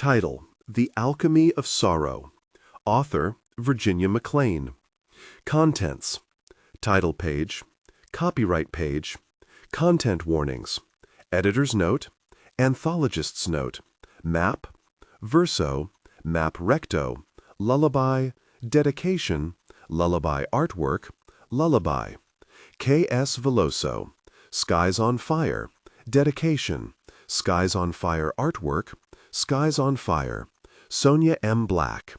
Title: The Alchemy of Sorrow. Author: Virginia McLean. Contents: Title page, Copyright page, Content warnings, Editor's note, Anthologist's note, Map, Verso, Map Recto, Lullaby, Dedication, Lullaby Artwork, Lullaby, K.S. Veloso, Skies on Fire, Dedication, Skies on Fire Artwork, Skies on Fire, Sonia M. Black,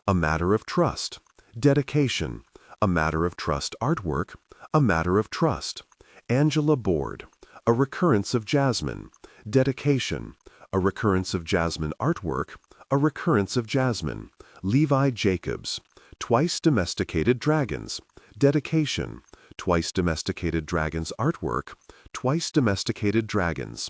A Matter of Trust, Dedication, A Matter of Trust Artwork, A Matter of Trust, Angela Board, A Recurrence of Jasmine, Dedication, A Recurrence of Jasmine Artwork, A Recurrence of Jasmine, Levi Jacobs, Twice Domesticated Dragons, Dedication, Twice Domesticated Dragons Artwork, Twice Domesticated Dragons,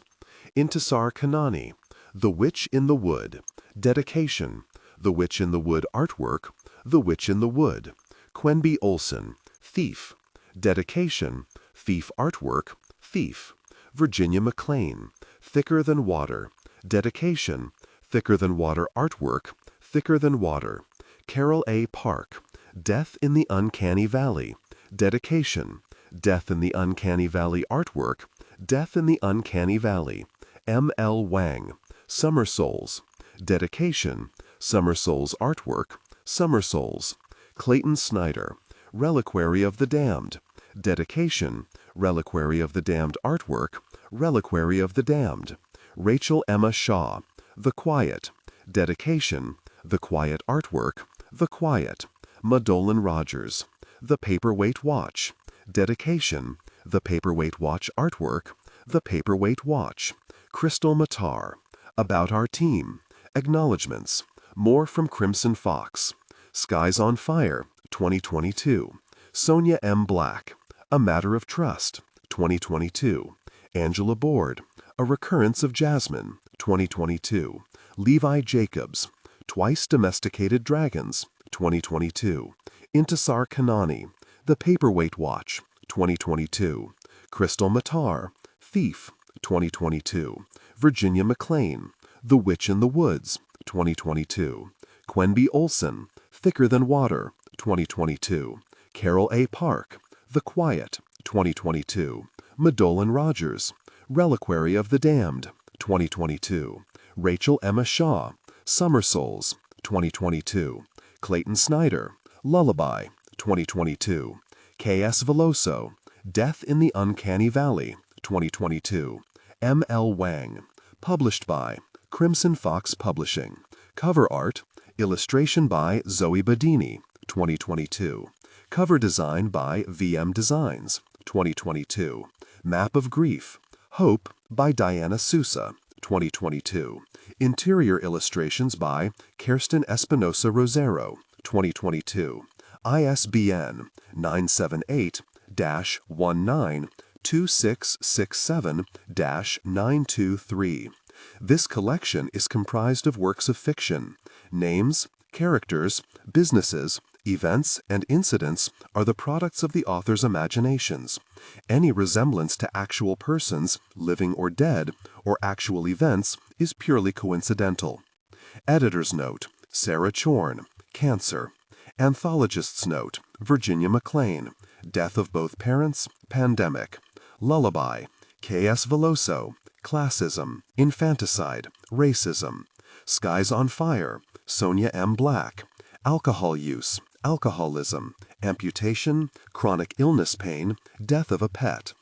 Intisar Kanani, The Witch in the Wood, Dedication, The Witch in the Wood Artwork, The Witch in the Wood, Quenby Olson, Thief, Dedication, Thief Artwork, Thief, Virginia McLean, Thicker Than Water, Dedication, Thicker Than Water Artwork, Thicker Than Water, Carol A. Park, Death in the Uncanny Valley, Dedication, Death in the Uncanny Valley Artwork, Death in the Uncanny Valley, M. L. Wang, Summer Souls, Dedication, Summer Souls Artwork, Summer Souls, Clayton Snyder, Reliquary of the Damned, Dedication, Reliquary of the Damned Artwork, Reliquary of the Damned, Rachel Emma Shaw, The Quiet, Dedication, The Quiet Artwork, The Quiet, Madolan Rogers, The Paperweight Watch, Dedication, The Paperweight Watch Artwork, The Paperweight Watch, Crystal Matar, About Our Team, Acknowledgements, More from Crimson Fox, Skies on Fire, 2022, Sonia M. Black, A Matter of Trust, 2022, Angela Board, A Recurrence of Jasmine, 2022, Levi Jacobs, Twice Domesticated Dragons, 2022, Intisar Kanani, The Paperweight Watch, 2022, Crystal Matar, Thief, 2022, Virginia McLean, The Witch in the Woods, 2022, Quenby Olson, Thicker Than Water, 2022, Carol A. Park, The Quiet, 2022, Madolan Rogers, Reliquary of the Damned, 2022, Rachel Emma Shaw, Summer Souls, 2022, Clayton Snyder, Lullaby, 2022, K.S. Veloso, Death in the Uncanny Valley, 2022, M. L. Wang, published by Crimson Fox Publishing, cover art, illustration by Zoe Badini, 2022, cover design by VM Designs, 2022, Map of Grief, Hope by Diana Sousa, 2022, interior illustrations by Kirsten Espinosa Rosero, 2022, ISBN 978-192667-923. This collection is comprised of works of fiction. Names, characters, businesses, events, and incidents are the products of the author's imaginations. Any resemblance to actual persons, living or dead, or actual events is purely coincidental. Editor's note: Sarah Chorn, Cancer. Anthologist's note: Virginia McLean, Death of Both Parents, Pandemic. Lullaby: K.S. Veloso, Classism, Infanticide, Racism. Skies on Fire, Sonia M. Black, Alcohol Use, Alcoholism, Amputation, Chronic Illness Pain, Death of a Pet.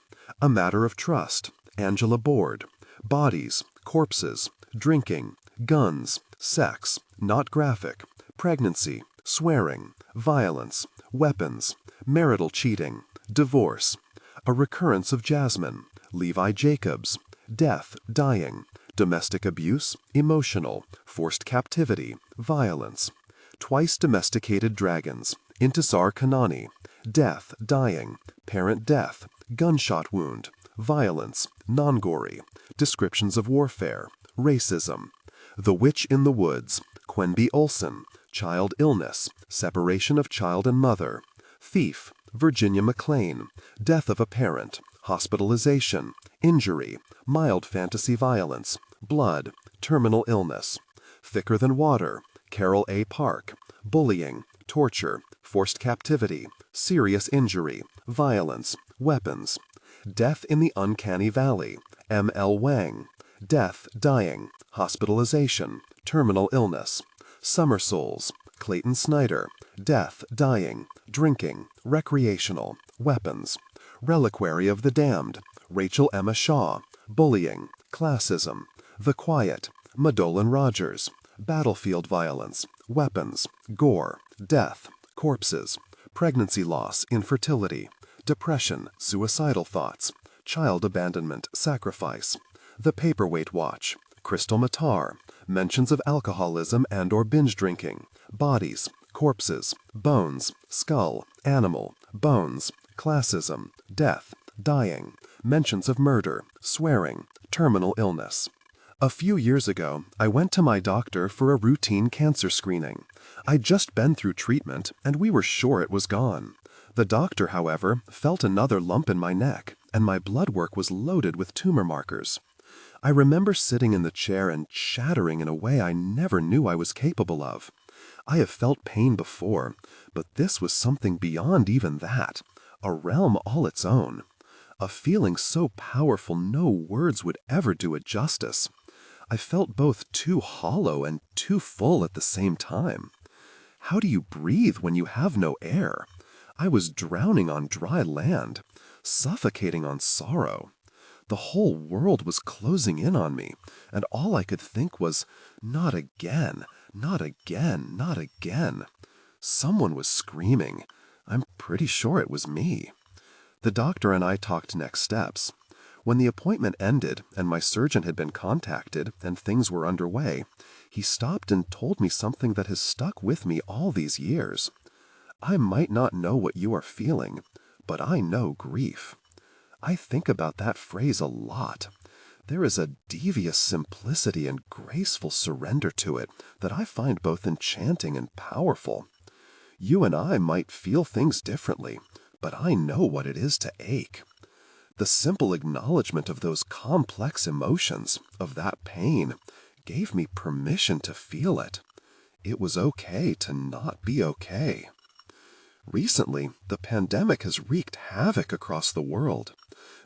A Matter of Trust, Angela Board, Bodies, Corpses, Drinking, Guns, Sex, Not Graphic, Pregnancy, Swearing, Violence, Weapons, Marital Cheating, Divorce. A Recurrence of Jasmine, Levi Jacobs, Death, Dying, Domestic Abuse, Emotional, Forced Captivity, Violence. Twice Domesticated Dragons, Intisar Kanani, Death, Dying, Parent Death, Gunshot Wound, Violence, Non-Gory, Descriptions of Warfare, Racism. The Witch in the Woods, Quenby Olson, Child Illness, Separation of Child and Mother. Thief, Virginia McLean, Death of a Parent, Hospitalization, Injury, Mild Fantasy Violence, Blood, Terminal Illness. Thicker Than Water, Carol A. Park, Bullying, Torture, Forced Captivity, Serious Injury, Violence, Weapons, Death in the Uncanny Valley, M. L. Wang, Death, Dying, Hospitalization, Terminal Illness, Summer Souls, Clayton Snyder, Death, Dying, Drinking, Recreational, Weapons, Reliquary of the Damned, Rachel Emma Shaw, Bullying, Classism, The Quiet, Madoline Rogers, Battlefield Violence, Weapons, Gore, Death, Corpses, Pregnancy Loss, Infertility, Depression, Suicidal Thoughts, Child Abandonment, Sacrifice, The Paperweight Watch, Crystal Matar, Mentions of Alcoholism and or Binge Drinking, Bodies, Corpses, Bones, Skull, Animal, Bones, Classism, Death, Dying, Mentions of Murder, Swearing, Terminal Illness. A few years ago, I went to my doctor for a routine cancer screening. I'd just been through treatment, and we were sure it was gone. The doctor, however, felt another lump in my neck, and my blood work was loaded with tumor markers. I remember sitting in the chair and chattering in a way I never knew I was capable of. I have felt pain before, but this was something beyond even that, a realm all its own. A feeling so powerful no words would ever do it justice. I felt both too hollow and too full at the same time. How do you breathe when you have no air? I was drowning on dry land, suffocating on sorrow. The whole world was closing in on me, and all I could think was, not again, not again, not again. Someone was screaming. I'm pretty sure it was me. The doctor and I talked next steps. When the appointment ended and my surgeon had been contacted and things were underway, he stopped and told me something that has stuck with me all these years. I might not know what you are feeling, but I know grief. I think about that phrase a lot. There is a devious simplicity and graceful surrender to it that I find both enchanting and powerful. You and I might feel things differently, but I know what it is to ache. The simple acknowledgement of those complex emotions, of that pain, gave me permission to feel it. It was okay to not be okay. Recently, the pandemic has wreaked havoc across the world.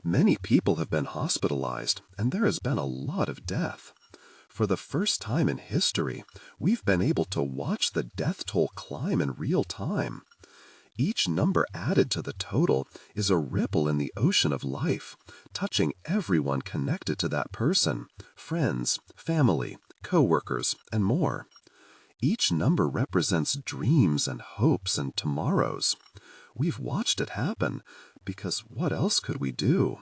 Many people have been hospitalized, and there has been a lot of death. For the first time in history, we've been able to watch the death toll climb in real time. Each number added to the total is a ripple in the ocean of life, touching everyone connected to that person, friends, family, co-workers, and more. Each number represents dreams and hopes and tomorrows. We've watched it happen, because what else could we do?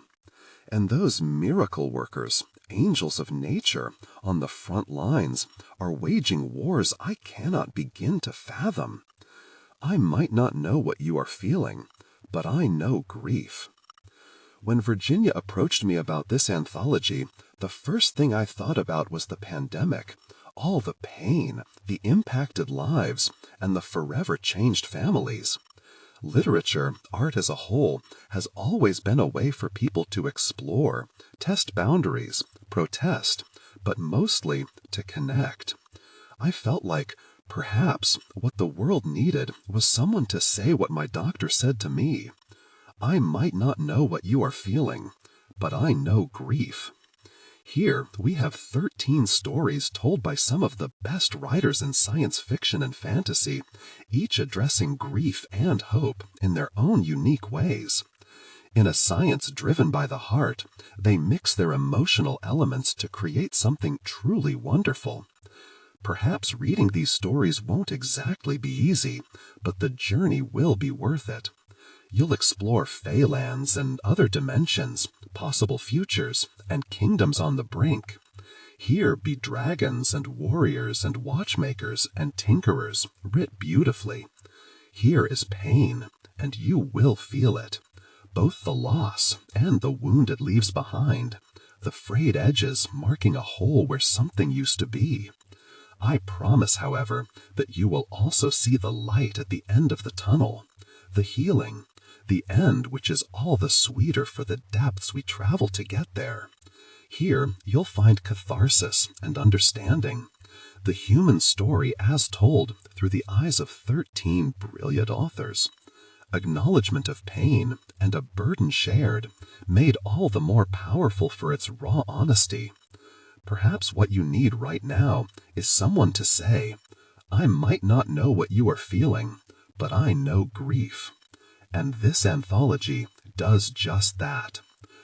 And those miracle workers, angels of nature, on the front lines, are waging wars I cannot begin to fathom. I might not know what you are feeling, but I know grief. When Virginia approached me about this anthology, the first thing I thought about was the pandemic, all the pain, the impacted lives, and the forever changed families. Literature, art as a whole, has always been a way for people to explore, test boundaries, protest, but mostly to connect. I felt like perhaps what the world needed was someone to say what my doctor said to me. I might not know what you are feeling, but I know grief. Here we have 13 stories told by some of the best writers in science fiction and fantasy, each addressing grief and hope in their own unique ways. In a science driven by the heart, they mix their emotional elements to create something truly wonderful. Perhaps reading these stories won't exactly be easy, but the journey will be worth it. You'll explore fey lands and other dimensions, possible futures, and kingdoms on the brink. Here be dragons and warriors and watchmakers and tinkerers, writ beautifully. Here is pain, and you will feel it. Both the loss and the wound it leaves behind, the frayed edges marking a hole where something used to be. I promise, however, that you will also see the light at the end of the tunnel, the healing, the end which is all the sweeter for the depths we travel to get there. Here you'll find catharsis and understanding. the human story as told through the eyes of 13 brilliant authors. Acknowledgement of pain and a burden shared, made all the more powerful for its raw honesty. Perhaps what you need right now is someone to say, "I might not know what you are feeling, but I know grief." And this anthology does just that.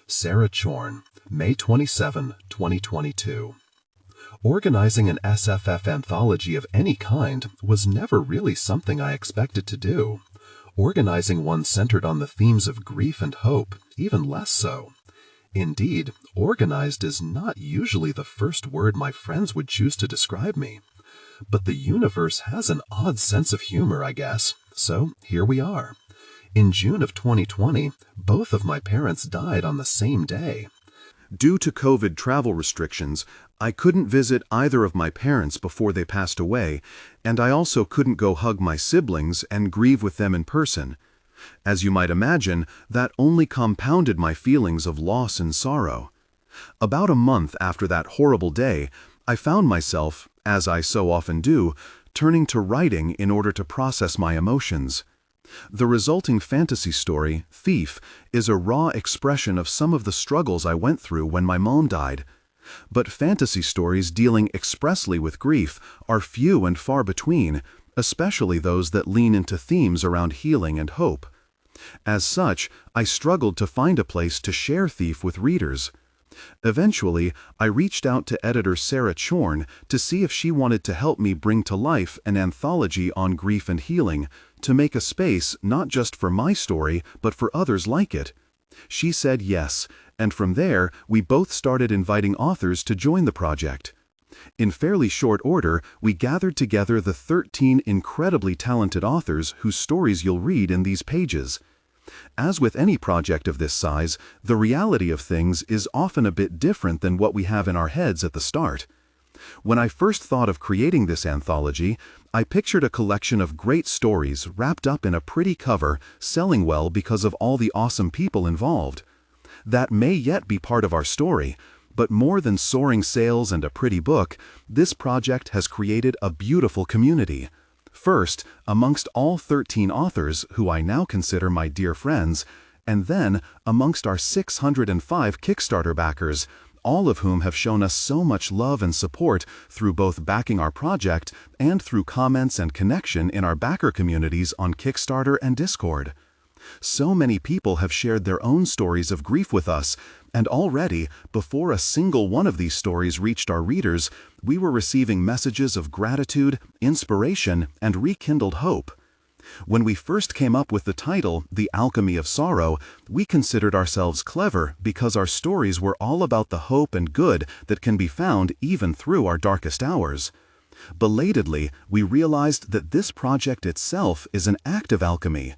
Sarah Chorn, May 27, 2022. Organizing an SFF anthology of any kind was never really something I expected to do. Organizing one centered on the themes of grief and hope, even less so. Indeed, organized is not usually the first word my friends would choose to describe me. But the universe has an odd sense of humor, I guess, so here we are. In June of 2020, both of my parents died on the same day. Due to COVID travel restrictions, I couldn't visit either of my parents before they passed away, and I also couldn't go hug my siblings and grieve with them in person. As you might imagine, that only compounded my feelings of loss and sorrow. About a month after that horrible day, I found myself, as I so often do, turning to writing in order to process my emotions. The resulting fantasy story, Thief, is a raw expression of some of the struggles I went through when my mom died. But fantasy stories dealing expressly with grief are few and far between, especially those that lean into themes around healing and hope. As such, I struggled to find a place to share Thief with readers. Eventually, I reached out to editor Sarah Chorn to see if she wanted to help me bring to life an anthology on grief and healing, to make a space not just for my story, but for others like it. She said yes, and from there, we both started inviting authors to join the project. In fairly short order, we gathered together the 13 incredibly talented authors whose stories you'll read in these pages. As with any project of this size, the reality of things is often a bit different than what we have in our heads at the start. When I first thought of creating this anthology, I pictured a collection of great stories wrapped up in a pretty cover, selling well because of all the awesome people involved. That may yet be part of our story, but more than soaring sales and a pretty book, this project has created a beautiful community. First, amongst all 13 authors who I now consider my dear friends, and then amongst our 605 Kickstarter backers, all of whom have shown us so much love and support through both backing our project and through comments and connection in our backer communities on Kickstarter and Discord. So many people have shared their own stories of grief with us, and already, before a single one of these stories reached our readers, we were receiving messages of gratitude, inspiration, and rekindled hope. When we first came up with the title, The Alchemy of Sorrow, we considered ourselves clever because our stories were all about the hope and good that can be found even through our darkest hours. Belatedly, we realized that this project itself is an act of alchemy.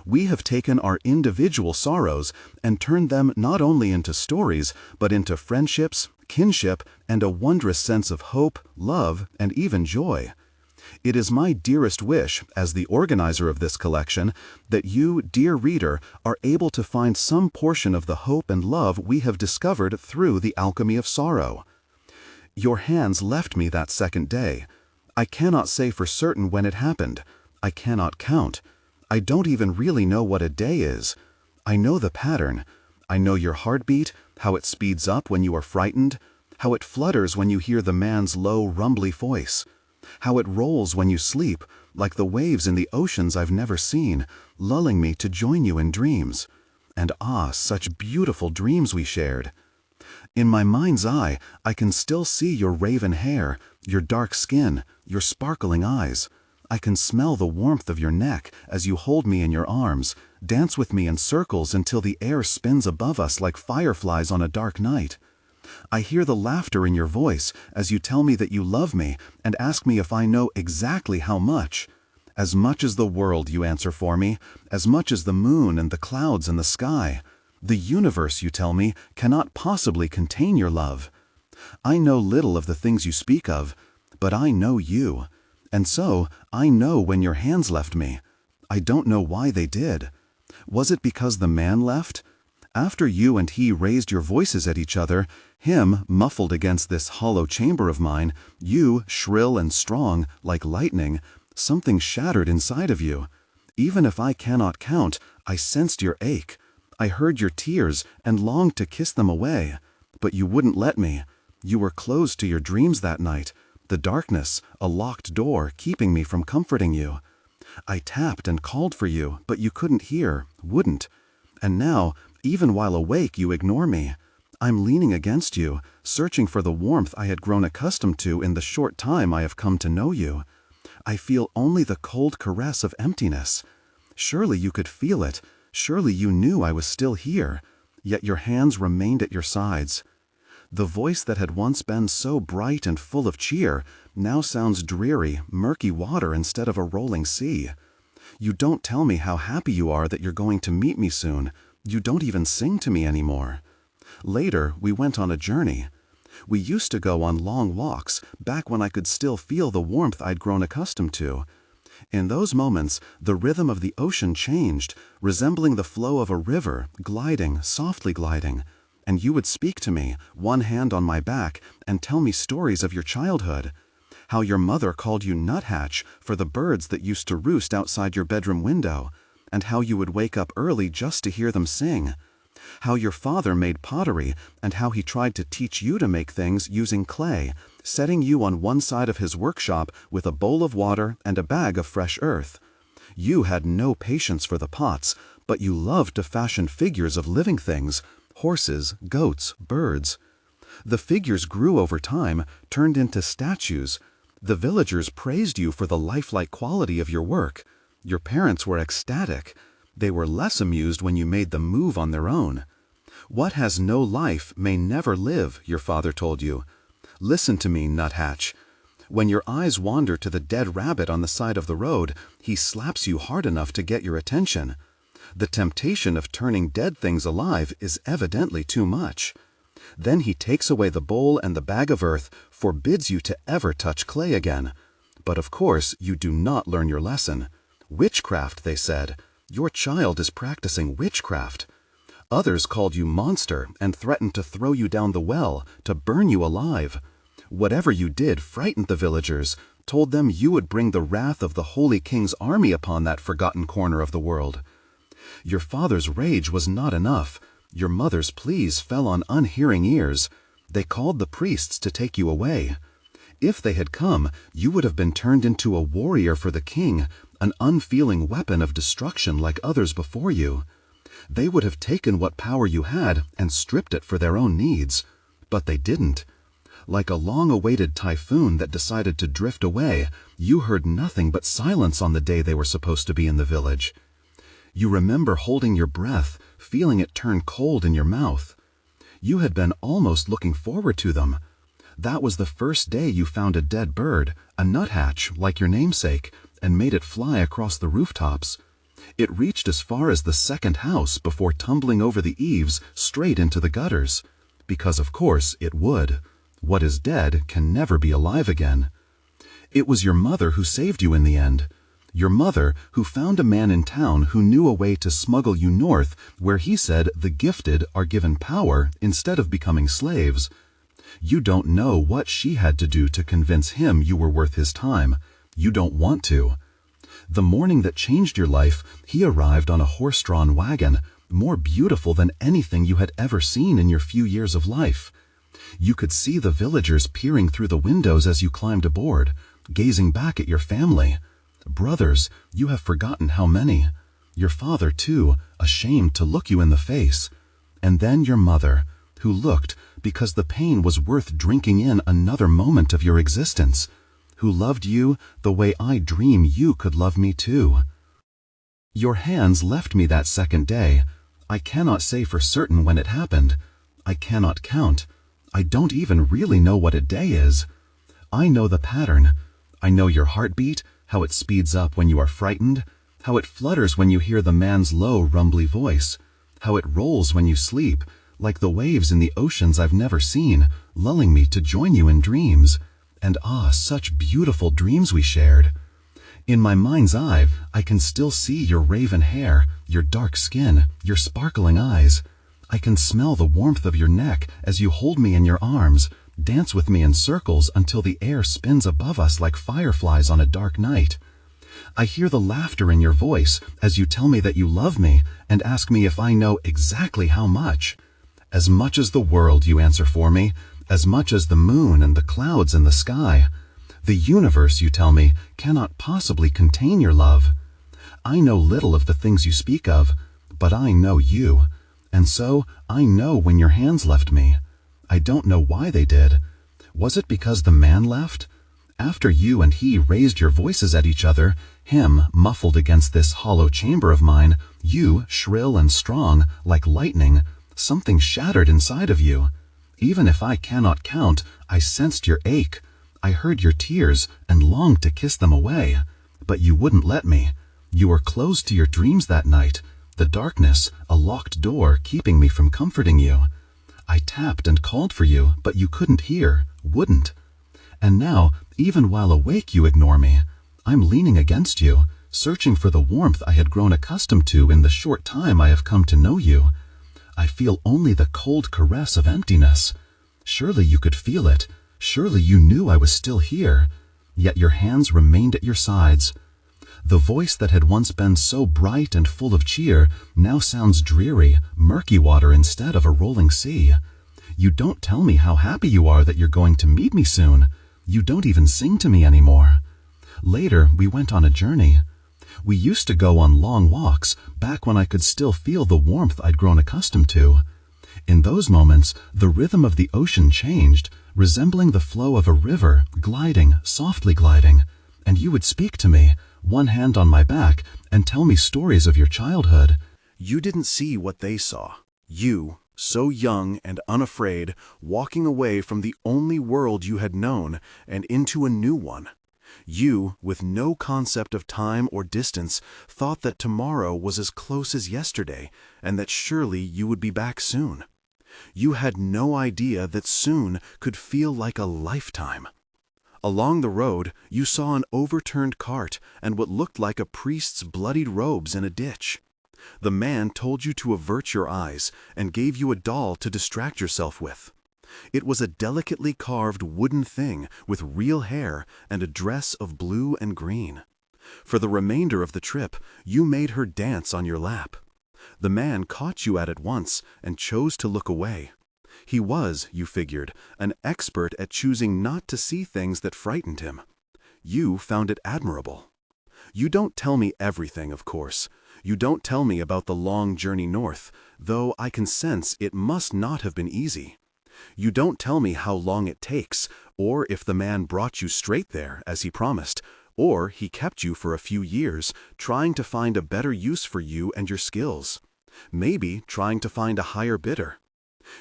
We have taken our individual sorrows and turned them not only into stories, but into friendships, kinship, and a wondrous sense of hope, love, and even joy. It is my dearest wish, as the organizer of this collection, that you, dear reader, are able to find some portion of the hope and love we have discovered through the alchemy of sorrow. Your hands left me that second day. I cannot say for certain when it happened. I cannot count. I don't even really know what a day is. I know the pattern. I know your heartbeat, how it speeds up when you are frightened, how it flutters when you hear the man's low, rumbly voice, how it rolls when you sleep, like the waves in the oceans I've never seen, lulling me to join you in dreams. And such beautiful dreams we shared. In my mind's eye, I can still see your raven hair, your dark skin, your sparkling eyes. I can smell the warmth of your neck as you hold me in your arms, dance with me in circles until the air spins above us like fireflies on a dark night. I hear the laughter in your voice as you tell me that you love me and ask me if I know exactly how much. As much as the world, you answer for me, as much as the moon and the clouds and the sky. The universe, you tell me, cannot possibly contain your love. I know little of the things you speak of, but I know you. And so, I know when your hands left me. I don't know why they did. Was it because the man left? After you and he raised your voices at each other, him muffled against this hollow chamber of mine, you shrill and strong, like lightning, something shattered inside of you. Even if I cannot count, I sensed your ache. I heard your tears and longed to kiss them away. But you wouldn't let me. You were closed to your dreams that night. The darkness, a locked door, keeping me from comforting you. I tapped and called for you, but you couldn't hear, wouldn't. And now, even while awake, you ignore me. I'm leaning against you, searching for the warmth I had grown accustomed to in the short time I have come to know you. I feel only the cold caress of emptiness. Surely you could feel it. Surely you knew I was still here. Yet your hands remained at your sides. The voice that had once been so bright and full of cheer now sounds dreary, murky water instead of a rolling sea. You don't tell me how happy you are that you're going to meet me soon. You don't even sing to me anymore. Later, we went on a journey. We used to go on long walks, back when I could still feel the warmth I'd grown accustomed to. In those moments, the rhythm of the ocean changed, resembling the flow of a river, gliding, softly gliding. And you would speak to me, one hand on my back, and tell me stories of your childhood. How your mother called you nuthatch for the birds that used to roost outside your bedroom window, and how you would wake up early just to hear them sing. How your father made pottery, and how he tried to teach you to make things using clay, setting you on one side of his workshop with a bowl of water and a bag of fresh earth. You had no patience for the pots, but you loved to fashion figures of living things, horses, goats, birds. The figures grew over time, turned into statues. The villagers praised you for the lifelike quality of your work. Your parents were ecstatic. They were less amused when you made them move on their own. What has no life may never live, your father told you. Listen to me, nuthatch. When your eyes wander to the dead rabbit on the side of the road, he slaps you hard enough to get your attention. The temptation of turning dead things alive is evidently too much. Then he takes away the bowl and the bag of earth, forbids you to ever touch clay again. But of course you do not learn your lesson. Witchcraft, they said. Your child is practicing witchcraft. Others called you monster and threatened to throw you down the well, to burn you alive. Whatever you did frightened the villagers, told them you would bring the wrath of the Holy King's army upon that forgotten corner of the world. Your father's rage was not enough. Your mother's pleas fell on unhearing ears. They called the priests to take you away. If they had come, you would have been turned into a warrior for the king, an unfeeling weapon of destruction like others before you. They would have taken what power you had and stripped it for their own needs. But they didn't. Like a long-awaited typhoon that decided to drift away, you heard nothing but silence on the day they were supposed to be in the village. You remember holding your breath, feeling it turn cold in your mouth. You had been almost looking forward to them. That was the first day you found a dead bird, a nuthatch, like your namesake, and made it fly across the rooftops. It reached as far as the second house before tumbling over the eaves straight into the gutters. Because of course it would. What is dead can never be alive again. It was your mother who saved you in the end. Your mother who found a man in town who knew a way to smuggle you north, where he said the gifted are given power instead of becoming slaves. You don't know what she had to do to convince him you were worth his time. You don't want to. The morning that changed your life, he arrived on a horse-drawn wagon, more beautiful than anything you had ever seen in your few years of life. You could see the villagers peering through the windows as you climbed aboard, gazing back at your family. Brothers, you have forgotten how many. Your father, too, ashamed to look you in the face. And then your mother, who looked because the pain was worth drinking in another moment of your existence, who loved you the way I dream you could love me too. Your hands left me that second day. I cannot say for certain when it happened. I cannot count. I don't even really know what a day is. I know the pattern. I know your heartbeat, how it speeds up when you are frightened, how it flutters when you hear the man's low, rumbly voice, how it rolls when you sleep, like the waves in the oceans I've never seen, lulling me to join you in dreams. And such beautiful dreams we shared. In my mind's eye, I can still see your raven hair, your dark skin, your sparkling eyes. I can smell the warmth of your neck as you hold me in your arms, dance with me in circles until the air spins above us like fireflies on a dark night. I hear the laughter in your voice as you tell me that you love me and ask me if I know exactly how much. As much as the world, you answer for me, as much as the moon and the clouds in the sky. The universe, you tell me, cannot possibly contain your love. I know little of the things you speak of, but I know you, and so I know when your hands left me. I don't know why they did. Was it because the man left? After you and he raised your voices at each other, him muffled against this hollow chamber of mine, you shrill and strong, like lightning, something shattered inside of you. Even if I cannot count, I sensed your ache. I heard your tears and longed to kiss them away. But you wouldn't let me. You were closed to your dreams that night, the darkness, a locked door keeping me from comforting you. I tapped and called for you, but you couldn't hear, wouldn't. And now, even while awake, you ignore me. I'm leaning against you, searching for the warmth I had grown accustomed to in the short time I have come to know you. I feel only the cold caress of emptiness. Surely you could feel it. Surely you knew I was still here. Yet your hands remained at your sides. The voice that had once been so bright and full of cheer now sounds dreary, murky water instead of a rolling sea. You don't tell me how happy you are that you're going to meet me soon. You don't even sing to me anymore. Later, we went on a journey. We used to go on long walks, back when I could still feel the warmth I'd grown accustomed to. In those moments, the rhythm of the ocean changed, resembling the flow of a river, gliding, softly gliding, and you would speak to me, one hand on my back, and tell me stories of your childhood. You didn't see what they saw. You, so young and unafraid, walking away from the only world you had known and into a new one. You, with no concept of time or distance, thought that tomorrow was as close as yesterday and that surely you would be back soon. You had no idea that soon could feel like a lifetime. Along the road, you saw an overturned cart and what looked like a priest's bloodied robes in a ditch. The man told you to avert your eyes and gave you a doll to distract yourself with. It was a delicately carved wooden thing with real hair and a dress of blue and green. For the remainder of the trip, you made her dance on your lap. The man caught you at it once and chose to look away. He was, you figured, an expert at choosing not to see things that frightened him. You found it admirable. You don't tell me everything, of course. You don't tell me about the long journey north, though I can sense it must not have been easy. You don't tell me how long it takes, or if the man brought you straight there, as he promised, or he kept you for a few years, trying to find a better use for you and your skills. Maybe trying to find a higher bidder.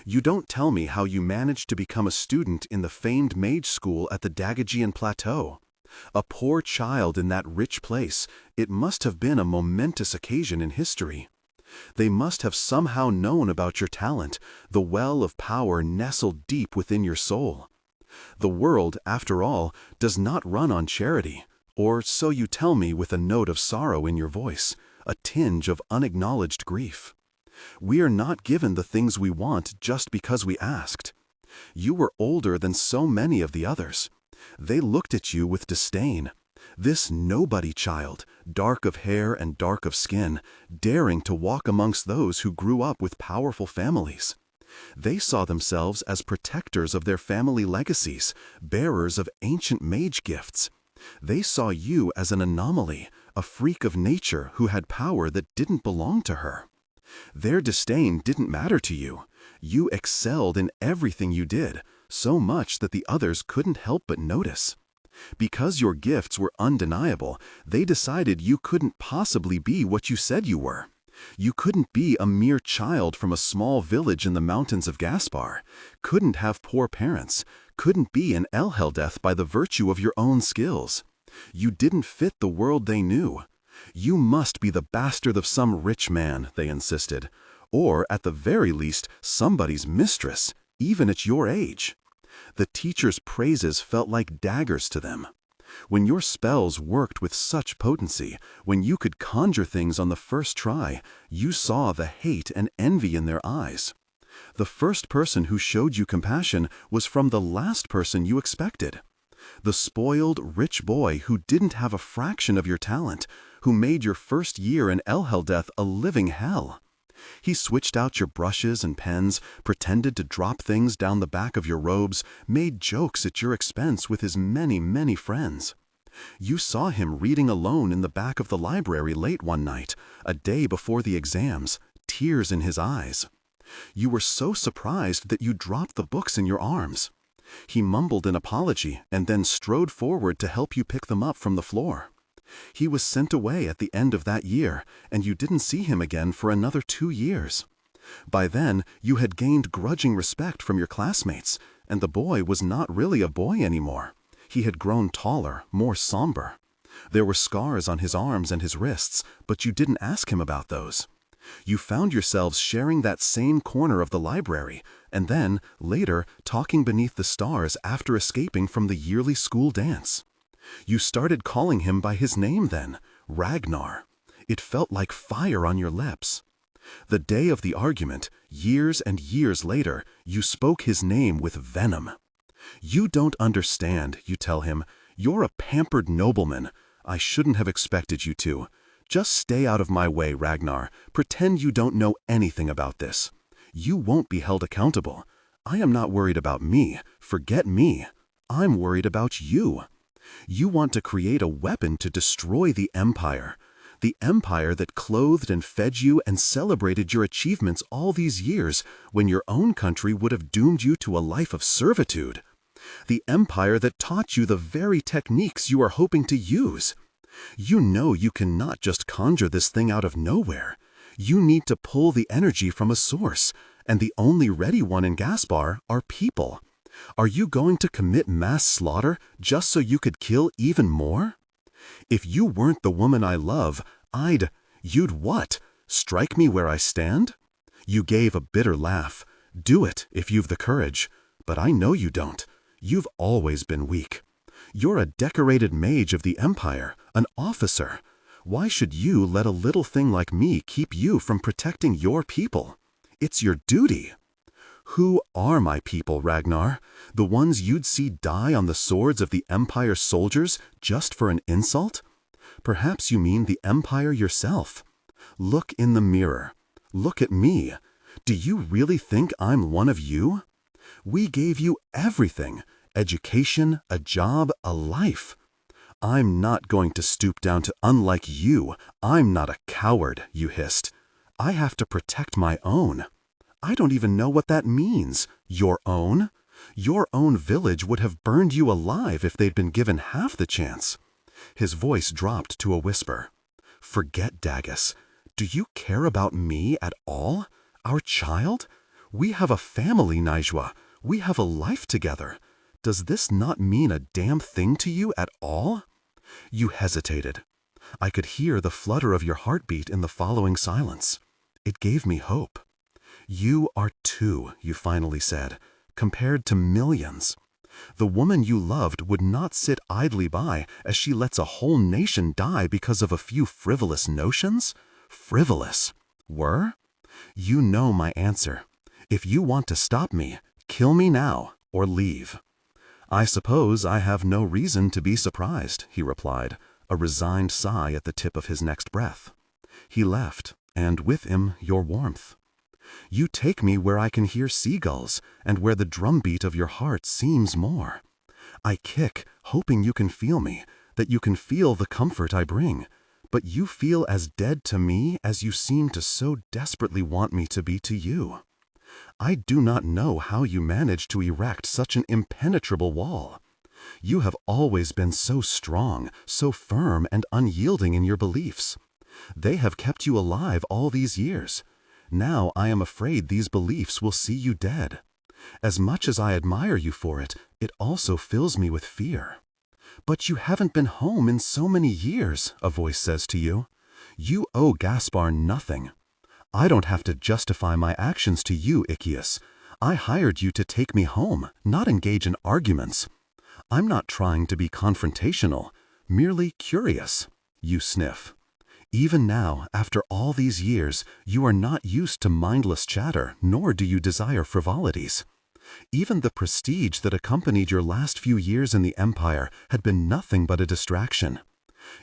You don't tell me how you managed to become a student in the famed mage school at the Dagagian Plateau. A poor child in that rich place, it must have been a momentous occasion in history. They must have somehow known about your talent, the well of power nestled deep within your soul. The world, after all, does not run on charity, or so you tell me with a note of sorrow in your voice, a tinge of unacknowledged grief. We are not given the things we want just because we asked. You were older than so many of the others. They looked at you with disdain. This nobody child, dark of hair and dark of skin, daring to walk amongst those who grew up with powerful families. They saw themselves as protectors of their family legacies, bearers of ancient mage gifts. They saw you as an anomaly, a freak of nature who had power that didn't belong to her. Their disdain didn't matter to you. You excelled in everything you did, so much that the others couldn't help but notice. Because your gifts were undeniable, they decided you couldn't possibly be what you said you were. You couldn't be a mere child from a small village in the mountains of Gaspar, couldn't have poor parents, couldn't be an Elheldeth by the virtue of your own skills. You didn't fit the world they knew. You must be the bastard of some rich man, they insisted, or at the very least somebody's mistress, even at your age. The teacher's praises felt like daggers to them. When your spells worked with such potency, when you could conjure things on the first try, you saw the hate and envy in their eyes. The first person who showed you compassion was from the last person you expected. The spoiled, rich boy who didn't have a fraction of your talent, who made your first year in Elheldeth a living hell. He switched out your brushes and pens, pretended to drop things down the back of your robes, made jokes at your expense with his many, many friends. You saw him reading alone in the back of the library late one night, a day before the exams, tears in his eyes. You were so surprised that you dropped the books in your arms. He mumbled an apology and then strode forward to help you pick them up from the floor. He was sent away at the end of that year, and you didn't see him again for another 2 years. By then, you had gained grudging respect from your classmates, and the boy was not really a boy anymore. He had grown taller, more somber. There were scars on his arms and his wrists, but you didn't ask him about those. You found yourselves sharing that same corner of the library, and then, later, talking beneath the stars after escaping from the yearly school dance. You started calling him by his name then, Ragnar. It felt like fire on your lips. The day of the argument, years and years later, you spoke his name with venom. You don't understand, you tell him. You're a pampered nobleman. I shouldn't have expected you to. Just stay out of my way, Ragnar. Pretend you don't know anything about this. You won't be held accountable. I am not worried about me. Forget me. I'm worried about you. You want to create a weapon to destroy the empire that clothed and fed you and celebrated your achievements all these years when your own country would have doomed you to a life of servitude. The empire that taught you the very techniques you are hoping to use. You know you cannot just conjure this thing out of nowhere. You need to pull the energy from a source, and the only ready one in Gaspar are people. Are you going to commit mass slaughter just so you could kill even more? If you weren't the woman I love, you'd what? Strike me where I stand? You gave a bitter laugh. Do it if you've the courage. But I know you don't. You've always been weak. You're a decorated mage of the Empire, an officer. Why should you let a little thing like me keep you from protecting your people? It's your duty. Who are my people, Ragnar? The ones you'd see die on the swords of the Empire's soldiers just for an insult? Perhaps you mean the Empire yourself. Look in the mirror. Look at me. Do you really think I'm one of you? We gave you everything. Education, a job, a life. I'm not going to stoop down to unlike you. I'm not a coward, you hissed. I have to protect my own. I don't even know what that means. Your own? Your own village would have burned you alive if they'd been given half the chance. His voice dropped to a whisper. Forget Dagus. Do you care about me at all? Our child? We have a family, Naijwa. We have a life together. Does this not mean a damn thing to you at all? You hesitated. I could hear the flutter of your heartbeat in the following silence. It gave me hope. You are two, you finally said, compared to millions. The woman you loved would not sit idly by as she lets a whole nation die because of a few frivolous notions? Frivolous. Were? You know my answer. If you want to stop me, kill me now or leave. I suppose I have no reason to be surprised, he replied, a resigned sigh at the tip of his next breath. He left, and with him your warmth. You take me where I can hear seagulls, and where the drumbeat of your heart seems more. I kick, hoping you can feel me, that you can feel the comfort I bring, but you feel as dead to me as you seem to so desperately want me to be to you. I do not know how you manage to erect such an impenetrable wall. You have always been so strong, so firm and unyielding in your beliefs. They have kept you alive all these years. Now I am afraid these beliefs will see you dead. As much as I admire you for it, it also fills me with fear. But you haven't been home in so many years, a voice says to you. You owe Gaspar nothing. I don't have to justify my actions to you, Iccius. I hired you to take me home, not engage in arguments. I'm not trying to be confrontational, merely curious. You sniff. Even now, after all these years, you are not used to mindless chatter, nor do you desire frivolities. Even the prestige that accompanied your last few years in the Empire had been nothing but a distraction.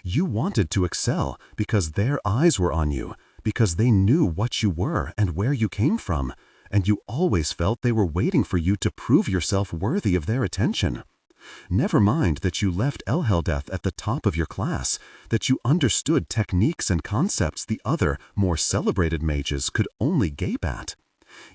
You wanted to excel because their eyes were on you, because they knew what you were and where you came from, and you always felt they were waiting for you to prove yourself worthy of their attention. Never mind that you left Elheldeth at the top of your class, that you understood techniques and concepts the other, more celebrated mages could only gape at.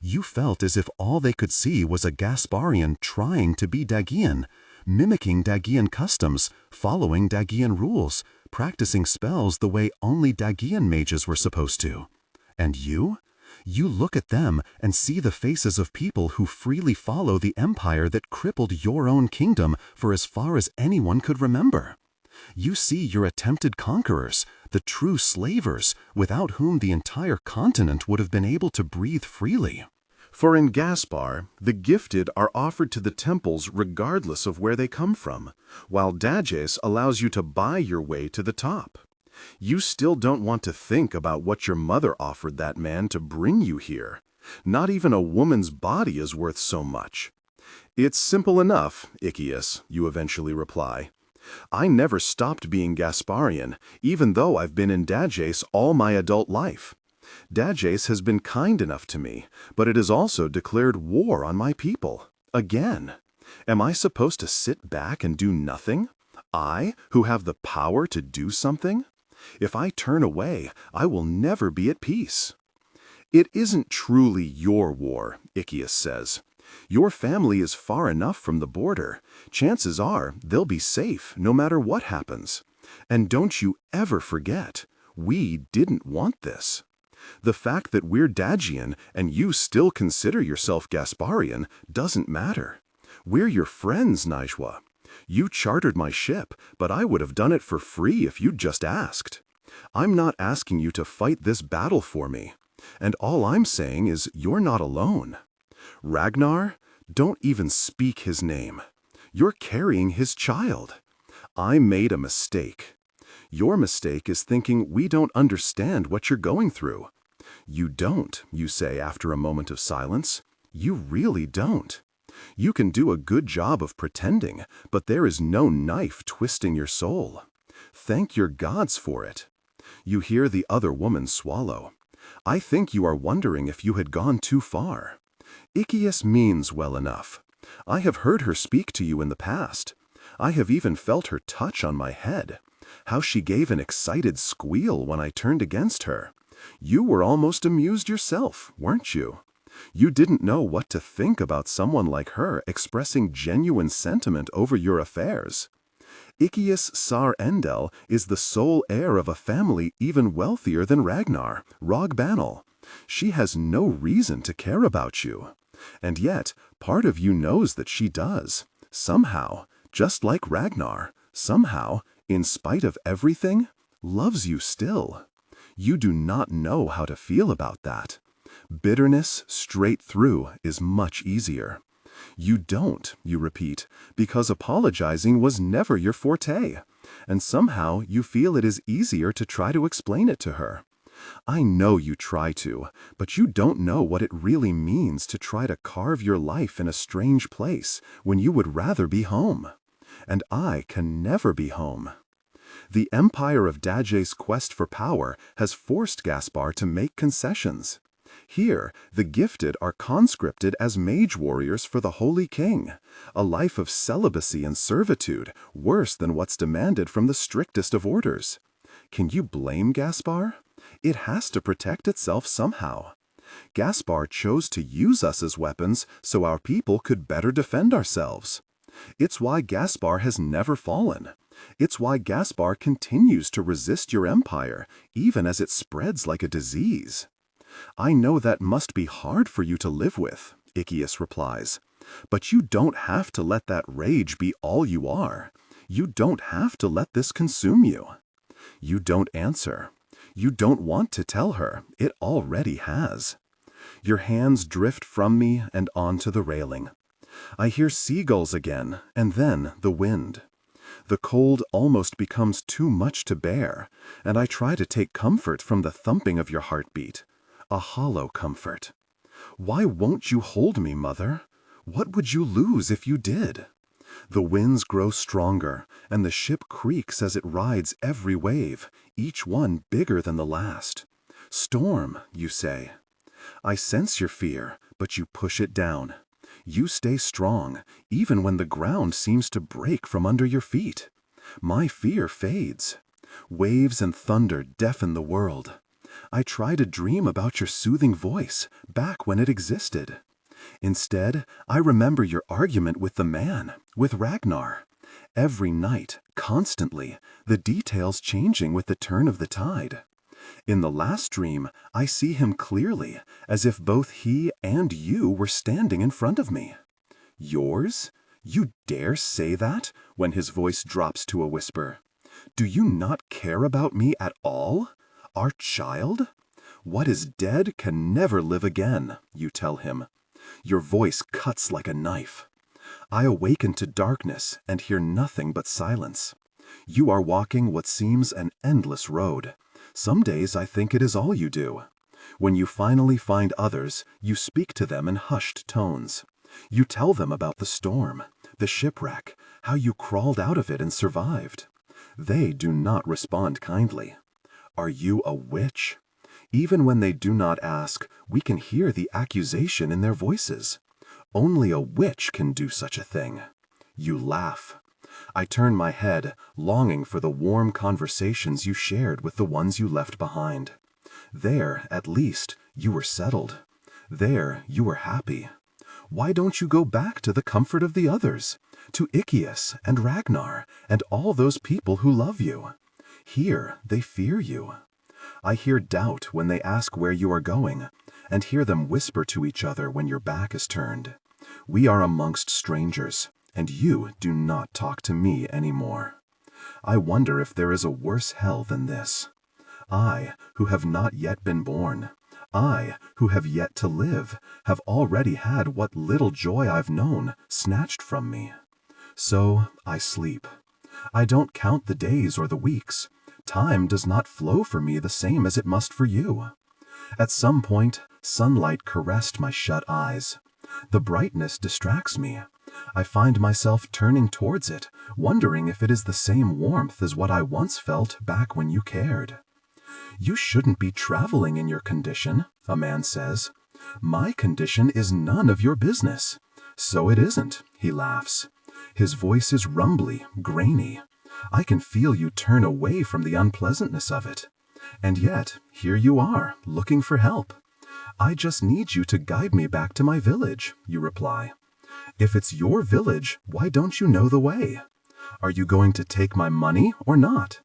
You felt as if all they could see was a Gasparian trying to be Dagian, mimicking Dagian customs, following Dagian rules, practicing spells the way only Dagian mages were supposed to. And you? You look at them and see the faces of people who freely follow the empire that crippled your own kingdom for as far as anyone could remember. You see your attempted conquerors, the true slavers, without whom the entire continent would have been able to breathe freely. For in Gaspar, the gifted are offered to the temples regardless of where they come from, while Dages allows you to buy your way to the top. You still don't want to think about what your mother offered that man to bring you here. Not even a woman's body is worth so much. It's simple enough, Ichius, you eventually reply. I never stopped being Gasparian, even though I've been in Dages all my adult life. Dages has been kind enough to me, but it has also declared war on my people. Again. Am I supposed to sit back and do nothing? I, who have the power to do something? If I turn away, I will never be at peace. It isn't truly your war, Ichius says. Your family is far enough from the border. Chances are they'll be safe no matter what happens. And don't you ever forget, we didn't want this. The fact that we're Dagian and you still consider yourself Gasparian doesn't matter. We're your friends, Najwa. You chartered my ship, but I would have done it for free if you'd just asked. I'm not asking you to fight this battle for me. And all I'm saying is you're not alone. Ragnar, don't even speak his name. You're carrying his child. I made a mistake. Your mistake is thinking we don't understand what you're going through. You don't, you say after a moment of silence. You really don't. You can do a good job of pretending, but there is no knife twisting your soul. Thank your gods for it. You hear the other woman swallow. I think you are wondering if you had gone too far. Ichius means well enough. I have heard her speak to you in the past. I have even felt her touch on my head. How she gave an excited squeal when I turned against her. You were almost amused yourself, weren't you? You didn't know what to think about someone like her expressing genuine sentiment over your affairs. Ichius Sar Endel is the sole heir of a family even wealthier than Ragnar, Rogbanel. She has no reason to care about you. And yet, part of you knows that she does. Somehow, just like Ragnar, somehow, in spite of everything, loves you still. You do not know how to feel about that. Bitterness straight through is much easier. You don't, you repeat, because apologizing was never your forte, and somehow you feel it is easier to try to explain it to her. I know you try to, but you don't know what it really means to try to carve your life in a strange place when you would rather be home. And I can never be home. The Empire of Dage's quest for power has forced Gaspar to make concessions. Here, the gifted are conscripted as mage warriors for the Holy King, a life of celibacy and servitude, worse than what's demanded from the strictest of orders. Can you blame Gaspar? It has to protect itself somehow. Gaspar chose to use us as weapons so our people could better defend ourselves. It's why Gaspar has never fallen. It's why Gaspar continues to resist your empire, even as it spreads like a disease. I know that must be hard for you to live with, Ichius replies. But you don't have to let that rage be all you are. You don't have to let this consume you. You don't answer. You don't want to tell her. It already has. Your hands drift from me and onto the railing. I hear seagulls again, and then the wind. The cold almost becomes too much to bear, and I try to take comfort from the thumping of your heartbeat, a hollow comfort. Why won't you hold me, Mother? What would you lose if you did? The winds grow stronger, and the ship creaks as it rides every wave, each one bigger than the last. Storm, you say. I sense your fear, but you push it down. You stay strong, even when the ground seems to break from under your feet. My fear fades. Waves and thunder deafen the world. I try to dream about your soothing voice, back when it existed. Instead, I remember your argument with the man, with Ragnar. Every night, constantly, the details changing with the turn of the tide. In the last dream, I see him clearly, as if both he and you were standing in front of me. Yours? You dare say that, when his voice drops to a whisper. Do you not care about me at all? Our child? What is dead can never live again, you tell him. Your voice cuts like a knife. I awaken to darkness and hear nothing but silence. You are walking what seems an endless road. Some days I think it is all you do. When you finally find others, you speak to them in hushed tones. You tell them about the storm, the shipwreck, how you crawled out of it and survived. They do not respond kindly. Are you a witch? Even when they do not ask, we can hear the accusation in their voices. Only a witch can do such a thing. You laugh. I turn my head, longing for the warm conversations you shared with the ones you left behind. There, at least, you were settled. There, you were happy. Why don't you go back to the comfort of the others, to Iccius and Ragnar and all those people who love you? Here, they fear you. I hear doubt when they ask where you are going, and hear them whisper to each other when your back is turned. We are amongst strangers, and you do not talk to me anymore. I wonder if there is a worse hell than this. I, who have not yet been born, I, who have yet to live, have already had what little joy I've known snatched from me. So I sleep. I don't count the days or the weeks. Time does not flow for me the same as it must for you. At some point, sunlight caressed my shut eyes. The brightness distracts me. I find myself turning towards it, wondering if it is the same warmth as what I once felt back when you cared. You shouldn't be traveling in your condition, a man says. My condition is none of your business. So it isn't, he laughs. His voice is rumbly, grainy. I can feel you turn away from the unpleasantness of it. And yet, here you are, looking for help. I just need you to guide me back to my village, you reply. If it's your village, why don't you know the way? Are you going to take my money or not?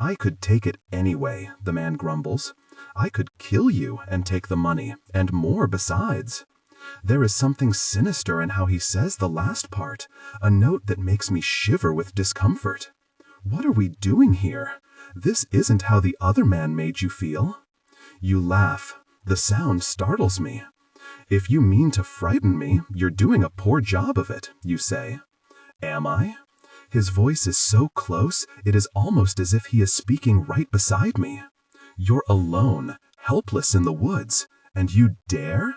I could take it anyway, the man grumbles. I could kill you and take the money, and more besides. There is something sinister in how he says the last part, a note that makes me shiver with discomfort. What are we doing here? This isn't how the other man made you feel. You laugh. The sound startles me. If you mean to frighten me, you're doing a poor job of it, you say. Am I? His voice is so close, it is almost as if he is speaking right beside me. You're alone, helpless in the woods, and you dare?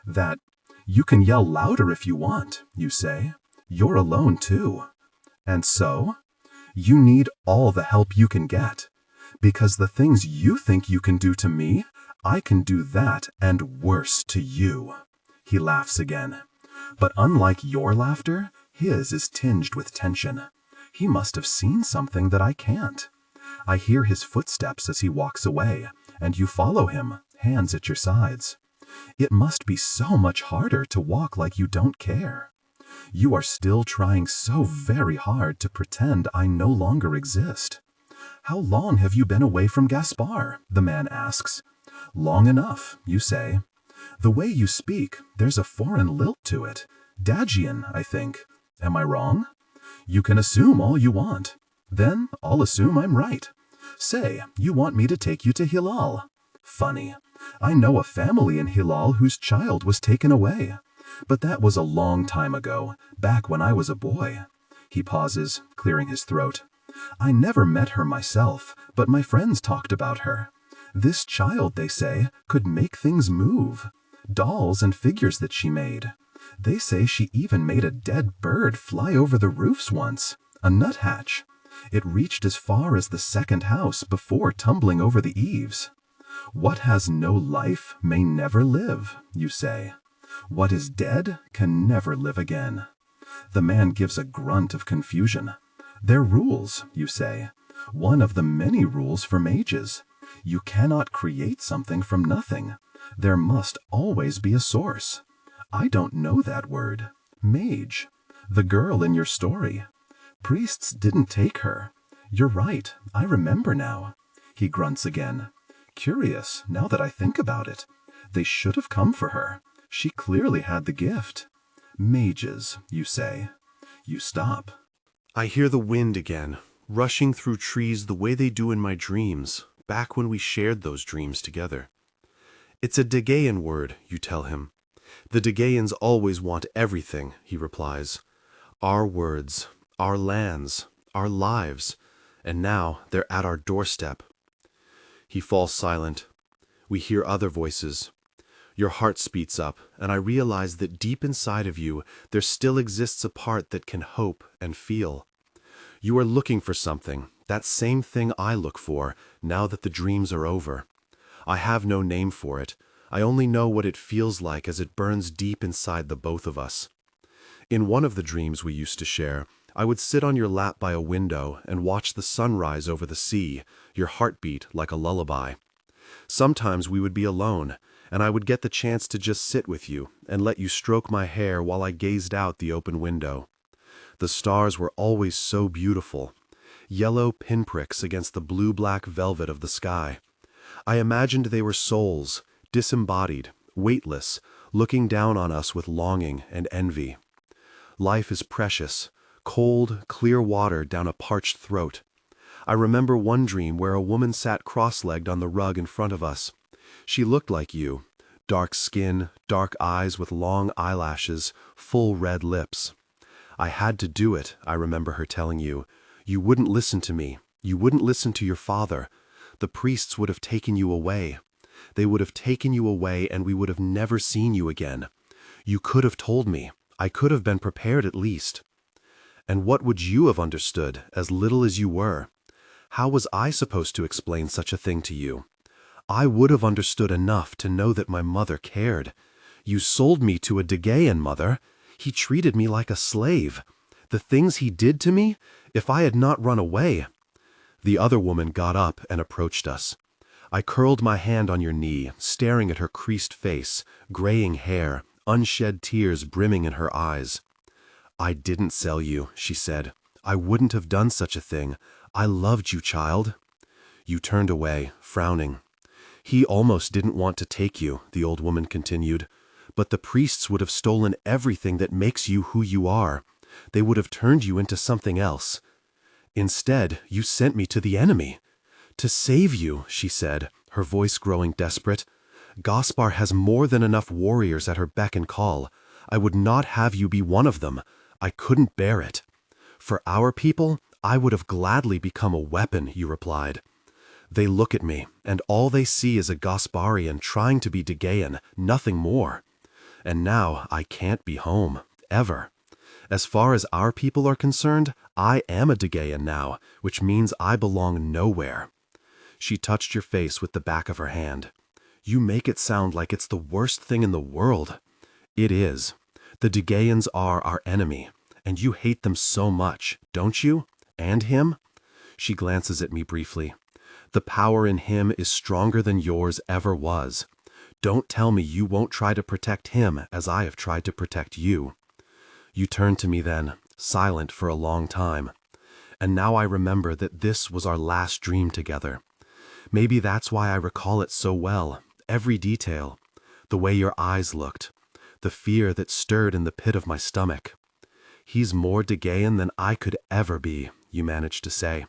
That, you can yell louder if you want, you say. You're alone too. And so? You need all the help you can get. Because the things you think you can do to me, I can do that and worse to you. He laughs again. But unlike your laughter, his is tinged with tension. He must have seen something that I can't. I hear his footsteps as he walks away, and you follow him, hands at your sides. It must be so much harder to walk like you don't care. You are still trying so very hard to pretend I no longer exist. How long have you been away from Gaspar? The man asks. Long enough, you say. The way you speak, there's a foreign lilt to it. Dagian, I think. Am I wrong? You can assume all you want. Then I'll assume I'm right. Say, you want me to take you to Hilal. Funny. I know a family in Hilal whose child was taken away. But that was a long time ago, back when I was a boy. He pauses, clearing his throat. I never met her myself, but my friends talked about her. This child, they say, could make things move. Dolls and figures that she made. They say she even made a dead bird fly over the roofs once, a nuthatch. It reached as far as the second house before tumbling over the eaves. What has no life may never live, you say. What is dead can never live again. The man gives a grunt of confusion. They're rules, you say. One of the many rules for mages. You cannot create something from nothing. There must always be a source. I don't know that word. Mage. The girl in your story. Priests didn't take her. You're right, I remember now. He grunts again. Curious, now that I think about it. They should have come for her. She clearly had the gift. Mages, you say. You stop. I hear the wind again, rushing through trees the way they do in my dreams, back when we shared those dreams together. It's a Dagaean word, you tell him. The Dagaeans always want everything, he replies. Our words, our lands, our lives, and now they're at our doorstep. He falls silent. We hear other voices. Your heart speeds up, and I realize that deep inside of you there still exists a part that can hope and feel. You are looking for something, that same thing I look for, now that the dreams are over. I have no name for it. I only know what it feels like as it burns deep inside the both of us. In one of the dreams we used to share, I would sit on your lap by a window and watch the sunrise over the sea, your heartbeat like a lullaby. Sometimes we would be alone, and I would get the chance to just sit with you and let you stroke my hair while I gazed out the open window. The stars were always so beautiful, yellow pinpricks against the blue-black velvet of the sky. I imagined they were souls, disembodied, weightless, looking down on us with longing and envy. Life is precious, cold, clear water down a parched throat. I remember one dream where a woman sat cross-legged on the rug in front of us. She looked like you, dark skin, dark eyes with long eyelashes, full red lips. I had to do it, I remember her telling you. You wouldn't listen to me. You wouldn't listen to your father. The priests would have taken you away. They would have taken you away and we would have never seen you again. You could have told me. I could have been prepared at least. And what would you have understood, as little as you were? How was I supposed to explain such a thing to you? I would have understood enough to know that my mother cared. You sold me to a Dagaean, mother. He treated me like a slave. The things he did to me, if I had not run away. The other woman got up and approached us. I curled my hand on your knee, staring at her creased face, graying hair, unshed tears brimming in her eyes. I didn't sell you, she said. I wouldn't have done such a thing. I loved you, child. You turned away, frowning. He almost didn't want to take you, the old woman continued. But the priests would have stolen everything that makes you who you are. They would have turned you into something else. Instead, you sent me to the enemy. To save you, she said, her voice growing desperate. Gaspar has more than enough warriors at her beck and call. I would not have you be one of them. I couldn't bear it. For our people, I would have gladly become a weapon, you replied. They look at me, and all they see is a Gasparian trying to be Dagaean, nothing more. And now I can't be home, ever. As far as our people are concerned, I am a Dagaean now, which means I belong nowhere. She touched your face with the back of her hand. You make it sound like it's the worst thing in the world. It is. The Dagaeans are our enemy, and you hate them so much, don't you? And him? She glances at me briefly. The power in him is stronger than yours ever was. Don't tell me you won't try to protect him as I have tried to protect you. You turned to me then, silent for a long time. And now I remember that this was our last dream together. Maybe that's why I recall it so well, every detail. The way your eyes looked, the fear that stirred in the pit of my stomach. He's more Dagaean than I could ever be, you managed to say.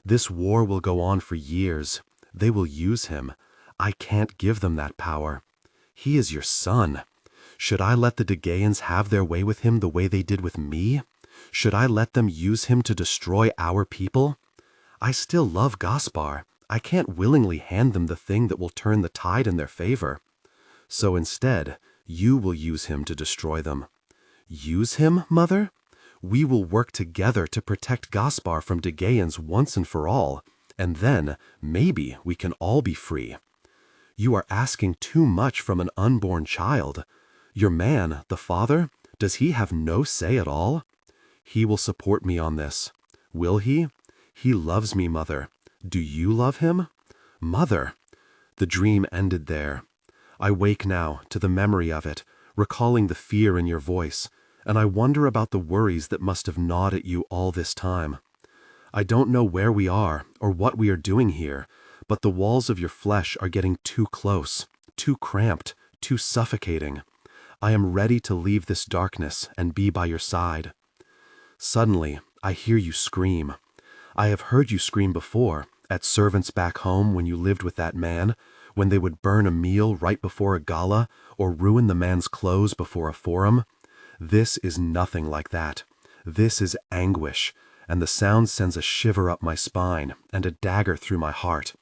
This war will go on for years. They will use him. I can't give them that power. He is your son. Should I let the Degaans have their way with him the way they did with me? Should I let them use him to destroy our people? I still love Gaspar. I can't willingly hand them the thing that will turn the tide in their favor. So instead, you will use him to destroy them. Use him, Mother? We will work together to protect Gaspar from Degaans once and for all, and then maybe we can all be free. You are asking too much from an unborn child. Your man, the father, does he have no say at all? He will support me on this. Will he? He loves me, Mother. Do you love him? Mother! The dream ended there. I wake now to the memory of it, recalling the fear in your voice, and I wonder about the worries that must have gnawed at you all this time. I don't know where we are or what we are doing here, but the walls of your flesh are getting too close, too cramped, too suffocating. I am ready to leave this darkness and be by your side. Suddenly, I hear you scream. I have heard you scream before, at servants back home when you lived with that man, when they would burn a meal right before a gala or ruin the man's clothes before a forum. This is nothing like that. This is anguish, and the sound sends a shiver up my spine and a dagger through my heart.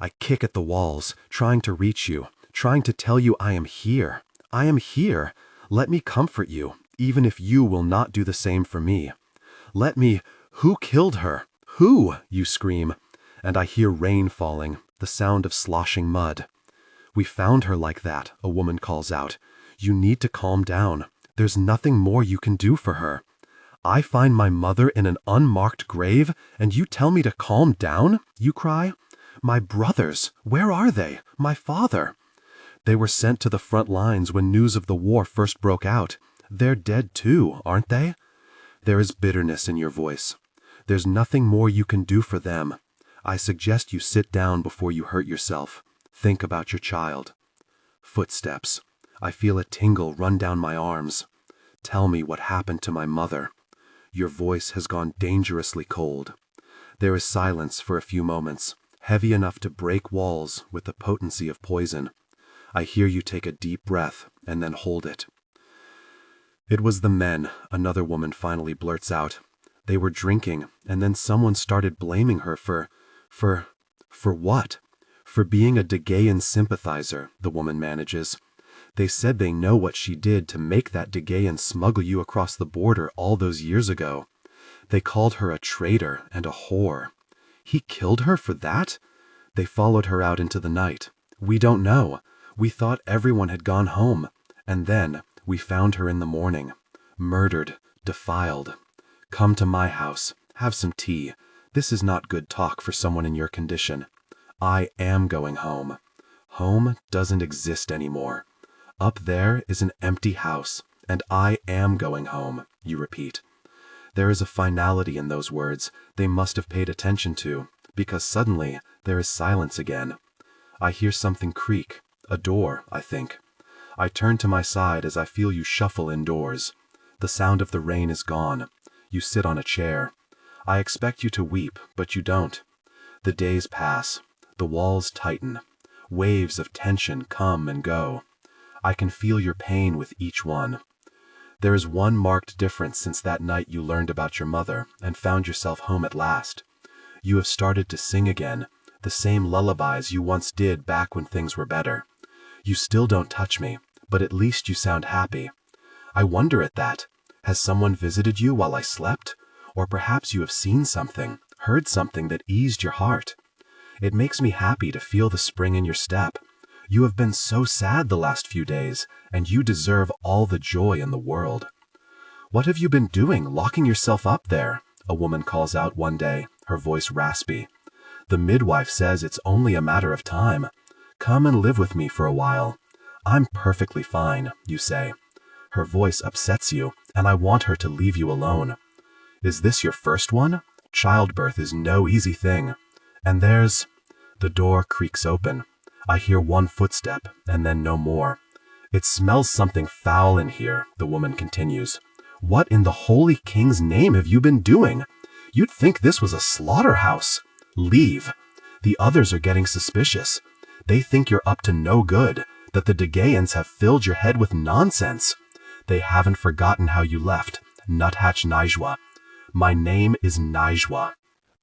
I kick at the walls, trying to reach you, trying to tell you I am here. I am here. Let me comfort you, even if you will not do the same for me. Let me— Who killed her? Who? You scream. And I hear rain falling, the sound of sloshing mud. We found her like that, a woman calls out. You need to calm down. There's nothing more you can do for her. I find my mother in an unmarked grave, and you tell me to calm down? You cry. My brothers, where are they? My father? They were sent to the front lines when news of the war first broke out. They're dead too, aren't they? There is bitterness in your voice. There's nothing more you can do for them. I suggest you sit down before you hurt yourself. Think about your child. Footsteps. I feel a tingle run down my arms. Tell me what happened to my mother. Your voice has gone dangerously cold. There is silence for a few moments, heavy enough to break walls with the potency of poison. I hear you take a deep breath and then hold it. It was the men, another woman finally blurts out. They were drinking, and then someone started blaming her for what? For being a Degayan sympathizer, the woman manages. They said they know what she did to make that Degayan smuggle you across the border all those years ago. They called her a traitor and a whore. He killed her for that? They followed her out into the night. We don't know. We thought everyone had gone home. And then we found her in the morning. Murdered, defiled. Come to my house. Have some tea. This is not good talk for someone in your condition. I am going home. Home doesn't exist anymore. Up there is an empty house, and I am going home, you repeat. There is a finality in those words they must have paid attention to, because suddenly there is silence again. I hear something creak, a door, I think. I turn to my side as I feel you shuffle indoors. The sound of the rain is gone. You sit on a chair. I expect you to weep, but you don't. The days pass. The walls tighten. Waves of tension come and go. I can feel your pain with each one. There is one marked difference since that night you learned about your mother and found yourself home at last. You have started to sing again, the same lullabies you once did back when things were better. You still don't touch me, but at least you sound happy. I wonder at that. Has someone visited you while I slept? Or perhaps you have seen something, heard something that eased your heart. It makes me happy to feel the spring in your step. You have been so sad the last few days, and you deserve all the joy in the world. What have you been doing, locking yourself up there? A woman calls out one day, her voice raspy. The midwife says it's only a matter of time. Come and live with me for a while. I'm perfectly fine, you say. Her voice upsets you, and I want her to leave you alone. Is this your first one? Childbirth is no easy thing. And there's— The door creaks open. I hear one footstep, and then no more. It smells something foul in here, the woman continues. What in the Holy King's name have you been doing? You'd think this was a slaughterhouse. Leave. The others are getting suspicious. They think you're up to no good, that the Degayans have filled your head with nonsense. They haven't forgotten how you left, Nuthatch Naijwa. My name is Naijwa.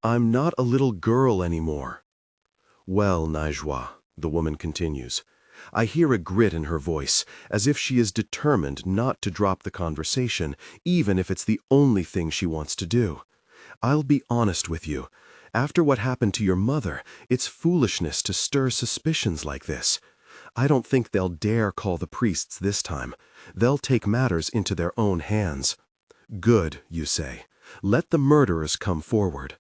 I'm not a little girl anymore. Well, Naijwa, the woman continues, I hear a grit in her voice, as if she is determined not to drop the conversation, even if it's the only thing she wants to do. I'll be honest with you. After what happened to your mother, it's foolishness to stir suspicions like this. I don't think they'll dare call the priests this time. They'll take matters into their own hands. Good, you say. Let the murderers come forward.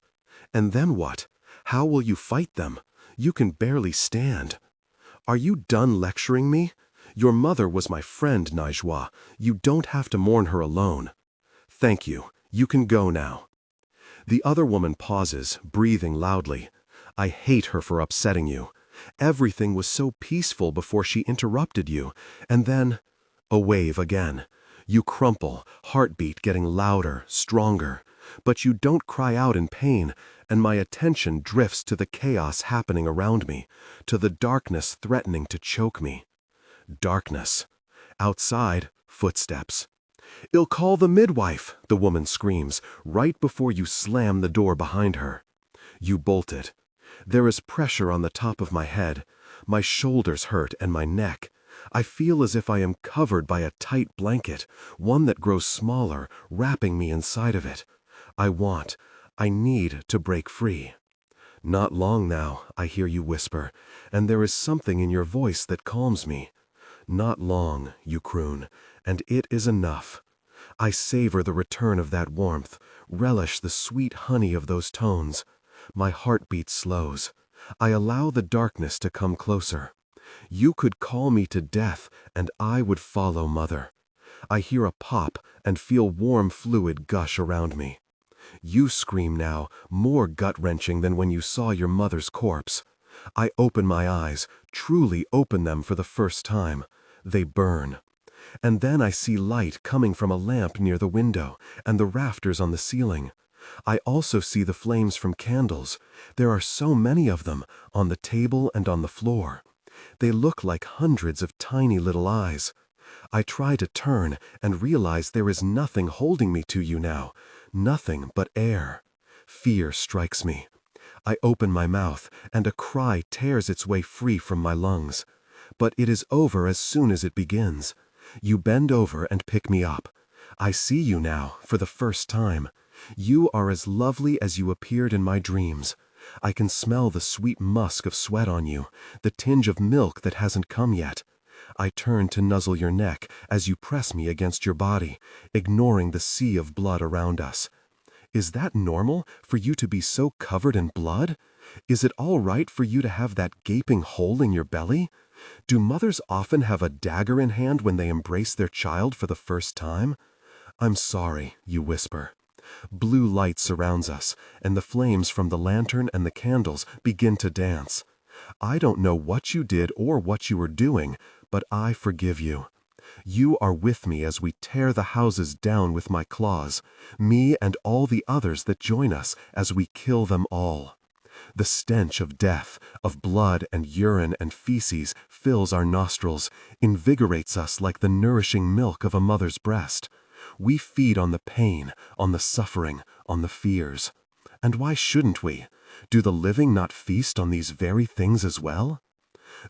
And then what? How will you fight them? You can barely stand. Are you done lecturing me? Your mother was my friend, Naijwa. You don't have to mourn her alone. Thank you. You can go now. The other woman pauses, breathing loudly. I hate her for upsetting you. Everything was so peaceful before she interrupted you, and then a wave again. You crumple, heartbeat getting louder, stronger. But you don't cry out in pain, and my attention drifts to the chaos happening around me, to the darkness threatening to choke me. Darkness. Outside, footsteps. "I'll call the midwife," the woman screams, right before you slam the door behind her. You bolt it. There is pressure on the top of my head. My shoulders hurt and my neck. I feel as if I am covered by a tight blanket, one that grows smaller, wrapping me inside of it. I need to break free. Not long now, I hear you whisper, and there is something in your voice that calms me. Not long, you croon, and it is enough. I savor the return of that warmth, relish the sweet honey of those tones. My heartbeat slows. I allow the darkness to come closer. You could call me to death, and I would follow, Mother. I hear a pop and feel warm fluid gush around me. You scream now, more gut-wrenching than when you saw your mother's corpse. I open my eyes, truly open them for the first time. They burn. And then I see light coming from a lamp near the window and the rafters on the ceiling. I also see the flames from candles. There are so many of them, on the table and on the floor. They look like hundreds of tiny little eyes. I try to turn and realize there is nothing holding me to you now, nothing but air. Fear strikes me. I open my mouth, and a cry tears its way free from my lungs. But it is over as soon as it begins. You bend over and pick me up. I see you now, for the first time. You are as lovely as you appeared in my dreams. I can smell the sweet musk of sweat on you, the tinge of milk that hasn't come yet. I turn to nuzzle your neck as you press me against your body, ignoring the sea of blood around us. Is that normal, for you to be so covered in blood? Is it all right for you to have that gaping hole in your belly? Do mothers often have a dagger in hand when they embrace their child for the first time? I'm sorry, you whisper. Blue light surrounds us, and the flames from the lantern and the candles begin to dance. I don't know what you did or what you were doing, but I forgive you. You are with me as we tear the houses down with my claws, me and all the others that join us as we kill them all. The stench of death, of blood and urine and feces fills our nostrils, invigorates us like the nourishing milk of a mother's breast. We feed on the pain, on the suffering, on the fears. And why shouldn't we? Do the living not feast on these very things as well?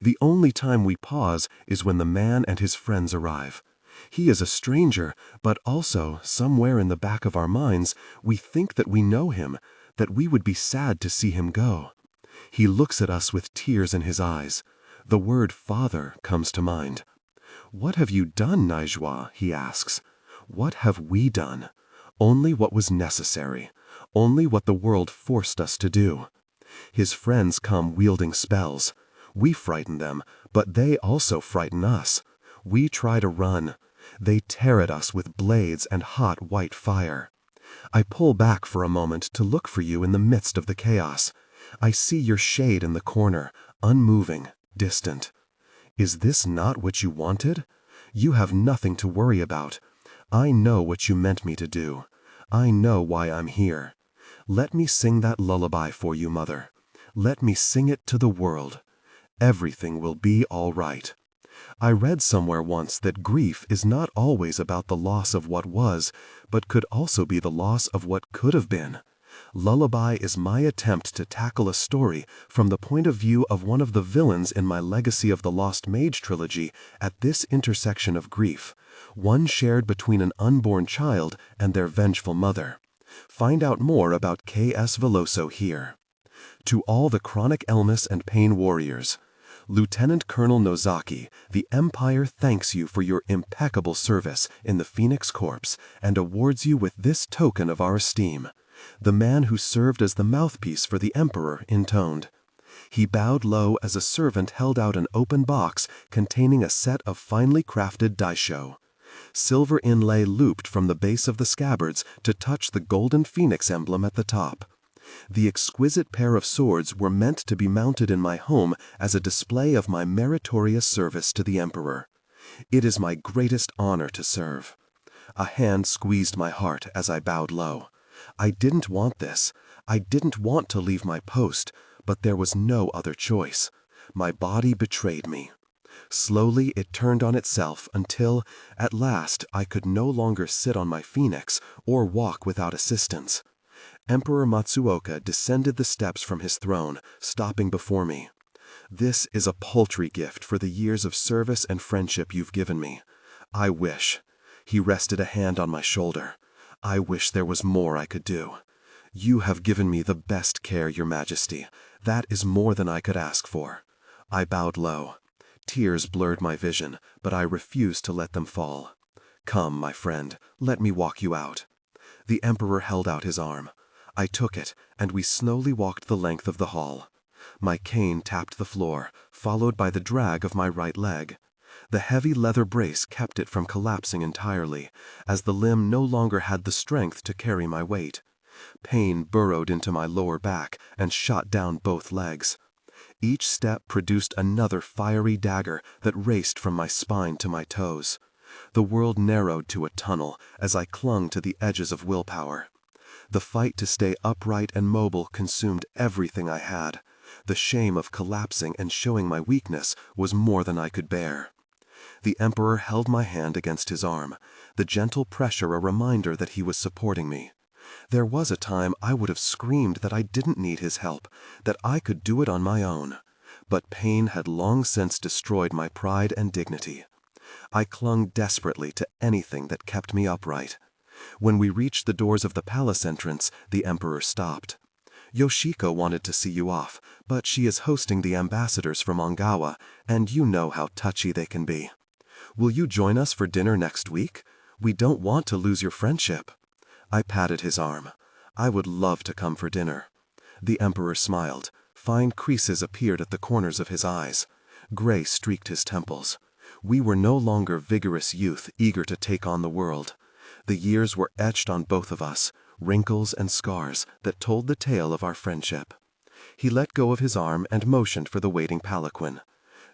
The only time we pause is when the man and his friends arrive. He is a stranger, but also, somewhere in the back of our minds, we think that we know him, that we would be sad to see him go. He looks at us with tears in his eyes. The word father comes to mind. "What have you done, Naijwa?" he asks. What have we done? Only what was necessary, only what the world forced us to do. His friends come wielding spells. We frighten them, but they also frighten us. We try to run. They tear at us with blades and hot white fire. I pull back for a moment to look for you in the midst of the chaos. I see your shade in the corner, unmoving, distant. Is this not what you wanted? You have nothing to worry about. I know what you meant me to do. I know why I'm here. Let me sing that lullaby for you, Mother. Let me sing it to the world. Everything will be all right. I read somewhere once that grief is not always about the loss of what was, but could also be the loss of what could have been. Lullaby is my attempt to tackle a story from the point of view of one of the villains in my Legacy of the Lost Mage trilogy at this intersection of grief, one shared between an unborn child and their vengeful mother. Find out more about K.S. Veloso here. To all the chronic illness and pain warriors, Lieutenant Colonel Nozaki, the Empire thanks you for your impeccable service in the Phoenix Corps and awards you with this token of our esteem. The man who served as the mouthpiece for the Emperor intoned. He bowed low as a servant held out an open box containing a set of finely crafted daisho. Silver inlay looped from the base of the scabbards to touch the golden phoenix emblem at the top. The exquisite pair of swords were meant to be mounted in my home as a display of my meritorious service to the Emperor. It is my greatest honor to serve. A hand squeezed my heart as I bowed low. I didn't want this. I didn't want to leave my post, but there was no other choice. My body betrayed me. Slowly it turned on itself until, at last, I could no longer sit on my phoenix or walk without assistance. Emperor Matsuoka descended the steps from his throne, stopping before me. This is a paltry gift for the years of service and friendship you've given me. I wish. He rested a hand on my shoulder. I wish there was more I could do. You have given me the best care, Your Majesty. That is more than I could ask for. I bowed low. Tears blurred my vision, but I refused to let them fall. Come, my friend, let me walk you out. The Emperor held out his arm. I took it, and we slowly walked the length of the hall. My cane tapped the floor, followed by the drag of my right leg. The heavy leather brace kept it from collapsing entirely, as the limb no longer had the strength to carry my weight. Pain burrowed into my lower back and shot down both legs. Each step produced another fiery dagger that raced from my spine to my toes. The world narrowed to a tunnel as I clung to the edges of willpower. The fight to stay upright and mobile consumed everything I had. The shame of collapsing and showing my weakness was more than I could bear. The Emperor held my hand against his arm, the gentle pressure a reminder that he was supporting me. There was a time I would have screamed that I didn't need his help, that I could do it on my own. But pain had long since destroyed my pride and dignity. I clung desperately to anything that kept me upright. When we reached the doors of the palace entrance, the Emperor stopped. Yoshiko wanted to see you off, but she is hosting the ambassadors from Ongawa, and you know how touchy they can be. Will you join us for dinner next week? We don't want to lose your friendship. I patted his arm. I would love to come for dinner. The Emperor smiled. Fine creases appeared at the corners of his eyes. Gray streaked his temples. We were no longer vigorous youth eager to take on the world. The years were etched on both of us, wrinkles and scars that told the tale of our friendship. He let go of his arm and motioned for the waiting palanquin.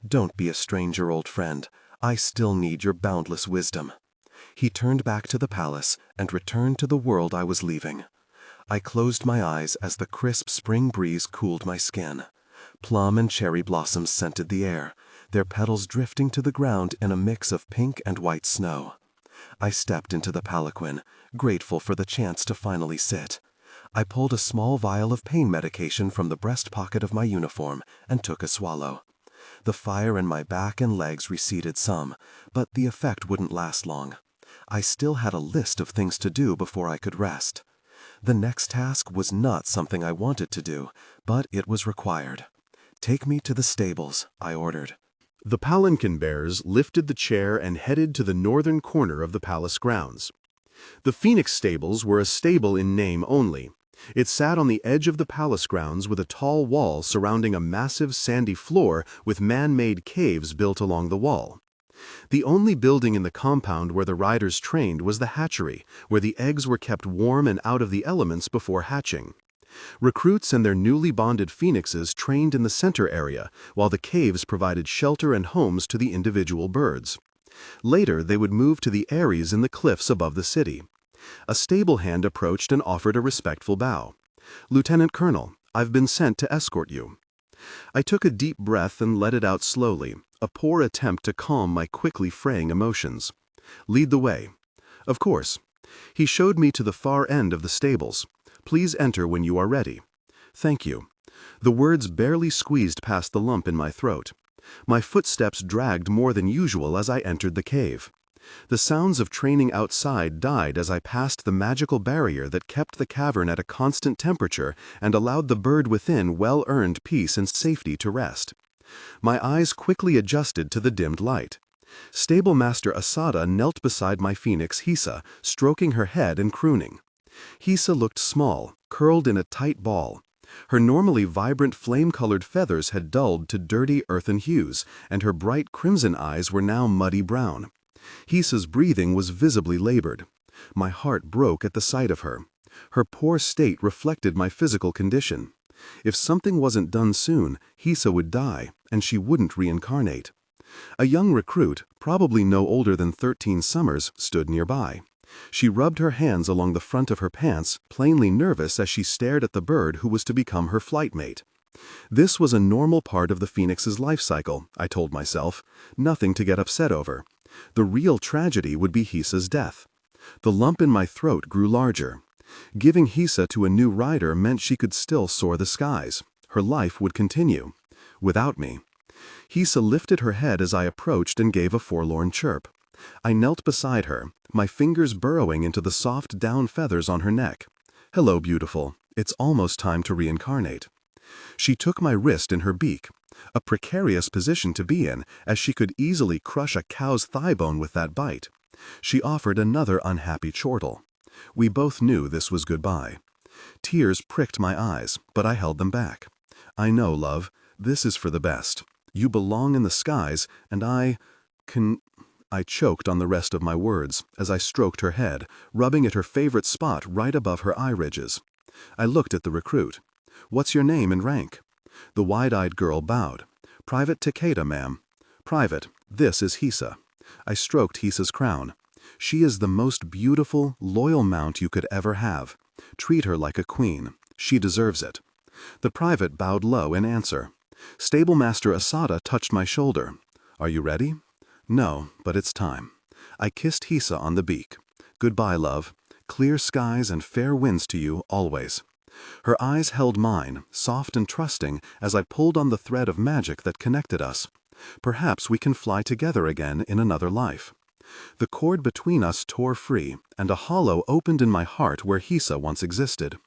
Don't be a stranger, old friend. I still need your boundless wisdom. He turned back to the palace and returned to the world I was leaving. I closed my eyes as the crisp spring breeze cooled my skin. Plum and cherry blossoms scented the air, their petals drifting to the ground in a mix of pink and white snow. I stepped into the palanquin, grateful for the chance to finally sit. I pulled a small vial of pain medication from the breast pocket of my uniform and took a swallow. The fire in my back and legs receded some, but the effect wouldn't last long. I still had a list of things to do before I could rest. The next task was not something I wanted to do, but it was required. Take me to the stables, I ordered. The palanquin bearers lifted the chair and headed to the northern corner of the palace grounds. The Phoenix stables were a stable in name only. It sat on the edge of the palace grounds with a tall wall surrounding a massive sandy floor with man-made caves built along the wall. The only building in the compound where the riders trained was the hatchery, where the eggs were kept warm and out of the elements before hatching. Recruits and their newly bonded phoenixes trained in the center area, while the caves provided shelter and homes to the individual birds. Later, they would move to the eyries in the cliffs above the city. A stable hand approached and offered a respectful bow. "Lieutenant Colonel, I've been sent to escort you." I took a deep breath and let it out slowly, a poor attempt to calm my quickly fraying emotions. "Lead the way." "Of course." He showed me to the far end of the stables. "Please enter when you are ready." "Thank you." The words barely squeezed past the lump in my throat. My footsteps dragged more than usual as I entered the cave. The sounds of training outside died as I passed the magical barrier that kept the cavern at a constant temperature and allowed the bird within well-earned peace and safety to rest. My eyes quickly adjusted to the dimmed light. Stablemaster Asada knelt beside my phoenix Hisa, stroking her head and crooning. Hisa looked small, curled in a tight ball. Her normally vibrant flame-colored feathers had dulled to dirty earthen hues, and her bright crimson eyes were now muddy brown. Hisa's breathing was visibly labored. My heart broke at the sight of her. Her poor state reflected my physical condition. If something wasn't done soon, Hisa would die, and she wouldn't reincarnate. A young recruit, probably no older than 13 summers, stood nearby. She rubbed her hands along the front of her pants, plainly nervous as she stared at the bird who was to become her flight mate. This was a normal part of the phoenix's life cycle, I told myself, nothing to get upset over. The real tragedy would be Hisa's death. The lump in my throat grew larger. Giving Hisa to a new rider meant she could still soar the skies. Her life would continue. Without me. Hisa lifted her head as I approached and gave a forlorn chirp. I knelt beside her, my fingers burrowing into the soft down feathers on her neck. "Hello, beautiful. It's almost time to reincarnate." She took my wrist in her beak, a precarious position to be in, as she could easily crush a cow's thigh bone with that bite. She offered another unhappy chortle. We both knew this was goodbye. Tears pricked my eyes, but I held them back. "I know, love. This is for the best. You belong in the skies, and I choked on the rest of my words as I stroked her head, rubbing at her favorite spot right above her eye ridges. I looked at the recruit. "What's your name and rank?" The wide-eyed girl bowed. "Private Takeda, ma'am." "Private, this is Hisa." I stroked Hisa's crown. "She is the most beautiful, loyal mount you could ever have. Treat her like a queen. She deserves it." The private bowed low in answer. Stablemaster Asada touched my shoulder. "Are you ready?" "No, but it's time." I kissed Hisa on the beak. "Goodbye, love. Clear skies and fair winds to you, always." Her eyes held mine, soft and trusting, as I pulled on the thread of magic that connected us. Perhaps we can fly together again in another life. The cord between us tore free, and a hollow opened in my heart where Hisa once existed.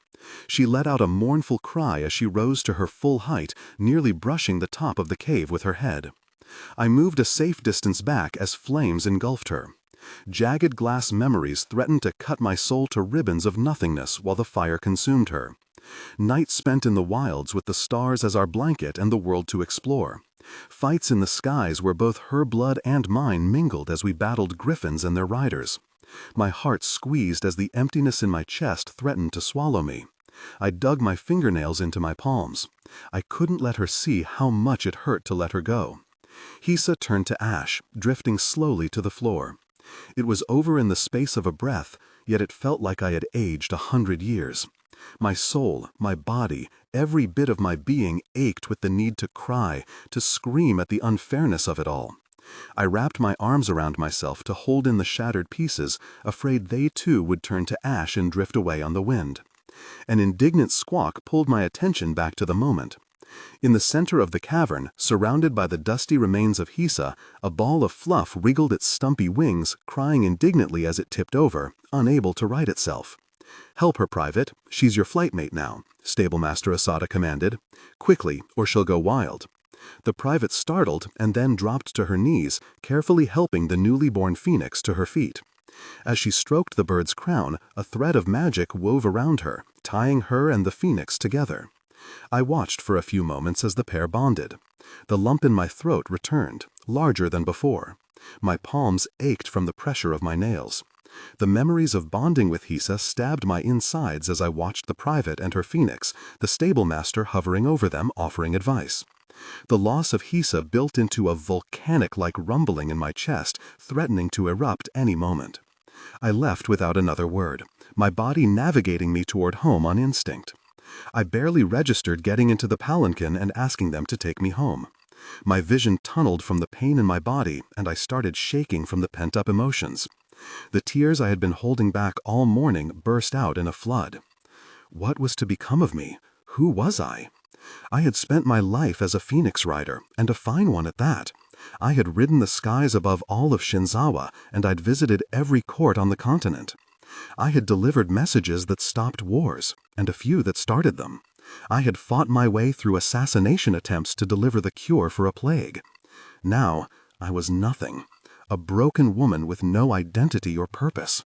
She let out a mournful cry as she rose to her full height, nearly brushing the top of the cave with her head. I moved a safe distance back as flames engulfed her. Jagged glass memories threatened to cut my soul to ribbons of nothingness while the fire consumed her. Nights spent in the wilds with the stars as our blanket and the world to explore. Fights in the skies where both her blood and mine mingled as we battled griffins and their riders. My heart squeezed as the emptiness in my chest threatened to swallow me. I dug my fingernails into my palms. I couldn't let her see how much it hurt to let her go. Hisa turned to ash, drifting slowly to the floor. It was over in the space of a breath, yet it felt like I had aged 100 years. My soul, my body, every bit of my being ached with the need to cry, to scream at the unfairness of it all. I wrapped my arms around myself to hold in the shattered pieces, afraid they too would turn to ash and drift away on the wind. An indignant squawk pulled my attention back to the moment. In the center of the cavern, surrounded by the dusty remains of Hisa, a ball of fluff wriggled its stumpy wings, crying indignantly as it tipped over, unable to right itself. "Help her, Private. She's your flight mate now," Stablemaster Asada commanded. "Quickly, or she'll go wild." The private startled and then dropped to her knees, carefully helping the newly born phoenix to her feet. As she stroked the bird's crown, a thread of magic wove around her, tying her and the phoenix together. I watched for a few moments as the pair bonded. The lump in my throat returned, larger than before. My palms ached from the pressure of my nails. The memories of bonding with Hisa stabbed my insides as I watched the private and her phoenix, the stablemaster hovering over them offering advice. The loss of Hisa built into a volcanic-like rumbling in my chest, threatening to erupt any moment. I left without another word, my body navigating me toward home on instinct. I barely registered getting into the palanquin and asking them to take me home. My vision tunneled from the pain in my body, and I started shaking from the pent-up emotions. The tears I had been holding back all morning burst out in a flood. What was to become of me? Who was I? I had spent my life as a phoenix rider, and a fine one at that. I had ridden the skies above all of Shinzawa, and I'd visited every court on the continent. I had delivered messages that stopped wars, and a few that started them. I had fought my way through assassination attempts to deliver the cure for a plague. Now, I was nothing. A broken woman with no identity or purpose.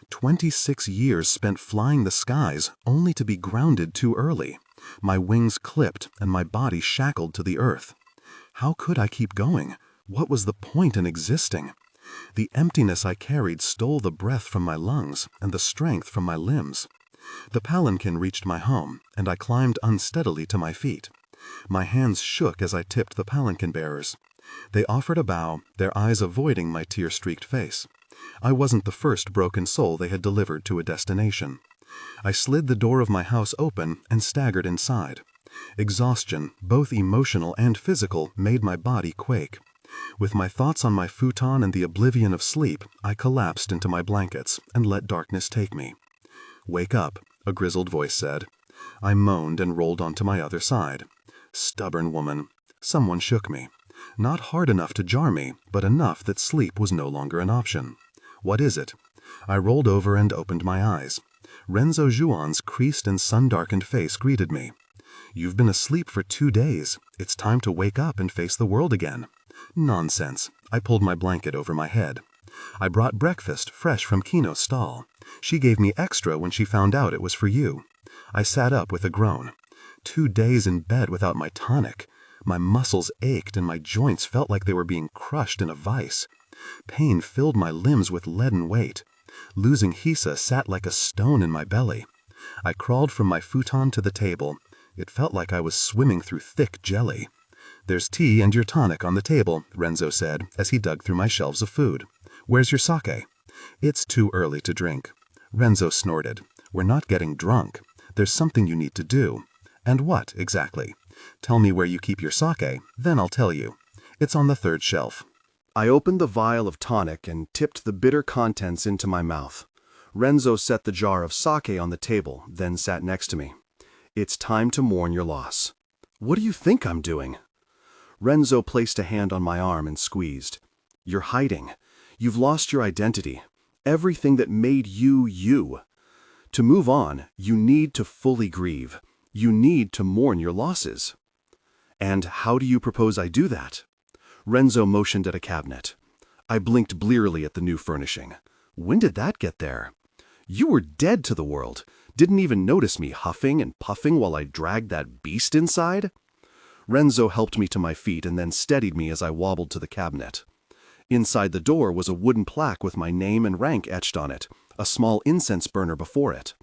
26 years spent flying the skies, only to be grounded too early. My wings clipped and my body shackled to the earth. How could I keep going? What was the point in existing? The emptiness I carried stole the breath from my lungs and the strength from my limbs. The palanquin reached my home, and I climbed unsteadily to my feet. My hands shook as I tipped the palanquin bearers. They offered a bow, their eyes avoiding my tear-streaked face. I wasn't the first broken soul they had delivered to a destination. I slid the door of my house open and staggered inside. Exhaustion, both emotional and physical, made my body quake. With my thoughts on my futon and the oblivion of sleep, I collapsed into my blankets and let darkness take me. "Wake up," a grizzled voice said. I moaned and rolled onto my other side. Stubborn woman. Someone shook me. Not hard enough to jar me, but enough that sleep was no longer an option. "What is it?" I rolled over and opened my eyes. Renzo Zhuan's creased and sun-darkened face greeted me. "You've been asleep for 2 days. It's time to wake up and face the world again." Nonsense. I pulled my blanket over my head. "I brought breakfast fresh from Kino's stall. She gave me extra when she found out it was for you." I sat up with a groan. 2 days in bed without my tonic. My muscles ached and my joints felt like they were being crushed in a vice. Pain filled my limbs with leaden weight. Losing Hisa sat like a stone in my belly. I crawled from my futon to the table. It felt like I was swimming through thick jelly. "There's tea and your tonic on the table," Renzo said as he dug through my shelves of food. "Where's your sake?" "It's too early to drink." Renzo snorted. "We're not getting drunk. There's something you need to do." "And what, exactly?" "Tell me where you keep your sake, then I'll tell you. It's on the 3rd shelf." I opened the vial of tonic and tipped the bitter contents into my mouth. Renzo set the jar of sake on the table, then sat next to me. "It's time to mourn your loss." "What do you think I'm doing?" Renzo placed a hand on my arm and squeezed. "You're hiding. You've lost your identity. Everything that made you, you. To move on, you need to fully grieve. You need to mourn your losses." "And how do you propose I do that?" Renzo motioned at a cabinet. I blinked blearily at the new furnishing. "When did that get there?" "You were dead to the world. Didn't even notice me huffing and puffing while I dragged that beast inside?" Renzo helped me to my feet and then steadied me as I wobbled to the cabinet. Inside the door was a wooden plaque with my name and rank etched on it, a small incense burner before it.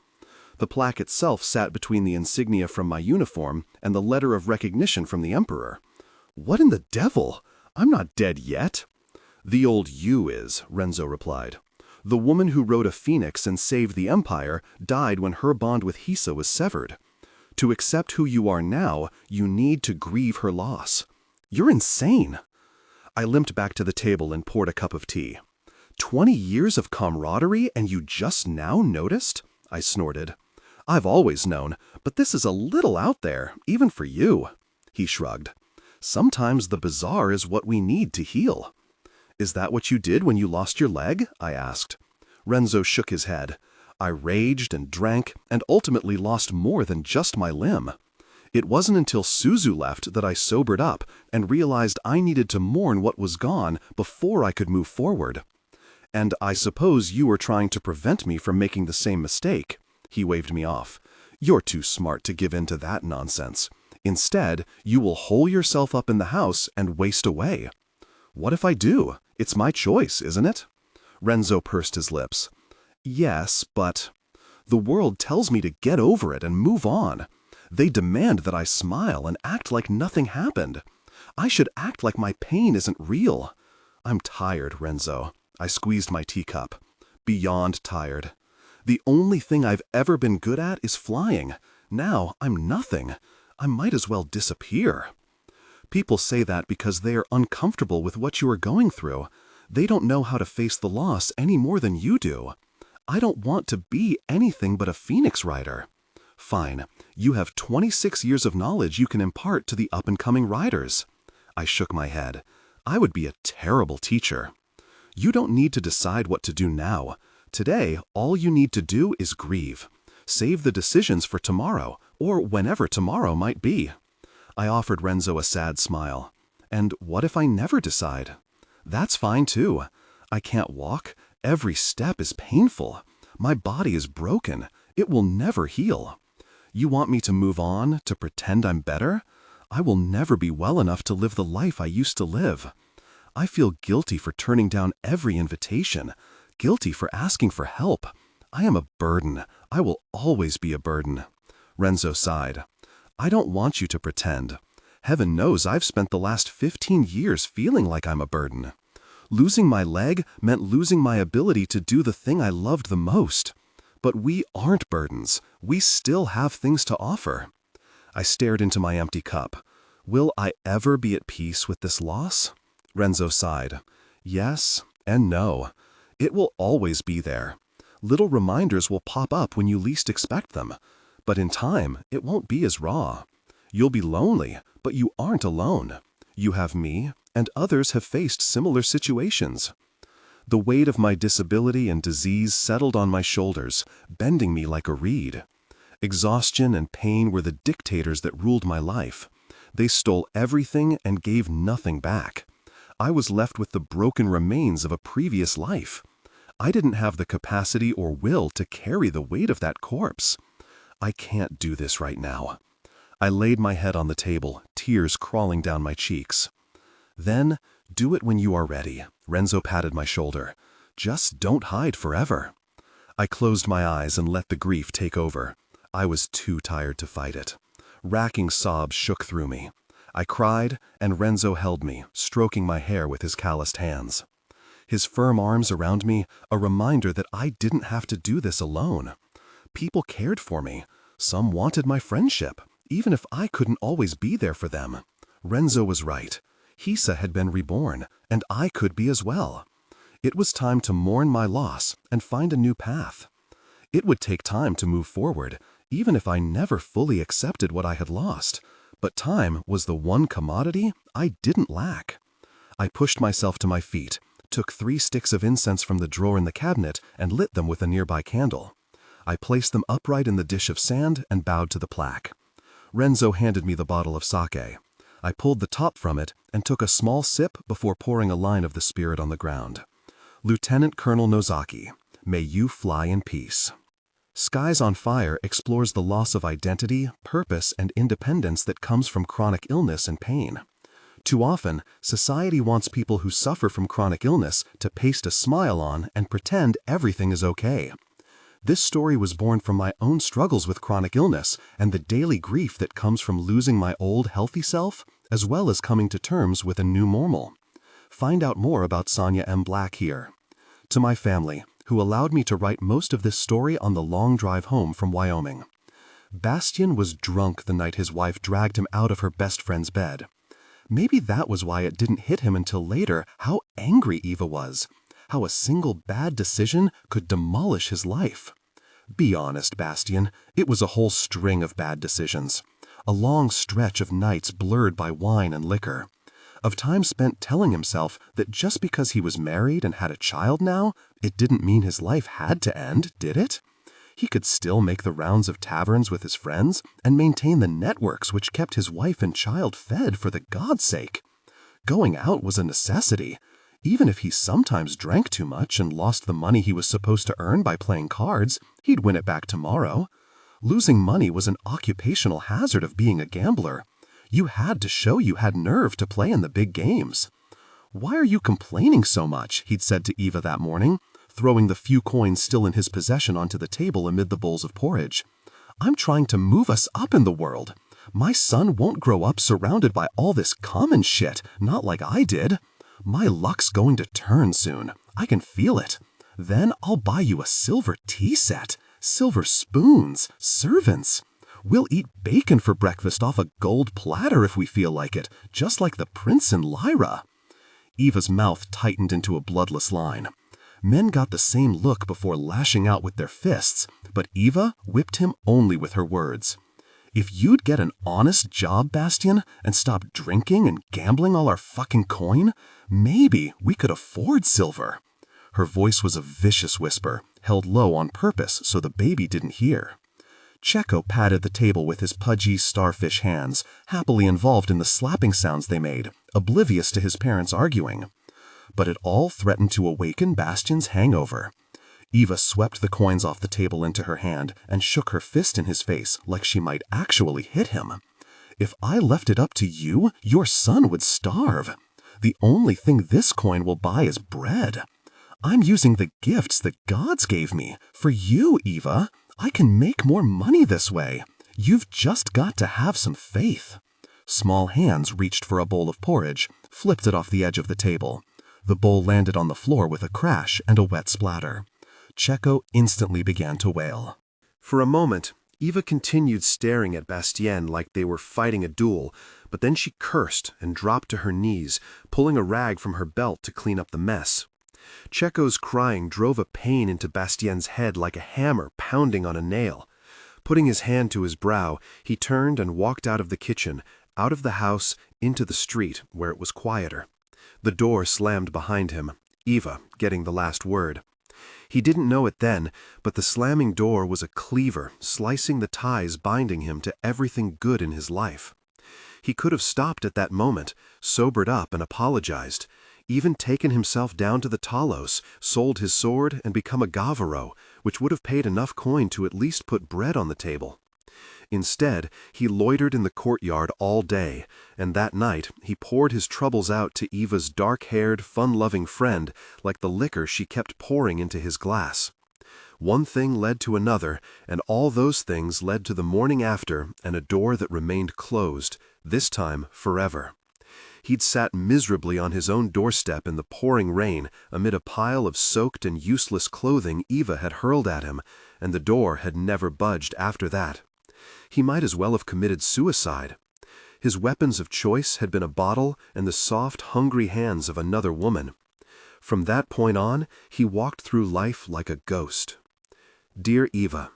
The plaque itself sat between the insignia from my uniform and the letter of recognition from the Emperor. "What in the devil? I'm not dead yet." "The old you is," Renzo replied. "The woman who rode a phoenix and saved the Empire died when her bond with Hisa was severed. To accept who you are now, you need to grieve her loss." "You're insane." I limped back to the table and poured a cup of tea. 20 years of camaraderie and you just now noticed?" I snorted. "I've always known, but this is a little out there, even for you." He shrugged. "Sometimes the bizarre is what we need to heal." "Is that what you did when you lost your leg?" I asked. Renzo shook his head. "I raged and drank and ultimately lost more than just my limb. It wasn't until Suzu left that I sobered up and realized I needed to mourn what was gone before I could move forward. And I suppose you were trying to prevent me from making the same mistake." He waved me off. "You're too smart to give in to that nonsense. Instead, you will hole yourself up in the house and waste away." "What if I do? It's my choice, isn't it?" Renzo pursed his lips. "Yes, but the world tells me to get over it and move on. They demand that I smile and act like nothing happened. I should act like my pain isn't real. I'm tired, Renzo." I squeezed my teacup. "Beyond tired. The only thing I've ever been good at is flying. Now I'm nothing. I might as well disappear." People say that because they are uncomfortable with what you are going through. They don't know how to face the loss any more than you do. I don't want to be anything but a phoenix rider. Fine, you have 26 years of knowledge you can impart to the up-and-coming riders. I shook my head. I would be a terrible teacher. You don't need to decide what to do now. Today, all you need to do is grieve. Save the decisions for tomorrow, or whenever tomorrow might be. I offered Renzo a sad smile. And what if I never decide? That's fine too. I can't walk. Every step is painful. My body is broken. It will never heal. You want me to move on, to pretend I'm better? I will never be well enough to live the life I used to live. I feel guilty for turning down every invitation, guilty for asking for help. I am a burden. I will always be a burden. Renzo sighed. I don't want you to pretend. Heaven knows I've spent the last 15 years feeling like I'm a burden. Losing my leg meant losing my ability to do the thing I loved the most. But we aren't burdens. We still have things to offer. I stared into my empty cup. Will I ever be at peace with this loss? Renzo sighed. Yes and no. It will always be there. Little reminders will pop up when you least expect them. But in time, it won't be as raw. You'll be lonely, but you aren't alone. You have me, and others have faced similar situations. The weight of my disability and disease settled on my shoulders, bending me like a reed. Exhaustion and pain were the dictators that ruled my life. They stole everything and gave nothing back. I was left with the broken remains of a previous life. I didn't have the capacity or will to carry the weight of that corpse. I can't do this right now. I laid my head on the table, tears crawling down my cheeks. Then, do it when you are ready. Renzo patted my shoulder. Just don't hide forever. I closed my eyes and let the grief take over. I was too tired to fight it. Racking sobs shook through me. I cried, and Renzo held me, stroking my hair with his calloused hands. His firm arms around me, a reminder that I didn't have to do this alone. People cared for me. Some wanted my friendship, even if I couldn't always be there for them. Renzo was right. Hisa had been reborn, and I could be as well. It was time to mourn my loss and find a new path. It would take time to move forward, even if I never fully accepted what I had lost. But time was the one commodity I didn't lack. I pushed myself to my feet, took 3 sticks of incense from the drawer in the cabinet, and lit them with a nearby candle. I placed them upright in the dish of sand and bowed to the plaque. Renzo handed me the bottle of sake. I pulled the top from it and took a small sip before pouring a line of the spirit on the ground. Lieutenant Colonel Nozaki, may you fly in peace. Skies on Fire explores the loss of identity, purpose, and independence that comes from chronic illness and pain. Too often, society wants people who suffer from chronic illness to paste a smile on and pretend everything is okay. This story was born from my own struggles with chronic illness and the daily grief that comes from losing my old healthy self, as well as coming to terms with a new normal. Find out more about Sonia M. Black here. To my family, who allowed me to write most of this story on the long drive home from Wyoming. Bastian was drunk the night his wife dragged him out of her best friend's bed. Maybe that was why it didn't hit him until later how angry Eva was, how a single bad decision could demolish his life. Be honest, Bastian, it was a whole string of bad decisions. A long stretch of nights blurred by wine and liquor. Of time spent telling himself that just because he was married and had a child now, it didn't mean his life had to end, did it? He could still make the rounds of taverns with his friends and maintain the networks which kept his wife and child fed for the God's sake. Going out was a necessity. Even if he sometimes drank too much and lost the money he was supposed to earn by playing cards, he'd win it back tomorrow. Losing money was an occupational hazard of being a gambler. You had to show you had nerve to play in the big games. "Why are you complaining so much?" he'd said to Eva that morning, throwing the few coins still in his possession onto the table amid the bowls of porridge. "I'm trying to move us up in the world. My son won't grow up surrounded by all this common shit, not like I did. My luck's going to turn soon. I can feel it. Then I'll buy you a silver tea set, silver spoons, servants. We'll eat bacon for breakfast off a gold platter if we feel like it, just like the prince and Lyra." Eva's mouth tightened into a bloodless line. Men got the same look before lashing out with their fists, but Eva whipped him only with her words. "If you'd get an honest job, Bastian, and stop drinking and gambling all our fucking coin, maybe we could afford silver." Her voice was a vicious whisper, held low on purpose so the baby didn't hear. Checo patted the table with his pudgy starfish hands, happily involved in the slapping sounds they made, oblivious to his parents arguing. But it all threatened to awaken Bastian's hangover. Eva swept the coins off the table into her hand and shook her fist in his face like she might actually hit him. "If I left it up to you, your son would starve. The only thing this coin will buy is bread. I'm using the gifts that gods gave me. For you, Eva, I can make more money this way. You've just got to have some faith." Small hands reached for a bowl of porridge, flipped it off the edge of the table. The bowl landed on the floor with a crash and a wet splatter. Checo instantly began to wail. For a moment, Eva continued staring at Bastien like they were fighting a duel, but then she cursed and dropped to her knees, pulling a rag from her belt to clean up the mess. Checo's crying drove a pain into Bastien's head like a hammer pounding on a nail. Putting his hand to his brow, he turned and walked out of the kitchen, out of the house, into the street, where it was quieter. The door slammed behind him, Eva getting the last word. He didn't know it then, but the slamming door was a cleaver, slicing the ties binding him to everything good in his life. He could have stopped at that moment, sobered up and apologized, even taken himself down to the Talos, sold his sword and become a Gavaro, which would have paid enough coin to at least put bread on the table. Instead, he loitered in the courtyard all day, and that night he poured his troubles out to Eva's dark-haired, fun-loving friend like the liquor she kept pouring into his glass. One thing led to another, and all those things led to the morning after and a door that remained closed, this time forever. He'd sat miserably on his own doorstep in the pouring rain amid a pile of soaked and useless clothing Eva had hurled at him, and the door had never budged after that. He might as well have committed suicide. His weapons of choice had been a bottle and the soft, hungry hands of another woman. From that point on, he walked through life like a ghost. Dear Eva,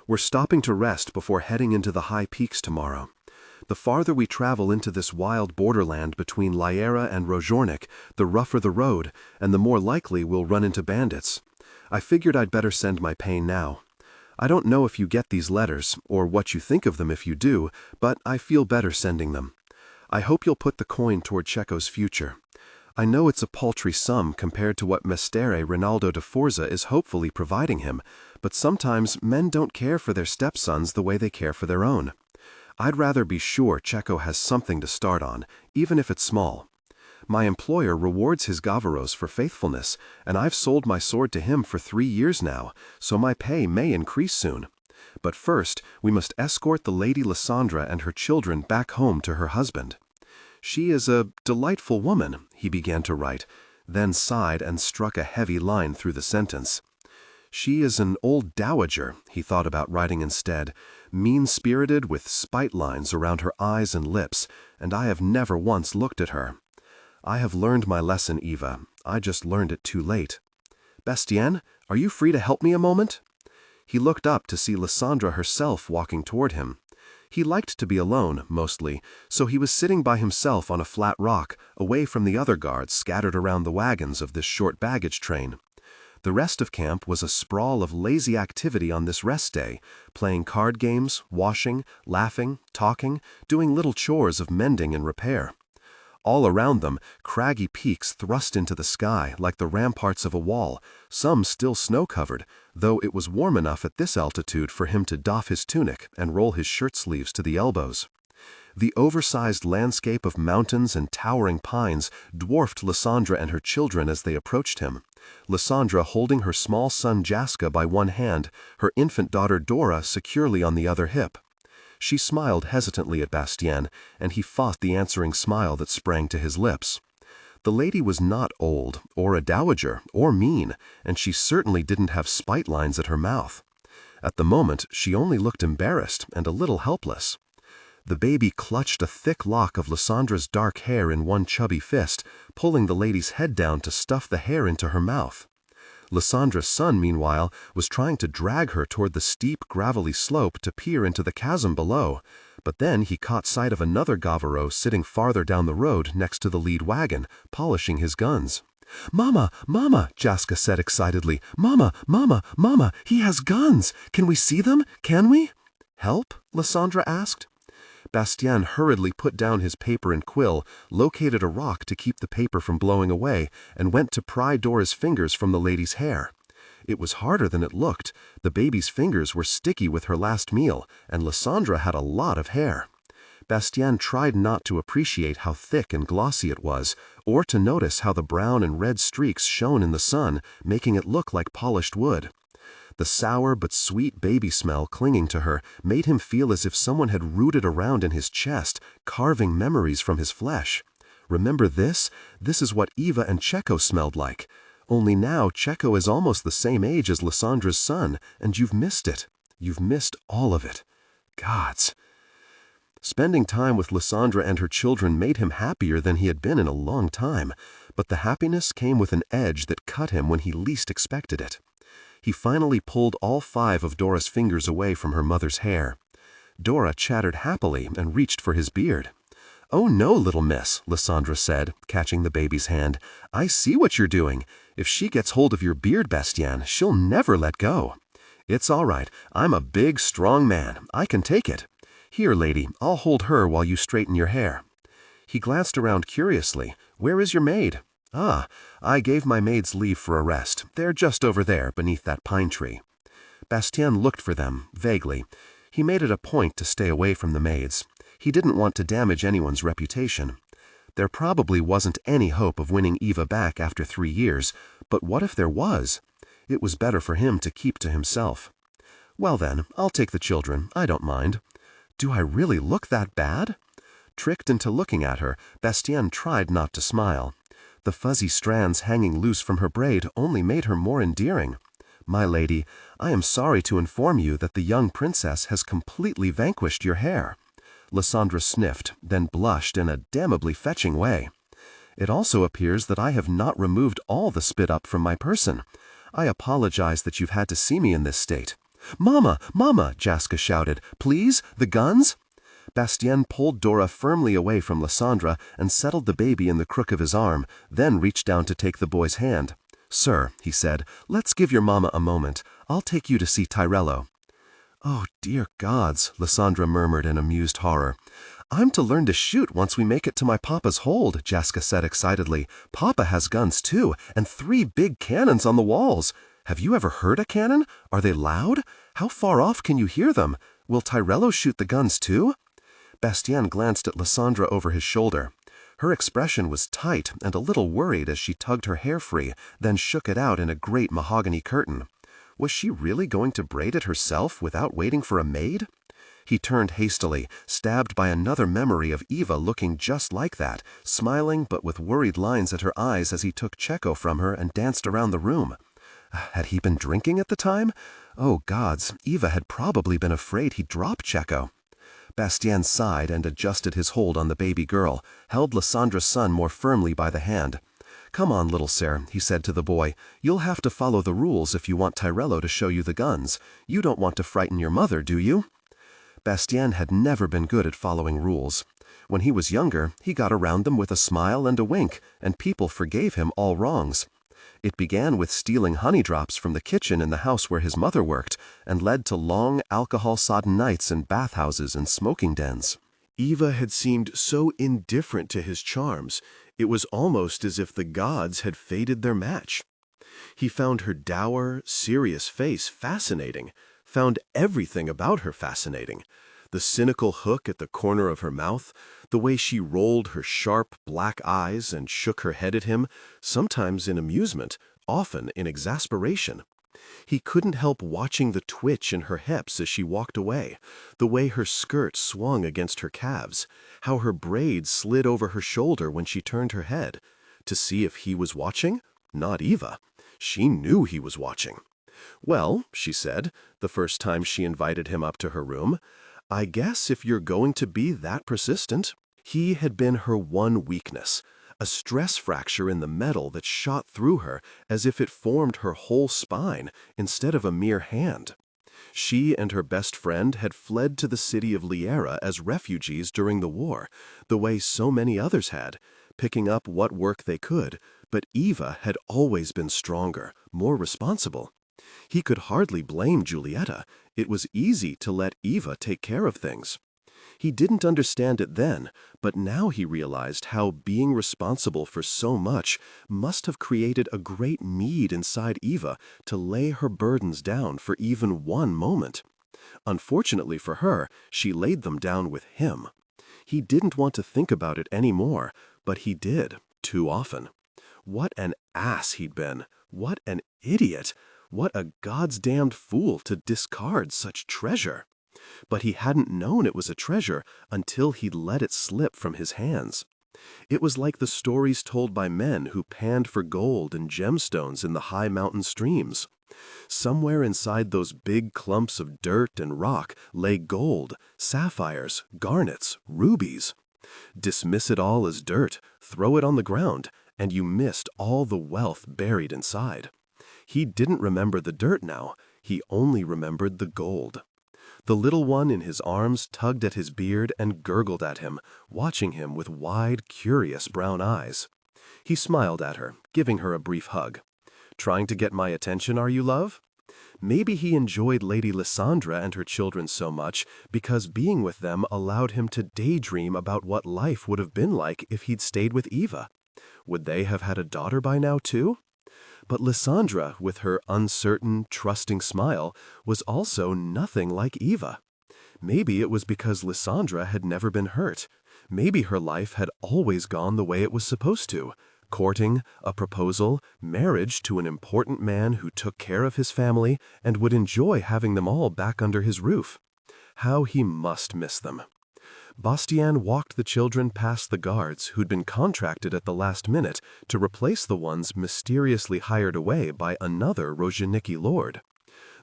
we're stopping to rest before heading into the high peaks tomorrow. The farther we travel into this wild borderland between Lyra and Rozhornik, the rougher the road, and the more likely we'll run into bandits. I figured I'd better send my pain now. I don't know if you get these letters, or what you think of them if you do, but I feel better sending them. I hope you'll put the coin toward Checo's future. I know it's a paltry sum compared to what Mestere Rinaldo de Forza is hopefully providing him, but sometimes men don't care for their stepsons the way they care for their own. I'd rather be sure Checo has something to start on, even if it's small. My employer rewards his Gavaros for faithfulness, and I've sold my sword to him for 3 years now, so my pay may increase soon. But first, we must escort the Lady Lysandra and her children back home to her husband. She is a delightful woman, he began to write, then sighed and struck a heavy line through the sentence. She is an old dowager, he thought about writing instead, mean-spirited with spite lines around her eyes and lips, and I have never once looked at her. I have learned my lesson, Eva. I just learned it too late. Bastien, are you free to help me a moment? He looked up to see Lysandra herself walking toward him. He liked to be alone, mostly, so he was sitting by himself on a flat rock, away from the other guards scattered around the wagons of this short baggage train. The rest of camp was a sprawl of lazy activity on this rest day, playing card games, washing, laughing, talking, doing little chores of mending and repair. All around them, craggy peaks thrust into the sky like the ramparts of a wall, some still snow-covered, though it was warm enough at this altitude for him to doff his tunic and roll his shirt sleeves to the elbows. The oversized landscape of mountains and towering pines dwarfed Lysandra and her children as they approached him, Lysandra holding her small son Jaska by one hand, her infant daughter Dora securely on the other hip. She smiled hesitantly at Bastien, and he fought the answering smile that sprang to his lips. The lady was not old, or a dowager, or mean, and she certainly didn't have spite lines at her mouth. At the moment, she only looked embarrassed and a little helpless. The baby clutched a thick lock of Lyssandra's dark hair in one chubby fist, pulling the lady's head down to stuff the hair into her mouth. Lyssandra's son, meanwhile, was trying to drag her toward the steep, gravelly slope to peer into the chasm below, but then he caught sight of another Gavaro sitting farther down the road next to the lead wagon, polishing his guns. "Mama, Mama," Jaska said excitedly. "Mama, Mama, Mama, he has guns! Can we see them? Can we?" "Help?" Lysandra asked. Bastien hurriedly put down his paper and quill, located a rock to keep the paper from blowing away, and went to pry Dora's fingers from the lady's hair. It was harder than it looked. The baby's fingers were sticky with her last meal, and Lysandra had a lot of hair. Bastien tried not to appreciate how thick and glossy it was, or to notice how the brown and red streaks shone in the sun, making it look like polished wood. The sour but sweet baby smell clinging to her made him feel as if someone had rooted around in his chest, carving memories from his flesh. Remember this? This is what Eva and Checo smelled like. Only now Checo is almost the same age as Lysandra's son, and you've missed it. You've missed all of it. Gods. Spending time with Lysandra and her children made him happier than he had been in a long time, but the happiness came with an edge that cut him when he least expected it. He finally pulled all 5 of Dora's fingers away from her mother's hair. Dora chattered happily and reached for his beard. "Oh no, little miss," Lysandra said, catching the baby's hand. "I see what you're doing. If she gets hold of your beard, Bastien, she'll never let go." "It's all right. I'm a big, strong man. I can take it. Here, lady, I'll hold her while you straighten your hair." He glanced around curiously. "Where is your maid?" "Ah, I gave my maids leave for a rest. They're just over there, beneath that pine tree." Bastien looked for them, vaguely. He made it a point to stay away from the maids. He didn't want to damage anyone's reputation. There probably wasn't any hope of winning Eva back after 3 years, but what if there was? It was better for him to keep to himself. "Well then, I'll take the children. I don't mind." "Do I really look that bad?" Tricked into looking at her, Bastien tried not to smile. The fuzzy strands hanging loose from her braid only made her more endearing. "My lady, I am sorry to inform you that the young princess has completely vanquished your hair." Lysandra sniffed, then blushed in a damnably fetching way. "It also appears that I have not removed all the spit-up from my person. I apologize that you've had to see me in this state." "Mama, Mama," Jaska shouted. "Please, the guns?" Bastien pulled Dora firmly away from Lysandra and settled the baby in the crook of his arm, then reached down to take the boy's hand. "Sir," he said, "let's give your mama a moment. I'll take you to see Tyrello." "Oh, dear gods," Lysandra murmured in amused horror. "I'm to learn to shoot once we make it to my papa's hold," Jaska said excitedly. "Papa has guns too, and 3 big cannons on the walls. Have you ever heard a cannon? Are they loud? How far off can you hear them? Will Tyrello shoot the guns too?" Bastien glanced at Lysandra over his shoulder. Her expression was tight and a little worried as she tugged her hair free, then shook it out in a great mahogany curtain. Was she really going to braid it herself without waiting for a maid? He turned hastily, stabbed by another memory of Eva looking just like that, smiling but with worried lines at her eyes as he took Checo from her and danced around the room. Had he been drinking at the time? Oh gods, Eva had probably been afraid he'd drop Checo. Bastien sighed and adjusted his hold on the baby girl, held Lysandra's son more firmly by the hand. "Come on, little sir," he said to the boy. "You'll have to follow the rules if you want Tyrello to show you the guns. You don't want to frighten your mother, do you?" Bastien had never been good at following rules. When he was younger, he got around them with a smile and a wink, and people forgave him all wrongs. It began with stealing honey drops from the kitchen in the house where his mother worked, and led to long, alcohol-sodden nights in bathhouses and smoking dens. Eva had seemed so indifferent to his charms, it was almost as if the gods had fated their match. He found her dour, serious face fascinating, found everything about her fascinating. The cynical hook at the corner of her mouth, the way she rolled her sharp black eyes and shook her head at him, sometimes in amusement, often in exasperation. He couldn't help watching the twitch in her hips as she walked away, the way her skirt swung against her calves, how her braids slid over her shoulder when she turned her head. To see if he was watching? Not Eva. She knew he was watching. "Well," she said, the first time she invited him up to her room, "I guess if you're going to be that persistent." He had been her one weakness, a stress fracture in the metal that shot through her as if it formed her whole spine instead of a mere hand. She and her best friend had fled to the city of Liera as refugees during the war, the way so many others had, picking up what work they could, but Eva had always been stronger, more responsible. He could hardly blame Julieta. It was easy to let Eva take care of things. He didn't understand it then, but now he realized how being responsible for so much must have created a great need inside Eva to lay her burdens down for even one moment. Unfortunately for her, she laid them down with him. He didn't want to think about it anymore, but he did, too often. What an ass he'd been! What an idiot! What a God's-damned fool to discard such treasure! But he hadn't known it was a treasure until he'd let it slip from his hands. It was like the stories told by men who panned for gold and gemstones in the high mountain streams. Somewhere inside those big clumps of dirt and rock lay gold, sapphires, garnets, rubies. Dismiss it all as dirt, throw it on the ground, and you missed all the wealth buried inside. He didn't remember the dirt now, he only remembered the gold. The little one in his arms tugged at his beard and gurgled at him, watching him with wide, curious brown eyes. He smiled at her, giving her a brief hug. "Trying to get my attention, are you, love?" Maybe he enjoyed Lady Lysandra and her children so much because being with them allowed him to daydream about what life would have been like if he'd stayed with Eva. Would they have had a daughter by now, too? But Lysandra, with her uncertain, trusting smile, was also nothing like Eva. Maybe it was because Lysandra had never been hurt. Maybe her life had always gone the way it was supposed to. Courting, a proposal, marriage to an important man who took care of his family and would enjoy having them all back under his roof. How he must miss them. Bastien walked the children past the guards who'd been contracted at the last minute to replace the ones mysteriously hired away by another Rozheniki lord.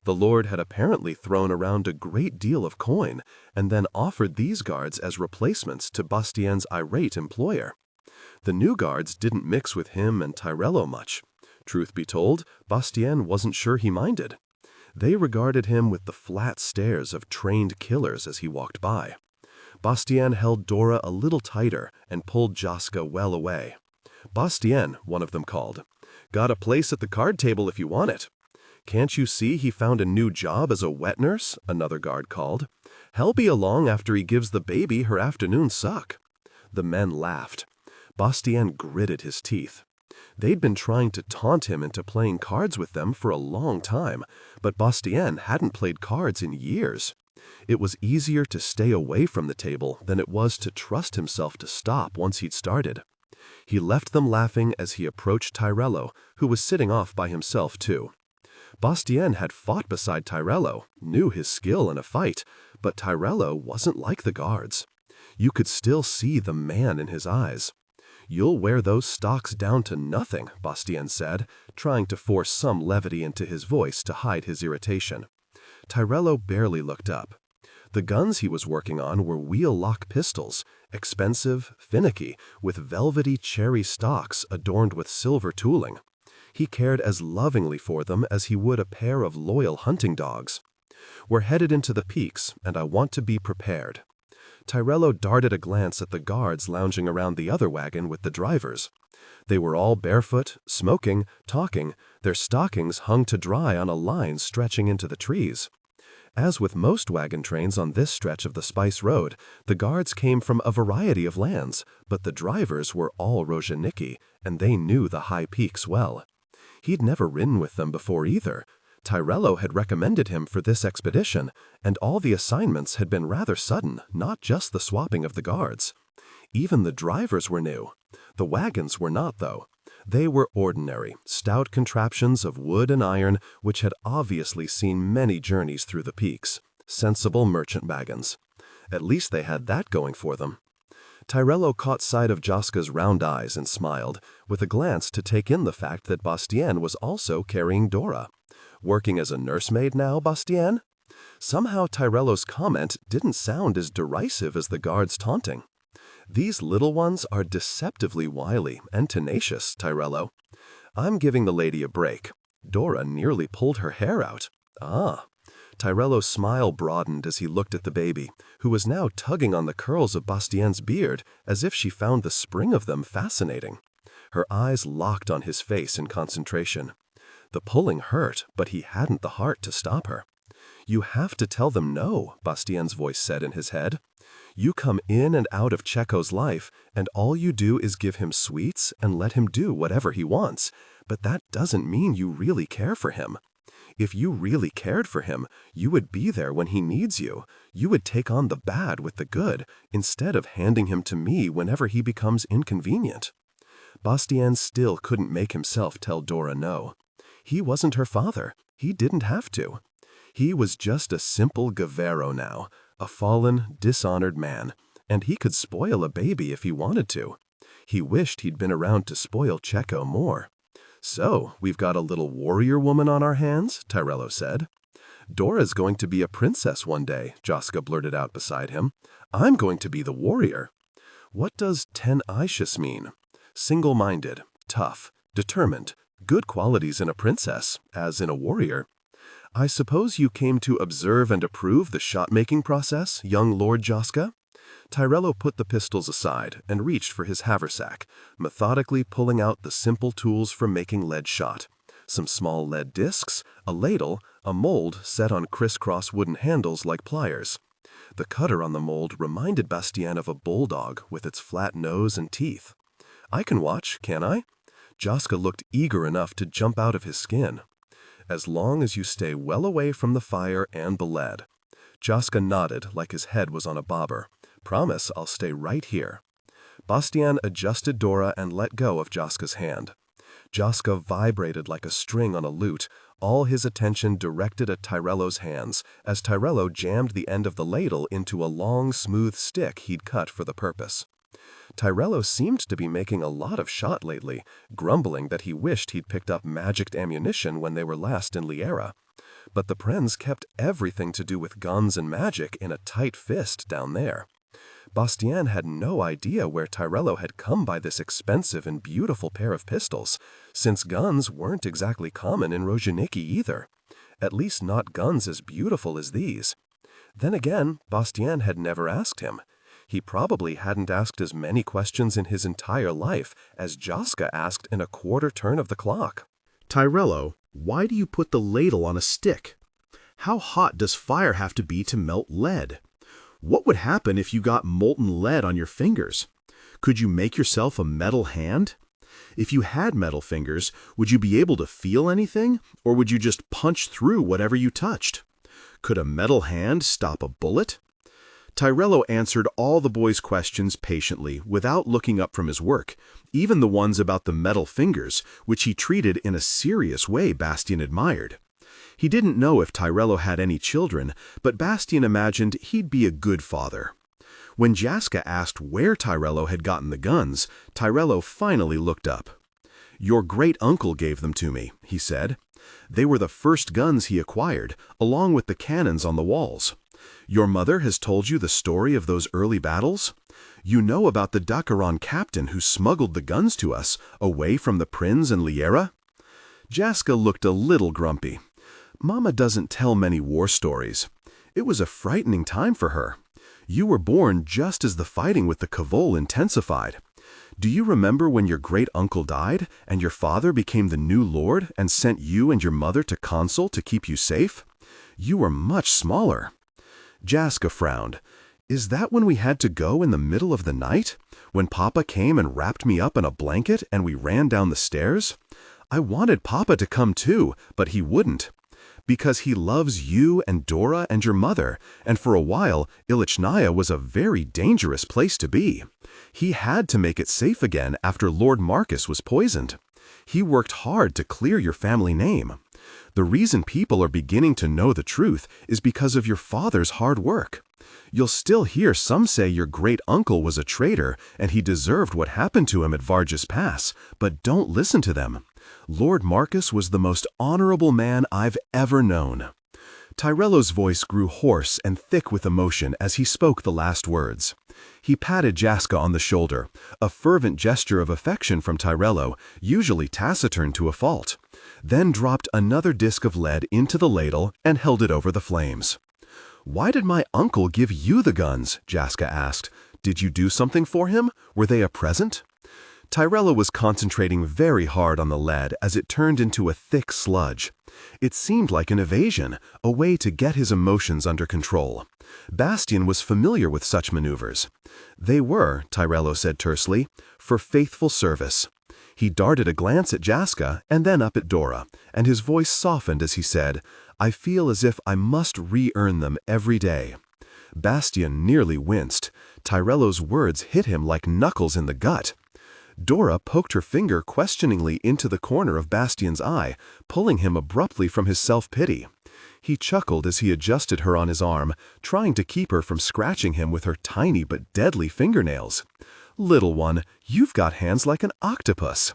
The lord had apparently thrown around a great deal of coin and then offered these guards as replacements to Bastien's irate employer. The new guards didn't mix with him and Tyrello much. Truth be told, Bastien wasn't sure he minded. They regarded him with the flat stares of trained killers as he walked by. Bastien held Dora a little tighter and pulled Jaska well away. "Bastien," one of them called, "got a place at the card table if you want it." "Can't you see he found a new job as a wet nurse?" another guard called. "He'll be along after he gives the baby her afternoon suck." The men laughed. Bastien gritted his teeth. They'd been trying to taunt him into playing cards with them for a long time, but Bastien hadn't played cards in years. It was easier to stay away from the table than it was to trust himself to stop once he'd started. He left them laughing as he approached Tyrello, who was sitting off by himself too. Bastien had fought beside Tyrello, knew his skill in a fight, but Tyrello wasn't like the guards. You could still see the man in his eyes. "You'll wear those stocks down to nothing," Bastien said, trying to force some levity into his voice to hide his irritation. Tyrello barely looked up. The guns he was working on were wheel-lock pistols, expensive, finicky, with velvety cherry stocks adorned with silver tooling. He cared as lovingly for them as he would a pair of loyal hunting dogs. "We're headed into the peaks, and I want to be prepared." Tyrello darted a glance at the guards lounging around the other wagon with the drivers. They were all barefoot, smoking, talking, their stockings hung to dry on a line stretching into the trees. As with most wagon trains on this stretch of the Spice Road, the guards came from a variety of lands, but the drivers were all Rozheniki, and they knew the high peaks well. He'd never ridden with them before either. Tyrello had recommended him for this expedition, and all the assignments had been rather sudden, not just the swapping of the guards. Even the drivers were new. The wagons were not, though. They were ordinary, stout contraptions of wood and iron which had obviously seen many journeys through the peaks. Sensible merchant wagons. At least they had that going for them. Tyrello caught sight of Jaska's round eyes and smiled, with a glance to take in the fact that Bastien was also carrying Dora. Working as a nursemaid now, Bastien? Somehow Tyrello's comment didn't sound as derisive as the guard's taunting. These little ones are deceptively wily and tenacious, Tyrello. I'm giving the lady a break. Dora nearly pulled her hair out. Ah. Tyrello's smile broadened as he looked at the baby, who was now tugging on the curls of Bastien's beard as if she found the spring of them fascinating. Her eyes locked on his face in concentration. The pulling hurt, but he hadn't the heart to stop her. You have to tell them no, Bastien's voice said in his head. You come in and out of Checo's life, and all you do is give him sweets and let him do whatever he wants, but that doesn't mean you really care for him. If you really cared for him, you would be there when he needs you. You would take on the bad with the good, instead of handing him to me whenever he becomes inconvenient. Bastien still couldn't make himself tell Dora no. He wasn't her father. He didn't have to. He was just a simple Gavero now, a fallen, dishonored man, and he could spoil a baby if he wanted to. He wished he'd been around to spoil Checo more. So, we've got a little warrior woman on our hands, Tyrello said. Dora's going to be a princess one day, Joska blurted out beside him. I'm going to be the warrior. What does tenacious mean? Single-minded, tough, determined, good qualities in a princess, as in a warrior. I suppose you came to observe and approve the shot-making process, young Lord Joska? Tyrello put the pistols aside and reached for his haversack, methodically pulling out the simple tools for making lead shot. Some small lead discs, a ladle, a mold set on crisscross wooden handles like pliers. The cutter on the mold reminded Bastien of a bulldog with its flat nose and teeth. I can watch, can I? Joska looked eager enough to jump out of his skin. As long as you stay well away from the fire and the lead. Joska nodded like his head was on a bobber. Promise I'll stay right here. Bastien adjusted Dora and let go of Joska's hand. Joska vibrated like a string on a lute, all his attention directed at Tyrello's hands, as Tyrello jammed the end of the ladle into a long, smooth stick he'd cut for the purpose. Tyrello seemed to be making a lot of shot lately, grumbling that he wished he'd picked up magicked ammunition when they were last in Liera. But the Prenz kept everything to do with guns and magic in a tight fist down there. Bastien had no idea where Tyrello had come by this expensive and beautiful pair of pistols, since guns weren't exactly common in Rozheniki either. At least not guns as beautiful as these. Then again, Bastien had never asked him. He probably hadn't asked as many questions in his entire life as Joska asked in a quarter turn of the clock. Tyrello, why do you put the ladle on a stick? How hot does fire have to be to melt lead? What would happen if you got molten lead on your fingers? Could you make yourself a metal hand? If you had metal fingers, would you be able to feel anything, or would you just punch through whatever you touched? Could a metal hand stop a bullet? Tyrello answered all the boys' questions patiently, without looking up from his work, even the ones about the metal fingers, which he treated in a serious way Bastien admired. He didn't know if Tyrello had any children, but Bastien imagined he'd be a good father. When Joska asked where Tyrello had gotten the guns, Tyrello finally looked up. "Your great-uncle gave them to me," he said. "They were the first guns he acquired, along with the cannons on the walls. Your mother has told you the story of those early battles? You know about the Dakaran captain who smuggled the guns to us, away from the Prinz and Liera?" Joska looked a little grumpy. "Mama doesn't tell many war stories. It was a frightening time for her. You were born just as the fighting with the Kavol intensified. Do you remember when your great-uncle died, and your father became the new lord and sent you and your mother to Consul to keep you safe? You were much smaller." Joska frowned. "Is that when we had to go in the middle of the night? When Papa came and wrapped me up in a blanket and we ran down the stairs? I wanted Papa to come too, but he wouldn't. Because he loves you and Dora and your mother, and for a while, Ilichnaya was a very dangerous place to be. He had to make it safe again after Lord Marcus was poisoned. He worked hard to clear your family name. The reason people are beginning to know the truth is because of your father's hard work. You'll still hear some say your great-uncle was a traitor and he deserved what happened to him at Vargas Pass, but don't listen to them. Lord Marcus was the most honorable man I've ever known. Tyrello's voice grew hoarse and thick with emotion as he spoke the last words. He patted Jaska on the shoulder, a fervent gesture of affection from Tyrello, usually taciturn to a fault, then dropped another disc of lead into the ladle and held it over the flames. "Why did my uncle give you the guns?" Jaska asked. "Did you do something for him? Were they a present?" Tyrello was concentrating very hard on the lead as it turned into a thick sludge. It seemed like an evasion, a way to get his emotions under control. Bastian was familiar with such maneuvers. "They were," Tyrello said tersely, "for faithful service." He darted a glance at Jaska and then up at Dora, and his voice softened as he said, "I feel as if I must re-earn them every day." Bastian nearly winced. Tyrello's words hit him like knuckles in the gut. Dora poked her finger questioningly into the corner of Bastian's eye, pulling him abruptly from his self-pity. He chuckled as he adjusted her on his arm, trying to keep her from scratching him with her tiny but deadly fingernails. "Little one, you've got hands like an octopus."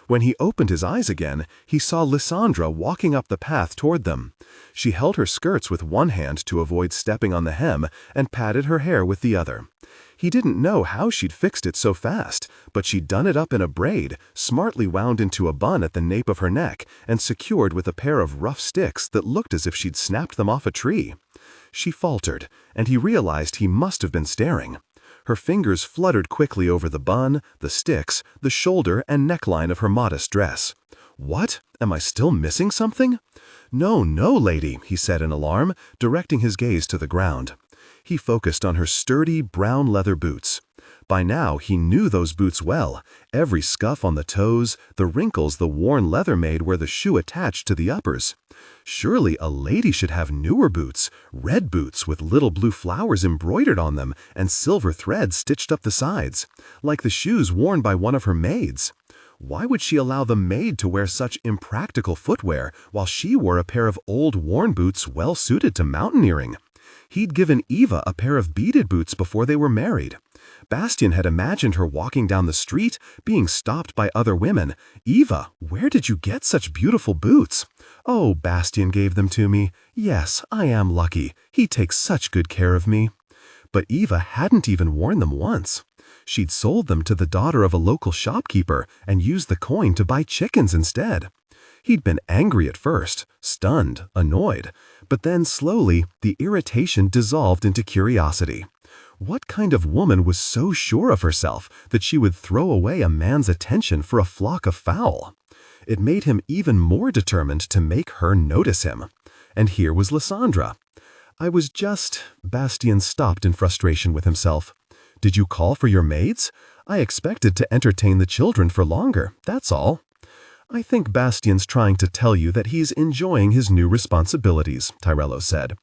When he opened his eyes again, he saw Lysandra walking up the path toward them. She held her skirts with one hand to avoid stepping on the hem and patted her hair with the other. He didn't know how she'd fixed it so fast, but she'd done it up in a braid, smartly wound into a bun at the nape of her neck and secured with a pair of rough sticks that looked as if she'd snapped them off a tree. She faltered, and he realized he must have been staring. Her fingers fluttered quickly over the bun, the sticks, the shoulder and neckline of her modest dress. "What? Am I still missing something?" "No, no, lady," he said in alarm, directing his gaze to the ground. He focused on her sturdy, brown leather boots. By now, he knew those boots well, every scuff on the toes, the wrinkles the worn leather made where the shoe attached to the uppers. Surely a lady should have newer boots, red boots with little blue flowers embroidered on them and silver threads stitched up the sides, like the shoes worn by one of her maids. Why would she allow the maid to wear such impractical footwear while she wore a pair of old worn boots well suited to mountaineering? He'd given Eva a pair of beaded boots before they were married. Bastian had imagined her walking down the street, being stopped by other women. "Eva, where did you get such beautiful boots?" "Oh, Bastian gave them to me. Yes, I am lucky. He takes such good care of me." But Eva hadn't even worn them once. She'd sold them to the daughter of a local shopkeeper and used the coin to buy chickens instead. He'd been angry at first, stunned, annoyed, but then slowly the irritation dissolved into curiosity. What kind of woman was so sure of herself that she would throw away a man's attention for a flock of fowl? It made him even more determined to make her notice him. And here was Lysandra. Bastian stopped in frustration with himself. "Did you call for your maids? I expected to entertain the children for longer, that's all." "I think Bastian's trying to tell you that he's enjoying his new responsibilities," Tyrello said.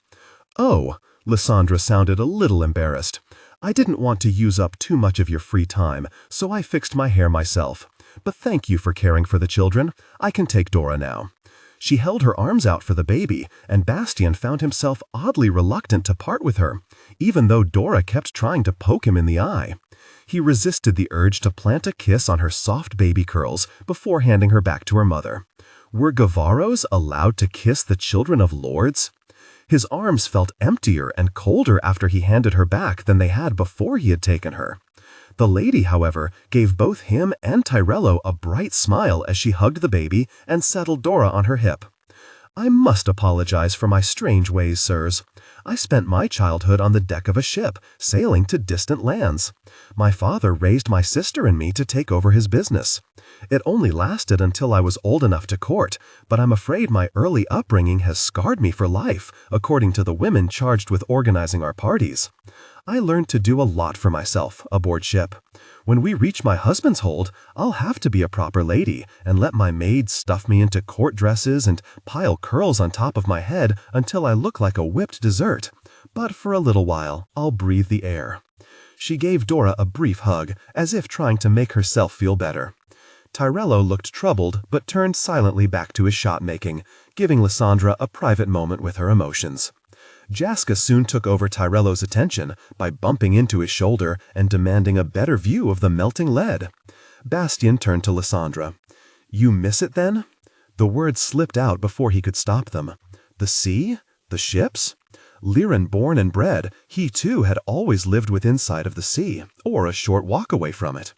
"Oh," Lysandra sounded a little embarrassed. "I didn't want to use up too much of your free time, so I fixed my hair myself. But thank you for caring for the children. I can take Dora now." She held her arms out for the baby, and Bastian found himself oddly reluctant to part with her, even though Dora kept trying to poke him in the eye. He resisted the urge to plant a kiss on her soft baby curls before handing her back to her mother. Were Gavaros allowed to kiss the children of lords? His arms felt emptier and colder after he handed her back than they had before he had taken her. The lady, however, gave both him and Tyrello a bright smile as she hugged the baby and settled Dora on her hip. "I must apologize for my strange ways, sirs. I spent my childhood on the deck of a ship, sailing to distant lands. My father raised my sister and me to take over his business. It only lasted until I was old enough to court, but I'm afraid my early upbringing has scarred me for life, according to the women charged with organizing our parties. I learned to do a lot for myself aboard ship. When we reach my husband's hold, I'll have to be a proper lady and let my maid stuff me into court dresses and pile curls on top of my head until I look like a whipped dessert. But for a little while, I'll breathe the air." She gave Dora a brief hug, as if trying to make herself feel better. Tyrello looked troubled but turned silently back to his shot-making, giving Lysandra a private moment with her emotions. Jaska soon took over Tyrello's attention by bumping into his shoulder and demanding a better view of the melting lead. Bastian turned to Lysandra. You miss it then? The words slipped out before he could stop them. The sea? The ships? Liren born and bred, he too had always lived within sight of the sea, or a short walk away from it.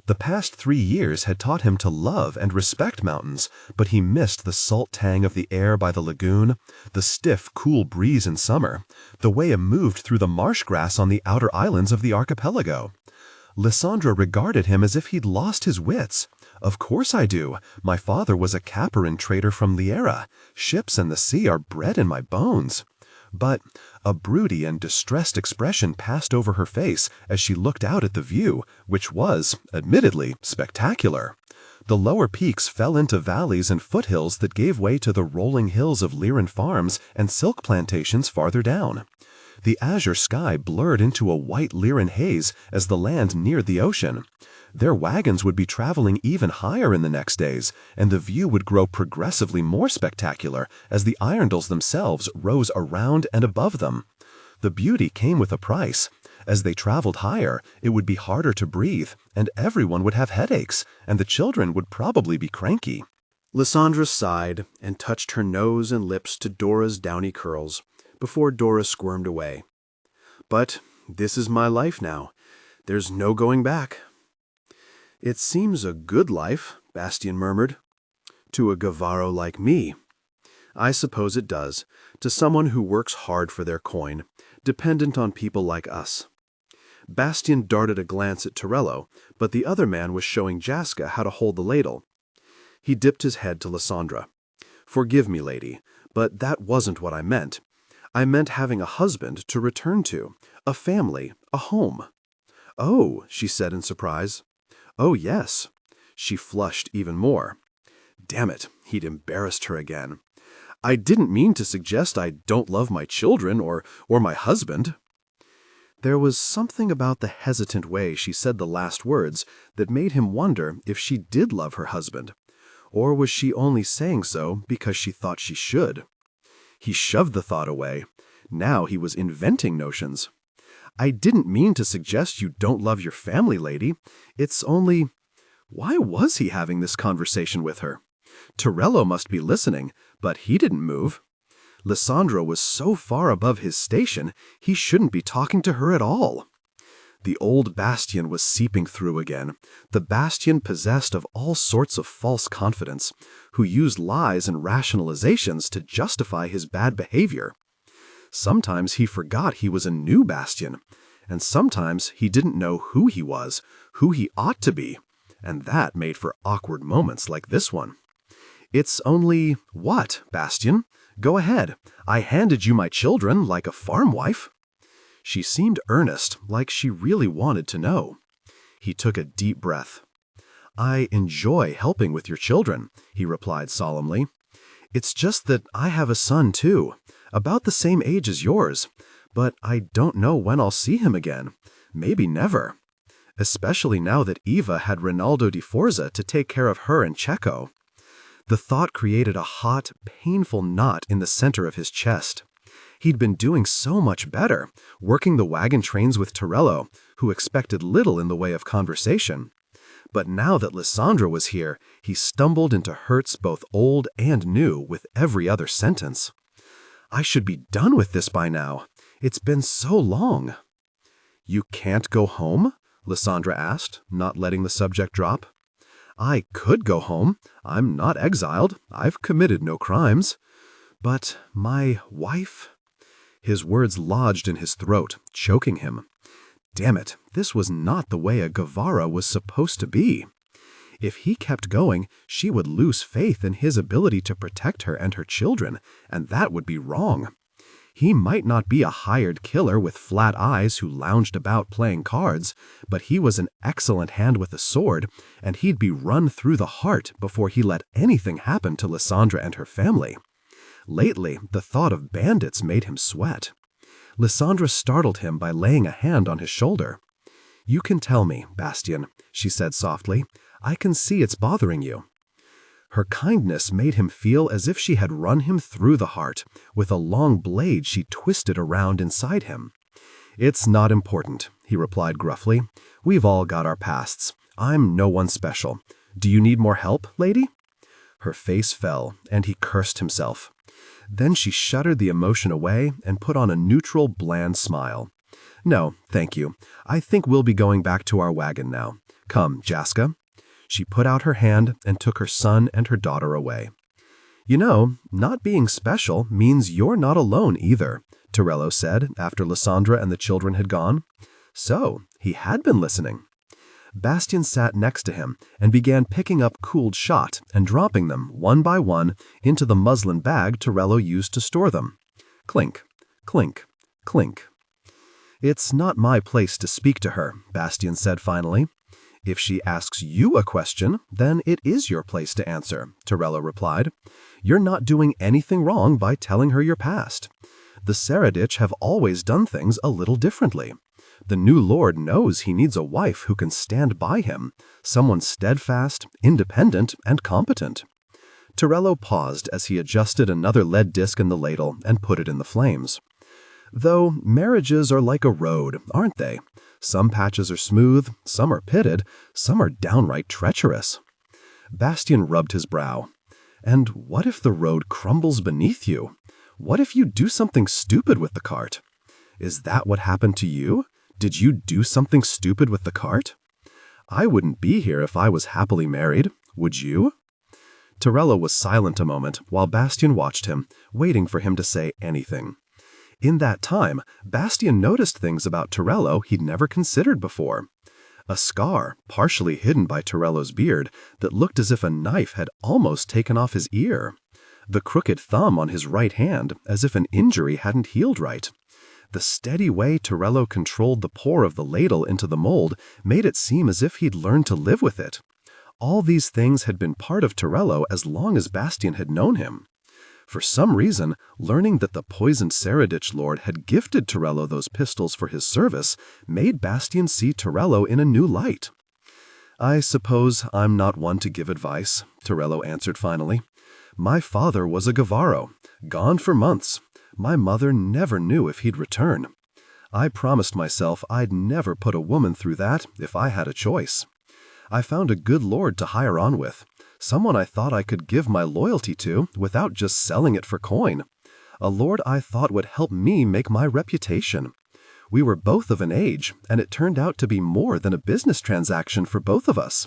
The past 3 years had taught him to love and respect mountains, but he missed the salt tang of the air by the lagoon, the stiff, cool breeze in summer, the way it moved through the marsh grass on the outer islands of the archipelago. Lysandra regarded him as if he'd lost his wits. Of course I do. My father was a Caperan trader from Liera. Ships and the sea are bred in my bones. But a broody and distressed expression passed over her face as she looked out at the view, which was, admittedly, spectacular. The lower peaks fell into valleys and foothills that gave way to the rolling hills of Liren farms and silk plantations farther down. The azure sky blurred into a white Liren haze as the land neared the ocean. Their wagons would be traveling even higher in the next days, and the view would grow progressively more spectacular as the Irondales themselves rose around and above them. The beauty came with a price. As they traveled higher, it would be harder to breathe, and everyone would have headaches, and the children would probably be cranky. Lysandra sighed and touched her nose and lips to Dora's downy curls, before Dora squirmed away. But this is my life now. There's no going back. It seems a good life, Bastian murmured. To a Gavaro like me. I suppose it does, to someone who works hard for their coin, dependent on people like us. Bastian darted a glance at Torello, but the other man was showing Jaska how to hold the ladle. He dipped his head to Lysandra. Forgive me, lady, but that wasn't what I meant. I meant having a husband to return to, a family, a home. Oh, she said in surprise. Oh, yes. She flushed even more. Damn it, he'd embarrassed her again. I didn't mean to suggest I don't love my children or my husband. There was something about the hesitant way she said the last words that made him wonder if she did love her husband, or was she only saying so because she thought she should? He shoved the thought away. Now he was inventing notions. I didn't mean to suggest you don't love your family, lady. It's only... Why was he having this conversation with her? Torello must be listening, but he didn't move. Lysandra was so far above his station, he shouldn't be talking to her at all. The old Bastian was seeping through again, the Bastian possessed of all sorts of false confidence, who used lies and rationalizations to justify his bad behavior. Sometimes he forgot he was a new Bastian, and sometimes he didn't know who he was, who he ought to be, and that made for awkward moments like this one. It's only, what, Bastian? Go ahead. I handed you my children like a farm wife. She seemed earnest, like she really wanted to know. He took a deep breath. I enjoy helping with your children, he replied solemnly. It's just that I have a son too, about the same age as yours, but I don't know when I'll see him again. Maybe never. Especially now that Eva had Rinaldo di Forza to take care of her and Checo. The thought created a hot, painful knot in the center of his chest. He'd been doing so much better, working the wagon trains with Torello, who expected little in the way of conversation. But now that Lysandra was here, he stumbled into hurts both old and new with every other sentence. I should be done with this by now. It's been so long. You can't go home? Lysandra asked, not letting the subject drop. I could go home. I'm not exiled. I've committed no crimes. But my wife? His words lodged in his throat, choking him. Damn it, this was not the way a Gavara was supposed to be. If he kept going, she would lose faith in his ability to protect her and her children, and that would be wrong. He might not be a hired killer with flat eyes who lounged about playing cards, but he was an excellent hand with a sword, and he'd be run through the heart before he let anything happen to Lysandra and her family. Lately, the thought of bandits made him sweat. Lysandra startled him by laying a hand on his shoulder. You can tell me, Bastian, she said softly. I can see it's bothering you. Her kindness made him feel as if she had run him through the heart, with a long blade she twisted around inside him. It's not important, he replied gruffly. We've all got our pasts. I'm no one special. Do you need more help, lady? Her face fell, and he cursed himself. Then she shuddered the emotion away and put on a neutral, bland smile. "No, thank you. I think we'll be going back to our wagon now. Come, Jaska." She put out her hand and took her son and her daughter away. "You know, not being special means you're not alone either," Torello said after Lysandra and the children had gone. So, he had been listening. Bastien sat next to him and began picking up cooled shot and dropping them, one by one, into the muslin bag Torello used to store them. Clink, clink, clink. "It's not my place to speak to her," Bastien said finally. "If she asks you a question, then it is your place to answer," Torello replied. "You're not doing anything wrong by telling her your past. The Saradich have always done things a little differently. The new lord knows he needs a wife who can stand by him, someone steadfast, independent, and competent." Torello paused as he adjusted another lead disc in the ladle and put it in the flames. "Though marriages are like a road, aren't they? Some patches are smooth, some are pitted, some are downright treacherous." Bastien rubbed his brow. "And what if the road crumbles beneath you? What if you do something stupid with the cart? Is that what happened to you? Did you do something stupid with the cart? I wouldn't be here if I was happily married. Would you?" Torello was silent a moment while Bastien watched him, waiting for him to say anything. In that time, Bastien noticed things about Torello he'd never considered before. A scar, partially hidden by Torello's beard, that looked as if a knife had almost taken off his ear. The crooked thumb on his right hand, as if an injury hadn't healed right. The steady way Torello controlled the pour of the ladle into the mold made it seem as if he'd learned to live with it. All these things had been part of Torello as long as Bastien had known him. For some reason, learning that the poisoned Saradich lord had gifted Torello those pistols for his service made Bastien see Torello in a new light. "I suppose I'm not one to give advice," Torello answered finally. "My father was a Guevaro, gone for months. My mother never knew if he'd return. I promised myself I'd never put a woman through that if I had a choice. I found a good lord to hire on with, someone I thought I could give my loyalty to without just selling it for coin. A lord I thought would help me make my reputation. We were both of an age, and it turned out to be more than a business transaction for both of us.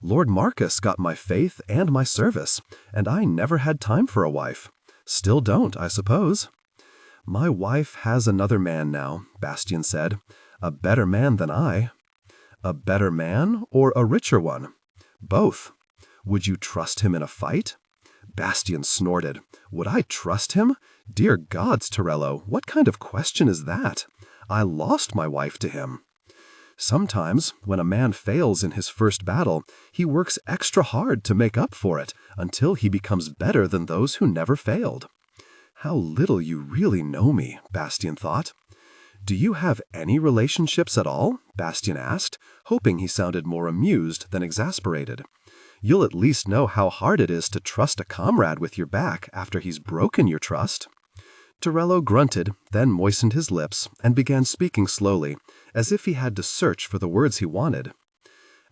Lord Marcus got my faith and my service, and I never had time for a wife. Still don't, I suppose." "My wife has another man now," Bastien said. "A better man than I." "A better man or a richer one?" "Both." "Would you trust him in a fight?" Bastien snorted. "Would I trust him? Dear gods, Torello, what kind of question is that? I lost my wife to him." "Sometimes, when a man fails in his first battle, he works extra hard to make up for it until he becomes better than those who never failed." "How little you really know me," Bastien thought. "Do you have any relationships at all?" Bastien asked, hoping he sounded more amused than exasperated. "You'll at least know how hard it is to trust a comrade with your back after he's broken your trust." Torello grunted, then moistened his lips and began speaking slowly, as if he had to search for the words he wanted.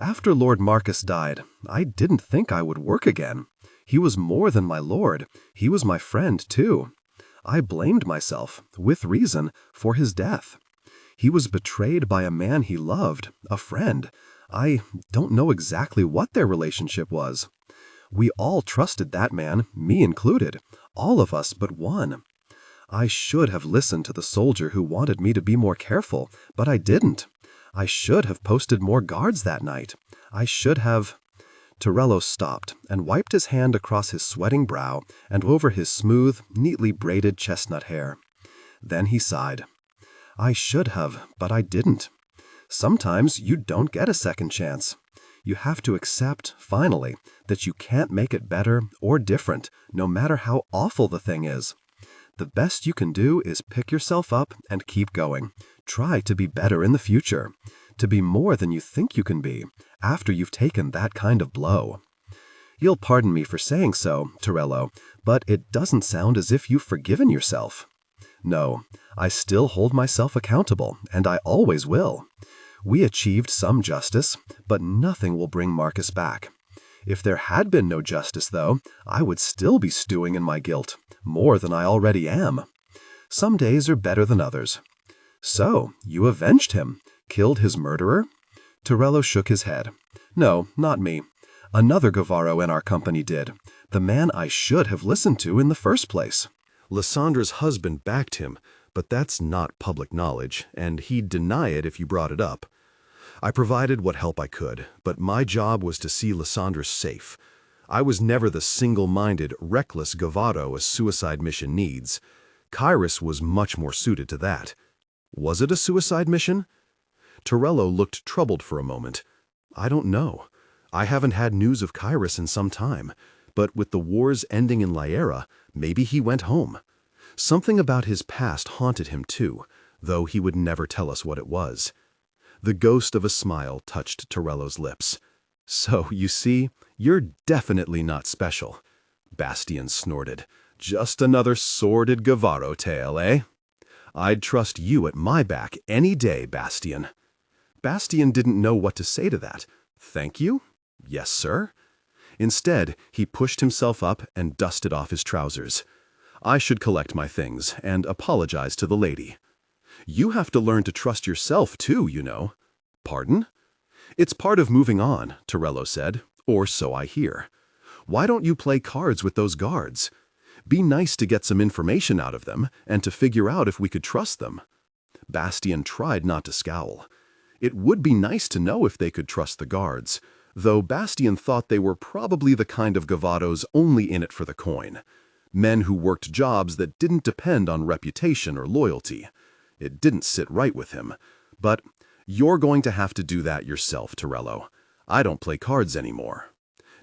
"After Lord Marcus died, I didn't think I would work again. He was more than my lord. He was my friend, too. I blamed myself, with reason, for his death. He was betrayed by a man he loved, a friend. I don't know exactly what their relationship was. We all trusted that man, me included, all of us but one. I should have listened to the soldier who wanted me to be more careful, but I didn't. I should have posted more guards that night. I should have—" Torello stopped and wiped his hand across his sweating brow and over his smooth, neatly braided chestnut hair. Then he sighed. "I should have, but I didn't. Sometimes you don't get a second chance. You have to accept, finally, that you can't make it better or different, no matter how awful the thing is. The best you can do is pick yourself up and keep going. Try to be better in the future, to be more than you think you can be, after you've taken that kind of blow. You'll pardon me for saying so, Torello, but it doesn't sound as if you've forgiven yourself." "No, I still hold myself accountable, and I always will. We achieved some justice, but nothing will bring Marcus back. If there had been no justice, though, I would still be stewing in my guilt, more than I already am. Some days are better than others. So, you avenged him, killed his murderer? Torello shook his head. No, not me. Another Guevaro in our company did, the man I should have listened to in the first place. Lysandra's husband backed him, but that's not public knowledge, and he'd deny it if you brought it up. I provided what help I could, but my job was to see Lysandra safe. I was never the single-minded, reckless Guevaro a suicide mission needs. Kairos was much more suited to that. Was it a suicide mission? Torello looked troubled for a moment. I don't know. I haven't had news of Kairos in some time, but with the wars ending in Lyera, maybe he went home. Something about his past haunted him too, though he would never tell us what it was. The ghost of a smile touched Torello's lips. So, you see, you're definitely not special. Bastian snorted. Just another sordid Guevaro tale, eh? I'd trust you at my back any day, Bastian. Bastian didn't know what to say to that. Thank you? Yes, sir. Instead, he pushed himself up and dusted off his trousers. I should collect my things and apologize to the lady. You have to learn to trust yourself too, you know. Pardon? It's part of moving on, Torello said, or so I hear. Why don't you play cards with those guards? Be nice to get some information out of them and to figure out if we could trust them. Bastian tried not to scowl. It would be nice to know if they could trust the guards, though Bastian thought they were probably the kind of Guevaros only in it for the coin. Men who worked jobs that didn't depend on reputation or loyalty. It didn't sit right with him. But you're going to have to do that yourself, Torello. I don't play cards anymore.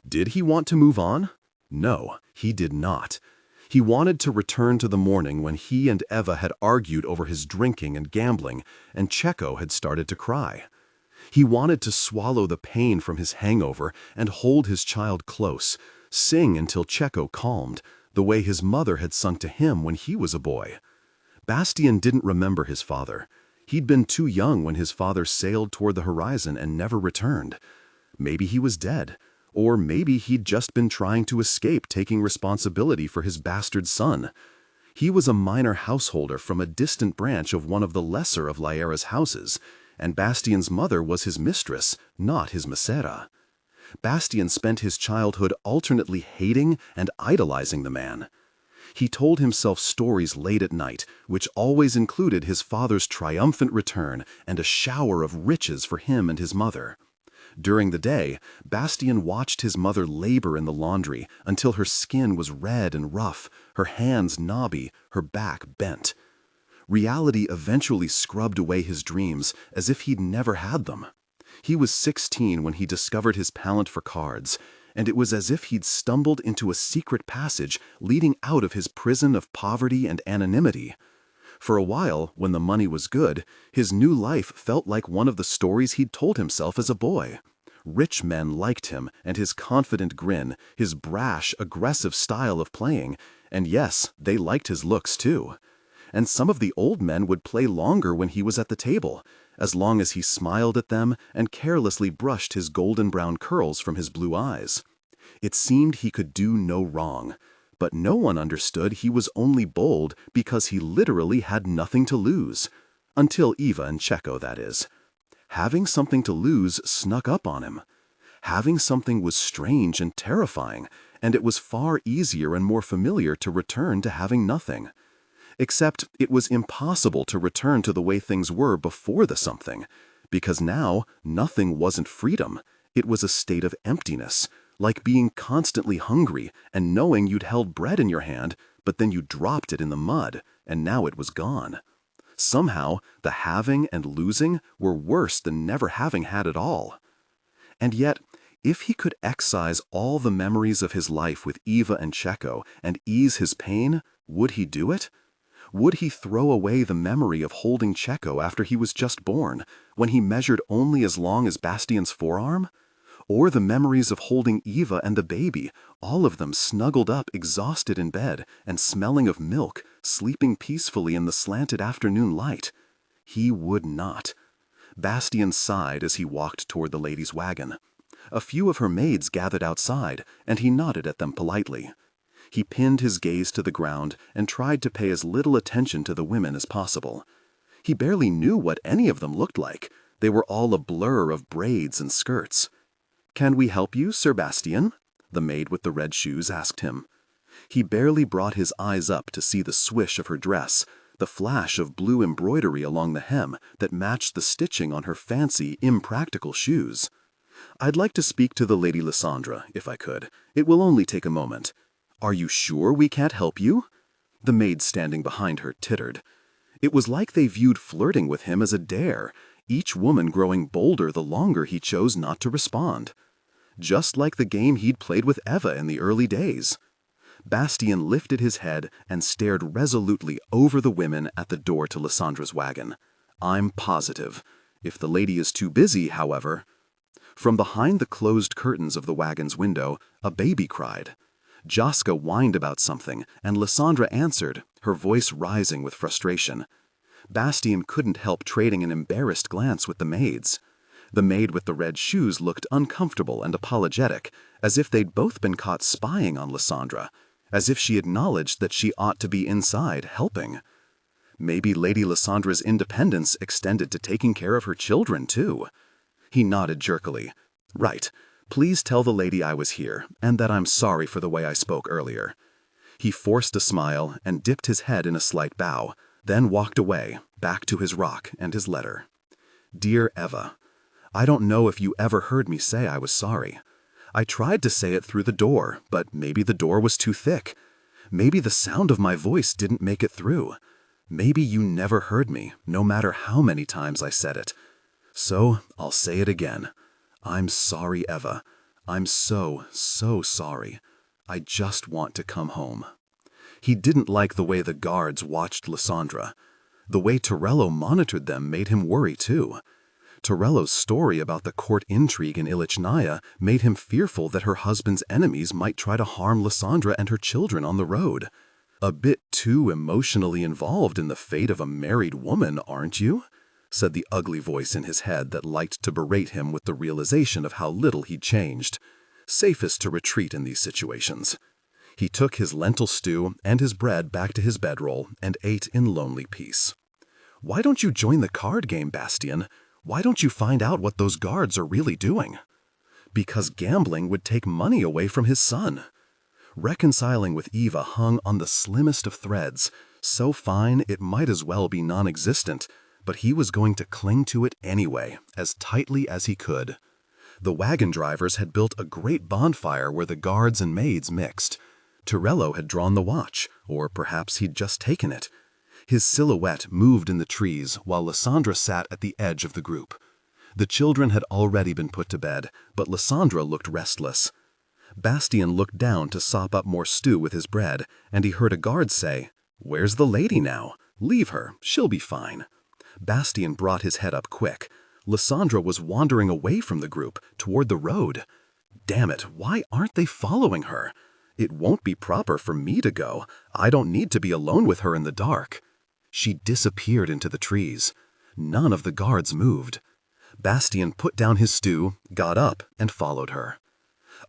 Did he want to move on? No, he did not. He wanted to return to the morning when he and Eva had argued over his drinking and gambling, and Checo had started to cry. He wanted to swallow the pain from his hangover and hold his child close, sing until Checo calmed, the way his mother had sung to him when he was a boy. Bastian didn't remember his father. He'd been too young when his father sailed toward the horizon and never returned. Maybe he was dead, or maybe he'd just been trying to escape taking responsibility for his bastard son. He was a minor householder from a distant branch of one of the lesser of Lyera's houses, and Bastian's mother was his mistress, not his mesera. Bastian spent his childhood alternately hating and idolizing the man. He told himself stories late at night, which always included his father's triumphant return and a shower of riches for him and his mother. During the day, Bastian watched his mother labor in the laundry until her skin was red and rough, her hands knobby, her back bent. Reality eventually scrubbed away his dreams as if he'd never had them. He was 16 when he discovered his talent for cards, and it was as if he'd stumbled into a secret passage leading out of his prison of poverty and anonymity. For a while, when the money was good, his new life felt like one of the stories he'd told himself as a boy. Rich men liked him and his confident grin, his brash, aggressive style of playing, and yes, they liked his looks too. And some of the old men would play longer when he was at the table, as long as he smiled at them and carelessly brushed his golden brown curls from his blue eyes. It seemed he could do no wrong, but no one understood he was only bold because he literally had nothing to lose. Until Eva and Checo, that is. Having something to lose snuck up on him. Having something was strange and terrifying, and it was far easier and more familiar to return to having nothing. Except it was impossible to return to the way things were before the something, because now nothing wasn't freedom, it was a state of emptiness, like being constantly hungry and knowing you'd held bread in your hand, but then you dropped it in the mud, and now it was gone. Somehow, the having and losing were worse than never having had at all. And yet, if he could excise all the memories of his life with Eva and Checo and ease his pain, would he do it? Would he throw away the memory of holding Checo after he was just born, when he measured only as long as Bastian's forearm? Or the memories of holding Eva and the baby, all of them snuggled up exhausted in bed and smelling of milk, sleeping peacefully in the slanted afternoon light? He would not. Bastian sighed as he walked toward the lady's wagon. A few of her maids gathered outside, and he nodded at them politely. He pinned his gaze to the ground and tried to pay as little attention to the women as possible. He barely knew what any of them looked like. They were all a blur of braids and skirts. "Can we help you, Sir Bastien?" the maid with the red shoes asked him. He barely brought his eyes up to see the swish of her dress, the flash of blue embroidery along the hem that matched the stitching on her fancy, impractical shoes. "I'd like to speak to the Lady Lysandra, if I could. It will only take a moment." "Are you sure we can't help you?" The maid standing behind her tittered. It was like they viewed flirting with him as a dare, each woman growing bolder the longer he chose not to respond. Just like the game he'd played with Eva in the early days. Bastien lifted his head and stared resolutely over the women at the door to Lysandra's wagon. "I'm positive. If the lady is too busy, however—" From behind the closed curtains of the wagon's window, a baby cried. Jaska whined about something, and Lysandra answered, her voice rising with frustration. Bastien couldn't help trading an embarrassed glance with the maids. The maid with the red shoes looked uncomfortable and apologetic, as if they'd both been caught spying on Lysandra, as if she acknowledged that she ought to be inside helping. Maybe Lady Lysandra's independence extended to taking care of her children, too. He nodded jerkily. "Right. Please tell the lady I was here, and that I'm sorry for the way I spoke earlier." He forced a smile and dipped his head in a slight bow, then walked away, back to his rock and his letter. "Dear Eva, I don't know if you ever heard me say I was sorry. I tried to say it through the door, but maybe the door was too thick. Maybe the sound of my voice didn't make it through. Maybe you never heard me, no matter how many times I said it. So I'll say it again. I'm sorry, Eva. I'm so, so sorry. I just want to come home." He didn't like the way the guards watched Lysandra. The way Torello monitored them made him worry, too. Torello's story about the court intrigue in Ilichnaya made him fearful that her husband's enemies might try to harm Lysandra and her children on the road. "A bit too emotionally involved in the fate of a married woman, aren't you?" said the ugly voice in his head that liked to berate him with the realization of how little he'd changed. Safest to retreat in these situations. He took his lentil stew and his bread back to his bedroll and ate in lonely peace. "Why don't you join the card game, Bastien? Why don't you find out what those guards are really doing?" "Because gambling would take money away from his son." Reconciling with Eva hung on the slimmest of threads, so fine it might as well be non-existent, but he was going to cling to it anyway, as tightly as he could. The wagon drivers had built a great bonfire where the guards and maids mixed. Torello had drawn the watch, or perhaps he'd just taken it. His silhouette moved in the trees while Lysandra sat at the edge of the group. The children had already been put to bed, but Lysandra looked restless. Bastien looked down to sop up more stew with his bread, and he heard a guard say, "Where's the lady now? Leave her, she'll be fine." Bastien brought his head up quick. Lysandra was wandering away from the group, toward the road. Damn it, why aren't they following her? It won't be proper for me to go. I don't need to be alone with her in the dark. She disappeared into the trees. None of the guards moved. Bastien put down his stew, got up, and followed her.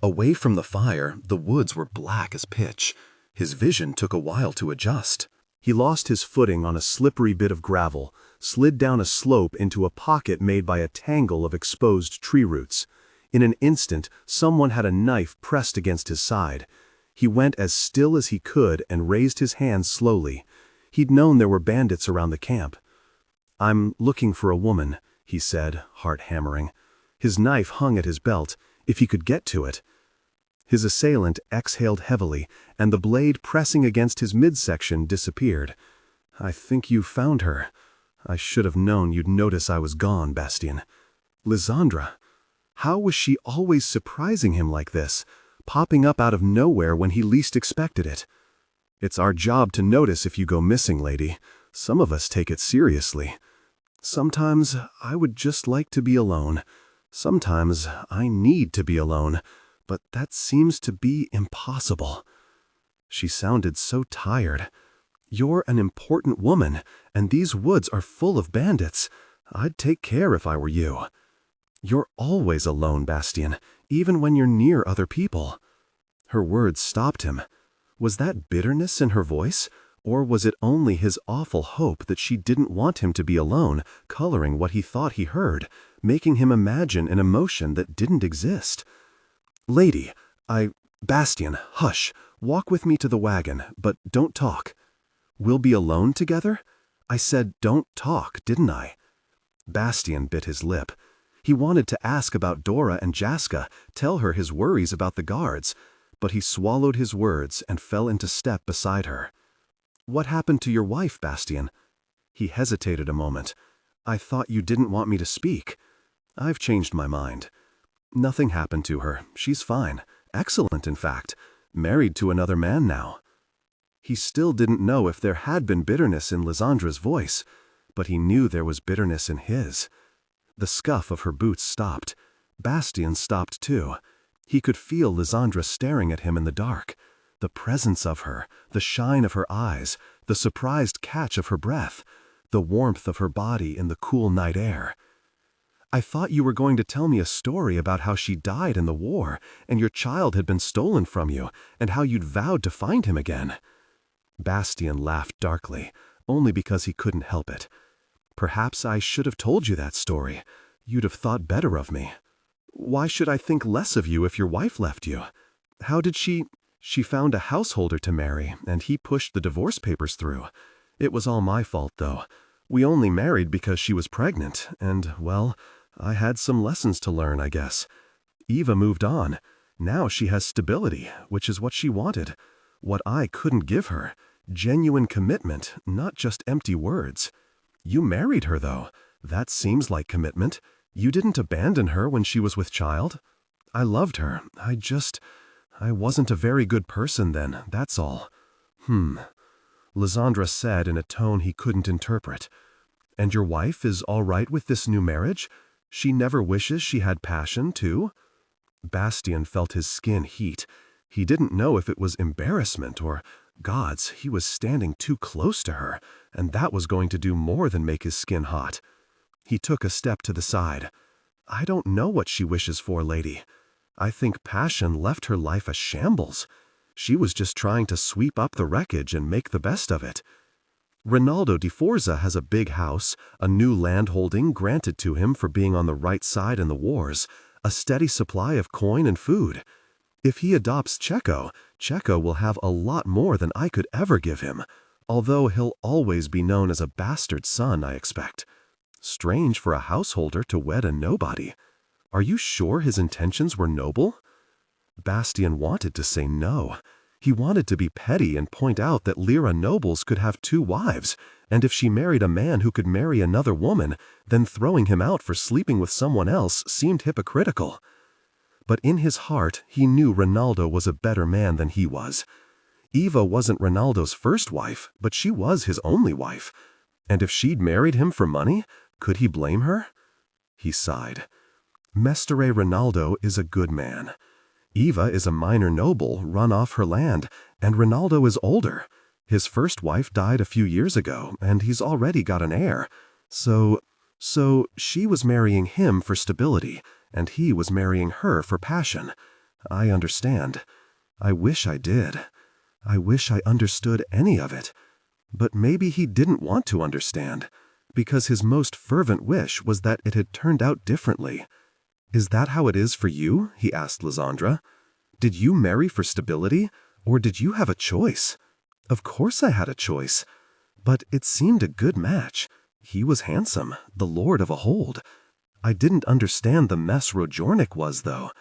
Away from the fire, the woods were black as pitch. His vision took a while to adjust. He lost his footing on a slippery bit of gravel, slid down a slope into a pocket made by a tangle of exposed tree roots. In an instant, someone had a knife pressed against his side. He went as still as he could and raised his hands slowly. He'd known there were bandits around the camp. "I'm looking for a woman," he said, heart hammering. His knife hung at his belt, if he could get to it. His assailant exhaled heavily, and the blade pressing against his midsection disappeared. "I think you found her. I should have known you'd notice I was gone, Bastien." Lysandra. How was she always surprising him like this, popping up out of nowhere when he least expected it? "It's our job to notice if you go missing, lady. Some of us take it seriously. Sometimes I would just like to be alone. Sometimes I need to be alone, but that seems to be impossible." She sounded so tired. "You're an important woman, and these woods are full of bandits. I'd take care if I were you." "You're always alone, Bastien, even when you're near other people." Her words stopped him. Was that bitterness in her voice? Or was it only his awful hope that she didn't want him to be alone, coloring what he thought he heard, making him imagine an emotion that didn't exist? "Lady, Bastian, hush, walk with me to the wagon, but don't talk." "We'll be alone together?" "I said don't talk, didn't I?" Bastian bit his lip. He wanted to ask about Dora and Jaska, tell her his worries about the guards, but he swallowed his words and fell into step beside her. "What happened to your wife, Bastian?" He hesitated a moment. "I thought you didn't want me to speak." "I've changed my mind. Nothing happened to her. She's fine. Excellent, in fact. Married to another man now." He still didn't know if there had been bitterness in Lysandra's voice, but he knew there was bitterness in his. The scuff of her boots stopped. Bastian stopped too. He could feel Lysandra staring at him in the dark. The presence of her, the shine of her eyes, the surprised catch of her breath, the warmth of her body in the cool night air. "I thought you were going to tell me a story about how she died in the war, and your child had been stolen from you, and how you'd vowed to find him again." Bastian laughed darkly, only because he couldn't help it. "Perhaps I should have told you that story. You'd have thought better of me." "Why should I think less of you if your wife left you? How did she found a householder to marry, and he pushed the divorce papers through. It was all my fault, though. We only married because she was pregnant, and, well, I had some lessons to learn, I guess. Eva moved on. Now she has stability, which is what she wanted. What I couldn't give her. Genuine commitment, not just empty words. You married her, though. That seems like commitment. You didn't abandon her when she was with child. I loved her. I wasn't a very good person then, that's all." Lysandra said in a tone he couldn't interpret. "And your wife is all right with this new marriage? She never wishes she had passion, too?" Bastian felt his skin heat. He didn't know if it was embarrassment or, gods, he was standing too close to her, and that was going to do more than make his skin hot. He took a step to the side. "I don't know what she wishes for, lady. I think passion left her life a shambles. She was just trying to sweep up the wreckage and make the best of it. Rinaldo di Forza has a big house, a new landholding granted to him for being on the right side in the wars, a steady supply of coin and food. If he adopts Cecco, Cecco will have a lot more than I could ever give him, although he'll always be known as a bastard son, I expect. Strange for a householder to wed a nobody. Are you sure his intentions were noble?" Bastian wanted to say no. He wanted to be petty and point out that Lyra nobles could have 2 wives, and if she married a man who could marry another woman, then throwing him out for sleeping with someone else seemed hypocritical. But in his heart, he knew Rinaldo was a better man than he was. Eva wasn't Rinaldo's first wife, but she was his only wife. And if she'd married him for money, could he blame her? He sighed. Mestre Rinaldo is a good man. Eva is a minor noble run off her land, and Rinaldo is older. His first wife died a few years ago, and he's already got an heir. So she was marrying him for stability, and he was marrying her for passion. I understand. I wish I did. I wish I understood any of it. But maybe he didn't want to understand, because his most fervent wish was that it had turned out differently. "Is that how it is for you?" he asked Lysandra. "Did you marry for stability, or did you have a choice?" "Of course I had a choice. But it seemed a good match. He was handsome, the lord of a hold. I didn't understand the mess Rojornik was, though.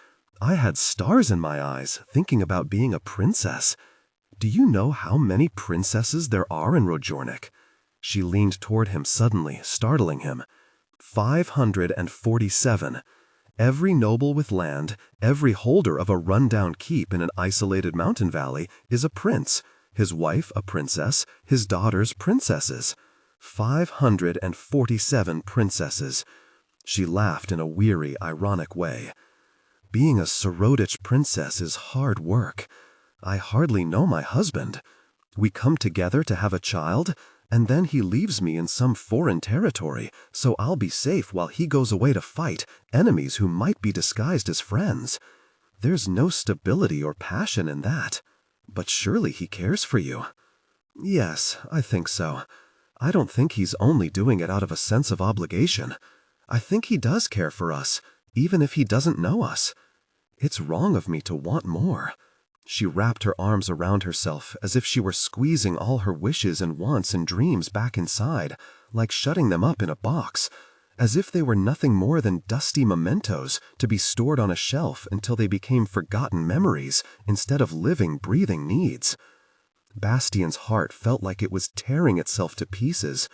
I had stars in my eyes, thinking about being a princess. Do you know how many princesses there are in Rojornik?" She leaned toward him suddenly, startling him. 547. Every noble with land, every holder of a run-down keep in an isolated mountain valley is a prince, his wife a princess, his daughters princesses. 547 princesses. She laughed in a weary, ironic way. "Being a Sorodich princess is hard work. I hardly know my husband. We come together to have a child, and then he leaves me in some foreign territory, so I'll be safe while he goes away to fight enemies who might be disguised as friends. There's no stability or passion in that. But surely he cares for you. Yes, I think so. I don't think he's only doing it out of a sense of obligation. I think he does care for us, even if he doesn't know us. It's wrong of me to want more. She wrapped her arms around herself as if she were squeezing all her wishes and wants and dreams back inside, like shutting them up in a box, as if they were nothing more than dusty mementos to be stored on a shelf until they became forgotten memories instead of living, breathing needs. Bastian's heart felt like it was tearing itself to pieces.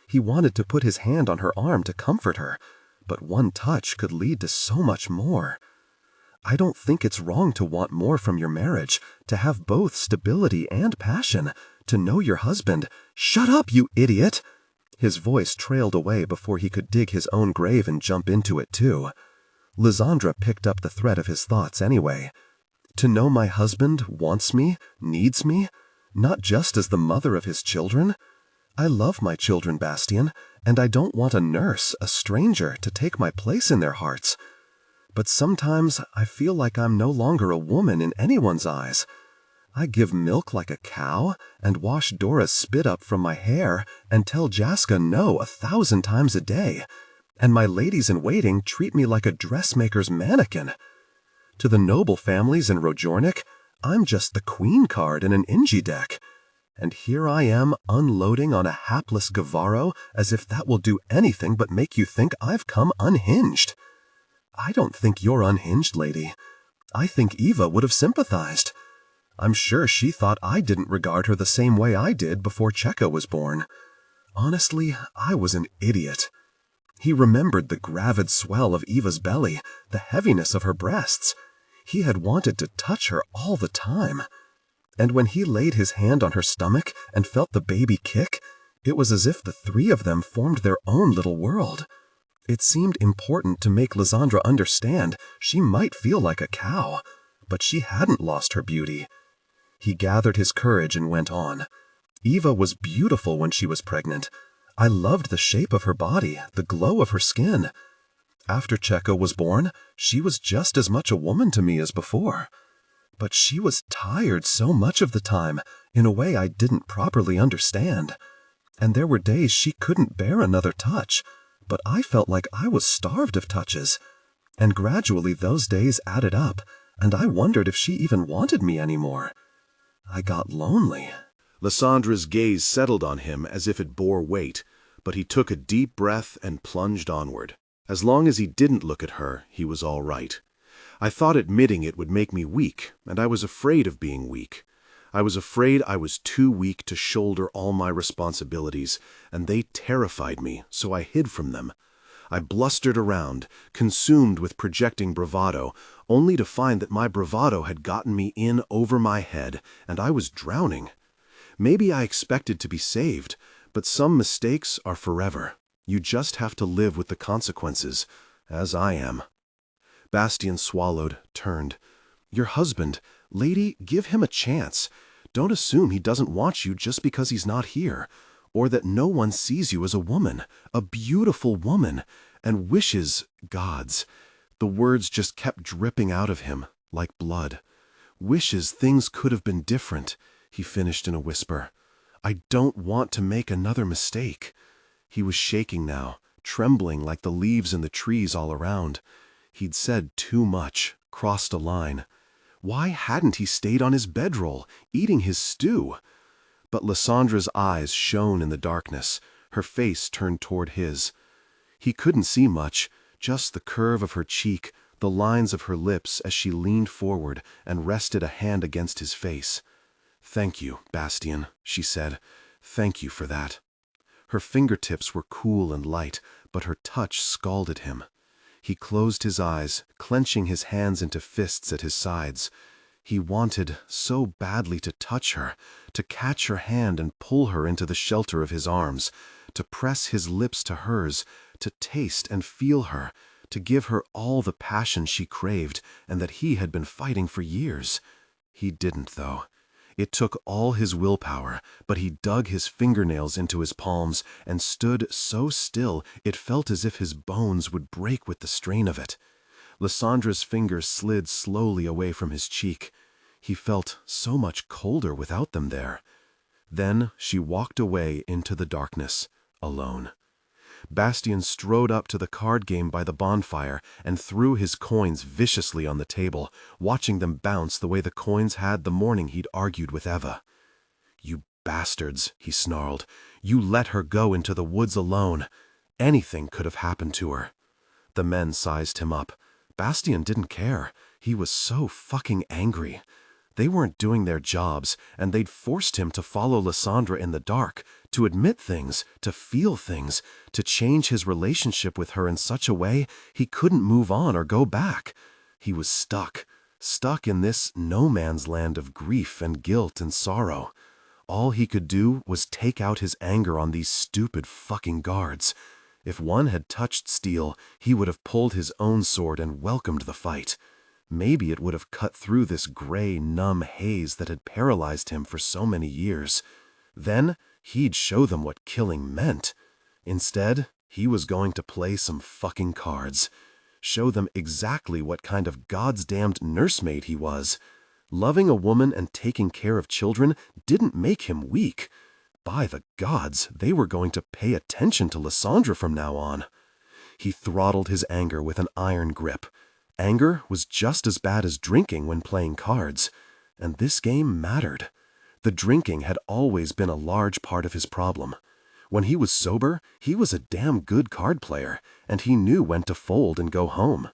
He wanted to put his hand on her arm to comfort her, but one touch could lead to so much more. I don't think it's wrong to want more from your marriage, to have both stability and passion, to know your husband. Shut up, you idiot! His voice trailed away before he could dig his own grave and jump into it too. Lysandra picked up the thread of his thoughts anyway. To know my husband wants me, needs me, not just as the mother of his children? I love my children, Bastian, and I don't want a nurse, a stranger, to take my place in their hearts. But sometimes I feel like I'm no longer a woman in anyone's eyes. I give milk like a cow, and wash Dora's spit up from my hair, and tell Jaska no 1,000 times a day, and my ladies-in-waiting treat me like a dressmaker's mannequin. To the noble families in Rojornik, I'm just the queen card in an Inji deck. And here I am unloading on a hapless Gavaro as if that will do anything but make you think I've come unhinged. I don't think you're unhinged, lady. I think Eva would have sympathized. I'm sure she thought I didn't regard her the same way I did before Cheka was born. Honestly, I was an idiot. He remembered the gravid swell of Eva's belly, the heaviness of her breasts. He had wanted to touch her all the time. And when he laid his hand on her stomach and felt the baby kick, it was as if the three of them formed their own little world. It seemed important to make Lysandra understand she might feel like a cow, but she hadn't lost her beauty. He gathered his courage and went on. Eva was beautiful when she was pregnant. I loved the shape of her body, the glow of her skin. After Cheka was born, she was just as much a woman to me as before. But she was tired so much of the time, in a way I didn't properly understand. And there were days she couldn't bear another touch, but I felt like I was starved of touches. And gradually those days added up, and I wondered if she even wanted me anymore. I got lonely. Lysandra's gaze settled on him as if it bore weight, but he took a deep breath and plunged onward. As long as he didn't look at her, he was all right. I thought admitting it would make me weak, and I was afraid of being weak. I was afraid I was too weak to shoulder all my responsibilities, and they terrified me, so I hid from them. I blustered around, consumed with projecting bravado, only to find that my bravado had gotten me in over my head, and I was drowning. Maybe I expected to be saved, but some mistakes are forever. You just have to live with the consequences, as I am. Bastian swallowed, turned. Your husband, lady, give him a chance. Don't assume he doesn't want you just because he's not here, or that no one sees you as a woman, a beautiful woman, and wishes, gods. The words just kept dripping out of him, like blood. Wishes things could have been different, he finished in a whisper. I don't want to make another mistake. He was shaking now, trembling like the leaves in the trees all around. He'd said too much, crossed a line. Why hadn't he stayed on his bedroll, eating his stew? But Lysandra's eyes shone in the darkness, her face turned toward his. He couldn't see much, just the curve of her cheek, the lines of her lips as she leaned forward and rested a hand against his face. Thank you, Bastian, she said. Thank you for that. Her fingertips were cool and light, but her touch scalded him. He closed his eyes, clenching his hands into fists at his sides. He wanted so badly to touch her, to catch her hand and pull her into the shelter of his arms, to press his lips to hers, to taste and feel her, to give her all the passion she craved and that he had been fighting for years. He didn't, though. It took all his willpower, but he dug his fingernails into his palms and stood so still it felt as if his bones would break with the strain of it. Lysandra's fingers slid slowly away from his cheek. He felt so much colder without them there. Then she walked away into the darkness, alone. Bastien strode up to the card game by the bonfire and threw his coins viciously on the table, watching them bounce the way the coins had the morning he'd argued with Eva. "You bastards," he snarled. "You let her go into the woods alone. Anything could have happened to her." The men sized him up. Bastien didn't care. He was so fucking angry. They weren't doing their jobs, and they'd forced him to follow Lysandra in the dark, to admit things, to feel things, to change his relationship with her in such a way he couldn't move on or go back. He was stuck in this no man's land of grief and guilt and sorrow. All he could do was take out his anger on these stupid fucking guards. If one had touched steel, he would have pulled his own sword and welcomed the fight. Maybe it would have cut through this gray, numb haze that had paralyzed him for so many years. Then he'd show them what killing meant. Instead, he was going to play some fucking cards. Show them exactly what kind of goddamned nursemaid he was. Loving a woman and taking care of children didn't make him weak. By the gods, they were going to pay attention to Lysandra from now on. He throttled his anger with an iron grip. Anger was just as bad as drinking when playing cards, and this game mattered. The drinking had always been a large part of his problem. When he was sober, he was a damn good card player, and he knew when to fold and go home.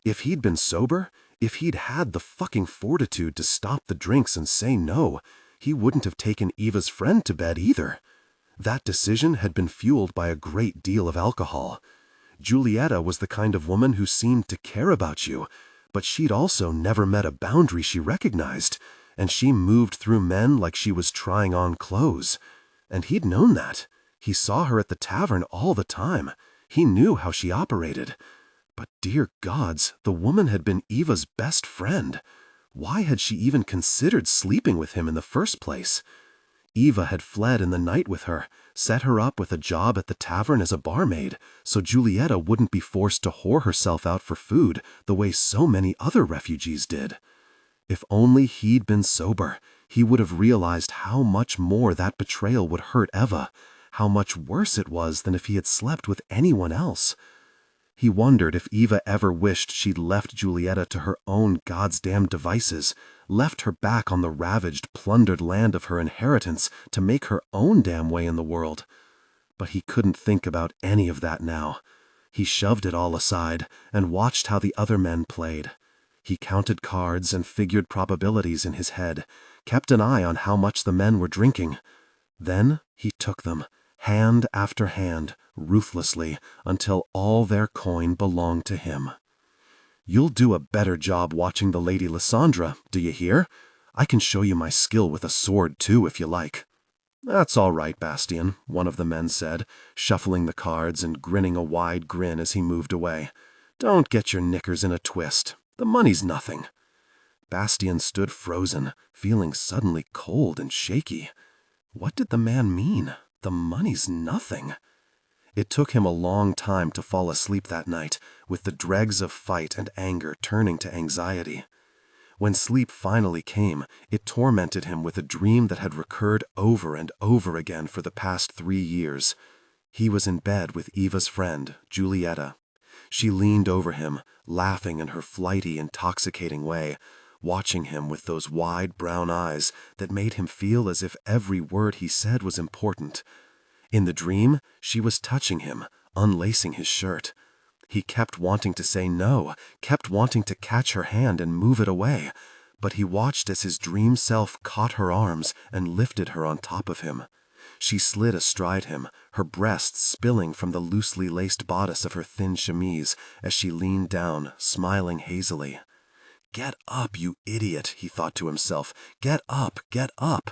If he'd been sober, if he'd had the fucking fortitude to stop the drinks and say no, he wouldn't have taken Eva's friend to bed either. That decision had been fueled by a great deal of alcohol. Julieta was the kind of woman who seemed to care about you, but she'd also never met a boundary she recognized, and she moved through men like she was trying on clothes. And he'd known that. He saw her at the tavern all the time. He knew how she operated. But dear gods, the woman had been Eva's best friend. Why had she even considered sleeping with him in the first place? Eva had fled in the night with her, set her up with a job at the tavern as a barmaid, so Julieta wouldn't be forced to whore herself out for food the way so many other refugees did. If only he'd been sober, he would have realized how much more that betrayal would hurt Eva, how much worse it was than if he had slept with anyone else. He wondered if Eva ever wished she'd left Julieta to her own goddamn devices, left her back on the ravaged, plundered land of her inheritance to make her own damn way in the world. But he couldn't think about any of that now. He shoved it all aside and watched how the other men played. He counted cards and figured probabilities in his head, kept an eye on how much the men were drinking. Then he took them, hand after hand, ruthlessly, until all their coin belonged to him. "You'll do a better job watching the Lady Lysandra, do you hear? I can show you my skill with a sword, too, if you like." "That's all right, Bastien," one of the men said, shuffling the cards and grinning a wide grin as he moved away. "Don't get your knickers in a twist. The money's nothing." Bastien stood frozen, feeling suddenly cold and shaky. What did the man mean? The money's nothing. It took him a long time to fall asleep that night, with the dregs of fight and anger turning to anxiety. When sleep finally came, it tormented him with a dream that had recurred over and over again for the past 3 years. He was in bed with Eva's friend, Julieta. She leaned over him, laughing in her flighty, intoxicating way, watching him with those wide brown eyes that made him feel as if every word he said was important. In the dream, she was touching him, unlacing his shirt. He kept wanting to say no, kept wanting to catch her hand and move it away, but he watched as his dream self caught her arms and lifted her on top of him. She slid astride him, her breasts spilling from the loosely laced bodice of her thin chemise as she leaned down, smiling hazily. "Get up, you idiot," he thought to himself. "Get up, get up."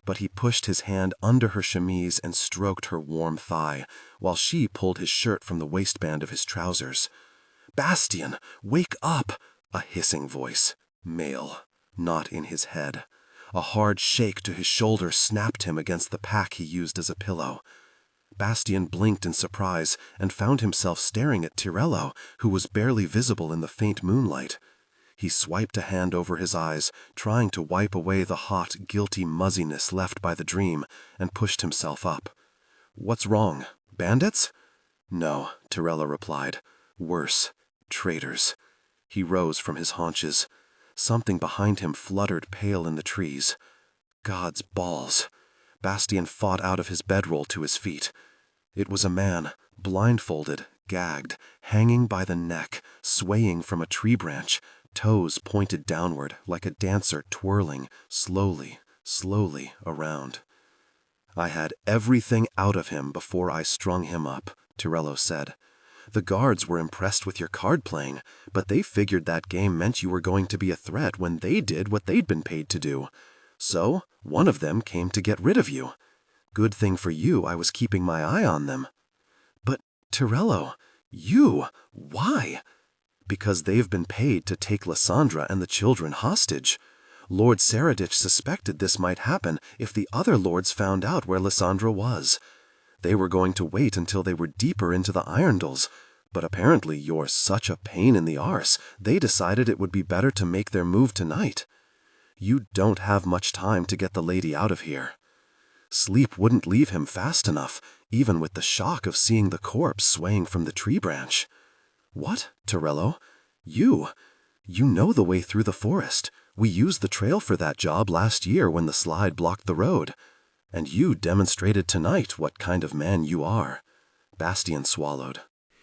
But he pushed his hand under her chemise and stroked her warm thigh, while she pulled his shirt from the waistband of his trousers. "Bastien, wake up!" A hissing voice. Male. Not in his head. A hard shake to his shoulder snapped him against the pack he used as a pillow. Bastien blinked in surprise and found himself staring at Tirello, who was barely visible in the faint moonlight. He swiped a hand over his eyes, trying to wipe away the hot, guilty muzziness left by the dream, and pushed himself up. "What's wrong? Bandits?" "No," Tirello replied. "Worse. Traitors." He rose from his haunches. Something behind him fluttered pale in the trees. God's balls. Bastien fought out of his bedroll to his feet. It was a man, blindfolded, gagged, hanging by the neck, swaying from a tree branch, toes pointed downward like a dancer twirling slowly, slowly around. "I had everything out of him before I strung him up," Tirello said. "The guards were impressed with your card playing, but they figured that game meant you were going to be a threat when they did what they'd been paid to do. So, one of them came to get rid of you. Good thing for you I was keeping my eye on them." "But, Tirello, why?" "Because they've been paid to take Lysandra and the children hostage. Lord Saradich suspected this might happen if the other lords found out where Lysandra was. They were going to wait until they were deeper into the Irondales, but apparently you're such a pain in the arse, they decided it would be better to make their move tonight. You don't have much time to get the lady out of here." Sleep wouldn't leave him fast enough, even with the shock of seeing the corpse swaying from the tree branch. "What, Tirello? You know the way through the forest. We used the trail for that job last year when the slide blocked the road. And you demonstrated tonight what kind of man you are." Bastien swallowed.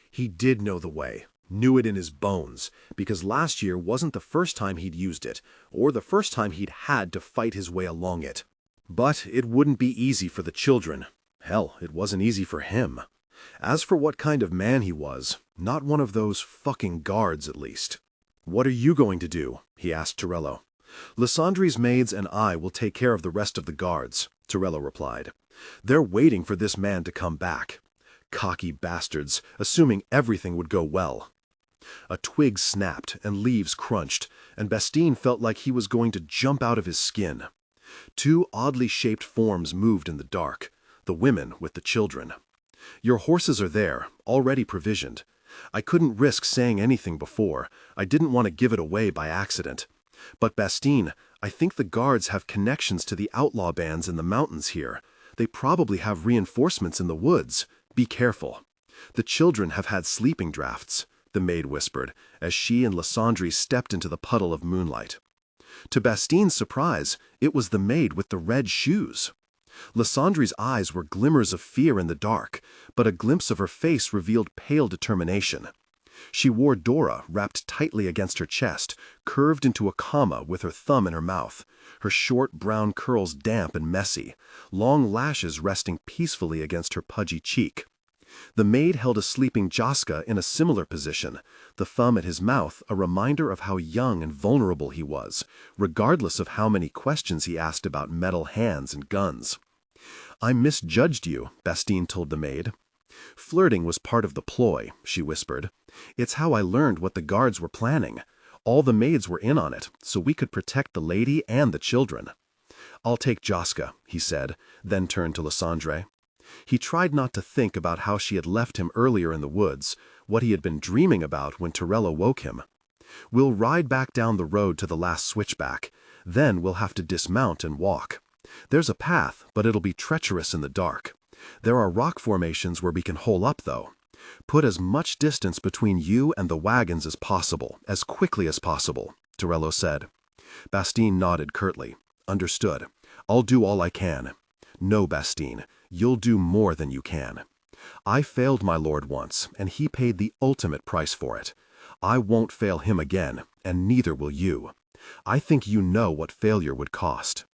He did know the way, knew it in his bones, because last year wasn't the first time he'd used it, or the first time he'd had to fight his way along it. But it wouldn't be easy for the children. Hell, it wasn't easy for him. As for what kind of man he was, not one of those fucking guards at least. "What are you going to do?" he asked Tirello. "Lysandri's maids and I will take care of the rest of the guards," Tirello replied. "They're waiting for this man to come back. Cocky bastards, assuming everything would go well." A twig snapped and leaves crunched, and Bastien felt like he was going to jump out of his skin. Two oddly shaped forms moved in the dark, the women with the children. "Your horses are there, already provisioned. I couldn't risk saying anything before. I didn't want to give it away by accident. But Bastien, I think the guards have connections to the outlaw bands in the mountains here. They probably have reinforcements in the woods. Be careful. The children have had sleeping drafts," the maid whispered, as she and Lysandre stepped into the puddle of moonlight. To Bastien's surprise, it was the maid with the red shoes. Lysandre's eyes were glimmers of fear in the dark, but a glimpse of her face revealed pale determination. She wore Dora wrapped tightly against her chest, curved into a comma with her thumb in her mouth, her short brown curls damp and messy, long lashes resting peacefully against her pudgy cheek. The maid held a sleeping Jaska in a similar position, the thumb at his mouth a reminder of how young and vulnerable he was, regardless of how many questions he asked about metal hands and guns. "I misjudged you," Bastien told the maid. "Flirting was part of the ploy," she whispered. "It's how I learned what the guards were planning. All the maids were in on it, so we could protect the lady and the children." "I'll take Jaska," he said, then turned to Lysandre. He tried not to think about how she had left him earlier in the woods, what he had been dreaming about when Tirello woke him. "We'll ride back down the road to the last switchback. Then we'll have to dismount and walk. There's a path, but it'll be treacherous in the dark. There are rock formations where we can hole up, though. Put as much distance between you and the wagons as possible, as quickly as possible," Tirello said. Bastien nodded curtly. "Understood. I'll do all I can." "No, Bastien, you'll do more than you can. I failed my lord once, and he paid the ultimate price for it. I won't fail him again, and neither will you. I think you know what failure would cost."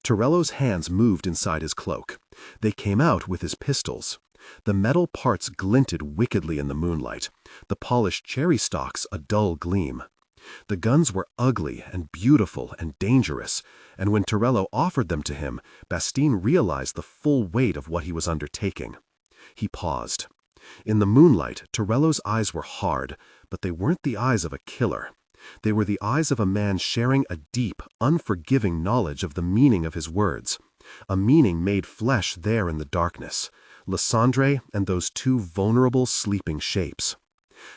Tirello's hands moved inside his cloak. They came out with his pistols. The metal parts glinted wickedly in the moonlight, the polished cherry stalks a dull gleam. The guns were ugly and beautiful and dangerous, and when Tirello offered them to him, Bastien realized the full weight of what he was undertaking. He paused. In the moonlight, Tirello's eyes were hard, but they weren't the eyes of a killer. They were the eyes of a man sharing a deep, unforgiving knowledge of the meaning of his words, a meaning made flesh there in the darkness, Lysandre and those two vulnerable sleeping shapes.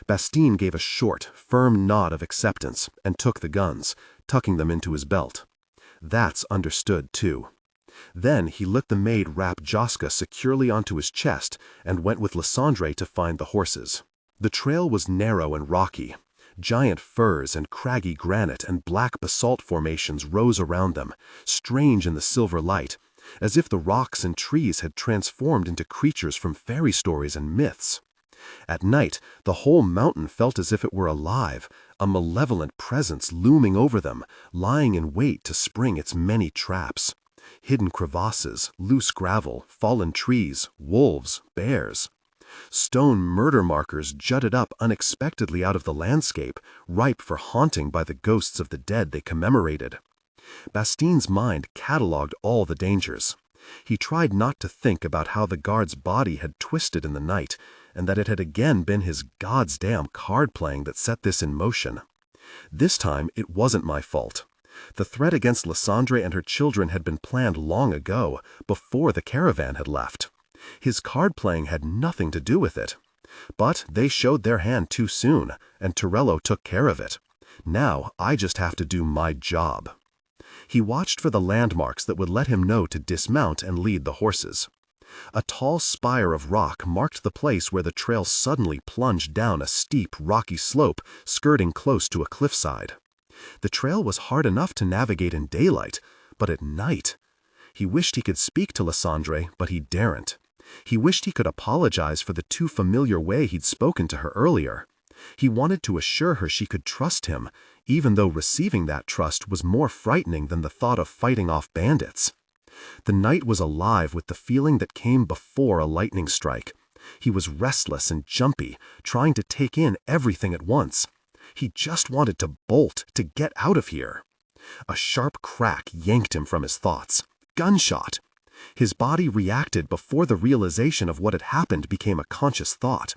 Bastien gave a short, firm nod of acceptance and took the guns, tucking them into his belt. That's understood, too. Then he let the maid wrap Joska securely onto his chest and went with Lysandre to find the horses. The trail was narrow and rocky. Giant firs and craggy granite and black basalt formations rose around them, strange in the silver light, as if the rocks and trees had transformed into creatures from fairy stories and myths. At night, the whole mountain felt as if it were alive, a malevolent presence looming over them, lying in wait to spring its many traps. Hidden crevasses, loose gravel, fallen trees, wolves, bears. Stone murder markers jutted up unexpectedly out of the landscape, ripe for haunting by the ghosts of the dead they commemorated. Bastien's mind catalogued all the dangers. He tried not to think about how the guard's body had twisted in the night, and that it had again been his goddamn card-playing that set this in motion. This time it wasn't my fault. The threat against Lysandre and her children had been planned long ago, before the caravan had left. His card-playing had nothing to do with it. But they showed their hand too soon, and Torello took care of it. Now I just have to do my job. He watched for the landmarks that would let him know to dismount and lead the horses. A tall spire of rock marked the place where the trail suddenly plunged down a steep, rocky slope, skirting close to a cliffside. The trail was hard enough to navigate in daylight, but at night... He wished he could speak to Lysandre, but he daren't. He wished he could apologize for the too familiar way he'd spoken to her earlier. He wanted to assure her she could trust him, even though receiving that trust was more frightening than the thought of fighting off bandits. The night was alive with the feeling that came before a lightning strike. He was restless and jumpy, trying to take in everything at once. He just wanted to bolt, to get out of here. A sharp crack yanked him from his thoughts. Gunshot! His body reacted before the realization of what had happened became a conscious thought.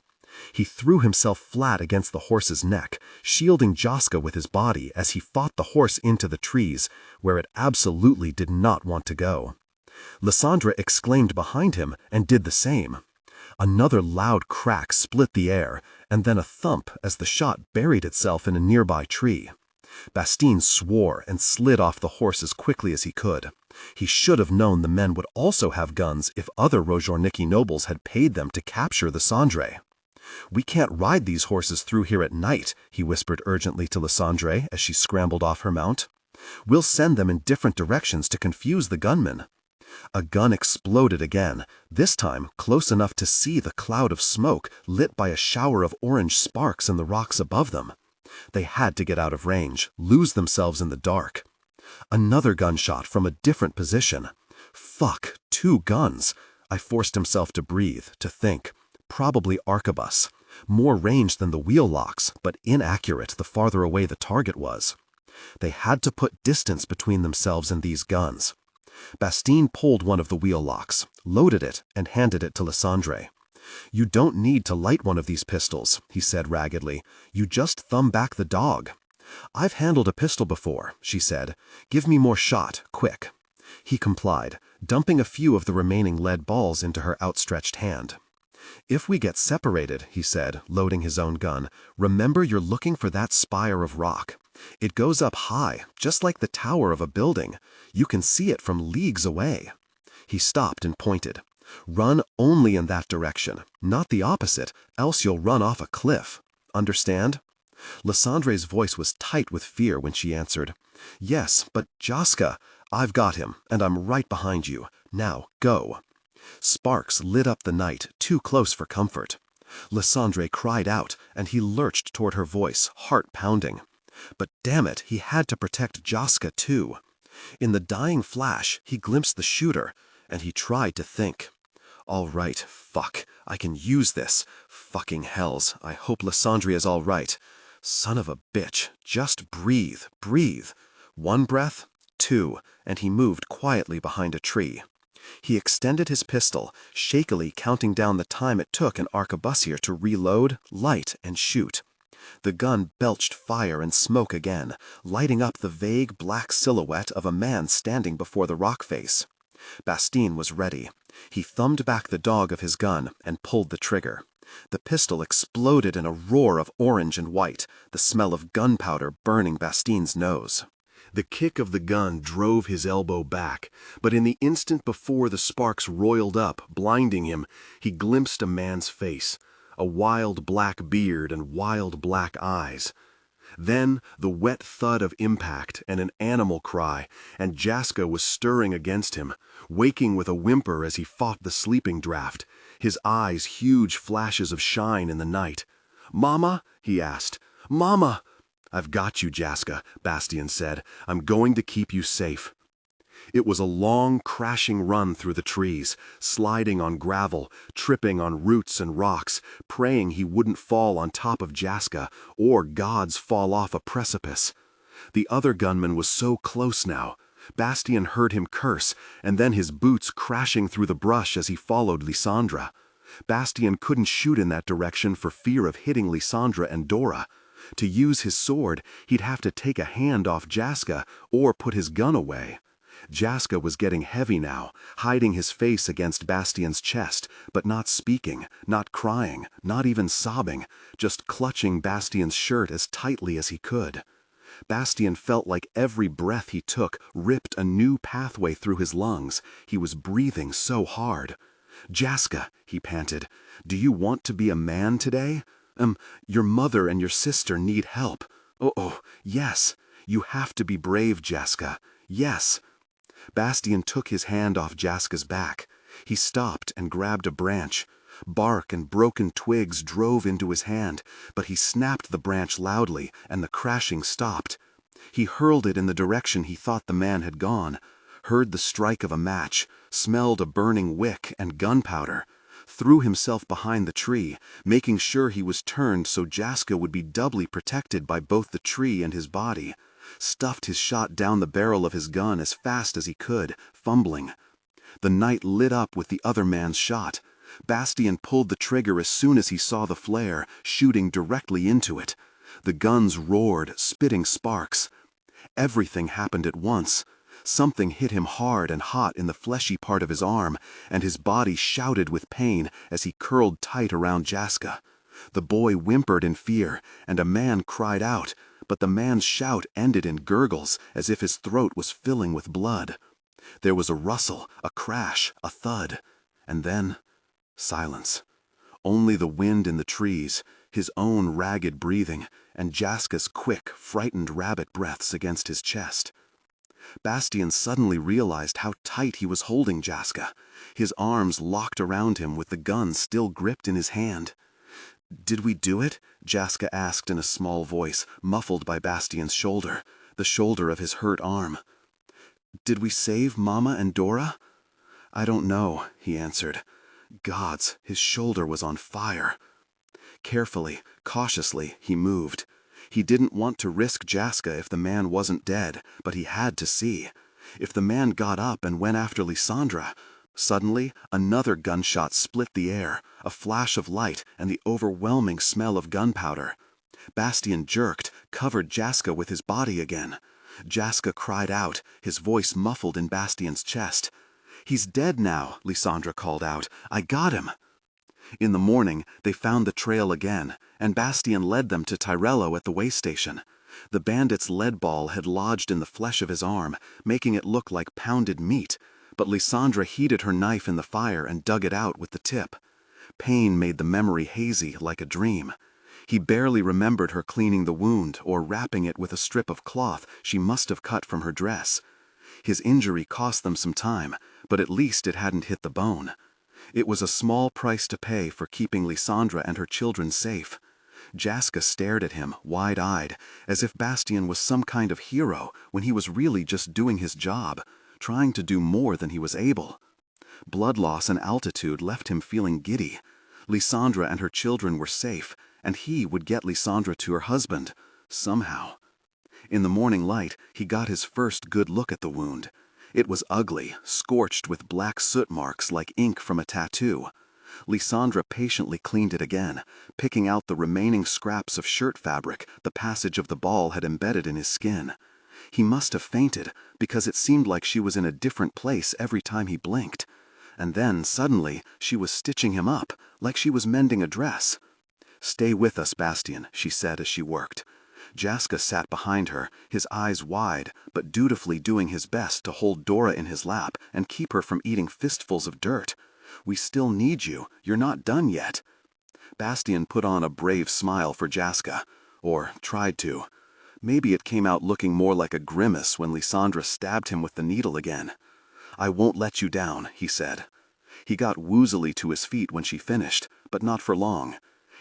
He threw himself flat against the horse's neck, shielding Joska with his body as he fought the horse into the trees, where it absolutely did not want to go. Lysandre exclaimed behind him and did the same. Another loud crack split the air, and then a thump as the shot buried itself in a nearby tree. Bastien swore and slid off the horse as quickly as he could. He should have known the men would also have guns if other Rozhorniki nobles had paid them to capture the Sandre. "We can't ride these horses through here at night," he whispered urgently to Lysandre as she scrambled off her mount. "We'll send them in different directions to confuse the gunmen." A gun exploded again, this time close enough to see the cloud of smoke lit by a shower of orange sparks in the rocks above them. They had to get out of range, lose themselves in the dark. Another gunshot from a different position. Fuck, 2 guns. I forced himself to breathe, to think. Probably arquebus. More range than the wheel locks, but inaccurate the farther away the target was. They had to put distance between themselves and these guns. Bastien pulled one of the wheel locks, loaded it, and handed it to Lysandre. "You don't need to light one of these pistols," he said raggedly. "You just thumb back the dog." "I've handled a pistol before," she said. "Give me more shot, quick." He complied, dumping a few of the remaining lead balls into her outstretched hand. "If we get separated," he said, loading his own gun, "remember you're looking for that spire of rock. It goes up high, just like the tower of a building. You can see it from leagues away." He stopped and pointed. "Run only in that direction, not the opposite, else you'll run off a cliff. Understand?" Lysandre's voice was tight with fear when she answered, "Yes, but Joska, I've got him, and I'm right behind you. Now, go." Sparks lit up the night, too close for comfort. Lysandre cried out, and he lurched toward her voice, heart pounding. But damn it, he had to protect Joska too. In the dying flash, he glimpsed the shooter, and he tried to think. "All right, fuck, I can use this. Fucking hells, I hope Lysandre is all right. Son of a bitch, just breathe, breathe." 1 breath, 2, and he moved quietly behind a tree. He extended his pistol, shakily counting down the time it took an arquebusier to reload, light, and shoot. The gun belched fire and smoke again, lighting up the vague black silhouette of a man standing before the rock face. Bastien was ready. He thumbed back the dog of his gun and pulled the trigger. The pistol exploded in a roar of orange and white, the smell of gunpowder burning Bastien's nose. The kick of the gun drove his elbow back, but in the instant before the sparks roiled up, blinding him, he glimpsed a man's face, a wild black beard and wild black eyes. Then the wet thud of impact and an animal cry, and Jaska was stirring against him, waking with a whimper as he fought the sleeping draft, his eyes huge flashes of shine in the night. "Mama?" he asked. "Mama!" "I've got you, Jaska," Bastien said. "I'm going to keep you safe." It was a long, crashing run through the trees, sliding on gravel, tripping on roots and rocks, praying he wouldn't fall on top of Jaska, or gods fall off a precipice. The other gunman was so close now. Bastien heard him curse, and then his boots crashing through the brush as he followed Lysandra. Bastien couldn't shoot in that direction for fear of hitting Lysandra and Dora. To use his sword, he'd have to take a hand off Jaska or put his gun away. Jaska was getting heavy now, hiding his face against Bastien's chest, but not speaking, not crying, not even sobbing, just clutching Bastien's shirt as tightly as he could. Bastien felt like every breath he took ripped a new pathway through his lungs. He was breathing so hard. "Jaska," he panted, "do you want to be a man today? Your mother and your sister need help. Oh, yes. You have to be brave, Jaska. Yes." Bastien took his hand off Jaska's back. He stopped and grabbed a branch. Bark and broken twigs drove into his hand, but he snapped the branch loudly, and the crashing stopped. He hurled it in the direction he thought the man had gone, heard the strike of a match, smelled a burning wick and gunpowder, threw himself behind the tree, making sure he was turned so Jaska would be doubly protected by both the tree and his body, stuffed his shot down the barrel of his gun as fast as he could, fumbling. The night lit up with the other man's shot. Bastien pulled the trigger as soon as he saw the flare, shooting directly into it. The guns roared, spitting sparks. Everything happened at once. Something hit him hard and hot in the fleshy part of his arm, and his body shouted with pain as he curled tight around Jaska. The boy whimpered in fear, and a man cried out, but the man's shout ended in gurgles as if his throat was filling with blood. There was a rustle, a crash, a thud, and then silence. Only the wind in the trees, his own ragged breathing, and Jaska's quick, frightened rabbit breaths against his chest. Bastien suddenly realized how tight he was holding Jaska, his arms locked around him with the gun still gripped in his hand. "Did we do it?" Jaska asked in a small voice, muffled by Bastien's shoulder, the shoulder of his hurt arm. "Did we save Mama and Dora?" "I don't know," he answered. Gods, his shoulder was on fire. Carefully, cautiously, he moved. He didn't want to risk Jaska if the man wasn't dead, but he had to see. If the man got up and went after Lysandra... Suddenly, another gunshot split the air, a flash of light and the overwhelming smell of gunpowder. Bastien jerked, covered Jaska with his body again. Jaska cried out, his voice muffled in Bastien's chest. "He's dead now," Lysandra called out. "I got him." In the morning, they found the trail again, and Bastien led them to Tyrello at the way station. The bandit's lead ball had lodged in the flesh of his arm, making it look like pounded meat, but Lysandra heated her knife in the fire and dug it out with the tip. Pain made the memory hazy like a dream. He barely remembered her cleaning the wound or wrapping it with a strip of cloth she must have cut from her dress. His injury cost them some time, but at least it hadn't hit the bone. It was a small price to pay for keeping Lysandra and her children safe. Jaska stared at him, wide-eyed, as if Bastien was some kind of hero when he was really just doing his job, trying to do more than he was able. Blood loss and altitude left him feeling giddy. Lysandra and her children were safe, and he would get Lysandra to her husband, somehow. In the morning light, he got his first good look at the wound. It was ugly, scorched with black soot marks like ink from a tattoo. Lysandra patiently cleaned it again, picking out the remaining scraps of shirt fabric the passage of the ball had embedded in his skin. He must have fainted, because it seemed like she was in a different place every time he blinked. And then, suddenly, she was stitching him up, like she was mending a dress. "Stay with us, Bastian," she said as she worked. Jaska sat behind her, his eyes wide, but dutifully doing his best to hold Dora in his lap and keep her from eating fistfuls of dirt. "We still need you. You're not done yet." Bastian put on a brave smile for Jaska, or tried to. Maybe it came out looking more like a grimace when Lysandra stabbed him with the needle again. "I won't let you down," he said. He got woozily to his feet when she finished, but not for long.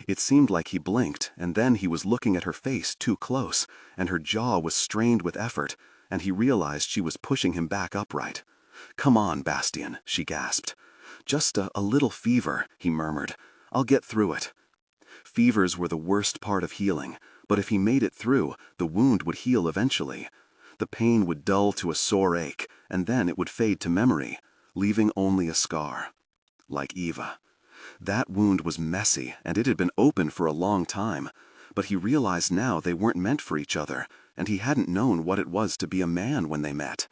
It seemed like he blinked, and then he was looking at her face too close, and her jaw was strained with effort, and he realized she was pushing him back upright. "Come on, Bastian," she gasped. "Just a little fever," he murmured. "I'll get through it." Fevers were the worst part of healing, but if he made it through, the wound would heal eventually. The pain would dull to a sore ache, and then it would fade to memory, leaving only a scar. Like Eva. That wound was messy, and it had been open for a long time, but he realized now they weren't meant for each other, and he hadn't known what it was to be a man when they met.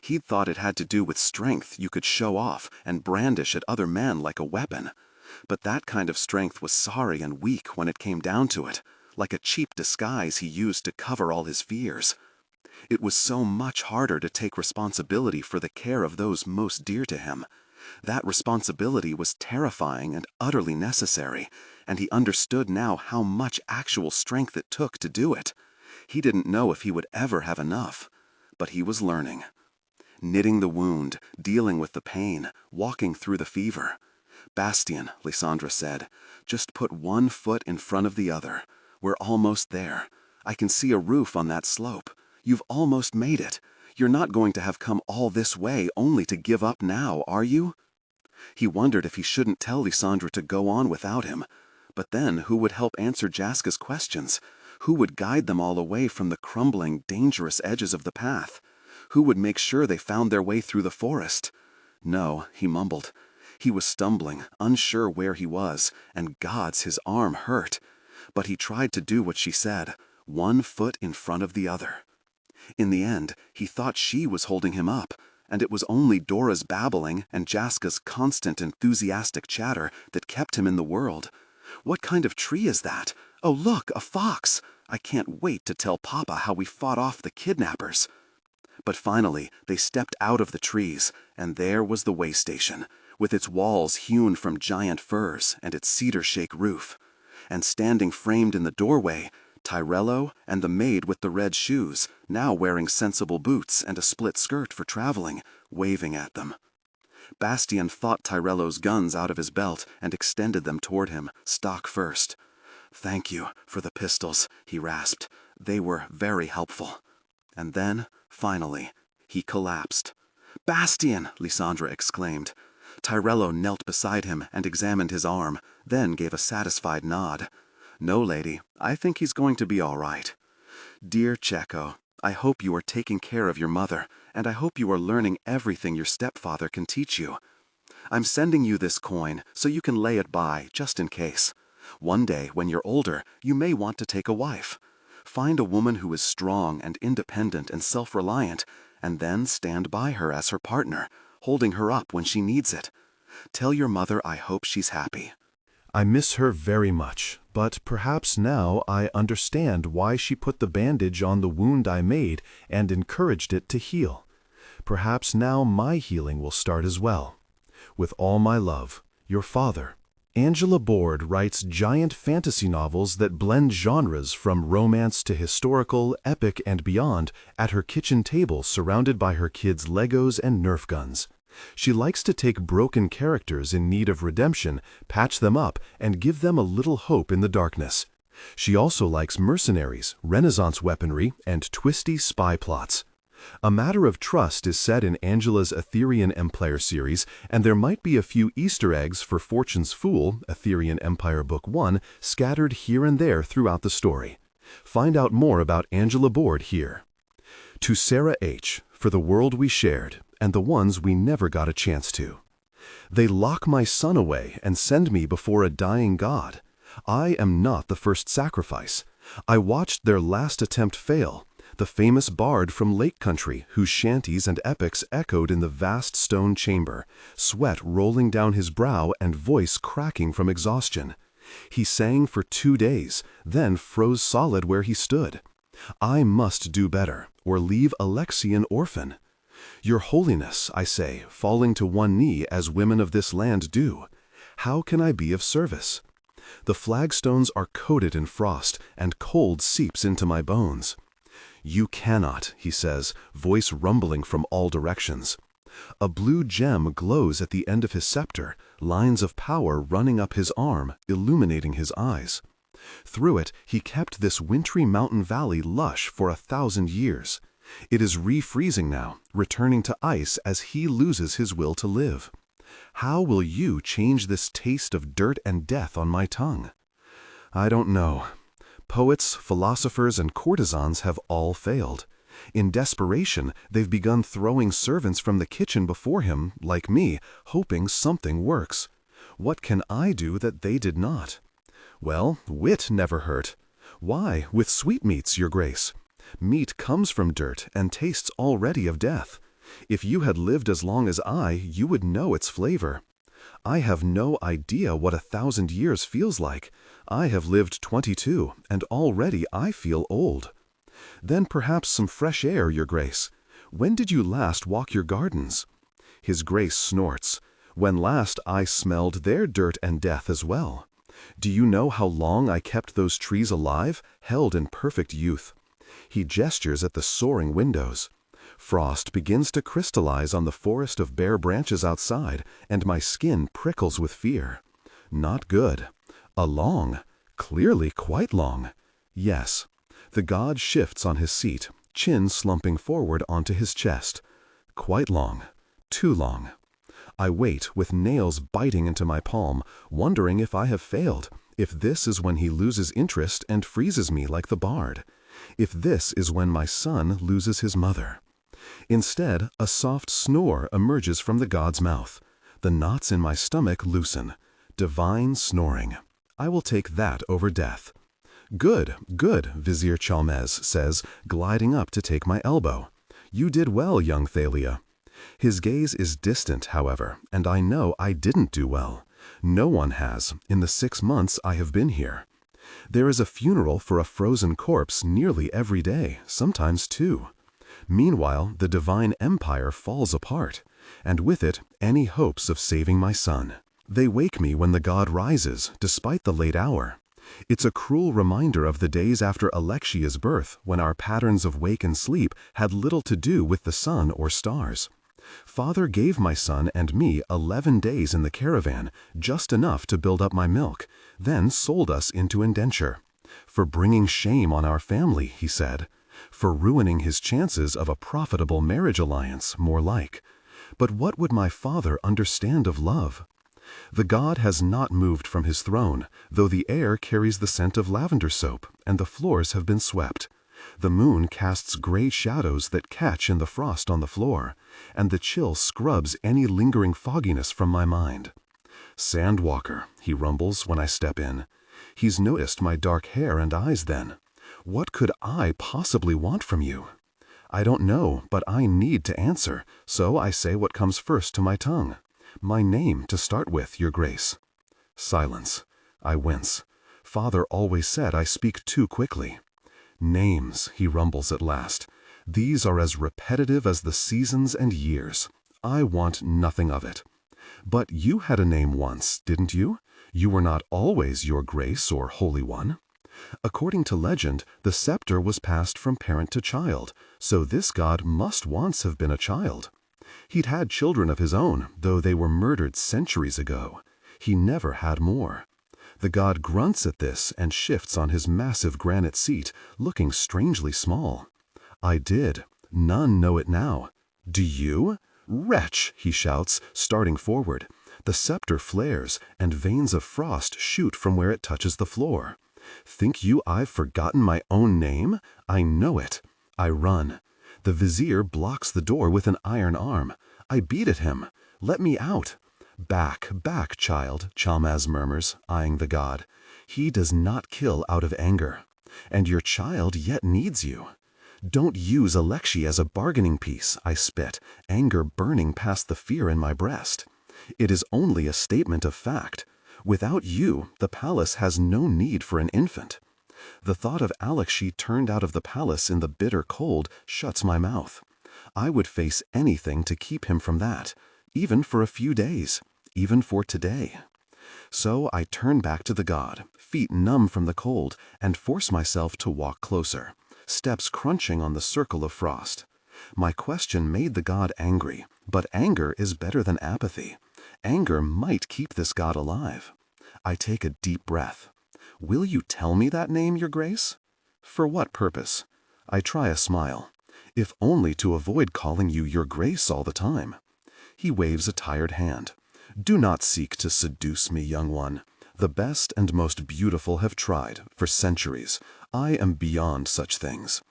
He'd thought it had to do with strength you could show off and brandish at other men like a weapon. But that kind of strength was sorry and weak when it came down to it, like a cheap disguise he used to cover all his fears. It was so much harder to take responsibility for the care of those most dear to him. That responsibility was terrifying and utterly necessary, and he understood now how much actual strength it took to do it. He didn't know if he would ever have enough, but he was learning. Knitting the wound, dealing with the pain, walking through the fever. "Bastian," Lysandra said, "just put one foot in front of the other. We're almost there. I can see a roof on that slope. You've almost made it. You're not going to have come all this way only to give up now, are you?" He wondered if he shouldn't tell Lysandra to go on without him. But then who would help answer Jaska's questions? Who would guide them all away from the crumbling, dangerous edges of the path? Who would make sure they found their way through the forest? "No," he mumbled. He was stumbling, unsure where he was, and gods, his arm hurt. But he tried to do what she said, one foot in front of the other. In the end, he thought she was holding him up, and it was only Dora's babbling and Jaska's constant enthusiastic chatter that kept him in the world. "What kind of tree is that? Oh, look, a fox! I can't wait to tell Papa how we fought off the kidnappers." But finally, they stepped out of the trees, and there was the way station, with its walls hewn from giant firs and its cedar-shake roof. And standing framed in the doorway, Tyrello and the maid with the red shoes, now wearing sensible boots and a split skirt for traveling, waving at them. Bastian fought Tyrello's guns out of his belt and extended them toward him, stock first. "Thank you for the pistols," he rasped. "They were very helpful." And then, finally, he collapsed. "Bastian!" Lysandra exclaimed. Tyrello knelt beside him and examined his arm, then gave a satisfied nod. "No, lady, I think he's going to be all right." "Dear Cecco, I hope you are taking care of your mother, and I hope you are learning everything your stepfather can teach you. I'm sending you this coin so you can lay it by, just in case. One day, when you're older, you may want to take a wife. Find a woman who is strong and independent and self-reliant, and then stand by her as her partner, holding her up when she needs it. Tell your mother I hope she's happy." I miss her very much, but perhaps now I understand why she put the bandage on the wound I made and encouraged it to heal. Perhaps now my healing will start as well. With all my love, your father. Angela Board writes giant fantasy novels that blend genres from romance to historical, epic, and beyond at her kitchen table surrounded by her kids' Legos and Nerf guns. She likes to take broken characters in need of redemption, patch them up, and give them a little hope in the darkness. She also likes mercenaries, Renaissance weaponry, and twisty spy plots. A Matter of Trust is set in Angela's Aetherian Empire series, and there might be a few Easter eggs for Fortune's Fool, Aetherian Empire Book 1, scattered here and there throughout the story. Find out more about Angela Board here. To Sarah H., for the world we shared, and the ones we never got a chance to. They lock my son away and send me before a dying god. I am not the first sacrifice. I watched their last attempt fail. the famous bard from Lake Country whose shanties and epics echoed in the vast stone chamber, sweat rolling down his brow and voice cracking from exhaustion. He sang for 2 days, then froze solid where he stood. I must do better, or leave Alexei an orphan. Your Holiness, I say, falling to one knee as women of this land do, how can I be of service? The flagstones are coated in frost, and cold seeps into my bones. You cannot, he says, voice rumbling from all directions. A blue gem glows at the end of his scepter, lines of power running up his arm, illuminating his eyes. Through it, he kept this wintry mountain valley lush for 1,000 years. It is refreezing now, returning to ice as he loses his will to live. How will you change this taste of dirt and death on my tongue? I don't know. Poets, philosophers, and courtesans have all failed. In desperation, they've begun throwing servants from the kitchen before him, like me, hoping something works. What can I do that they did not? Well, wit never hurt. Why, with sweetmeats, your grace. Meat comes from dirt and tastes already of death. If you had lived as long as I, you would know its flavor. I have no idea what 1,000 years feels like. I have lived 22, and already I feel old. Then perhaps some fresh air, your grace. When did you last walk your gardens? His grace snorts. When last I smelled their dirt and death as well. Do you know how long I kept those trees alive, held in perfect youth? He gestures at the soaring windows. Frost begins to crystallize on the forest of bare branches outside, and my skin prickles with fear. Not good. A long, clearly quite long. Yes. The god shifts on his seat, chin slumping forward onto his chest. Quite long. Too long. I wait, with nails biting into my palm, wondering if I have failed, if this is when he loses interest and freezes me like the bard, if this is when my son loses his mother. Instead, a soft snore emerges from the god's mouth. The knots in my stomach loosen. Divine snoring. I will take that over death. Good, good, Vizier Chalmez says, gliding up to take my elbow. You did well, young Thalia. His gaze is distant, however, and I know I didn't do well. No one has, in the 6 months I have been here. There is a funeral for a frozen corpse nearly every day, sometimes 2. Meanwhile, the divine empire falls apart, and with it, any hopes of saving my son. They wake me when the god rises, despite the late hour. It's a cruel reminder of the days after Alexia's birth, when our patterns of wake and sleep had little to do with the sun or stars. Father gave my son and me 11 days in the caravan, just enough to build up my milk, then sold us into indenture. For bringing shame on our family, he said. For ruining his chances of a profitable marriage alliance, more like. But what would my father understand of love? The god has not moved from his throne, though the air carries the scent of lavender soap, and the floors have been swept. The moon casts gray shadows that catch in the frost on the floor, and the chill scrubs any lingering fogginess from my mind. Sandwalker, he rumbles when I step in. He's noticed my dark hair and eyes then. What could I possibly want from you? I don't know, but I need to answer, so I say what comes first to my tongue. My name to start with, your grace. Silence. I wince. Father always said I speak too quickly. Names, he rumbles at last. These are as repetitive as the seasons and years. I want nothing of it. But you had a name once, didn't you? You were not always your grace or holy one. According to legend, the scepter was passed from parent to child, so this god must once have been a child. He'd had children of his own, though they were murdered centuries ago. He never had more. The god grunts at this and shifts on his massive granite seat, looking strangely small. I did. None know it now. Do you? Wretch, he shouts, starting forward. The scepter flares, and veins of frost shoot from where it touches the floor. Think you I've forgotten my own name? I know it. I run. The vizier blocks the door with an iron arm. I beat at him. Let me out. Back, back, child, Chalmaz murmurs, eyeing the god. He does not kill out of anger. And your child yet needs you. Don't use Alexei as a bargaining piece, I spit, anger burning past the fear in my breast. It is only a statement of fact. Without you, the palace has no need for an infant. The thought of Alexei turned out of the palace in the bitter cold shuts my mouth. I would face anything to keep him from that, even for a few days, even for today. So I turn back to the god, feet numb from the cold, and force myself to walk closer, steps crunching on the circle of frost. My question made the god angry, but anger is better than apathy. Anger might keep this god alive. I take a deep breath. Will you tell me that name, Your Grace? For what purpose? I try a smile, if only to avoid calling you Your Grace all the time. He waves a tired hand. Do not seek to seduce me, young one. The best and most beautiful have tried, for centuries. I am beyond such things.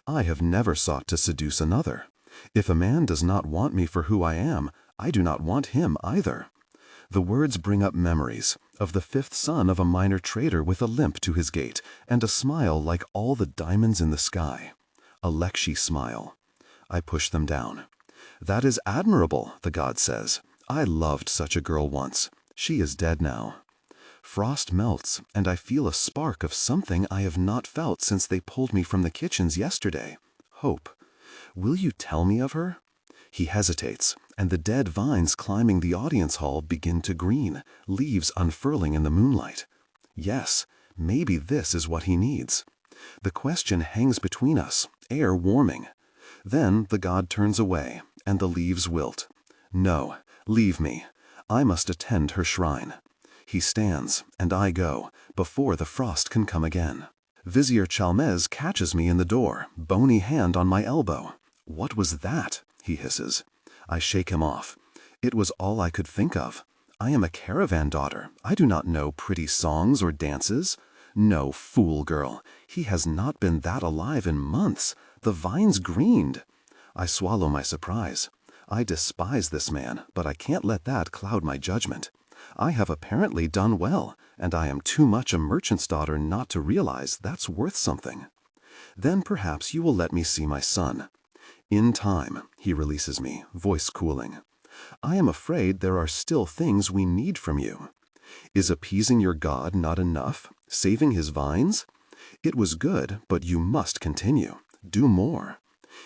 I have never sought to seduce another. If a man does not want me for who I am, I do not want him either. The words bring up memories of the fifth son of a minor trader with a limp to his gait and a smile like all the diamonds in the sky. A Alexei smile. I push them down. That is admirable, the god says. I loved such a girl once. She is dead now. Frost melts, and I feel a spark of something I have not felt since they pulled me from the kitchens yesterday. Hope. Will you tell me of her? He hesitates, and the dead vines climbing the audience hall begin to green, leaves unfurling in the moonlight. Yes, maybe this is what he needs. The question hangs between us, air warming. Then the god turns away, and the leaves wilt. No, leave me. I must attend her shrine. He stands, and I go, before the frost can come again. Vizier Chalmez catches me in the door, bony hand on my elbow. What was that? He hisses. I shake him off. It was all I could think of. I am a caravan daughter. I do not know pretty songs or dances. No, fool girl. He has not been that alive in months. The vines greened. I swallow my surprise. I despise this man, but I can't let that cloud my judgment. I have apparently done well, and I am too much a merchant's daughter not to realize that's worth something. Then perhaps you will let me see my son. In time, he releases me, voice cooling. I am afraid there are still things we need from you. Is appeasing your god not enough? Saving his vines? It was good, but you must continue. Do more.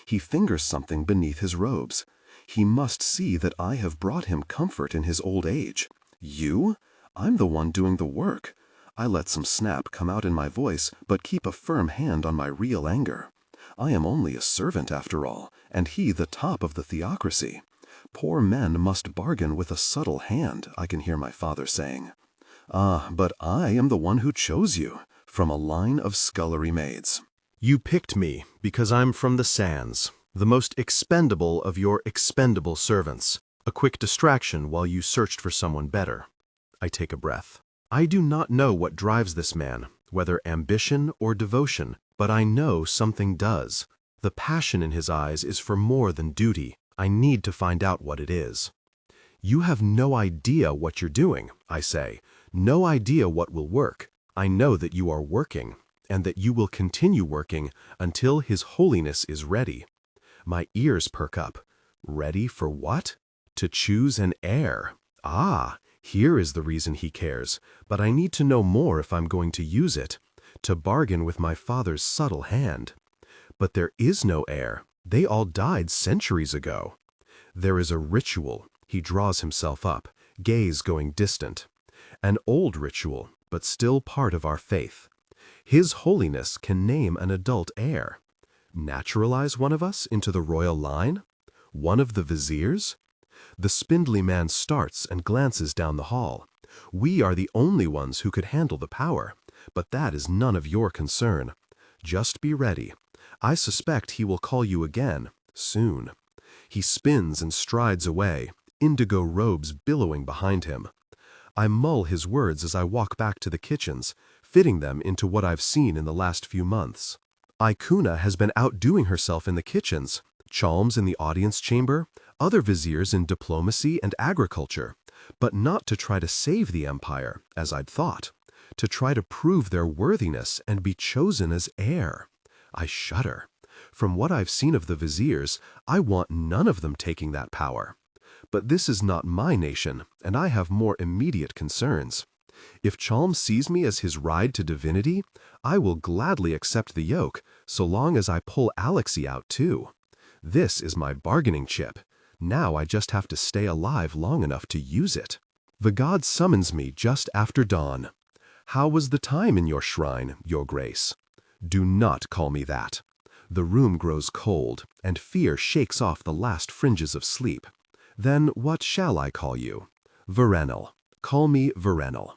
He fingers something beneath his robes. He must see that I have brought him comfort in his old age. You? I'm the one doing the work. I let some snap come out in my voice, but keep a firm hand on my real anger. I am only a servant after all, and he the top of the theocracy. Poor men must bargain with a subtle hand, I can hear my father saying. Ah, but I am the one who chose you, from a line of scullery maids. You picked me because I'm from the sands, the most expendable of your expendable servants, a quick distraction while you searched for someone better. I take a breath. I do not know what drives this man, whether ambition or devotion, but I know something does. The passion in his eyes is for more than duty. I need to find out what it is. You have no idea what you're doing, I say. No idea what will work. I know that you are working, and that you will continue working until His Holiness is ready. My ears perk up. Ready for what? To choose an heir. Ah, here is the reason he cares, but I need to know more if I'm going to use it, to bargain with my father's subtle hand. But there is no heir. They all died centuries ago. There is a ritual. He draws himself up, gaze going distant. An old ritual, but still part of our faith. His Holiness can name an adult heir. Naturalize one of us into the royal line? One of the viziers? The spindly man starts and glances down the hall. We are the only ones who could handle the power, but that is none of your concern. Just be ready. I suspect he will call you again, soon. He spins and strides away, indigo robes billowing behind him. I mull his words as I walk back to the kitchens, fitting them into what I've seen in the last few months. Ikuna has been outdoing herself in the kitchens, Chalms in the audience chamber, other viziers in diplomacy and agriculture, but not to try to save the empire, as I'd thought, to try to prove their worthiness and be chosen as heir. I shudder. From what I've seen of the viziers, I want none of them taking that power. But this is not my nation, and I have more immediate concerns. If Chalm sees me as his ride to divinity, I will gladly accept the yoke, so long as I pull Alexei out too. This is my bargaining chip. Now I just have to stay alive long enough to use it. The god summons me just after dawn. How was the time in your shrine, your grace? Do not call me that. The room grows cold, and fear shakes off the last fringes of sleep. Then what shall I call you? Verenal. Call me Verenal.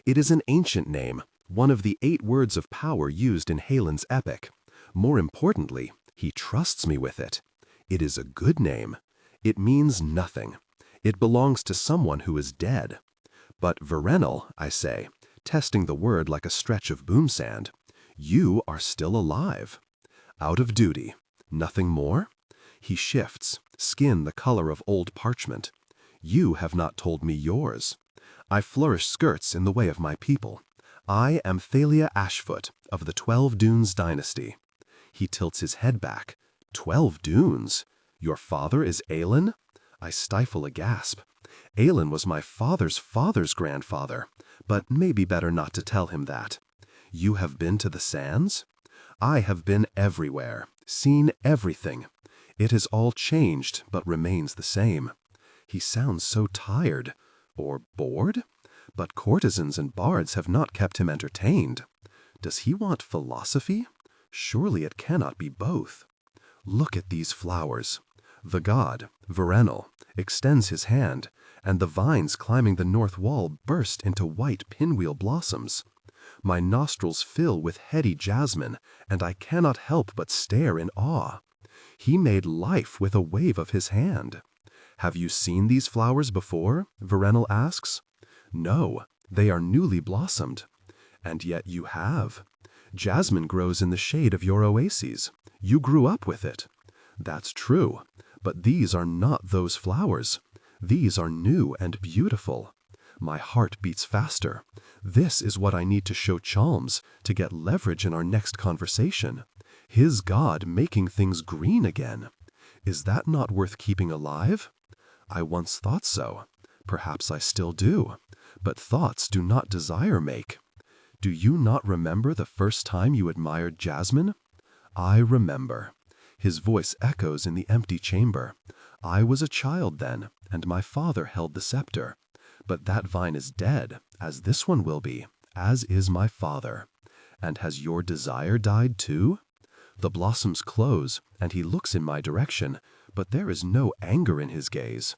It is an ancient name, one of the 8 words of power used in Helen's epic. More importantly, he trusts me with it. It is a good name. It means nothing. It belongs to someone who is dead. But Verenal, I say, testing the word like a stretch of boom sand, you are still alive. Out of duty. Nothing more? He shifts, skin the color of old parchment. You have not told me yours. I flourish skirts in the way of my people. I am Thalia Ashfoot of the 12 Dunes dynasty. He tilts his head back. 12 Dunes? Your father is Aelin? I stifle a gasp. Aelin was my father's father's grandfather, but maybe better not to tell him that. You have been to the sands? I have been everywhere, seen everything. It has all changed, but remains the same. He sounds so tired. Or bored? But courtesans and bards have not kept him entertained. Does he want philosophy? Surely it cannot be both. Look at these flowers. The god, Verenal, extends his hand, and the vines climbing the north wall burst into white pinwheel blossoms. My nostrils fill with heady jasmine, and I cannot help but stare in awe. He made life with a wave of his hand. Have you seen these flowers before? Verenal asks. No, they are newly blossomed. And yet you have. Jasmine grows in the shade of your oases. You grew up with it. That's true, but these are not those flowers. These are new and beautiful. My heart beats faster. This is what I need to show Chalms to get leverage in our next conversation. His god making things green again. Is that not worth keeping alive? I once thought so. Perhaps I still do. But thoughts do not desire make. Do you not remember the first time you admired jasmine? I remember. His voice echoes in the empty chamber. I was a child then, and my father held the scepter. But that vine is dead, as this one will be, as is my father. And has your desire died too? The blossoms close, and he looks in my direction, but there is no anger in his gaze.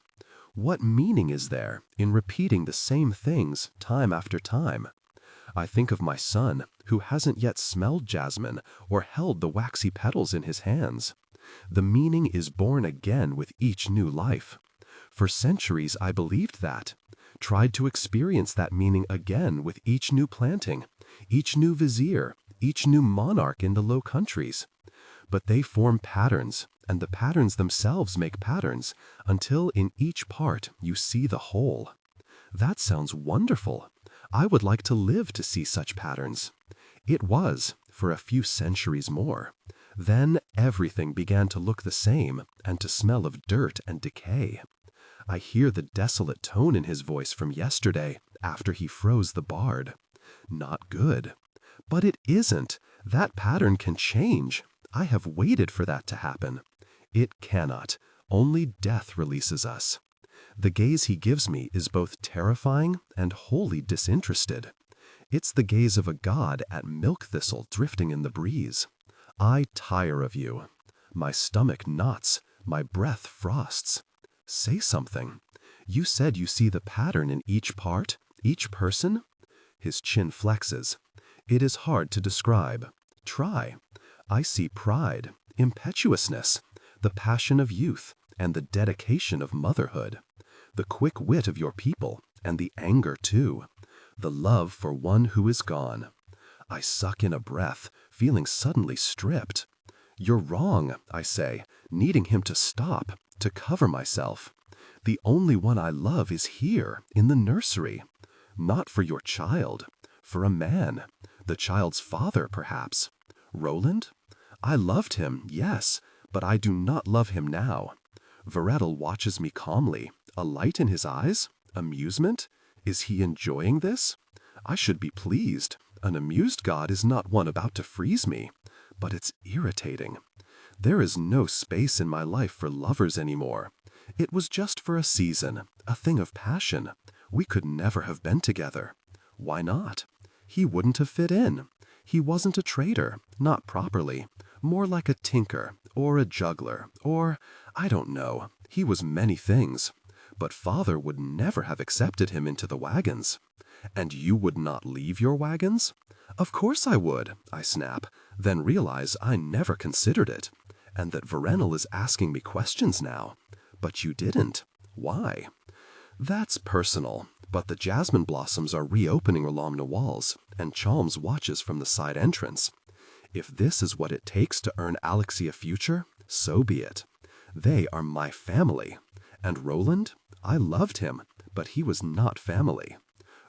What meaning is there in repeating the same things time after time? I think of my son, who hasn't yet smelled jasmine or held the waxy petals in his hands. The meaning is born again with each new life. For centuries I believed that, tried to experience that meaning again with each new planting, each new vizier, each new monarch in the Low Countries. But they form patterns, and the patterns themselves make patterns, until in each part you see the whole. That sounds wonderful. I would like to live to see such patterns. It was, for a few centuries more. Then everything began to look the same, and to smell of dirt and decay. I hear the desolate tone in his voice from yesterday, after he froze the bard. Not good. But it isn't. That pattern can change. I have waited for that to happen. It cannot. Only death releases us. The gaze he gives me is both terrifying and wholly disinterested. It's the gaze of a god at milk thistle drifting in the breeze. I tire of you. My stomach knots. My breath frosts. Say something. You said you see the pattern in each part, each person? His chin flexes. It is hard to describe. Try. I see pride, impetuousness, the passion of youth, and the dedication of motherhood. The quick wit of your people, and the anger too. The love for one who is gone. I suck in a breath, feeling suddenly stripped. You're wrong, I say, needing him to stop, to cover myself. The only one I love is here, in the nursery. Not for your child, for a man. The child's father, perhaps. Roland? I loved him, yes, but I do not love him now. Veretil watches me calmly, a light in his eyes, amusement. Is he enjoying this? I should be pleased. An amused god is not one about to freeze me, but it's irritating. There is no space in my life for lovers anymore. It was just for a season, a thing of passion. We could never have been together. Why not? He wouldn't have fit in. He wasn't a trader, not properly. More like a tinker, or a juggler, or, I don't know. He was many things. But father would never have accepted him into the wagons. And you would not leave your wagons? Of course I would, I snap, then realize I never considered it, and that Verenil is asking me questions now. But you didn't. Why? That's personal, but the jasmine blossoms are reopening along the walls, and Chalms watches from the side entrance. If this is what it takes to earn Alexia a future, so be it. They are my family. And Roland? I loved him, but he was not family.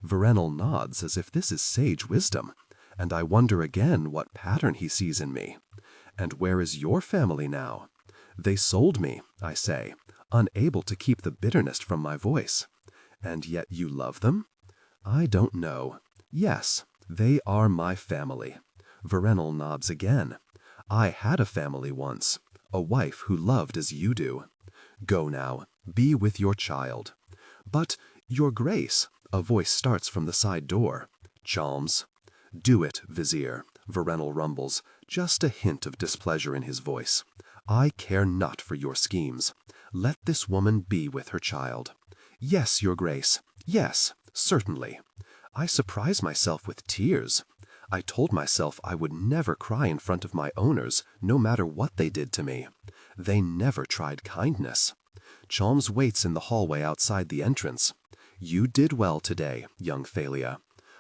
Verenil nods as if this is sage wisdom, and I wonder again what pattern he sees in me. And where is your family now? They sold me, I say, unable to keep the bitterness from my voice. And yet you love them? I don't know. Yes, they are my family. Verenil nods again. I had a family once, a wife who loved as you do. Go now, be with your child. But, your grace, a voice starts from the side door. Chalms. Do it, Vizier, Verenil rumbles, just a hint of displeasure in his voice. I care not for your schemes. Let this woman be with her child. Yes, your grace. Yes, certainly. I surprise myself with tears. I told myself I would never cry in front of my owners, no matter what they did to me. They never tried kindness. Chalms waits in the hallway outside the entrance. You did well today, young Thalia.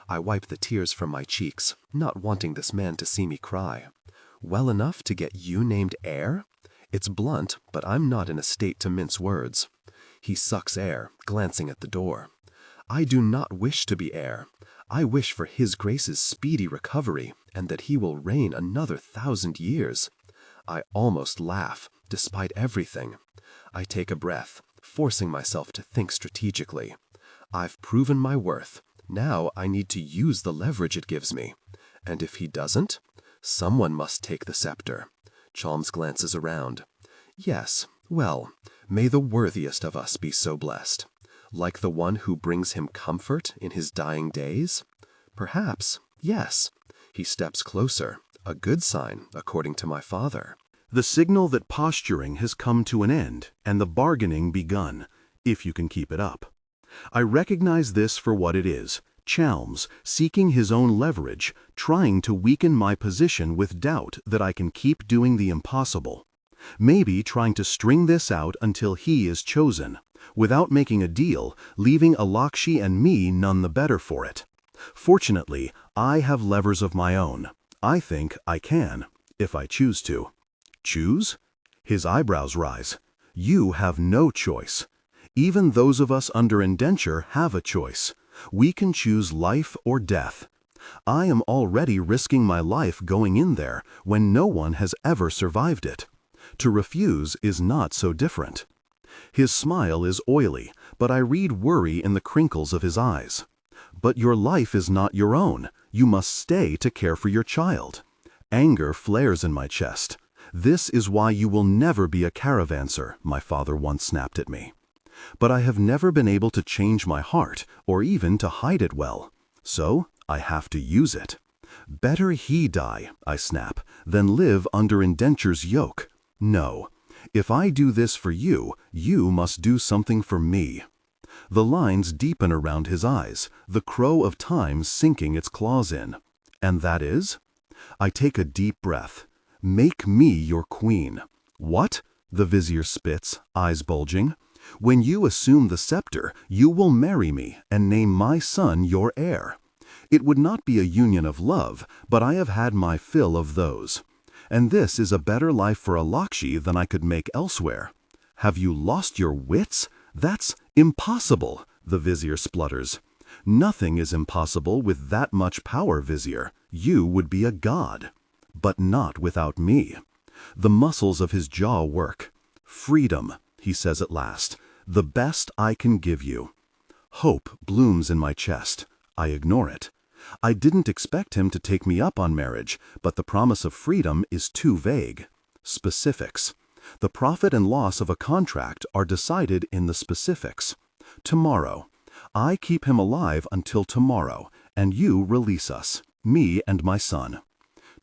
I wipe the tears from my cheeks, not wanting this man to see me cry. Well enough to get you named heir? It's blunt, but I'm not in a state to mince words. He sucks air, glancing at the door. I do not wish to be heir. I wish for his grace's speedy recovery, and that he will reign another 1,000 years. I almost laugh, despite everything. I take a breath, forcing myself to think strategically. I've proven my worth. Now I need to use the leverage it gives me. And if he doesn't, someone must take the scepter. Chalms glances around. Yes, well, may the worthiest of us be so blessed. Like the one who brings him comfort in his dying days? Perhaps, yes. He steps closer, a good sign, according to my father. The signal that posturing has come to an end and the bargaining begun, if you can keep it up. I recognize this for what it is, Chalms seeking his own leverage, trying to weaken my position with doubt that I can keep doing the impossible. Maybe trying to string this out until he is chosen, without making a deal, leaving Alakshi and me none the better for it. Fortunately, I have levers of my own. I think I can, if I choose to. Choose? His eyebrows rise. You have no choice. Even those of us under indenture have a choice. We can choose life or death. I am already risking my life going in there when no one has ever survived it. To refuse is not so different. His smile is oily, but I read worry in the crinkles of his eyes. But your life is not your own. You must stay to care for your child. Anger flares in my chest. This is why you will never be a caravanser, my father once snapped at me. But I have never been able to change my heart, or even to hide it well. So I have to use it. Better he die, I snap, than live under indenture's yoke. No. If I do this for you, you must do something for me. The lines deepen around his eyes, the crow of time sinking its claws in. And that is? I take a deep breath. Make me your queen. What? The vizier spits, eyes bulging. When you assume the scepter, you will marry me and name my son your heir. It would not be a union of love, but I have had my fill of those. And this is a better life for Alakshi than I could make elsewhere. Have you lost your wits? That's impossible, the vizier splutters. Nothing is impossible with that much power, vizier. You would be a god. but not without me. The muscles of his jaw work. Freedom, he says at last, the best I can give you. Hope blooms in my chest. I ignore it. I didn't expect him to take me up on marriage, but the promise of freedom is too vague. Specifics. The profit and loss of a contract are decided in the specifics. Tomorrow. I keep him alive until tomorrow, and you release us, me and my son.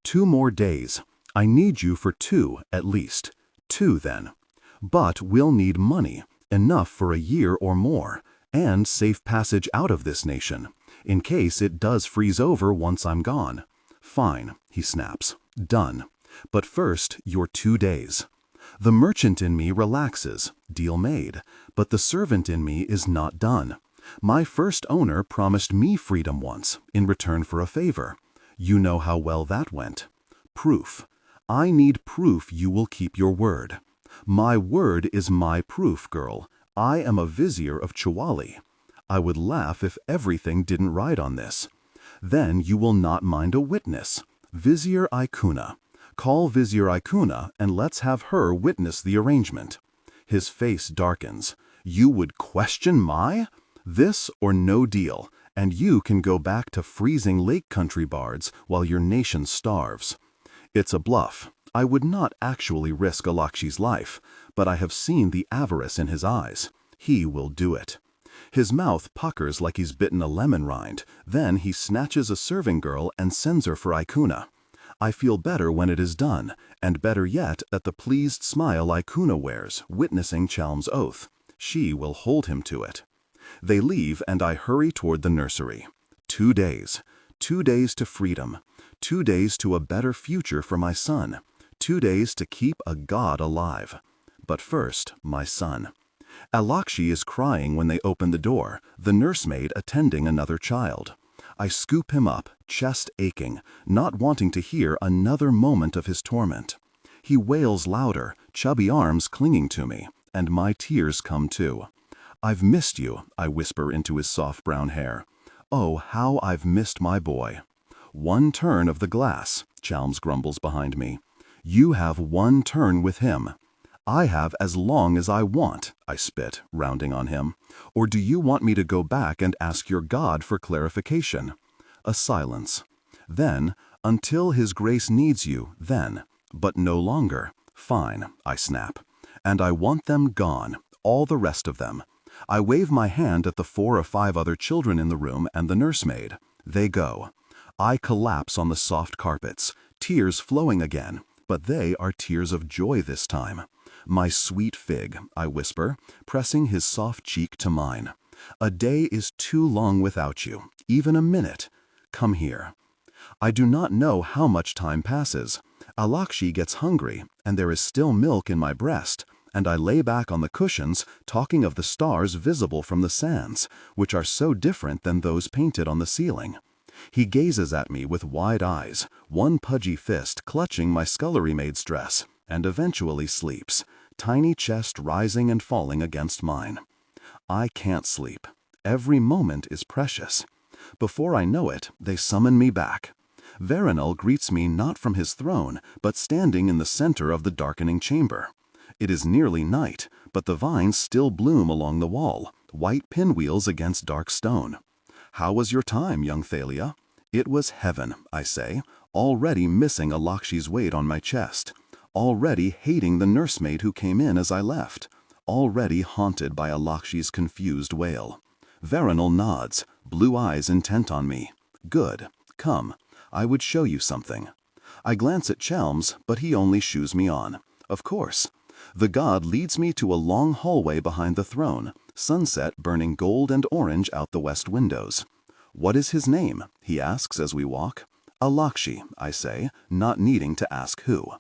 2 more days. I need you for 2, at least. 2, then. But we'll need money, enough for a year or more, and safe passage out of this nation, in case it does freeze over once I'm gone. Fine, he snaps. Done. But first, your 2 days. The merchant in me relaxes, deal made, but the servant in me is not done. My first owner promised me freedom once, in return for a favor. You know how well that went. Proof. I need proof you will keep your word. My word is my proof, girl. I am a vizier of Chawali. I would laugh if everything didn't ride on this. Then you will not mind a witness. Vizier Ikuna. Call Vizier Ikuna and let's have her witness the arrangement. His face darkens. You would question my? This or no deal, and you can go back to freezing lake country bards while your nation starves. It's a bluff. I would not actually risk Alakshi's life, but I have seen the avarice in his eyes. He will do it. His mouth puckers like he's bitten a lemon rind, then he snatches a serving girl and sends her for Ikuna. I feel better when it is done, and better yet at the pleased smile Ikuna wears, witnessing Chalm's oath. She will hold him to it. They leave and I hurry toward the nursery. 2 days. 2 days to freedom. 2 days to a better future for my son. 2 days to keep a god alive. But first, my son. Alakshi is crying when they open the door, the nursemaid attending another child. I scoop him up, chest aching, not wanting to hear another moment of his torment. He wails louder, chubby arms clinging to me, and my tears come too. I've missed you, I whisper into his soft brown hair. Oh, how I've missed my boy. 1 turn of the glass, Chalms grumbles behind me. You have 1 turn with him. I have as long as I want, I spit, rounding on him. Or do you want me to go back and ask your God for clarification? A silence. Then, until his grace needs you, then, but no longer. Fine, I snap. And I want them gone, all the rest of them. I wave my hand at the 4 or 5 other children in the room and the nursemaid. They go. I collapse on the soft carpets, tears flowing again, but they are tears of joy this time. My sweet fig, I whisper, pressing his soft cheek to mine. A day is too long without you, even a minute. Come here. I do not know how much time passes. Alakshi gets hungry, and there is still milk in my breast, and I lay back on the cushions, talking of the stars visible from the sands, which are so different than those painted on the ceiling. He gazes at me with wide eyes, one pudgy fist clutching my scullery-maid's dress, and eventually sleeps, tiny chest rising and falling against mine. I can't sleep. Every moment is precious. Before I know it, they summon me back. Veronal greets me not from his throne, but standing in the center of the darkening chamber. It is nearly night, but the vines still bloom along the wall, white pinwheels against dark stone. How was your time, young Thalia? It was heaven, I say, already missing Alakshi's weight on my chest, already hating the nursemaid who came in as I left, already haunted by Alakshi's confused wail. Veronal nods, blue eyes intent on me. Good. Come. I would show you something. I glance at Chalms, but he only shoos me on. Of course. The god leads me to a long hallway behind the throne, sunset burning gold and orange out the west windows. What is his name? He asks as we walk. Alakshi, I say, not needing to ask who.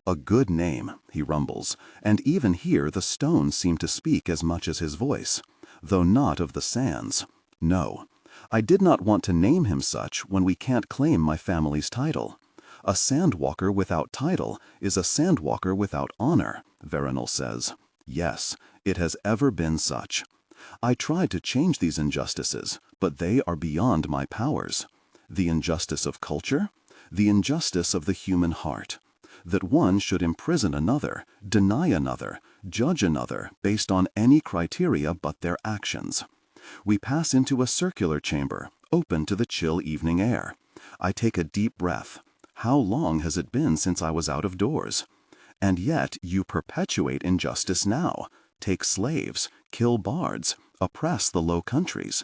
A good name, he rumbles, and even here the stones seem to speak as much as his voice, though not of the sands. No, I did not want to name him such when we can't claim my family's title. A sandwalker without title is a sandwalker without honor, Veronal says. Yes, it has ever been such. I tried to change these injustices, but they are beyond my powers. The injustice of culture? the injustice of the human heart, that one should imprison another, deny another, judge another based on any criteria but their actions. We pass into a circular chamber, open to the chill evening air. I take a deep breath. How long has it been since I was out of doors? And yet you perpetuate injustice now, take slaves, kill bards, oppress the Low Countries.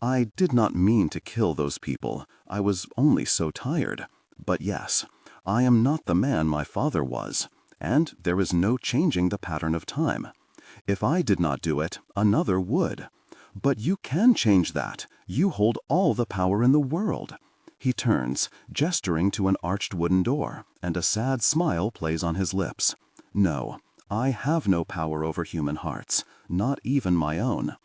I did not mean to kill those people. I was only so tired. But yes, I am not the man my father was, and there is no changing the pattern of time. If I did not do it, another would. But you can change that. You hold all the power in the world. He turns, gesturing to an arched wooden door, and a sad smile plays on his lips. No, I have no power over human hearts, not even my own.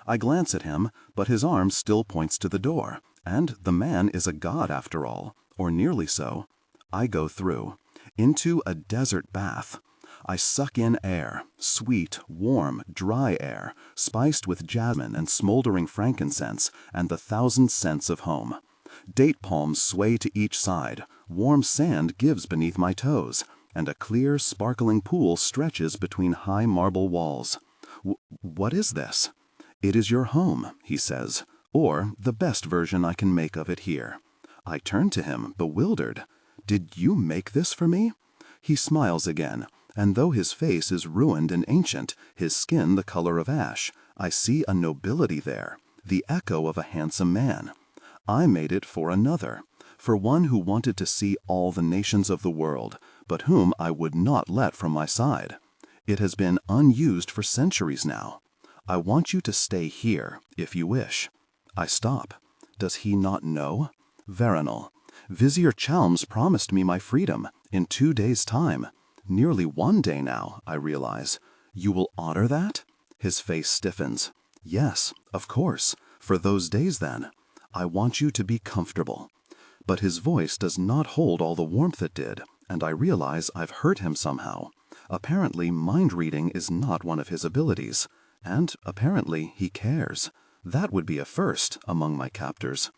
I glance at him, but his arm still points to the door, and the man is a god after all, or nearly so. I go through, into a desert bath. I suck in air, sweet, warm, dry air, spiced with jasmine and smoldering frankincense and the 1,000 scents of home. Date palms sway to each side, warm sand gives beneath my toes, and a clear, sparkling pool stretches between high marble walls. What is this? It is your home, he says, or the best version I can make of it here. I turn to him, bewildered. Did you make this for me? He smiles again, and though his face is ruined and ancient, his skin the color of ash, I see a nobility there, the echo of a handsome man. I made it for another, for one who wanted to see all the nations of the world, but whom I would not let from my side. It has been unused for centuries now. I want you to stay here, if you wish. I stop. Does he not know? Veronal. Vizier Chalms promised me my freedom in 2 days' time. Nearly 1 day now, I realize. You will honor that? His face stiffens. Yes, of course. For those days then. I want you to be comfortable. But his voice does not hold all the warmth it did, and I realize I've hurt him somehow. Apparently, mind reading is not one of his abilities. And apparently he cares. That would be a first among my captors.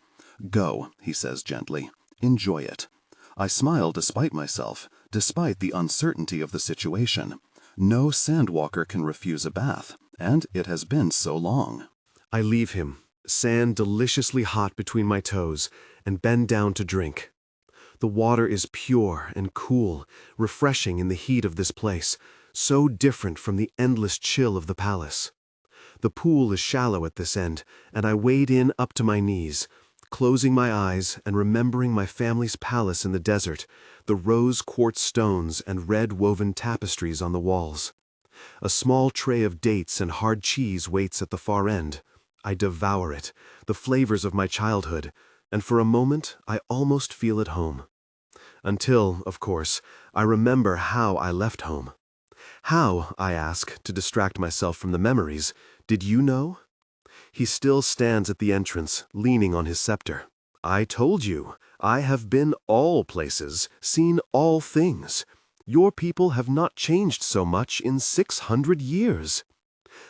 Go, he says gently. Enjoy it. I smile despite myself, despite the uncertainty of the situation. No sandwalker can refuse a bath, and it has been so long. I leave him, sand deliciously hot between my toes, and bend down to drink. The water is pure and cool, refreshing in the heat of this place, so different from the endless chill of the palace. The pool is shallow at this end, and I wade in up to my knees, closing my eyes and remembering my family's palace in the desert, the rose quartz stones and red woven tapestries on the walls. A small tray of dates and hard cheese waits at the far end. I devour it, the flavors of my childhood, and for a moment I almost feel at home. Until, of course, I remember how I left home. How, I ask, to distract myself from the memories, did you know? He still stands at the entrance, leaning on his scepter. I told you, I have been all places, seen all things. Your people have not changed so much in 600 years.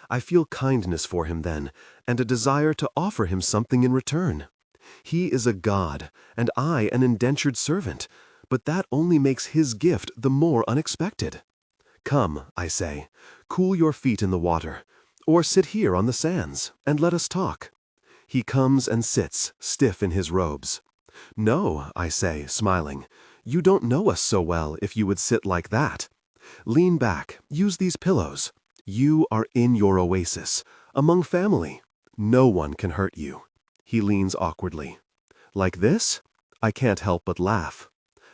I feel kindness for him then, and a desire to offer him something in return. He is a god, and I an indentured servant, but that only makes his gift the more unexpected. Come, I say, cool your feet in the water, or sit here on the sands, and let us talk. He comes and sits, stiff in his robes. No, I say, smiling, you don't know us so well if you would sit like that. Lean back, use these pillows. You are in your oasis, among family. No one can hurt you. He leans awkwardly. Like this? I can't help but laugh.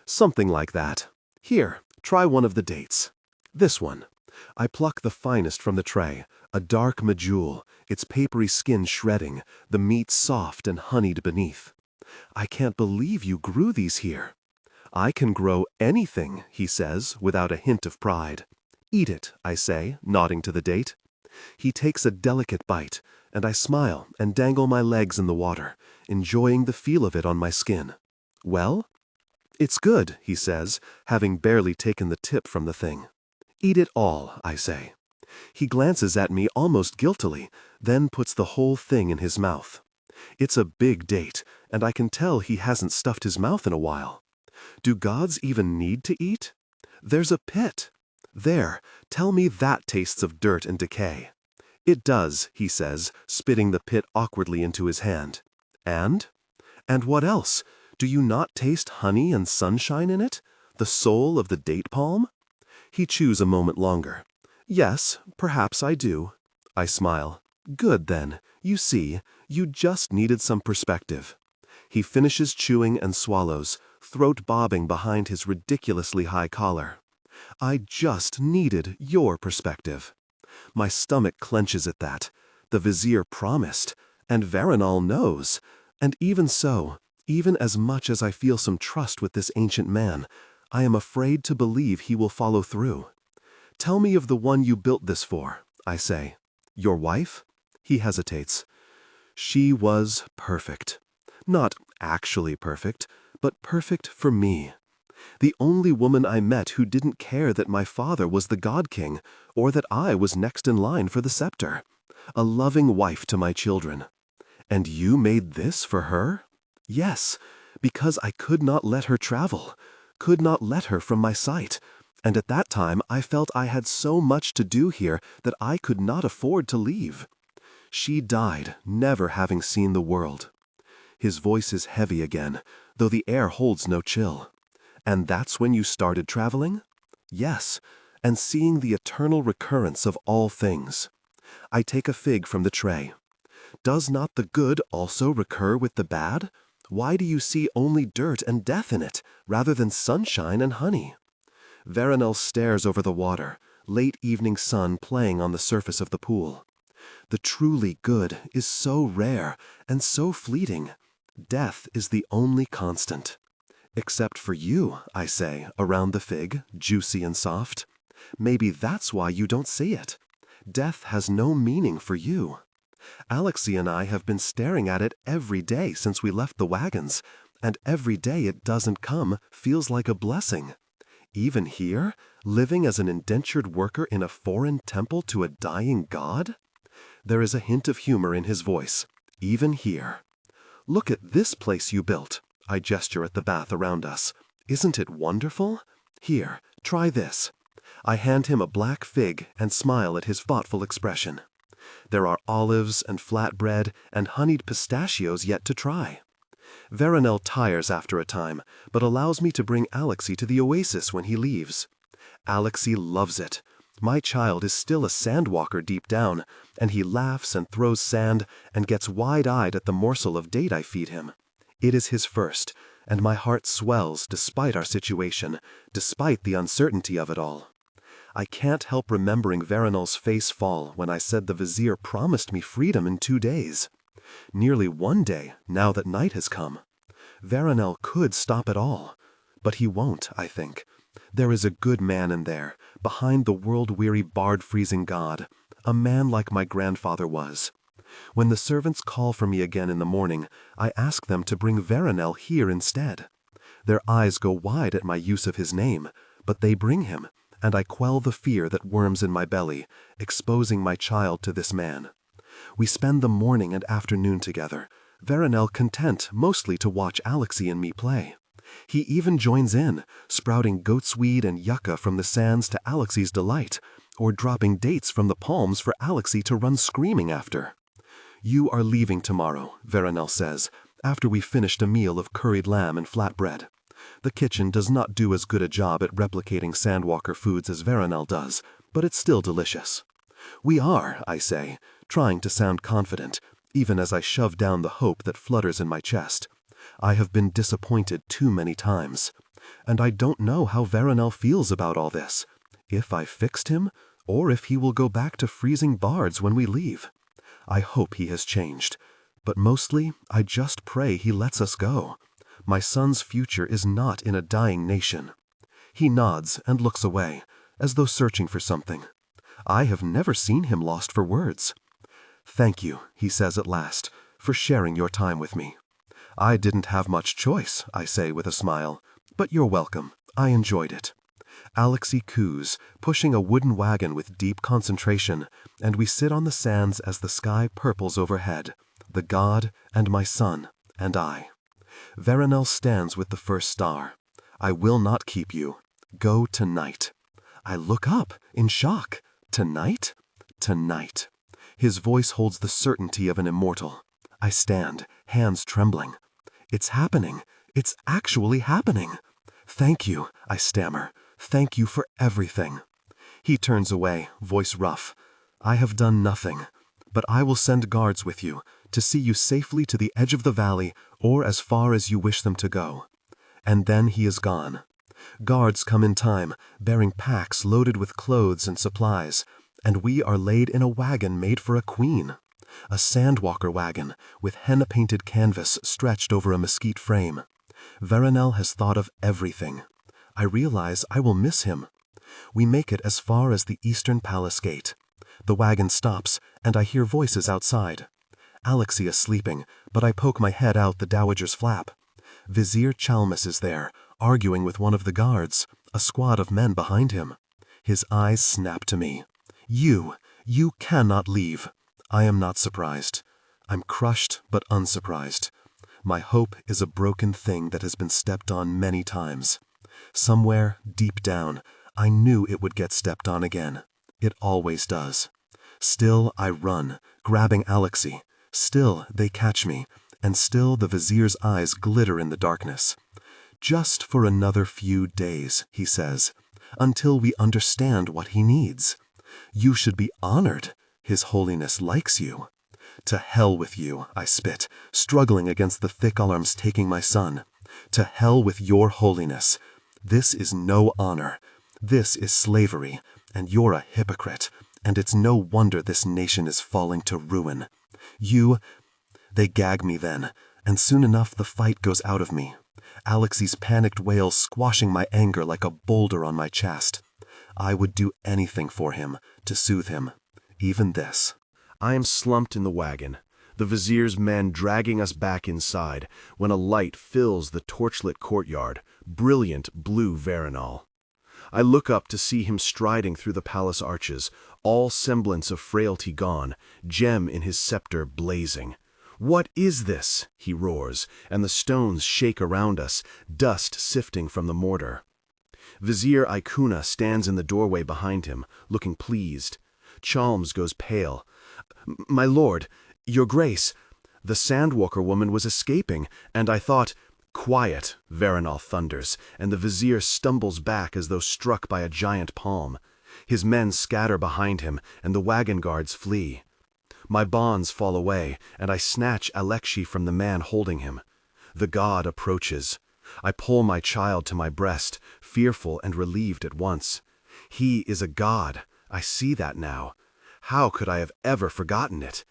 Something like that. Here, try one of the dates. This one. I pluck the finest from the tray, a dark medjool, its papery skin shredding, the meat soft and honeyed beneath. I can't believe you grew these here. I can grow anything, he says, without a hint of pride. Eat it, I say, nodding to the date. He takes a delicate bite, and I smile and dangle my legs in the water, enjoying the feel of it on my skin. Well? It's good, he says, having barely taken the tip from the thing. Eat it all, I say. He glances at me almost guiltily, then puts the whole thing in his mouth. It's a big date, and I can tell he hasn't stuffed his mouth in a while. Do gods even need to eat? There's a pit. There, tell me that tastes of dirt and decay. It does, he says, spitting the pit awkwardly into his hand. And? And what else? Do you not taste honey and sunshine in it? The soul of the date palm? He chews a moment longer. Yes, perhaps I do. I smile. Good then. You see, you just needed some perspective. He finishes chewing and swallows, throat bobbing behind his ridiculously high collar. I just needed your perspective. My stomach clenches at that. The vizier promised, and Veronal knows. And even so, even as much as I feel some trust with this ancient man, I am afraid to believe he will follow through. Tell me of the one you built this for, I say. Your wife? He hesitates. She was perfect. Not actually perfect, but perfect for me. The only woman I met who didn't care that my father was the God King, or that I was next in line for the scepter. A loving wife to my children. And you made this for her? Yes, because I could not let her travel, could not let her from my sight, and at that time I felt I had so much to do here that I could not afford to leave. She died, never having seen the world. His voice is heavy again, though the air holds no chill. And that's when you started traveling? Yes, and seeing the eternal recurrence of all things. I take a fig from the tray. Does not the good also recur with the bad? Why do you see only dirt and death in it, rather than sunshine and honey? Veronal stares over the water, late evening sun playing on the surface of the pool. The truly good is so rare and so fleeting. Death is the only constant. Except for you, I say, around the fig, juicy and soft. Maybe that's why you don't see it. Death has no meaning for you. Alexei and I have been staring at it every day since we left the wagons, and every day it doesn't come feels like a blessing. Even here, living as an indentured worker in a foreign temple to a dying god? There is a hint of humor in his voice. Even here. Look at this place you built. I gesture at the bath around us. Isn't it wonderful? Here, try this. I hand him a black fig and smile at his thoughtful expression. There are olives and flatbread and honeyed pistachios yet to try. Veronal tires after a time, but allows me to bring Alexei to the oasis when he leaves. Alexei loves it. My child is still a sandwalker deep down, and he laughs and throws sand and gets wide-eyed at the morsel of date I feed him. It is his first, and my heart swells despite our situation, despite the uncertainty of it all. I can't help remembering Veronal's face fall when I said the vizier promised me freedom in 2 days. Nearly 1 day, now that night has come. Veronal could stop it all, but he won't, I think. There is a good man in there, behind the world-weary bard-freezing god, a man like my grandfather was. When the servants call for me again in the morning, I ask them to bring Veronal here instead. Their eyes go wide at my use of his name, but they bring him, and I quell the fear that worms in my belly, exposing my child to this man. We spend the morning and afternoon together, Veronal content mostly to watch Alexei and me play. He even joins in, sprouting goatsweed and yucca from the sands to Alexei's delight, or dropping dates from the palms for Alexei to run screaming after. You are leaving tomorrow, Veronal says, after we've finished a meal of curried lamb and flatbread. The kitchen does not do as good a job at replicating Sandwalker foods as Veronal does, but it's still delicious. We are, I say, trying to sound confident, even as I shove down the hope that flutters in my chest. I have been disappointed too many times, and I don't know how Veronal feels about all this, if I fixed him, or if he will go back to freezing bards when we leave. I hope he has changed, but mostly I just pray he lets us go. My son's future is not in a dying nation. He nods and looks away, as though searching for something. I have never seen him lost for words. Thank you, he says at last, for sharing your time with me. I didn't have much choice, I say with a smile, but you're welcome. I enjoyed it. Alexei coos, pushing a wooden wagon with deep concentration, and we sit on the sands as the sky purples overhead, the god and my son and I. Veronal stands with the first star. I will not keep you. Go tonight. I look up in shock. Tonight? Tonight. His voice holds the certainty of an immortal. I stand, hands trembling. It's happening. It's actually happening. Thank you, I stammer. Thank you for everything. He turns away, voice rough. I have done nothing, but I will send guards with you to see you safely to the edge of the valley or as far as you wish them to go. And then he is gone. Guards come in time, bearing packs loaded with clothes and supplies, and we are laid in a wagon made for a queen. A sandwalker wagon with henna-painted canvas stretched over a mesquite frame. Veronal has thought of everything. I realize I will miss him. We make it as far as the eastern palace gate. The wagon stops, and I hear voices outside. Alexei is sleeping, but I poke my head out the dowager's flap. Vizier Chalmis is there, arguing with one of the guards, a squad of men behind him. His eyes snap to me. You cannot leave. I am not surprised. I'm crushed but unsurprised. My hope is a broken thing that has been stepped on many times. Somewhere, deep down, I knew it would get stepped on again. It always does. Still I run, grabbing Alexei. Still they catch me, and still the vizier's eyes glitter in the darkness. Just for another few days, he says, until we understand what he needs. You should be honored. His Holiness likes you. To hell with you, I spit, struggling against the thick arms taking my son. To hell with your Holiness. This is no honor. This is slavery, and you're a hypocrite, and it's no wonder this nation is falling to ruin. They gag me then, and soon enough the fight goes out of me. Alexei's panicked wail squashing my anger like a boulder on my chest. I would do anything for him, to soothe him. Even this. I am slumped in the wagon, the vizier's men dragging us back inside, when a light fills the torchlit courtyard, brilliant blue Veronal. I look up to see him striding through the palace arches, all semblance of frailty gone, gem in his scepter blazing. "What is this?" he roars, and the stones shake around us, dust sifting from the mortar. Vizier Ikuna stands in the doorway behind him, looking pleased. Chalms goes pale. "My lord, your grace, the sandwalker woman was escaping, and I thought—" "Quiet," Veronal thunders, and the vizier stumbles back as though struck by a giant palm. His men scatter behind him, and the wagon guards flee. My bonds fall away, and I snatch Alexei from the man holding him. The god approaches. I pull my child to my breast, fearful and relieved at once. He is a god. I see that now. How could I have ever forgotten it?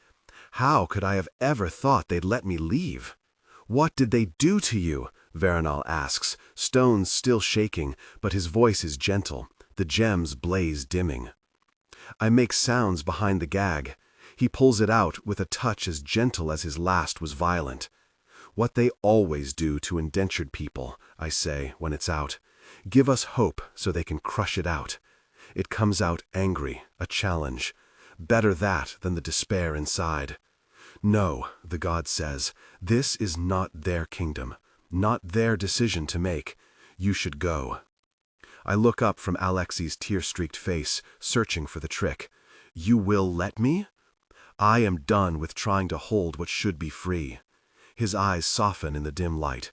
How could I have ever thought they'd let me leave? "What did they do to you?" Veronal asks, stones still shaking, but his voice is gentle, the gems blaze dimming. I make sounds behind the gag. He pulls it out with a touch as gentle as his last was violent. "What they always do to indentured people," I say when it's out. "Give us hope so they can crush it out." It comes out angry, a challenge. Better that than the despair inside. "No," the god says, "this is not their kingdom, not their decision to make. You should go." I look up from Alexei's tear-streaked face, searching for the trick. "You will let me?" I am done with trying to hold what should be free. His eyes soften in the dim light.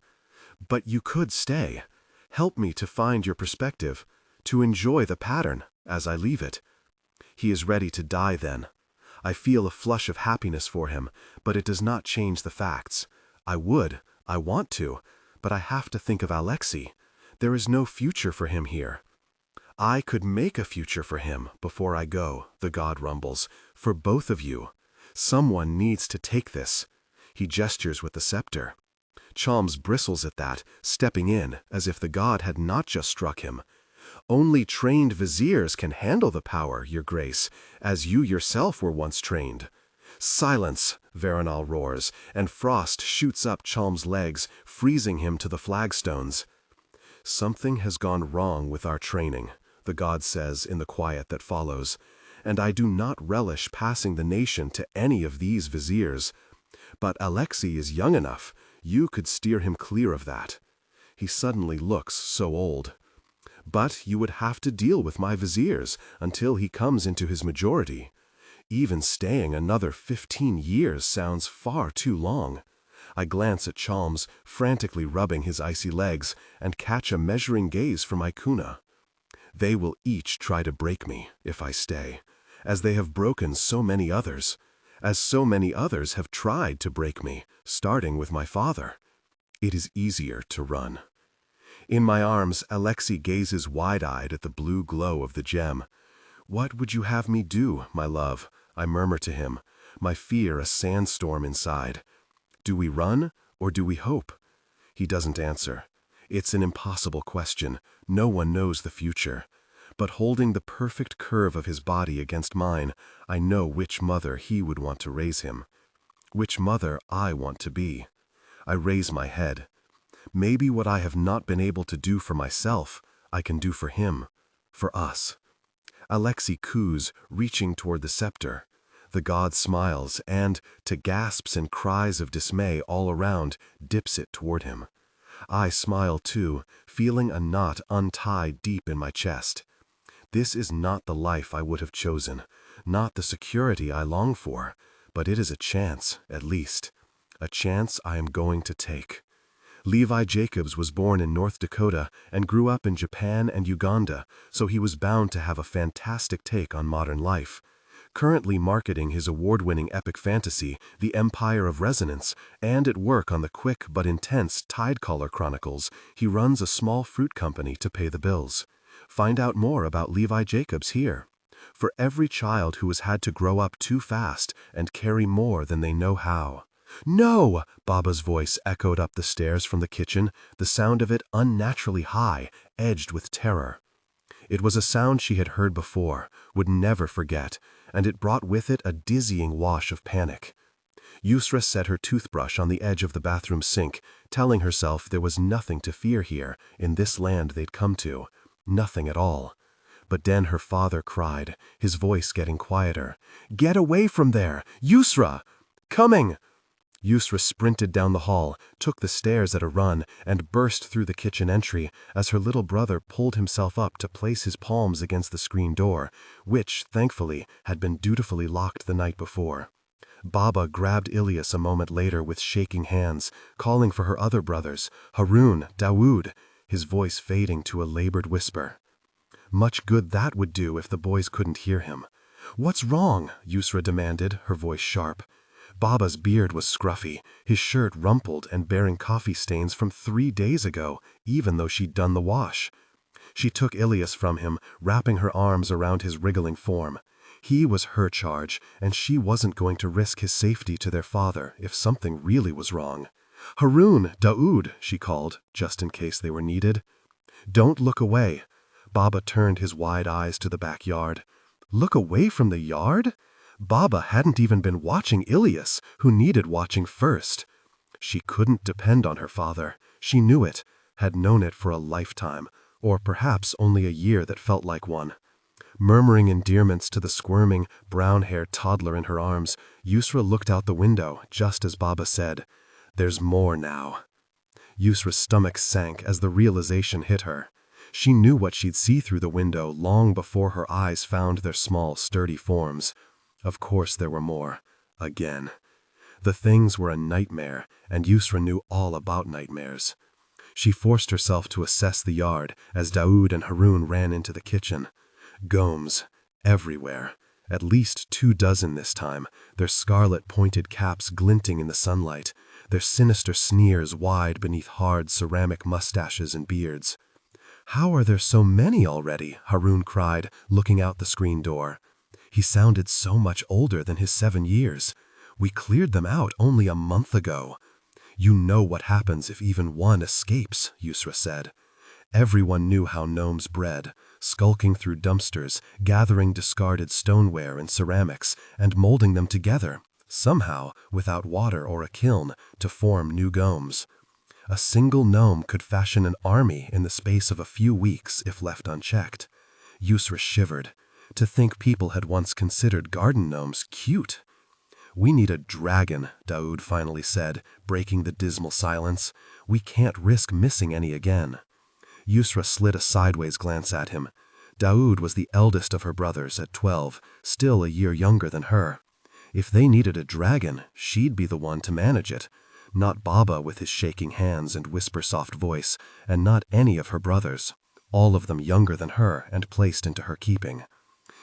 "But you could stay. Help me to find your perspective, to enjoy the pattern as I leave it." He is ready to die then. I feel a flush of happiness for him, but it does not change the facts. I want to, but I have to think of Alexei. There is no future for him here. "I could make a future for him before I go," the god rumbles, "for both of you. Someone needs to take this." He gestures with the scepter. Chalms bristles at that, stepping in as if the god had not just struck him. "Only trained viziers can handle the power, your grace, as you yourself were once trained." "Silence!" Veronal roars, and frost shoots up Chalm's legs, freezing him to the flagstones. "Something has gone wrong with our training," the god says in the quiet that follows, "and I do not relish passing the nation to any of these viziers. But Alexei is young enough. You could steer him clear of that." He suddenly looks so old. But you would have to deal with my viziers until he comes into his majority. Even staying another 15 years sounds far too long. I glance at Chalmers, frantically rubbing his icy legs, and catch a measuring gaze from Ikuna. They will each try to break me, if I stay, as they have broken so many others, as so many others have tried to break me, starting with my father. It is easier to run. In my arms, Alexei gazes wide-eyed at the blue glow of the gem. "What would you have me do, my love?" I murmur to him, my fear a sandstorm inside. "Do we run, or do we hope?" He doesn't answer. It's an impossible question. No one knows the future. But holding the perfect curve of his body against mine, I know which mother he would want to raise him. Which mother I want to be. I raise my head. Maybe what I have not been able to do for myself, I can do for him. For us. Alexei coos, reaching toward the scepter. The god smiles and, to gasps and cries of dismay all around, dips it toward him. I smile too, feeling a knot untie deep in my chest. This is not the life I would have chosen, not the security I long for, but it is a chance, at least. A chance I am going to take. Levi Jacobs was born in North Dakota and grew up in Japan and Uganda, so he was bound to have a fantastic take on modern life. Currently marketing his award-winning epic fantasy, The Empire of Resonance, and at work on the quick but intense Tidecaller Chronicles, he runs a small fruit company to pay the bills. Find out more about Levi Jacobs here. For every child who has had to grow up too fast and carry more than they know how. "No!" Baba's voice echoed up the stairs from the kitchen, the sound of it unnaturally high, edged with terror. It was a sound she had heard before, would never forget, and it brought with it a dizzying wash of panic. Yusra set her toothbrush on the edge of the bathroom sink, telling herself there was nothing to fear here, in this land they'd come to. Nothing at all. But then her father cried, his voice getting quieter. "Get away from there! Yusra! Coming!" Yusra sprinted down the hall, took the stairs at a run, and burst through the kitchen entry as her little brother pulled himself up to place his palms against the screen door, which, thankfully, had been dutifully locked the night before. Baba grabbed Ilyas a moment later with shaking hands, calling for her other brothers, Harun, Dawood, his voice fading to a labored whisper. Much good that would do if the boys couldn't hear him. "What's wrong?" Yusra demanded, her voice sharp. Baba's beard was scruffy, his shirt rumpled and bearing coffee stains from 3 days ago, even though she'd done the wash. She took Ilyas from him, wrapping her arms around his wriggling form. He was her charge, and she wasn't going to risk his safety to their father if something really was wrong. "Harun, Daoud," she called, just in case they were needed. "Don't look away." Baba turned his wide eyes to the backyard. Look away from the yard? Baba hadn't even been watching Ilyas, who needed watching first. She couldn't depend on her father. She knew it, had known it for a lifetime, or perhaps only a year that felt like one. Murmuring endearments to the squirming, brown-haired toddler in her arms, Yusra looked out the window, just as Baba said, "There's more now." Yusra's stomach sank as the realization hit her. She knew what she'd see through the window long before her eyes found their small, sturdy forms. Of course there were more. Again. The things were a nightmare, and Yusra knew all about nightmares. She forced herself to assess the yard as Daoud and Harun ran into the kitchen. Gnomes. Everywhere. At least 24 this time, their scarlet pointed caps glinting in the sunlight, their sinister sneers wide beneath hard ceramic mustaches and beards. "How are there so many already?" Harun cried, looking out the screen door. He sounded so much older than his 7 years. "We cleared them out only a month ago." "You know what happens if even one escapes," Yusra said. Everyone knew how gnomes bred, skulking through dumpsters, gathering discarded stoneware and ceramics, and molding them together, somehow, without water or a kiln, to form new gnomes. A single gnome could fashion an army in the space of a few weeks if left unchecked. Yusra shivered. To think people had once considered garden gnomes cute. "We need a dragon," Daoud finally said, breaking the dismal silence. "We can't risk missing any again." Yusra slid a sideways glance at him. Daoud was the eldest of her brothers at 12, still a year younger than her. If they needed a dragon, she'd be the one to manage it. Not Baba with his shaking hands and whisper-soft voice, and not any of her brothers, all of them younger than her and placed into her keeping.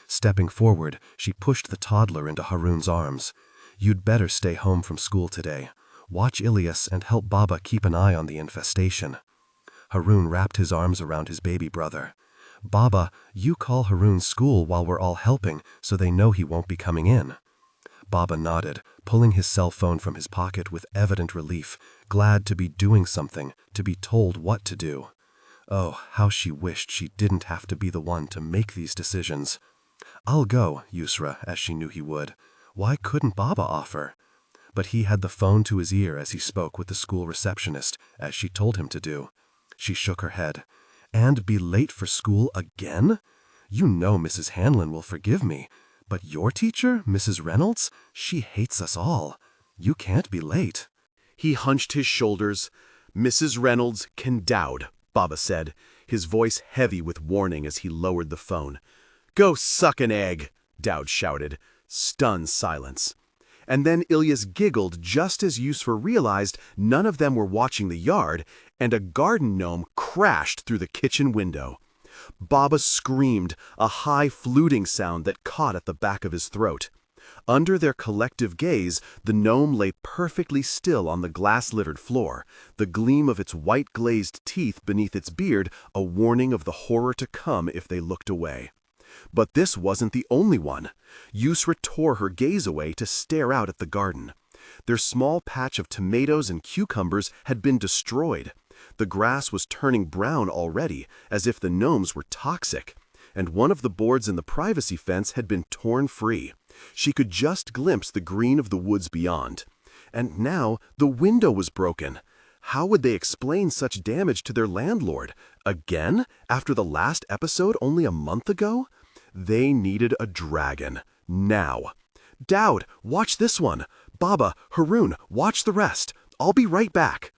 Stepping forward, she pushed the toddler into Haroun's arms. "You'd better stay home from school today. Watch Ilias and help Baba keep an eye on the infestation." Haroun wrapped his arms around his baby brother. "Baba, you call Haroun's school while we're all helping so they know he won't be coming in." Baba nodded, pulling his cell phone from his pocket with evident relief, glad to be doing something, to be told what to do. Oh, how she wished she didn't have to be the one to make these decisions. "I'll go," Yusra, as she knew he would. Why couldn't Baba offer? But he had the phone to his ear as he spoke with the school receptionist, as she told him to do. She shook her head. "And be late for school again? You know Mrs. Hanlon will forgive me. But your teacher, Mrs. Reynolds, she hates us all. You can't be late." He hunched his shoulders. "Mrs. Reynolds can Daoud," Baba said, his voice heavy with warning as he lowered the phone. "Go suck an egg," Daoud shouted. Stunned silence. And then Ilias giggled just as Yusra realized none of them were watching the yard, and a garden gnome crashed through the kitchen window. Baba screamed, a high fluting sound that caught at the back of his throat. Under their collective gaze, the gnome lay perfectly still on the glass-littered floor, the gleam of its white-glazed teeth beneath its beard a warning of the horror to come if they looked away. But this wasn't the only one. Yusra tore her gaze away to stare out at the garden. Their small patch of tomatoes and cucumbers had been destroyed. The grass was turning brown already, as if the gnomes were toxic, and one of the boards in the privacy fence had been torn free. She could just glimpse the green of the woods beyond. And now the window was broken. How would they explain such damage to their landlord? Again? After the last episode only a month ago? They needed a dragon. Now. "Daoud, watch this one. Baba, Haroun, watch the rest. I'll be right back."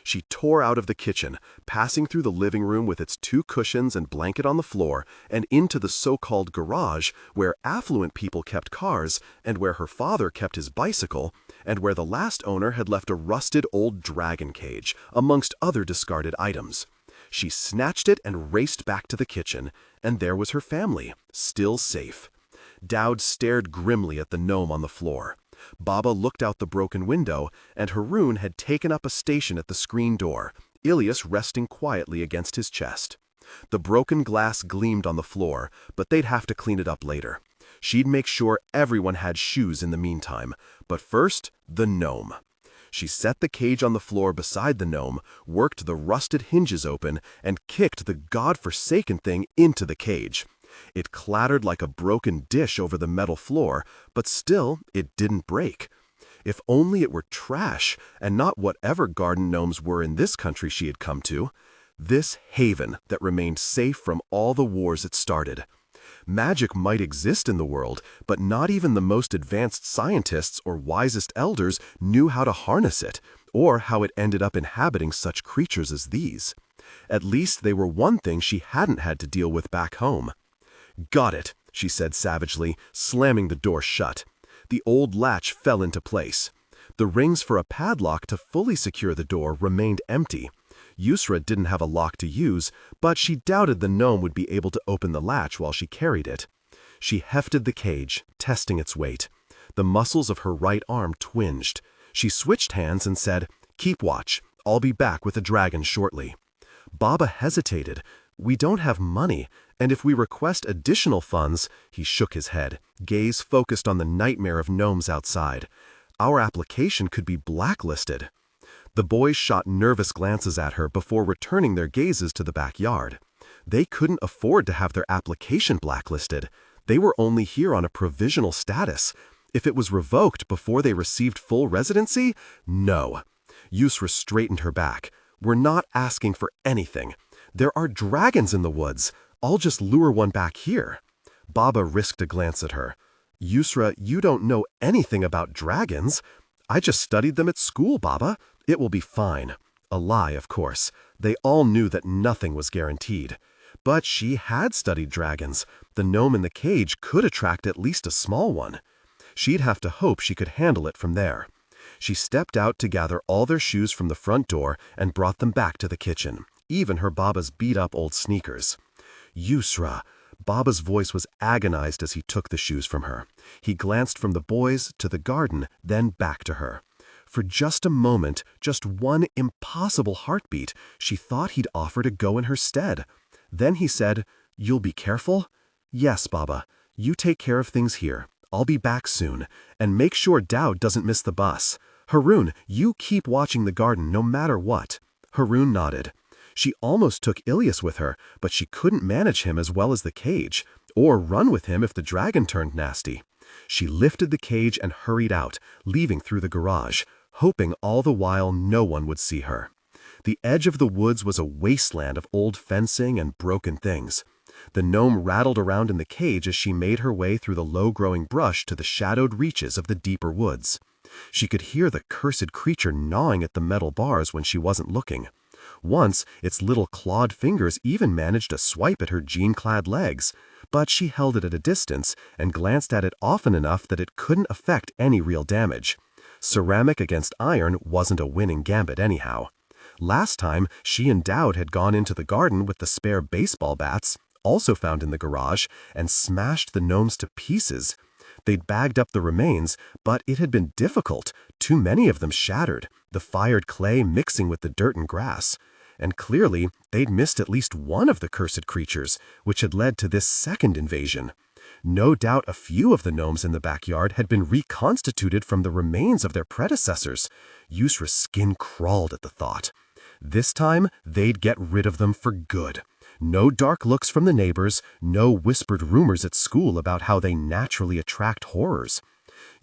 She tore out of the kitchen, passing through the living room with its 2 cushions and blanket on the floor, and into the so-called garage, where affluent people kept cars, and where her father kept his bicycle, and where the last owner had left a rusted old dragon cage, amongst other discarded items. She snatched it and raced back to the kitchen, and there was her family, still safe. Daoud stared grimly at the gnome on the floor. Baba looked out the broken window, and Haroun had taken up a station at the screen door, Ilias resting quietly against his chest. The broken glass gleamed on the floor, but they'd have to clean it up later. She'd make sure everyone had shoes in the meantime, but first, the gnome. She set the cage on the floor beside the gnome, worked the rusted hinges open, and kicked the god-forsaken thing into the cage. It clattered like a broken dish over the metal floor, but still, it didn't break. If only it were trash, and not whatever garden gnomes were in this country she had come to. This haven that remained safe from all the wars it started. Magic might exist in the world, but not even the most advanced scientists or wisest elders knew how to harness it, or how it ended up inhabiting such creatures as these. At least they were one thing she hadn't had to deal with back home. "Got it," she said savagely, slamming the door shut. The old latch fell into place. The rings for a padlock to fully secure the door remained empty. Yusra didn't have a lock to use, but she doubted the gnome would be able to open the latch while she carried it. She hefted the cage, testing its weight. The muscles of her right arm twinged. She switched hands and said, "Keep watch. I'll be back with a dragon shortly." Baba hesitated. "We don't have money, and if we request additional funds," he shook his head, gaze focused on the nightmare of gnomes outside. "Our application could be blacklisted." The boys shot nervous glances at her before returning their gazes to the backyard. They couldn't afford to have their application blacklisted. They were only here on a provisional status. If it was revoked before they received full residency, no. Yusra straightened her back. "We're not asking for anything. There are dragons in the woods. I'll just lure one back here." Baba risked a glance at her. "Yusra, you don't know anything about dragons. I just studied them at school, Baba. It will be fine." A lie, of course. They all knew that nothing was guaranteed. But she had studied dragons. The gnome in the cage could attract at least a small one. She'd have to hope she could handle it from there. She stepped out to gather all their shoes from the front door and brought them back to the kitchen, even her Baba's beat-up old sneakers. "Yusra." Baba's voice was agonized as he took the shoes from her. He glanced from the boys to the garden, then back to her. For just a moment, just one impossible heartbeat, she thought he'd offer to go in her stead. Then he said, "You'll be careful?" "Yes, Baba. You take care of things here. I'll be back soon. And make sure Dowd doesn't miss the bus. Haroon, you keep watching the garden no matter what." Haroon nodded. She almost took Ilyas with her, but she couldn't manage him as well as the cage, or run with him if the dragon turned nasty. She lifted the cage and hurried out, leaving through the garage, hoping all the while no one would see her. The edge of the woods was a wasteland of old fencing and broken things. The gnome rattled around in the cage as she made her way through the low-growing brush to the shadowed reaches of the deeper woods. She could hear the cursed creature gnawing at the metal bars when she wasn't looking. Once, its little clawed fingers even managed a swipe at her jean-clad legs, but she held it at a distance and glanced at it often enough that it couldn't affect any real damage. Ceramic against iron wasn't a winning gambit anyhow. Last time, she and Dowd had gone into the garden with the spare baseball bats, also found in the garage, and smashed the gnomes to pieces. They'd bagged up the remains, but it had been difficult, too many of them shattered, the fired clay mixing with the dirt and grass. And clearly, they'd missed at least one of the cursed creatures, which had led to this second invasion. No doubt a few of the gnomes in the backyard had been reconstituted from the remains of their predecessors. Yusra's skin crawled at the thought. This time, they'd get rid of them for good. No dark looks from the neighbors, no whispered rumors at school about how they naturally attract horrors.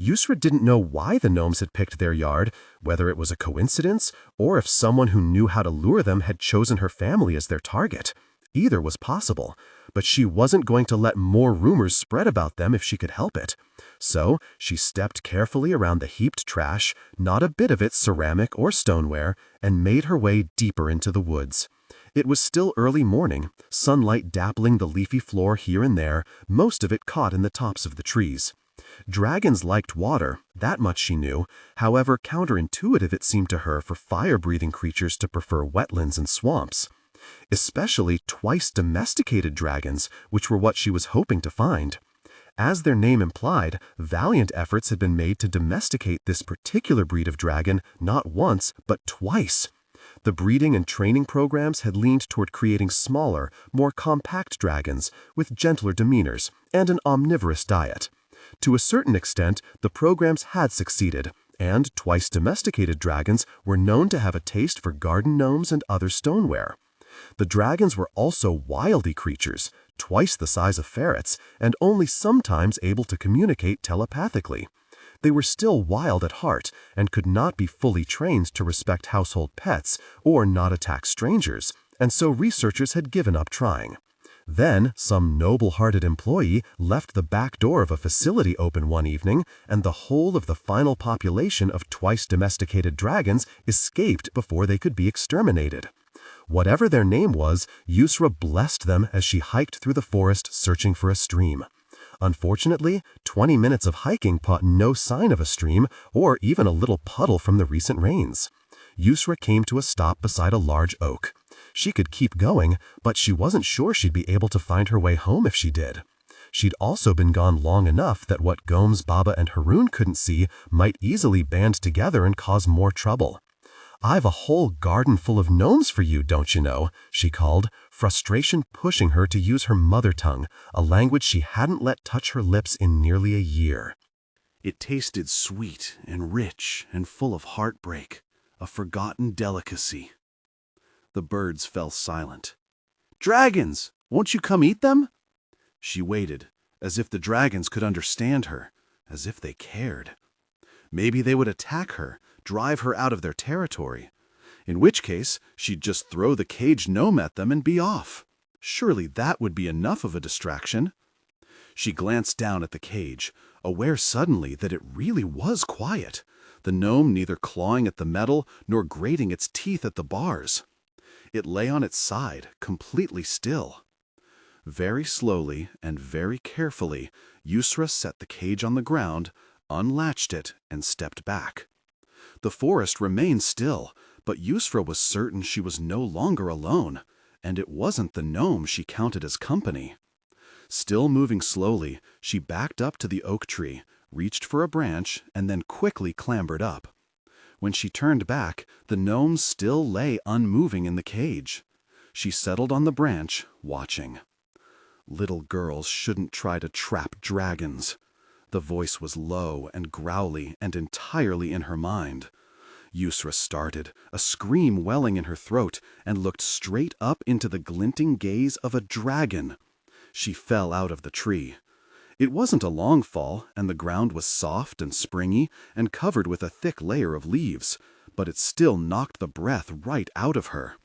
Yusra didn't know why the gnomes had picked their yard, whether it was a coincidence, or if someone who knew how to lure them had chosen her family as their target. Either was possible, but she wasn't going to let more rumors spread about them if she could help it. So she stepped carefully around the heaped trash, not a bit of it ceramic or stoneware, and made her way deeper into the woods. It was still early morning, sunlight dappling the leafy floor here and there, most of it caught in the tops of the trees. Dragons liked water, that much she knew. However counterintuitive it seemed to her for fire-breathing creatures to prefer wetlands and swamps. Especially twice domesticated dragons, which were what she was hoping to find. As their name implied, valiant efforts had been made to domesticate this particular breed of dragon not once, but twice. The breeding and training programs had leaned toward creating smaller, more compact dragons with gentler demeanors and an omnivorous diet. To a certain extent, the programs had succeeded, and twice domesticated dragons were known to have a taste for garden gnomes and other stoneware. The dragons were also wily creatures, twice the size of ferrets, and only sometimes able to communicate telepathically. They were still wild at heart and could not be fully trained to respect household pets or not attack strangers, and so researchers had given up trying. Then, some noble-hearted employee left the back door of a facility open one evening, and the whole of the final population of twice domesticated dragons escaped before they could be exterminated. Whatever their name was, Yusra blessed them as she hiked through the forest searching for a stream. Unfortunately, 20 minutes of hiking brought no sign of a stream or even a little puddle from the recent rains. Yusra came to a stop beside a large oak. She could keep going, but she wasn't sure she'd be able to find her way home if she did. She'd also been gone long enough that what Gomes, Baba, and Haroon couldn't see might easily band together and cause more trouble. "I've a whole garden full of gnomes for you, don't you know," she called, frustration pushing her to use her mother tongue, a language she hadn't let touch her lips in nearly a year. It tasted sweet and rich and full of heartbreak, a forgotten delicacy. The birds fell silent. "Dragons! Won't you come eat them?" She waited, as if the dragons could understand her, as if they cared. Maybe they would attack her, drive her out of their territory. In which case, she'd just throw the caged gnome at them and be off. Surely that would be enough of a distraction. She glanced down at the cage. aware suddenly that it really was quiet, the gnome neither clawing at the metal nor grating its teeth at the bars. It lay on its side, completely still. Very slowly and very carefully, Yusra set the cage on the ground, unlatched it, and stepped back. The forest remained still, but Yusra was certain she was no longer alone, and it wasn't the gnome she counted as company. Still moving slowly, she backed up to the oak tree, reached for a branch, and then quickly clambered up. When she turned back, the gnome still lay unmoving in the cage. She settled on the branch, watching. Little girls shouldn't try to trap dragons. The voice was low and growly and entirely in her mind. Yusra started, a scream welling in her throat, and looked straight up into the glinting gaze of a dragon. She fell out of the tree. It wasn't a long fall, and the ground was soft and springy and covered with a thick layer of leaves, but it still knocked the breath right out of her.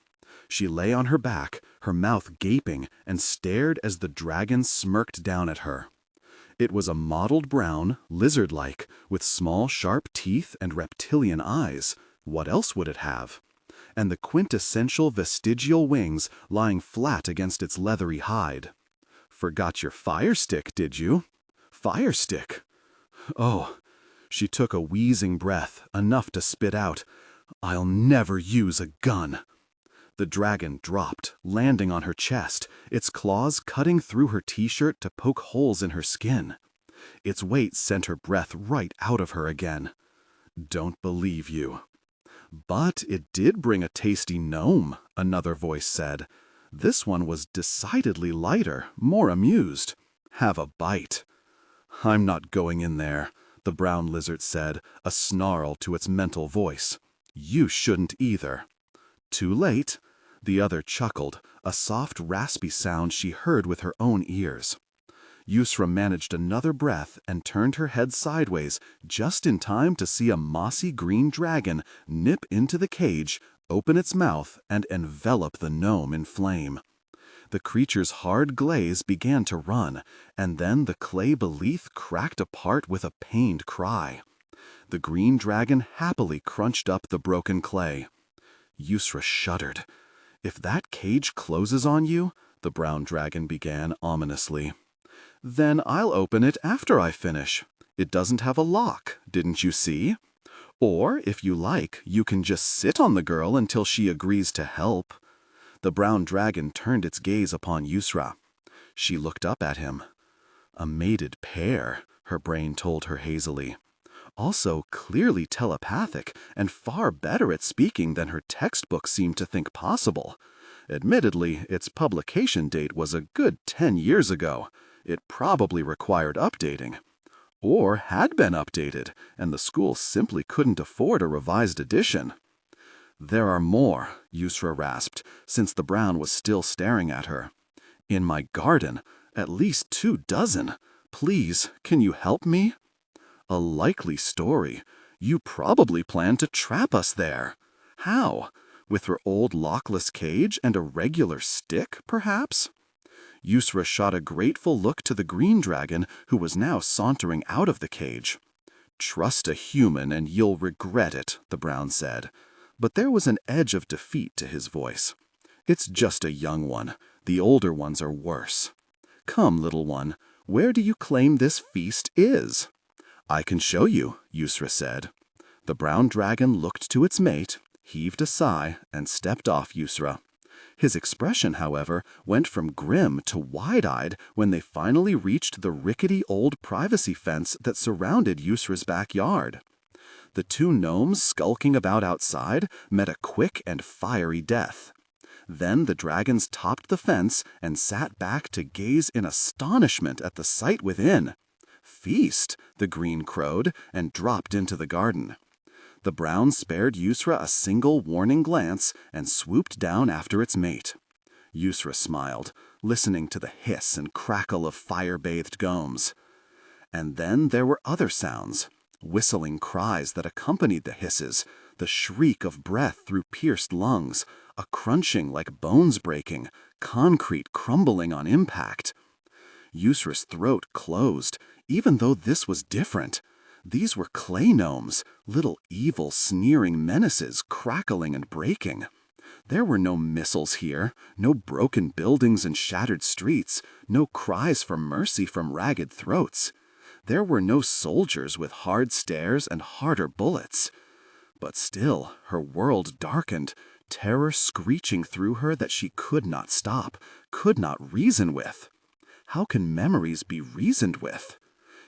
She lay on her back, her mouth gaping, and stared as the dragon smirked down at her. It was a mottled brown, lizard-like, with small sharp teeth and reptilian eyes. What else would it have? And the quintessential vestigial wings lying flat against its leathery hide. Forgot your fire stick, did you? Fire stick? Oh, she took a wheezing breath, enough to spit out. I'll never use a gun. The dragon dropped, landing on her chest, its claws cutting through her t-shirt to poke holes in her skin. Its weight sent her breath right out of her again. Don't believe you. But it did bring a tasty gnome, another voice said. This one was decidedly lighter, more amused. Have a bite. I'm not going in there, the brown lizard said, a snarl to its mental voice. You shouldn't either. Too late. The other chuckled, a soft, raspy sound she heard with her own ears. Yusra managed another breath and turned her head sideways just in time to see a mossy green dragon nip into the cage, open its mouth, and envelop the gnome in flame. The creature's hard glaze began to run, and then the clay beneath cracked apart with a pained cry. The green dragon happily crunched up the broken clay. Yusra shuddered. If that cage closes on you, the brown dragon began ominously, then I'll open it after I finish. It doesn't have a lock, didn't you see? Or, if you like, you can just sit on the girl until she agrees to help. The brown dragon turned its gaze upon Yusra. She looked up at him. A mated pair, her brain told her hazily. Also clearly telepathic and far better at speaking than her textbook seemed to think possible. Admittedly, its publication date was a good 10 years ago. It probably required updating. Or had been updated, and the school simply couldn't afford a revised edition. There are more, Yusra rasped, since the brown was still staring at her. In my garden, at least 24. Please, can you help me? A likely story. You probably plan to trap us there. How? With her old lockless cage and a regular stick, perhaps? Yusra shot a grateful look to the green dragon, who was now sauntering out of the cage. Trust a human and you'll regret it, the brown said. But there was an edge of defeat to his voice. It's just a young one. The older ones are worse. Come, little one, where do you claim this feast is? I can show you, Yusra said. The brown dragon looked to its mate, heaved a sigh, and stepped off Yusra. His expression, however, went from grim to wide-eyed when they finally reached the rickety old privacy fence that surrounded Yusra's backyard. The two gnomes skulking about outside met a quick and fiery death. Then the dragons topped the fence and sat back to gaze in astonishment at the sight within. Feast, the green crowed, and dropped into the garden. The brown spared Yusra a single warning glance and swooped down after its mate. Yusra smiled, listening to the hiss and crackle of fire-bathed gnomes. And then there were other sounds, whistling cries that accompanied the hisses, the shriek of breath through pierced lungs, a crunching like bones breaking, concrete crumbling on impact. Yusra's throat closed, even though this was different. These were clay gnomes, little evil, sneering menaces crackling and breaking. There were no missiles here, no broken buildings and shattered streets, no cries for mercy from ragged throats. There were no soldiers with hard stares and harder bullets. But still, her world darkened, terror screeching through her that she could not stop, could not reason with. How can memories be reasoned with?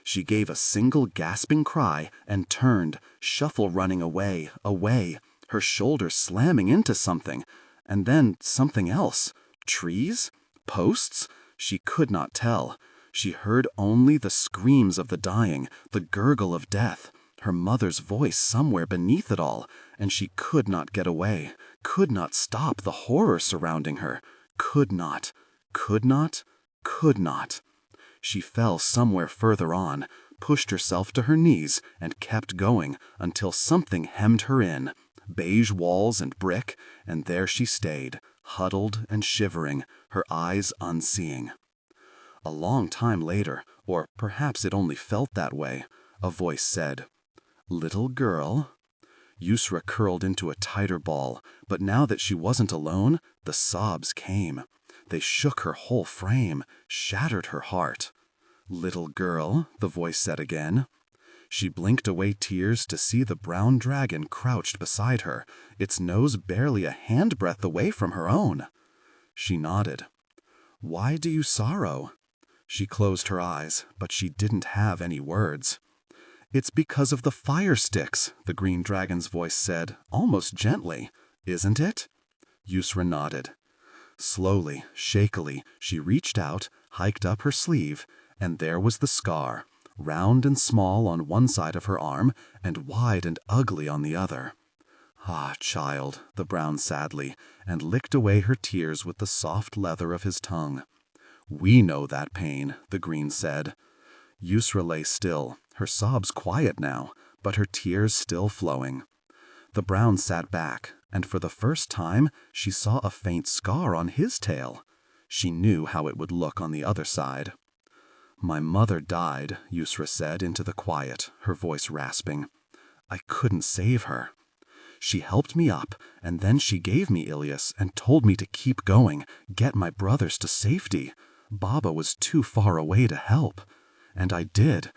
She gave a single gasping cry and turned, shuffle running away, away, her shoulder slamming into something, and then something else. Trees? Posts? She could not tell. She heard only the screams of the dying, the gurgle of death, her mother's voice somewhere beneath it all, and she could not get away, could not stop the horror surrounding her, could not. She fell somewhere further on, pushed herself to her knees, and kept going until something hemmed her in, beige walls and brick, and there she stayed, huddled and shivering, her eyes unseeing. A long time later, or perhaps it only felt that way, a voice said, "Little girl." Yusra curled into a tighter ball, but now that she wasn't alone, the sobs came. They shook her whole frame, shattered her heart. "Little girl," the voice said again. She blinked away tears to see the brown dragon crouched beside her, its nose barely a handbreadth away from her own. She nodded. "Why do you sorrow?" She closed her eyes, but she didn't have any words. "It's because of the fire sticks," the green dragon's voice said, almost gently. "Isn't it?" Yusra nodded. Slowly, shakily, she reached out, hiked up her sleeve, and there was the scar, round and small on one side of her arm, and wide and ugly on the other. "Ah, child," the brown sadly, and licked away her tears with the soft leather of his tongue. "We know that pain," the green said. Yusra lay still, her sobs quiet now, but her tears still flowing. The brown sat back, and for the first time she saw a faint scar on his tail. She knew how it would look on the other side. "My mother died," Yusra said into the quiet, her voice rasping. "I couldn't save her. She helped me up, and then she gave me Ilias and told me to keep going, get my brothers to safety. Baba was too far away to help. And I did,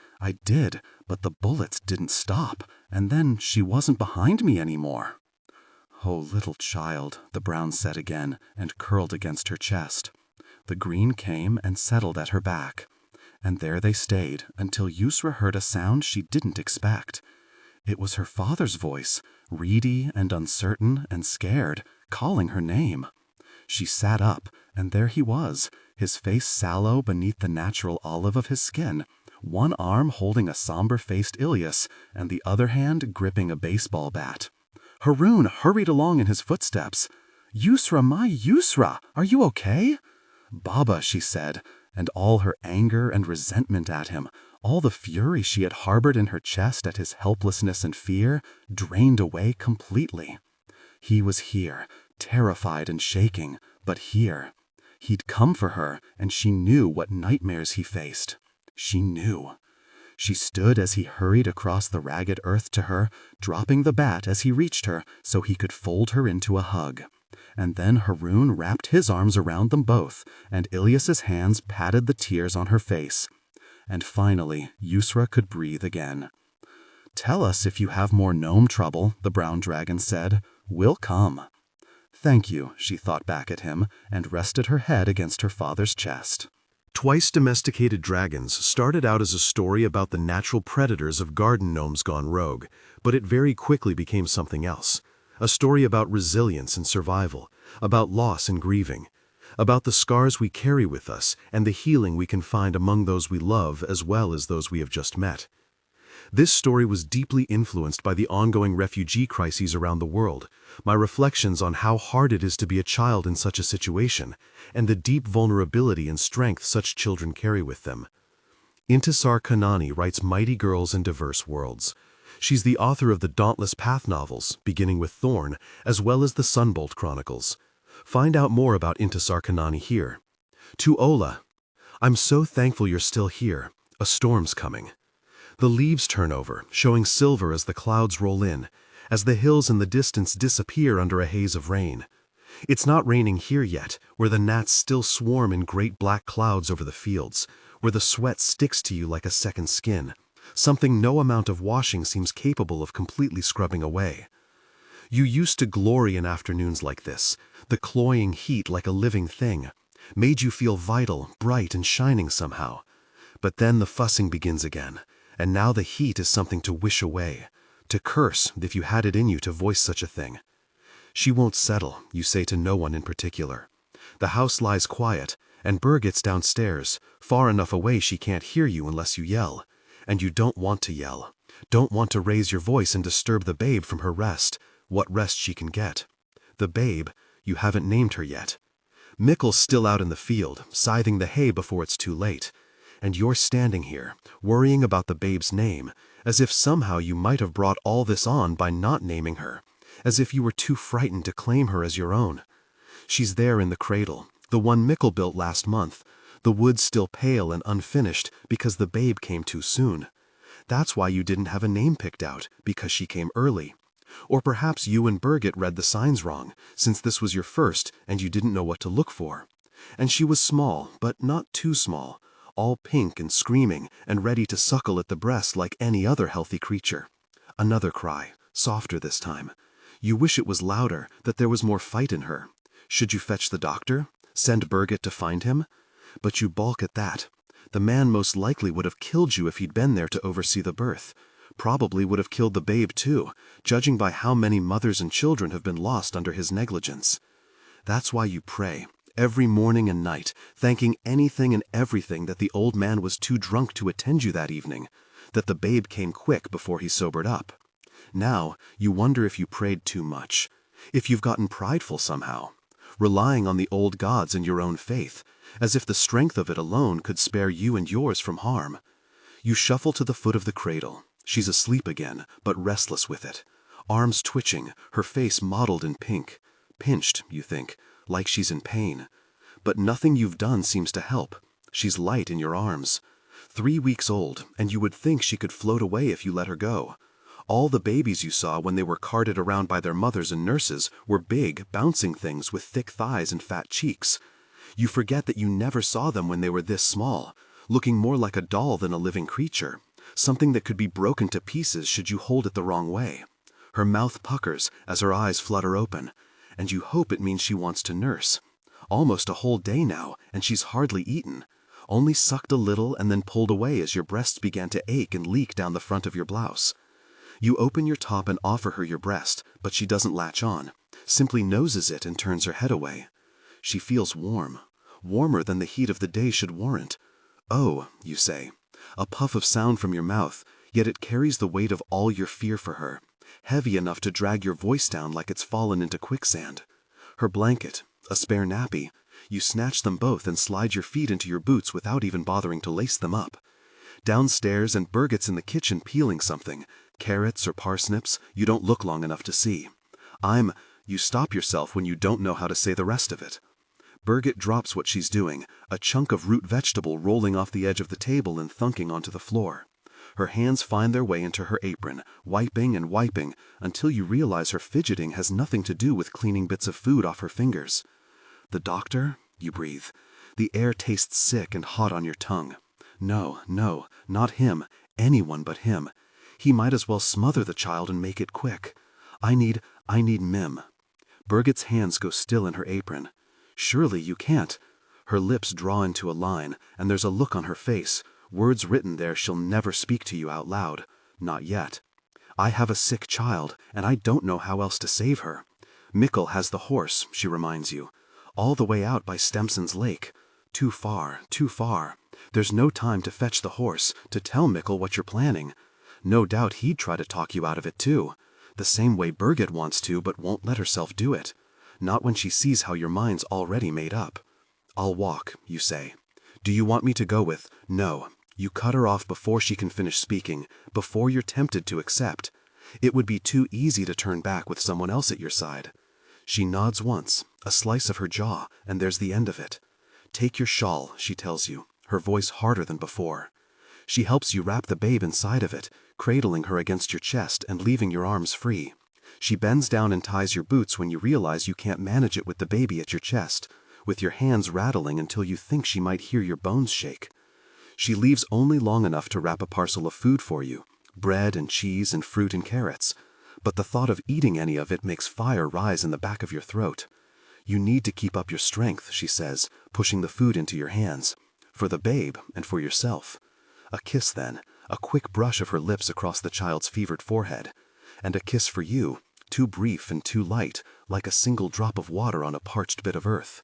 but the bullets didn't stop, and then she wasn't behind me anymore." "Oh, little child," the brown said again, and curled against her chest. The green came and settled at her back, and there they stayed until Yusra heard a sound she didn't expect. It was her father's voice, reedy and uncertain and scared, calling her name. She sat up, and there he was, his face sallow beneath the natural olive of his skin, one arm holding a somber-faced Ilias, and the other hand gripping a baseball bat. Haroun hurried along in his footsteps. "Yusra, my Yusra, are you okay?" "Baba," she said, and all her anger and resentment at him, all the fury she had harbored in her chest at his helplessness and fear, drained away completely. He was here, terrified and shaking, but here. He'd come for her, and she knew what nightmares he faced. She knew. She stood as he hurried across the ragged earth to her, dropping the bat as he reached her so he could fold her into a hug. And then Haroun wrapped his arms around them both, and Ilias's hands patted the tears on her face. And finally, Yusra could breathe again. "Tell us if you have more gnome trouble," the brown dragon said. "We'll come." "Thank you," she thought back at him, and rested her head against her father's chest. Twice Domesticated Dragons started out as a story about the natural predators of garden gnomes gone rogue, but it very quickly became something else. A story about resilience and survival, about loss and grieving, about the scars we carry with us and the healing we can find among those we love as well as those we have just met. This story was deeply influenced by the ongoing refugee crises around the world, my reflections on how hard it is to be a child in such a situation, and the deep vulnerability and strength such children carry with them. Intisar Kanani writes mighty girls in diverse worlds. She's the author of the Dauntless Path novels, beginning with Thorn, as well as the Sunbolt Chronicles. Find out more about Intisar Kanani here. To Ola, I'm so thankful you're still here. A storm's coming. The leaves turn over, showing silver as the clouds roll in, as the hills in the distance disappear under a haze of rain. It's not raining here yet, where the gnats still swarm in great black clouds over the fields, where the sweat sticks to you like a second skin, something no amount of washing seems capable of completely scrubbing away. You used to glory in afternoons like this, the cloying heat like a living thing, made you feel vital, bright, and shining somehow. But then the fussing begins again, and now the heat is something to wish away, to curse if you had it in you to voice such a thing. She won't settle, you say to no one in particular. The house lies quiet, and Birgit's downstairs, far enough away she can't hear you unless you yell. And you don't want to yell, don't want to raise your voice and disturb the babe from her rest, what rest she can get. The babe, you haven't named her yet. Mikkel's still out in the field, scything the hay before it's too late. And you're standing here, worrying about the babe's name, as if somehow you might have brought all this on by not naming her, as if you were too frightened to claim her as your own. She's there in the cradle, the one Mikkel built last month, the wood still pale and unfinished because the babe came too soon. That's why you didn't have a name picked out, because she came early. Or perhaps you and Birgit read the signs wrong, since this was your first and you didn't know what to look for. And she was small, but not too small, all pink and screaming and ready to suckle at the breast like any other healthy creature. Another cry, softer this time. You wish it was louder, that there was more fight in her. Should you fetch the doctor? Send Birgit to find him? But you balk at that. The man most likely would have killed you if he'd been there to oversee the birth. Probably would have killed the babe too, judging by how many mothers and children have been lost under his negligence. That's why you pray, every morning and night, thanking anything and everything that the old man was too drunk to attend you that evening, that the babe came quick before he sobered up. Now, you wonder if you prayed too much, if you've gotten prideful somehow, relying on the old gods and your own faith, as if the strength of it alone could spare you and yours from harm. You shuffle to the foot of the cradle. She's asleep again, but restless with it. Arms twitching, her face mottled in pink. Pinched, you think, like she's in pain. But nothing you've done seems to help. She's light in your arms. 3 weeks old, and you would think she could float away if you let her go. All the babies you saw when they were carted around by their mothers and nurses were big, bouncing things with thick thighs and fat cheeks. You forget that you never saw them when they were this small, looking more like a doll than a living creature, something that could be broken to pieces should you hold it the wrong way. Her mouth puckers as her eyes flutter open, and you hope it means she wants to nurse. Almost a whole day now, and she's hardly eaten, only sucked a little and then pulled away as your breasts began to ache and leak down the front of your blouse. You open your top and offer her your breast, but she doesn't latch on, simply noses it and turns her head away. She feels warm, warmer than the heat of the day should warrant. Oh, you say, a puff of sound from your mouth, yet it carries the weight of all your fear for her, heavy enough to drag your voice down like it's fallen into quicksand. Her blanket, a spare nappy, you snatch them both and slide your feet into your boots without even bothering to lace them up. Downstairs and Birgit's in the kitchen peeling something, carrots or parsnips, you don't look long enough to see. You stop yourself when you don't know how to say the rest of it. Birgit drops what she's doing, a chunk of root vegetable rolling off the edge of the table and thunking onto the floor. Her hands find their way into her apron, wiping and wiping, until you realize her fidgeting has nothing to do with cleaning bits of food off her fingers. The doctor? You breathe. The air tastes sick and hot on your tongue. No, not him, anyone but him. He might as well smother the child and make it quick. I need Mim. Birgit's hands go still in her apron. Surely you can't. Her lips draw into a line, and there's a look on her face, words written there she'll never speak to you out loud. Not yet. I have a sick child, and I don't know how else to save her. Mikkel has the horse, she reminds you. All the way out by Stemson's lake. Too far, too far. There's no time to fetch the horse, to tell Mikkel what you're planning. No doubt he'd try to talk you out of it too. The same way Birgit wants to, but won't let herself do it. Not when she sees how your mind's already made up. I'll walk, you say. Do you want me to go with? No. You cut her off before she can finish speaking, before you're tempted to accept. It would be too easy to turn back with someone else at your side. She nods once, a slice of her jaw, and there's the end of it. Take your shawl, she tells you, her voice harder than before. She helps you wrap the babe inside of it, cradling her against your chest and leaving your arms free. She bends down and ties your boots when you realize you can't manage it with the baby at your chest, with your hands rattling until you think she might hear your bones shake. She leaves only long enough to wrap a parcel of food for you, bread and cheese and fruit and carrots, but the thought of eating any of it makes fire rise in the back of your throat. You need to keep up your strength, she says, pushing the food into your hands. For the babe and for yourself. A kiss then, a quick brush of her lips across the child's fevered forehead. And a kiss for you, too brief and too light, like a single drop of water on a parched bit of earth.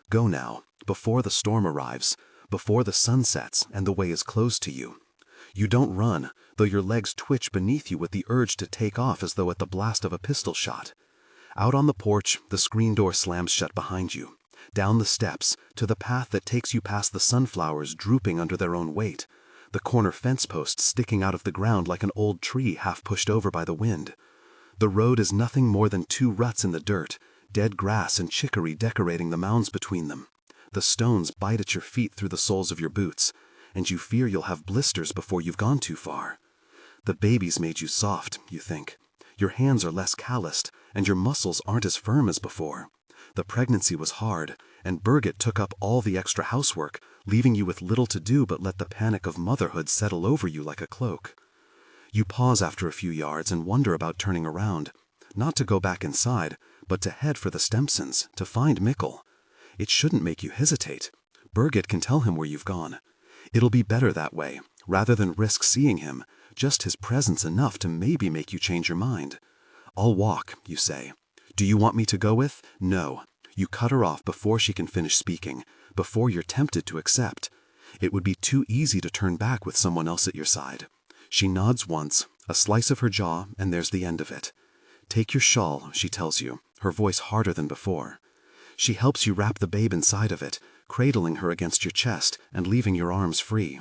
Go now, before the storm arrives, before the sun sets and the way is closed to you. You don't run, though your legs twitch beneath you with the urge to take off as though at the blast of a pistol shot. Out on the porch, the screen door slams shut behind you. Down the steps, to the path that takes you past the sunflowers drooping under their own weight, the corner fence post sticking out of the ground like an old tree half pushed over by the wind. The road is nothing more than 2 ruts in the dirt, dead grass and chicory decorating the mounds between them. The stones bite at your feet through the soles of your boots, and you fear you'll have blisters before you've gone too far. The baby's made you soft, you think. Your hands are less calloused, and your muscles aren't as firm as before. The pregnancy was hard, and Birgit took up all the extra housework, leaving you with little to do but let the panic of motherhood settle over you like a cloak. You pause after a few yards and wonder about turning around, not to go back inside, but to head for the Stempsons, to find Mikkel. It shouldn't make you hesitate. Birgit can tell him where you've gone. It'll be better that way, rather than risk seeing him, just his presence enough to maybe make you change your mind. I'll walk, you say. Do you want me to go with? No. You cut her off before she can finish speaking, before you're tempted to accept. It would be too easy to turn back with someone else at your side. She nods once, a slice of her jaw, and there's the end of it. Take your shawl, she tells you, her voice harder than before. She helps you wrap the babe inside of it, cradling her against your chest and leaving your arms free.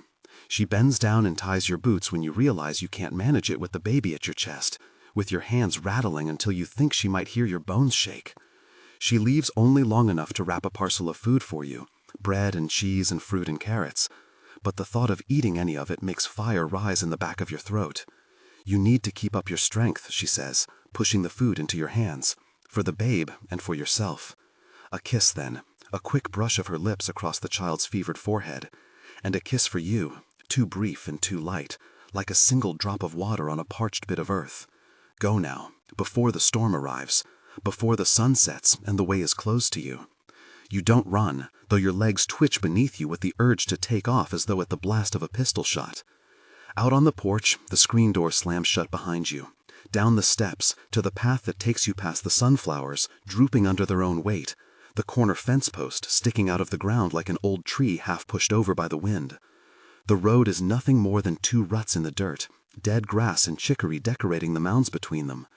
She bends down and ties your boots when you realize you can't manage it with the baby at your chest, with your hands rattling until you think she might hear your bones shake. She leaves only long enough to wrap a parcel of food for you, bread and cheese and fruit and carrots, but the thought of eating any of it makes fire rise in the back of your throat. You need to keep up your strength, she says, pushing the food into your hands, for the babe and for yourself. A kiss then, a quick brush of her lips across the child's fevered forehead, and a kiss for you, too brief and too light, like a single drop of water on a parched bit of earth. Go now, before the storm arrives, before the sun sets and the way is closed to you. You don't run, though your legs twitch beneath you with the urge to take off as though at the blast of a pistol shot. Out on the porch, the screen door slams shut behind you. Down the steps, to the path that takes you past the sunflowers, drooping under their own weight, the corner fence post sticking out of the ground like an old tree half pushed over by the wind. The road is nothing more than 2 ruts in the dirt, dead grass and chicory decorating the mounds between them.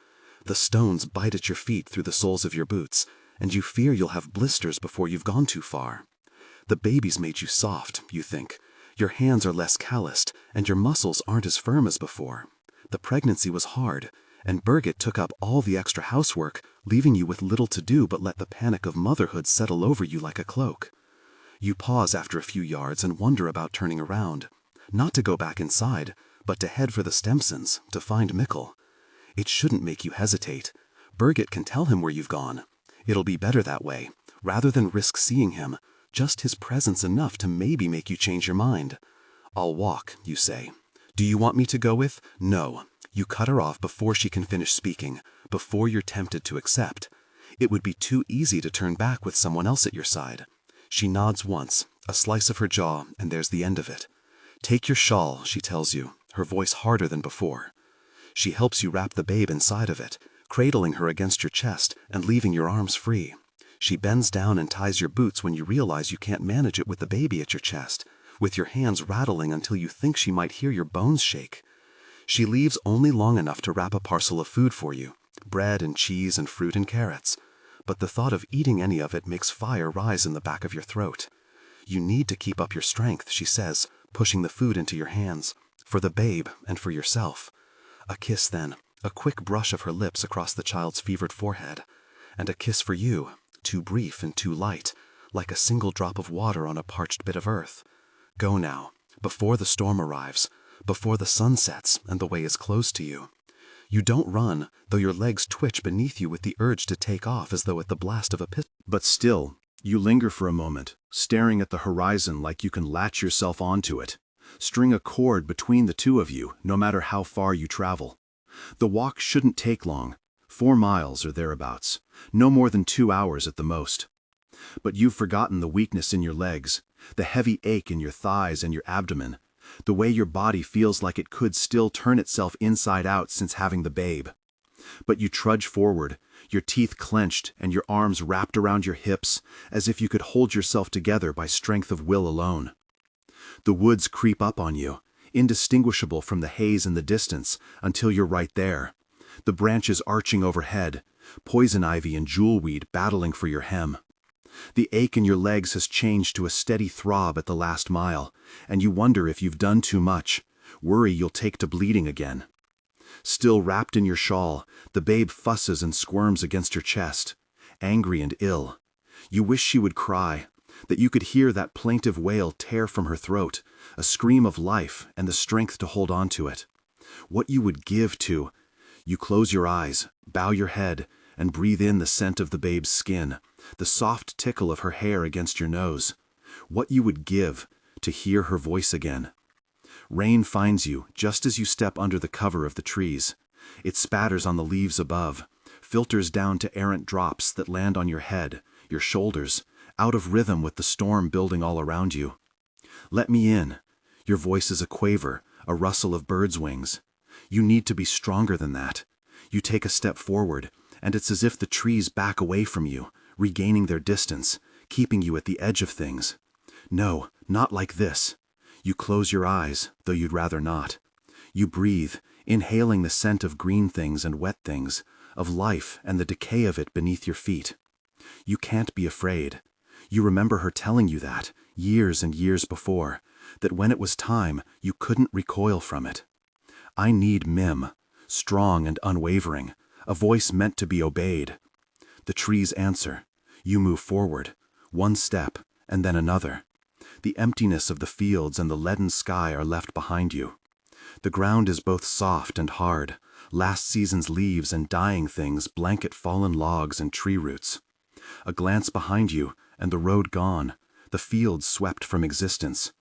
The stones bite at your feet through the soles of your boots, and you fear you'll have blisters before you've gone too far. The baby's made you soft, you think. Your hands are less calloused, and your muscles aren't as firm as before. The pregnancy was hard, and Birgit took up all the extra housework, leaving you with little to do but let the panic of motherhood settle over you like a cloak. You pause after a few yards and wonder about turning around, not to go back inside, but to head for the Stempsons, to find Mikkel. It shouldn't make you hesitate. Birgit can tell him where you've gone. It'll be better that way, rather than risk seeing him, just his presence enough to maybe make you change your mind. I'll walk, you say. Do you want me to go with? No. You cut her off before she can finish speaking, before you're tempted to accept. It would be too easy to turn back with someone else at your side. She nods once, a slice of her jaw, and there's the end of it. Take your shawl, she tells you, her voice harder than before. She helps you wrap the babe inside of it, cradling her against your chest and leaving your arms free. She bends down and ties your boots when you realize you can't manage it with the baby at your chest, with your hands rattling until you think she might hear your bones shake. She leaves only long enough to wrap a parcel of food for you, bread and cheese and fruit and carrots, but the thought of eating any of it makes fire rise in the back of your throat. You need to keep up your strength, she says, pushing the food into your hands, for the babe and for yourself. A kiss then, a quick brush of her lips across the child's fevered forehead, and a kiss for you, too brief and too light, like a single drop of water on a parched bit of earth. Go now, before the storm arrives, before the sun sets and the way is closed to you. You don't run, though your legs twitch beneath you with the urge to take off as though at the blast of a pistol. But still, you linger for a moment, staring at the horizon like you can latch yourself onto it. String a cord between the two of you, no matter how far you travel. The walk shouldn't take long, 4 miles or thereabouts, no more than 2 hours at the most. But you've forgotten the weakness in your legs, the heavy ache in your thighs and your abdomen, the way your body feels like it could still turn itself inside out since having the babe. But you trudge forward, your teeth clenched and your arms wrapped around your hips, as if you could hold yourself together by strength of will alone. The woods creep up on you, indistinguishable from the haze in the distance, until you're right there. The branches arching overhead, poison ivy and jewelweed battling for your hem. The ache in your legs has changed to a steady throb at the last mile, and you wonder if you've done too much, worry you'll take to bleeding again. Still wrapped in your shawl, the babe fusses and squirms against your chest, angry and ill. You wish she would cry, that you could hear that plaintive wail tear from her throat, a scream of life and the strength to hold on to it. What you would give to... You close your eyes, bow your head, and breathe in the scent of the babe's skin, the soft tickle of her hair against your nose. What you would give to hear her voice again. Rain finds you just as you step under the cover of the trees. It spatters on the leaves above, filters down to errant drops that land on your head, your shoulders, out of rhythm with the storm building all around you. Let me in. Your voice is a quaver, a rustle of birds' wings. You need to be stronger than that. You take a step forward, and it's as if the trees back away from you, regaining their distance, keeping you at the edge of things. No, not like this. You close your eyes, though you'd rather not. You breathe, inhaling the scent of green things and wet things, of life and the decay of it beneath your feet. You can't be afraid. You remember her telling you that, years and years before, that when it was time, you couldn't recoil from it. I need Mim, strong and unwavering, a voice meant to be obeyed. The trees answer. You move forward, one step, and then another. The emptiness of the fields and the leaden sky are left behind you. The ground is both soft and hard. Last season's leaves and dying things blanket fallen logs and tree roots. A glance behind you, and the road gone, the fields swept from existence.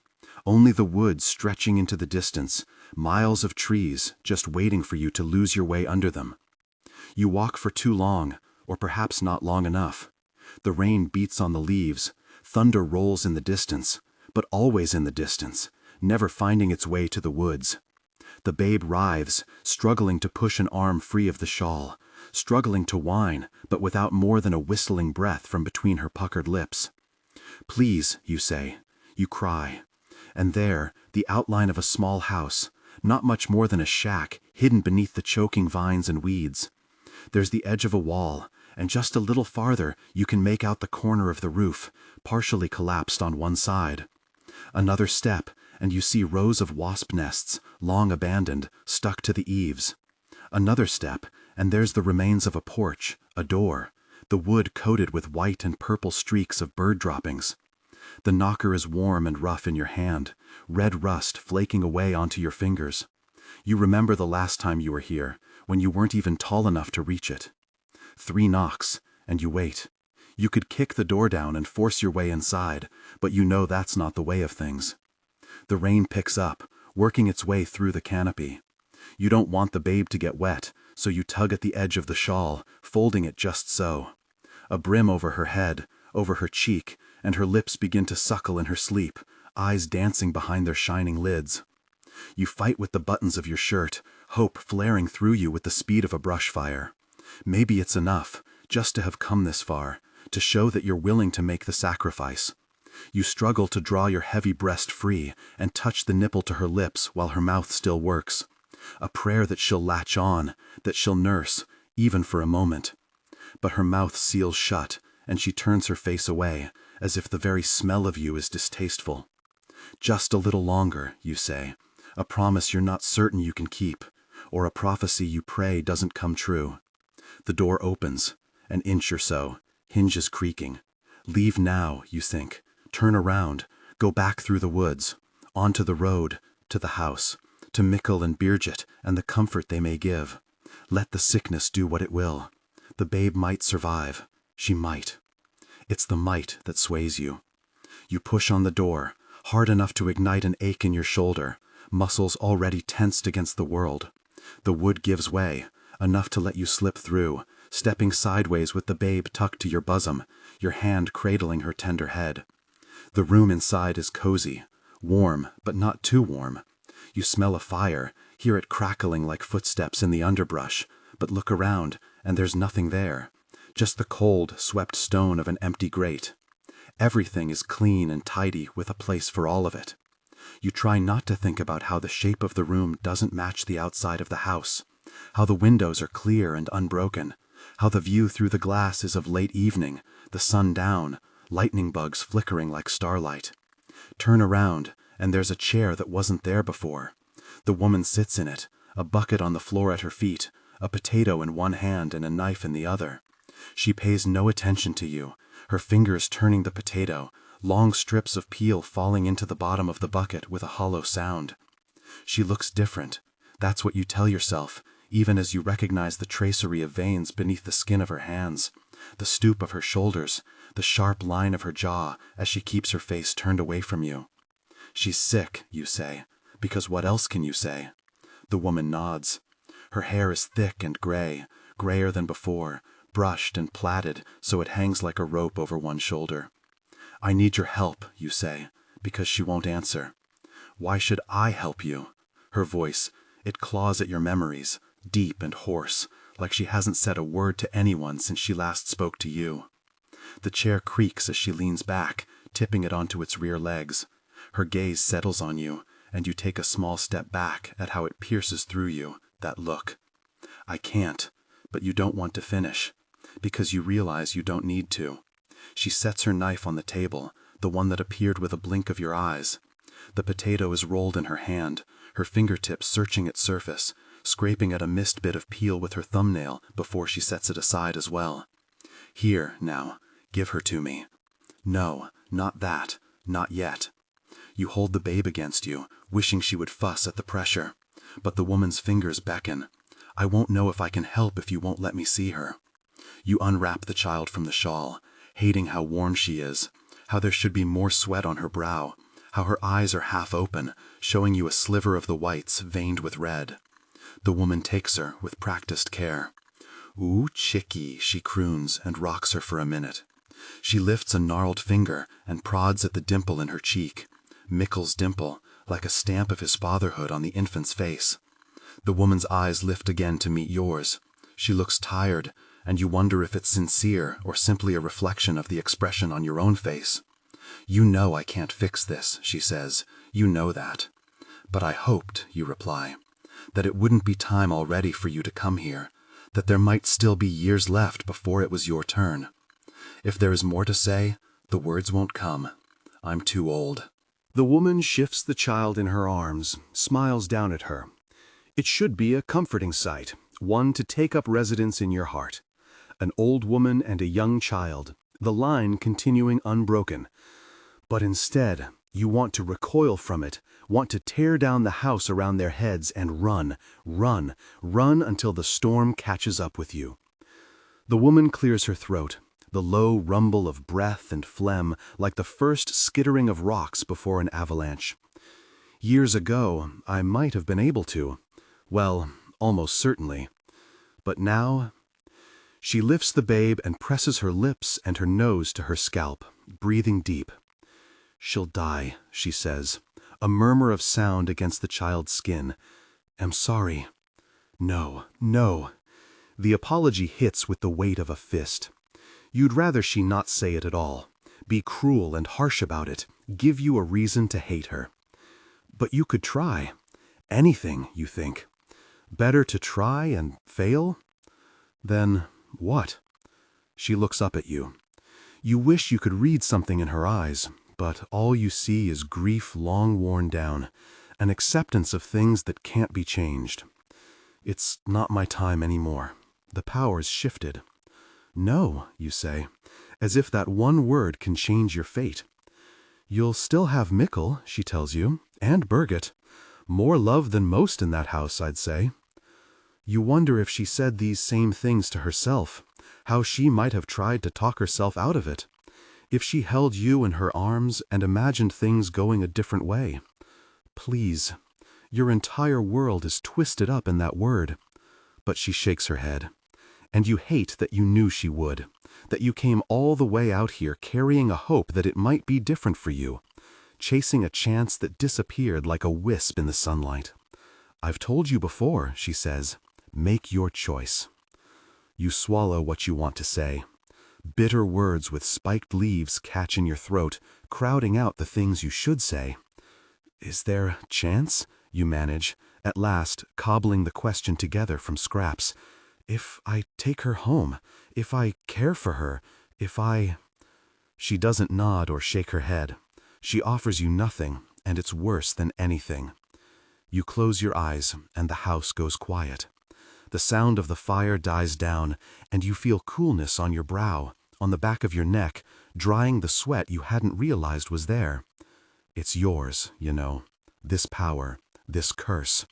Only the woods stretching into the distance, miles of trees just waiting for you to lose your way under them. You walk for too long, or perhaps not long enough. The rain beats on the leaves, thunder rolls in the distance, but always in the distance, never finding its way to the woods. The babe writhes, struggling to push an arm free of the shawl, struggling to whine, but without more than a whistling breath from between her puckered lips. Please, you say. You cry. And there, the outline of a small house, not much more than a shack, hidden beneath the choking vines and weeds. There's the edge of a wall, and just a little farther you can make out the corner of the roof, partially collapsed on one side. Another step, and you see rows of wasp nests, long abandoned, stuck to the eaves. Another step, and there's the remains of a porch, a door, the wood coated with white and purple streaks of bird droppings. The knocker is warm and rough in your hand, red rust flaking away onto your fingers. You remember the last time you were here, when you weren't even tall enough to reach it. 3 knocks, and you wait. You could kick the door down and force your way inside, but you know that's not the way of things. The rain picks up, working its way through the canopy. You don't want the babe to get wet, so you tug at the edge of the shawl, folding it just so. A brim over her head, over her cheek, and her lips begin to suckle in her sleep, eyes dancing behind their shining lids. You fight with the buttons of your shirt, hope flaring through you with the speed of a brush fire. Maybe it's enough, just to have come this far, to show that you're willing to make the sacrifice. You struggle to draw your heavy breast free and touch the nipple to her lips while her mouth still works. A prayer that she'll latch on, that she'll nurse, even for a moment. But her mouth seals shut, and she turns her face away, as if the very smell of you is distasteful. Just a little longer, you say, a promise you're not certain you can keep, or a prophecy you pray doesn't come true. The door opens, an inch or so, hinges creaking. Leave now, you think. Turn around, go back through the woods, onto the road, to the house, to Mikkel and Birgit and the comfort they may give. Let the sickness do what it will. The babe might survive. She might. It's the might that sways you. You push on the door, hard enough to ignite an ache in your shoulder, muscles already tensed against the world. The wood gives way, enough to let you slip through, stepping sideways with the babe tucked to your bosom, your hand cradling her tender head. The room inside is cozy, warm, but not too warm. You smell a fire, hear it crackling like footsteps in the underbrush, but look around, and there's nothing there. Just the cold, swept stone of an empty grate. Everything is clean and tidy with a place for all of it. You try not to think about how the shape of the room doesn't match the outside of the house, how the windows are clear and unbroken, how the view through the glass is of late evening, the sun down, lightning bugs flickering like starlight. Turn around, and there's a chair that wasn't there before. The woman sits in it, a bucket on the floor at her feet, a potato in one hand and a knife in the other. She pays no attention to you, her fingers turning the potato, long strips of peel falling into the bottom of the bucket with a hollow sound. She looks different. That's what you tell yourself, even as you recognize the tracery of veins beneath the skin of her hands, the stoop of her shoulders, the sharp line of her jaw as she keeps her face turned away from you. She's sick, you say, because what else can you say? The woman nods. Her hair is thick and gray, grayer than before, brushed and plaited so it hangs like a rope over one shoulder. I need your help, you say, because she won't answer. Why should I help you? Her voice, it claws at your memories, deep and hoarse, like she hasn't said a word to anyone since she last spoke to you. The chair creaks as she leans back, tipping it onto its rear legs. Her gaze settles on you, and you take a small step back at how it pierces through you, that look. I can't, but you don't want to finish, because you realize you don't need to. She sets her knife on the table, the one that appeared with a blink of your eyes. The potato is rolled in her hand, her fingertips searching its surface, scraping at a missed bit of peel with her thumbnail before she sets it aside as well. Here, now, give her to me. No, not that, not yet. You hold the babe against you, wishing she would fuss at the pressure, but the woman's fingers beckon. I won't know if I can help if you won't let me see her. You unwrap the child from the shawl, hating how warm she is, how there should be more sweat on her brow, how her eyes are half open, showing you a sliver of the whites veined with red. The woman takes her with practiced care. Ooh, chickie, she croons and rocks her for a minute. She lifts a gnarled finger and prods at the dimple in her cheek. Mikkel's dimple, like a stamp of his fatherhood on the infant's face. The woman's eyes lift again to meet yours. She looks tired, and you wonder if it's sincere or simply a reflection of the expression on your own face. You know I can't fix this, she says. You know that. But I hoped, you reply, that it wouldn't be time already for you to come here, that there might still be years left before it was your turn. If there is more to say, the words won't come. I'm too old. The woman shifts the child in her arms, smiles down at her. It should be a comforting sight, one to take up residence in your heart. An old woman and a young child, the line continuing unbroken. But instead, you want to recoil from it, want to tear down the house around their heads and run, run, run until the storm catches up with you. The woman clears her throat, the low rumble of breath and phlegm like the first skittering of rocks before an avalanche. Years ago, I might have been able to. Well, almost certainly. But now... She lifts the babe and presses her lips and her nose to her scalp, breathing deep. She'll die, she says, a murmur of sound against the child's skin. Am sorry. No, no. The apology hits with the weight of a fist. You'd rather she not say it at all, be cruel and harsh about it, give you a reason to hate her. But you could try. Anything, you think. Better to try and fail? Then what? She looks up at you. You wish you could read something in her eyes, but all you see is grief long worn down, an acceptance of things that can't be changed. It's not my time anymore. The power's shifted. No, you say, as if that one word can change your fate. You'll still have Mikkel, she tells you, and Birgit. More love than most in that house, I'd say. You wonder if she said these same things to herself, how she might have tried to talk herself out of it. If she held you in her arms and imagined things going a different way. Please, your entire world is twisted up in that word. But she shakes her head. And you hate that you knew she would, that you came all the way out here carrying a hope that it might be different for you, chasing a chance that disappeared like a wisp in the sunlight. I've told you before, she says, make your choice. You swallow what you want to say. Bitter words with spiked leaves catch in your throat, crowding out the things you should say. Is there a chance? You manage, at last cobbling the question together from scraps. If I take her home, if I care for her, if I... She doesn't nod or shake her head. She offers you nothing, and it's worse than anything. You close your eyes, and the house goes quiet. The sound of the fire dies down, and you feel coolness on your brow, on the back of your neck, drying the sweat you hadn't realized was there. It's yours, you know, this power, this curse.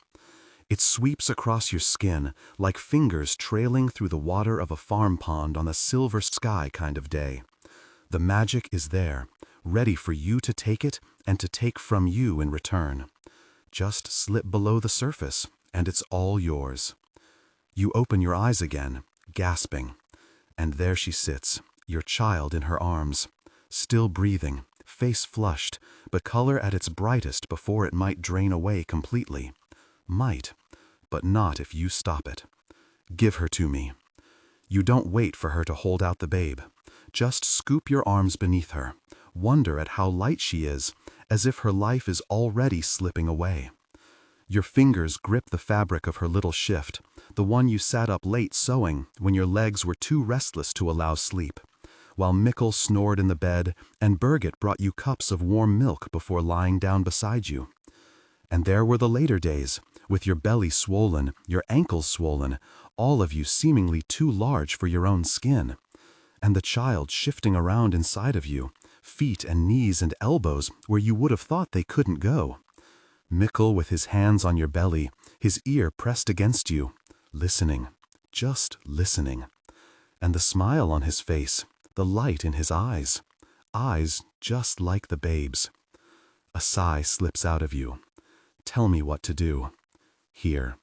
It sweeps across your skin like fingers trailing through the water of a farm pond on a silver sky kind of day. The magic is there, ready for you to take it and to take from you in return. Just slip below the surface, and it's all yours. You open your eyes again, gasping, and there she sits, your child in her arms, still breathing, face flushed, but color at its brightest before it might drain away completely. Might, but not if you stop it. Give her to me. You don't wait for her to hold out the babe. Just scoop your arms beneath her, wonder at how light she is, as if her life is already slipping away. Your fingers grip the fabric of her little shift, the one you sat up late sewing when your legs were too restless to allow sleep, while Mickle snored in the bed and Birgit brought you cups of warm milk before lying down beside you. And there were the later days, with your belly swollen, your ankles swollen, all of you seemingly too large for your own skin, and the child shifting around inside of you, feet and knees and elbows where you would have thought they couldn't go. Mickle with his hands on your belly, his ear pressed against you, listening, just listening. And the smile on his face, the light in his eyes just like the babe's. A sigh slips out of you. Tell me what to do. Here.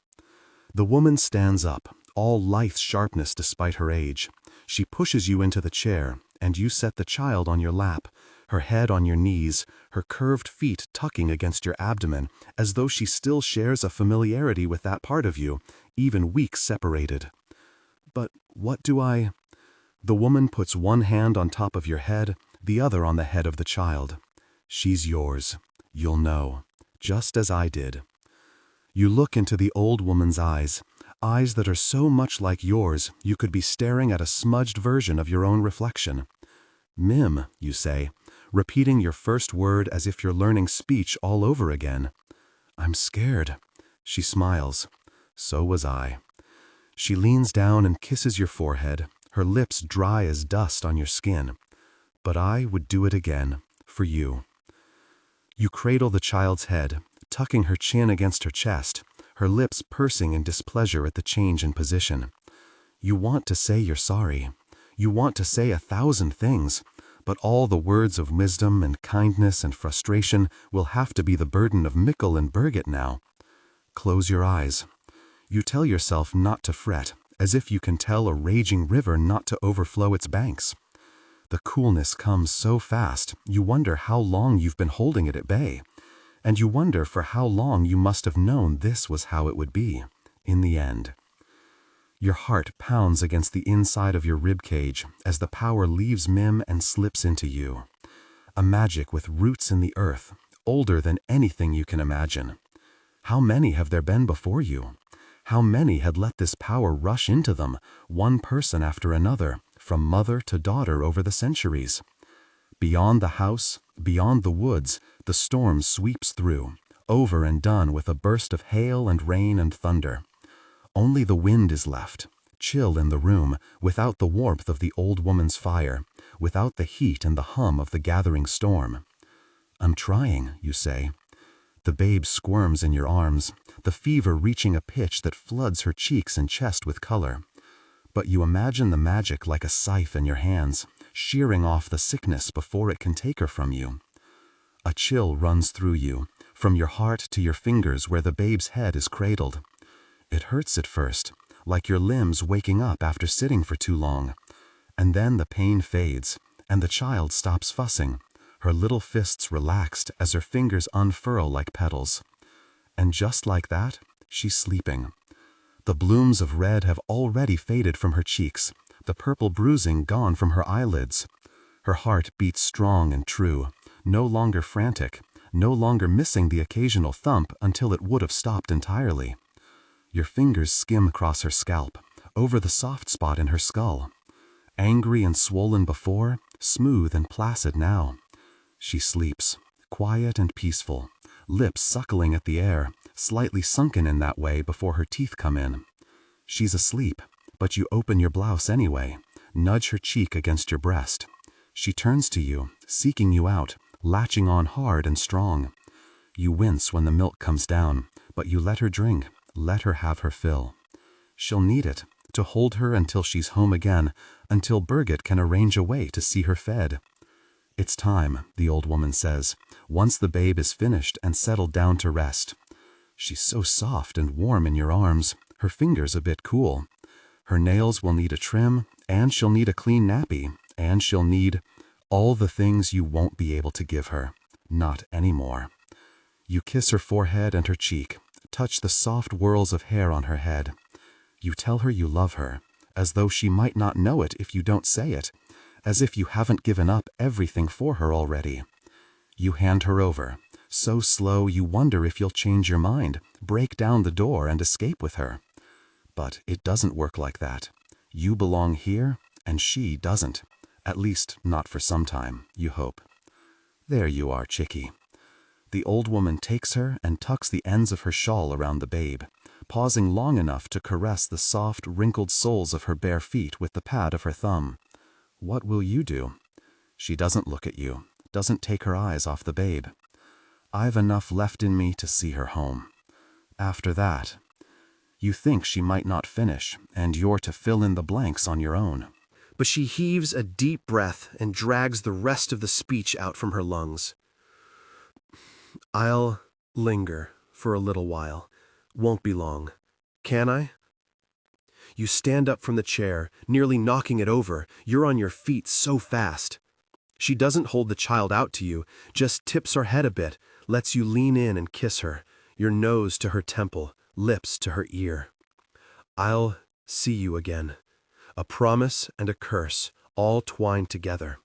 The woman stands up, all lithe sharpness despite her age. She pushes you into the chair, and you set the child on your lap, her head on your knees, her curved feet tucking against your abdomen, as though she still shares a familiarity with that part of you, even weeks separated. But what do I... The woman puts one hand on top of your head, the other on the head of the child. She's yours. You'll know, just as I did. You look into the old woman's eyes that are so much like yours you could be staring at a smudged version of your own reflection. Mim, you say, repeating your first word as if you're learning speech all over again. I'm scared. She smiles. So was I. She leans down and kisses your forehead, her lips dry as dust on your skin. But I would do it again, for you. You cradle the child's head, tucking her chin against her chest, her lips pursing in displeasure at the change in position. You want to say you're sorry. You want to say 1,000 things, but all the words of wisdom and kindness and frustration will have to be the burden of Mickle and Birgit now. Close your eyes. You tell yourself not to fret, as if you can tell a raging river not to overflow its banks. The coolness comes so fast, you wonder how long you've been holding it at bay, and you wonder for how long you must have known this was how it would be, in the end. Your heart pounds against the inside of your rib cage as the power leaves Mim and slips into you. A magic with roots in the earth, older than anything you can imagine. How many have there been before you? How many had let this power rush into them, one person after another, from mother to daughter over the centuries? Beyond the house, beyond the woods, the storm sweeps through, over and done with a burst of hail and rain and thunder. Only the wind is left, chill in the room, without the warmth of the old woman's fire, without the heat and the hum of the gathering storm. I'm trying, you say. The babe squirms in your arms, the fever reaching a pitch that floods her cheeks and chest with color. But you imagine the magic like a scythe in your hands, shearing off the sickness before it can take her from you. A chill runs through you, from your heart to your fingers where the babe's head is cradled. It hurts at first, like your limbs waking up after sitting for too long. And then the pain fades, and the child stops fussing, her little fists relaxed as her fingers unfurl like petals. And just like that, she's sleeping. The blooms of red have already faded from her cheeks, the purple bruising gone from her eyelids. Her heart beats strong and true, no longer frantic, no longer missing the occasional thump until it would have stopped entirely. Your fingers skim across her scalp, over the soft spot in her skull. Angry and swollen before, smooth and placid now. She sleeps, quiet and peaceful, lips suckling at the air, slightly sunken in that way before her teeth come in. She's asleep, but you open your blouse anyway, nudge her cheek against your breast. She turns to you, seeking you out, latching on hard and strong. You wince when the milk comes down, but you let her drink, let her have her fill. She'll need it, to hold her until she's home again, until Birgit can arrange a way to see her fed. It's time, the old woman says, once the babe is finished and settled down to rest. She's so soft and warm in your arms, her fingers a bit cool. Her nails will need a trim, and she'll need a clean nappy, and she'll need all the things you won't be able to give her. Not anymore. You kiss her forehead and her cheek, touch the soft whirls of hair on her head. You tell her you love her, as though she might not know it if you don't say it, as if you haven't given up everything for her already. You hand her over, so slow you wonder if you'll change your mind, break down the door and escape with her. But it doesn't work like that. You belong here, and she doesn't. At least not for some time, you hope. There you are, chickie. The old woman takes her and tucks the ends of her shawl around the babe, pausing long enough to caress the soft, wrinkled soles of her bare feet with the pad of her thumb. What will you do? She doesn't look at you, doesn't take her eyes off the babe. I've enough left in me to see her home. After that, you think she might not finish, and you're to fill in the blanks on your own. But she heaves a deep breath and drags the rest of the speech out from her lungs. I'll linger for a little while. Won't be long. Can I? You stand up from the chair, nearly knocking it over. You're on your feet so fast. She doesn't hold the child out to you, just tips her head a bit, lets you lean in and kiss her, your nose to her temple, lips to her ear. I'll see you again. A promise and a curse, all twined together.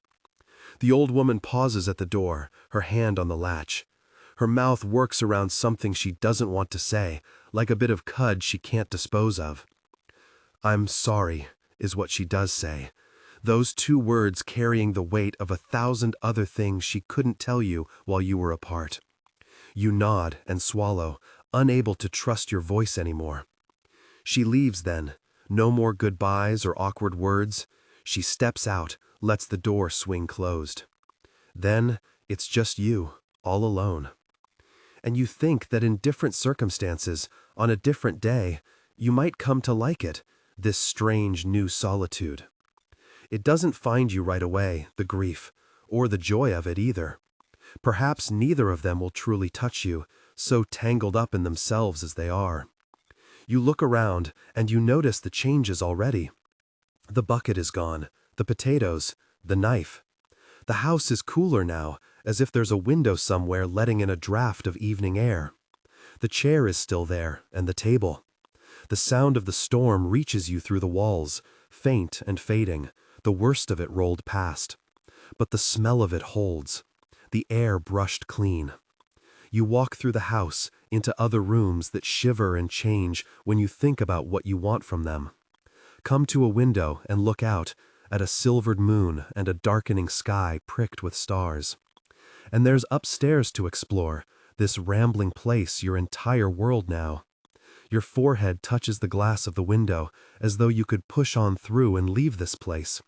The old woman pauses at the door, her hand on the latch. Her mouth works around something she doesn't want to say, like a bit of cud she can't dispose of. I'm sorry, is what she does say. Those two words carrying the weight of 1,000 other things she couldn't tell you while you were apart. You nod and swallow, unable to trust your voice anymore. She leaves then. No more goodbyes or awkward words. She steps out, lets the door swing closed. Then it's just you, all alone. And you think that in different circumstances, on a different day, you might come to like it, this strange new solitude. It doesn't find you right away, the grief, or the joy of it either. Perhaps neither of them will truly touch you, so tangled up in themselves as they are. You look around, and you notice the changes already. The bucket is gone, the potatoes, the knife. The house is cooler now, as if there's a window somewhere letting in a draft of evening air. The chair is still there, and the table. The sound of the storm reaches you through the walls, faint and fading, the worst of it rolled past. But the smell of it holds, the air brushed clean. You walk through the house, into other rooms that shiver and change when you think about what you want from them. Come to a window and look out at a silvered moon and a darkening sky pricked with stars. And there's upstairs to explore, this rambling place your entire world now. Your forehead touches the glass of the window, as though you could push on through and leave this place.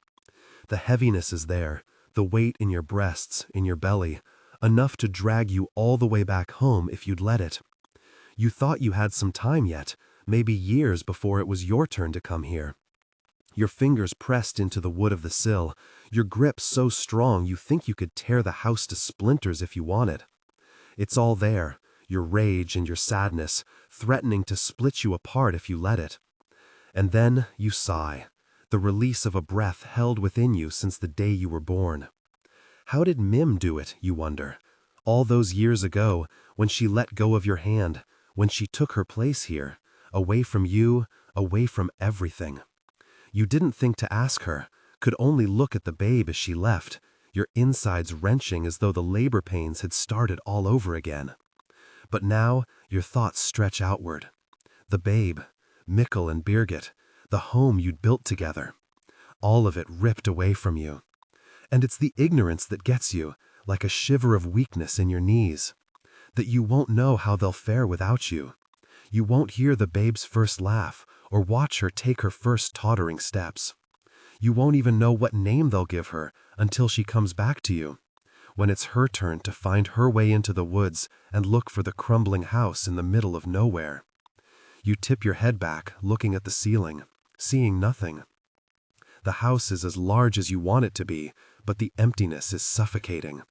The heaviness is there, the weight in your breasts, in your belly, enough to drag you all the way back home if you'd let it. You thought you had some time yet, maybe years before it was your turn to come here. Your fingers pressed into the wood of the sill, your grip so strong you think you could tear the house to splinters if you wanted. It's all there, your rage and your sadness, threatening to split you apart if you let it. And then you sigh, the release of a breath held within you since the day you were born. How did Mim do it, you wonder? All those years ago, when she let go of your hand, when she took her place here, away from you, away from everything. You didn't think to ask her, could only look at the babe as she left, your insides wrenching as though the labor pains had started all over again. But now your thoughts stretch outward. The babe, Mikkel and Birgit, the home you'd built together. All of it ripped away from you. And it's the ignorance that gets you, like a shiver of weakness in your knees. That you won't know how they'll fare without you. You won't hear the babe's first laugh, or watch her take her first tottering steps. You won't even know what name they'll give her until she comes back to you, when it's her turn to find her way into the woods and look for the crumbling house in the middle of nowhere. You tip your head back, looking at the ceiling, seeing nothing. The house is as large as you want it to be, but the emptiness is suffocating.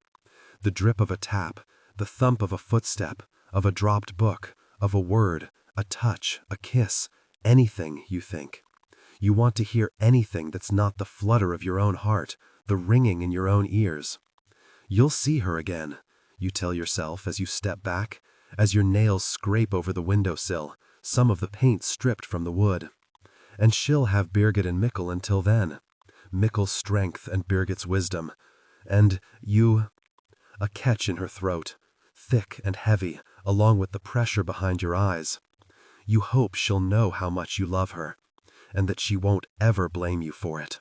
The drip of a tap, the thump of a footstep, of a dropped book, of a word, a touch, a kiss, anything, you think. You want to hear anything that's not the flutter of your own heart, the ringing in your own ears. You'll see her again, you tell yourself as you step back, as your nails scrape over the windowsill, some of the paint stripped from the wood. And she'll have Birgit and Mikkel until then. Mikkel's strength and Birgit's wisdom. And you... A catch in her throat, thick and heavy, along with the pressure behind your eyes. You hope she'll know how much you love her, and that she won't ever blame you for it.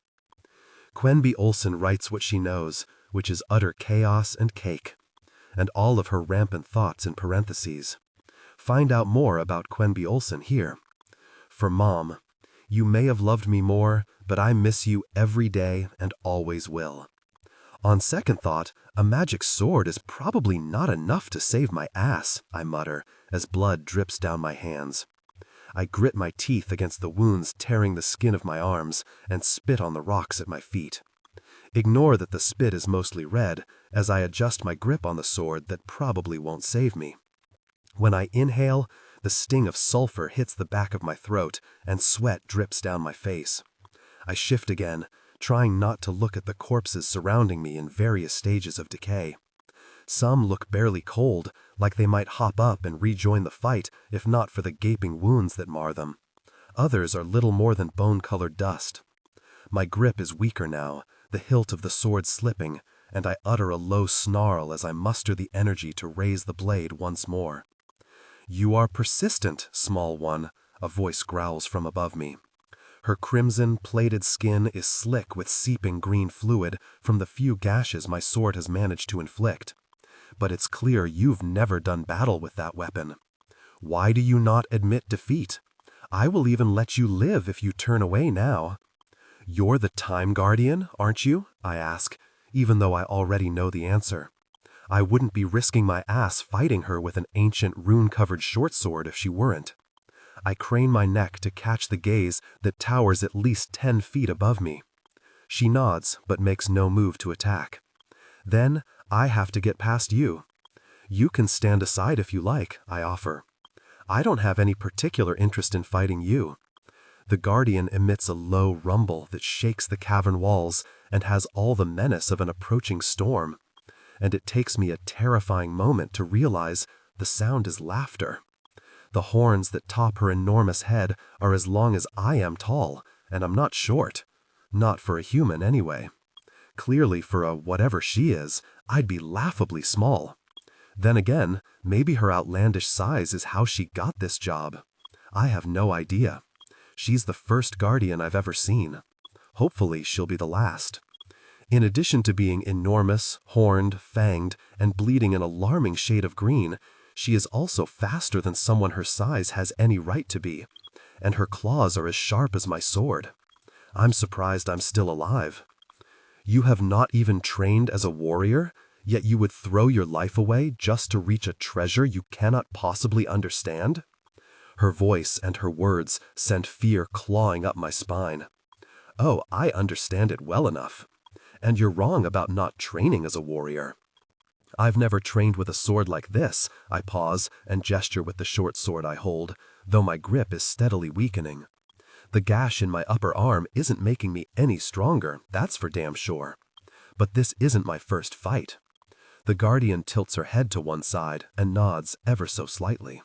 Quenby Olson writes what she knows, which is utter chaos and cake, and all of her rampant thoughts in parentheses. Find out more about Quenby Olson here. For Mom, you may have loved me more, but I miss you every day and always will. On second thought, a magic sword is probably not enough to save my ass, I mutter, as blood drips down my hands. I grit my teeth against the wounds tearing the skin of my arms and spit on the rocks at my feet. Ignore that the spit is mostly red as I adjust my grip on the sword that probably won't save me. When I inhale, the sting of sulfur hits the back of my throat and sweat drips down my face. I shift again, trying not to look at the corpses surrounding me in various stages of decay. Some look barely cold, like they might hop up and rejoin the fight if not for the gaping wounds that mar them. Others are little more than bone-colored dust. My grip is weaker now, the hilt of the sword slipping, and I utter a low snarl as I muster the energy to raise the blade once more. "You are persistent, small one," a voice growls from above me. Her crimson, plated skin is slick with seeping green fluid from the few gashes my sword has managed to inflict. But it's clear you've never done battle with that weapon. Why do you not admit defeat? I will even let you live if you turn away now. You're the Time Guardian, aren't you? I ask, even though I already know the answer. I wouldn't be risking my ass fighting her with an ancient rune-covered short sword if she weren't. I crane my neck to catch the gaze that towers at least 10 feet above me. She nods, but makes no move to attack. Then I have to get past you. You can stand aside if you like, I offer. I don't have any particular interest in fighting you. The Guardian emits a low rumble that shakes the cavern walls and has all the menace of an approaching storm. And it takes me a terrifying moment to realize the sound is laughter. The horns that top her enormous head are as long as I am tall, and I'm not short. Not for a human, anyway. Clearly, for a whatever she is, I'd be laughably small. Then again, maybe her outlandish size is how she got this job. I have no idea. She's the first Guardian I've ever seen. Hopefully, she'll be the last. In addition to being enormous, horned, fanged, and bleeding an alarming shade of green, she is also faster than someone her size has any right to be, and her claws are as sharp as my sword. I'm surprised I'm still alive. You have not even trained as a warrior? Yet you would throw your life away just to reach a treasure you cannot possibly understand? Her voice and her words sent fear clawing up my spine. Oh, I understand it well enough. And you're wrong about not training as a warrior. I've never trained with a sword like this. I pause and gesture with the short sword I hold, though my grip is steadily weakening. The gash in my upper arm isn't making me any stronger, that's for damn sure. But this isn't my first fight. The guardian tilts her head to one side and nods ever so slightly.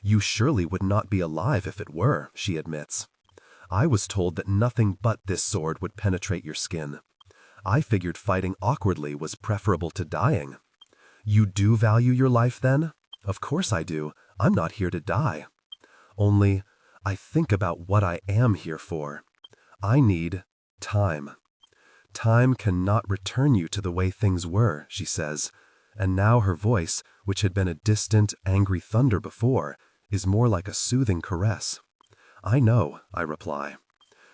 You surely would not be alive if it were, she admits. I was told that nothing but this sword would penetrate your skin. I figured fighting awkwardly was preferable to dying. You do value your life then? Of course I do. I'm not here to die. Only, I think about what I am here for. I need time. Time cannot return you to the way things were, she says, and now her voice, which had been a distant, angry thunder before, is more like a soothing caress. I know, I reply.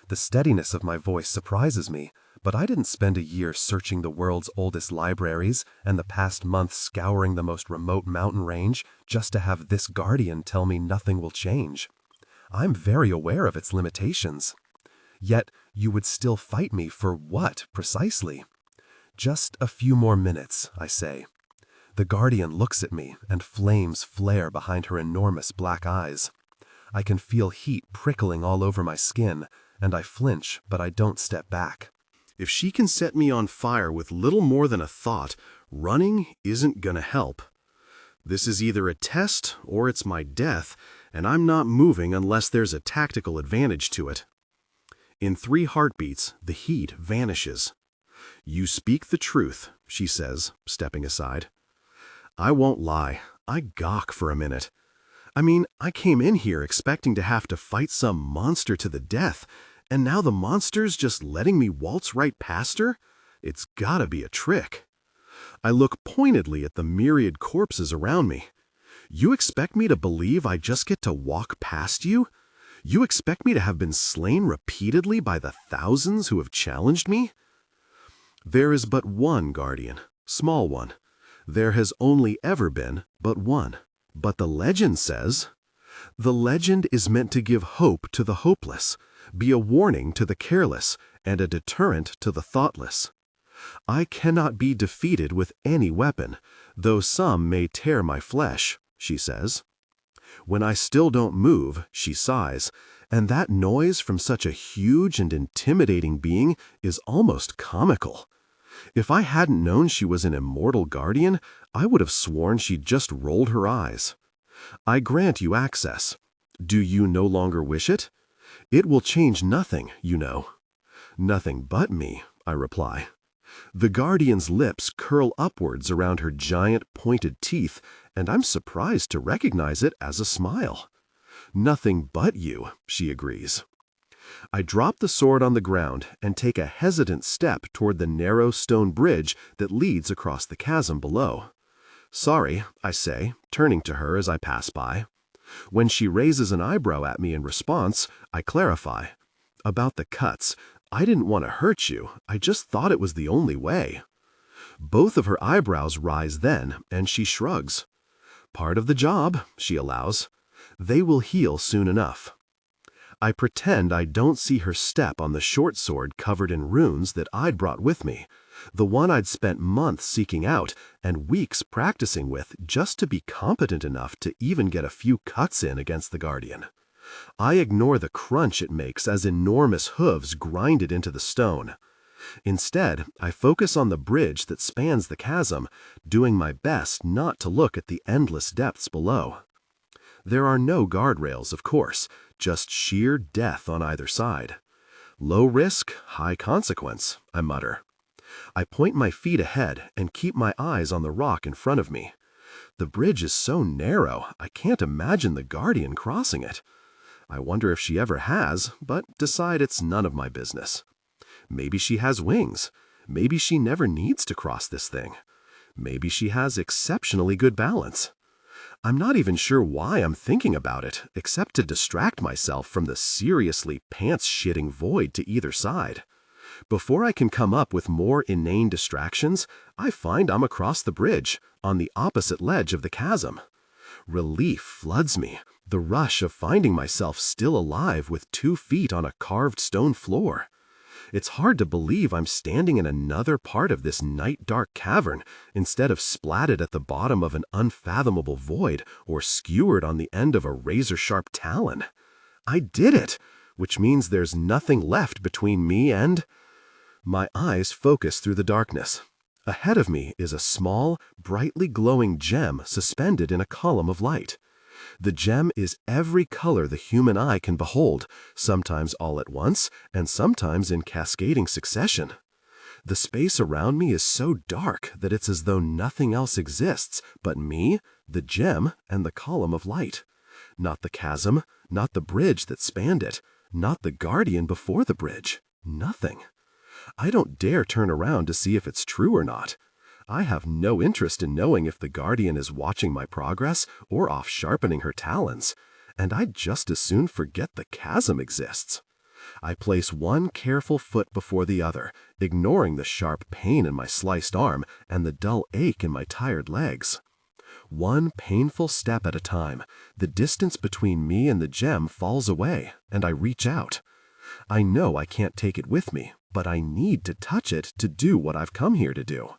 The steadiness of my voice surprises me, but I didn't spend a year searching the world's oldest libraries and the past month scouring the most remote mountain range just to have this guardian tell me nothing will change. I'm very aware of its limitations. Yet, you would still fight me for what, precisely? Just a few more minutes, I say. The guardian looks at me, and flames flare behind her enormous black eyes. I can feel heat prickling all over my skin, and I flinch, but I don't step back. If she can set me on fire with little more than a thought, running isn't gonna help. This is either a test or it's my death, and I'm not moving unless there's a tactical advantage to it. In 3 heartbeats, the heat vanishes. You speak the truth, she says, stepping aside. I won't lie, I gawk for a minute. I mean, I came in here expecting to have to fight some monster to the death, and now the monster's just letting me waltz right past her? It's gotta be a trick. I look pointedly at the myriad corpses around me. You expect me to believe I just get to walk past you? You expect me to have been slain repeatedly by the thousands who have challenged me? There is but one guardian, small one. There has only ever been but one. But the legend says, the legend is meant to give hope to the hopeless, be a warning to the careless, and a deterrent to the thoughtless. I cannot be defeated with any weapon, though some may tear my flesh, she says. When I still don't move, she sighs, and that noise from such a huge and intimidating being is almost comical. If I hadn't known she was an immortal guardian, I would have sworn she'd just rolled her eyes. I grant you access. Do you no longer wish it? It will change nothing, you know. Nothing but me, I reply. The guardian's lips curl upwards around her giant pointed teeth, and I'm surprised to recognize it as a smile. Nothing but you, she agrees. I drop the sword on the ground and take a hesitant step toward the narrow stone bridge that leads across the chasm below. Sorry, I say, turning to her as I pass by. When she raises an eyebrow at me in response, I clarify. About the cuts, I didn't want to hurt you, I just thought it was the only way. Both of her eyebrows rise then, and she shrugs. Part of the job, she allows. They will heal soon enough. I pretend I don't see her step on the short sword covered in runes that I'd brought with me, the one I'd spent months seeking out and weeks practicing with just to be competent enough to even get a few cuts in against the guardian. I ignore the crunch it makes as enormous hooves grind it into the stone. Instead, I focus on the bridge that spans the chasm, doing my best not to look at the endless depths below. There are no guardrails, of course, just sheer death on either side. Low risk, high consequence, I mutter. I point my feet ahead and keep my eyes on the rock in front of me. The bridge is so narrow, I can't imagine the guardian crossing it. I wonder if she ever has, but decide it's none of my business. Maybe she has wings. Maybe she never needs to cross this thing. Maybe she has exceptionally good balance. I'm not even sure why I'm thinking about it, except to distract myself from the seriously pants-shitting void to either side. Before I can come up with more inane distractions, I find I'm across the bridge, on the opposite ledge of the chasm. Relief floods me, the rush of finding myself still alive with 2 feet on a carved stone floor. It's hard to believe I'm standing in another part of this night-dark cavern instead of splatted at the bottom of an unfathomable void or skewered on the end of a razor-sharp talon. I did it, which means there's nothing left between me and... My eyes focus through the darkness. Ahead of me is a small, brightly glowing gem suspended in a column of light. The gem is every color the human eye can behold, sometimes all at once, and sometimes in cascading succession. The space around me is so dark that it's as though nothing else exists but me, the gem, and the column of light. Not the chasm, not the bridge that spanned it, not the guardian before the bridge. Nothing. I don't dare turn around to see if it's true or not. I have no interest in knowing if the guardian is watching my progress or off sharpening her talons, and I'd just as soon forget the chasm exists. I place one careful foot before the other, ignoring the sharp pain in my sliced arm and the dull ache in my tired legs. One painful step at a time, the distance between me and the gem falls away, and I reach out. I know I can't take it with me, but I need to touch it to do what I've come here to do.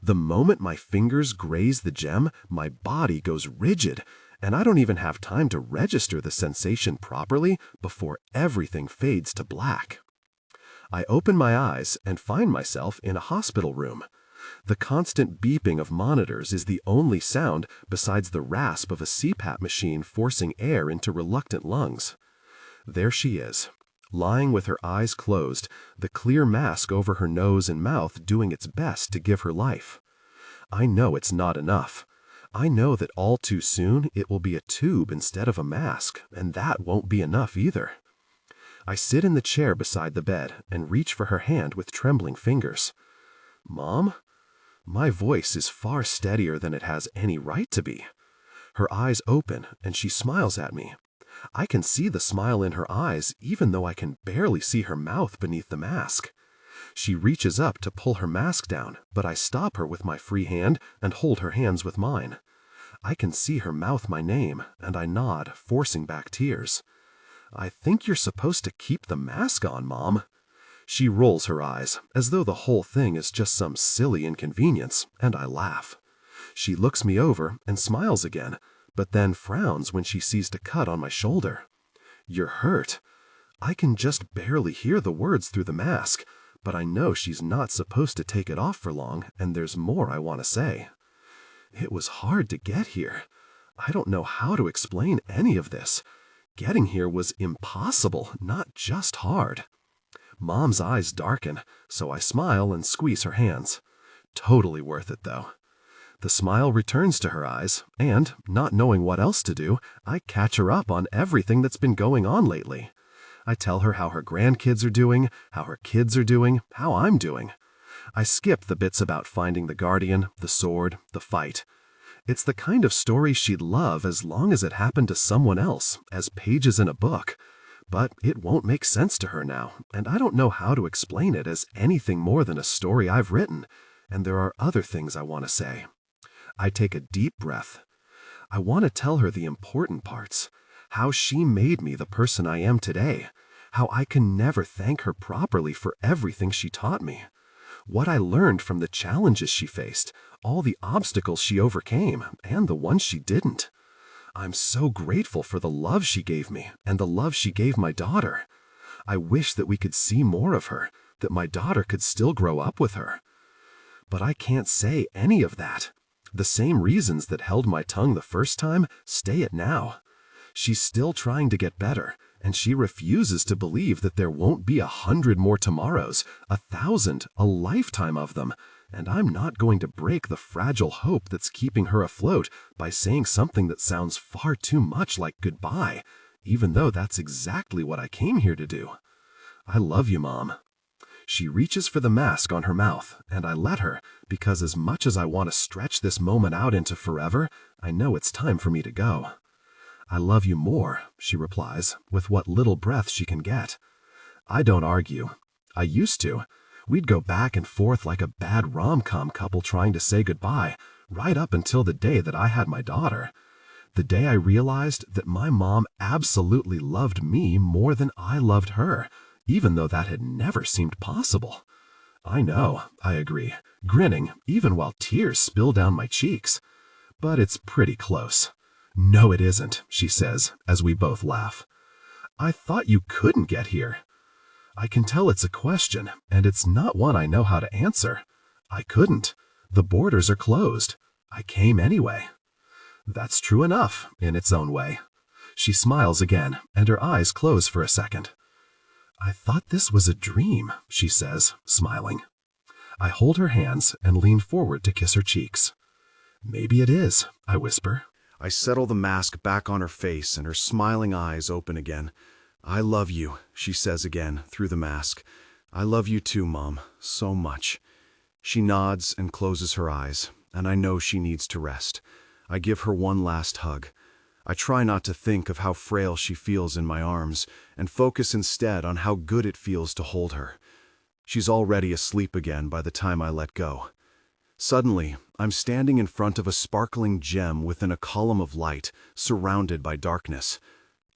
The moment my fingers graze the gem, my body goes rigid, and I don't even have time to register the sensation properly before everything fades to black. I open my eyes and find myself in a hospital room. The constant beeping of monitors is the only sound besides the rasp of a CPAP machine forcing air into reluctant lungs. There she is, lying with her eyes closed, the clear mask over her nose and mouth doing its best to give her life. I know it's not enough. I know that all too soon it will be a tube instead of a mask, and that won't be enough either. I sit in the chair beside the bed and reach for her hand with trembling fingers. "Mom?" My voice is far steadier than it has any right to be. Her eyes open and she smiles at me. I can see the smile in her eyes even though I can barely see her mouth beneath the mask. She reaches up to pull her mask down, but I stop her with my free hand and hold her hands with mine. I can see her mouth my name, and I nod, forcing back tears. "I think you're supposed to keep the mask on, Mom." She rolls her eyes, as though the whole thing is just some silly inconvenience, and I laugh. She looks me over and smiles again, but then frowns when she sees the cut on my shoulder. "You're hurt." I can just barely hear the words through the mask, but I know she's not supposed to take it off for long, and there's more I want to say. It was hard to get here. I don't know how to explain any of this. Getting here was impossible, not just hard. Mom's eyes darken, so I smile and squeeze her hands. Totally worth it, though. The smile returns to her eyes, and, not knowing what else to do, I catch her up on everything that's been going on lately. I tell her how her grandkids are doing, how her kids are doing, how I'm doing. I skip the bits about finding the guardian, the sword, the fight. It's the kind of story she'd love as long as it happened to someone else, as pages in a book. But it won't make sense to her now, and I don't know how to explain it as anything more than a story I've written, and there are other things I want to say. I take a deep breath. I want to tell her the important parts, how she made me the person I am today, how I can never thank her properly for everything she taught me, what I learned from the challenges she faced, all the obstacles she overcame, and the ones she didn't. I'm so grateful for the love she gave me and the love she gave my daughter. I wish that we could see more of her, that my daughter could still grow up with her. But I can't say any of that. The same reasons that held my tongue the first time stay it now. She's still trying to get better, and she refuses to believe that there won't be 100 more tomorrows, 1,000, a lifetime of them, and I'm not going to break the fragile hope that's keeping her afloat by saying something that sounds far too much like goodbye, even though that's exactly what I came here to do. I love you, Mom. She reaches for the mask on her mouth, and I let her, because as much as I want to stretch this moment out into forever, I know it's time for me to go. I love you more, she replies, with what little breath she can get. I don't argue. I used to. We'd go back and forth like a bad rom-com couple trying to say goodbye, right up until the day that I had my daughter. The day I realized that my mom absolutely loved me more than I loved her, even though that had never seemed possible. I know, I agree, grinning even while tears spill down my cheeks. But it's pretty close. No, it isn't, she says, as we both laugh. I thought you couldn't get here. I can tell it's a question, and it's not one I know how to answer. I couldn't. The borders are closed. I came anyway. That's true enough, in its own way. She smiles again, and her eyes close for a second. I thought this was a dream, she says, smiling. I hold her hands and lean forward to kiss her cheeks. Maybe it is, I whisper. I settle the mask back on her face and her smiling eyes open again. I love you, she says again, through the mask. I love you too, Mom, so much. She nods and closes her eyes, and I know she needs to rest. I give her one last hug. I try not to think of how frail she feels in my arms, and focus instead on how good it feels to hold her. She's already asleep again by the time I let go. Suddenly, I'm standing in front of a sparkling gem within a column of light, surrounded by darkness.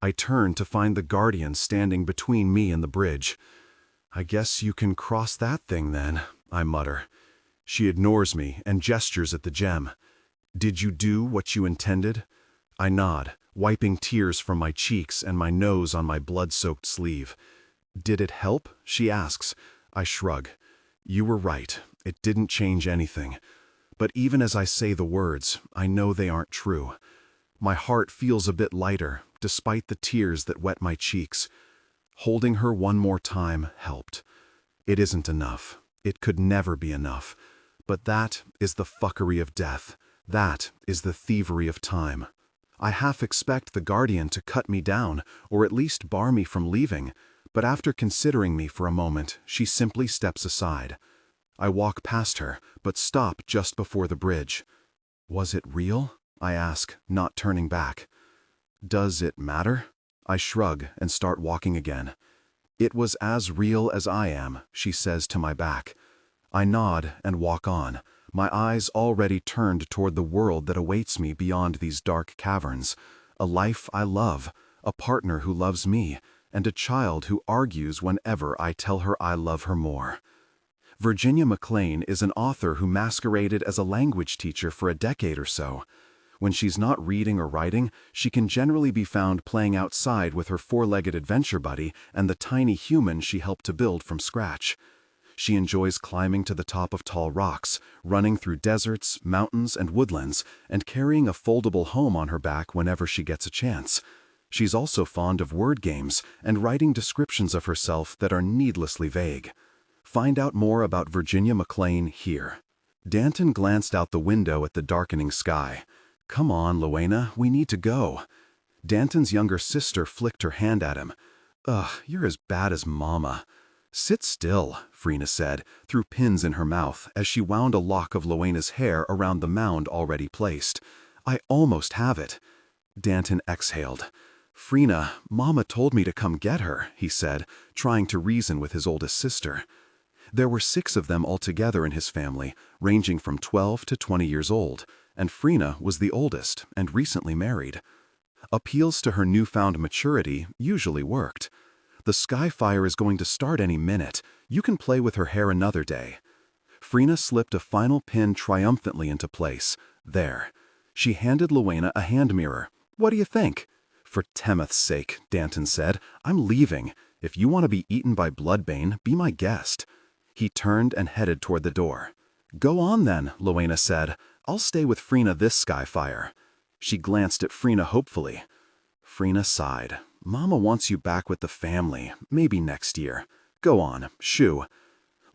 I turn to find the guardian standing between me and the bridge. I guess you can cross that thing then, I mutter. She ignores me and gestures at the gem. Did you do what you intended? I nod, wiping tears from my cheeks and my nose on my blood-soaked sleeve. Did it help? She asks. I shrug. You were right. It didn't change anything. But even as I say the words, I know they aren't true. My heart feels a bit lighter, despite the tears that wet my cheeks. Holding her one more time helped. It isn't enough. It could never be enough. But that is the fuckery of death. That is the thievery of time. I half expect the guardian to cut me down, or at least bar me from leaving, but after considering me for a moment, she simply steps aside. I walk past her, but stop just before the bridge. Was it real? I ask, not turning back. Does it matter? I shrug and start walking again. It was as real as I am, she says to my back. I nod and walk on, my eyes already turned toward the world that awaits me beyond these dark caverns. A life I love, a partner who loves me, and a child who argues whenever I tell her I love her more. Virginia McLean is an author who masqueraded as a language teacher for a decade or so. When she's not reading or writing, she can generally be found playing outside with her four-legged adventure buddy and the tiny human she helped to build from scratch. She enjoys climbing to the top of tall rocks, running through deserts, mountains, and woodlands, and carrying a foldable home on her back whenever she gets a chance. She's also fond of word games and writing descriptions of herself that are needlessly vague. Find out more about Virginia McLean here. Danton glanced out the window at the darkening sky. Come on, Luana, we need to go. Danton's younger sister flicked her hand at him. Ugh, you're as bad as Mama. Sit still, Frina said, through pins in her mouth as she wound a lock of Luana's hair around the mound already placed. I almost have it. Danton exhaled. Frina, Mama told me to come get her, he said, trying to reason with his oldest sister. There were 6 of them altogether in his family, ranging from 12 to 20 years old, and Frina was the oldest and recently married. Appeals to her newfound maturity usually worked. The sky fire is going to start any minute. You can play with her hair another day. Frina slipped a final pin triumphantly into place. There. She handed Luana a hand mirror. What do you think? For Temeth's sake, Danton said, I'm leaving. If you want to be eaten by Bloodbane, be my guest. He turned and headed toward the door. Go on then, Luana said. I'll stay with Frina this skyfire. She glanced at Frina hopefully. Frina sighed. Mama wants you back with the family, maybe next year. Go on, shoo.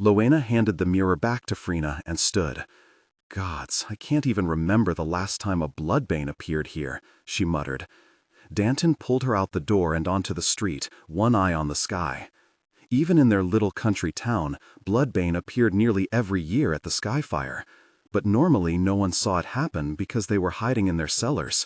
Luana handed the mirror back to Frina and stood. Gods, I can't even remember the last time a Bloodbane appeared here, she muttered. Danton pulled her out the door and onto the street, one eye on the sky. Even in their little country town, Bloodbane appeared nearly every year at the skyfire. But normally no one saw it happen because they were hiding in their cellars.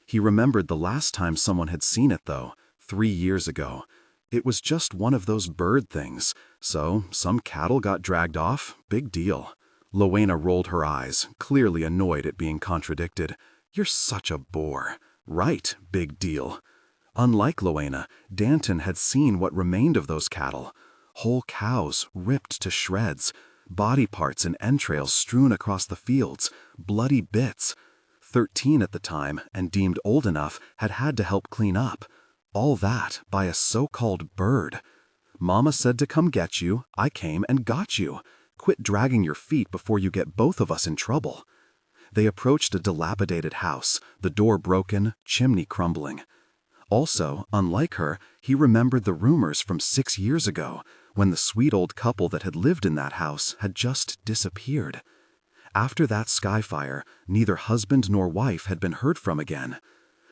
He remembered the last time someone had seen it, though, 3 years ago. It was just one of those bird things. So, some cattle got dragged off, big deal. Rowena rolled her eyes, clearly annoyed at being contradicted. You're such a bore. Right, big deal. Unlike Rowena, Danton had seen what remained of those cattle. Whole cows ripped to shreds, body parts and entrails strewn across the fields, bloody bits. 13 at the time, and deemed old enough, had to help clean up. All that by a so-called bird. Mama said to come get you, I came and got you. Quit dragging your feet before you get both of us in trouble. They approached a dilapidated house, the door broken, chimney crumbling. Also, unlike her, he remembered the rumors from 6 years ago, when the sweet old couple that had lived in that house had just disappeared. After that sky fire, neither husband nor wife had been heard from again.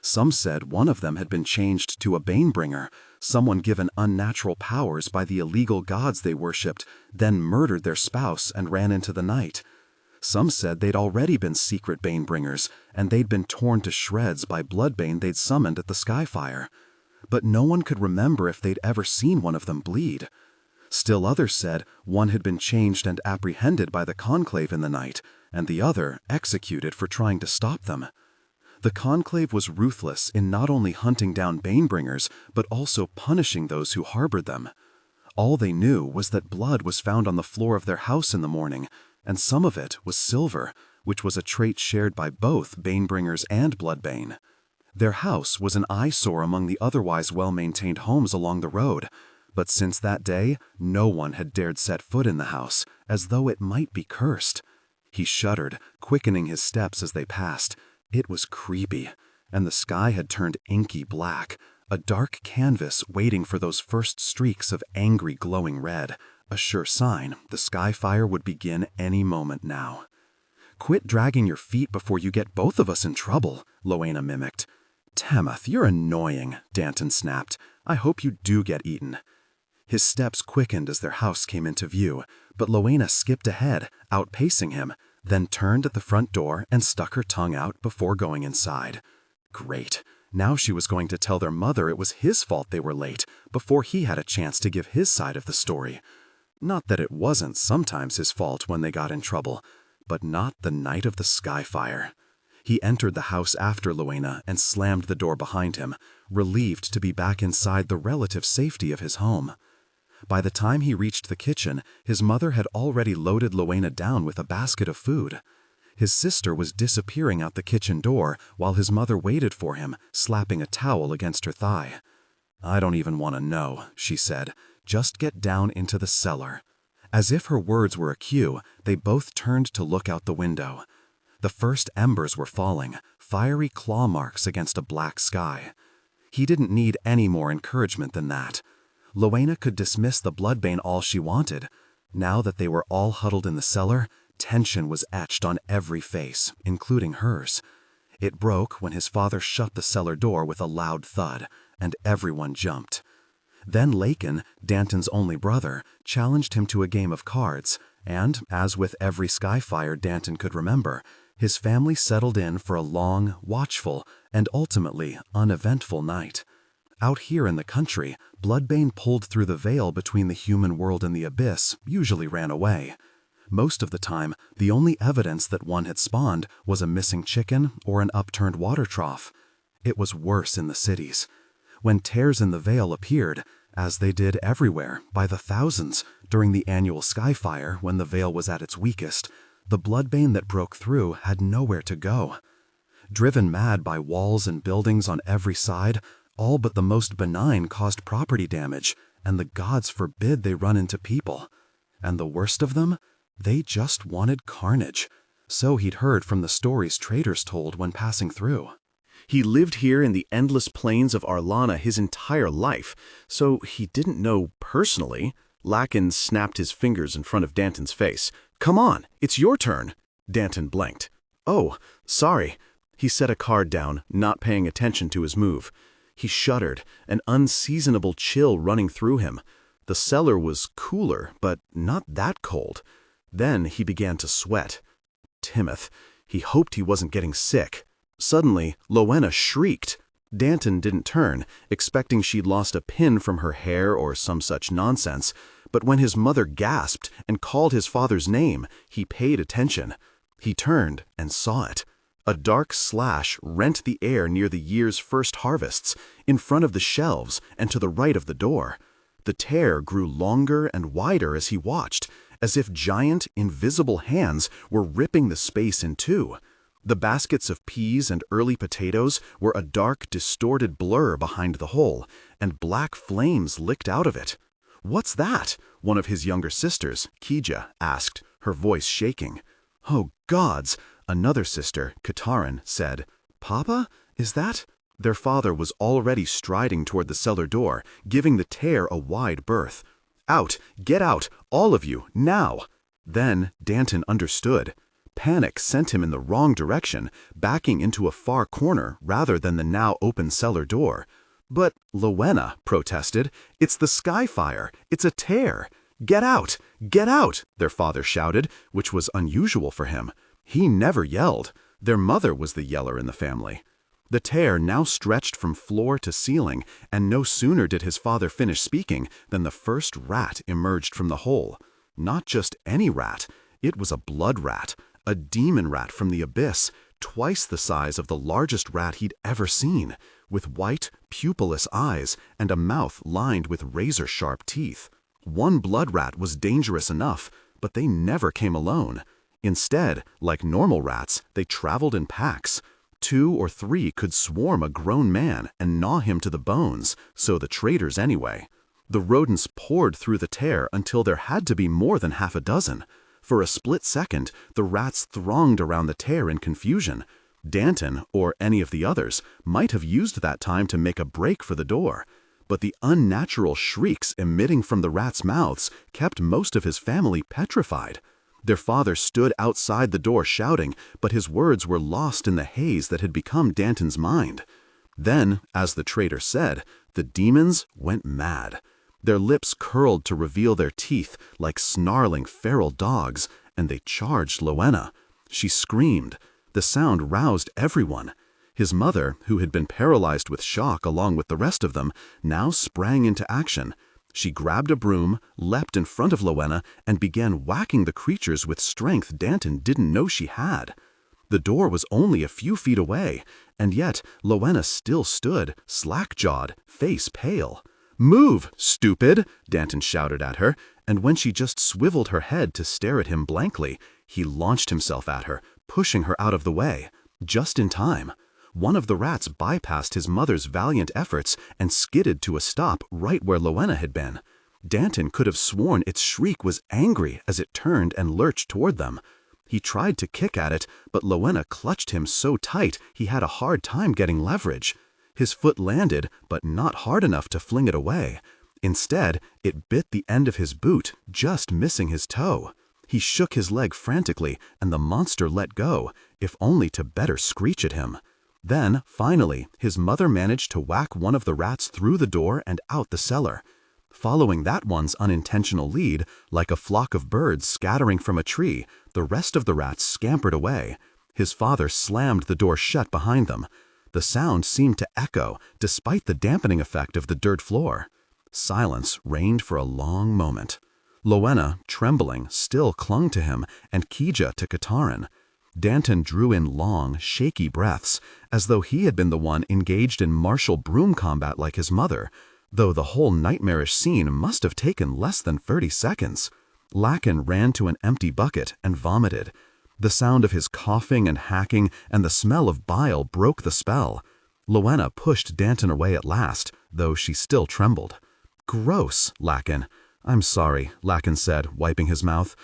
Some said one of them had been changed to a banebringer, someone given unnatural powers by the illegal gods they worshipped, then murdered their spouse and ran into the night. Some said they'd already been secret banebringers, and they'd been torn to shreds by bloodbane they'd summoned at the skyfire. But no one could remember if they'd ever seen one of them bleed. Still others said one had been changed and apprehended by the conclave in the night, and the other executed for trying to stop them. The conclave was ruthless in not only hunting down banebringers, but also punishing those who harbored them. All they knew was that blood was found on the floor of their house in the morning, and some of it was silver, which was a trait shared by both banebringers and bloodbane. Their house was an eyesore among the otherwise well-maintained homes along the road, but since that day, no one had dared set foot in the house, as though it might be cursed. He shuddered, quickening his steps as they passed. It was creepy, and the sky had turned inky black, a dark canvas waiting for those first streaks of angry glowing red, a sure sign the sky fire would begin any moment now. Quit dragging your feet before you get both of us in trouble, Rowena mimicked. Tammoth, you're annoying, Danton snapped. I hope you do get eaten. His steps quickened as their house came into view, but Rowena skipped ahead, outpacing him, then turned at the front door and stuck her tongue out before going inside. Great. Now she was going to tell their mother it was his fault they were late, before he had a chance to give his side of the story. Not that it wasn't sometimes his fault when they got in trouble, but not the night of the skyfire. He entered the house after Rowena and slammed the door behind him, relieved to be back inside the relative safety of his home. By the time he reached the kitchen, his mother had already loaded Rowena down with a basket of food. His sister was disappearing out the kitchen door while his mother waited for him, slapping a towel against her thigh. I don't even want to know, she said. Just get down into the cellar. As if her words were a cue, they both turned to look out the window. The first embers were falling, fiery claw marks against a black sky. He didn't need any more encouragement than that. Rowena could dismiss the bloodbane all she wanted. Now that they were all huddled in the cellar, tension was etched on every face, including hers. It broke when his father shut the cellar door with a loud thud, and everyone jumped. Then Lakin, Danton's only brother, challenged him to a game of cards, and, as with every skyfire Danton could remember, his family settled in for a long, watchful, and ultimately uneventful night. Out here in the country, bloodbane pulled through the veil between the human world and the abyss usually ran away. Most of the time, the only evidence that one had spawned was a missing chicken or an upturned water trough. It was worse in the cities. When tears in the veil appeared, as they did everywhere by the thousands during the annual skyfire when the veil was at its weakest, the bloodbane that broke through had nowhere to go. Driven mad by walls and buildings on every side, all but the most benign caused property damage, and the gods forbid they run into people. And the worst of them? They just wanted carnage. So he'd heard from the stories traders told when passing through. He lived here in the endless plains of Arlana his entire life, so he didn't know personally. Lakin snapped his fingers in front of Danton's face. Come on, it's your turn. Danton blinked. Oh, sorry. He set a card down, not paying attention to his move. He shuddered, an unseasonable chill running through him. The cellar was cooler, but not that cold. Then he began to sweat. Timmoth. He hoped he wasn't getting sick. Suddenly, Rowena shrieked. Danton didn't turn, expecting she'd lost a pin from her hair or some such nonsense, but when his mother gasped and called his father's name, he paid attention. He turned and saw it. A dark slash rent the air near the year's first harvests, in front of the shelves and to the right of the door. The tear grew longer and wider as he watched, as if giant, invisible hands were ripping the space in two. The baskets of peas and early potatoes were a dark, distorted blur behind the hole, and black flames licked out of it. "What's that?" one of his younger sisters, Kija, asked, her voice shaking. "Oh, gods!" another sister, Katarin, said. "Papa, is that—" Their father was already striding toward the cellar door, giving the tear a wide berth. "Out! Get out! All of you! Now!" Then Danton understood. Panic sent him in the wrong direction, backing into a far corner rather than the now open cellar door. "But, Lowena," protested, "it's the sky fire! It's a tear! Get out! Get out!" their father shouted, which was unusual for him. He never yelled. Their mother was the yeller in the family. The tear now stretched from floor to ceiling, and no sooner did his father finish speaking than the first rat emerged from the hole. Not just any rat. It was a blood rat, a demon rat from the abyss, twice the size of the largest rat he'd ever seen, with white, pupilless eyes and a mouth lined with razor-sharp teeth. One blood rat was dangerous enough, but they never came alone. Instead, like normal rats, they traveled in packs. 2 or 3 could swarm a grown man and gnaw him to the bones, so the traders anyway. The rodents poured through the tear until there had to be more than half a dozen. For a split second, the rats thronged around the tear in confusion. Danton, or any of the others, might have used that time to make a break for the door. But the unnatural shrieks emitting from the rats' mouths kept most of his family petrified. Their father stood outside the door shouting, but his words were lost in the haze that had become Danton's mind. Then, as the trader said, the demons went mad. Their lips curled to reveal their teeth like snarling feral dogs, and they charged Lowena. She screamed. The sound roused everyone. His mother, who had been paralyzed with shock along with the rest of them, now sprang into action. She grabbed a broom, leapt in front of Lowena, and began whacking the creatures with strength Danton didn't know she had. The door was only a few feet away, and yet Lowena still stood, slack-jawed, face pale. "Move, stupid!" Danton shouted at her, and when she just swiveled her head to stare at him blankly, he launched himself at her, pushing her out of the way. Just in time. One of the rats bypassed his mother's valiant efforts and skidded to a stop right where Lowena had been. Danton could have sworn its shriek was angry as it turned and lurched toward them. He tried to kick at it, but Lowena clutched him so tight he had a hard time getting leverage. His foot landed, but not hard enough to fling it away. Instead, it bit the end of his boot, just missing his toe. He shook his leg frantically, and the monster let go, if only to better screech at him. Then, finally, his mother managed to whack one of the rats through the door and out the cellar. Following that one's unintentional lead, like a flock of birds scattering from a tree, the rest of the rats scampered away. His father slammed the door shut behind them. The sound seemed to echo, despite the dampening effect of the dirt floor. Silence reigned for a long moment. Lowena, trembling, still clung to him, and Kija to Katarin. Danton drew in long, shaky breaths, as though he had been the one engaged in martial broom combat like his mother, though the whole nightmarish scene must have taken less than 30 seconds. Lakin ran to an empty bucket and vomited. The sound of his coughing and hacking and the smell of bile broke the spell. Lowena pushed Danton away at last, though she still trembled. "Gross, Lakin." "I'm sorry," Lakin said, wiping his mouth.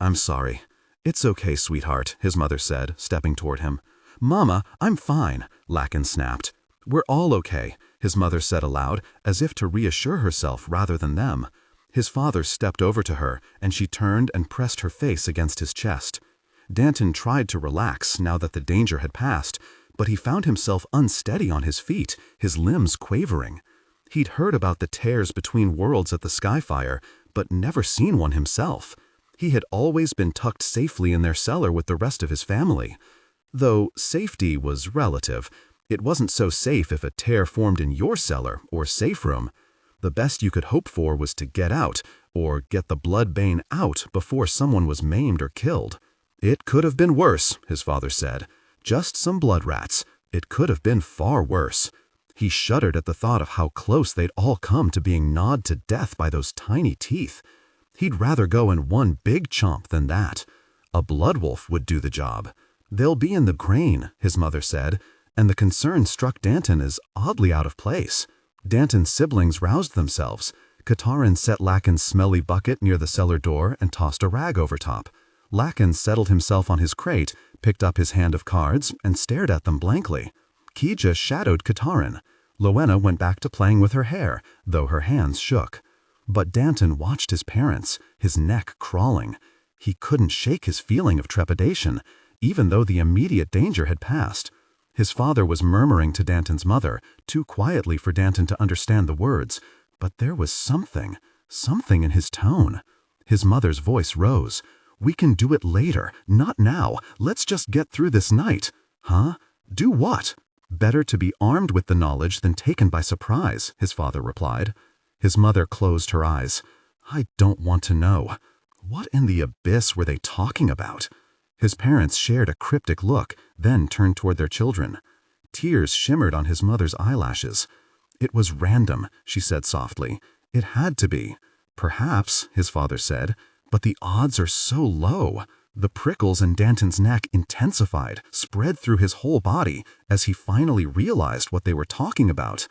I'm sorry." "It's okay, sweetheart," his mother said, stepping toward him. "Mama, I'm fine," Lakin snapped. "We're all okay," his mother said aloud, as if to reassure herself rather than them. His father stepped over to her, and she turned and pressed her face against his chest. Danton tried to relax now that the danger had passed, but he found himself unsteady on his feet, his limbs quavering. He'd heard about the tears between worlds at the Skyfire, but never seen one himself. He had always been tucked safely in their cellar with the rest of his family. Though safety was relative. It wasn't so safe if a tear formed in your cellar or safe room. The best you could hope for was to get out, or get the blood bane out before someone was maimed or killed. It could have been worse, his father said. Just some blood rats. It could have been far worse. He shuddered at the thought of how close they'd all come to being gnawed to death by those tiny teeth. He'd rather go in one big chomp than that. A blood wolf would do the job. They'll be in the grain, his mother said, and the concern struck Danton as oddly out of place. Danton's siblings roused themselves. Katarin set Lakin's smelly bucket near the cellar door and tossed a rag over top. Lakin settled himself on his crate, picked up his hand of cards, and stared at them blankly. Kija shadowed Katarin. Lowena went back to playing with her hair, though her hands shook. But Danton watched his parents, his neck crawling. He couldn't shake his feeling of trepidation, even though the immediate danger had passed. His father was murmuring to Danton's mother, too quietly for Danton to understand the words, but there was something in his tone. His mother's voice rose. "We can do it later, not now. Let's just get through this night." "Huh? Do what?" "Better to be armed with the knowledge than taken by surprise," his father replied. His mother closed her eyes. "I don't want to know." What in the abyss were they talking about? His parents shared a cryptic look, then turned toward their children. Tears shimmered on his mother's eyelashes. "It was random," she said softly. "It had to be." "Perhaps," his father said, "but the odds are so low." The prickles in Danton's neck intensified, spread through his whole body, as he finally realized what they were talking about.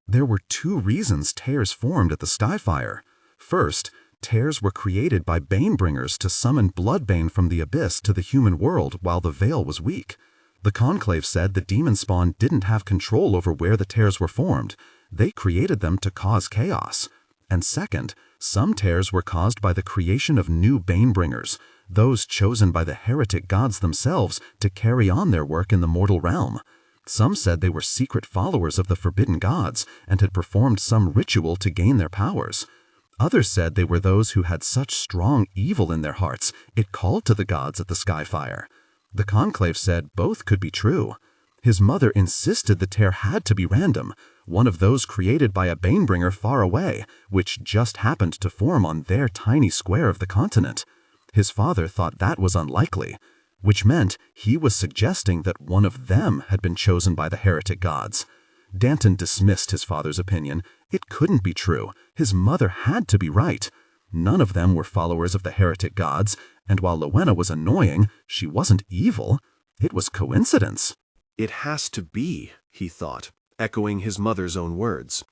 There were two reasons tears formed at the Skyfire. First, tears were created by Banebringers to summon Bloodbane from the abyss to the human world while the veil was weak. The Conclave said the demon spawn didn't have control over where the tears were formed. They created them to cause chaos. And second, some tears were caused by the creation of new Banebringers, those chosen by the heretic gods themselves to carry on their work in the mortal realm. Some said they were secret followers of the forbidden gods and had performed some ritual to gain their powers. Others said they were those who had such strong evil in their hearts it called to the gods at the Skyfire. The Conclave said both could be true. His mother insisted the tear had to be random, one of those created by a Banebringer far away, which just happened to form on their tiny square of the continent. His father thought that was unlikely, which meant he was suggesting that one of them had been chosen by the heretic gods. Danton dismissed his father's opinion. It couldn't be true. His mother had to be right. None of them were followers of the heretic gods, and while Lowena was annoying, she wasn't evil. It was coincidence. "It has to be," he thought, echoing his mother's own words.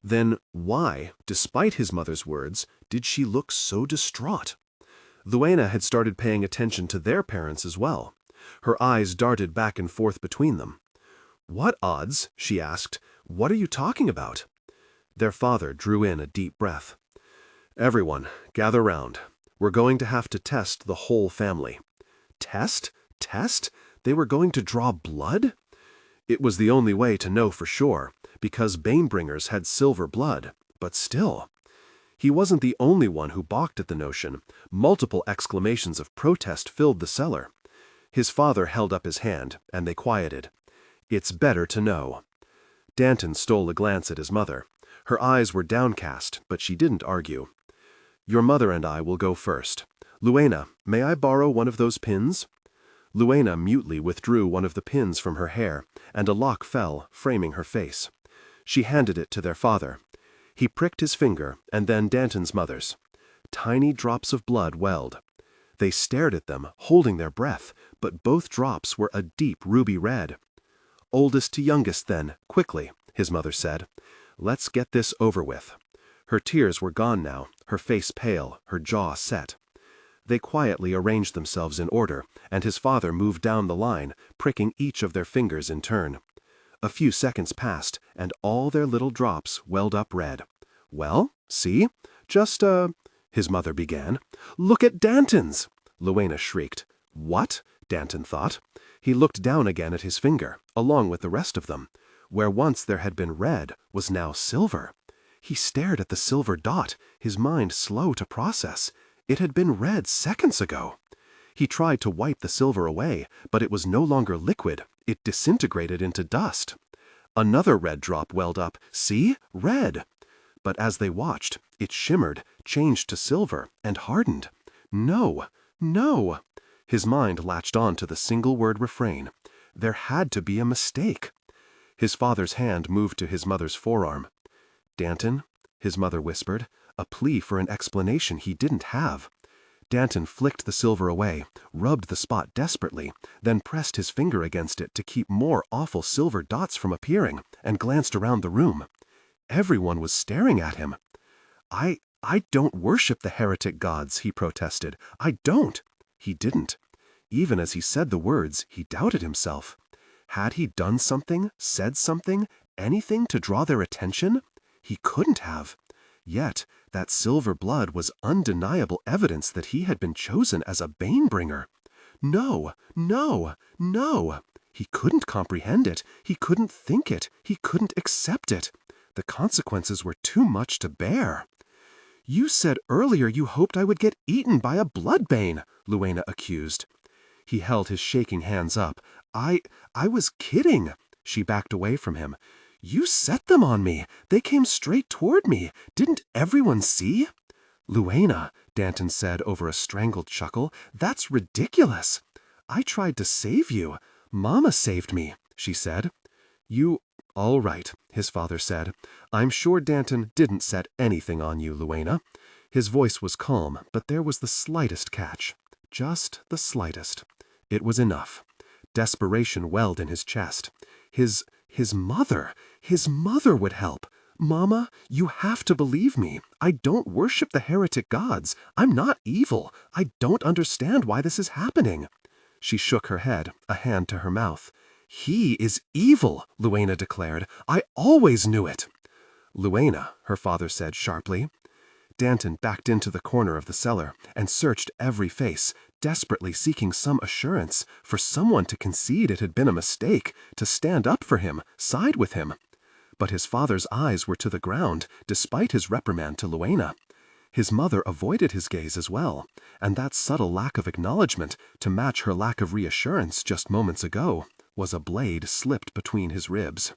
Then why, despite his mother's words, did she look so distraught? Lowena had started paying attention to their parents as well. Her eyes darted back and forth between them. "What odds?" she asked. "What are you talking about?" Their father drew in a deep breath. "Everyone, gather round. We're going to have to test the whole family." Test? Test? They were going to draw blood? It was the only way to know for sure, because Banebringers had silver blood, but still. He wasn't the only one who balked at the notion. Multiple exclamations of protest filled the cellar. His father held up his hand, and they quieted. "It's better to know." Danton stole a glance at his mother. Her eyes were downcast, but she didn't argue. "Your mother and I will go first. Lowena, may I borrow one of those pins?" Lowena mutely withdrew one of the pins from her hair, and a lock fell, framing her face. She handed it to their father. He pricked his finger, and then Danton's mother's. Tiny drops of blood welled. They stared at them, holding their breath, but both drops were a deep ruby red. "Oldest to youngest, then, quickly," his mother said. "Let's get this over with." Her tears were gone now, her face pale, her jaw set. They quietly arranged themselves in order, and his father moved down the line, pricking each of their fingers in turn. A few seconds passed, and all their little drops welled up red. "Well, see? Just, his mother began. "Look at Danton's!" Lowena shrieked. "What?" Danton thought. He looked down again at his finger, along with the rest of them. Where once there had been red was now silver. He stared at the silver dot, his mind slow to process. It had been red seconds ago. He tried to wipe the silver away, but it was no longer liquid. It disintegrated into dust. Another red drop welled up. See? Red! But as they watched, it shimmered, changed to silver, and hardened. No, no! His mind latched on to the single-word refrain. There had to be a mistake. His father's hand moved to his mother's forearm. "Danton," his mother whispered, a plea for an explanation he didn't have. Danton flicked the silver away, rubbed the spot desperately, then pressed his finger against it to keep more awful silver dots from appearing, and glanced around the room. Everyone was staring at him. I don't worship the heretic gods," he protested. "I don't." He didn't. Even as he said the words, he doubted himself. Had he done something, said something, anything to draw their attention? He couldn't have. Yet, that silver blood was undeniable evidence that he had been chosen as a Banebringer. No, no, no! He couldn't comprehend it. He couldn't think it. He couldn't accept it. The consequences were too much to bear. "You said earlier you hoped I would get eaten by a bloodbane," Luena accused. He held his shaking hands up. I was kidding." She backed away from him. "You set them on me. They came straight toward me. Didn't everyone see?" "Luena," Danton said over a strangled chuckle, "that's ridiculous." "I tried to save you. Mama saved me," she said. "All right," his father said. "I'm sure Danton didn't set anything on you, Luena." His voice was calm, but there was the slightest catch. Just the slightest. It was enough. Desperation welled in his chest. His mother would help. "Mama, you have to believe me. I don't worship the heretic gods. I'm not evil. I don't understand why this is happening." She shook her head, a hand to her mouth. "He is evil," Luena declared. "I always knew it." "Luena," her father said sharply. Danton backed into the corner of the cellar and searched every face, desperately seeking some assurance, for someone to concede it had been a mistake, to stand up for him, side with him. But his father's eyes were to the ground, despite his reprimand to Luena. His mother avoided his gaze as well, and that subtle lack of acknowledgement, to match her lack of reassurance just moments ago, was a blade slipped between his ribs.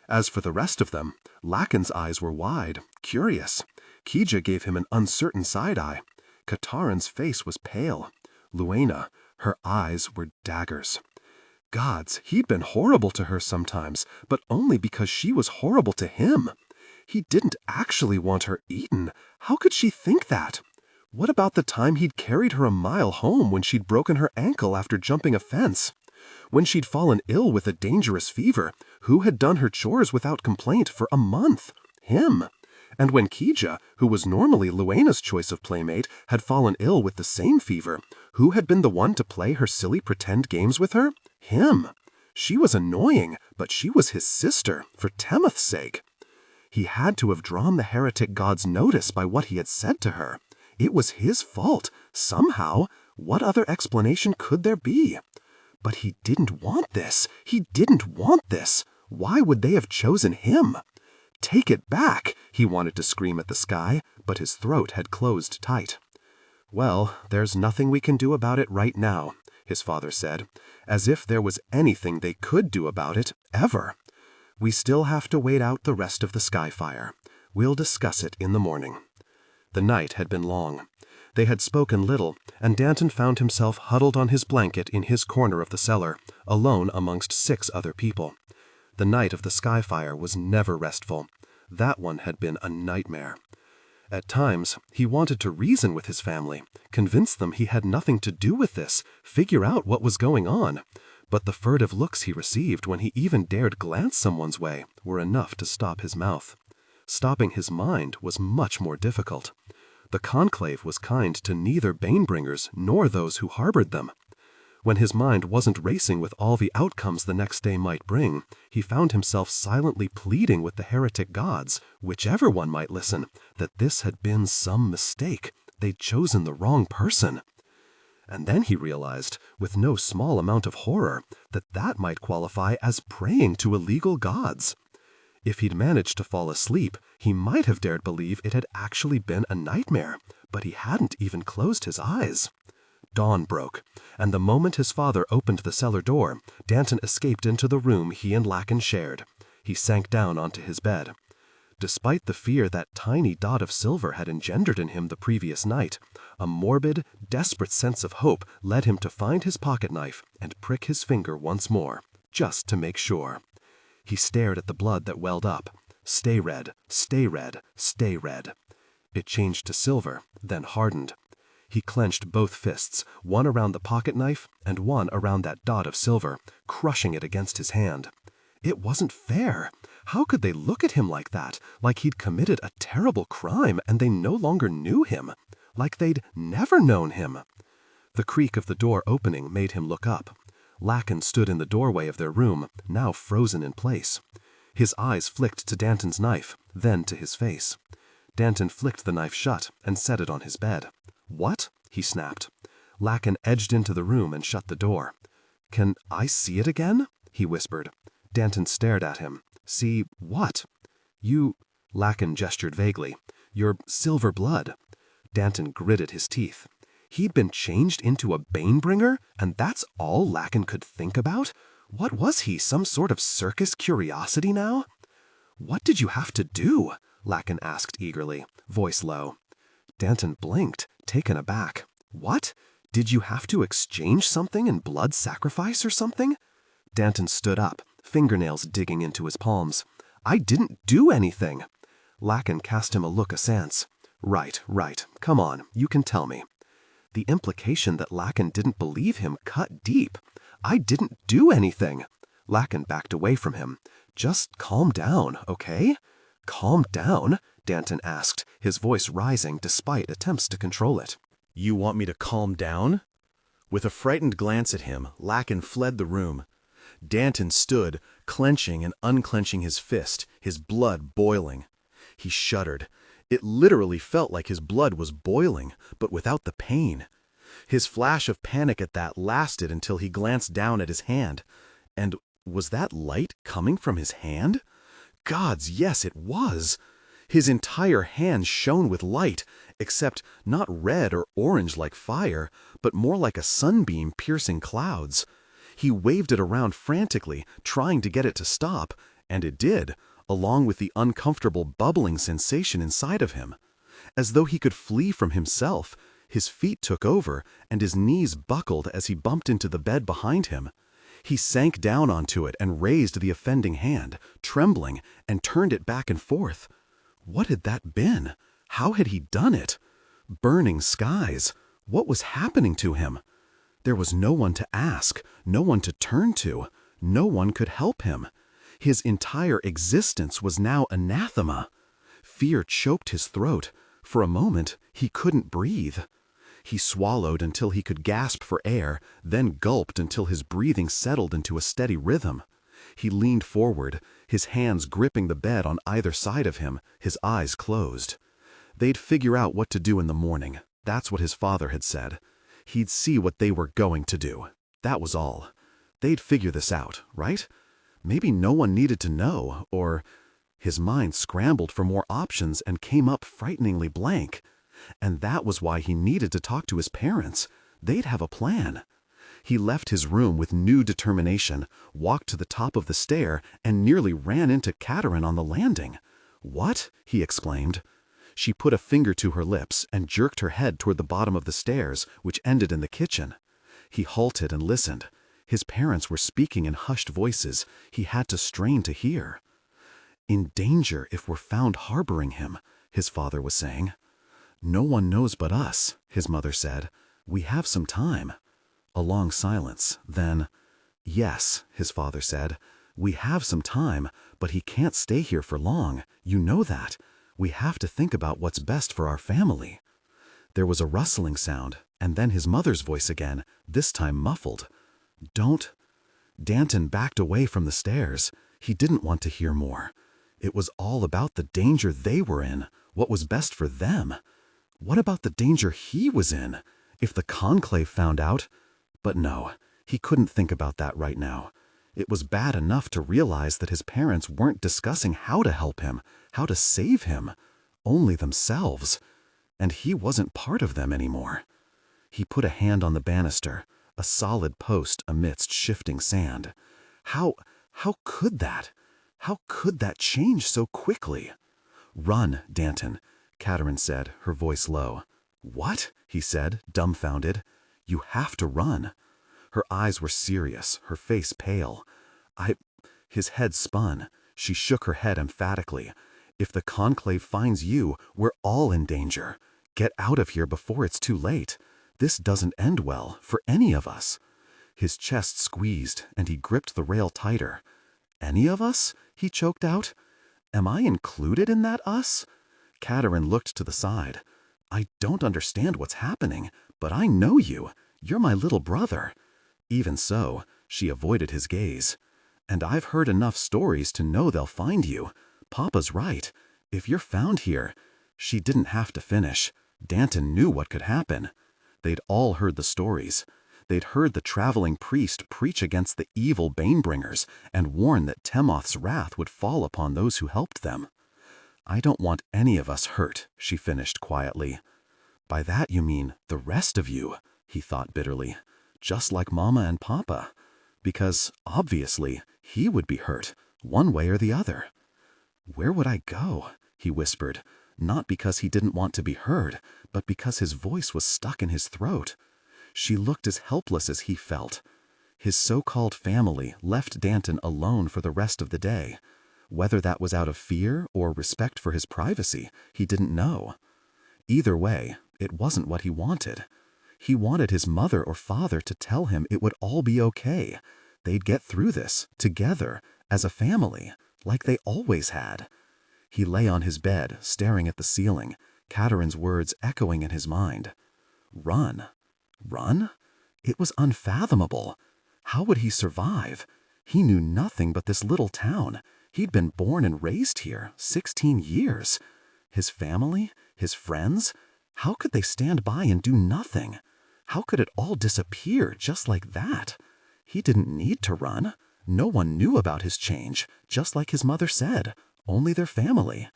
As for the rest of them, Lakin's eyes were wide, curious. Kija gave him an uncertain side-eye. Katarin's face was pale. Luena, her eyes were daggers. Gods, he'd been horrible to her sometimes, but only because she was horrible to him. He didn't actually want her eaten. How could she think that? What about the time he'd carried her a mile home when she'd broken her ankle after jumping a fence? When she'd fallen ill with a dangerous fever, who had done her chores without complaint for a month? Him. And when Kija, who was normally Luena's choice of playmate, had fallen ill with the same fever, who had been the one to play her silly pretend games with her? Him. She was annoying, but she was his sister, for Temoth's sake. He had to have drawn the heretic god's notice by what he had said to her. It was his fault, somehow. What other explanation could there be? But he didn't want this. He didn't want this. Why would they have chosen him? "Take it back!" he wanted to scream at the sky, but his throat had closed tight. "Well, there's nothing we can do about it right now," his father said, as if there was anything they could do about it, ever. "We still have to wait out the rest of the sky fire. We'll discuss it in the morning." The night had been long. They had spoken little, and Danton found himself huddled on his blanket in his corner of the cellar, alone amongst 6 other people. The night of the sky fire was never restful. That one had been a nightmare. At times, he wanted to reason with his family, convince them he had nothing to do with this, figure out what was going on. But the furtive looks he received when he even dared glance someone's way were enough to stop his mouth. Stopping his mind was much more difficult. The conclave was kind to neither Banebringers nor those who harbored them. When his mind wasn't racing with all the outcomes the next day might bring, he found himself silently pleading with the heretic gods, whichever one might listen, that this had been some mistake. They'd chosen the wrong person. And then he realized, with no small amount of horror, that that might qualify as praying to illegal gods. If he'd managed to fall asleep, he might have dared believe it had actually been a nightmare, but he hadn't even closed his eyes. Dawn broke, and the moment his father opened the cellar door, Danton escaped into the room he and Lacan shared. He sank down onto his bed. Despite the fear that tiny dot of silver had engendered in him the previous night, a morbid, desperate sense of hope led him to find his pocket knife and prick his finger once more, just to make sure. He stared at the blood that welled up. Stay red, stay red, stay red. It changed to silver, then hardened. He clenched both fists, one around the pocket knife and one around that dot of silver, crushing it against his hand. It wasn't fair. How could they look at him like that, like he'd committed a terrible crime and they no longer knew him, like they'd never known him? The creak of the door opening made him look up. Lacan stood in the doorway of their room, now frozen in place. His eyes flicked to Danton's knife, then to his face. Danton flicked the knife shut and set it on his bed. "What?" he snapped. Lacan edged into the room and shut the door. "Can I see it again?" he whispered. Danton stared at him. "See what?" "You," Lacan gestured vaguely. "Your silver blood." Danton gritted his teeth. He'd been changed into a Banebringer, and that's all Lacan could think about? What was he, some sort of circus curiosity now? "What did you have to do?" Lacan asked eagerly, voice low. Danton blinked, taken aback. "What? Did you have to exchange something in blood sacrifice or something?" Danton stood up, fingernails digging into his palms. "I didn't do anything." Lacan cast him a look askance. Right. Come on, you can tell me." The implication that Lacan didn't believe him cut deep. "I didn't do anything." Lacan backed away from him. "Just calm down, okay?" "Calm down?" Danton asked, his voice rising despite attempts to control it. "You want me to calm down?" With a frightened glance at him, Lacan fled the room. Danton stood, clenching and unclenching his fist, his blood boiling. He shuddered. It literally felt like his blood was boiling, but without the pain. His flash of panic at that lasted until he glanced down at his hand. And was that light coming from his hand? Gods, yes, it was. His entire hand shone with light, except not red or orange like fire, but more like a sunbeam piercing clouds. He waved it around frantically, trying to get it to stop, and it did, along with the uncomfortable bubbling sensation inside of him. As though he could flee from himself, his feet took over, and his knees buckled as he bumped into the bed behind him. He sank down onto it and raised the offending hand, trembling, and turned it back and forth. What had that been? How had he done it? Burning skies. What was happening to him? There was no one to ask, no one to turn to, no one could help him. His entire existence was now anathema. Fear choked his throat. For a moment, he couldn't breathe. He swallowed until he could gasp for air, then gulped until his breathing settled into a steady rhythm. He leaned forward, his hands gripping the bed on either side of him, his eyes closed. They'd figure out what to do in the morning. That's what his father had said. He'd see what they were going to do. That was all. They'd figure this out, right? Maybe no one needed to know, or... His mind scrambled for more options and came up frighteningly blank. And that was why he needed to talk to his parents. They'd have a plan. He left his room with new determination, walked to the top of the stair, and nearly ran into Catherine on the landing. "What?" he exclaimed. She put a finger to her lips and jerked her head toward the bottom of the stairs, which ended in the kitchen. He halted and listened. His parents were speaking in hushed voices. He had to strain to hear. "In danger if we're found harboring him," his father was saying. "No one knows but us," his mother said. "We have some time." A long silence. Then, "Yes," his father said. "We have some time, but he can't stay here for long. You know that. We have to think about what's best for our family." There was a rustling sound, and then his mother's voice again, this time muffled. "Don't..." Danton backed away from the stairs. He didn't want to hear more. It was all about the danger they were in, what was best for them. What about the danger he was in? If the conclave found out... But no, he couldn't think about that right now. It was bad enough to realize that his parents weren't discussing how to help him, how to save him. Only themselves. And he wasn't part of them anymore. He put a hand on the banister, a solid post amidst shifting sand. How could that? How could that change so quickly? "Run, Danton," Catherine said, her voice low. "What?" he said, dumbfounded. "You have to run." Her eyes were serious, her face pale. His head spun. She shook her head emphatically. "If the conclave finds you, we're all in danger. Get out of here before it's too late. This doesn't end well for any of us." His chest squeezed, and he gripped the rail tighter. "Any of us?" he choked out. "Am I included in that us?" Catherine looked to the side. "I don't understand what's happening, but I know you. You're my little brother." Even so, she avoided his gaze. "And I've heard enough stories to know they'll find you. Papa's right. If you're found here—" She didn't have to finish. Danton knew what could happen. They'd all heard the stories. They'd heard the traveling priest preach against the evil Banebringers and warn that Temoth's wrath would fall upon those who helped them. "I don't want any of us hurt," she finished quietly. "By that you mean the rest of you," he thought bitterly. "Just like Mama and Papa. Because, obviously, he would be hurt, one way or the other." "Where would I go?" he whispered, not because he didn't want to be heard, but because his voice was stuck in his throat. She looked as helpless as he felt. His so-called family left Danton alone for the rest of the day. Whether that was out of fear or respect for his privacy, he didn't know. Either way, it wasn't what he wanted. He wanted his mother or father to tell him it would all be okay. They'd get through this, together, as a family, like they always had. He lay on his bed, staring at the ceiling, Catherine's words echoing in his mind. Run? Run? It was unfathomable. How would he survive? He knew nothing but this little town. He'd been born and raised here, 16 years. His family? His friends? How could they stand by and do nothing? How could it all disappear just like that? He didn't need to run. No one knew about his change, just like his mother said, only their family.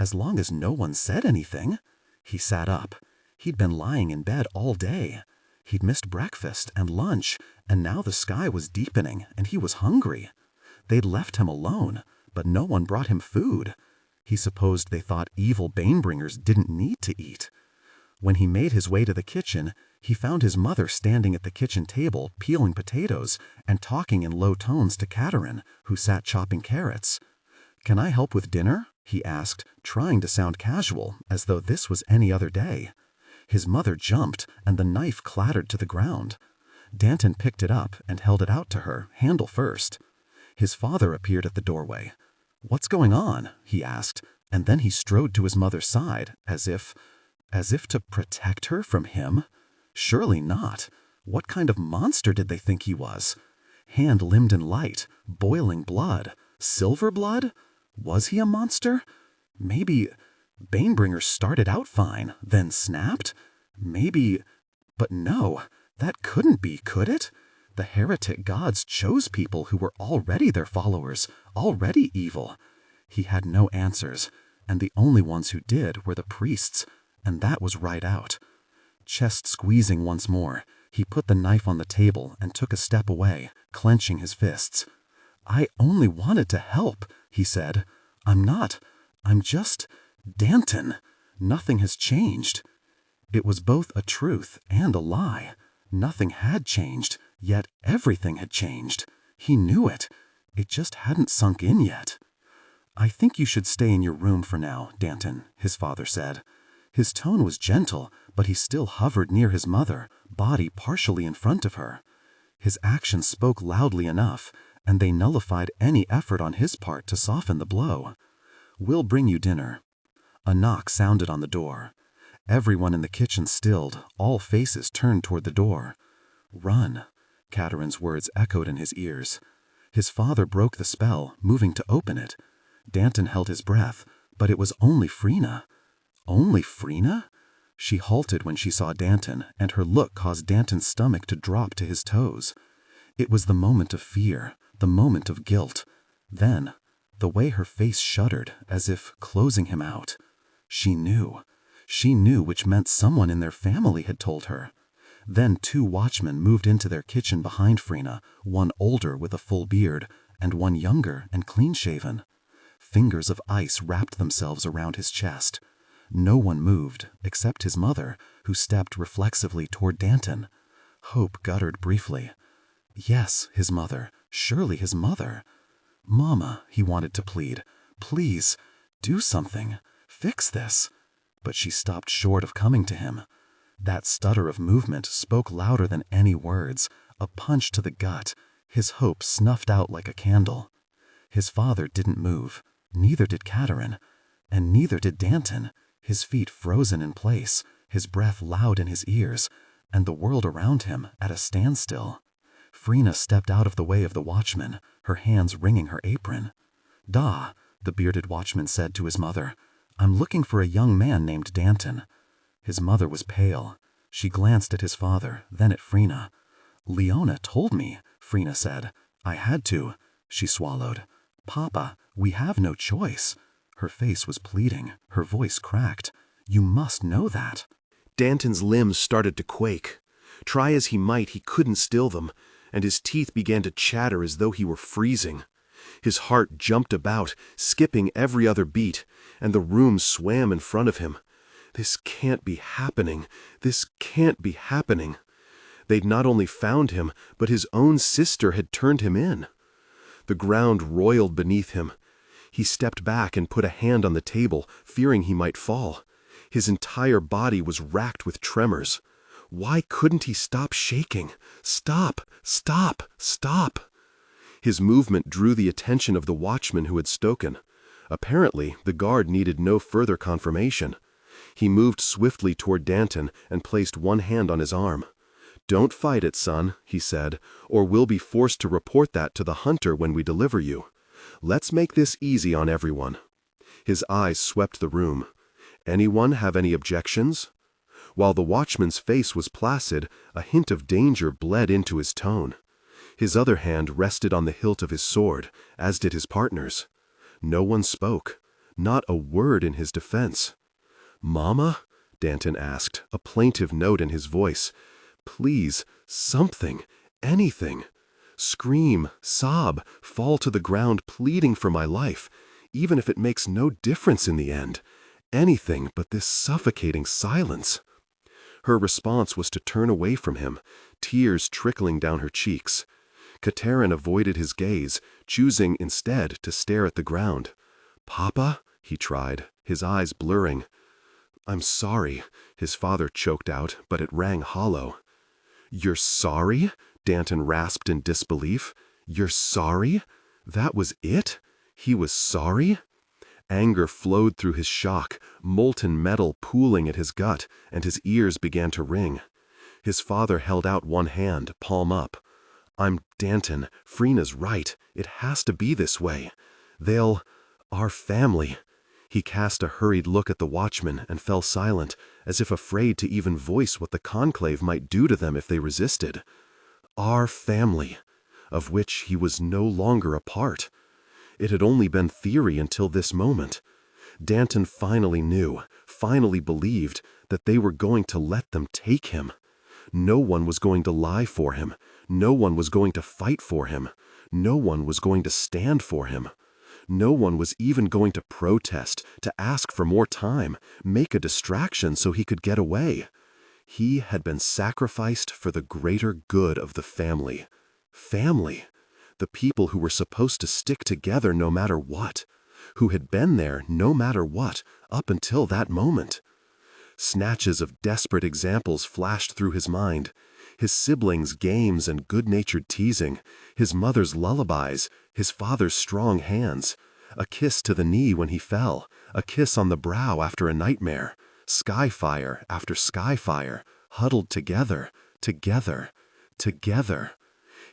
As long as no one said anything. He sat up. He'd been lying in bed all day. He'd missed breakfast and lunch, and now the sky was deepening and he was hungry. They'd left him alone, but no one brought him food. He supposed they thought evil Banebringers didn't need to eat. When he made his way to the kitchen, he found his mother standing at the kitchen table peeling potatoes and talking in low tones to Catherine, who sat chopping carrots. "Can I help with dinner?" he asked, trying to sound casual, as though this was any other day. His mother jumped, and the knife clattered to the ground. Danton picked it up and held it out to her, handle first. His father appeared at the doorway. "What's going on?" he asked, and then he strode to his mother's side, as if to protect her from him? Surely not. What kind of monster did they think he was? Hand limned in light, boiling blood, silver blood? Was he a monster? Maybe Banebringer started out fine, then snapped? Maybe, but no, that couldn't be, could it? The heretic gods chose people who were already their followers, already evil. He had no answers, and the only ones who did were the priests, and that was right out. Chest squeezing once more, he put the knife on the table and took a step away, clenching his fists. "I only wanted to help," he said. I'm just Danton. Nothing has changed." It was both a truth and a lie. Nothing had changed, yet everything had changed. He knew it. It just hadn't sunk in yet. "I think you should stay in your room for now, Danton," his father said. His tone was gentle, but he still hovered near his mother, body partially in front of her. His actions spoke loudly enough, and they nullified any effort on his part to soften the blow. "We'll bring you dinner." A knock sounded on the door. Everyone in the kitchen stilled, all faces turned toward the door. "Run," Catherine's words echoed in his ears. His father broke the spell, moving to open it. Danton held his breath, but it was only Freena. Only Freena? She halted when she saw Danton, and her look caused Danton's stomach to drop to his toes. It was the moment of fear, the moment of guilt. Then, the way her face shuddered, as if closing him out. She knew. She knew, which meant someone in their family had told her. Then 2 watchmen moved into their kitchen behind Frina, one older with a full beard, and one younger and clean-shaven. Fingers of ice wrapped themselves around his chest. No one moved, except his mother, who stepped reflexively toward Danton. Hope guttered briefly. Yes, his mother. Surely his mother. "Mama," he wanted to plead. "Please, do something. Fix this." But she stopped short of coming to him. That stutter of movement spoke louder than any words, a punch to the gut, his hope snuffed out like a candle. His father didn't move, neither did Catherine, and neither did Danton, his feet frozen in place, his breath loud in his ears, and the world around him at a standstill. Frina stepped out of the way of the watchman, her hands wringing her apron. "Da," the bearded watchman said to his mother, "I'm looking for a young man named Danton." His mother was pale. She glanced at his father, then at Frina. "Leona told me," Frina said. "I had to." She swallowed. "Papa, we have no choice." Her face was pleading, her voice cracked. "You must know that." Danton's limbs started to quake. Try as he might, he couldn't still them, and his teeth began to chatter as though he were freezing. His heart jumped about, skipping every other beat, and the room swam in front of him. This can't be happening. This can't be happening. They'd not only found him, but his own sister had turned him in. The ground roiled beneath him. He stepped back and put a hand on the table, fearing he might fall. His entire body was racked with tremors. Why couldn't he stop shaking? Stop! Stop! Stop! His movement drew the attention of the watchman who had spoken. Apparently, the guard needed no further confirmation. He moved swiftly toward Danton and placed one hand on his arm. "Don't fight it, son," he said, "or we'll be forced to report that to the hunter when we deliver you. Let's make this easy on everyone." His eyes swept the room. "Anyone have any objections?" While the watchman's face was placid, a hint of danger bled into his tone. His other hand rested on the hilt of his sword, as did his partner's. No one spoke, not a word in his defense. "Mama?" Danton asked, a plaintive note in his voice. "Please, something, anything. Scream, sob, fall to the ground pleading for my life, even if it makes no difference in the end. Anything but this suffocating silence." Her response was to turn away from him, tears trickling down her cheeks. Catherine avoided his gaze, choosing instead to stare at the ground. "Papa?" he tried, his eyes blurring. "I'm sorry," his father choked out, but it rang hollow. "You're sorry?" Danton rasped in disbelief. "You're sorry? That was it? He was sorry?" Anger flowed through his shock, molten metal pooling at his gut, and his ears began to ring. His father held out one hand, palm up. "I'm Danton. Frina's right. It has to be this way. Our family." He cast a hurried look at the watchman and fell silent, as if afraid to even voice what the conclave might do to them if they resisted. Our family, of which he was no longer a part. It had only been theory until this moment. Danton finally knew, finally believed, that they were going to let them take him. No one was going to lie for him. No one was going to fight for him. No one was going to stand for him. No one was even going to protest, to ask for more time, make a distraction so he could get away. He had been sacrificed for the greater good of the family. Family. The people who were supposed to stick together no matter what. Who had been there no matter what, up until that moment. Snatches of desperate examples flashed through his mind. His siblings' games and good-natured teasing, his mother's lullabies, his father's strong hands, a kiss to the knee when he fell, a kiss on the brow after a nightmare, skyfire after skyfire, huddled together, together, together.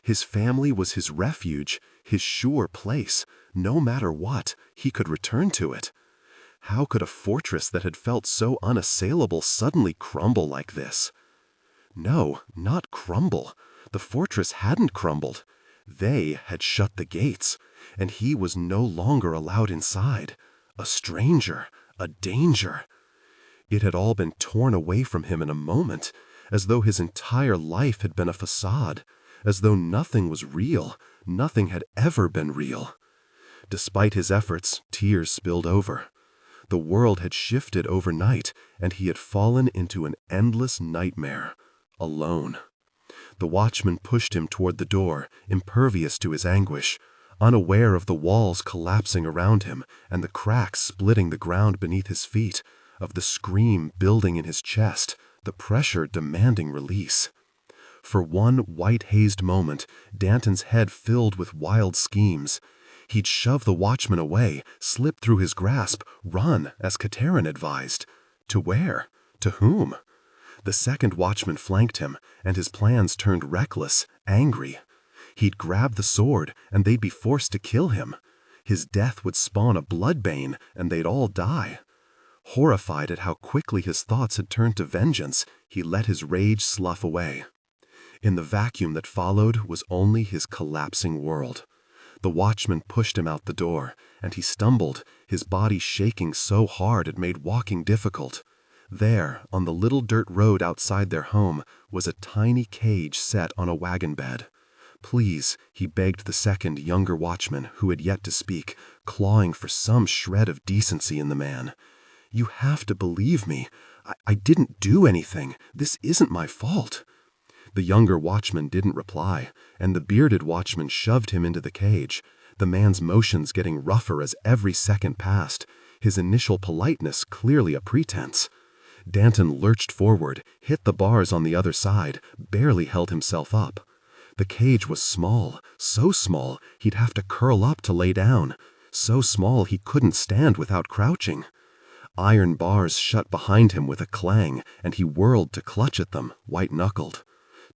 His family was his refuge, his sure place. No matter what, he could return to it. How could a fortress that had felt so unassailable suddenly crumble like this? No, not crumble. The fortress hadn't crumbled. They had shut the gates, and he was no longer allowed inside. A stranger, a danger. It had all been torn away from him in a moment, as though his entire life had been a facade, as though nothing was real, nothing had ever been real. Despite his efforts, tears spilled over. The world had shifted overnight, and he had fallen into an endless nightmare, alone. The watchman pushed him toward the door, impervious to his anguish, unaware of the walls collapsing around him and the cracks splitting the ground beneath his feet, of the scream building in his chest, the pressure demanding release. For one white-hazed moment, Danton's head filled with wild schemes. He'd shove the watchman away, slip through his grasp, run, as Katerin advised. To where? To whom? The second watchman flanked him, and his plans turned reckless, angry. He'd grab the sword, and they'd be forced to kill him. His death would spawn a bloodbane, and they'd all die. Horrified at how quickly his thoughts had turned to vengeance, he let his rage slough away. In the vacuum that followed was only his collapsing world. The watchman pushed him out the door, and he stumbled, his body shaking so hard it made walking difficult. There, on the little dirt road outside their home, was a tiny cage set on a wagon bed. Please, he begged the second, younger watchman, who had yet to speak, clawing for some shred of decency in the man. You have to believe me. I didn't do anything. This isn't my fault. The younger watchman didn't reply, and the bearded watchman shoved him into the cage, the man's motions getting rougher as every second passed, his initial politeness clearly a pretense. Danton lurched forward, hit the bars on the other side, barely held himself up. The cage was small, so small he'd have to curl up to lay down, so small he couldn't stand without crouching. Iron bars shut behind him with a clang, and he whirled to clutch at them, white-knuckled,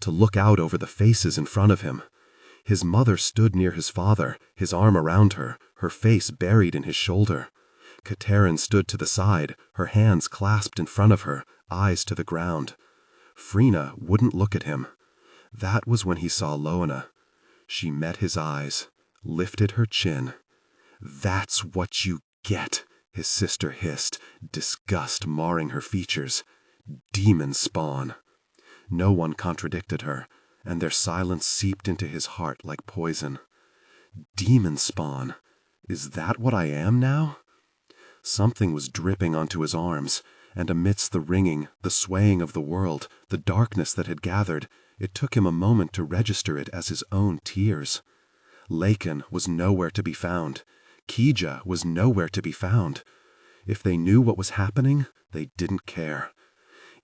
to look out over the faces in front of him. His mother stood near his father, his arm around her, her face buried in his shoulder. Katerin stood to the side, her hands clasped in front of her, eyes to the ground. Frina wouldn't look at him. That was when he saw Loana. She met his eyes, lifted her chin. "That's what you get," his sister hissed, disgust marring her features. "Demon spawn." No one contradicted her, and their silence seeped into his heart like poison. Demon spawn. Is that what I am now? Something was dripping onto his arms, and amidst the ringing, the swaying of the world, the darkness that had gathered, it took him a moment to register it as his own tears. Lakin was nowhere to be found. Kija was nowhere to be found. If they knew what was happening, they didn't care.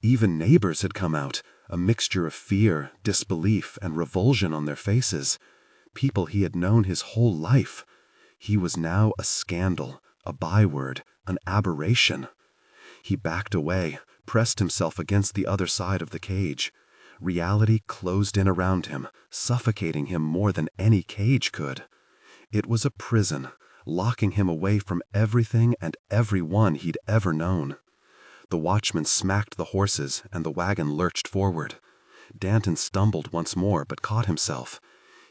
Even neighbors had come out, a mixture of fear, disbelief, and revulsion on their faces. People he had known his whole life. He was now a scandal, a byword, an aberration. He backed away, pressed himself against the other side of the cage. Reality closed in around him, suffocating him more than any cage could. It was a prison, locking him away from everything and everyone he'd ever known. The watchman smacked the horses, and the wagon lurched forward. Danton stumbled once more, but caught himself.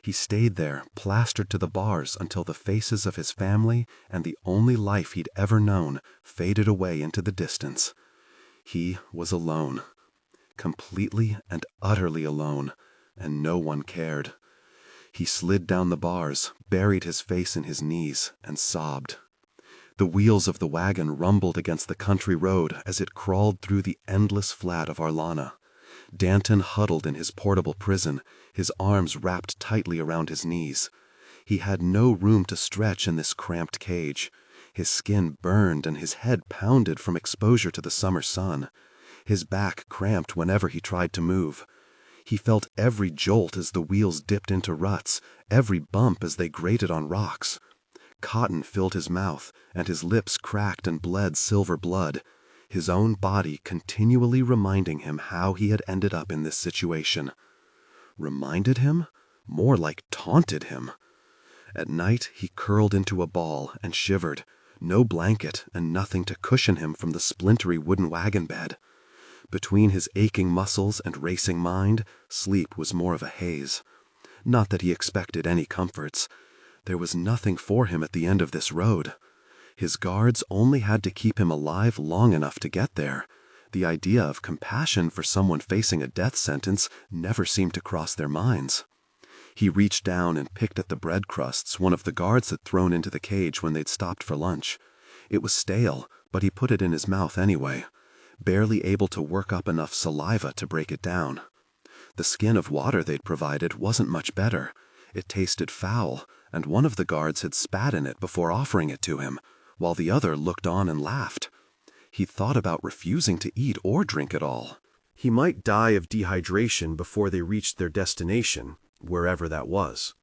He stayed there, plastered to the bars, until the faces of his family and the only life he'd ever known faded away into the distance. He was alone. Completely and utterly alone, and no one cared. He slid down the bars, buried his face in his knees, and sobbed. The wheels of the wagon rumbled against the country road as it crawled through the endless flat of Arlana. Danton huddled in his portable prison, his arms wrapped tightly around his knees. He had no room to stretch in this cramped cage. His skin burned and his head pounded from exposure to the summer sun. His back cramped whenever he tried to move. He felt every jolt as the wheels dipped into ruts, every bump as they grated on rocks. Cotton filled his mouth, and his lips cracked and bled silver blood, his own body continually reminding him how he had ended up in this situation. Reminded him? More like taunted him. At night he curled into a ball and shivered, no blanket and nothing to cushion him from the splintery wooden wagon bed. Between his aching muscles and racing mind, sleep was more of a haze. Not that he expected any comforts. There was nothing for him at the end of this road. His guards only had to keep him alive long enough to get there. The idea of compassion for someone facing a death sentence never seemed to cross their minds. He reached down and picked at the bread crusts one of the guards had thrown into the cage when they'd stopped for lunch. It was stale, but he put it in his mouth anyway, barely able to work up enough saliva to break it down. The skin of water they'd provided wasn't much better. It tasted foul, and one of the guards had spat in it before offering it to him, while the other looked on and laughed. He thought about refusing to eat or drink at all. He might die of dehydration before they reached their destination, wherever that was.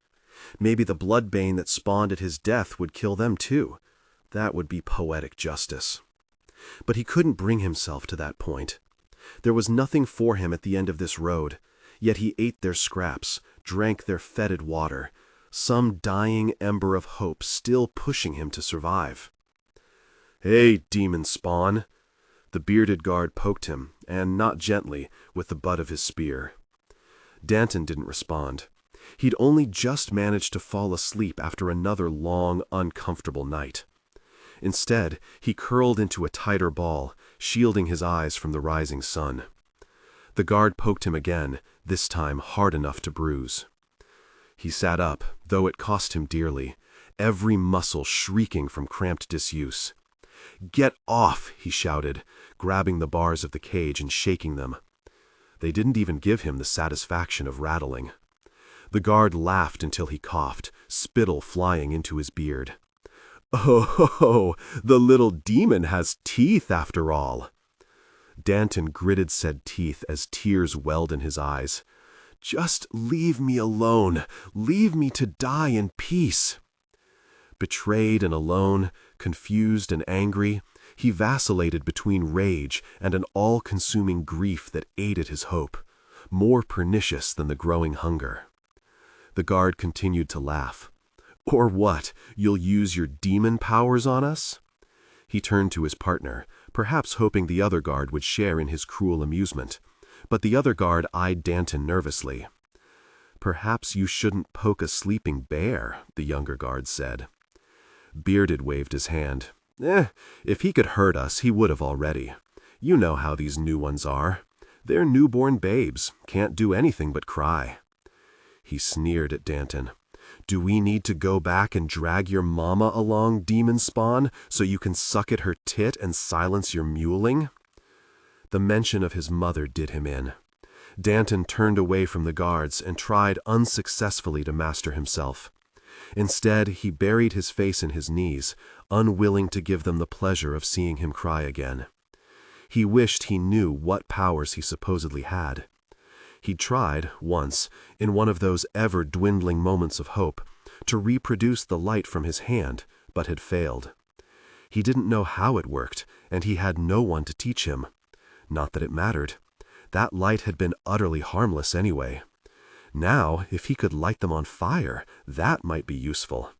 Maybe the bloodbane that spawned at his death would kill them too. That would be poetic justice. But he couldn't bring himself to that point. There was nothing for him at the end of this road, yet he ate their scraps, drank their fetid water, some dying ember of hope still pushing him to survive. "Hey, demon spawn!" The bearded guard poked him, and not gently, with the butt of his spear. Danton didn't respond. He'd only just managed to fall asleep after another long, uncomfortable night. Instead, he curled into a tighter ball, shielding his eyes from the rising sun. The guard poked him again, this time hard enough to bruise. He sat up, though it cost him dearly, every muscle shrieking from cramped disuse. "Get off!" he shouted, grabbing the bars of the cage and shaking them. They didn't even give him the satisfaction of rattling. The guard laughed until he coughed, spittle flying into his beard. "Oh, the little demon has teeth after all." Danton gritted said teeth as tears welled in his eyes. "Just leave me alone. Leave me to die in peace." Betrayed and alone, confused and angry, he vacillated between rage and an all-consuming grief that ate at his hope, more pernicious than the growing hunger. The guard continued to laugh. "Or what, you'll use your demon powers on us?" He turned to his partner, perhaps hoping the other guard would share in his cruel amusement, but the other guard eyed Danton nervously. "Perhaps you shouldn't poke a sleeping bear," the younger guard said. Bearded waved his hand. If he could hurt us, he would have already. You know how these new ones are. They're newborn babes, can't do anything but cry." He sneered at Danton. "Do we need to go back and drag your mama along, demon spawn, so you can suck at her tit and silence your mewling?" The mention of his mother did him in. Danton turned away from the guards and tried unsuccessfully to master himself. Instead, he buried his face in his knees, unwilling to give them the pleasure of seeing him cry again. He wished he knew what powers he supposedly had. He'd tried, once, in one of those ever-dwindling moments of hope, to reproduce the light from his hand, but had failed. He didn't know how it worked, and he had no one to teach him. Not that it mattered. That light had been utterly harmless anyway. Now, if he could light them on fire, that might be useful.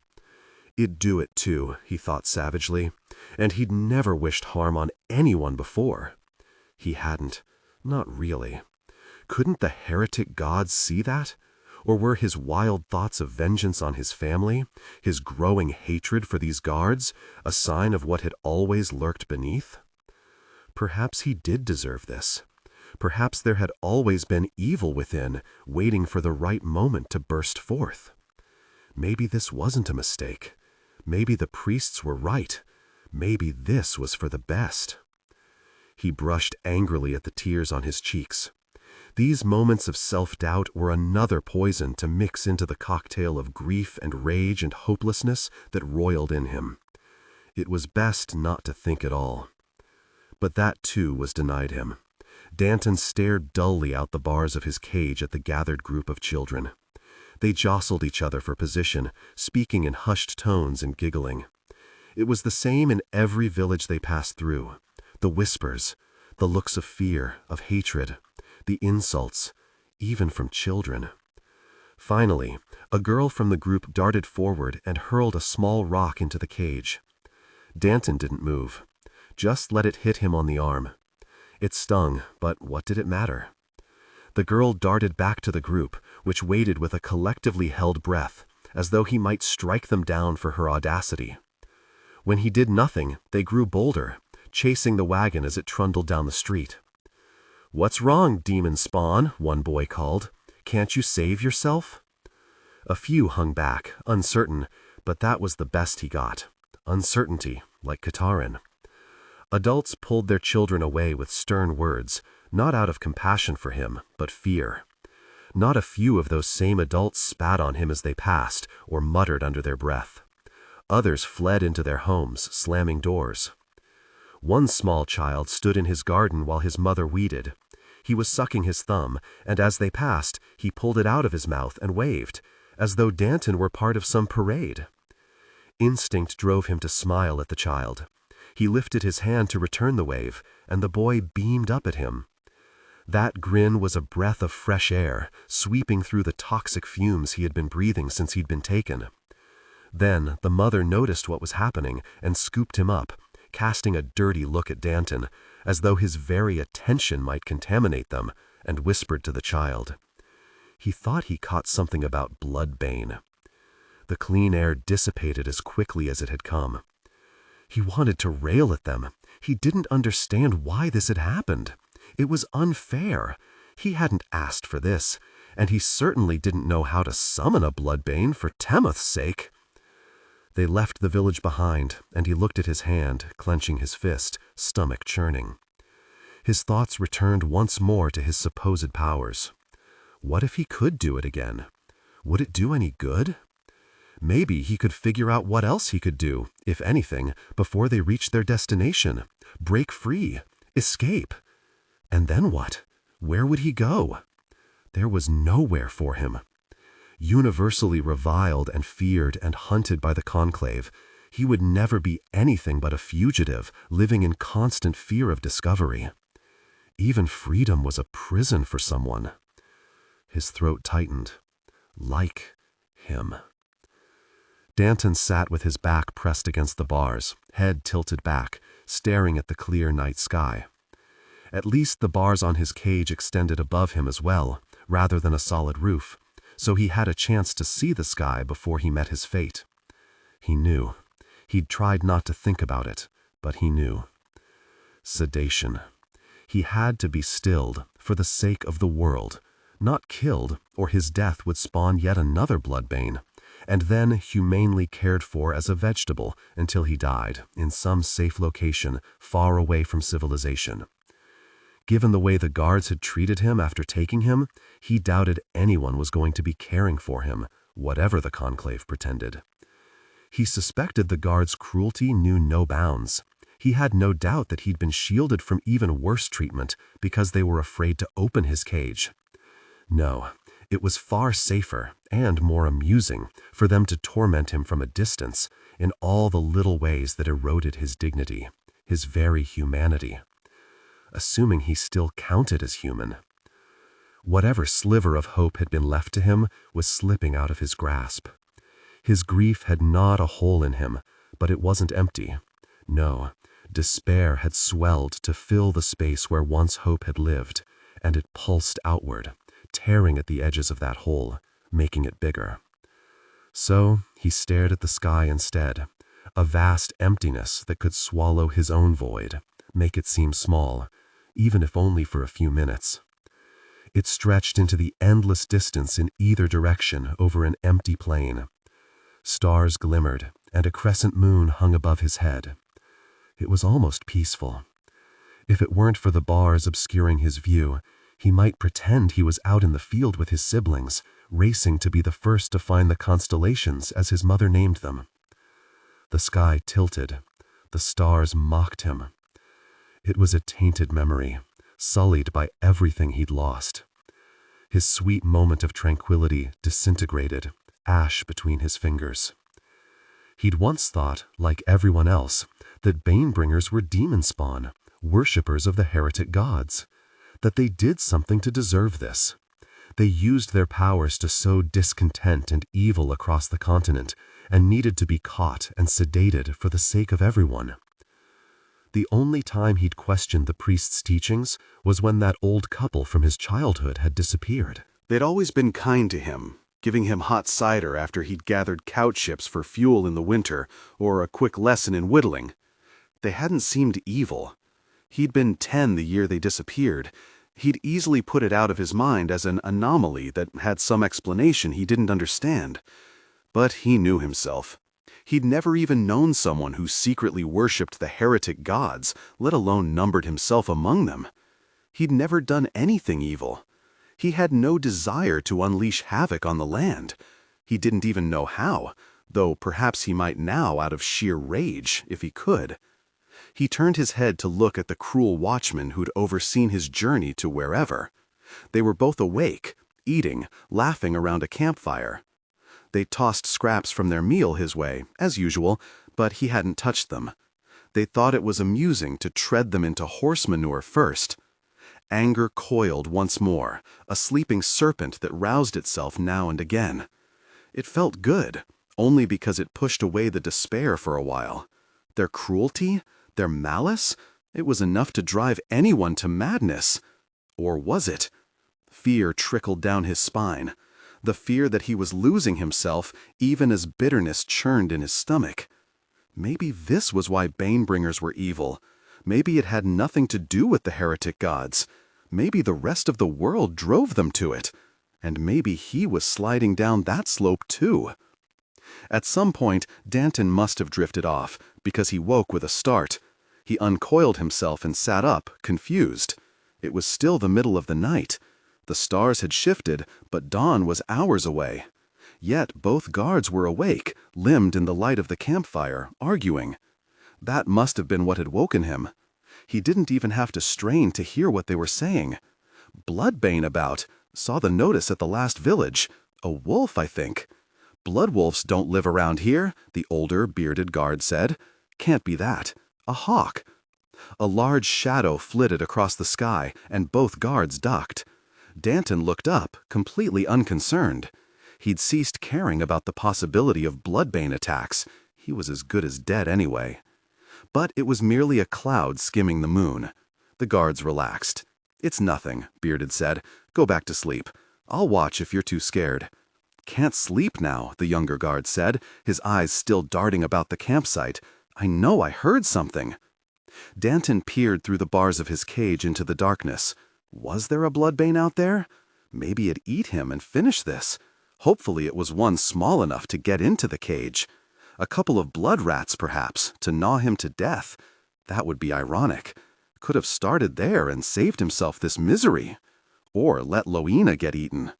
It'd do it too, he thought savagely, and he'd never wished harm on anyone before. He hadn't. Not really. Couldn't the heretic gods see that? Or were his wild thoughts of vengeance on his family, his growing hatred for these guards, a sign of what had always lurked beneath? Perhaps he did deserve this. Perhaps there had always been evil within, waiting for the right moment to burst forth. Maybe this wasn't a mistake. Maybe the priests were right. Maybe this was for the best. He brushed angrily at the tears on his cheeks. These moments of self-doubt were another poison to mix into the cocktail of grief and rage and hopelessness that roiled in him. It was best not to think at all. But that too was denied him. Danton stared dully out the bars of his cage at the gathered group of children. They jostled each other for position, speaking in hushed tones and giggling. It was the same in every village they passed through. The whispers, the looks of fear, of hatred, the insults, even from children. Finally, a girl from the group darted forward and hurled a small rock into the cage. Danton didn't move. Just let it hit him on the arm. It stung, but what did it matter? The girl darted back to the group, which waited with a collectively held breath, as though he might strike them down for her audacity. When he did nothing, they grew bolder, chasing the wagon as it trundled down the street. "What's wrong, demon spawn?" one boy called. "Can't you save yourself?" A few hung back, uncertain, but that was the best he got. Uncertainty, like Katarin. Adults pulled their children away with stern words, not out of compassion for him, but fear. Not a few of those same adults spat on him as they passed, or muttered under their breath. Others fled into their homes, slamming doors. One small child stood in his garden while his mother weeded. He was sucking his thumb, and as they passed, he pulled it out of his mouth and waved, as though Danton were part of some parade. Instinct drove him to smile at the child. He lifted his hand to return the wave, and the boy beamed up at him. That grin was a breath of fresh air, sweeping through the toxic fumes he had been breathing since he'd been taken. Then the mother noticed what was happening and scooped him up, casting a dirty look at Danton, as though his very attention might contaminate them, and whispered to the child. He thought he caught something about bloodbane. The clean air dissipated as quickly as it had come. He wanted to rail at them. He didn't understand why this had happened. It was unfair. He hadn't asked for this, and he certainly didn't know how to summon a bloodbane for Temoth's sake. They left the village behind, and he looked at his hand, clenching his fist, stomach churning. His thoughts returned once more to his supposed powers. What if he could do it again? Would it do any good? Maybe he could figure out what else he could do, if anything, before they reached their destination. Break free. Escape. And then what? Where would he go? There was nowhere for him. Universally reviled and feared and hunted by the conclave, he would never be anything but a fugitive, living in constant fear of discovery. Even freedom was a prison for someone. His throat tightened. Like him. Danton sat with his back pressed against the bars, head tilted back, staring at the clear night sky. At least the bars on his cage extended above him as well, rather than a solid roof, so he had a chance to see the sky before he met his fate. He knew. He'd tried not to think about it, but he knew. Sedation. He had to be stilled for the sake of the world, not killed, or his death would spawn yet another bloodbane, and then humanely cared for as a vegetable until he died in some safe location far away from civilization. Given the way the guards had treated him after taking him, he doubted anyone was going to be caring for him, whatever the conclave pretended. He suspected the guards' cruelty knew no bounds. He had no doubt that he'd been shielded from even worse treatment because they were afraid to open his cage. No, it was far safer and more amusing for them to torment him from a distance in all the little ways that eroded his dignity, his very humanity. Assuming he still counted as human. Whatever sliver of hope had been left to him was slipping out of his grasp. His grief had gnawed a hole in him, but it wasn't empty. No, despair had swelled to fill the space where once hope had lived, and it pulsed outward, tearing at the edges of that hole, making it bigger. So he stared at the sky instead, a vast emptiness that could swallow his own void, make it seem small, even if only for a few minutes. It stretched into the endless distance in either direction over an empty plain. Stars glimmered, and a crescent moon hung above his head. It was almost peaceful. If it weren't for the bars obscuring his view, he might pretend he was out in the field with his siblings, racing to be the first to find the constellations as his mother named them. The sky tilted. The stars mocked him. It was a tainted memory, sullied by everything he'd lost. His sweet moment of tranquility disintegrated, ash between his fingers. He'd once thought, like everyone else, that Banebringers were demon spawn, worshippers of the heretic gods, that they did something to deserve this. They used their powers to sow discontent and evil across the continent, and needed to be caught and sedated for the sake of everyone. The only time he'd questioned the priest's teachings was when that old couple from his childhood had disappeared. They'd always been kind to him, giving him hot cider after he'd gathered couch chips for fuel in the winter or a quick lesson in whittling. They hadn't seemed evil. He'd been 10 the year they disappeared. He'd easily put it out of his mind as an anomaly that had some explanation he didn't understand. But he knew himself. He'd never even known someone who secretly worshipped the heretic gods, let alone numbered himself among them. He'd never done anything evil. He had no desire to unleash havoc on the land. He didn't even know how, though perhaps he might now out of sheer rage, if he could. He turned his head to look at the cruel watchmen who'd overseen his journey to wherever. They were both awake, eating, laughing around a campfire. They tossed scraps from their meal his way, as usual, but he hadn't touched them. They thought it was amusing to tread them into horse manure first. Anger coiled once more, a sleeping serpent that roused itself now and again. It felt good, only because it pushed away the despair for a while. Their cruelty, their malice, it was enough to drive anyone to madness. Or was it? Fear trickled down his spine. The fear that he was losing himself, even as bitterness churned in his stomach. Maybe this was why Banebringers were evil. Maybe it had nothing to do with the heretic gods. Maybe the rest of the world drove them to it. And maybe he was sliding down that slope too. At some point, Danton must have drifted off, because he woke with a start. He uncoiled himself and sat up, confused. It was still the middle of the night. The stars had shifted, but dawn was hours away. Yet both guards were awake, limbed in the light of the campfire, arguing. That must have been what had woken him. He didn't even have to strain to hear what they were saying. Bloodbane about. Saw the notice at the last village. A wolf, I think. Blood wolves don't live around here, the older, bearded guard said. Can't be that. A hawk. A large shadow flitted across the sky, and both guards ducked. Danton looked up, completely unconcerned. He'd ceased caring about the possibility of bloodbane attacks. He was as good as dead anyway. But it was merely a cloud skimming the moon. The guards relaxed. "It's nothing," Bearded said. "Go back to sleep. I'll watch if you're too scared." "Can't sleep now," the younger guard said, his eyes still darting about the campsite. "I know I heard something." Danton peered through the bars of his cage into the darkness. Was there a bloodbane out there? Maybe it'd eat him and finish this. Hopefully it was one small enough to get into the cage. A couple of blood rats, perhaps, to gnaw him to death. That would be ironic. Could have started there and saved himself this misery. Or let Loina get eaten.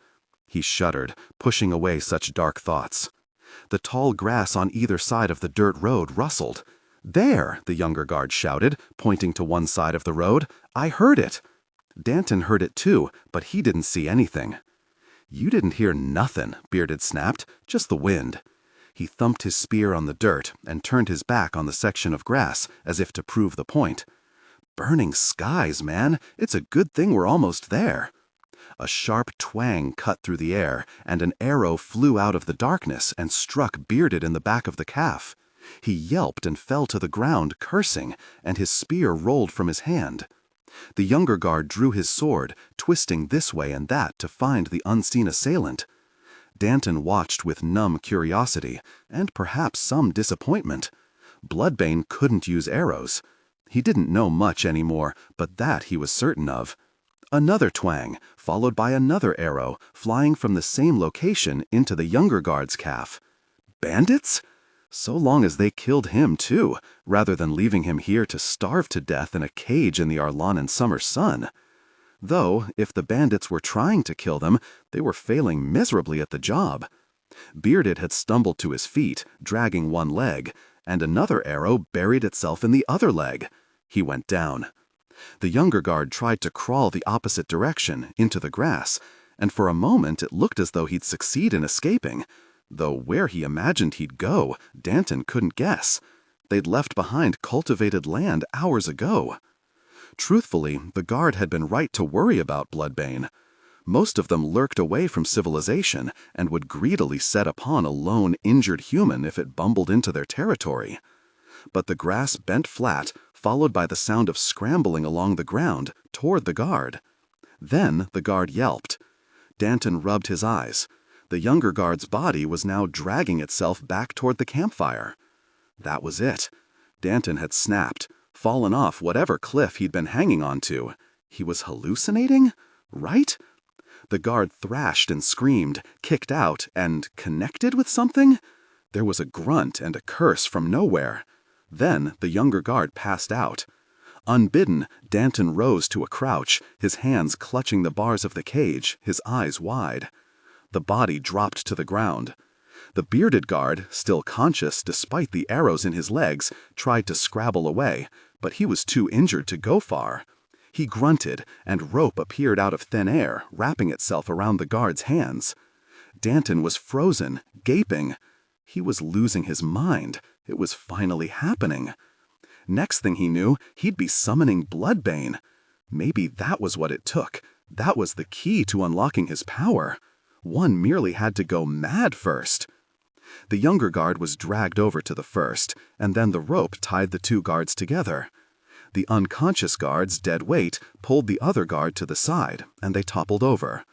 He shuddered, pushing away such dark thoughts. The tall grass on either side of the dirt road rustled. "There," the younger guard shouted, pointing to one side of the road. "I heard it." Danton heard it too, but he didn't see anything. "You didn't hear nothin'," Bearded snapped, "just the wind." He thumped his spear on the dirt and turned his back on the section of grass, as if to prove the point. "Burning skies, man. It's a good thing we're almost there." A sharp twang cut through the air, and an arrow flew out of the darkness and struck Bearded in the back of the calf. He yelped and fell to the ground, cursing, and his spear rolled from his hand. The younger guard drew his sword, twisting this way and that to find the unseen assailant. Danton watched with numb curiosity, and perhaps some disappointment. Bloodbane couldn't use arrows. He didn't know much anymore, but that he was certain of. Another twang, followed by another arrow, flying from the same location into the younger guard's calf. Bandits? So long as they killed him too, rather than leaving him here to starve to death in a cage in the Arlanan summer sun. Though, if the bandits were trying to kill them, they were failing miserably at the job. Bearded had stumbled to his feet, dragging one leg, and another arrow buried itself in the other leg. He went down. The younger guard tried to crawl the opposite direction, into the grass, and for a moment it looked as though he'd succeed in escaping, though where he imagined he'd go, Danton couldn't guess. They'd left behind cultivated land hours ago. Truthfully, the guard had been right to worry about bloodbane. Most of them lurked away from civilization and would greedily set upon a lone, injured human if it bumbled into their territory. But the grass bent flat, followed by the sound of scrambling along the ground toward the guard. Then the guard yelped. Danton rubbed his eyes. The younger guard's body was now dragging itself back toward the campfire. That was it. Danton had snapped. fallen off whatever cliff he'd been hanging onto. He was hallucinating? Right? The guard thrashed and screamed, kicked out, and connected with something? There was a grunt and a curse from nowhere. Then the younger guard passed out. Unbidden, Danton rose to a crouch, his hands clutching the bars of the cage, his eyes wide. The body dropped to the ground. The bearded guard, still conscious despite the arrows in his legs, tried to scrabble away, but he was too injured to go far. He grunted, and rope appeared out of thin air, wrapping itself around the guard's hands. Danton was frozen, gaping. He was losing his mind. It was finally happening. Next thing he knew, he'd be summoning Bloodbane. Maybe that was what it took. That was the key to unlocking his power. One merely had to go mad first. The younger guard was dragged over to the first, and then the rope tied the two guards together. The unconscious guard's dead weight pulled the other guard to the side, and they toppled over.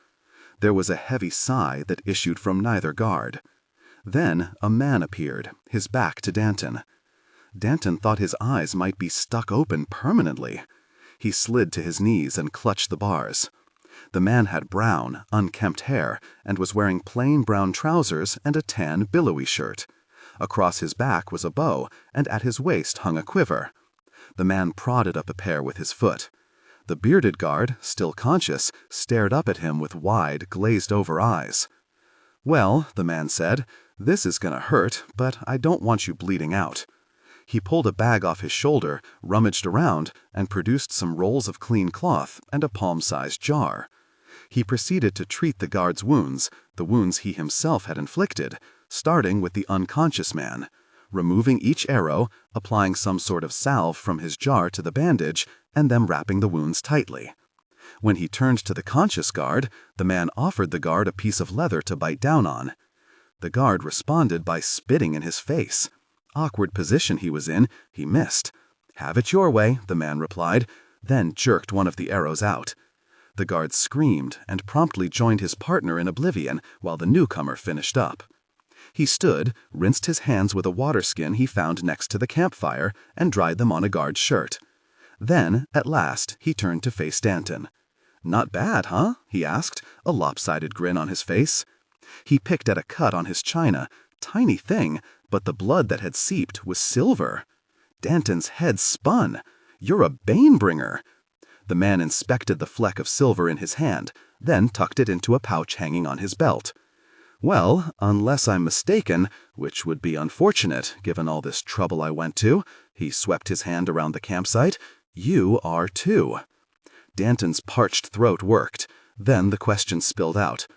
There was a heavy sigh that issued from neither guard. Then a man appeared, his back to Danton. Danton thought his eyes might be stuck open permanently. He slid to his knees and clutched the bars. The man had brown, unkempt hair and was wearing plain brown trousers and a tan, billowy shirt. Across his back was a bow, and at his waist hung a quiver. The man prodded up a pair with his foot. The bearded guard, still conscious, stared up at him with wide, glazed-over eyes. "Well," the man said, "this is gonna hurt, but I don't want you bleeding out." He pulled a bag off his shoulder, rummaged around, and produced some rolls of clean cloth and a palm-sized jar. He proceeded to treat the guard's wounds, the wounds he himself had inflicted, starting with the unconscious man, removing each arrow, applying some sort of salve from his jar to the bandage, and then wrapping the wounds tightly. When he turned to the conscious guard, the man offered the guard a piece of leather to bite down on. The guard responded by spitting in his face. Awkward position he was in, he missed. "Have it your way," the man replied, then jerked one of the arrows out. The guard screamed and promptly joined his partner in oblivion while the newcomer finished up. He stood, rinsed his hands with a water skin he found next to the campfire, and dried them on a guard's shirt. Then, at last, he turned to face Danton. "Not bad, huh?" he asked, a lopsided grin on his face. He picked at a cut on his china, tiny thing, but the blood that had seeped was silver. Danton's head spun. "You're a Banebringer." The man inspected the fleck of silver in his hand, then tucked it into a pouch hanging on his belt. "Well, unless I'm mistaken, which would be unfortunate given all this trouble I went to," he swept his hand around the campsite, "you are too." Danton's parched throat worked. Then the question spilled out.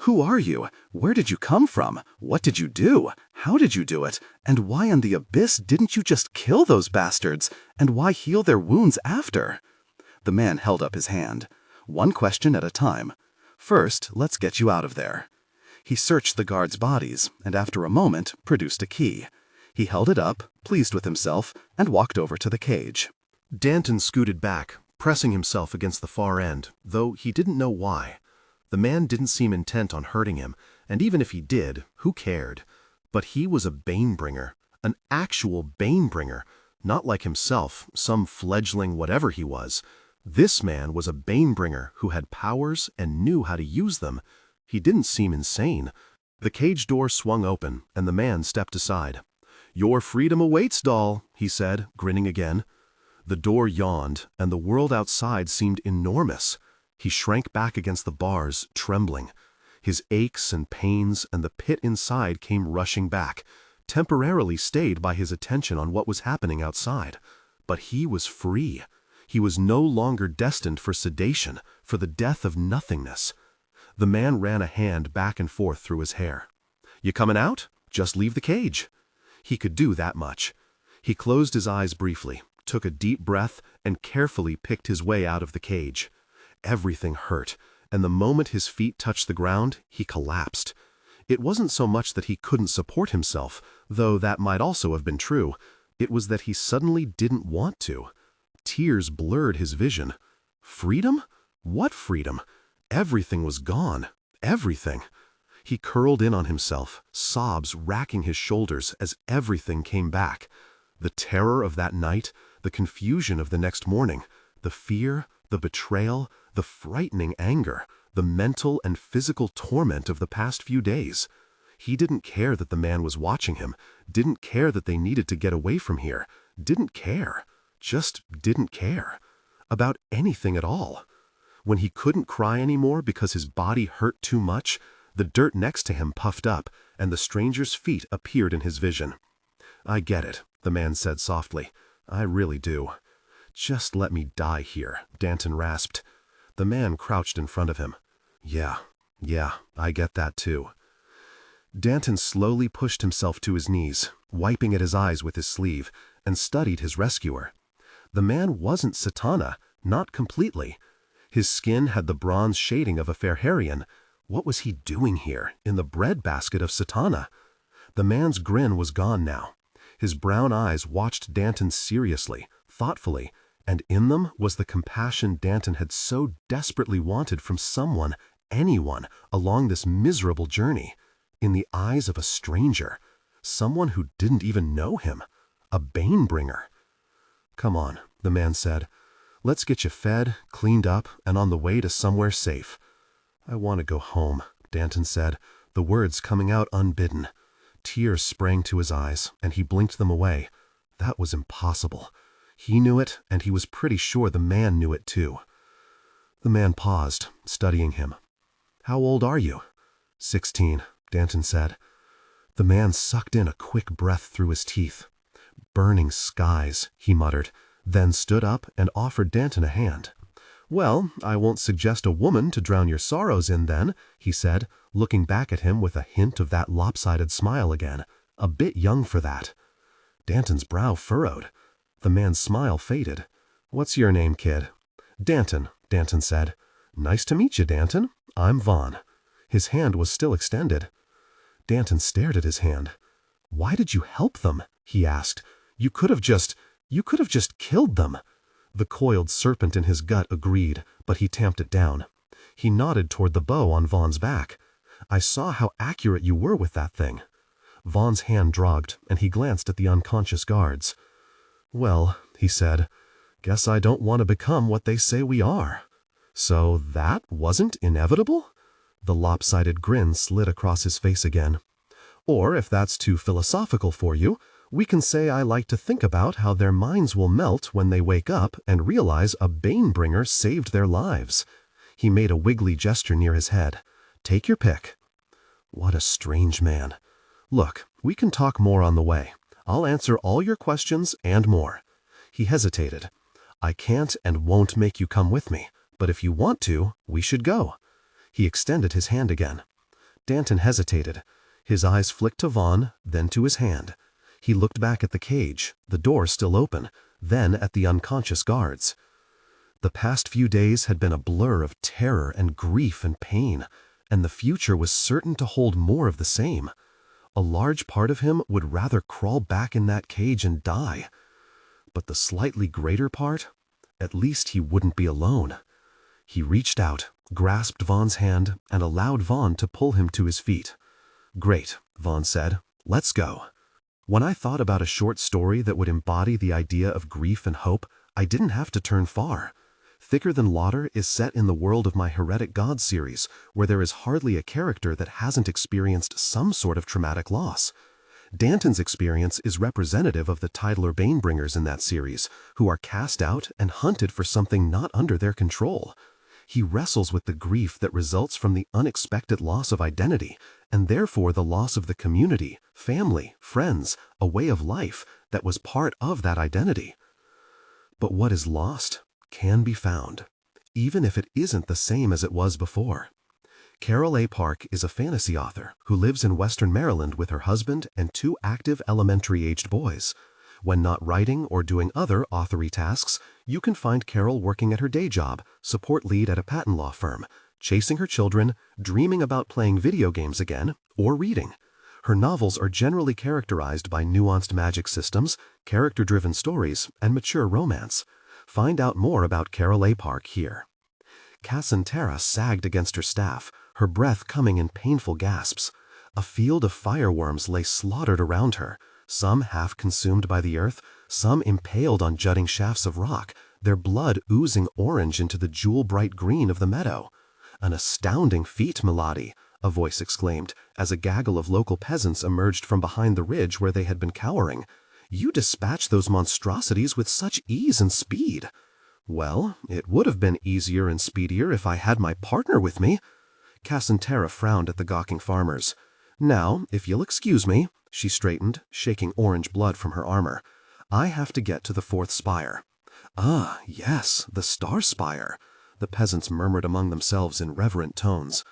"Who are you? Where did you come from? What did you do? How did you do it? And why in the abyss didn't you just kill those bastards? And why heal their wounds after?" The man held up his hand. "One question at a time. First, let's get you out of there." He searched the guards' bodies, and after a moment produced a key. He held it up, pleased with himself, and walked over to the cage. Danton scooted back, pressing himself against the far end, though he didn't know why. The man didn't seem intent on hurting him, and even if he did, who cared? But he was a Banebringer, an actual Banebringer, not like himself, some fledgling whatever he was. This man was a Banebringer who had powers and knew how to use them. He didn't seem insane. The cage door swung open, and the man stepped aside. "Your freedom awaits, doll," he said, grinning again. The door yawned, and the world outside seemed enormous. He shrank back against the bars, trembling. His aches and pains and the pit inside came rushing back, temporarily stayed by his attention on what was happening outside. But he was free. He was no longer destined for sedation, for the death of nothingness. The man ran a hand back and forth through his hair. "You coming out? Just leave the cage." He could do that much. He closed his eyes briefly, took a deep breath, and carefully picked his way out of the cage. Everything hurt, and the moment his feet touched the ground, he collapsed. It wasn't so much that he couldn't support himself, though that might also have been true. It was that he suddenly didn't want to. Tears blurred his vision. Freedom? What freedom? Everything was gone. Everything. He curled in on himself, sobs racking his shoulders as everything came back. The terror of that night, the confusion of the next morning, the fear, the betrayal, the frightening anger, the mental and physical torment of the past few days. He didn't care that the man was watching him, didn't care that they needed to get away from here, didn't care, just didn't care about anything at all. When he couldn't cry anymore because his body hurt too much, the dirt next to him puffed up, and the stranger's feet appeared in his vision. "I get it," the man said softly. "I really do." "Just let me die here," Danton rasped. The man crouched in front of him. Yeah, I get that too." Danton slowly pushed himself to his knees, wiping at his eyes with his sleeve, and studied his rescuer. The man wasn't Satana, not completely. His skin had the bronze shading of a Fairharian. What was he doing here, in the breadbasket of Satana? The man's grin was gone now. His brown eyes watched Danton seriously, thoughtfully, and in them was the compassion Danton had so desperately wanted from someone, anyone, along this miserable journey. In the eyes of a stranger, someone who didn't even know him, a Banebringer. "Come on," the man said. "Let's get you fed, cleaned up, and on the way to somewhere safe." "I want to go home," Danton said, the words coming out unbidden. Tears sprang to his eyes, and he blinked them away. That was impossible. He knew it, and he was pretty sure the man knew it too. The man paused, studying him. "How old are you?" 16, Danton said. The man sucked in a quick breath through his teeth. "Burning skies," he muttered, then stood up and offered Danton a hand. "Well, I won't suggest a woman to drown your sorrows in then," he said, looking back at him with a hint of that lopsided smile again. "A bit young for that." Danton's brow furrowed. The man's smile faded. "What's your name, kid?" "Danton," Danton said. "Nice to meet you, Danton. I'm Vaughn." His hand was still extended. Danton stared at his hand. "Why did you help them?" he asked. You could have just killed them." The coiled serpent in his gut agreed, but he tamped it down. He nodded toward the bow on Vaughn's back. "I saw how accurate you were with that thing." Vaughn's hand dropped, and he glanced at the unconscious guards. "Well," he said, "guess I don't want to become what they say we are." "So that wasn't inevitable?" The lopsided grin slid across his face again. "Or if that's too philosophical for you, we can say I like to think about how their minds will melt when they wake up and realize a Banebringer saved their lives." He made a wiggly gesture near his head. "Take your pick." What a strange man. "Look, we can talk more on the way. I'll answer all your questions and more." He hesitated. "I can't and won't make you come with me, but if you want to, we should go." He extended his hand again. Danton hesitated. His eyes flicked to Vaughn, then to his hand. He looked back at the cage, the door still open, then at the unconscious guards. The past few days had been a blur of terror and grief and pain, and the future was certain to hold more of the same. A large part of him would rather crawl back in that cage and die. But the slightly greater part? At least he wouldn't be alone. He reached out, grasped Vaughn's hand, and allowed Vaughn to pull him to his feet. "Great," Vaughn said. "Let's go." When I thought about a short story that would embody the idea of grief and hope, I didn't have to turn far. Thicker Than Lauder is set in the world of my Heretic Gods series, where there is hardly a character that hasn't experienced some sort of traumatic loss. Danton's experience is representative of the Tidler Banebringers in that series, who are cast out and hunted for something not under their control. He wrestles with the grief that results from the unexpected loss of identity, and therefore the loss of the community, family, friends, a way of life that was part of that identity. But what is lost can be found, even if it isn't the same as it was before. Carol A. Park is a fantasy author who lives in Western Maryland with her husband and 2 active elementary-aged boys. When not writing or doing other authory tasks, you can find Carol working at her day job, support lead at a patent law firm, chasing her children, dreaming about playing video games again, or reading. Her novels are generally characterized by nuanced magic systems, character-driven stories, and mature romance. Find out more about Carol A. Park here. Cassandra sagged against her staff, her breath coming in painful gasps. A field of fireworms lay slaughtered around her, some half consumed by the earth, some impaled on jutting shafts of rock, their blood oozing orange into the jewel-bright green of the meadow. "An astounding feat, Milady," a voice exclaimed, as a gaggle of local peasants emerged from behind the ridge where they had been cowering. "You dispatched those monstrosities with such ease and speed." "Well, it would have been easier and speedier if I had my partner with me." Cassandra frowned at the gawking farmers. "Now, if you'll excuse me," she straightened, shaking orange blood from her armor, "I have to get to the 4th spire." "Ah, yes, the star spire," the peasants murmured among themselves in reverent tones.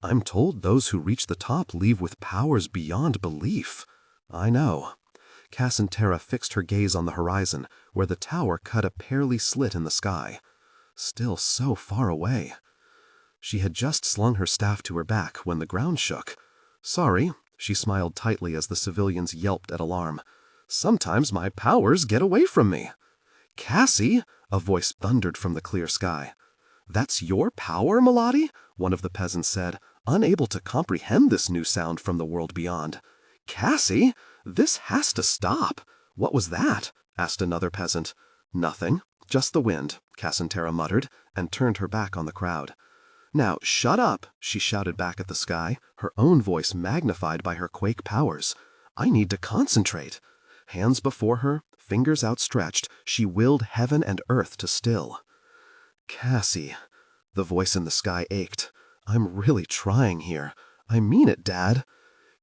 "I'm told those who reach the top leave with powers beyond belief." "I know." Cassandra fixed her gaze on the horizon, where the tower cut a pearly slit in the sky. Still so far away. She had just slung her staff to her back when the ground shook. "Sorry," she smiled tightly as the civilians yelped at alarm. "Sometimes my powers get away from me." "Cassie!" a voice thundered from the clear sky. "That's your power, Milady?" one of the peasants said, unable to comprehend this new sound from the world beyond. "Cassie, this has to stop." "What was that?" asked another peasant. "Nothing, just the wind," Cassandra muttered, and turned her back on the crowd. "Now, shut up," she shouted back at the sky, her own voice magnified by her quake powers. "I need to concentrate." Hands before her, fingers outstretched, she willed heaven and earth to still. "Cassie," the voice in the sky ached. "I'm really trying here. I mean it, Dad."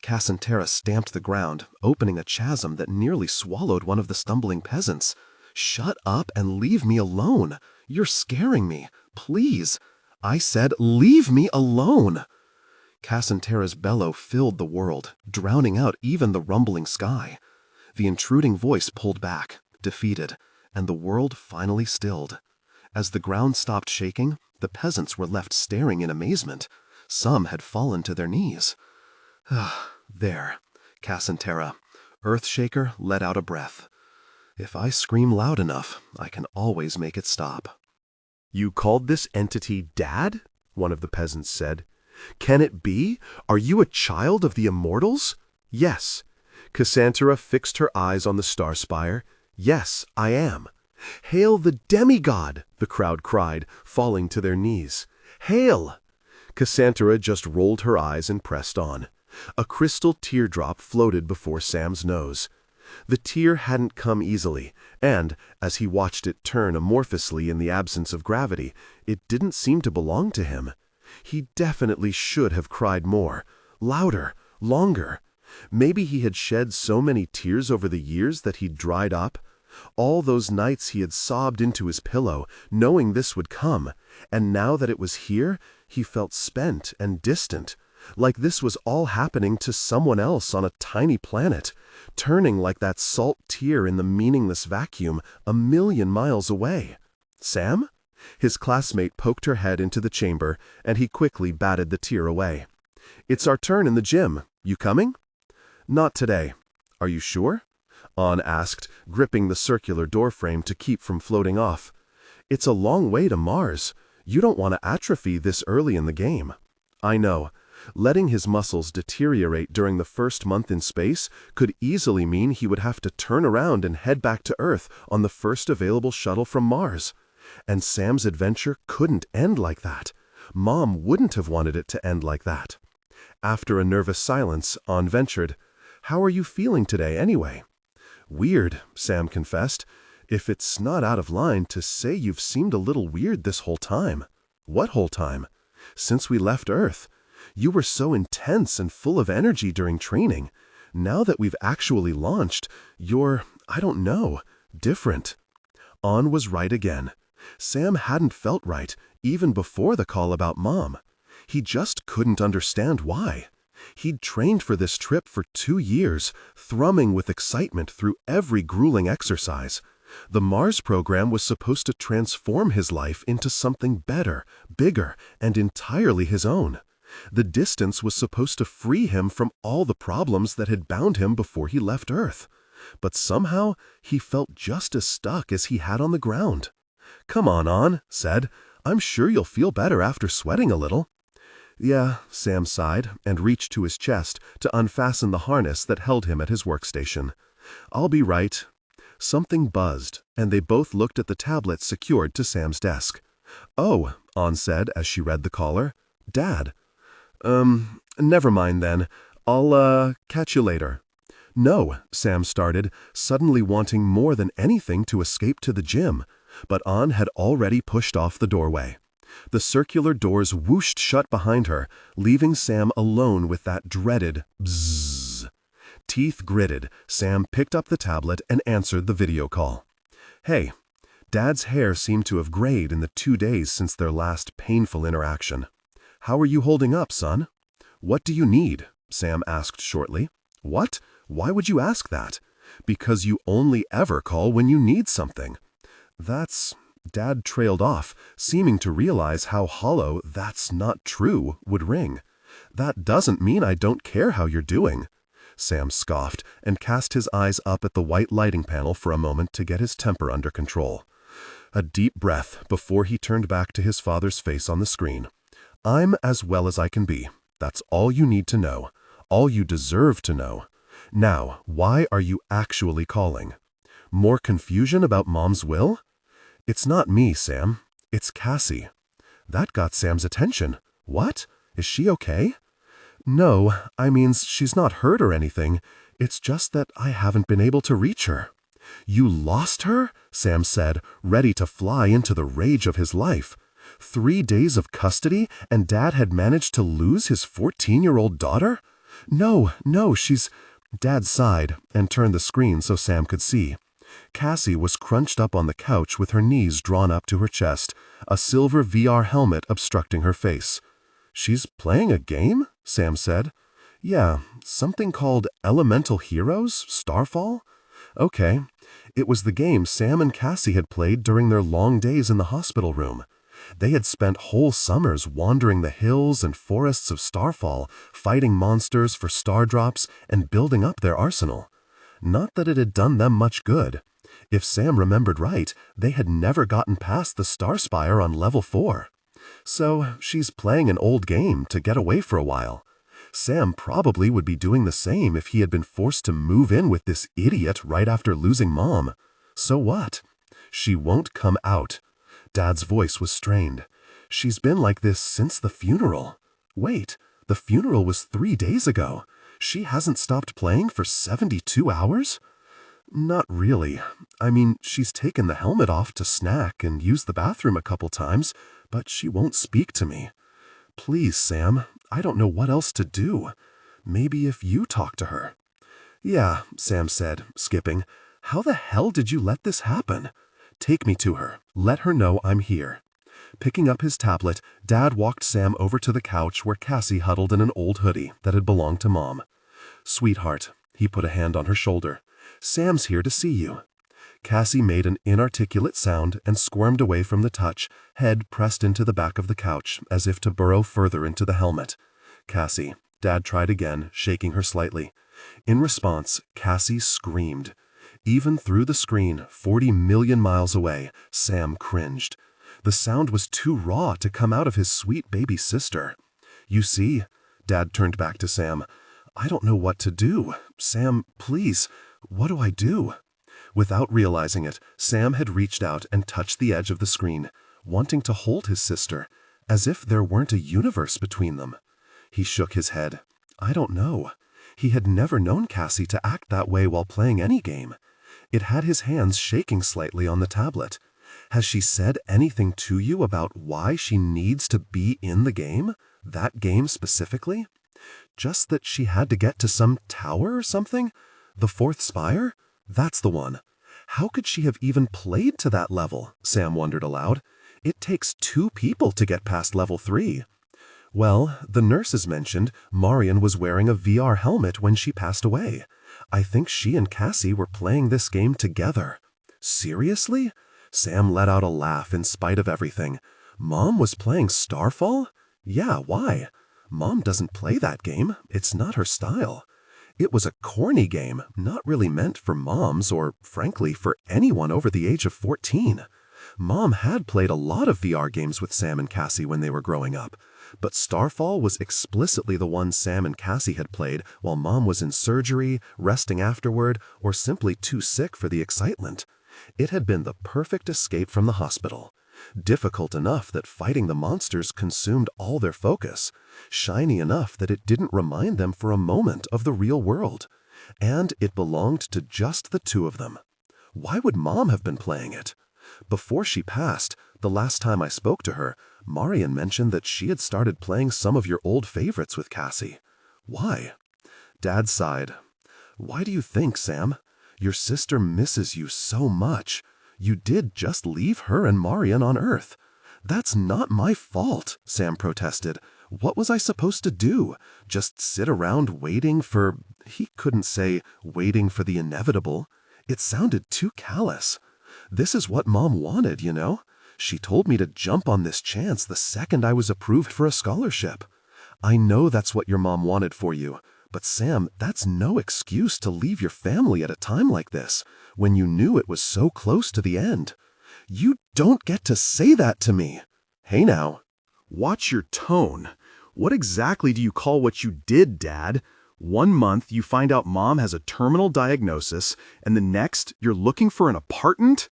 Cassandra stamped the ground, opening a chasm that nearly swallowed one of the stumbling peasants. "Shut up and leave me alone. You're scaring me. Please." "I said, leave me alone." Cassandra's bellow filled the world, drowning out even the rumbling sky. The intruding voice pulled back, defeated, and the world finally stilled. As the ground stopped shaking, the peasants were left staring in amazement. Some had fallen to their knees. "There," Cassandra, Earthshaker, let out a breath. "If I scream loud enough, I can always make it stop." "You called this entity Dad?" one of the peasants said. "Can it be? Are you a child of the immortals?" "Yes." Cassandra fixed her eyes on the star spire. "Yes, I am." "Hail the demigod!" the crowd cried, falling to their knees. "Hail!" Cassandra just rolled her eyes and pressed on. A crystal teardrop floated before Sam's nose. The tear hadn't come easily, and, as he watched it turn amorphously in the absence of gravity, it didn't seem to belong to him. He definitely should have cried more, louder, longer. Maybe he had shed so many tears over the years that he'd dried up. All those nights he had sobbed into his pillow, knowing this would come, and now that it was here, he felt spent and distant, like this was all happening to someone else on a tiny planet, turning like that salt tear in the meaningless vacuum 1,000,000 miles away. "Sam?" His classmate poked her head into the chamber, and he quickly batted the tear away. "It's our turn in the gym. You coming?" "Not today." "Are you sure?" An asked, gripping the circular doorframe to keep from floating off. "It's a long way to Mars. You don't want to atrophy this early in the game." "I know." Letting his muscles deteriorate during the first month in space could easily mean he would have to turn around and head back to Earth on the first available shuttle from Mars. And Sam's adventure couldn't end like that. Mom wouldn't have wanted it to end like that. After a nervous silence, An ventured, "How are you feeling today, anyway?" "Weird," Sam confessed. "If it's not out of line to say you've seemed a little weird this whole time." "What whole time?" "Since we left Earth. You were so intense and full of energy during training. Now that we've actually launched, you're, I don't know, different." An was right again. Sam hadn't felt right, even before the call about Mom. He just couldn't understand why. He'd trained for this trip for 2 years, thrumming with excitement through every grueling exercise. The Mars program was supposed to transform his life into something better, bigger, and entirely his own. The distance was supposed to free him from all the problems that had bound him before he left Earth. But somehow, he felt just as stuck as he had on the ground. "Come on, An," said. "I'm sure you'll feel better after sweating a little." "Yeah," Sam sighed and reached to his chest to unfasten the harness that held him at his workstation. "I'll be right." Something buzzed, and they both looked at the tablet secured to Sam's desk. "Oh," An said as she read the caller. "Dad." Never mind then. I'll, catch you later." "No," Sam started, suddenly wanting more than anything to escape to the gym, but An had already pushed off the doorway. The circular doors whooshed shut behind her, leaving Sam alone with that dreaded bzzz. Teeth gritted, Sam picked up the tablet and answered the video call. "Hey." Dad's hair seemed to have grayed in the 2 days since their last painful interaction. "How are you holding up, son?" "What do you need?" Sam asked shortly. "What? Why would you ask that?" "Because you only ever call when you need something." "That's—" Dad trailed off, seeming to realize how hollow "that's not true" would ring. "That doesn't mean I don't care how you're doing." Sam scoffed and cast his eyes up at the white lighting panel for a moment to get his temper under control. A deep breath before he turned back to his father's face on the screen. "I'm as well as I can be. That's all you need to know. All you deserve to know. Now, why are you actually calling? More confusion about Mom's will?" "It's not me, Sam. It's Cassie." That got Sam's attention. "What? Is she okay?" "No, I mean, she's not hurt or anything. It's just that I haven't been able to reach her." "You lost her?" Sam said, ready to fly into the rage of his life. 3 days of custody, and Dad had managed to lose his 14-year-old daughter? No, she's... Dad sighed and turned the screen so Sam could see. Cassie was crunched up on the couch with her knees drawn up to her chest, a silver VR helmet obstructing her face. "She's playing a game?" Sam said. "Yeah, something called Elemental Heroes? Starfall?" "Okay." It was the game Sam and Cassie had played during their long days in the hospital room. They had spent whole summers wandering the hills and forests of Starfall, fighting monsters for star drops and building up their arsenal. Not that it had done them much good. If Sam remembered right, they had never gotten past the Star Spire on level 4. So she's playing an old game to get away for a while. Sam probably would be doing the same if he had been forced to move in with this idiot right after losing Mom. So what? She won't come out. Dad's voice was strained. "She's been like this since the funeral." "Wait, the funeral was 3 days ago. She hasn't stopped playing for 72 hours? "Not really. I mean, she's taken the helmet off to snack and use the bathroom a couple times, but she won't speak to me. Please, Sam, I don't know what else to do. Maybe if you talk to her." "Yeah," Sam said, skipping. "How the hell did you let this happen? Take me to her. Let her know I'm here." Picking up his tablet, Dad walked Sam over to the couch where Cassie huddled in an old hoodie that had belonged to Mom. "Sweetheart," he put a hand on her shoulder. "Sam's here to see you." Cassie made an inarticulate sound and squirmed away from the touch, head pressed into the back of the couch, as if to burrow further into the helmet. "Cassie," Dad tried again, shaking her slightly. In response, Cassie screamed. Even through the screen, 40 million miles away, Sam cringed. The sound was too raw to come out of his sweet baby sister. "You see," Dad turned back to Sam, "I don't know what to do. Sam, please, what do I do?" Without realizing it, Sam had reached out and touched the edge of the screen, wanting to hold his sister, as if there weren't a universe between them. He shook his head. I don't know. He had never known Cassie to act that way while playing any game. It had his hands shaking slightly on the tablet. "Has she said anything to you about why she needs to be in the game? That game specifically? Just that she had to get to some tower or something? The 4th Spire? That's the one. How could she have even played to that level?" Sam wondered aloud. "It takes 2 people to get past level 3. "Well, the nurses mentioned Marion was wearing a VR helmet when she passed away. I think she and Cassie were playing this game together." "Seriously?" Sam let out a laugh in spite of everything. "Mom was playing Starfall? Yeah, why? Mom doesn't play that game. It's not her style. It was a corny game, not really meant for moms or, frankly, for anyone over the age of 14. Mom had played a lot of VR games with Sam and Cassie when they were growing up. But Starfall was explicitly the one Sam and Cassie had played while Mom was in surgery, resting afterward, or simply too sick for the excitement. It had been the perfect escape from the hospital. Difficult enough that fighting the monsters consumed all their focus, shiny enough that it didn't remind them for a moment of the real world. And it belonged to just the two of them. Why would Mom have been playing it? Before she passed, the last time I spoke to her, Marian mentioned that she had started playing some of your old favorites with Cassie. Why? Dad sighed. Why do you think, Sam? Your sister misses you so much. You did just leave her and Marian on Earth. That's not my fault, Sam protested. What was I supposed to do? Just sit around waiting for... He couldn't say, waiting for the inevitable. It sounded too callous. This is what Mom wanted, you know? She told me to jump on this chance the second I was approved for a scholarship. I know that's what your mom wanted for you, but Sam, that's no excuse to leave your family at a time like this, when you knew it was so close to the end. You don't get to say that to me. Hey now. Watch your tone. What exactly do you call what you did, Dad? 1 month you find out Mom has a terminal diagnosis, and the next you're looking for an apartment?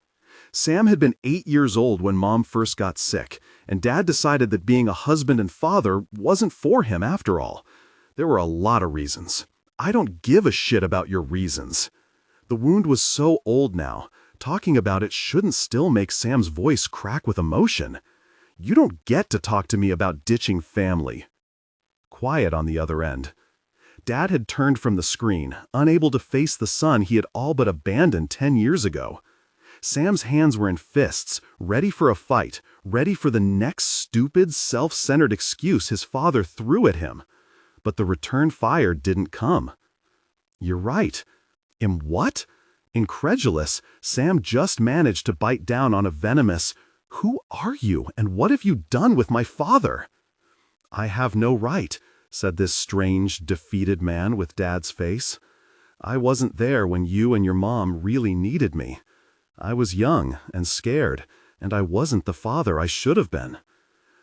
Sam had been 8 years old when Mom first got sick, and Dad decided that being a husband and father wasn't for him after all. There were a lot of reasons. I don't give a shit about your reasons. The wound was so old now. Talking about it shouldn't still make Sam's voice crack with emotion. You don't get to talk to me about ditching family. Quiet on the other end. Dad had turned from the screen, unable to face the son he had all but abandoned 10 years ago. Sam's hands were in fists, ready for a fight, ready for the next stupid, self-centered excuse his father threw at him. But the return fire didn't come. You're right. In what? Incredulous, Sam just managed to bite down on a venomous, "Who are you, and what have you done with my father?" "I have no right," said this strange, defeated man with Dad's face. "I wasn't there when you and your mom really needed me. I was young and scared, and I wasn't the father I should have been.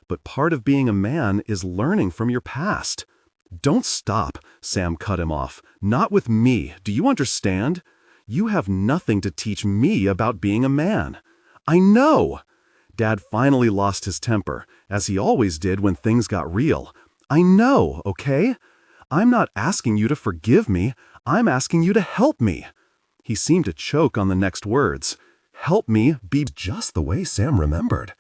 But part of being a man is learning from your past." "Don't stop," Sam cut him off. "Not with me, do you understand? You have nothing to teach me about being a man." "I know!" Dad finally lost his temper, as he always did when things got real. "I know, okay? I'm not asking you to forgive me, I'm asking you to help me." He seemed to choke on the next words. Help me be just the way Sam remembered.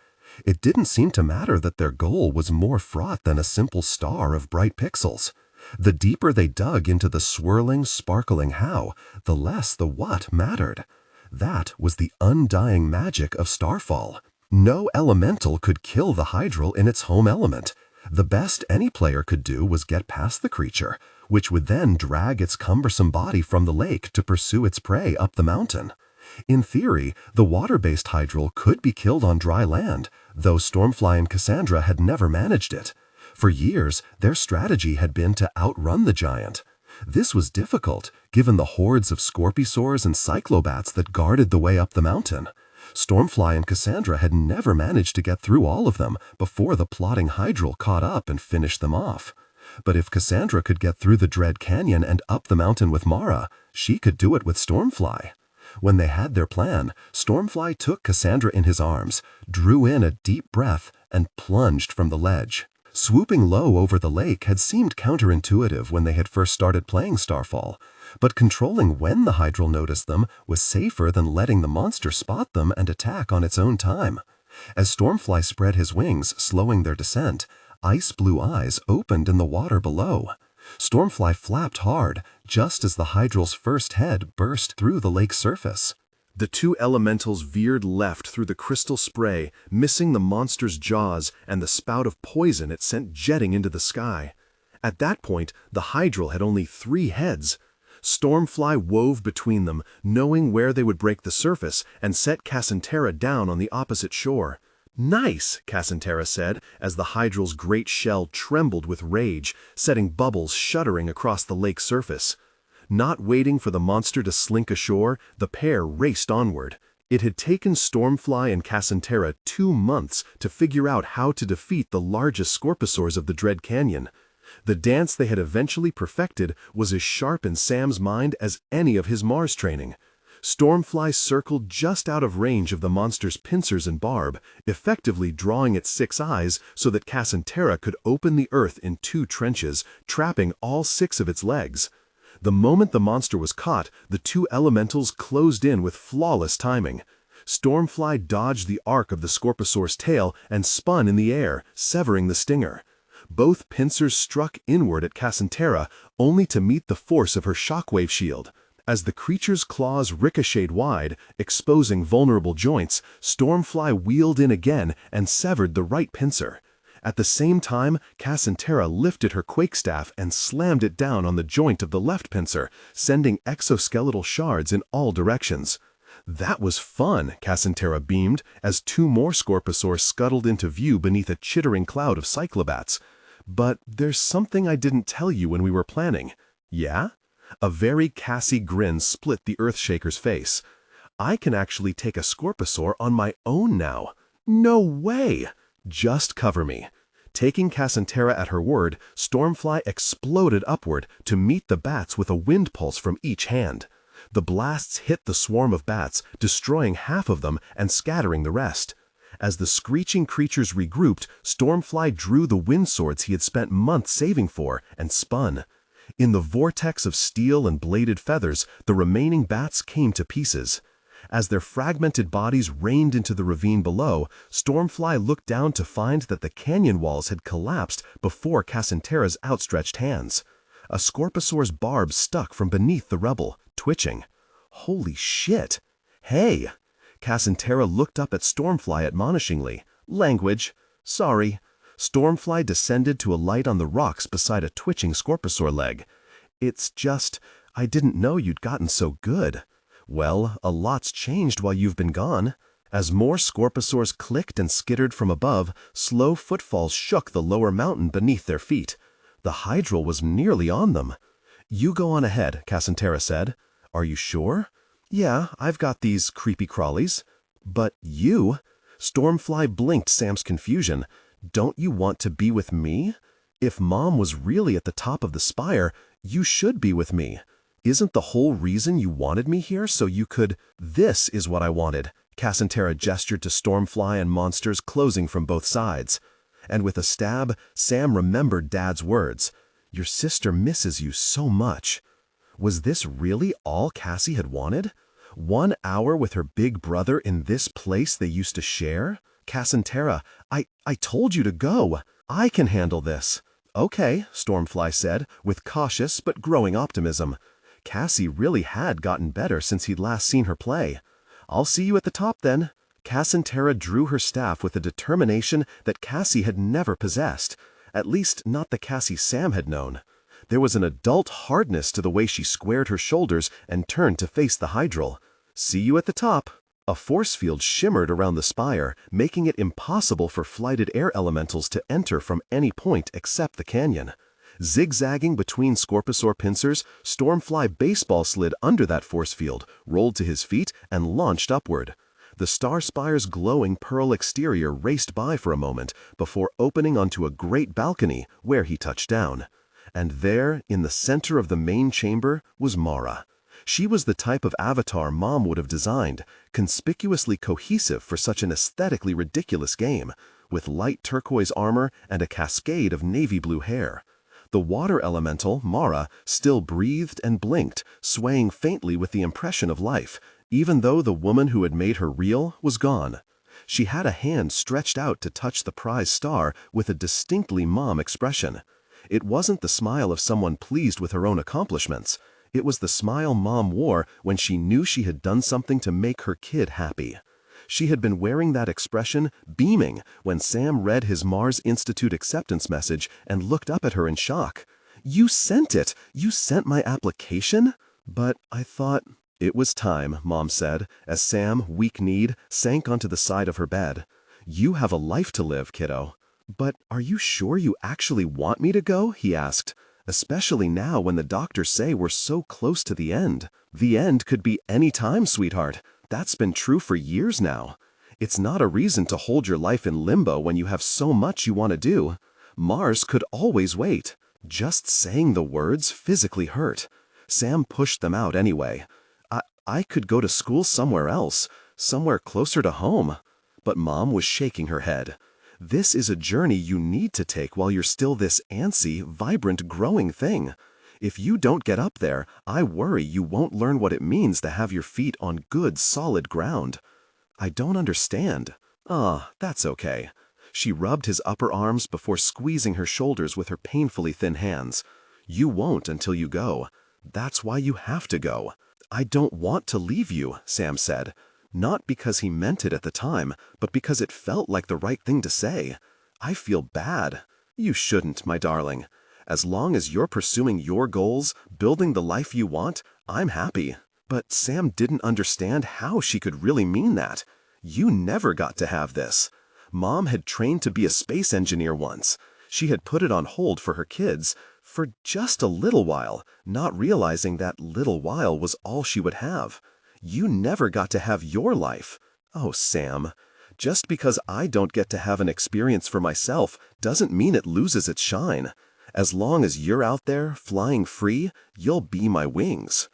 It didn't seem to matter that their goal was more fraught than a simple star of bright pixels. The deeper they dug into the swirling, sparkling how, the less the what mattered. That was the undying magic of Starfall. No elemental could kill the hydral in its home element. The best any player could do was get past the creature, which would then drag its cumbersome body from the lake to pursue its prey up the mountain. In theory, the water-based hydral could be killed on dry land, though Stormfly and Cassandra had never managed it. For years, their strategy had been to outrun the giant. This was difficult, given the hordes of scorpisaurs and cyclobats that guarded the way up the mountain. Stormfly and Cassandra had never managed to get through all of them before the plotting hydral caught up and finished them off. But if Cassandra could get through the Dread Canyon and up the mountain with Mara, she could do it with Stormfly. When they had their plan, Stormfly took Cassandra in his arms, drew in a deep breath, and plunged from the ledge. Swooping low over the lake had seemed counterintuitive when they had first started playing Starfall, but controlling when the hydral noticed them was safer than letting the monster spot them and attack on its own time. As Stormfly spread his wings, slowing their descent, ice-blue eyes opened in the water below. Stormfly flapped hard, just as the hydral's first head burst through the lake's surface. The two elementals veered left through the crystal spray, missing the monster's jaws and the spout of poison it sent jetting into the sky. At that point, the hydral had only 3 heads. Stormfly wove between them, knowing where they would break the surface, and set Cassandra down on the opposite shore. "Nice," Cassandra said, as the hydral's great shell trembled with rage, setting bubbles shuddering across the lake's surface. Not waiting for the monster to slink ashore, the pair raced onward. It had taken Stormfly and Cassantera 2 months to figure out how to defeat the largest scorpisaurs of the Dread Canyon. The dance they had eventually perfected was as sharp in Sam's mind as any of his Mars training. Stormfly circled just out of range of the monster's pincers and barb, effectively drawing its 6 eyes so that Cassantera could open the earth in 2 trenches, trapping all 6 of its legs. The moment the monster was caught, the 2 elementals closed in with flawless timing. Stormfly dodged the arc of the scorpisaur's tail and spun in the air, severing the stinger. Both pincers struck inward at Cassantera, only to meet the force of her shockwave shield. As the creature's claws ricocheted wide, exposing vulnerable joints, Stormfly wheeled in again and severed the right pincer. At the same time, Cassantera lifted her quakestaff and slammed it down on the joint of the left pincer, sending exoskeletal shards in all directions. That was fun, Cassantera beamed, as 2 more scorpisaurs scuttled into view beneath a chittering cloud of cyclobats. But there's something I didn't tell you when we were planning. Yeah? A very Cassie grin split the Earthshaker's face. I can actually take a scorpisaur on my own now. No way! Just cover me. Taking Cassantera at her word, Stormfly exploded upward to meet the bats with a wind pulse from each hand. The blasts hit the swarm of bats, destroying half of them and scattering the rest. As the screeching creatures regrouped, Stormfly drew the wind swords he had spent months saving for and spun. In the vortex of steel and bladed feathers, the remaining bats came to pieces. As their fragmented bodies rained into the ravine below, Stormfly looked down to find that the canyon walls had collapsed before Cassantera's outstretched hands. A scorpisaur's barb stuck from beneath the rubble, twitching. Holy shit! Hey! Cassantera looked up at Stormfly admonishingly. Language. Sorry. Stormfly descended to alight on the rocks beside a twitching scorpisaur leg. It's just, I didn't know you'd gotten so good. Well, a lot's changed while you've been gone. As more scorpisaurs clicked and skittered from above, slow footfalls shook the lower mountain beneath their feet. The hydral was nearly on them. You go on ahead, Cassantera said. Are you sure? Yeah, I've got these creepy crawlies. But you? Stormfly blinked Sam's confusion. Don't you want to be with me? If Mom was really at the top of the spire, you should be with me. Isn't the whole reason you wanted me here so you could— This is what I wanted. Cassantera gestured to Stormfly and monsters closing from both sides. And with a stab, Sam remembered Dad's words. Your sister misses you so much. Was this really all Cassie had wanted? 1 hour with her big brother in this place they used to share? Cassantera, I told you to go. I can handle this. Okay, Stormfly said, with cautious but growing optimism. Cassie really had gotten better since he'd last seen her play. I'll see you at the top then. Cassantera drew her staff with a determination that Cassie had never possessed, at least not the Cassie Sam had known. There was an adult hardness to the way she squared her shoulders and turned to face the hydral. See you at the top. A force field shimmered around the spire, making it impossible for flighted air elementals to enter from any point except the canyon. Zigzagging between scorpisaur pincers, Stormfly baseball slid under that force field, rolled to his feet, and launched upward. The star spire's glowing pearl exterior raced by for a moment before opening onto a great balcony where he touched down. And there, in the center of the main chamber, was Mara. She was the type of avatar Mom would have designed, conspicuously cohesive for such an aesthetically ridiculous game, with light turquoise armor and a cascade of navy blue hair. The water elemental, Mara, still breathed and blinked, swaying faintly with the impression of life, even though the woman who had made her real was gone. She had a hand stretched out to touch the prize star with a distinctly Mom expression. It wasn't the smile of someone pleased with her own accomplishments. It was the smile Mom wore when she knew she had done something to make her kid happy. She had been wearing that expression, beaming, when Sam read his Mars Institute acceptance message and looked up at her in shock. You sent it! You sent my application? But I thought— It was time, Mom said, as Sam, weak-kneed, sank onto the side of her bed. You have a life to live, kiddo. But are you sure you actually want me to go? He asked. Especially now when the doctors say we're so close to the end. The end could be any time, sweetheart. That's been true for years now. It's not a reason to hold your life in limbo when you have so much you want to do. Mars could always wait. Just saying the words physically hurt. Sam pushed them out anyway. I could go to school somewhere else, somewhere closer to home. But Mom was shaking her head. This is a journey you need to take while you're still this antsy, vibrant, growing thing. If you don't get up there, I worry you won't learn what it means to have your feet on good, solid ground. I don't understand. That's okay. She rubbed his upper arms before squeezing her shoulders with her painfully thin hands. You won't until you go. That's why you have to go. I don't want to leave you, Sam said. Not because he meant it at the time, but because it felt like the right thing to say. I feel bad. You shouldn't, my darling. As long as you're pursuing your goals, building the life you want, I'm happy. But Sam didn't understand how she could really mean that. You never got to have this. Mom had trained to be a space engineer once. She had put it on hold for her kids, for just a little while, not realizing that little while was all she would have. You never got to have your life. Oh, Sam. Just because I don't get to have an experience for myself doesn't mean it loses its shine. As long as you're out there, flying free, you'll be my wings.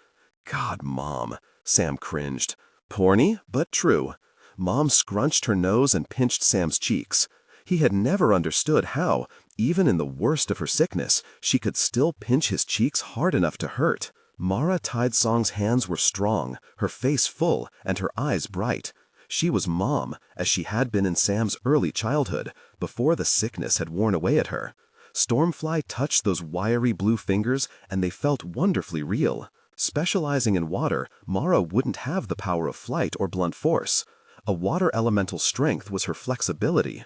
God, Mom, Sam cringed. Porny, but true. Mom scrunched her nose and pinched Sam's cheeks. He had never understood how, even in the worst of her sickness, she could still pinch his cheeks hard enough to hurt. Mara Tidesong's hands were strong, her face full, and her eyes bright. She was Mom, as she had been in Sam's early childhood, before the sickness had worn away at her. Stormfly touched those wiry blue fingers, and they felt wonderfully real. Specializing in water, Mara wouldn't have the power of flight or blunt force. A water elemental strength was her flexibility.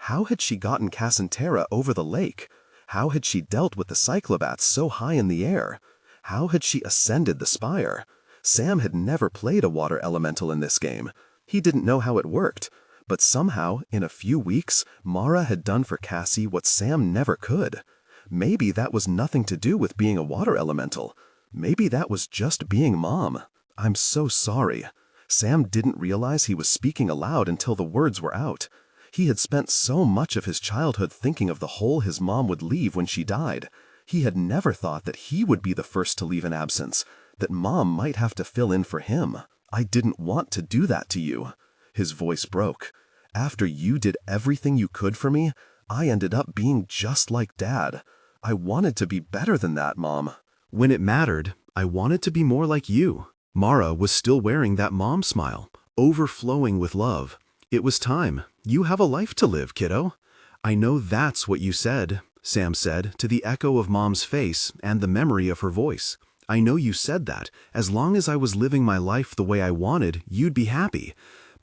How had she gotten Cassantera over the lake? How had she dealt with the cyclobats so high in the air? How had she ascended the spire? Sam had never played a water elemental in this game. He didn't know how it worked. But somehow, in a few weeks, Mara had done for Cassie what Sam never could. Maybe that was nothing to do with being a water elemental. Maybe that was just being Mom. I'm so sorry. Sam didn't realize he was speaking aloud until the words were out. He had spent so much of his childhood thinking of the hole his mom would leave when she died. He had never thought that he would be the first to leave in absence, that Mom might have to fill in for him. I didn't want to do that to you. His voice broke. After you did everything you could for me, I ended up being just like Dad. I wanted to be better than that, Mom. When it mattered, I wanted to be more like you. Mara was still wearing that mom smile, overflowing with love. It was time. You have a life to live, kiddo. I know that's what you said, Sam said, to the echo of Mom's face and the memory of her voice. I know you said that. As long as I was living my life the way I wanted, you'd be happy.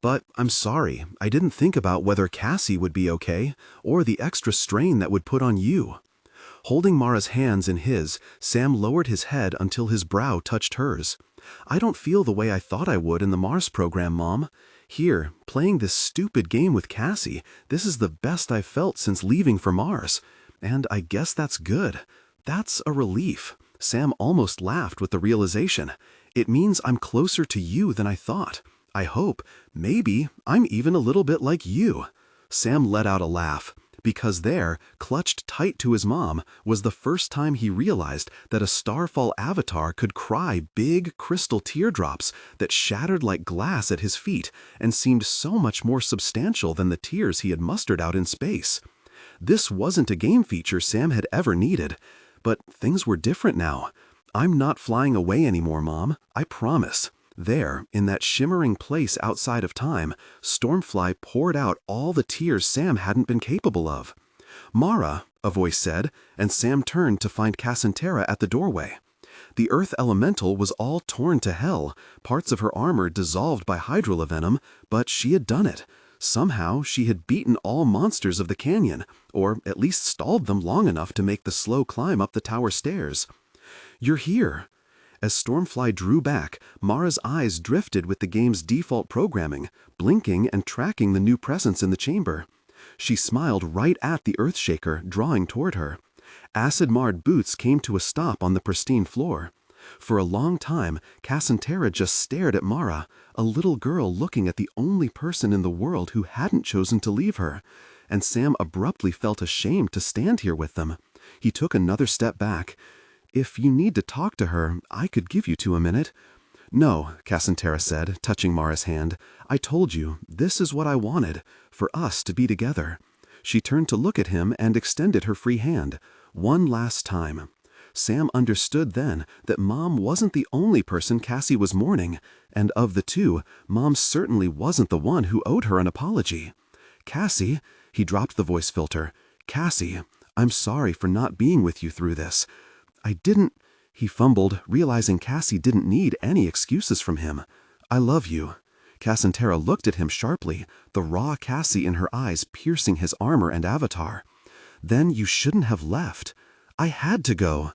But I'm sorry, I didn't think about whether Cassie would be okay, or the extra strain that would put on you. Holding Mara's hands in his, Sam lowered his head until his brow touched hers. I don't feel the way I thought I would in the Mars program, Mom. Here, playing this stupid game with Cassie, this is the best I've felt since leaving for Mars. And I guess that's good. That's a relief. Sam almost laughed with the realization. It means I'm closer to you than I thought. I hope, maybe, I'm even a little bit like you. Sam let out a laugh. Because there, clutched tight to his mom, was the first time he realized that a Starfall avatar could cry big crystal teardrops that shattered like glass at his feet and seemed so much more substantial than the tears he had mustered out in space. This wasn't a game feature Sam had ever needed, but things were different now. I'm not flying away anymore, Mom, I promise. There, in that shimmering place outside of time, Stormfly poured out all the tears Sam hadn't been capable of. Mara, a voice said, and Sam turned to find Cassantera at the doorway. The Earth Elemental was all torn to hell, parts of her armor dissolved by hydrovenom, but she had done it. Somehow, she had beaten all monsters of the canyon, or at least stalled them long enough to make the slow climb up the tower stairs. You're here. As Stormfly drew back, Mara's eyes drifted with the game's default programming, blinking and tracking the new presence in the chamber. She smiled right at the Earthshaker, drawing toward her. Acid-marred boots came to a stop on the pristine floor. For a long time, Cassandra just stared at Mara, a little girl looking at the only person in the world who hadn't chosen to leave her, and Sam abruptly felt ashamed to stand here with them. He took another step back. "If you need to talk to her, I could give you 2 minutes." "No," Cassandra said, touching Mara's hand. "I told you, this is what I wanted, for us to be together." She turned to look at him and extended her free hand. One last time. Sam understood then that Mom wasn't the only person Cassie was mourning, and of the two, Mom certainly wasn't the one who owed her an apology. "Cassie," he dropped the voice filter. "Cassie, I'm sorry for not being with you through this. I didn't," he fumbled, realizing Cassie didn't need any excuses from him. "I love you." Cassandra looked at him sharply, the raw Cassie in her eyes piercing his armor and avatar. "Then you shouldn't have left. I had to go."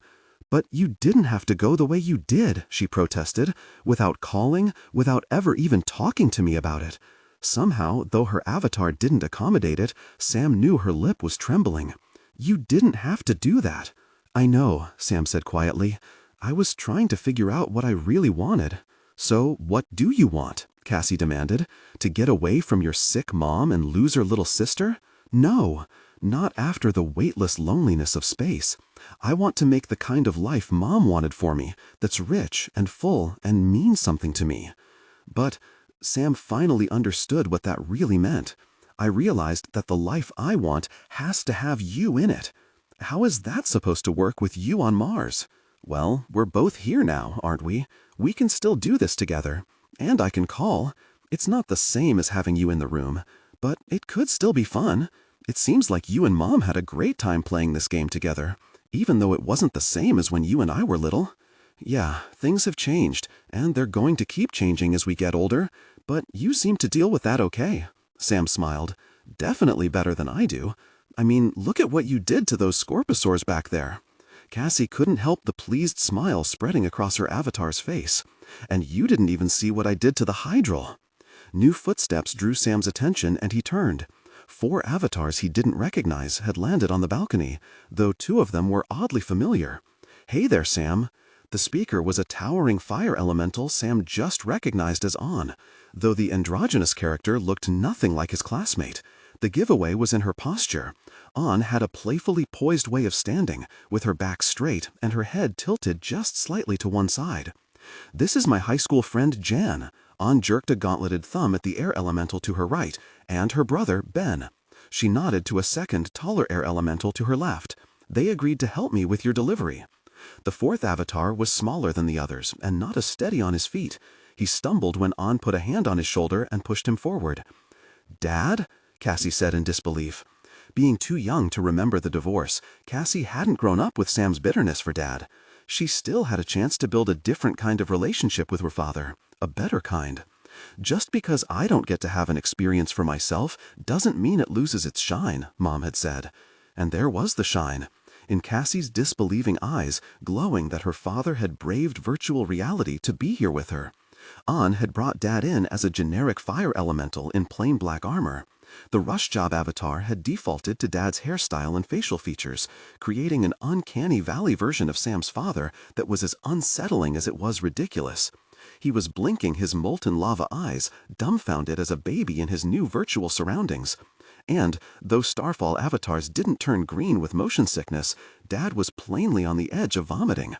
"But you didn't have to go the way you did," she protested, "without calling, without ever even talking to me about it." Somehow, though her avatar didn't accommodate it, Sam knew her lip was trembling. "You didn't have to do that." "I know," Sam said quietly. "I was trying to figure out what I really wanted." "So what do you want?" Cassie demanded. "To get away from your sick mom and loser little sister? No, not after the weightless loneliness of space. I want to make the kind of life Mom wanted for me, that's rich and full and means something to me." But Sam finally understood what that really meant. "I realized that the life I want has to have you in it. How is that supposed to work with you on Mars?" "Well, we're both here now, aren't we? We can still do this together. And I can call. It's not the same as having you in the room, but it could still be fun. It seems like you and Mom had a great time playing this game together, even though it wasn't the same as when you and I were little." "Yeah, things have changed, and they're going to keep changing as we get older, but you seem to deal with that okay." Sam smiled. "Definitely better than I do. I mean, look at what you did to those scorpisaurs back there." Cassie couldn't help the pleased smile spreading across her avatar's face. "And you didn't even see what I did to the hydral." New footsteps drew Sam's attention, and he turned. 4 avatars he didn't recognize had landed on the balcony, though 2 of them were oddly familiar. "Hey there, Sam." The speaker was a towering fire elemental Sam just recognized as On, though the androgynous character looked nothing like his classmate. The giveaway was in her posture. On had a playfully poised way of standing, with her back straight and her head tilted just slightly to one side. "This is my high school friend Jan." On jerked a gauntleted thumb at the air elemental to her right, and her brother, Ben. She nodded to a second, taller air elemental to her left. "They agreed to help me with your delivery." The 4th avatar was smaller than the others, and not as steady on his feet. He stumbled when On put a hand on his shoulder and pushed him forward. "Dad?" Cassie said in disbelief. Being too young to remember the divorce, Cassie hadn't grown up with Sam's bitterness for Dad. She still had a chance to build a different kind of relationship with her father, a better kind. "Just because I don't get to have an experience for myself doesn't mean it loses its shine," Mom had said. And there was the shine. In Cassie's disbelieving eyes, glowing that her father had braved virtual reality to be here with her. On had brought Dad in as a generic fire elemental in plain black armor. The Rush Job avatar had defaulted to Dad's hairstyle and facial features, creating an uncanny valley version of Sam's father that was as unsettling as it was ridiculous. He was blinking his molten lava eyes, dumbfounded as a baby in his new virtual surroundings. And, though Starfall avatars didn't turn green with motion sickness, Dad was plainly on the edge of vomiting.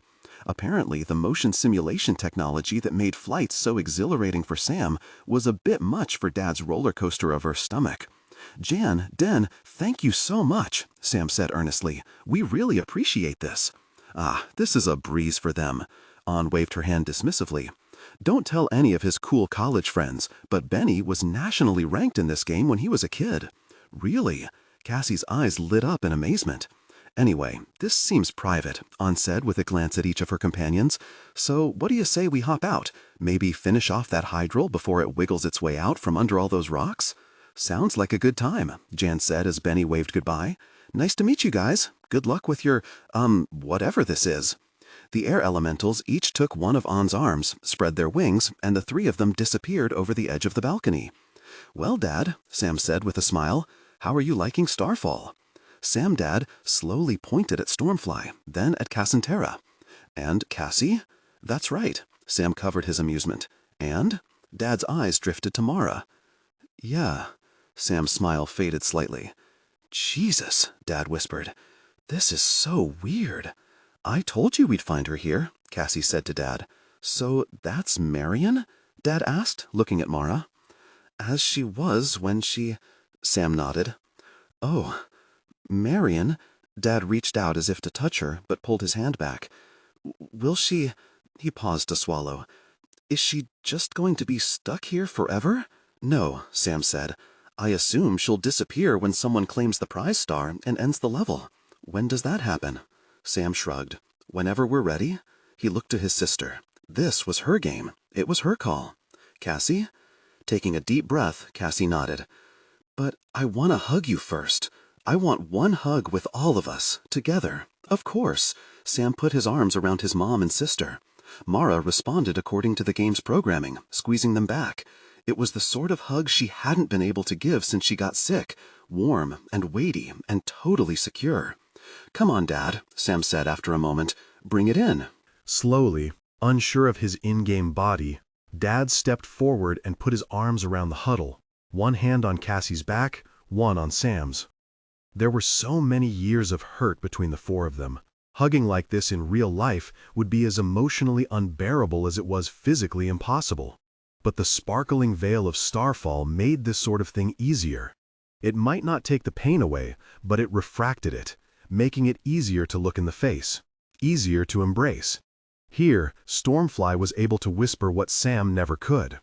Apparently, the motion simulation technology that made flights so exhilarating for Sam was a bit much for Dad's roller coaster-averse stomach. "Jan, Den, thank you so much," Sam said earnestly. "We really appreciate this." "Ah, this is a breeze for them." On waved her hand dismissively. "Don't tell any of his cool college friends, but Benny was nationally ranked in this game when he was a kid." "Really?" Cassie's eyes lit up in amazement. "Anyway, this seems private," On said with a glance at each of her companions. "So what do you say we hop out? Maybe finish off that hydral before it wiggles its way out from under all those rocks?" "Sounds like a good time," Jan said as Benny waved goodbye. "Nice to meet you guys. Good luck with your, whatever this is." The air elementals each took one of On's arms, spread their wings, and the 3 of them disappeared over the edge of the balcony. "Well, Dad," Sam said with a smile, "how are you liking Starfall?" Sam Dad slowly pointed at Stormfly, then at Cassandra. "And Cassie?" That's right, Sam covered his amusement. And? Dad's eyes drifted to Mara. Yeah, Sam's smile faded slightly. Jesus, Dad whispered. This is so weird. I told you we'd find her here, Cassie said to Dad. So that's Marion? Dad asked, looking at Mara. As she was when she... Sam nodded. Oh, Marion... Dad reached out as if to touch her, but pulled his hand back. Will she... He paused to swallow. Is she just going to be stuck here forever? No, Sam said. I assume she'll disappear when someone claims the prize star and ends the level. When does that happen? Sam shrugged. Whenever we're ready? He looked to his sister. This was her game. It was her call. Cassie? Taking a deep breath, Cassie nodded. But I want to hug you first. I want one hug with all of us, together. Of course. Sam put his arms around his mom and sister. Mara responded according to the game's programming, squeezing them back. It was the sort of hug she hadn't been able to give since she got sick, warm and weighty and totally secure. Come on, Dad, Sam said after a moment. Bring it in. Slowly, unsure of his in-game body, Dad stepped forward and put his arms around the huddle, one hand on Cassie's back, one on Sam's. There were so many years of hurt between the four of them. Hugging like this in real life would be as emotionally unbearable as it was physically impossible. But the sparkling veil of starfall made this sort of thing easier. It might not take the pain away, but it refracted it, making it easier to look in the face, easier to embrace. Here, Stormfly was able to whisper what Sam never could.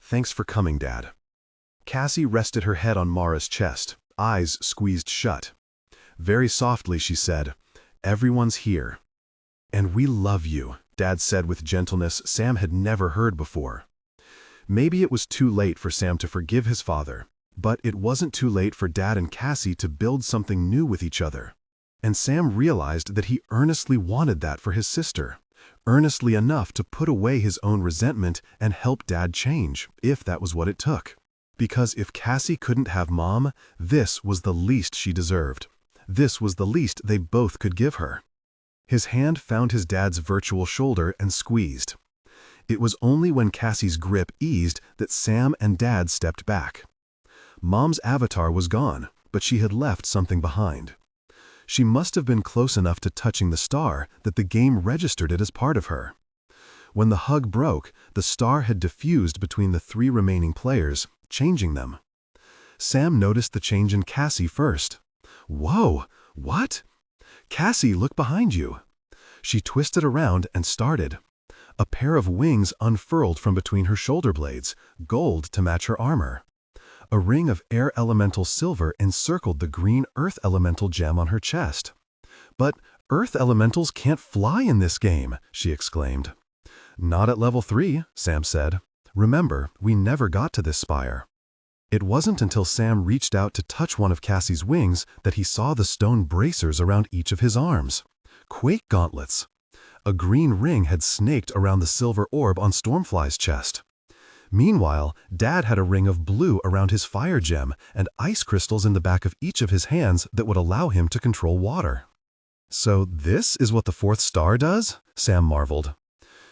Thanks for coming, Dad. Cassie rested her head on Mara's chest, eyes squeezed shut. Very softly she said, Everyone's here. And we love you, Dad said with gentleness Sam had never heard before. Maybe it was too late for Sam to forgive his father, but it wasn't too late for Dad and Cassie to build something new with each other. And Sam realized that he earnestly wanted that for his sister, earnestly enough to put away his own resentment and help Dad change, if that was what it took. Because if Cassie couldn't have Mom, this was the least she deserved. This was the least they both could give her. His hand found his dad's virtual shoulder and squeezed. It was only when Cassie's grip eased that Sam and Dad stepped back. Mom's avatar was gone, but she had left something behind. She must have been close enough to touching the star that the game registered it as part of her. When the hug broke, the star had diffused between the three remaining players, changing them. Sam noticed the change in Cassie first. Whoa, what? Cassie, look behind you. She twisted around and started. A pair of wings unfurled from between her shoulder blades, gold to match her armor. A ring of air elemental silver encircled the green earth elemental gem on her chest. But earth elementals can't fly in this game, she exclaimed. Not at level 3, Sam said. Remember, we never got to this spire. It wasn't until Sam reached out to touch one of Cassie's wings that he saw the stone bracers around each of his arms. Quake gauntlets. A green ring had snaked around the silver orb on Stormfly's chest. Meanwhile, Dad had a ring of blue around his fire gem and ice crystals in the back of each of his hands that would allow him to control water. So this is what the fourth star does? Sam marveled.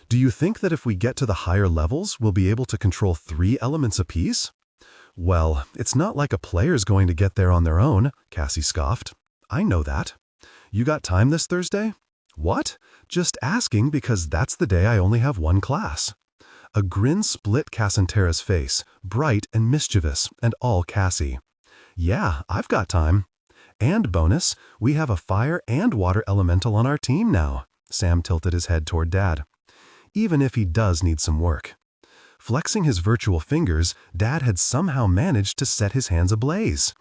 Do you think that if we get to the higher levels, we'll be able to control 3 elements apiece? Well, it's not like a player's going to get there on their own, Cassie scoffed. I know that. You got time this Thursday? What? Just asking because that's the day I only have one class. A grin split Cassantera's face, bright and mischievous, and all Cassie. Yeah, I've got time. And bonus, we have a fire and water elemental on our team now. Sam tilted his head toward Dad. Even if he does need some work. Flexing his virtual fingers, Dad had somehow managed to set his hands ablaze.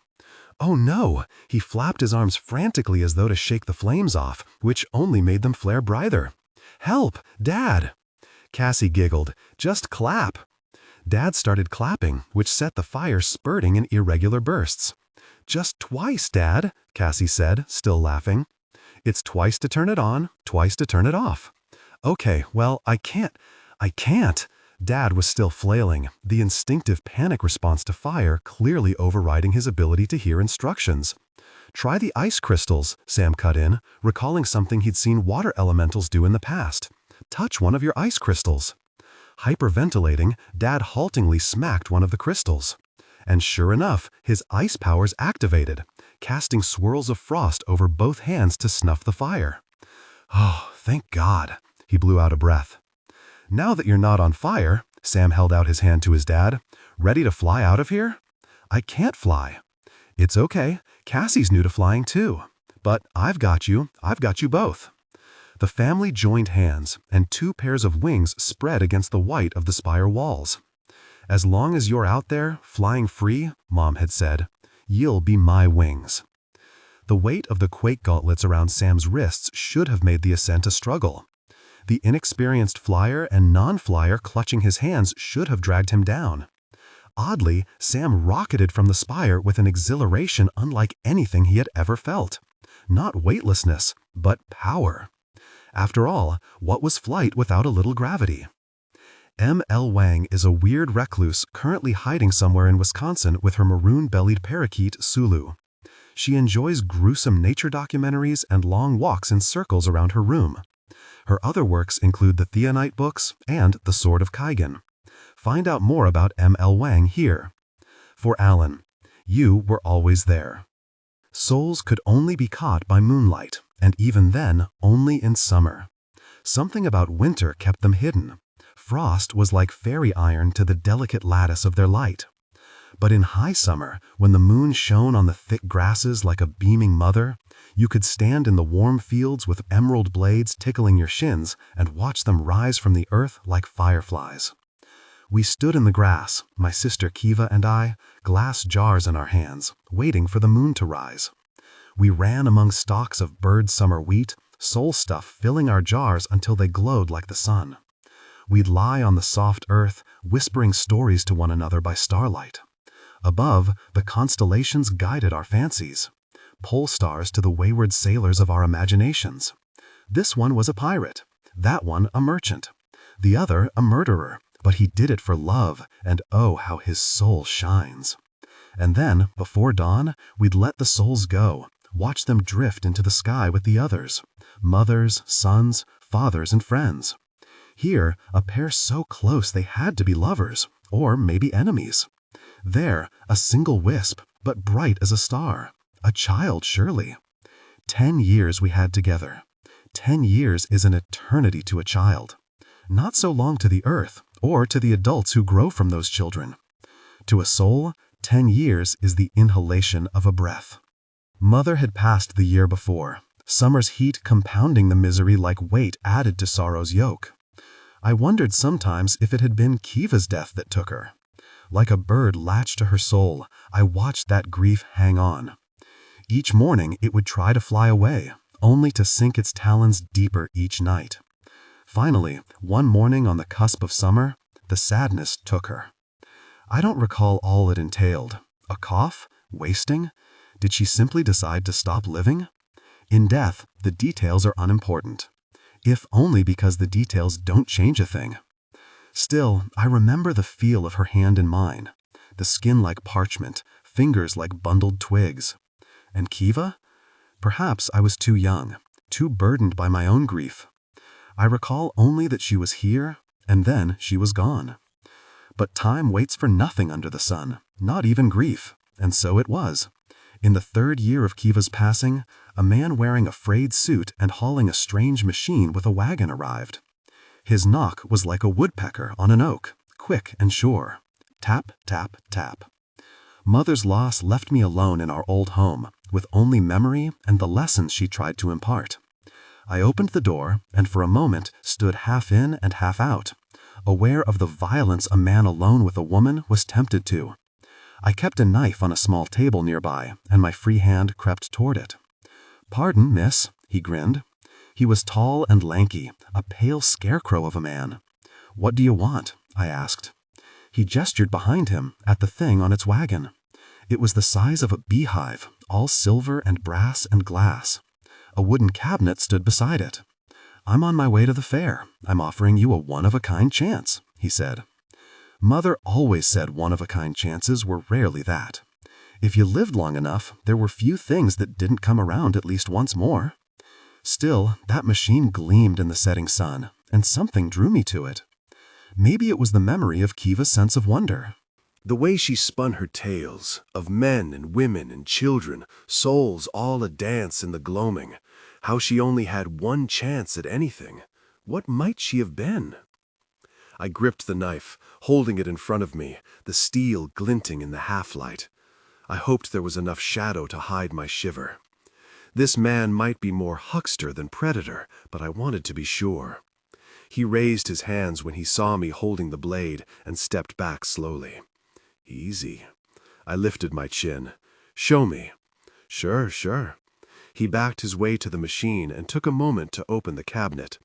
Oh no! He flapped his arms frantically as though to shake the flames off, which only made them flare brighter. Help! Dad! Cassie giggled. Just clap! Dad started clapping, which set the fire spurting in irregular bursts. Just twice, Dad, Cassie said, still laughing. It's twice to turn it on, twice to turn it off. Okay, well, I can't. Dad was still flailing, the instinctive panic response to fire clearly overriding his ability to hear instructions. Try the ice crystals, Sam cut in, recalling something he'd seen water elementals do in the past. touch one of your ice crystals." Hyperventilating, Dad haltingly smacked one of the crystals. And sure enough, his ice powers activated, casting swirls of frost over both hands to snuff the fire. "Oh, thank God," he blew out a breath. "Now that you're not on fire," Sam held out his hand to his dad, "ready to fly out of here?" "I can't fly." "It's okay, Cassie's new to flying too. But I've got you both." The family joined hands, and 2 pairs of wings spread against the white of the spire walls. "As long as you're out there, flying free," Mom had said, "you'll be my wings." The weight of the quake gauntlets around Sam's wrists should have made the ascent a struggle. The inexperienced flyer and non-flyer clutching his hands should have dragged him down. Oddly, Sam rocketed from the spire with an exhilaration unlike anything he had ever felt. Not weightlessness, but power. After all, what was flight without a little gravity? M.L. Wang is a weird recluse currently hiding somewhere in Wisconsin with her maroon-bellied parakeet, Sulu. She enjoys gruesome nature documentaries and long walks in circles around her room. Her other works include the Theonite books and The Sword of Kaigan. Find out more about M.L. Wang here. For Alan, you were always there. Souls could only be caught by moonlight, and even then, only in summer. Something about winter kept them hidden. Frost was like fairy iron to the delicate lattice of their light. But in high summer, when the moon shone on the thick grasses like a beaming mother, you could stand in the warm fields with emerald blades tickling your shins and watch them rise from the earth like fireflies. We stood in the grass, my sister Kiva and I, glass jars in our hands, waiting for the moon to rise. We ran among stalks of bird summer wheat, soul stuff filling our jars until they glowed like the sun. We'd lie on the soft earth, whispering stories to one another by starlight. Above, the constellations guided our fancies, pole stars to the wayward sailors of our imaginations. This one was a pirate, that one a merchant, the other a murderer, but he did it for love, and oh, how his soul shines. And then, before dawn, we'd let the souls go, watch them drift into the sky with the others, mothers, sons, fathers, and friends. Here, a pair so close they had to be lovers, or maybe enemies. There, a single wisp, but bright as a star. A child, surely. 10 years we had together. 10 years is an eternity to a child. Not so long to the earth, or to the adults who grow from those children. To a soul, 10 years is the inhalation of a breath. Mother had passed the year before, summer's heat compounding the misery like weight added to sorrow's yoke. I wondered sometimes if it had been Kiva's death that took her. Like a bird latched to her soul, I watched that grief hang on. Each morning it would try to fly away, only to sink its talons deeper each night. Finally, one morning on the cusp of summer, the sadness took her. I don't recall all it entailed. A cough? Wasting? Did she simply decide to stop living? In death, the details are unimportant, if only because the details don't change a thing. Still, I remember the feel of her hand in mine, the skin like parchment, fingers like bundled twigs. And Kiva? Perhaps I was too young, too burdened by my own grief. I recall only that she was here, and then she was gone. But time waits for nothing under the sun, not even grief, and so it was. In the 3rd year of Kiva's passing, a man wearing a frayed suit and hauling a strange machine with a wagon arrived. His knock was like a woodpecker on an oak, quick and sure. Tap, tap, tap. Mother's loss left me alone in our old home, with only memory and the lessons she tried to impart. I opened the door and for a moment stood half in and half out, aware of the violence a man alone with a woman was tempted to. I kept a knife on a small table nearby, and my free hand crept toward it. "Pardon, miss," he grinned. He was tall and lanky, a pale scarecrow of a man. "What do you want?" I asked. He gestured behind him, at the thing on its wagon. It was the size of a beehive, all silver and brass and glass. A wooden cabinet stood beside it. "I'm on my way to the fair. I'm offering you a one-of-a-kind chance," he said. Mother always said one-of-a-kind chances were rarely that. If you lived long enough, there were few things that didn't come around at least once more. Still, that machine gleamed in the setting sun, and something drew me to it. Maybe it was the memory of Kiva's sense of wonder. The way she spun her tales, of men and women and children, souls all a dance in the gloaming, how she only had one chance at anything. What might she have been? I gripped the knife, holding it in front of me, the steel glinting in the half-light. I hoped there was enough shadow to hide my shiver. This man might be more huckster than predator, but I wanted to be sure. He raised his hands when he saw me holding the blade and stepped back slowly. Easy. I lifted my chin. Show me. Sure, sure. He backed his way to the machine and took a moment to open the cabinet.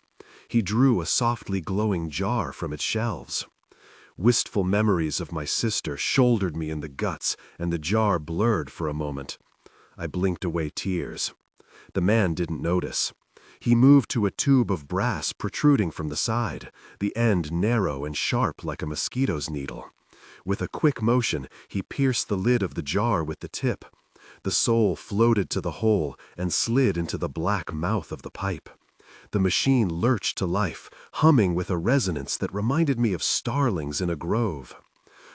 He drew a softly glowing jar from its shelves. Wistful memories of my sister shouldered me in the guts, and the jar blurred for a moment. I blinked away tears. The man didn't notice. He moved to a tube of brass protruding from the side, the end narrow and sharp like a mosquito's needle. With a quick motion, he pierced the lid of the jar with the tip. The soul floated to the hole and slid into the black mouth of the pipe. The machine lurched to life, humming with a resonance that reminded me of starlings in a grove.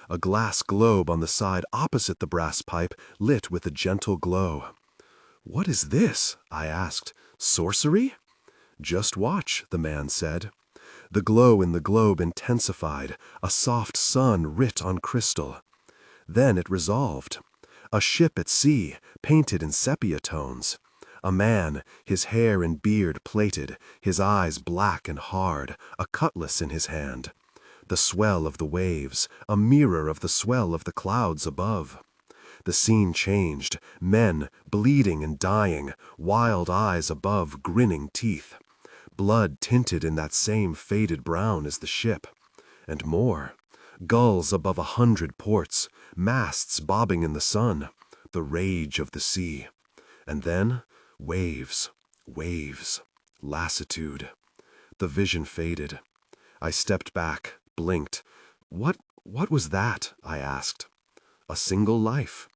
A glass globe on the side opposite the brass pipe lit with a gentle glow. "What is this?" I asked. "Sorcery?" "Just watch," the man said. The glow in the globe intensified, a soft sun writ on crystal. Then it resolved. A ship at sea, painted in sepia tones. A man, his hair and beard plaited, his eyes black and hard, a cutlass in his hand. The swell of the waves, a mirror of the swell of the clouds above. The scene changed, men bleeding and dying, wild eyes above grinning teeth. Blood tinted in that same faded brown as the ship. And more. Gulls above 100 ports, masts bobbing in the sun, the rage of the sea. And then, waves, waves, lassitude. The vision faded. I stepped back, blinked. What was that?" I asked. "A single life.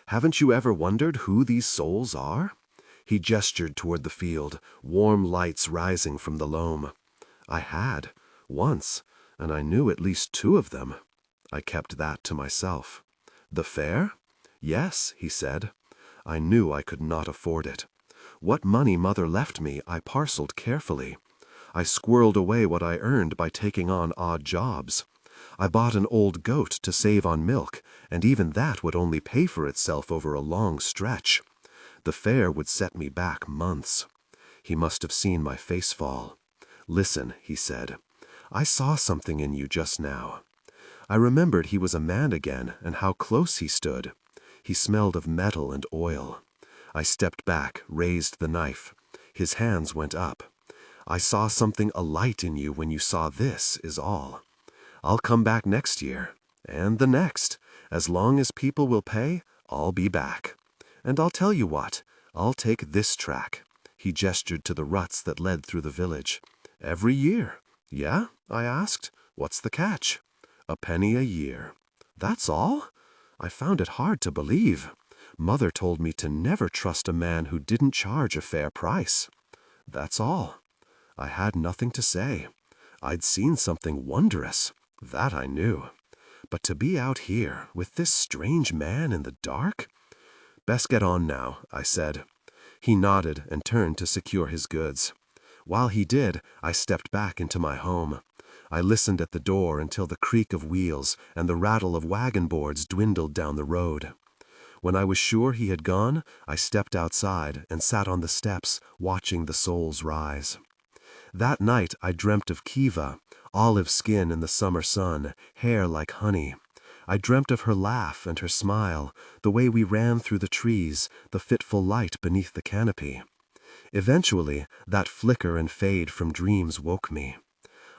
Haven't you ever wondered who these souls are?" He gestured toward the field, warm lights rising from the loam. I had, once, and I knew at least 2 of them. I kept that to myself. "The fair?" "Yes," he said. I knew I could not afford it. What money Mother left me I parceled carefully. I squirreled away what I earned by taking on odd jobs. I bought an old goat to save on milk, and even that would only pay for itself over a long stretch. The fair would set me back months. He must have seen my face fall. "Listen," he said. "I saw something in you just now." I remembered he was a man again and how close he stood. He smelled of metal and oil. I stepped back, raised the knife. His hands went up. "I saw something alight in you when you saw this, is all. I'll come back next year, and the next. As long as people will pay, I'll be back. And I'll tell you what, I'll take this track." He gestured to the ruts that led through the village. "Every year." "Yeah?" I asked. "What's the catch?" "A penny a year." "That's all?" I found it hard to believe. Mother told me to never trust a man who didn't charge a fair price. "That's all." I had nothing to say. I'd seen something wondrous. That I knew. But to be out here, with this strange man in the dark? "Best get on now," I said. He nodded and turned to secure his goods. While he did, I stepped back into my home. I listened at the door until the creak of wheels and the rattle of wagon boards dwindled down the road. When I was sure he had gone, I stepped outside and sat on the steps, watching the souls rise. That night I dreamt of Kiva, olive skin in the summer sun, hair like honey. I dreamt of her laugh and her smile, the way we ran through the trees, the fitful light beneath the canopy. Eventually, that flicker and fade from dreams woke me.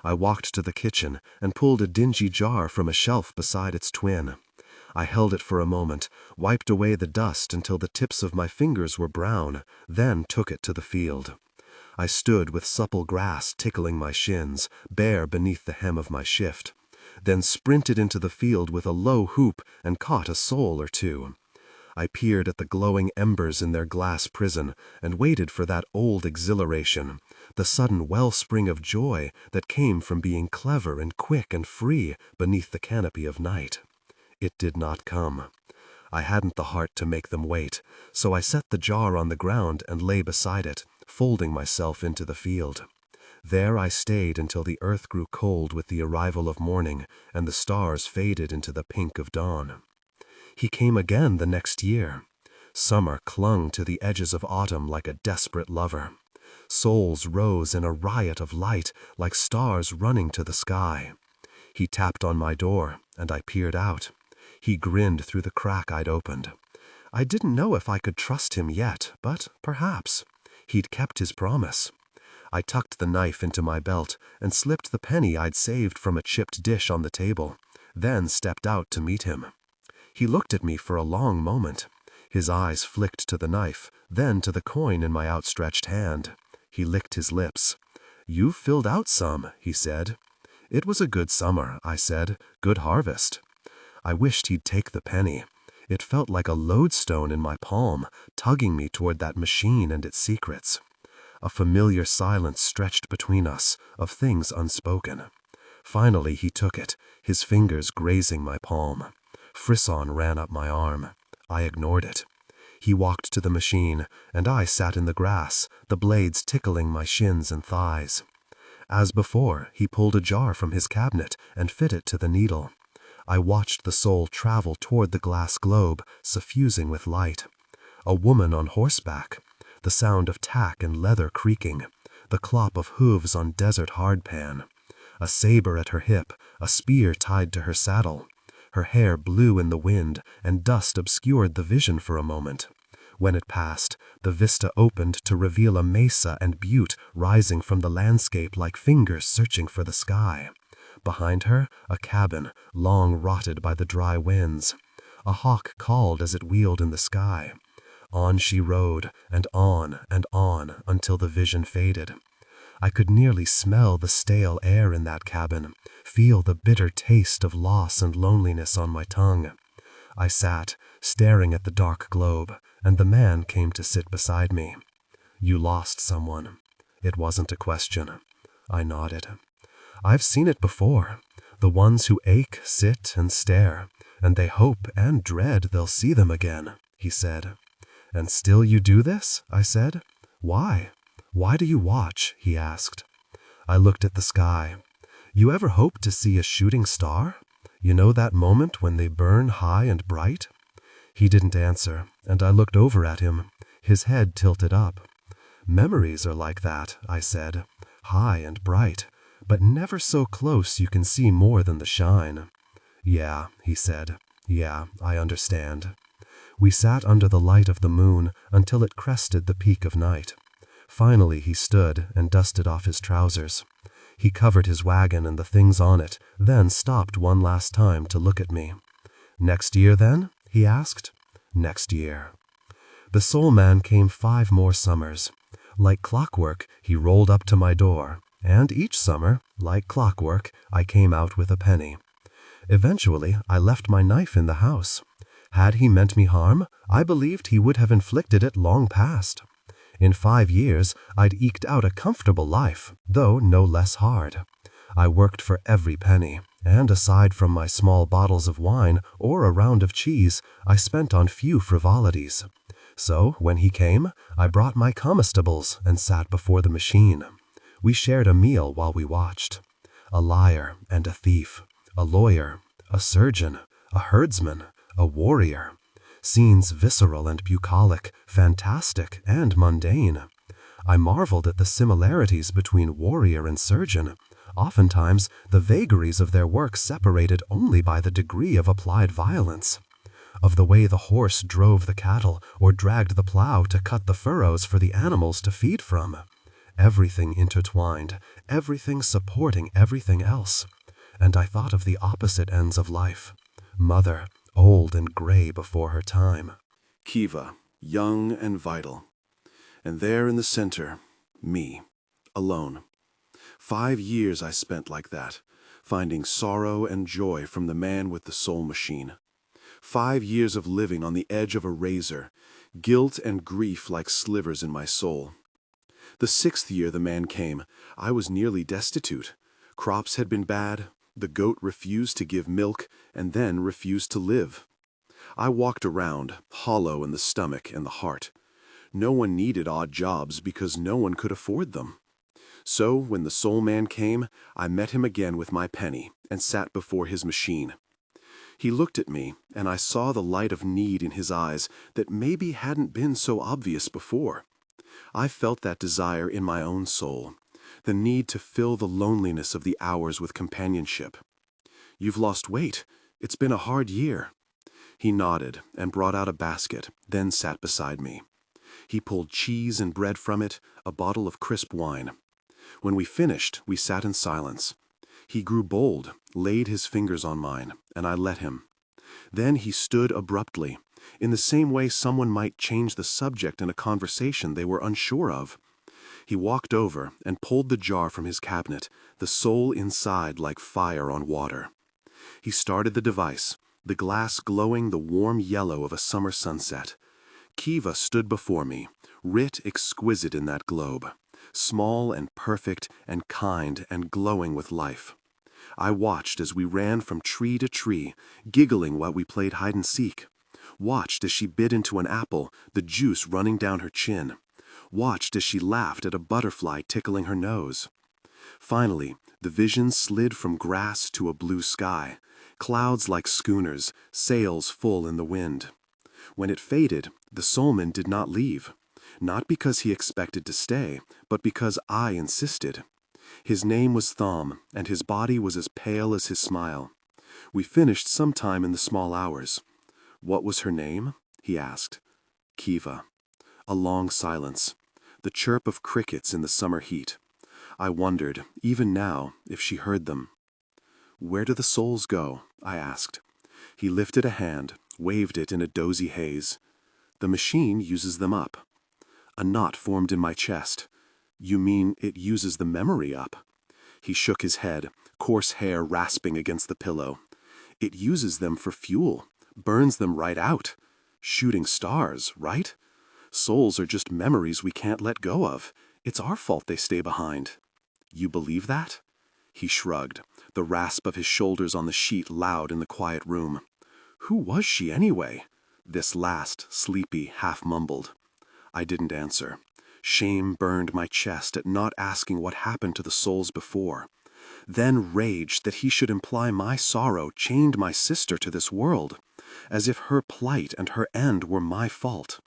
I walked to the kitchen and pulled a dingy jar from a shelf beside its twin. I held it for a moment, wiped away the dust until the tips of my fingers were brown, then took it to the field. I stood with supple grass tickling my shins, bare beneath the hem of my shift, then sprinted into the field with a low whoop and caught a soul or 2. I peered at the glowing embers in their glass prison and waited for that old exhilaration, the sudden wellspring of joy that came from being clever and quick and free beneath the canopy of night. It did not come. I hadn't the heart to make them wait, so I set the jar on the ground and lay beside it, folding myself into the field. There I stayed until the earth grew cold with the arrival of morning and the stars faded into the pink of dawn. He came again the next year. Summer clung to the edges of autumn like a desperate lover. Souls rose in a riot of light like stars running to the sky. He tapped on my door, and I peered out. He grinned through the crack I'd opened. I didn't know if I could trust him yet, but perhaps. He'd kept his promise. I tucked the knife into my belt and slipped the penny I'd saved from a chipped dish on the table, then stepped out to meet him. He looked at me for a long moment. His eyes flicked to the knife, then to the coin in my outstretched hand. He licked his lips. "You've filled out some," he said. "It was a good summer," I said. "Good harvest." I wished he'd take the penny. It felt like a lodestone in my palm, tugging me toward that machine and its secrets. A familiar silence stretched between us, of things unspoken. Finally he took it, his fingers grazing my palm. Frisson ran up my arm. I ignored it. He walked to the machine, and I sat in the grass, the blades tickling my shins and thighs. As before, he pulled a jar from his cabinet and fit it to the needle. I watched the soul travel toward the glass globe, suffusing with light. A woman on horseback. The sound of tack and leather creaking, the clop of hooves on desert hardpan. A saber at her hip, a spear tied to her saddle. Her hair blew in the wind, and dust obscured the vision for a moment. When it passed, the vista opened to reveal a mesa and butte rising from the landscape like fingers searching for the sky. Behind her, a cabin, long rotted by the dry winds. A hawk called as it wheeled in the sky. On she rode, and on, until the vision faded. I could nearly smell the stale air in that cabin, feel the bitter taste of loss and loneliness on my tongue. I sat, staring at the dark globe, and the man came to sit beside me. "You lost someone." It wasn't a question. I nodded. "I've seen it before. The ones who ache, sit, and stare, and they hope and dread they'll see them again," he said. "And still you do this?" I said. "Why? Why do you watch?" he asked. I looked at the sky. "You ever hope to see a shooting star? You know that moment when they burn high and bright?" He didn't answer, and I looked over at him, his head tilted up. "Memories are like that," I said, "high and bright, but never so close you can see more than the shine." "Yeah," he said. "Yeah, I understand." We sat under the light of the moon until it crested the peak of night. Finally he stood and dusted off his trousers. He covered his wagon and the things on it, then stopped one last time to look at me. "Next year, then?" he asked. "Next year." The soul man came 5 more summers. Like clockwork, he rolled up to my door, and each summer, like clockwork, I came out with a penny. Eventually, I left my knife in the house. Had he meant me harm, I believed he would have inflicted it long past. In 5 years, I'd eked out a comfortable life, though no less hard. I worked for every penny, and aside from my small bottles of wine or a round of cheese, I spent on few frivolities. So, when he came, I brought my comestibles and sat before the machine. We shared a meal while we watched. A liar and a thief, a lawyer, a surgeon, a herdsman, a warrior. Scenes visceral and bucolic, fantastic and mundane. I marveled at the similarities between warrior and surgeon. Oftentimes, the vagaries of their work separated only by the degree of applied violence. Of the way the horse drove the cattle or dragged the plow to cut the furrows for the animals to feed from. Everything intertwined, everything supporting everything else. And I thought of the opposite ends of life. Mother, old and gray before her time. Kiva, young and vital. And there in the center, me, alone. 5 years I spent like that, finding sorrow and joy from the man with the soul machine. 5 years of living on the edge of a razor, guilt and grief like slivers in my soul. The 6th year the man came, I was nearly destitute. Crops had been bad, the goat refused to give milk, and then refused to live. I walked around, hollow in the stomach and the heart. No one needed odd jobs because no one could afford them. So, when the soul man came, I met him again with my penny and sat before his machine. He looked at me, and I saw the light of need in his eyes that maybe hadn't been so obvious before. I felt that desire in my own soul, the need to fill the loneliness of the hours with companionship. "You've lost weight. It's been a hard year." He nodded and brought out a basket, then sat beside me. He pulled cheese and bread from it, a bottle of crisp wine. When we finished, we sat in silence. He grew bold, laid his fingers on mine, and I let him. Then he stood abruptly, in the same way someone might change the subject in a conversation they were unsure of. He walked over and pulled the jar from his cabinet, the soul inside like fire on water. He started the device, the glass glowing the warm yellow of a summer sunset. Kiva stood before me, writ exquisite in that globe, small and perfect and kind and glowing with life. I watched as we ran from tree to tree, giggling while we played hide-and-seek. Watched as she bit into an apple, the juice running down her chin. Watched as she laughed at a butterfly tickling her nose. Finally, the vision slid from grass to a blue sky, clouds like schooners, sails full in the wind. When it faded, the soulman did not leave, not because he expected to stay, but because I insisted. His name was Thom, and his body was as pale as his smile. We finished sometime in the small hours. "What was her name?" he asked. "Kiva." A long silence, the chirp of crickets in the summer heat. I wondered, even now, if she heard them. "Where do the souls go?" I asked. He lifted a hand, waved it in a dozy haze. "The machine uses them up." A knot formed in my chest. "You mean it uses the memory up?" He shook his head, coarse hair rasping against the pillow. "It uses them for fuel, burns them right out. Shooting stars, right? Souls are just memories we can't let go of. It's our fault they stay behind." "You believe that?" He shrugged, the rasp of his shoulders on the sheet loud in the quiet room. "Who was she anyway?" This last, sleepy, half-mumbled. I didn't answer. Shame burned my chest at not asking what happened to the souls before. Then rage that he should imply my sorrow chained my sister to this world, as if her plight and her end were my fault.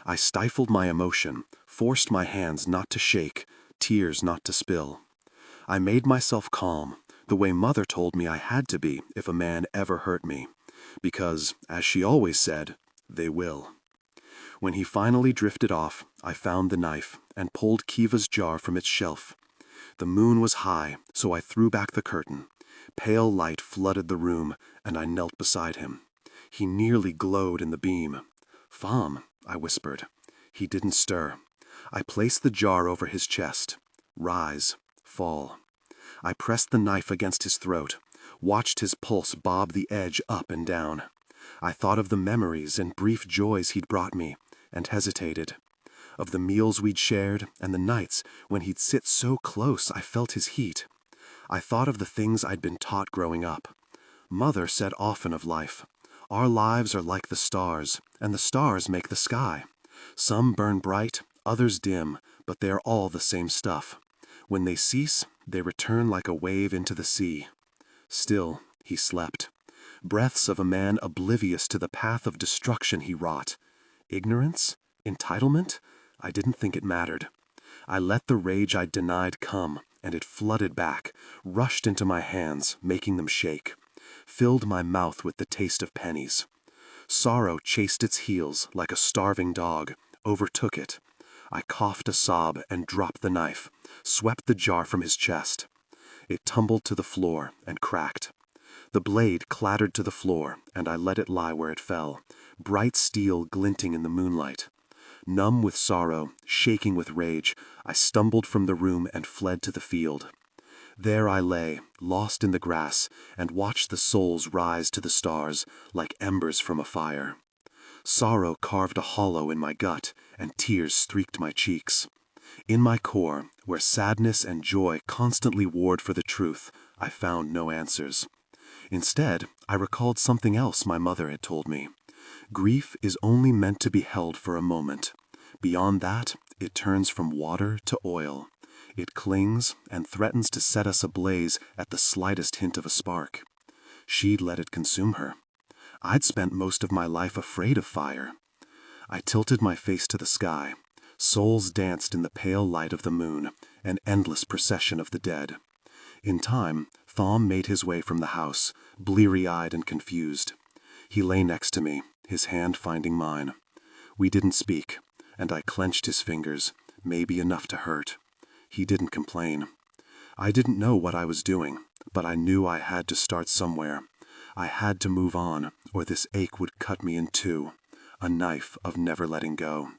I stifled my emotion, forced my hands not to shake, tears not to spill. I made myself calm, the way Mother told me I had to be if a man ever hurt me, because, as she always said, they will. When he finally drifted off, I found the knife and pulled Kiva's jar from its shelf. The moon was high, so I threw back the curtain. Pale light flooded the room, and I knelt beside him. He nearly glowed in the beam. "Fam," I whispered. He didn't stir. I placed the jar over his chest. Rise, fall. I pressed the knife against his throat, watched his pulse bob the edge up and down. I thought of the memories and brief joys he'd brought me, and hesitated. Of the meals we'd shared, and the nights when he'd sit so close I felt his heat. I thought of the things I'd been taught growing up. Mother said often of life, "Our lives are like the stars, and the stars make the sky. Some burn bright, others dim, but they are all the same stuff. When they cease, they return like a wave into the sea." Still, he slept. Breaths of a man oblivious to the path of destruction he wrought. Ignorance? Entitlement? I didn't think it mattered. I let the rage I'd denied come, and it flooded back, rushed into my hands, making them shake, filled my mouth with the taste of pennies. Sorrow chased its heels like a starving dog, overtook it. I coughed a sob and dropped the knife, swept the jar from his chest. It tumbled to the floor and cracked. The blade clattered to the floor, and I let it lie where it fell, bright steel glinting in the moonlight. Numb with sorrow, shaking with rage, I stumbled from the room and fled to the field. There I lay, lost in the grass, and watched the souls rise to the stars like embers from a fire. Sorrow carved a hollow in my gut, and tears streaked my cheeks. In my core, where sadness and joy constantly warred for the truth, I found no answers. Instead, I recalled something else my mother had told me. Grief is only meant to be held for a moment. Beyond that, it turns from water to oil. It clings and threatens to set us ablaze at the slightest hint of a spark. She'd let it consume her. I'd spent most of my life afraid of fire. I tilted my face to the sky. Souls danced in the pale light of the moon, an endless procession of the dead. In time, Thom made his way from the house, bleary-eyed and confused. He lay next to me, his hand finding mine. We didn't speak, and I clenched his fingers, maybe enough to hurt. He didn't complain. I didn't know what I was doing, but I knew I had to start somewhere. I had to move on, or this ache would cut me in two, a knife of never letting go.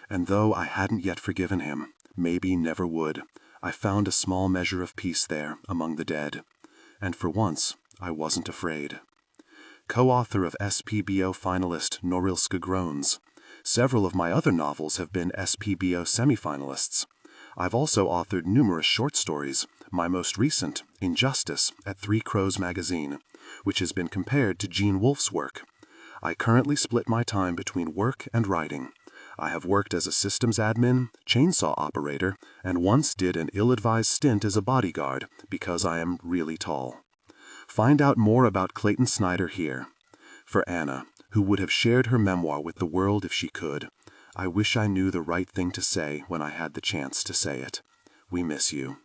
And though I hadn't yet forgiven him, maybe never would, I found a small measure of peace there among the dead. And for once, I wasn't afraid. Co-author of SPBO finalist Norilska Groans. Several of my other novels have been SPBO semifinalists. I've also authored numerous short stories, my most recent, Injustice, at Three Crows magazine, which has been compared to Gene Wolfe's work. I currently split my time between work and writing. I have worked as a systems admin, chainsaw operator, and once did an ill-advised stint as a bodyguard because I am really tall. Find out more about Clayton Snyder here. For Anna, who would have shared her memoir with the world if she could, I wish I knew the right thing to say when I had the chance to say it. We miss you.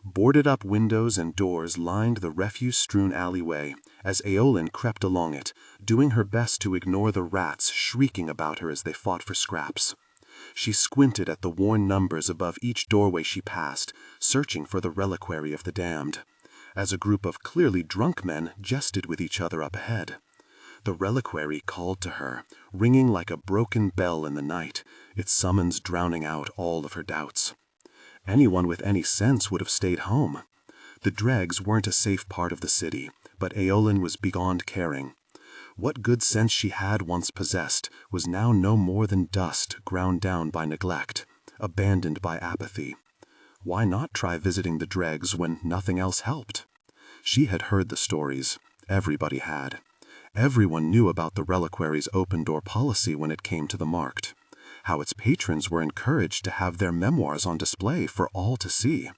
Boarded-up windows and doors lined the refuse-strewn alleyway as Eowyn crept along it, doing her best to ignore the rats shrieking about her as they fought for scraps. She squinted at the worn numbers above each doorway she passed, searching for the reliquary of the damned, as a group of clearly drunk men jested with each other up ahead. The reliquary called to her, ringing like a broken bell in the night, its summons drowning out all of her doubts. Anyone with any sense would have stayed home. The dregs weren't a safe part of the city, but Eowyn was beyond caring. What good sense she had once possessed was now no more than dust ground down by neglect, abandoned by apathy. Why not try visiting the dregs when nothing else helped? She had heard the stories. Everybody had. Everyone knew about the reliquary's open-door policy when it came to the marked. How its patrons were encouraged to have their memoirs on display for all to see.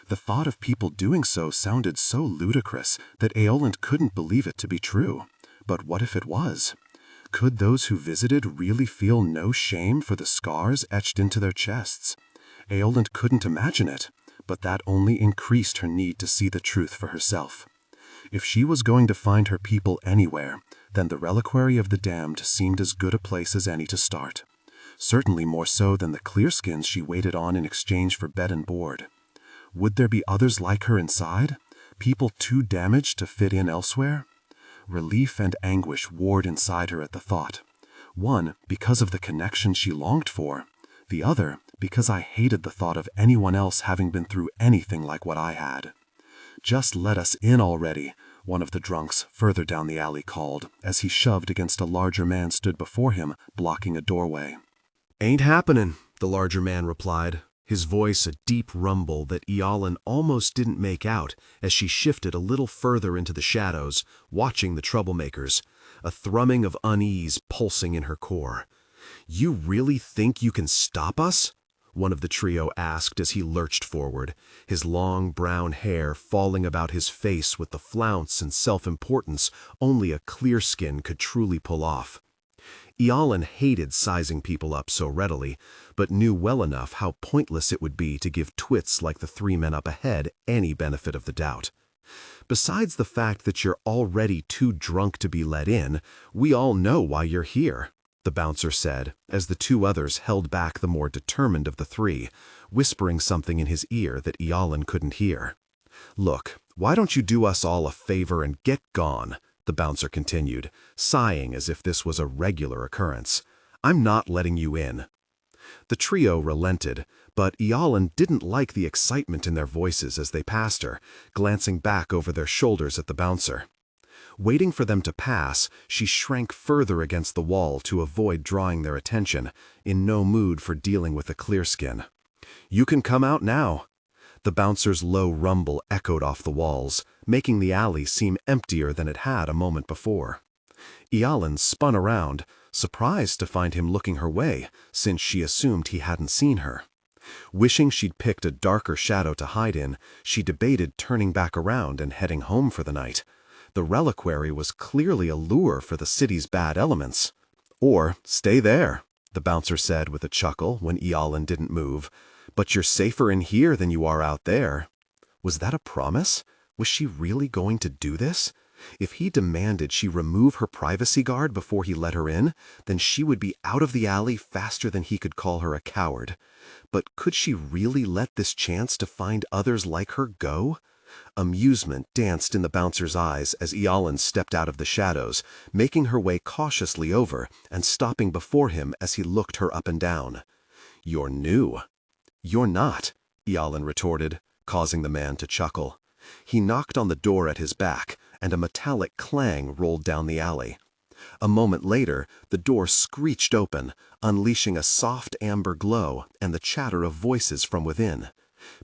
The thought of people doing so sounded so ludicrous that Eowyn couldn't believe it to be true. But what if it was? Could those who visited really feel no shame for the scars etched into their chests? Eowyn couldn't imagine it, but that only increased her need to see the truth for herself. If she was going to find her people anywhere, then the reliquary of the damned seemed as good a place as any to start. Certainly more so than the clearskins she waited on in exchange for bed and board. Would there be others like her inside? People too damaged to fit in elsewhere? Relief and anguish warred inside her at the thought. One, because of the connection she longed for. The other, because I hated the thought of anyone else having been through anything like what I had. "Just let us in already," one of the drunks further down the alley called, as he shoved against a larger man stood before him, blocking a doorway. "Ain't happening," the larger man replied, his voice a deep rumble that Eowyn almost didn't make out as she shifted a little further into the shadows, watching the troublemakers, a thrumming of unease pulsing in her core. "You really think you can stop us?" one of the trio asked as he lurched forward, his long brown hair falling about his face with the flounce and self-importance only a clear skin could truly pull off. Eowyn hated sizing people up so readily, but knew well enough how pointless it would be to give twits like the three men up ahead any benefit of the doubt. "Besides the fact that you're already too drunk to be let in, we all know why you're here," the bouncer said, as the two others held back the more determined of the three, whispering something in his ear that Eowyn couldn't hear. "Look, why don't you do us all a favor and get gone?" the bouncer continued, sighing as if this was a regular occurrence. "I'm not letting you in." The trio relented, but Eowyn didn't like the excitement in their voices as they passed her, glancing back over their shoulders at the bouncer. Waiting for them to pass, she shrank further against the wall to avoid drawing their attention, in no mood for dealing with a clearskin. "You can come out now." The bouncer's low rumble echoed off the walls, making the alley seem emptier than it had a moment before. Eowyn spun around, surprised to find him looking her way, since she assumed he hadn't seen her. Wishing she'd picked a darker shadow to hide in, she debated turning back around and heading home for the night. The reliquary was clearly a lure for the city's bad elements. "Or stay there," the bouncer said with a chuckle when Eowyn didn't move. "But you're safer in here than you are out there." Was that a promise? Was she really going to do this? If he demanded she remove her privacy guard before he let her in, then she would be out of the alley faster than he could call her a coward. But could she really let this chance to find others like her go? Amusement danced in the bouncer's eyes as Eowyn stepped out of the shadows, making her way cautiously over and stopping before him as he looked her up and down. "You're new." "You're not," Eowyn retorted, causing the man to chuckle. He knocked on the door at his back, and a metallic clang rolled down the alley. A moment later, the door screeched open, unleashing a soft amber glow and the chatter of voices from within.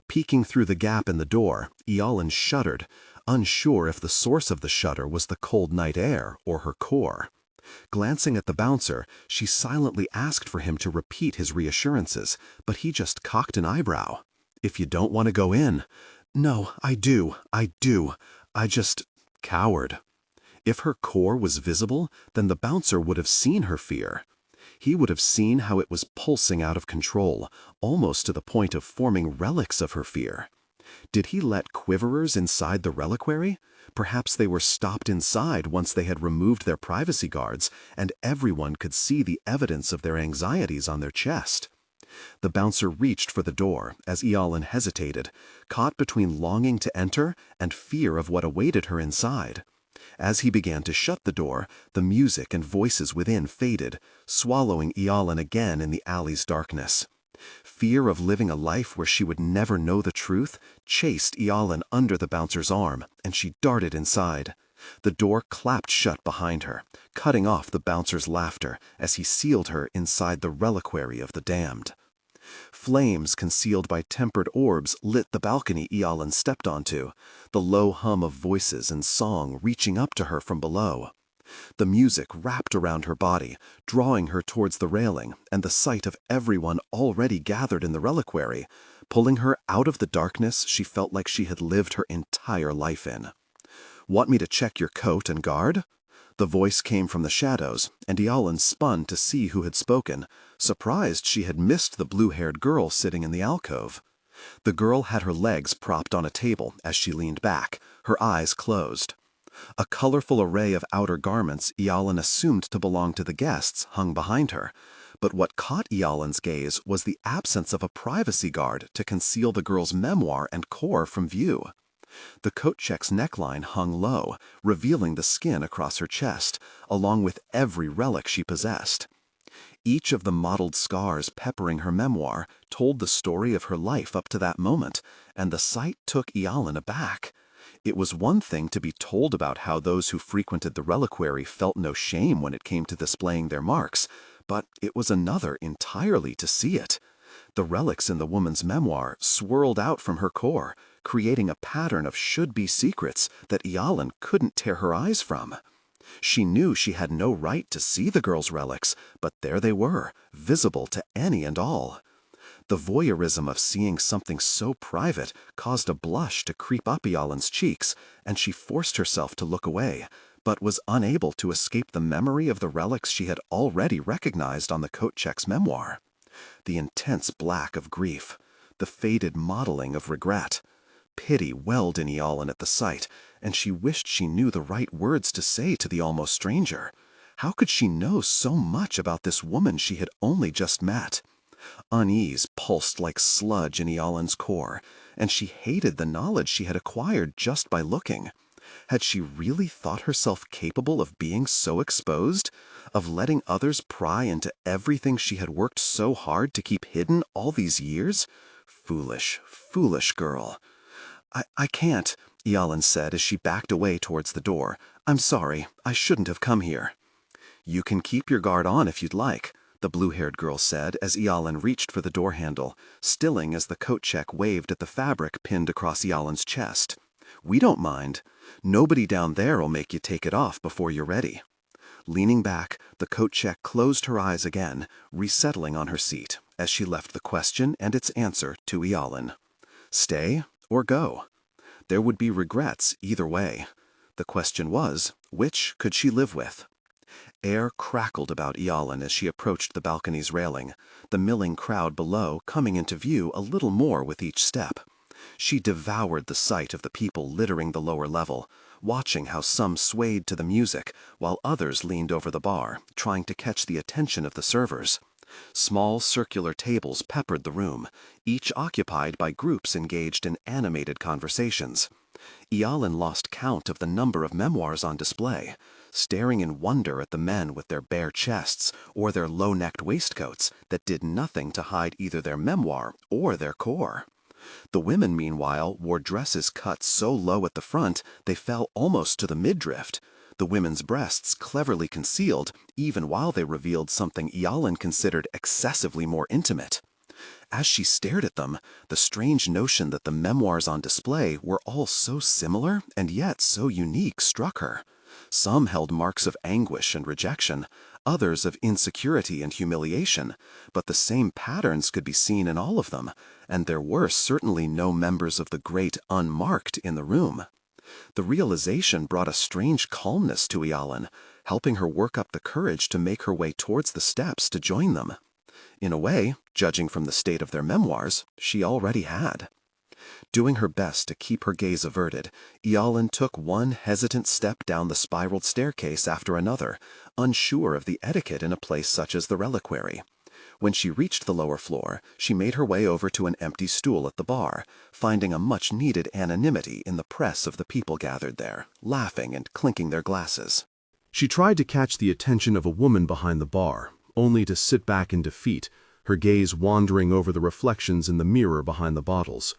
Peeking through the gap in the door, Eowyn shuddered, unsure if the source of the shudder was the cold night air or her core. Glancing at the bouncer, she silently asked for him to repeat his reassurances, but he just cocked an eyebrow. "If you don't want to go in." "No, I do. I just—" Coward. If her core was visible, then the bouncer would have seen her fear. He would have seen how it was pulsing out of control, almost to the point of forming relics of her fear. Did he let quiverers inside the reliquary? Perhaps they were stopped inside once they had removed their privacy guards, and everyone could see the evidence of their anxieties on their chest. The bouncer reached for the door as Eowyn hesitated, caught between longing to enter and fear of what awaited her inside. As he began to shut the door, the music and voices within faded, swallowing Eowyn again in the alley's darkness. Fear of living a life where she would never know the truth chased Eowyn under the bouncer's arm, and she darted inside. The door clapped shut behind her, cutting off the bouncer's laughter as he sealed her inside the reliquary of the damned. Flames concealed by tempered orbs lit the balcony Eowyn stepped onto, the low hum of voices and song reaching up to her from below. The music wrapped around her body, drawing her towards the railing and the sight of everyone already gathered in the reliquary, pulling her out of the darkness she felt like she had lived her entire life in. "Want me to check your coat and guard?" The voice came from the shadows, and Eowyn spun to see who had spoken, surprised she had missed the blue-haired girl sitting in the alcove. The girl had her legs propped on a table as she leaned back, her eyes closed. A colorful array of outer garments Eowyn assumed to belong to the guests hung behind her, but what caught Eowyn's gaze was the absence of a privacy guard to conceal the girl's memoir and core from view. The coat check's neckline hung low, revealing the skin across her chest, along with every relic she possessed. Each of the mottled scars peppering her memoir told the story of her life up to that moment, and the sight took Eowyn aback. It was one thing to be told about how those who frequented the reliquary felt no shame when it came to displaying their marks, but it was another entirely to see it. The relics in the woman's memoir swirled out from her core, creating a pattern of should-be secrets that Eowyn couldn't tear her eyes from. She knew she had no right to see the girl's relics, but there they were, visible to any and all. The voyeurism of seeing something so private caused a blush to creep up Eowyn's cheeks, and she forced herself to look away, but was unable to escape the memory of the relics she had already recognized on the coat check's memoir. The intense black of grief, the faded mottling of regret. Pity welled in Eowyn at the sight, and she wished she knew the right words to say to the almost stranger. How could she know so much about this woman she had only just met? Unease pulsed like sludge in Eowyn's core, and she hated the knowledge she had acquired just by looking. Had she really thought herself capable of being so exposed? of letting others pry into everything she had worked so hard to keep hidden all these years? Foolish, foolish girl. I can't, Eowyn said as she backed away towards the door. I'm sorry, I shouldn't have come here. You can keep your guard on if you'd like, the blue-haired girl said as Eowyn reached for the door handle, stilling as the coat check waved at the fabric pinned across Eowyn's chest. We don't mind. Nobody down there'll make you take it off before you're ready. Leaning back, the coat check closed her eyes again, resettling on her seat as she left the question and its answer to Eowyn. Stay or go? There would be regrets either way. The question was, which could she live with? Air crackled about Eowyn as she approached the balcony's railing, the milling crowd below coming into view a little more with each step. She devoured the sight of the people littering the lower level, watching how some swayed to the music while others leaned over the bar, trying to catch the attention of the servers. Small circular tables peppered the room, each occupied by groups engaged in animated conversations. Eowyn lost count of the number of memoirs on display, staring in wonder at the men with their bare chests or their low-necked waistcoats that did nothing to hide either their memoir or their core. The women, meanwhile, wore dresses cut so low at the front they fell almost to the midriff, the women's breasts cleverly concealed even while they revealed something Eowyn considered excessively more intimate. As she stared at them, the strange notion that the memoirs on display were all so similar and yet so unique struck her. Some held marks of anguish and rejection, others of insecurity and humiliation, but the same patterns could be seen in all of them, and there were certainly no members of the great unmarked in the room. The realization brought a strange calmness to Eowyn, helping her work up the courage to make her way towards the steps to join them. In a way, judging from the state of their memoirs, she already had. Doing her best to keep her gaze averted, Eowyn took one hesitant step down the spiraled staircase after another, unsure of the etiquette in a place such as the reliquary. When she reached the lower floor, she made her way over to an empty stool at the bar, finding a much-needed anonymity in the press of the people gathered there, laughing and clinking their glasses. She tried to catch the attention of a woman behind the bar, only to sit back in defeat, her gaze wandering over the reflections in the mirror behind the bottles.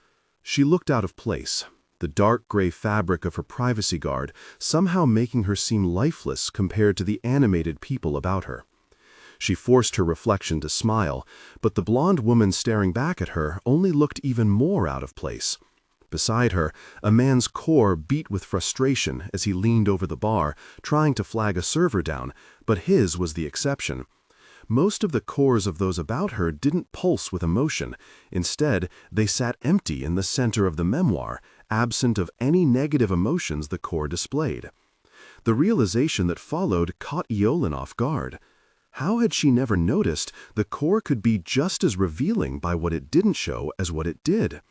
She looked out of place, the dark gray fabric of her privacy guard somehow making her seem lifeless compared to the animated people about her. She forced her reflection to smile, but the blonde woman staring back at her only looked even more out of place. Beside her, a man's core beat with frustration as he leaned over the bar, trying to flag a server down, but his was the exception. Most of the cores of those about her didn't pulse with emotion. Instead, they sat empty in the center of the memoir, absent of any negative emotions the core displayed. The realization that followed caught Eowyn off guard. How had she never noticed the core could be just as revealing by what it didn't show as what it did?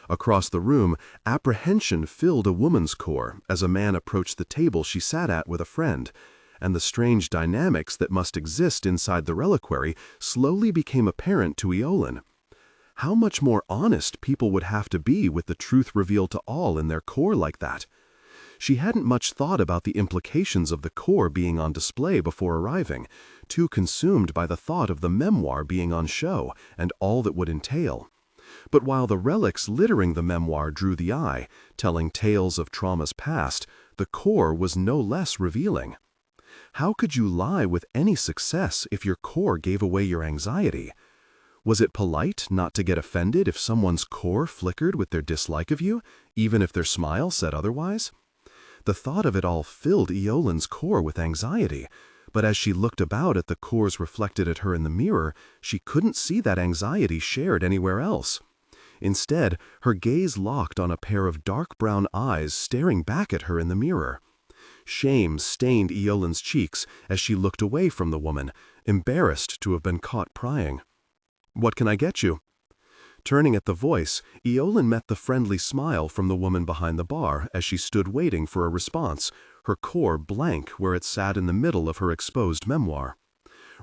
Across the room, apprehension filled a woman's core as a man approached the table she sat at with a friend, and the strange dynamics that must exist inside the reliquary slowly became apparent to Eowyn. How much more honest people would have to be with the truth revealed to all in their core like that. She hadn't much thought about the implications of the core being on display before arriving, too consumed by the thought of the memoir being on show and all that would entail. But while the relics littering the memoir drew the eye, telling tales of traumas past, the core was no less revealing. How could you lie with any success if your core gave away your anxiety? Was it polite not to get offended if someone's core flickered with their dislike of you, even if their smile said otherwise? The thought of it all filled Eowyn's core with anxiety, but as she looked about at the cores reflected at her in the mirror, she couldn't see that anxiety shared anywhere else. Instead, her gaze locked on a pair of dark brown eyes staring back at her in the mirror. Shame stained Eowyn's cheeks as she looked away from the woman, embarrassed to have been caught prying. "What can I get you?" Turning at the voice, Eowyn met the friendly smile from the woman behind the bar as she stood waiting for a response, her core blank where it sat in the middle of her exposed memoir.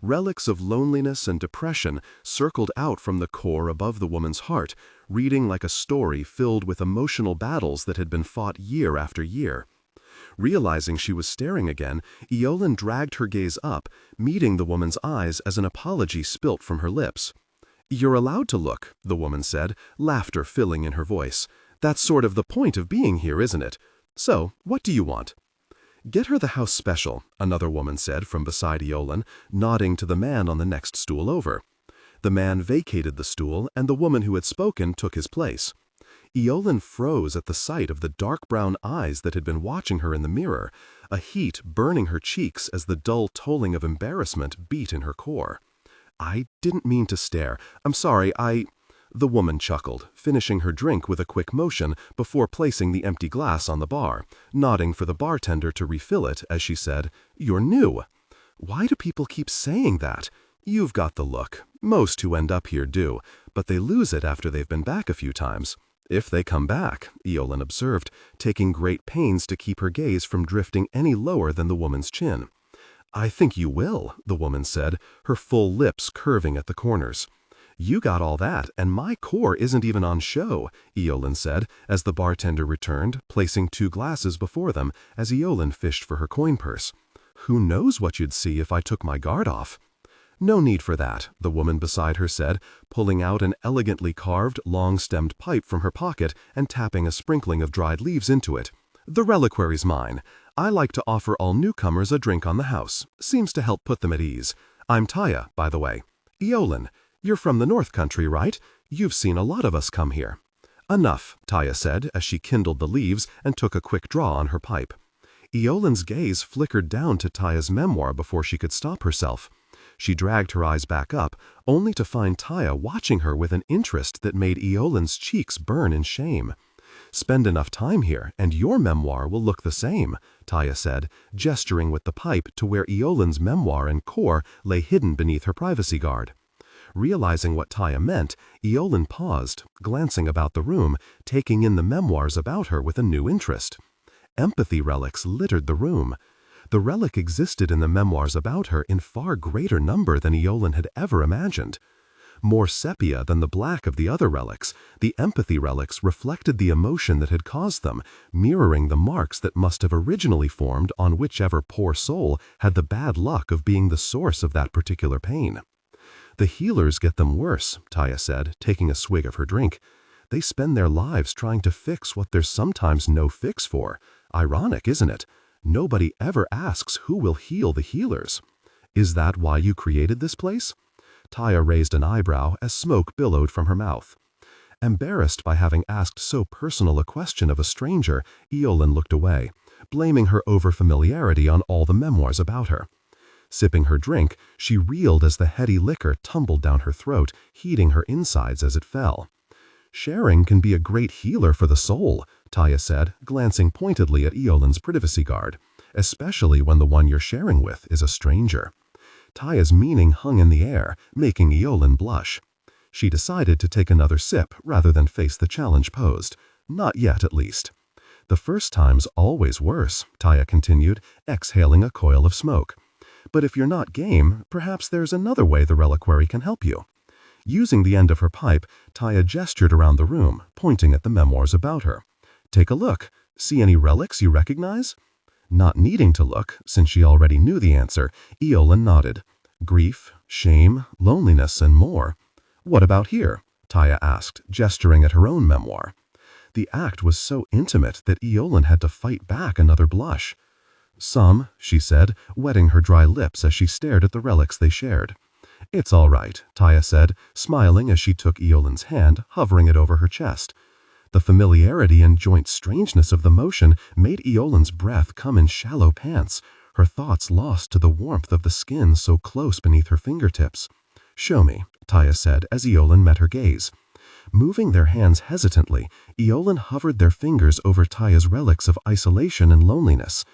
Relics of loneliness and depression circled out from the core above the woman's heart, reading like a story filled with emotional battles that had been fought year after year. Realizing she was staring again, Eolin dragged her gaze up, meeting the woman's eyes as an apology spilt from her lips. "You're allowed to look," the woman said, laughter filling in her voice. "That's sort of the point of being here, isn't it? So, what do you want?" "Get her the house special," another woman said from beside Eolin, nodding to the man on the next stool over. The man vacated the stool, and the woman who had spoken took his place. Eolin froze at the sight of the dark brown eyes that had been watching her in the mirror, a heat burning her cheeks as the dull tolling of embarrassment beat in her core. "I didn't mean to stare. I'm sorry, The woman chuckled, finishing her drink with a quick motion before placing the empty glass on the bar, nodding for the bartender to refill it as she said, "You're new." "Why do people keep saying that? You've got the look. Most who end up here do, but they lose it after they've been back a few times." "If they come back," Eolin observed, taking great pains to keep her gaze from drifting any lower than the woman's chin. "I think you will," the woman said, her full lips curving at the corners. "You got all that, and my core isn't even on show," Eolin said, as the bartender returned, placing 2 glasses before them as Eolin fished for her coin purse. "Who knows what you'd see if I took my guard off?" "No need for that," the woman beside her said, pulling out an elegantly carved, long-stemmed pipe from her pocket and tapping a sprinkling of dried leaves into it. "The reliquary's mine. I like to offer all newcomers a drink on the house. Seems to help put them at ease. I'm Taya, by the way. Eolin, you're from the North Country, right? You've seen a lot of us come here." "Enough," Taya said as she kindled the leaves and took a quick draw on her pipe. Eolin's gaze flickered down to Taya's memoir before she could stop herself. She dragged her eyes back up, only to find Taya watching her with an interest that made Eolin's cheeks burn in shame. "Spend enough time here, and your memoir will look the same," Taya said, gesturing with the pipe to where Eolin's memoir and core lay hidden beneath her privacy guard. Realizing what Taya meant, Eolin paused, glancing about the room, taking in the memoirs about her with a new interest. Empathy relics littered the room. The relic existed in the memoirs about her in far greater number than Eolin had ever imagined. More sepia than the black of the other relics, the empathy relics reflected the emotion that had caused them, mirroring the marks that must have originally formed on whichever poor soul had the bad luck of being the source of that particular pain. "The healers get them worse," Taya said, taking a swig of her drink. "They spend their lives trying to fix what there's sometimes no fix for. Ironic, isn't it? Nobody ever asks who will heal the healers." "Is that why you created this place?" Taya raised an eyebrow as smoke billowed from her mouth. Embarrassed by having asked so personal a question of a stranger, Eolin looked away, blaming her overfamiliarity on all the memoirs about her. Sipping her drink, she reeled as the heady liquor tumbled down her throat, heating her insides as it fell. "Sharing can be a great healer for the soul," Taya said, glancing pointedly at Eolin's privacy guard, "especially when the one you're sharing with is a stranger." Taya's meaning hung in the air, making Eolin blush. She decided to take another sip rather than face the challenge posed. Not yet, at least. "The first time's always worse," Taya continued, exhaling a coil of smoke. "But if you're not game, perhaps there's another way the reliquary can help you." Using the end of her pipe, Taya gestured around the room, pointing at the memoirs about her. "Take a look. See any relics you recognize?" Not needing to look, since she already knew the answer, Eolin nodded. "Grief, shame, loneliness, and more." "What about here?" Taya asked, gesturing at her own memoir. The act was so intimate that Eolin had to fight back another blush. "Some," she said, wetting her dry lips as she stared at the relics they shared. "It's all right," Taya said, smiling as she took Eolin's hand, hovering it over her chest. The familiarity and joint strangeness of the motion made Eolin's breath come in shallow pants, her thoughts lost to the warmth of the skin so close beneath her fingertips. "Show me," Taya said as Eolin met her gaze. Moving their hands hesitantly, Eolin hovered their fingers over Taya's relics of isolation and loneliness.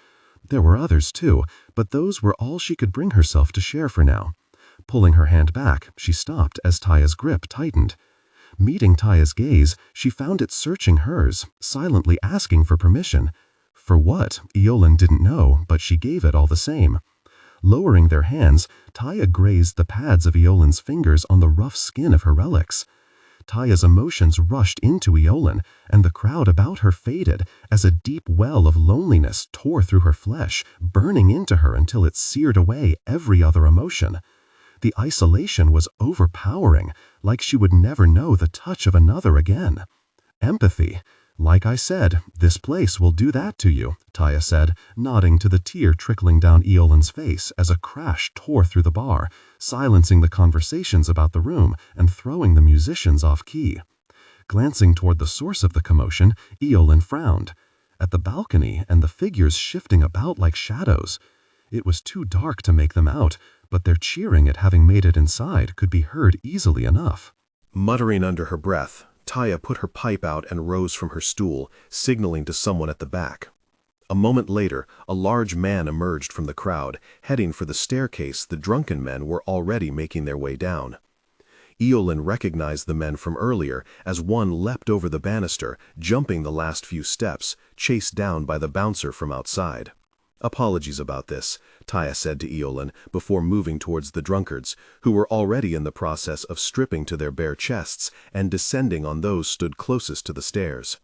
There were others too, but those were all she could bring herself to share for now. Pulling her hand back, she stopped as Taya's grip tightened. Meeting Taya's gaze, she found it searching hers, silently asking for permission. For what, Eolin didn't know, but she gave it all the same. Lowering their hands, Taya grazed the pads of Eolin's fingers on the rough skin of her relics. Taya's emotions rushed into Eolin, and the crowd about her faded as a deep well of loneliness tore through her flesh, burning into her until it seared away every other emotion. The isolation was overpowering, like she would never know the touch of another again. Empathy. Like I said, this place will do that to you, Taya said, nodding to the tear trickling down Eolin's face as a crash tore through the bar, silencing the conversations about the room and throwing the musicians off key. Glancing toward the source of the commotion, Eolin frowned. At the balcony and the figures shifting about like shadows. It was too dark to make them out, but their cheering at having made it inside could be heard easily enough. Muttering under her breath, Taya put her pipe out and rose from her stool, signaling to someone at the back. A moment later, a large man emerged from the crowd, heading for the staircase the drunken men were already making their way down. Eolin recognized the men from earlier as one leapt over the banister, jumping the last few steps, chased down by the bouncer from outside. "Apologies about this," Taya said to Eolin before moving towards the drunkards, who were already in the process of stripping to their bare chests and descending on those stood closest to the stairs.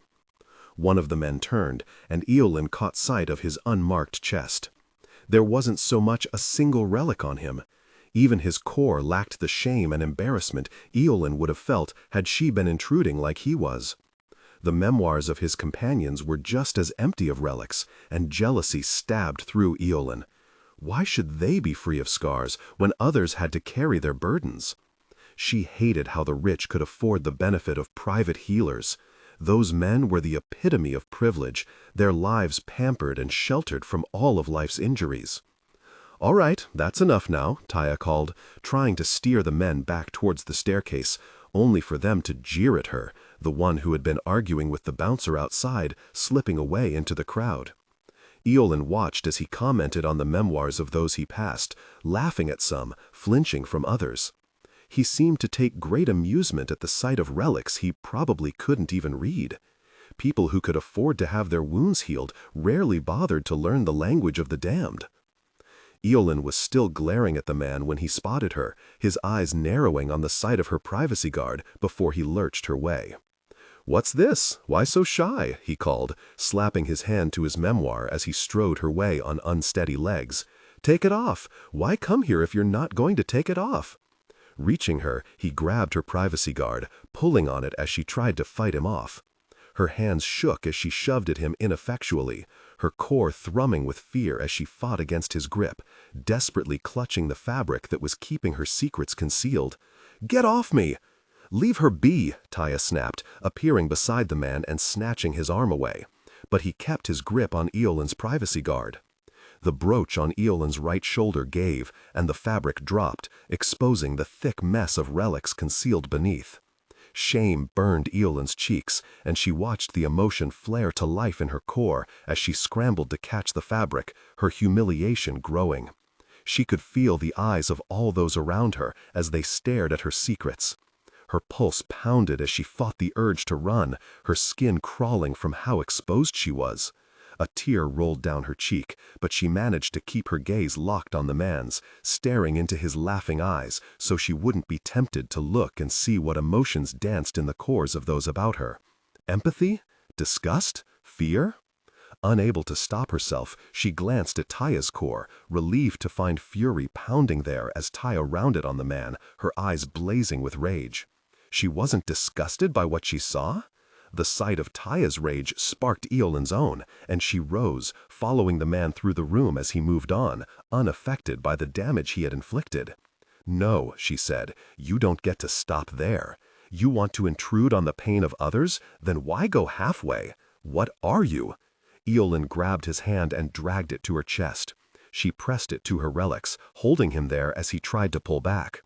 One of the men turned, and Eolin caught sight of his unmarked chest. There wasn't so much a single relic on him. Even his core lacked the shame and embarrassment Eolin would have felt had she been intruding like he was. The memoirs of his companions were just as empty of relics, and jealousy stabbed through Eolin. Why should they be free of scars when others had to carry their burdens? She hated how the rich could afford the benefit of private healers. Those men were the epitome of privilege, their lives pampered and sheltered from all of life's injuries. "All right, that's enough now," Taya called, trying to steer the men back towards the staircase, only for them to jeer at her, the one who had been arguing with the bouncer outside, slipping away into the crowd. Eolin watched as he commented on the memoirs of those he passed, laughing at some, flinching from others. He seemed to take great amusement at the sight of relics he probably couldn't even read. People who could afford to have their wounds healed rarely bothered to learn the language of the damned. Eolin was still glaring at the man when he spotted her, his eyes narrowing on the sight of her privacy guard before he lurched her way. "What's this? Why so shy?" he called, slapping his hand to his memoir as he strode her way on unsteady legs. "Take it off! Why come here if you're not going to take it off?" Reaching her, he grabbed her privacy guard, pulling on it as she tried to fight him off. Her hands shook as she shoved at him ineffectually, her core thrumming with fear as she fought against his grip, desperately clutching the fabric that was keeping her secrets concealed. "Get off me!" "Leave her be," Taya snapped, appearing beside the man and snatching his arm away. But he kept his grip on Eolin's privacy guard. The brooch on Eolin's right shoulder gave, and the fabric dropped, exposing the thick mess of relics concealed beneath. Shame burned Eolin's cheeks, and she watched the emotion flare to life in her core as she scrambled to catch the fabric, her humiliation growing. She could feel the eyes of all those around her as they stared at her secrets. Her pulse pounded as she fought the urge to run, her skin crawling from how exposed she was. A tear rolled down her cheek, but she managed to keep her gaze locked on the man's, staring into his laughing eyes so she wouldn't be tempted to look and see what emotions danced in the cores of those about her. Empathy? Disgust? Fear? Unable to stop herself, she glanced at Taya's core, relieved to find fury pounding there as Taya rounded on the man, her eyes blazing with rage. She wasn't disgusted by what she saw? The sight of Taya's rage sparked Eolin's own, and she rose, following the man through the room as he moved on, unaffected by the damage he had inflicted. "No," she said, "you don't get to stop there. You want to intrude on the pain of others? Then why go halfway? What are you?" Eolin grabbed his hand and dragged it to her chest. She pressed it to her relics, holding him there as he tried to pull back.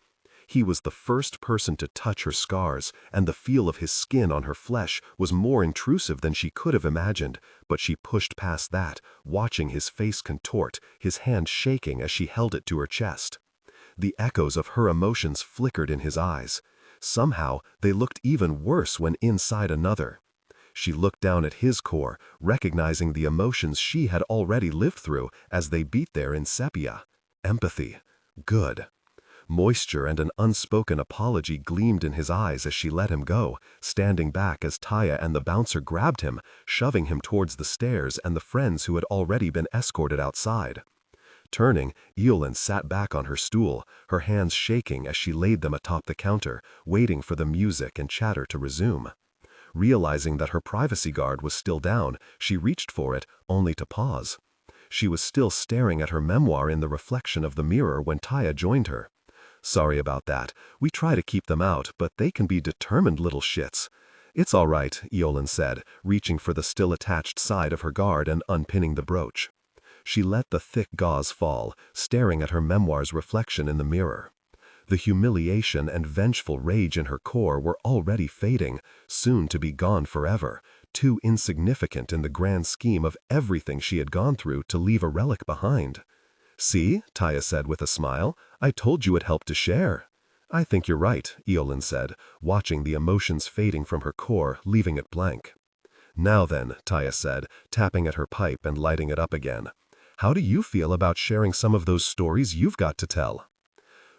He was the first person to touch her scars, and the feel of his skin on her flesh was more intrusive than she could have imagined, but she pushed past that, watching his face contort, his hand shaking as she held it to her chest. The echoes of her emotions flickered in his eyes. Somehow, they looked even worse when inside another. She looked down at his core, recognizing the emotions she had already lived through as they beat there in sepia. Empathy. Good. Moisture and an unspoken apology gleamed in his eyes as she let him go, standing back as Taya and the bouncer grabbed him, shoving him towards the stairs and the friends who had already been escorted outside. Turning, Eowyn sat back on her stool, her hands shaking as she laid them atop the counter, waiting for the music and chatter to resume. Realizing that her privacy guard was still down, she reached for it, only to pause. She was still staring at her memoir in the reflection of the mirror when Taya joined her. "Sorry about that. We try to keep them out, but they can be determined little shits." "It's all right," Eowyn said, reaching for the still attached side of her guard and unpinning the brooch. She let the thick gauze fall, staring at her memoir's reflection in the mirror. The humiliation and vengeful rage in her core were already fading, soon to be gone forever, too insignificant in the grand scheme of everything she had gone through to leave a relic behind. "See," Taya said with a smile, "I told you it helped to share." "I think you're right," Eowyn said, watching the emotions fading from her core, leaving it blank. "Now then," Taya said, tapping at her pipe and lighting it up again. "How do you feel about sharing some of those stories you've got to tell?"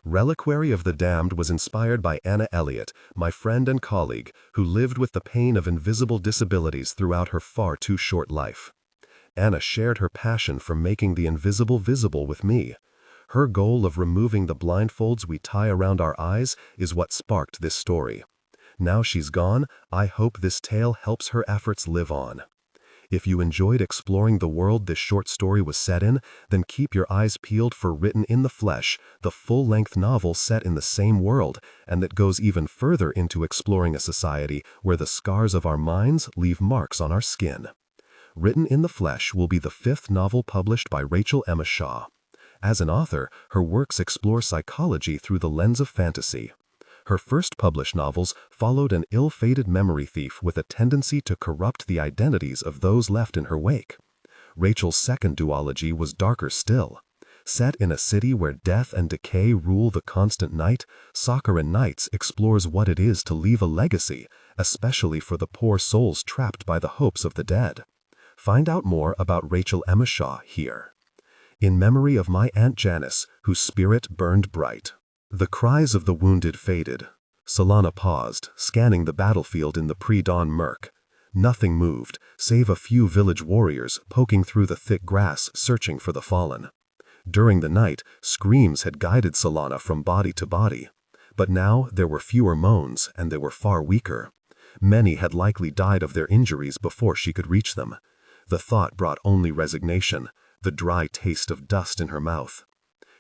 Reliquary of the Damned was inspired by Anna Elliott, my friend and colleague, who lived with the pain of invisible disabilities throughout her far too short life. Anna shared her passion for making the invisible visible with me. Her goal of removing the blindfolds we tie around our eyes is what sparked this story. Now she's gone, I hope this tale helps her efforts live on. If you enjoyed exploring the world this short story was set in, then keep your eyes peeled for Written in the Flesh, the full-length novel set in the same world, and that goes even further into exploring a society where the scars of our minds leave marks on our skin. Written in the Flesh will be the 5th novel published by Rachel Emma Shaw. As an author, her works explore psychology through the lens of fantasy. Her first published novels followed an ill-fated memory thief with a tendency to corrupt the identities of those left in her wake. Rachel's second duology was darker still. Set in a city where death and decay rule the constant night, Sakura Nights explores what it is to leave a legacy, especially for the poor souls trapped by the hopes of the dead. Find out more about Rachel Emma Shaw here. In memory of my Aunt Janice, whose spirit burned bright. The cries of the wounded faded. Solana paused, scanning the battlefield in the pre-dawn murk. Nothing moved, save a few village warriors poking through the thick grass searching for the fallen. During the night, screams had guided Solana from body to body. But now there were fewer moans, and they were far weaker. Many had likely died of their injuries before she could reach them. The thought brought only resignation, the dry taste of dust in her mouth.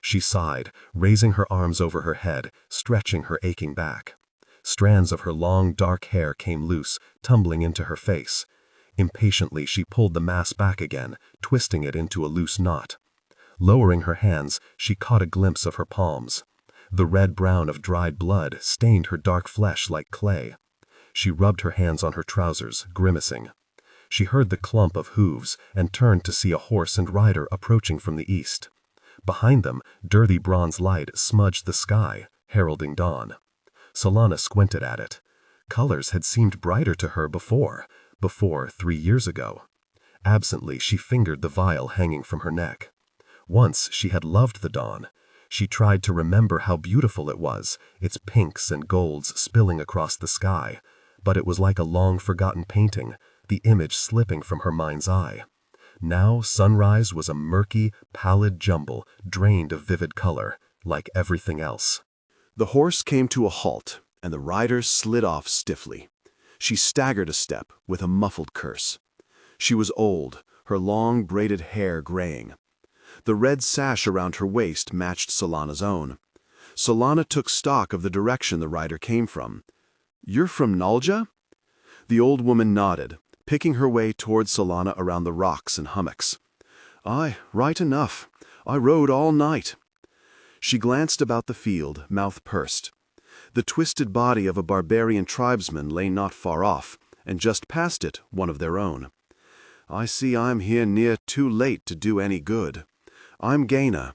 She sighed, raising her arms over her head, stretching her aching back. Strands of her long, dark hair came loose, tumbling into her face. Impatiently she pulled the mass back again, twisting it into a loose knot. Lowering her hands, she caught a glimpse of her palms. The red-brown of dried blood stained her dark flesh like clay. She rubbed her hands on her trousers, grimacing. She heard the clump of hooves and turned to see a horse and rider approaching from the east. Behind them, dirty bronze light smudged the sky, heralding dawn. Solana squinted at it. Colors had seemed brighter to her before 3 years ago. Absently, she fingered the vial hanging from her neck. Once she had loved the dawn. She tried to remember how beautiful it was, its pinks and golds spilling across the sky, but it was like a long-forgotten painting, the image slipping from her mind's eye. Now sunrise was a murky, pallid jumble, drained of vivid color, like everything else. The horse came to a halt, and the rider slid off stiffly. She staggered a step, with a muffled curse. She was old, her long braided hair graying. The red sash around her waist matched Solana's own. Solana took stock of the direction the rider came from. "You're from Nalja?" The old woman nodded, picking her way towards Solana around the rocks and hummocks. "Aye, right enough. I rode all night." She glanced about the field, mouth pursed. The twisted body of a barbarian tribesman lay not far off, and just past it, one of their own. "I see I'm here near too late to do any good. I'm Gaina."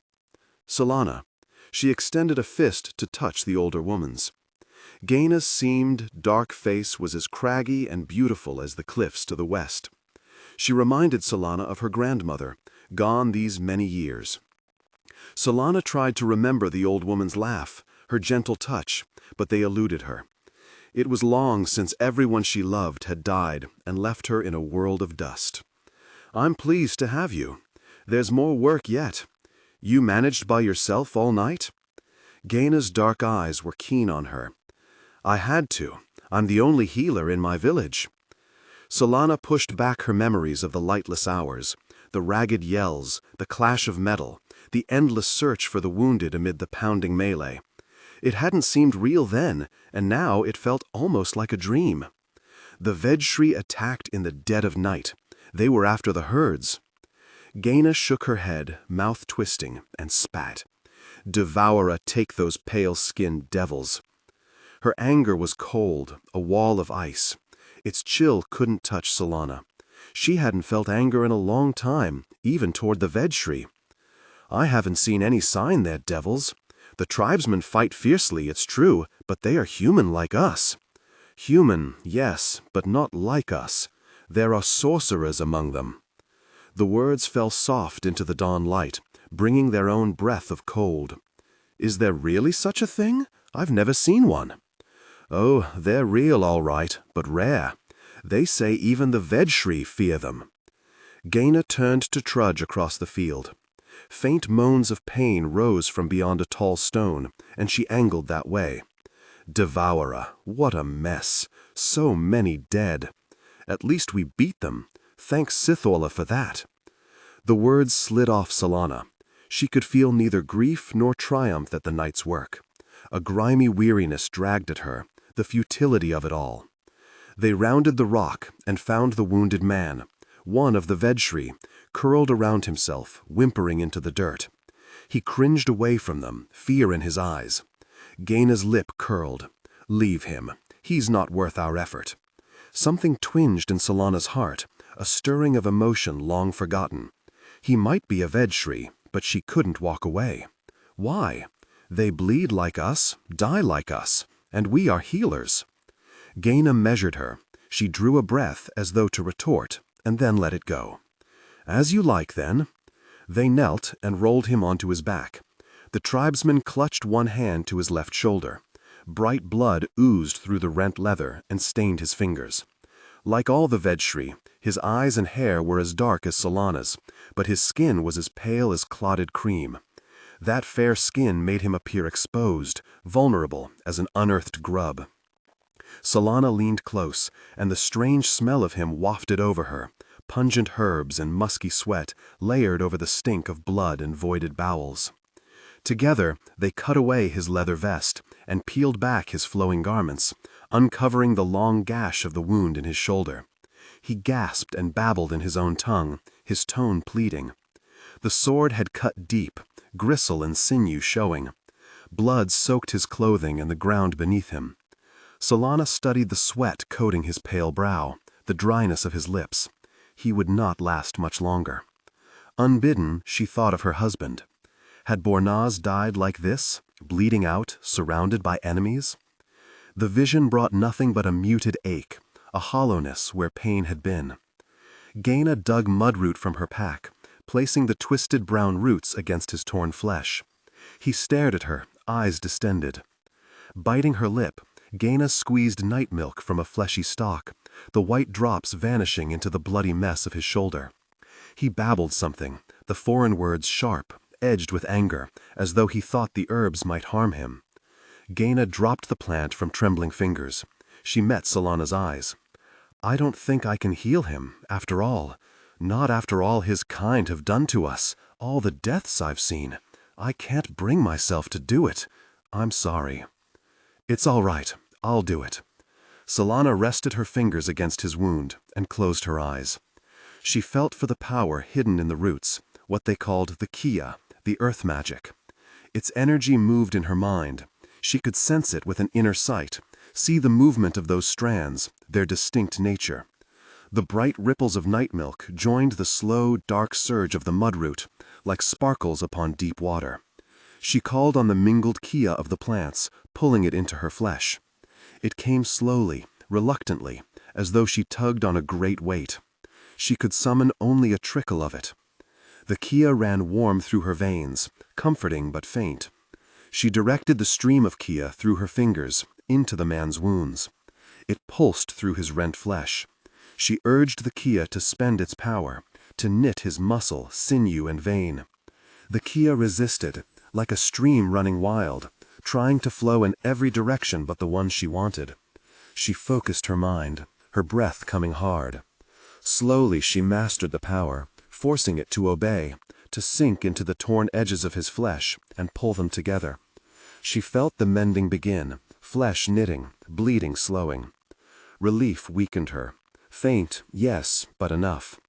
"Solana." She extended a fist to touch the older woman's. Gaina's seamed, dark face was as craggy and beautiful as the cliffs to the west. She reminded Solana of her grandmother, gone these many years. Solana tried to remember the old woman's laugh, her gentle touch, but they eluded her. It was long since everyone she loved had died and left her in a world of dust. "I'm pleased to have you. There's more work yet. You managed by yourself all night?" Gaina's dark eyes were keen on her. "I had to. I'm the only healer in my village." Solana pushed back her memories of the lightless hours, the ragged yells, the clash of metal, the endless search for the wounded amid the pounding melee. It hadn't seemed real then, and now it felt almost like a dream. The Vedshri attacked in the dead of night. They were after the herds. Gaina shook her head, mouth twisting, and spat. "Devoura, take those pale-skinned devils." Her anger was cold, a wall of ice. Its chill couldn't touch Solana. She hadn't felt anger in a long time, even toward the Vedshri. "I haven't seen any sign they're devils. The tribesmen fight fiercely, it's true, but they are human like us." "Human, yes, but not like us. There are sorcerers among them." The words fell soft into the dawn light, bringing their own breath of cold. "Is there really such a thing? I've never seen one." "Oh, they're real all right, but rare. They say even the Vedshri fear them." Gaina turned to trudge across the field. Faint moans of pain rose from beyond a tall stone, and she angled that way. "Devoura, what a mess. So many dead. At least we beat them. Thanks Sithola for that." The words slid off Solana. She could feel neither grief nor triumph at the night's work. A grimy weariness dragged at her, the futility of it all. They rounded the rock and found the wounded man, one of the Vedshri, curled around himself, whimpering into the dirt. He cringed away from them, fear in his eyes. Gaina's lip curled. "Leave him. He's not worth our effort." Something twinged in Solana's heart, a stirring of emotion long forgotten. He might be a Vedshri, but she couldn't walk away. Why? They bleed like us, die like us, and we are healers. Gaina measured her. She drew a breath as though to retort, and then let it go. "As you like, then." They knelt and rolled him onto his back. The tribesman clutched one hand to his left shoulder. Bright blood oozed through the rent leather and stained his fingers. Like all the Vedshri, his eyes and hair were as dark as Solana's, but his skin was as pale as clotted cream. That fair skin made him appear exposed, vulnerable as an unearthed grub. Solana leaned close, and the strange smell of him wafted over her, pungent herbs and musky sweat layered over the stink of blood and voided bowels. Together, they cut away his leather vest and peeled back his flowing garments, uncovering the long gash of the wound in his shoulder. He gasped and babbled in his own tongue, his tone pleading. The sword had cut deep, gristle and sinew showing. Blood soaked his clothing and the ground beneath him. Solana studied the sweat coating his pale brow, the dryness of his lips. He would not last much longer. Unbidden, she thought of her husband. Had Bornaz died like this, bleeding out, surrounded by enemies? The vision brought nothing but a muted ache, a hollowness where pain had been. Gaina dug mudroot from her pack, placing the twisted brown roots against his torn flesh. He stared at her, eyes distended. Biting her lip, Gaina squeezed night milk from a fleshy stalk, the white drops vanishing into the bloody mess of his shoulder. He babbled something, the foreign words sharp, edged with anger, as though he thought the herbs might harm him. Gaina dropped the plant from trembling fingers. She met Solana's eyes. "I don't think I can heal him, after all. Not after all his kind have done to us, all the deaths I've seen. I can't bring myself to do it. I'm sorry." "It's all right. I'll do it." Solana rested her fingers against his wound and closed her eyes. She felt for the power hidden in the roots, what they called the Kia, the earth magic. Its energy moved in her mind. She could sense it with an inner sight, see the movement of those strands, their distinct nature. The bright ripples of night milk joined the slow, dark surge of the mudroot, like sparkles upon deep water. She called on the mingled Kia of the plants, pulling it into her flesh. It came slowly, reluctantly, as though she tugged on a great weight. She could summon only a trickle of it. The Kia ran warm through her veins, comforting but faint. She directed the stream of Kia through her fingers, into the man's wounds. It pulsed through his rent flesh. She urged the Kia to spend its power, to knit his muscle, sinew, and vein. The Kia resisted, like a stream running wild, trying to flow in every direction but the one she wanted. She focused her mind, her breath coming hard. Slowly she mastered the power, forcing it to obey, to sink into the torn edges of his flesh and pull them together. She felt the mending begin, flesh knitting, bleeding slowing. Relief weakened her. Faint, yes, but enough.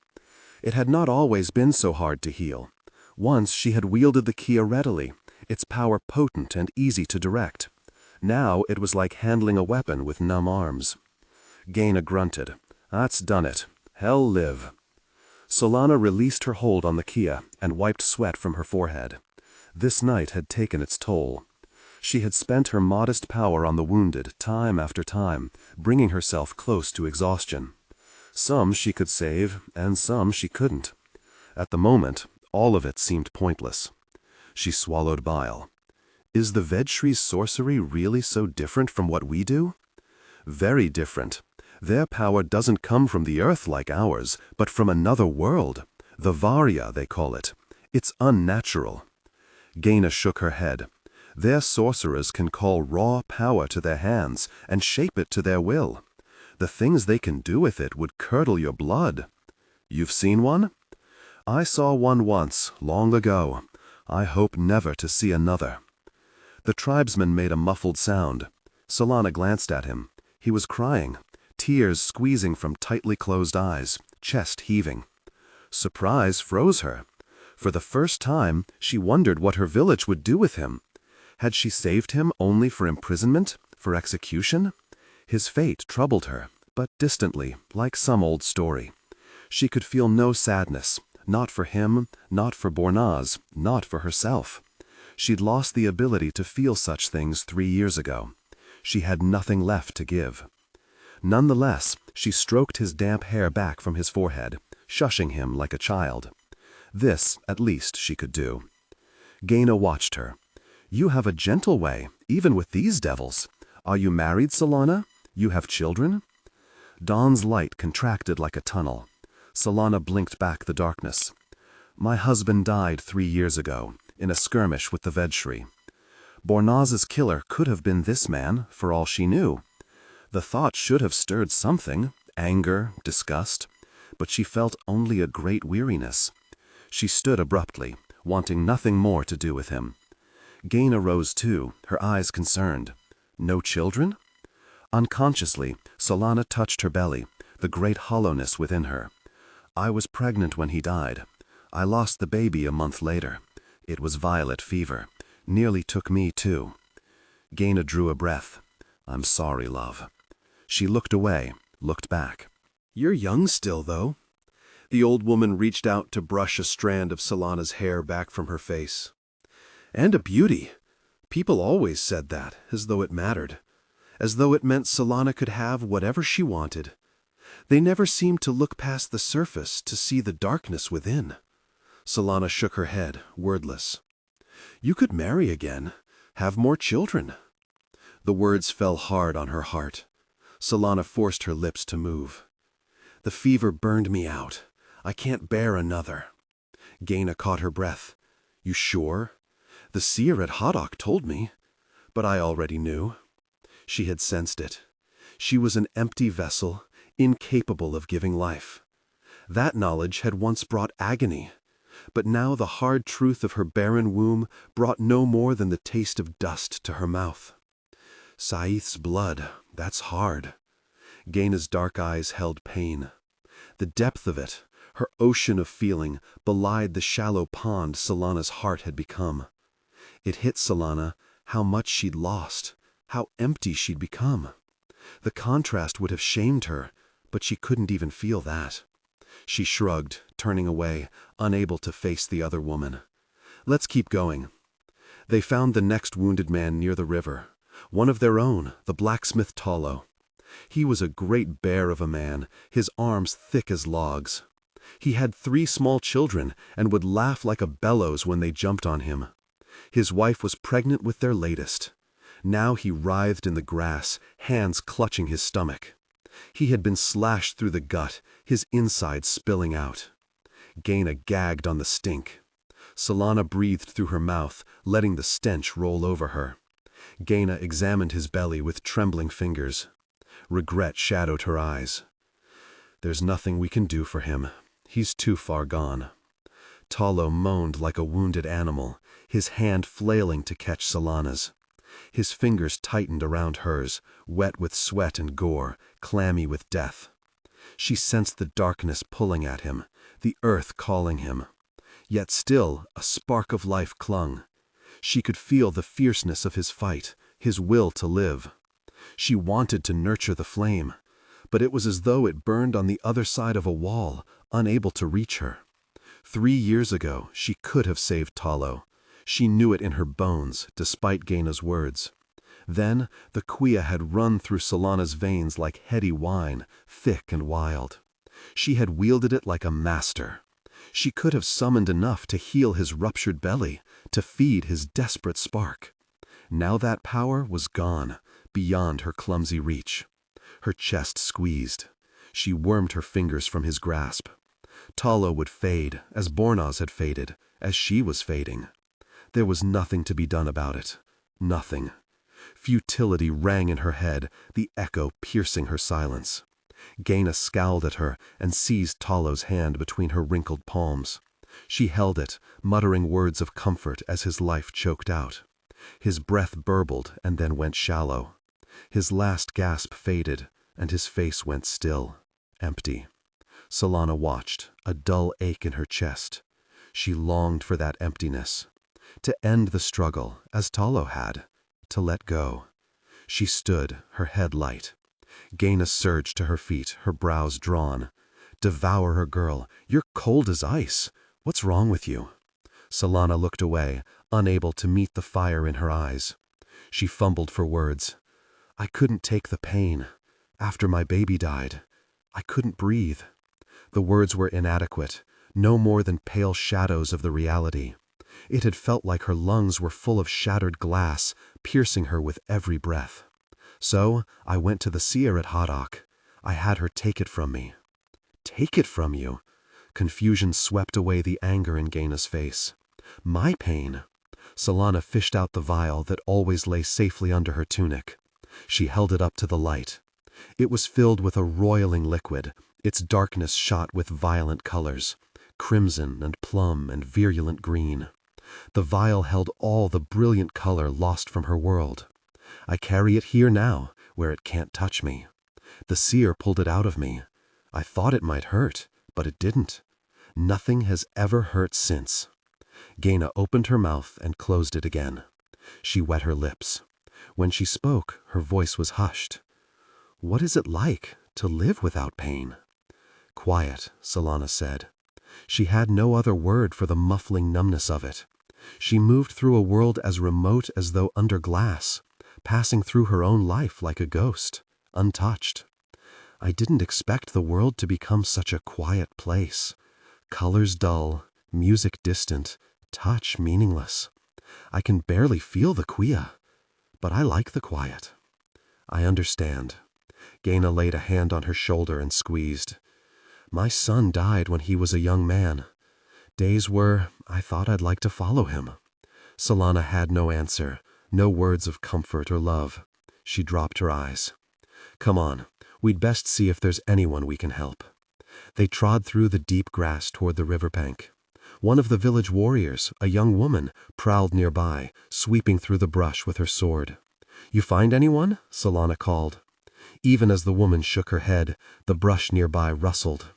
It had not always been so hard to heal. Once she had wielded the Kia readily, its power potent and easy to direct. Now it was like handling a weapon with numb arms. Gaina grunted. That's done it. Hell live. Solana released her hold on the Kia and wiped sweat from her forehead. This night had taken its toll. She had spent her modest power on the wounded time after time, bringing herself close to exhaustion. Some she could save, and some she couldn't. At the moment, all of it seemed pointless. She swallowed bile. Is the Vedshri's sorcery really so different from what we do? Very different. Their power doesn't come from the earth like ours, but from another world. The Varya, they call it. It's unnatural. Gaina shook her head. Their sorcerers can call raw power to their hands and shape it to their will. The things they can do with it would curdle your blood. You've seen one? I saw one once, long ago. I hope never to see another. The tribesman made a muffled sound. Solana glanced at him. He was crying, tears squeezing from tightly closed eyes, chest heaving. Surprise froze her. For the first time, she wondered what her village would do with him. Had she saved him only for imprisonment, for execution? His fate troubled her, but distantly, like some old story. She could feel no sadness, not for him, not for Bornaz, not for herself. She'd lost the ability to feel such things 3 years ago. She had nothing left to give. Nonetheless, she stroked his damp hair back from his forehead, shushing him like a child. This, at least, she could do. Gaina watched her. You have a gentle way, even with these devils. Are you married, Solana? You have children? Dawn's light contracted like a tunnel. Solana blinked back the darkness. My husband died 3 years ago, in a skirmish with the Vedshri. Bornaz's killer could have been this man, for all she knew. The thought should have stirred something, anger, disgust, but she felt only a great weariness. She stood abruptly, wanting nothing more to do with him. Gaina rose too, her eyes concerned. No children? Unconsciously, Solana touched her belly, the great hollowness within her. I was pregnant when he died. I lost the baby a month later. It was violet fever. Nearly took me too. Gaina drew a breath. I'm sorry, love. She looked away, looked back. You're young still, though. The old woman reached out to brush a strand of Solana's hair back from her face. And a beauty. People always said that, as though it mattered. As though it meant Solana could have whatever she wanted. They never seemed to look past the surface to see the darkness within. Solana shook her head, wordless. You could marry again, have more children. The words fell hard on her heart. Solana forced her lips to move. The fever burned me out. I can't bear another. Gaina caught her breath. You sure? The seer at Haddock told me, but I already knew. She had sensed it. She was an empty vessel, incapable of giving life. That knowledge had once brought agony, but now the hard truth of her barren womb brought no more than the taste of dust to her mouth. Saith's blood, that's hard. Gaina's dark eyes held pain. The depth of it, her ocean of feeling, belied the shallow pond Solana's heart had become. It hit Solana how much she'd lost, how empty she'd become. The contrast would have shamed her, but she couldn't even feel that. She shrugged, turning away, unable to face the other woman. Let's keep going. They found the next wounded man near the river, one of their own, the blacksmith Talo. He was a great bear of a man, his arms thick as logs. He had 3 small children and would laugh like a bellows when they jumped on him. His wife was pregnant with their latest. Now he writhed in the grass, hands clutching his stomach. He had been slashed through the gut, his insides spilling out. Gaina gagged on the stink. Solana breathed through her mouth, letting the stench roll over her. Gaina examined his belly with trembling fingers. Regret shadowed her eyes. There's nothing we can do for him. He's too far gone. Talo moaned like a wounded animal, his hand flailing to catch Solana's. His fingers tightened around hers, wet with sweat and gore, clammy with death. She sensed the darkness pulling at him, the earth calling him. Yet still a spark of life clung. She could feel the fierceness of his fight, his will to live. She wanted to nurture the flame, but it was as though it burned on the other side of a wall, unable to reach her. 3 years ago, she could have saved Talo. She knew it in her bones, despite Gaina's words. Then, the quia had run through Solana's veins like heady wine, thick and wild. She had wielded it like a master. She could have summoned enough to heal his ruptured belly, to feed his desperate spark. Now that power was gone, beyond her clumsy reach. Her chest squeezed. She wormed her fingers from his grasp. Talo would fade, as Bornaz had faded, as she was fading. There was nothing to be done about it. Nothing. Futility rang in her head, the echo piercing her silence. Gaina scowled at her and seized Talo's hand between her wrinkled palms. She held it, muttering words of comfort as his life choked out. His breath burbled and then went shallow. His last gasp faded, and his face went still, empty. Solana watched, a dull ache in her chest. She longed for that emptiness. To end the struggle, as Talo had. To let go. She stood, her head light. Gaina surged to her feet, her brows drawn. Devour her, girl. You're cold as ice. What's wrong with you? Solana looked away, unable to meet the fire in her eyes. She fumbled for words. I couldn't take the pain. After my baby died, I couldn't breathe. The words were inadequate, no more than pale shadows of the reality. It had felt like her lungs were full of shattered glass, piercing her with every breath. So I went to the seer at Haddock. I had her take it from me. Take it from you? Confusion swept away the anger in Gaina's face. My pain? Solana fished out the vial that always lay safely under her tunic. She held it up to the light. It was filled with a roiling liquid, its darkness shot with violent colors, crimson and plum and virulent green. The vial held all the brilliant color lost from her world. I carry it here now, where it can't touch me. The seer pulled it out of me. I thought it might hurt, but it didn't. Nothing has ever hurt since. Gaina opened her mouth and closed it again. She wet her lips. When she spoke, her voice was hushed. What is it like to live without pain? Quiet, Solana said. She had no other word for the muffling numbness of it. She moved through a world as remote as though under glass, passing through her own life like a ghost, untouched. I didn't expect the world to become such a quiet place. Colors dull, music distant, touch meaningless. I can barely feel the quia, but I like the quiet. I understand. Gaina laid a hand on her shoulder and squeezed. My son died when he was a young man. Days were, I thought I'd like to follow him. Solana had no answer, no words of comfort or love. She dropped her eyes. Come on, we'd best see if there's anyone we can help. They trod through the deep grass toward the riverbank. One of the village warriors, a young woman, prowled nearby, sweeping through the brush with her sword. You find anyone? Solana called. Even as the woman shook her head, the brush nearby rustled.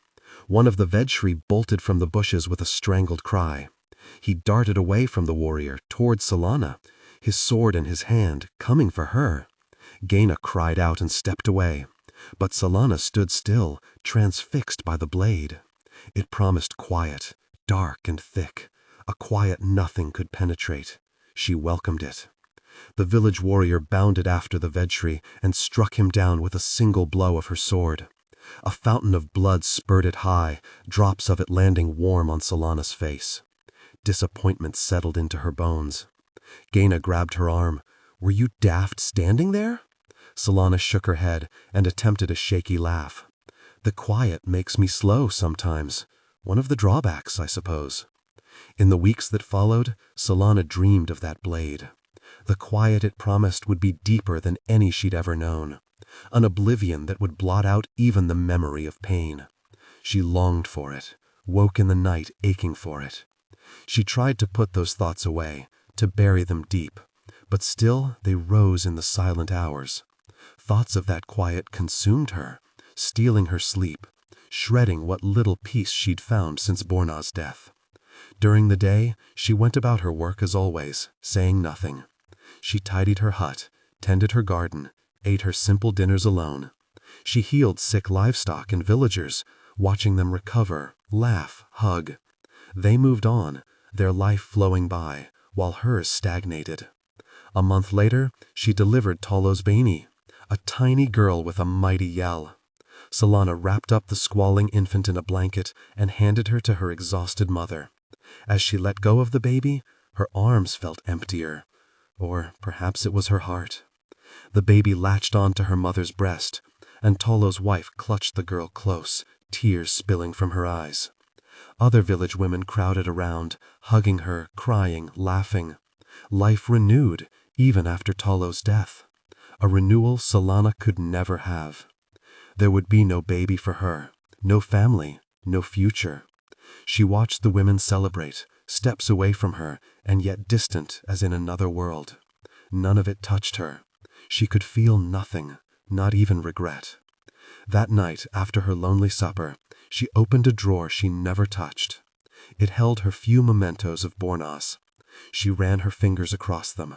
One of the Vedshri bolted from the bushes with a strangled cry. He darted away from the warrior, toward Solana, his sword in his hand, coming for her. Gaina cried out and stepped away, but Solana stood still, transfixed by the blade. It promised quiet, dark and thick, a quiet nothing could penetrate. She welcomed it. The village warrior bounded after the Vedshri and struck him down with a single blow of her sword. A fountain of blood spurted high, drops of it landing warm on Solana's face. Disappointment settled into her bones. Gaina grabbed her arm. "Were you daft standing there?" Solana shook her head and attempted a shaky laugh. "The quiet makes me slow sometimes. One of the drawbacks, I suppose." In the weeks that followed, Solana dreamed of that blade. The quiet it promised would be deeper than any she'd ever known. An oblivion that would blot out even the memory of pain. She longed for it, woke in the night aching for it. She tried to put those thoughts away, to bury them deep, but still they rose in the silent hours. Thoughts of that quiet consumed her, stealing her sleep, shredding what little peace she'd found since Borna's death. During the day, she went about her work as always, saying nothing. She tidied her hut, tended her garden, ate her simple dinners alone. She healed sick livestock and villagers, watching them recover, laugh, hug. They moved on, their life flowing by, while hers stagnated. A month later, she delivered Tolo's Baini, a tiny girl with a mighty yell. Solana wrapped up the squalling infant in a blanket and handed her to her exhausted mother. As she let go of the baby, her arms felt emptier. Or perhaps it was her heart. The baby latched onto her mother's breast, and Tolo's wife clutched the girl close, tears spilling from her eyes. Other village women crowded around, hugging her, crying, laughing. Life renewed, even after Tolo's death. A renewal Solana could never have. There would be no baby for her, no family, no future. She watched the women celebrate, steps away from her, and yet distant as in another world. None of it touched her. She could feel nothing, not even regret. That night, after her lonely supper, she opened a drawer she never touched. It held her few mementos of Bornas. She ran her fingers across them.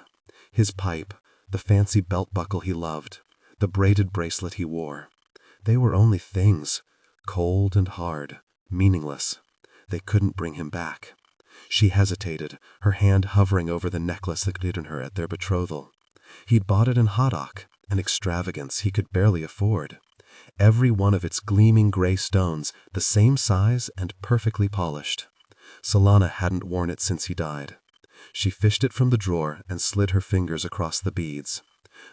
His pipe, the fancy belt buckle he loved, the braided bracelet he wore. They were only things, cold and hard, meaningless. They couldn't bring him back. She hesitated, her hand hovering over the necklace that had hidden her at their betrothal. He'd bought it in Haddock, an extravagance he could barely afford. Every one of its gleaming gray stones, the same size and perfectly polished. Solana hadn't worn it since he died. She fished it from the drawer and slid her fingers across the beads.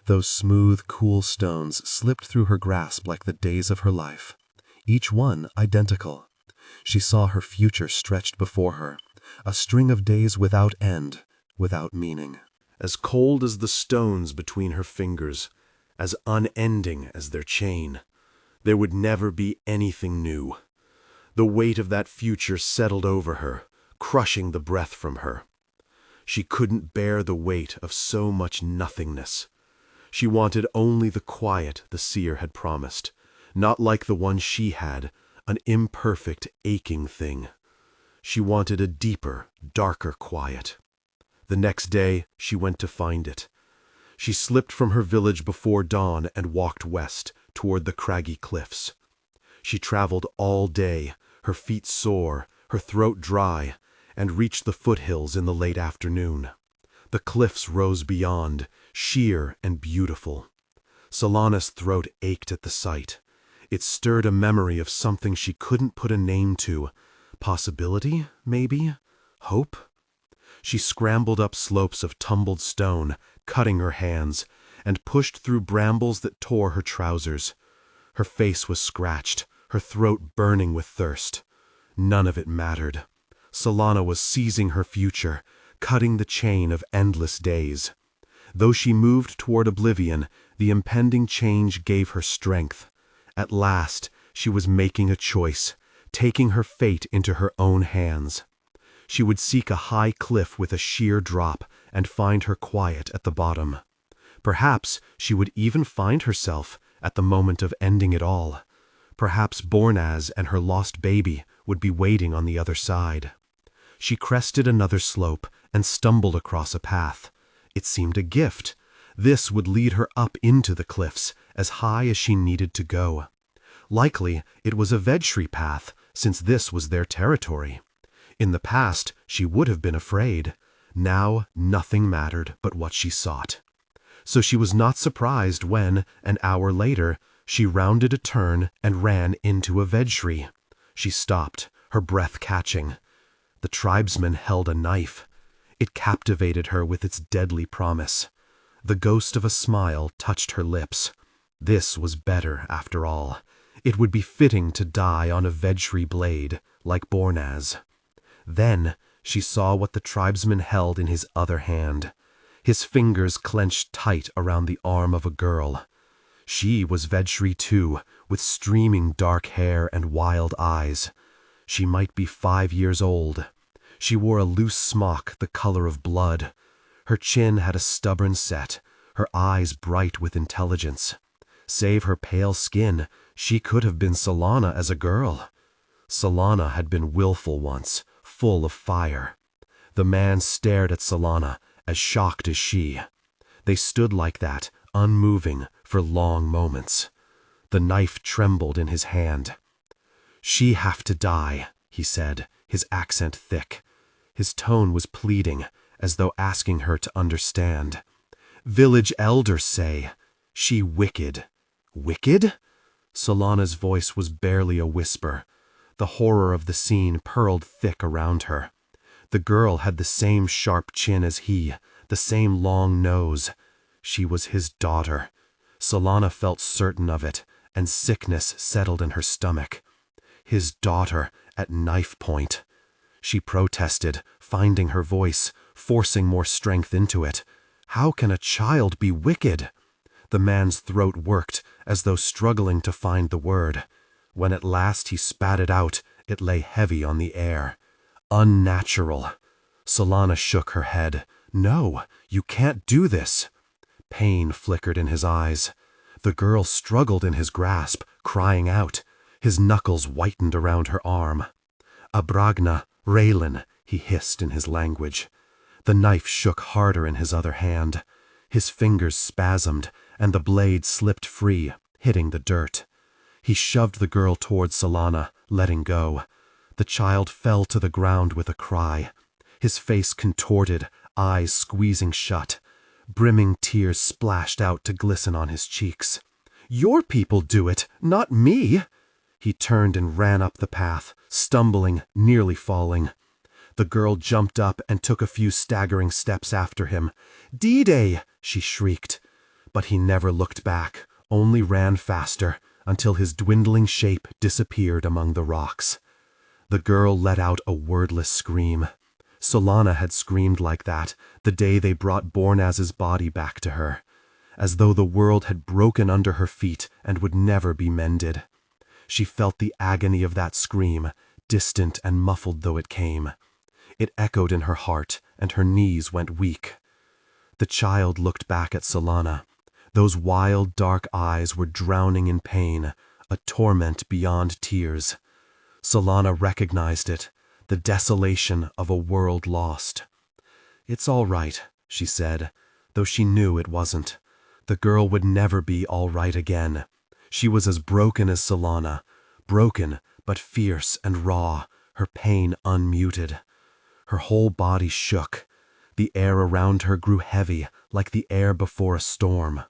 Those smooth, cool stones slipped through her grasp like the days of her life. Each one identical. She saw her future stretched before her, a string of days without end, without meaning. As cold as the stones between her fingers, as unending as their chain. There would never be anything new. The weight of that future settled over her, crushing the breath from her. She couldn't bear the weight of so much nothingness. She wanted only the quiet the seer had promised, not like the one she had, an imperfect, aching thing. She wanted a deeper, darker quiet. The next day, she went to find it. She slipped from her village before dawn and walked west, toward the craggy cliffs. She traveled all day, her feet sore, her throat dry, and reached the foothills in the late afternoon. The cliffs rose beyond, sheer and beautiful. Solana's throat ached at the sight. It stirred a memory of something she couldn't put a name to. Possibility, maybe? Hope? She scrambled up slopes of tumbled stone, cutting her hands, and pushed through brambles that tore her trousers. Her face was scratched, her throat burning with thirst. None of it mattered. Solana was seizing her future, cutting the chain of endless days. Though she moved toward oblivion, the impending change gave her strength. At last, she was making a choice, taking her fate into her own hands. She would seek a high cliff with a sheer drop and find her quiet at the bottom. Perhaps she would even find herself at the moment of ending it all. Perhaps Bornaz and her lost baby would be waiting on the other side. She crested another slope and stumbled across a path. It seemed a gift. This would lead her up into the cliffs, as high as she needed to go. Likely, it was a Vedshri path, since this was their territory. In the past, she would have been afraid. Now, nothing mattered but what she sought. So she was not surprised when, an hour later, she rounded a turn and ran into a Vedshri. She stopped, her breath catching. The tribesman held a knife. It captivated her with its deadly promise. The ghost of a smile touched her lips. This was better, after all. It would be fitting to die on a Vedshri blade, like Bornaz. Then she saw what the tribesman held in his other hand. His fingers clenched tight around the arm of a girl. She was Vedshri too, with streaming dark hair and wild eyes. She might be 5 years old. She wore a loose smock the color of blood. Her chin had a stubborn set, her eyes bright with intelligence. Save her pale skin, she could have been Solana as a girl. Solana had been willful once, full of fire. The man stared at Solana, as shocked as she. They stood like that, unmoving, for long moments. The knife trembled in his hand. "She have to die," he said, his accent thick. His tone was pleading, as though asking her to understand. "Village elders say, she wicked." "Wicked?" Solana's voice was barely a whisper. The horror of the scene purled thick around her. The girl had the same sharp chin as he, the same long nose. She was his daughter. Solana felt certain of it, and sickness settled in her stomach. His daughter at knife point. She protested, finding her voice, forcing more strength into it. How can a child be wicked? The man's throat worked, as though struggling to find the word. When at last he spat it out, it lay heavy on the air. Unnatural. Solana shook her head. "No, you can't do this." Pain flickered in his eyes. The girl struggled in his grasp, crying out. His knuckles whitened around her arm. "Abragna, Raylan," he hissed in his language. The knife shook harder in his other hand. His fingers spasmed, and the blade slipped free, hitting the dirt. He shoved the girl toward Solana, letting go. The child fell to the ground with a cry. His face contorted, eyes squeezing shut. Brimming tears splashed out to glisten on his cheeks. "Your people do it, not me!" He turned and ran up the path, stumbling, nearly falling. The girl jumped up and took a few staggering steps after him. "D-Day!" she shrieked. But he never looked back, only ran faster, until his dwindling shape disappeared among the rocks. The girl let out a wordless scream. Solana had screamed like that the day they brought Bornaz's body back to her, as though the world had broken under her feet and would never be mended. She felt the agony of that scream, distant and muffled though it came. It echoed in her heart, and her knees went weak. The child looked back at Solana. Those wild, dark eyes were drowning in pain, a torment beyond tears. Solana recognized it, the desolation of a world lost. "It's all right," she said, though she knew it wasn't. The girl would never be all right again. She was as broken as Solana, broken but fierce and raw, her pain unmuted. Her whole body shook. The air around her grew heavy, like the air before a storm.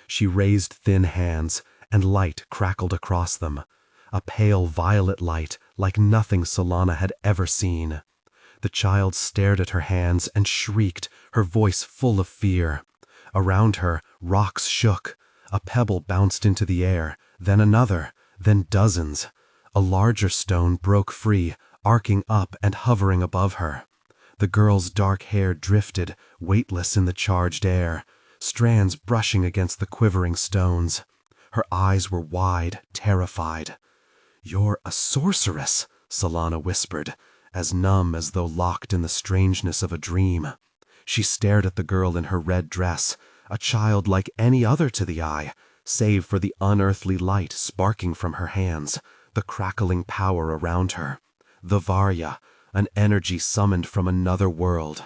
She raised thin hands, and light crackled across them. A pale violet light, like nothing Solana had ever seen. The child stared at her hands and shrieked, her voice full of fear. Around her, rocks shook. A pebble bounced into the air, then another, then dozens. A larger stone broke free, arcing up and hovering above her. The girl's dark hair drifted, weightless in the charged air, strands brushing against the quivering stones. Her eyes were wide, terrified. "You're a sorceress," Solana whispered, as numb as though locked in the strangeness of a dream. She stared at the girl in her red dress, a child like any other to the eye, save for the unearthly light sparking from her hands, the crackling power around her. The Varya, an energy summoned from another world.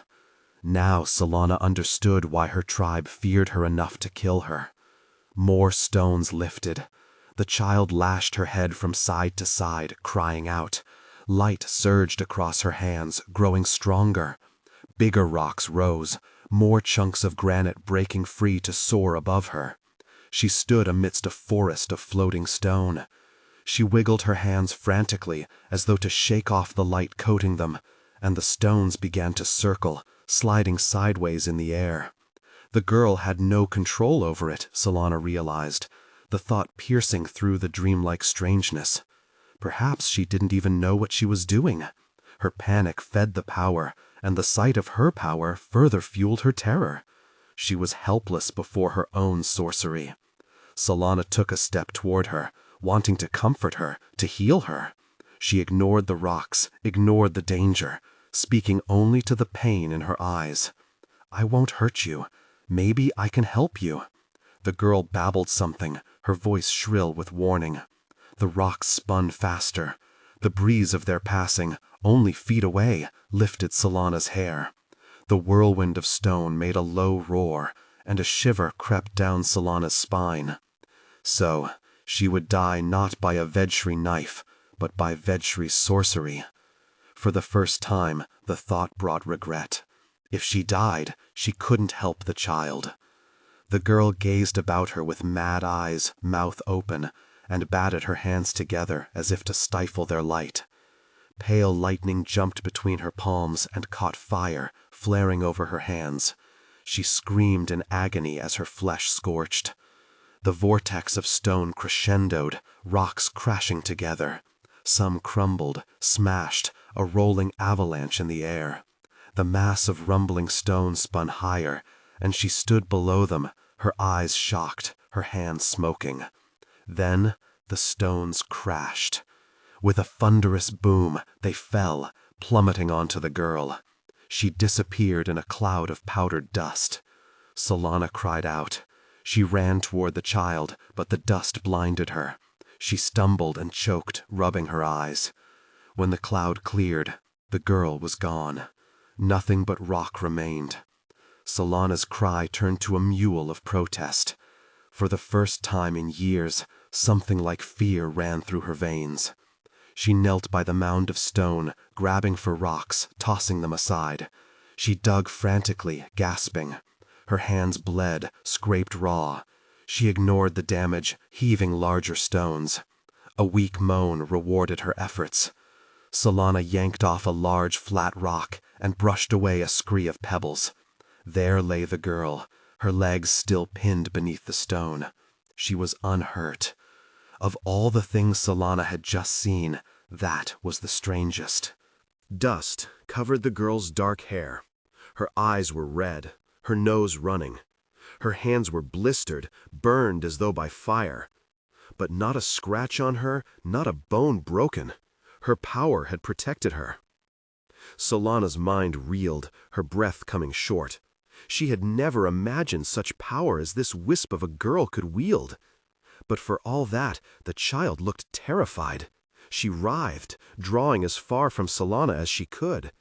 Now Solana understood why her tribe feared her enough to kill her. More stones lifted. The child lashed her head from side to side, crying out. Light surged across her hands, growing stronger. Bigger rocks rose, more chunks of granite breaking free to soar above her. She stood amidst a forest of floating stone. She wiggled her hands frantically, as though to shake off the light coating them, and the stones began to circle, sliding sideways in the air. The girl had no control over it, Solana realized, the thought piercing through the dreamlike strangeness. Perhaps she didn't even know what she was doing. Her panic fed the power, and the sight of her power further fueled her terror. She was helpless before her own sorcery. Solana took a step toward her, wanting to comfort her, to heal her. She ignored the rocks, ignored the danger, speaking only to the pain in her eyes. "I won't hurt you. Maybe I can help you." The girl babbled something, her voice shrill with warning. The rocks spun faster. The breeze of their passing, only feet away, lifted Solana's hair. The whirlwind of stone made a low roar, and a shiver crept down Solana's spine. So, she would die not by a Vedshri knife, but by Vedshri's sorcery. For the first time, the thought brought regret. If she died, she couldn't help the child. The girl gazed about her with mad eyes, mouth open, and batted her hands together as if to stifle their light. Pale lightning jumped between her palms and caught fire, flaring over her hands. She screamed in agony as her flesh scorched. The vortex of stone crescendoed, rocks crashing together. Some crumbled, smashed, a rolling avalanche in the air. The mass of rumbling stone spun higher, and she stood below them, her eyes shocked, her hands smoking. Then the stones crashed. With a thunderous boom, they fell, plummeting onto the girl. She disappeared in a cloud of powdered dust. Solana cried out. She ran toward the child, but the dust blinded her. She stumbled and choked, rubbing her eyes. When the cloud cleared, the girl was gone. Nothing but rock remained. Solana's cry turned to a mewl of protest. For the first time in years, something like fear ran through her veins. She knelt by the mound of stone, grabbing for rocks, tossing them aside. She dug frantically, gasping. Her hands bled, scraped raw. She ignored the damage, heaving larger stones. A weak moan rewarded her efforts. Solana yanked off a large flat rock and brushed away a scree of pebbles. There lay the girl, her legs still pinned beneath the stone. She was unhurt. Of all the things Solana had just seen, that was the strangest. Dust covered the girl's dark hair. Her eyes were red, her nose running. Her hands were blistered, burned as though by fire. But not a scratch on her, not a bone broken. Her power had protected her. Solana's mind reeled, her breath coming short. She had never imagined such power as this wisp of a girl could wield. But for all that, the child looked terrified. She writhed, drawing as far from Solana as she could.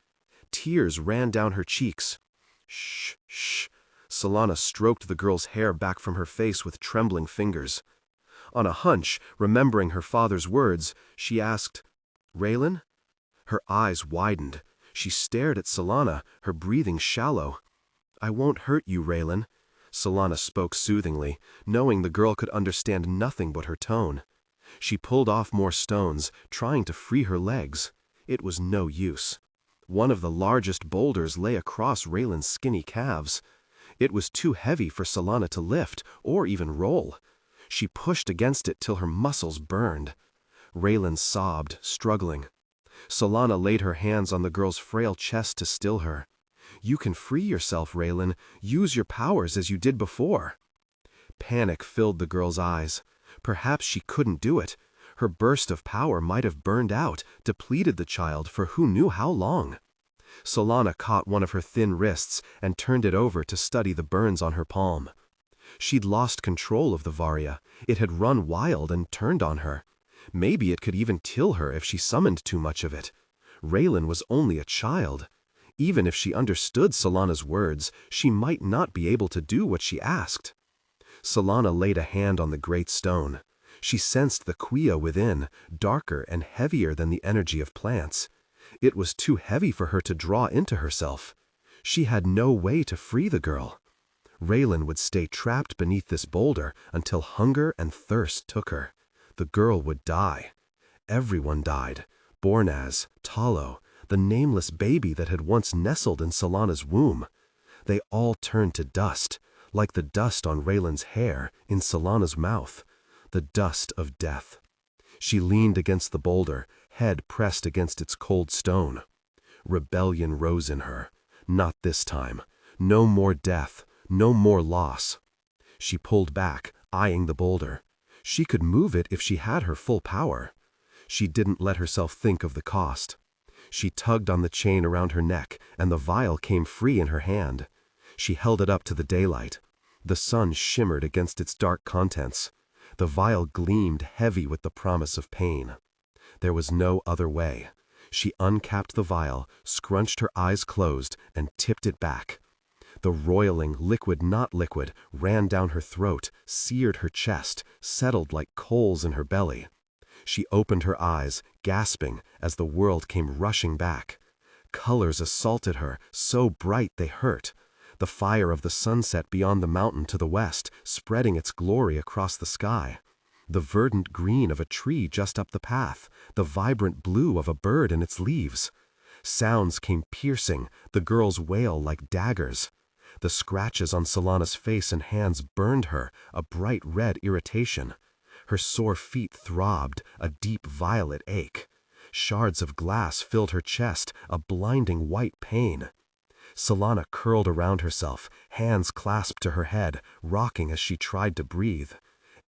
Tears ran down her cheeks. "Shh, shh." Solana stroked the girl's hair back from her face with trembling fingers. On a hunch, remembering her father's words, she asked, "Raylan?" Her eyes widened. She stared at Solana, her breathing shallow. "I won't hurt you, Raylan." Solana spoke soothingly, knowing the girl could understand nothing but her tone. She pulled off more stones, trying to free her legs. It was no use. One of the largest boulders lay across Raylan's skinny calves. It was too heavy for Solana to lift, or even roll. She pushed against it till her muscles burned. Raylan sobbed, struggling. Solana laid her hands on the girl's frail chest to still her. "You can free yourself, Raylan. Use your powers as you did before." Panic filled the girl's eyes. Perhaps she couldn't do it. Her burst of power might have burned out, depleted the child for who knew how long. Solana caught one of her thin wrists and turned it over to study the burns on her palm. She'd lost control of the Varya. It had run wild and turned on her. Maybe it could even kill her if she summoned too much of it. Raylan was only a child. Even if she understood Solana's words, she might not be able to do what she asked. Solana laid a hand on the great stone. She sensed the Quia within, darker and heavier than the energy of plants. It was too heavy for her to draw into herself. She had no way to free the girl. Raylan would stay trapped beneath this boulder until hunger and thirst took her. The girl would die. Everyone died. Bornaz, Talo, the nameless baby that had once nestled in Solana's womb. They all turned to dust, like the dust on Raylan's hair in Solana's mouth, the dust of death. She leaned against the boulder, head pressed against its cold stone. Rebellion rose in her. Not this time. No more death, no more loss. She pulled back, eyeing the boulder. She could move it if she had her full power. She didn't let herself think of the cost. She tugged on the chain around her neck, and the vial came free in her hand. She held it up to the daylight. The sun shimmered against its dark contents. The vial gleamed heavy with the promise of pain. There was no other way. She uncapped the vial, scrunched her eyes closed, and tipped it back. The roiling, liquid not liquid, ran down her throat, seared her chest, settled like coals in her belly. She opened her eyes, gasping, as the world came rushing back. Colors assaulted her, so bright they hurt. The fire of the sunset beyond the mountain to the west, spreading its glory across the sky. The verdant green of a tree just up the path, the vibrant blue of a bird in its leaves. Sounds came piercing, the girl's wail like daggers. The scratches on Solana's face and hands burned her, a bright red irritation. Her sore feet throbbed, a deep violet ache. Shards of glass filled her chest, a blinding white pain. Solana curled around herself, hands clasped to her head, rocking as she tried to breathe.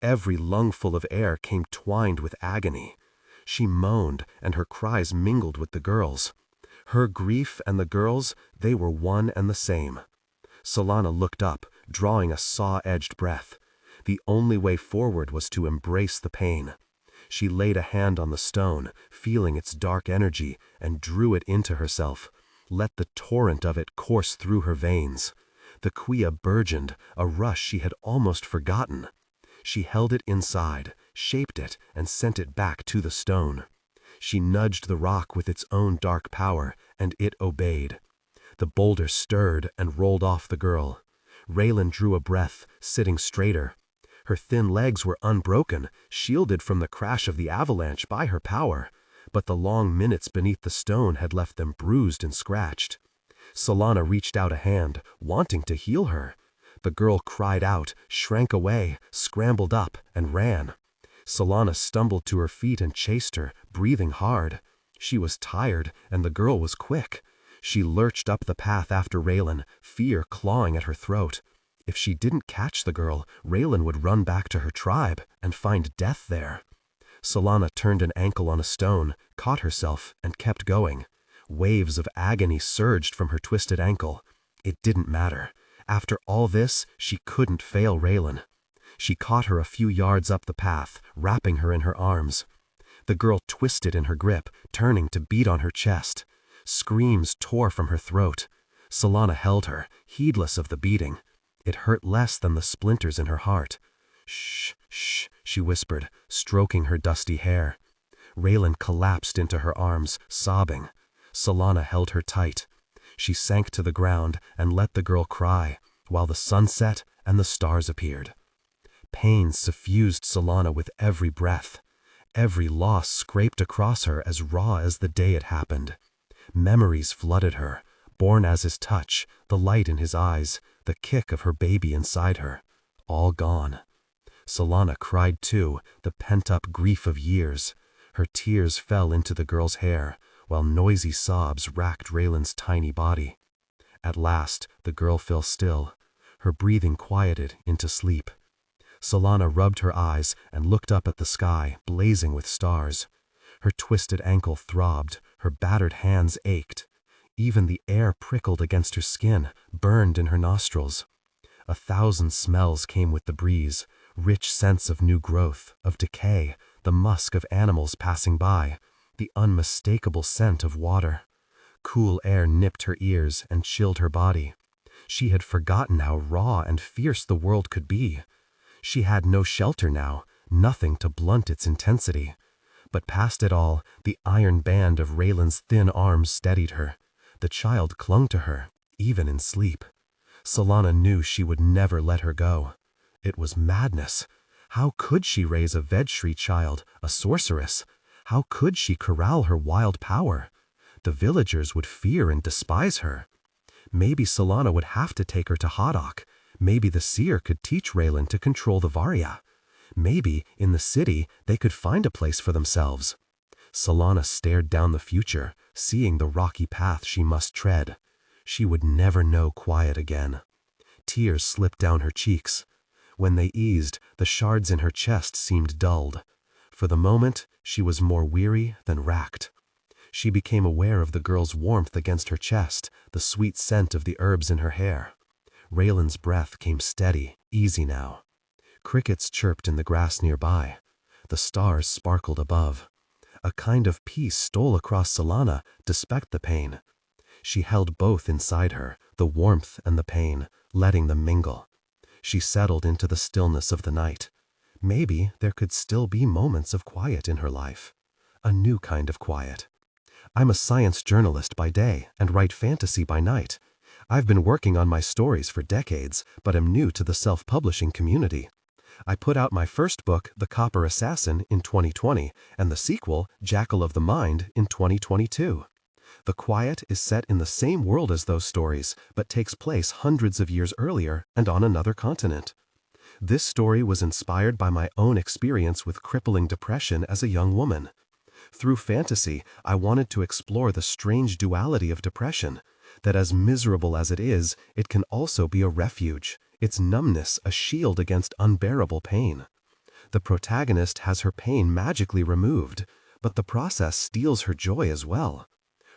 Every lungful of air came twined with agony. She moaned, and her cries mingled with the girls'. Her grief and the girls', they were one and the same. Solana looked up, drawing a saw-edged breath. The only way forward was to embrace the pain. She laid a hand on the stone, feeling its dark energy, and drew it into herself. Let the torrent of it course through her veins. The quia burgeoned, a rush she had almost forgotten. She held it inside, shaped it, and sent it back to the stone. She nudged the rock with its own dark power, and it obeyed. The boulder stirred and rolled off the girl. Raylan drew a breath, sitting straighter. Her thin legs were unbroken, shielded from the crash of the avalanche by her power, but the long minutes beneath the stone had left them bruised and scratched. Solana reached out a hand, wanting to heal her. The girl cried out, shrank away, scrambled up, and ran. Solana stumbled to her feet and chased her, breathing hard. She was tired, and the girl was quick. She lurched up the path after Raylan, fear clawing at her throat. If she didn't catch the girl, Raylan would run back to her tribe and find death there. Solana turned an ankle on a stone, caught herself, and kept going. Waves of agony surged from her twisted ankle. It didn't matter. After all this, she couldn't fail Raylan. She caught her a few yards up the path, wrapping her in her arms. The girl twisted in her grip, turning to beat on her chest. Screams tore from her throat. Solana held her, heedless of the beating. It hurt less than the splinters in her heart. "Shh, shh," she whispered, stroking her dusty hair. Raylan collapsed into her arms, sobbing. Solana held her tight. She sank to the ground and let the girl cry, while the sun set and the stars appeared. Pain suffused Solana with every breath. Every loss scraped across her as raw as the day it happened. Memories flooded her, born as his touch, the light in his eyes, the kick of her baby inside her. All gone. Solana cried too, the pent-up grief of years. Her tears fell into the girl's hair, while noisy sobs racked Raylan's tiny body. At last, the girl fell still. Her breathing quieted into sleep. Solana rubbed her eyes and looked up at the sky, blazing with stars. Her twisted ankle throbbed, her battered hands ached. Even the air prickled against her skin, burned in her nostrils. 1,000 smells came with the breeze, rich scents of new growth, of decay, the musk of animals passing by, the unmistakable scent of water. Cool air nipped her ears and chilled her body. She had forgotten how raw and fierce the world could be. She had no shelter now, nothing to blunt its intensity. But past it all, the iron band of Raylan's thin arms steadied her. The child clung to her, even in sleep. Solana knew she would never let her go. It was madness. How could she raise a Vedshri child, a sorceress? How could she corral her wild power? the villagers would fear and despise her. Maybe Solana would have to take her to Haddock. Maybe the seer could teach Raylan to control the Varya. Maybe, in the city, they could find a place for themselves. Solana stared down the future, seeing the rocky path she must tread. She would never know quiet again. Tears slipped down her cheeks. When they eased, the shards in her chest seemed dulled. For the moment, she was more weary than racked. She became aware of the girl's warmth against her chest, the sweet scent of the herbs in her hair. Raylan's breath came steady, easy now. Crickets chirped in the grass nearby. The stars sparkled above. A kind of peace stole across Solana, despite the pain. She held both inside her, the warmth and the pain, letting them mingle. She settled into the stillness of the night. Maybe there could still be moments of quiet in her life. A new kind of quiet. I'm a science journalist by day and write fantasy by night. I've been working on my stories for decades, but am new to the self-publishing community. I put out my first book, The Copper Assassin, in 2020, and the sequel, Jackal of the Mind, in 2022. The quiet is set in the same world as those stories, but takes place hundreds of years earlier and on another continent. This story was inspired by my own experience with crippling depression as a young woman. Through fantasy, I wanted to explore the strange duality of depression, that as miserable as it is, it can also be a refuge, its numbness a shield against unbearable pain. The protagonist has her pain magically removed, but the process steals her joy as well.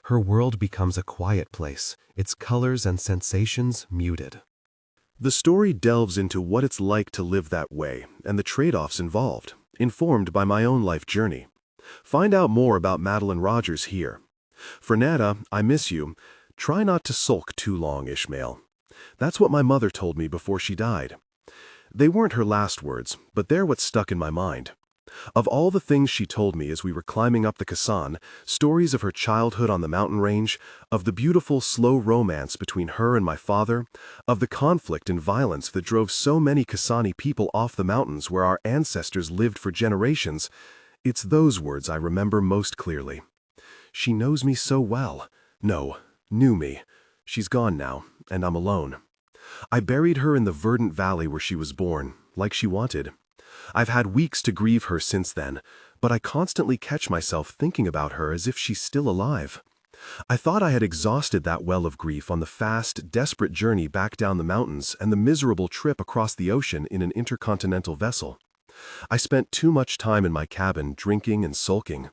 Her world becomes a quiet place, its colors and sensations muted. The story delves into what it's like to live that way and the trade-offs involved, informed by my own life journey. Find out more about Madeline Rogers here. Fernanda, I miss you. Try not to sulk too long, Ishmael. That's what my mother told me before she died. They weren't her last words, but they're what stuck in my mind. Of all the things she told me as we were climbing up the Kassan, stories of her childhood on the mountain range, of the beautiful, slow romance between her and my father, of the conflict and violence that drove so many Kasani people off the mountains where our ancestors lived for generations, it's those words I remember most clearly. She knows me so well. No, knew me. She's gone now, and I'm alone. I buried her in the verdant valley where she was born, like she wanted. I've had weeks to grieve her since then, but I constantly catch myself thinking about her as if she's still alive. I thought I had exhausted that well of grief on the fast, desperate journey back down the mountains and the miserable trip across the ocean in an intercontinental vessel. I spent too much time in my cabin drinking and sulking.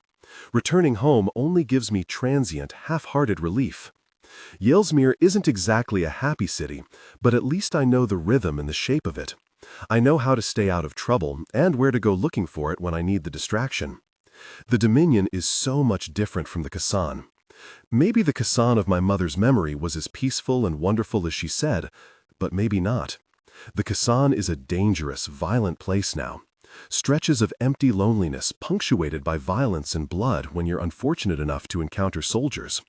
Returning home only gives me transient, half-hearted relief. Yellsmere isn't exactly a happy city, but at least I know the rhythm and the shape of it. I know how to stay out of trouble and where to go looking for it when I need the distraction. The Dominion is so much different from the Kassan. Maybe the Kassan of my mother's memory was as peaceful and wonderful as she said, but maybe not. The Kassan is a dangerous, violent place now. Stretches of empty loneliness punctuated by violence and blood when you're unfortunate enough to encounter soldiers.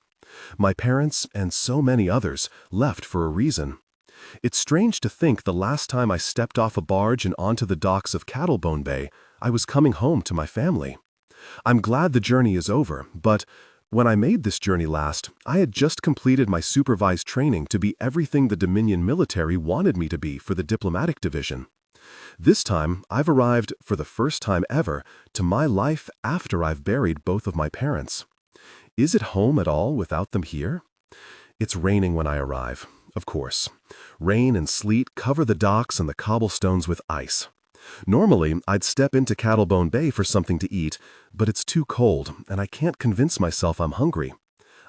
My parents, and so many others, left for a reason. It's strange to think the last time I stepped off a barge and onto the docks of Cattlebone Bay, I was coming home to my family. I'm glad the journey is over, but when I made this journey last, I had just completed my supervised training to be everything the Dominion military wanted me to be for the diplomatic division. This time, I've arrived, for the first time ever, to my life after I've buried both of my parents. Is it home at all without them here? It's raining when I arrive, of course. Rain and sleet cover the docks and the cobblestones with ice. Normally, I'd step into Cattlebone Bay for something to eat, but it's too cold, and I can't convince myself I'm hungry.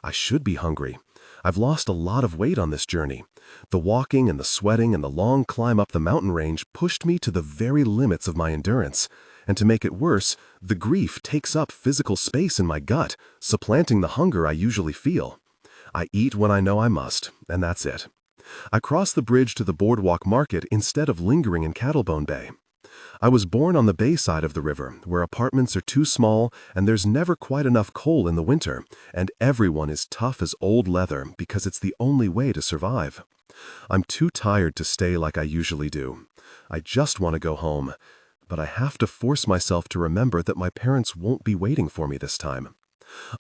I should be hungry. I've lost a lot of weight on this journey. The walking and the sweating and the long climb up the mountain range pushed me to the very limits of my endurance. And to make it worse, the grief takes up physical space in my gut, supplanting the hunger I usually feel. I eat when I know I must, and that's it. I cross the bridge to the boardwalk market instead of lingering in Cattlebone Bay. I was born on the bay side of the river, where apartments are too small and there's never quite enough coal in the winter, and everyone is tough as old leather because it's the only way to survive. I'm too tired to stay like I usually do. I just want to go home, but I have to force myself to remember that my parents won't be waiting for me this time.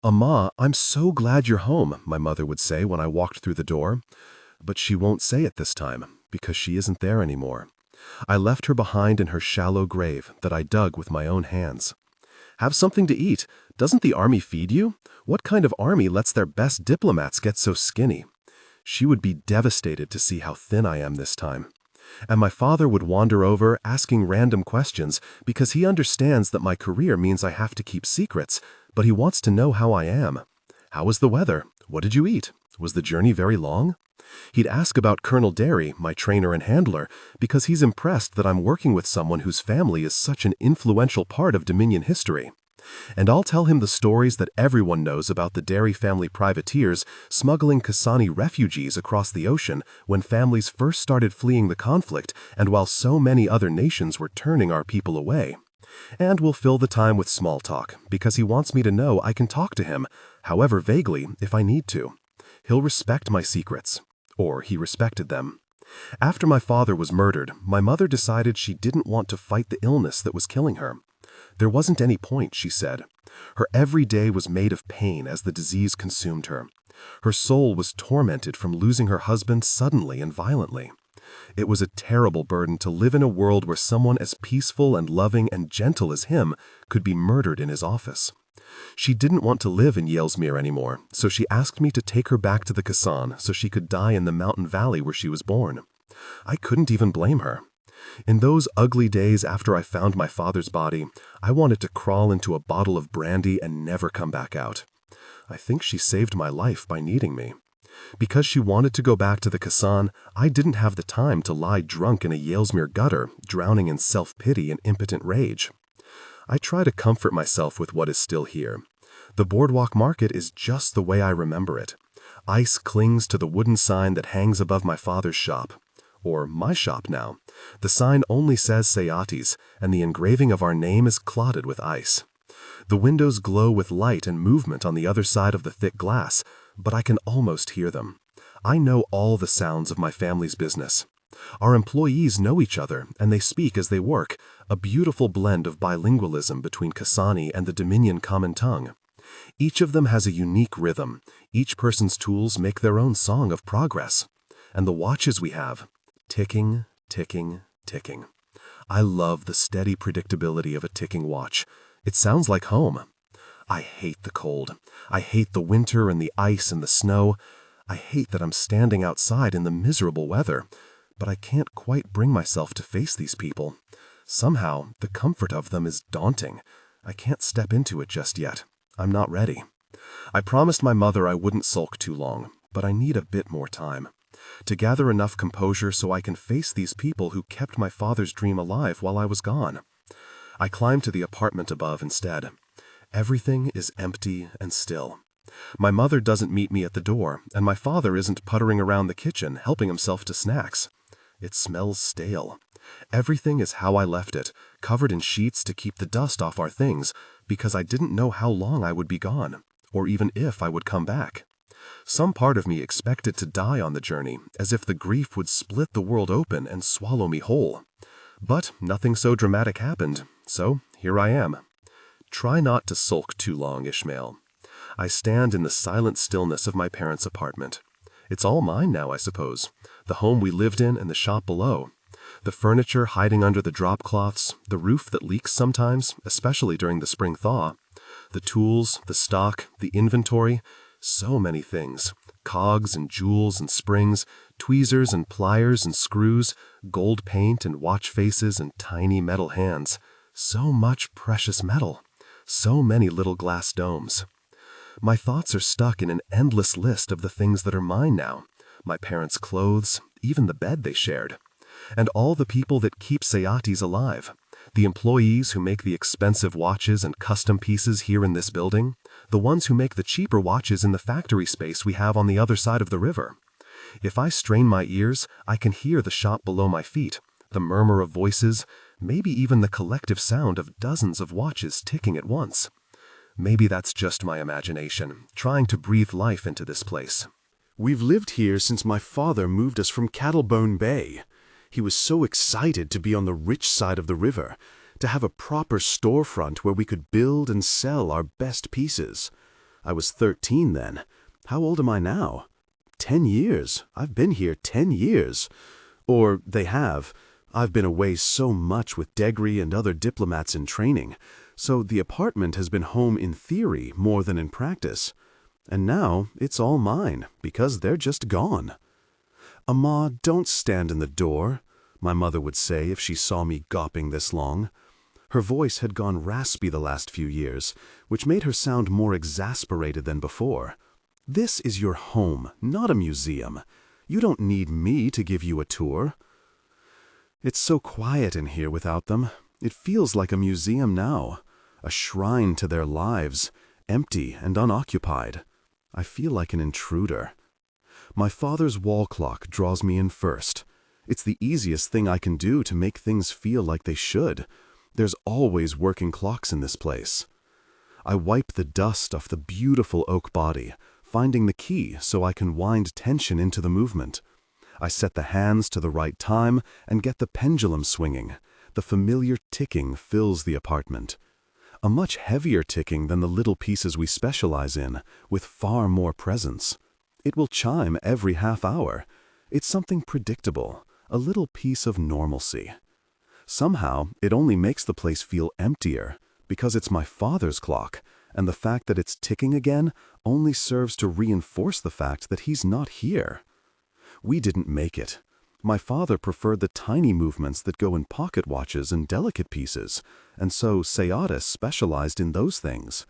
"Ma, I'm so glad you're home," my mother would say when I walked through the door. But she won't say it this time, because she isn't there anymore. I left her behind in her shallow grave that I dug with my own hands. "Have something to eat. Doesn't the army feed you? What kind of army lets their best diplomats get so skinny?" She would be devastated to see how thin I am this time. And my father would wander over, asking random questions, because he understands that my career means I have to keep secrets, but he wants to know how I am. "How was the weather? What did you eat? Was the journey very long?" He'd ask about Colonel Derry, my trainer and handler, because he's impressed that I'm working with someone whose family is such an influential part of Dominion history. And I'll tell him the stories that everyone knows about the Derry family privateers smuggling Kasani refugees across the ocean when families first started fleeing the conflict and while so many other nations were turning our people away. And we'll fill the time with small talk, because he wants me to know I can talk to him, however vaguely, if I need to. He'll respect my secrets. Or he respected them. After my father was murdered, my mother decided she didn't want to fight the illness that was killing her. There wasn't any point, she said. Her every day was made of pain as the disease consumed her. Her soul was tormented from losing her husband suddenly and violently. It was a terrible burden to live in a world where someone as peaceful and loving and gentle as him could be murdered in his office. She didn't want to live in Yellsmere anymore, so she asked me to take her back to the Kassan so she could die in the mountain valley where she was born. I couldn't even blame her. In those ugly days after I found my father's body, I wanted to crawl into a bottle of brandy and never come back out. I think she saved my life by needing me. Because she wanted to go back to the Kassan, I didn't have the time to lie drunk in a Yellsmere gutter, drowning in self-pity and impotent rage. I try to comfort myself with what is still here. The boardwalk market is just the way I remember it. Ice clings to the wooden sign that hangs above my father's shop. Or my shop now. The sign only says Sayatis, and the engraving of our name is clotted with ice. The windows glow with light and movement on the other side of the thick glass, but I can almost hear them. I know all the sounds of my family's business. Our employees know each other, and they speak as they work, a beautiful blend of bilingualism between Kasani and the Dominion common tongue. Each of them has a unique rhythm. Each person's tools make their own song of progress. And the watches we have, ticking, ticking, ticking. I love the steady predictability of a ticking watch. It sounds like home. I hate the cold. I hate the winter and the ice and the snow. I hate that I'm standing outside in the miserable weather. But I can't quite bring myself to face these people. Somehow, the comfort of them is daunting. I can't step into it just yet. I'm not ready. I promised my mother I wouldn't sulk too long, but I need a bit more time. To gather enough composure so I can face these people who kept my father's dream alive while I was gone. I climbed to the apartment above instead. Everything is empty and still. My mother doesn't meet me at the door, and my father isn't puttering around the kitchen helping himself to snacks. It smells stale. Everything is how I left it, covered in sheets to keep the dust off our things, because I didn't know how long I would be gone, or even if I would come back. Some part of me expected to die on the journey, as if the grief would split the world open and swallow me whole. But nothing so dramatic happened, so here I am. Try not to sulk too long, Ishmael. I stand in the silent stillness of my parents' apartment. It's all mine now, I suppose. The home we lived in and the shop below. The furniture hiding under the drop cloths, the roof that leaks sometimes, especially during the spring thaw. The tools, the stock, the inventory, so many things. Cogs and jewels and springs, tweezers and pliers and screws, gold paint and watch faces and tiny metal hands. So much precious metal. So many little glass domes. My thoughts are stuck in an endless list of the things that are mine now. My parents' clothes, even the bed they shared. And all the people that keep Sayatis alive. The employees who make the expensive watches and custom pieces here in this building. The ones who make the cheaper watches in the factory space we have on the other side of the river. If I strain my ears, I can hear the shop below my feet, the murmur of voices, maybe even the collective sound of dozens of watches ticking at once. Maybe that's just my imagination, trying to breathe life into this place. We've lived here since my father moved us from Cattlebone Bay. He was so excited to be on the rich side of the river, to have a proper storefront where we could build and sell our best pieces. I was 13 then. How old am I now? 10 years. I've been here 10 years. Or they have. I've been away so much with Degri and other diplomats in training, so the apartment has been home in theory more than in practice. And now it's all mine, because they're just gone. "Amma, don't stand in the door," my mother would say if she saw me gawping this long. Her voice had gone raspy the last few years, which made her sound more exasperated than before. "This is your home, not a museum. You don't need me to give you a tour." It's so quiet in here without them. It feels like a museum now, a shrine to their lives, empty and unoccupied. I feel like an intruder. My father's wall clock draws me in first. It's the easiest thing I can do to make things feel like they should. There's always working clocks in this place. I wipe the dust off the beautiful oak body, finding the key so I can wind tension into the movement. I set the hands to the right time and get the pendulum swinging. The familiar ticking fills the apartment. A much heavier ticking than the little pieces we specialize in, with far more presence. It will chime every half hour. It's something predictable, a little piece of normalcy. Somehow, it only makes the place feel emptier, because it's my father's clock, and the fact that it's ticking again only serves to reinforce the fact that he's not here. We didn't make it. My father preferred the tiny movements that go in pocket watches and delicate pieces, and so Seatis specialized in those things.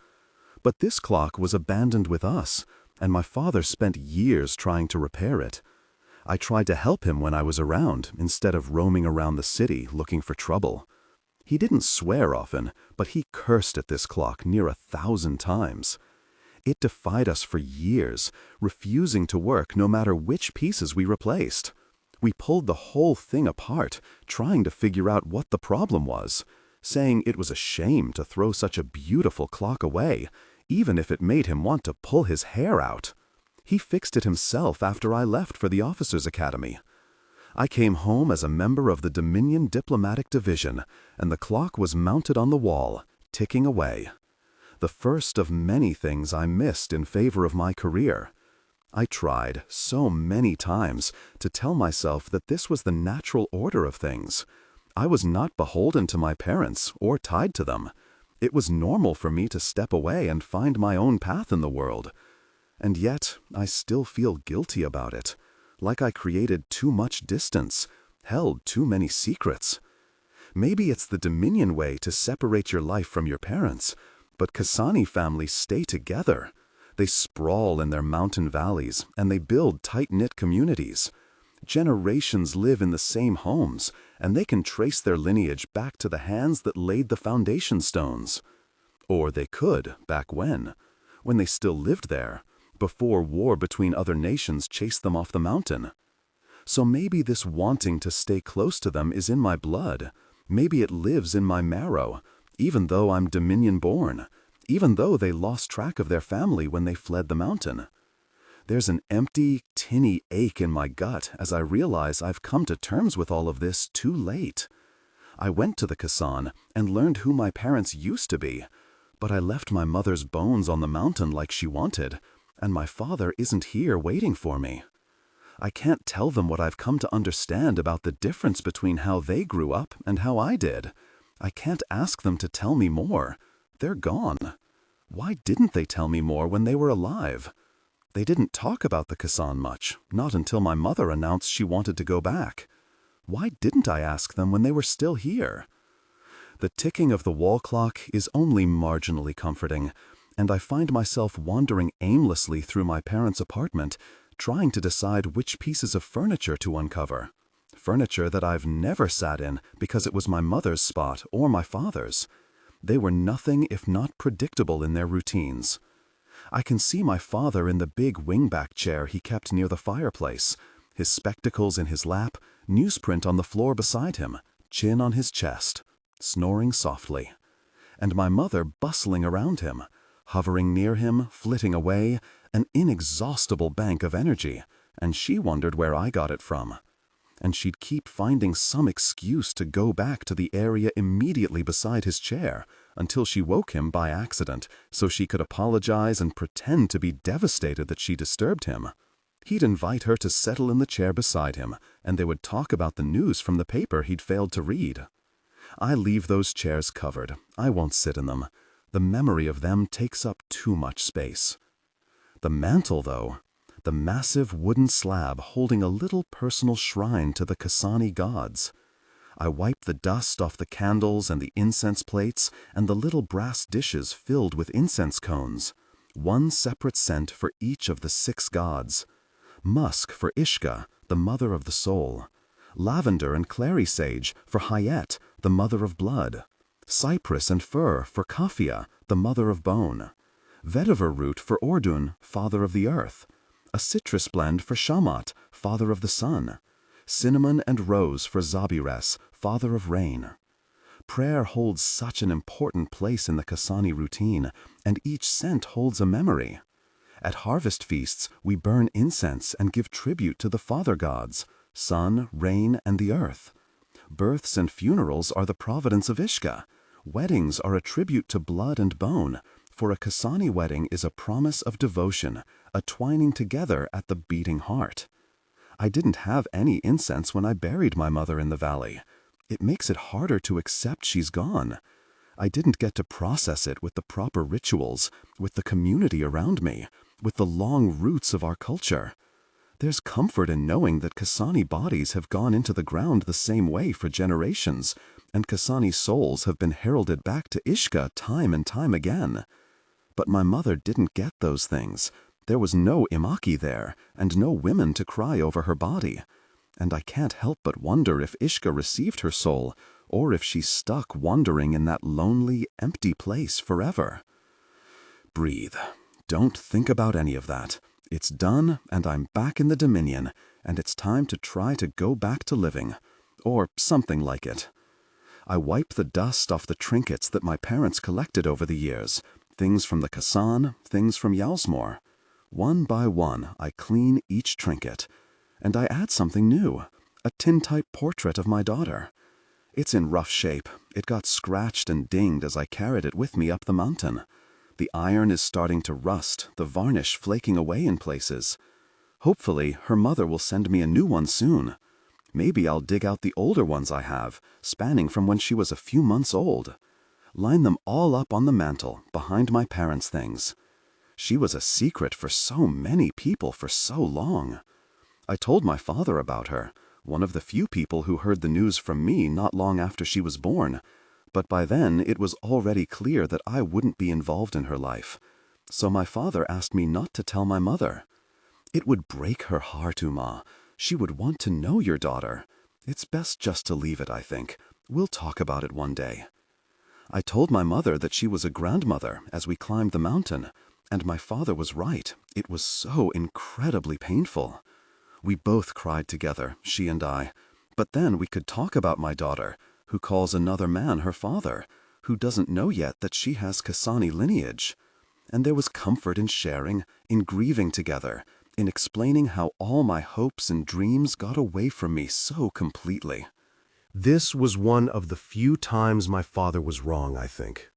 But this clock was abandoned with us, and my father spent years trying to repair it. I tried to help him when I was around, instead of roaming around the city looking for trouble. He didn't swear often, but he cursed at this clock near 1,000 times. It defied us for years, refusing to work no matter which pieces we replaced. We pulled the whole thing apart, trying to figure out what the problem was, saying it was a shame to throw such a beautiful clock away, even if it made him want to pull his hair out. He fixed it himself after I left for the Officers' Academy. I came home as a member of the Dominion Diplomatic Division, and the clock was mounted on the wall, ticking away. The first of many things I missed in favor of my career. I tried so many times to tell myself that this was the natural order of things. I was not beholden to my parents or tied to them. It was normal for me to step away and find my own path in the world. And yet, I still feel guilty about it, like I created too much distance, held too many secrets. Maybe it's the Dominion way to separate your life from your parents, but Kasani families stay together. They sprawl in their mountain valleys, and they build tight-knit communities. Generations live in the same homes, and they can trace their lineage back to the hands that laid the foundation stones. Or they could, back when they still lived there, before war between other nations chased them off the mountain. So maybe this wanting to stay close to them is in my blood. Maybe it lives in my marrow, even though I'm Dominion-born, even though they lost track of their family when they fled the mountain. There's an empty, tinny ache in my gut as I realize I've come to terms with all of this too late. I went to the Kasan and learned who my parents used to be, but I left my mother's bones on the mountain like she wanted, and my father isn't here waiting for me. I can't tell them what I've come to understand about the difference between how they grew up and how I did. I can't ask them to tell me more. They're gone. Why didn't they tell me more when they were alive? They didn't talk about the Kasan much, not until my mother announced she wanted to go back. Why didn't I ask them when they were still here? The ticking of the wall clock is only marginally comforting, and I find myself wandering aimlessly through my parents' apartment, trying to decide which pieces of furniture to uncover. Furniture that I've never sat in because it was my mother's spot or my father's. They were nothing if not predictable in their routines. I can see my father in the big wingback chair he kept near the fireplace, his spectacles in his lap, newsprint on the floor beside him, chin on his chest, snoring softly. And my mother bustling around him, hovering near him, flitting away, an inexhaustible bank of energy, and she wondered where I got it from. and she'd keep finding some excuse to go back to the area immediately beside his chair until she woke him by accident so she could apologize and pretend to be devastated that she disturbed him. He'd invite her to settle in the chair beside him, and they would talk about the news from the paper he'd failed to read. I leave those chairs covered. I won't sit in them. The memory of them takes up too much space. The mantel, though, the massive wooden slab holding a little personal shrine to the Kasani gods. I wipe the dust off the candles and the incense plates and the little brass dishes filled with incense cones. One separate scent for each of the 6 gods. Musk for Ishka, the mother of the soul. Lavender and clary sage for Hayet, the mother of blood. Cypress and fir for Kafia, the mother of bone. Vetiver root for Ordun, father of the earth. A citrus blend for Shamat, father of the sun. Cinnamon and rose for Zabires, father of rain. Prayer holds such an important place in the Kasani routine, and each scent holds a memory. At harvest feasts, we burn incense and give tribute to the father gods, sun, rain, and the earth. Births and funerals are the providence of Ishka. Weddings are a tribute to blood and bone, for a Kasani wedding is a promise of devotion, a twining together at the beating heart. I didn't have any incense when I buried my mother in the valley. It makes it harder to accept she's gone. I didn't get to process it with the proper rituals, with the community around me, with the long roots of our culture. There's comfort in knowing that Kasani bodies have gone into the ground the same way for generations, and Kasani souls have been heralded back to Ishka time and time again. But my mother didn't get those things. There was no Imaki there, and no women to cry over her body. And I can't help but wonder if Ishka received her soul, or if she's stuck wandering in that lonely, empty place forever. Breathe. Don't think about any of that. It's done, and I'm back in the Dominion, and it's time to try to go back to living. Or something like it. I wipe the dust off the trinkets that my parents collected over the years, things from the Kasan, things from Yalsmore. One by one, I clean each trinket, and I add something new, a tintype portrait of my daughter. It's in rough shape. It got scratched and dinged as I carried it with me up the mountain. The iron is starting to rust, the varnish flaking away in places. Hopefully, her mother will send me a new one soon. Maybe I'll dig out the older ones I have, spanning from when she was a few months old. Line them all up on the mantel, behind my parents' things. She was a secret for so many people for so long. I told my father about her, one of the few people who heard the news from me not long after she was born, but by then it was already clear that I wouldn't be involved in her life. So my father asked me not to tell my mother. It would break her heart, Uma. She would want to know your daughter. It's best just to leave it, I think. We'll talk about it one day. I told my mother that she was a grandmother as we climbed the mountain, and my father was right. It was so incredibly painful. We both cried together, she and I. But then we could talk about my daughter, who calls another man her father, who doesn't know yet that she has Kasani lineage. And there was comfort in sharing, in grieving together, in explaining how all my hopes and dreams got away from me so completely. This was one of the few times my father was wrong, I think.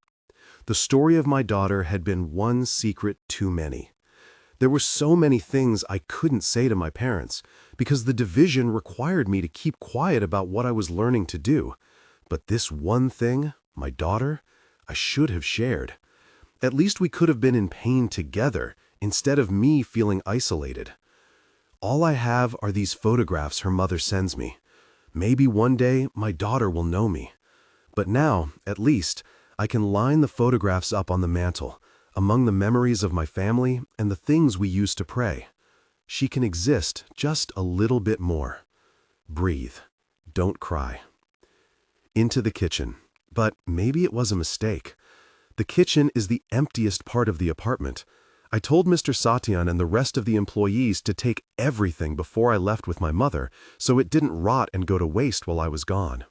The story of my daughter had been one secret too many. There were so many things I couldn't say to my parents, because the division required me to keep quiet about what I was learning to do. But this one thing, my daughter, I should have shared. At least we could have been in pain together, instead of me feeling isolated. All I have are these photographs her mother sends me. Maybe one day my daughter will know me. But now, at least, I can line the photographs up on the mantel, among the memories of my family and the things we used to pray. She can exist just a little bit more. Breathe. Don't cry. Into the kitchen. But maybe it was a mistake. The kitchen is the emptiest part of the apartment. I told Mr. Satyan and the rest of the employees to take everything before I left with my mother, so it didn't rot and go to waste while I was gone.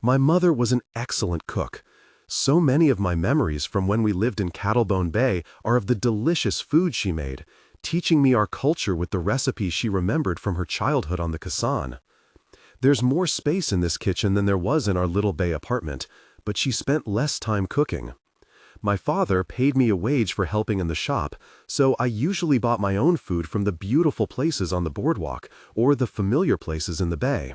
My mother was an excellent cook. So many of my memories from when we lived in Cattlebone Bay are of the delicious food she made, teaching me our culture with the recipes she remembered from her childhood on the Kasan. There's more space in this kitchen than there was in our Little Bay apartment, but she spent less time cooking. My father paid me a wage for helping in the shop, so I usually bought my own food from the beautiful places on the boardwalk or the familiar places in the bay.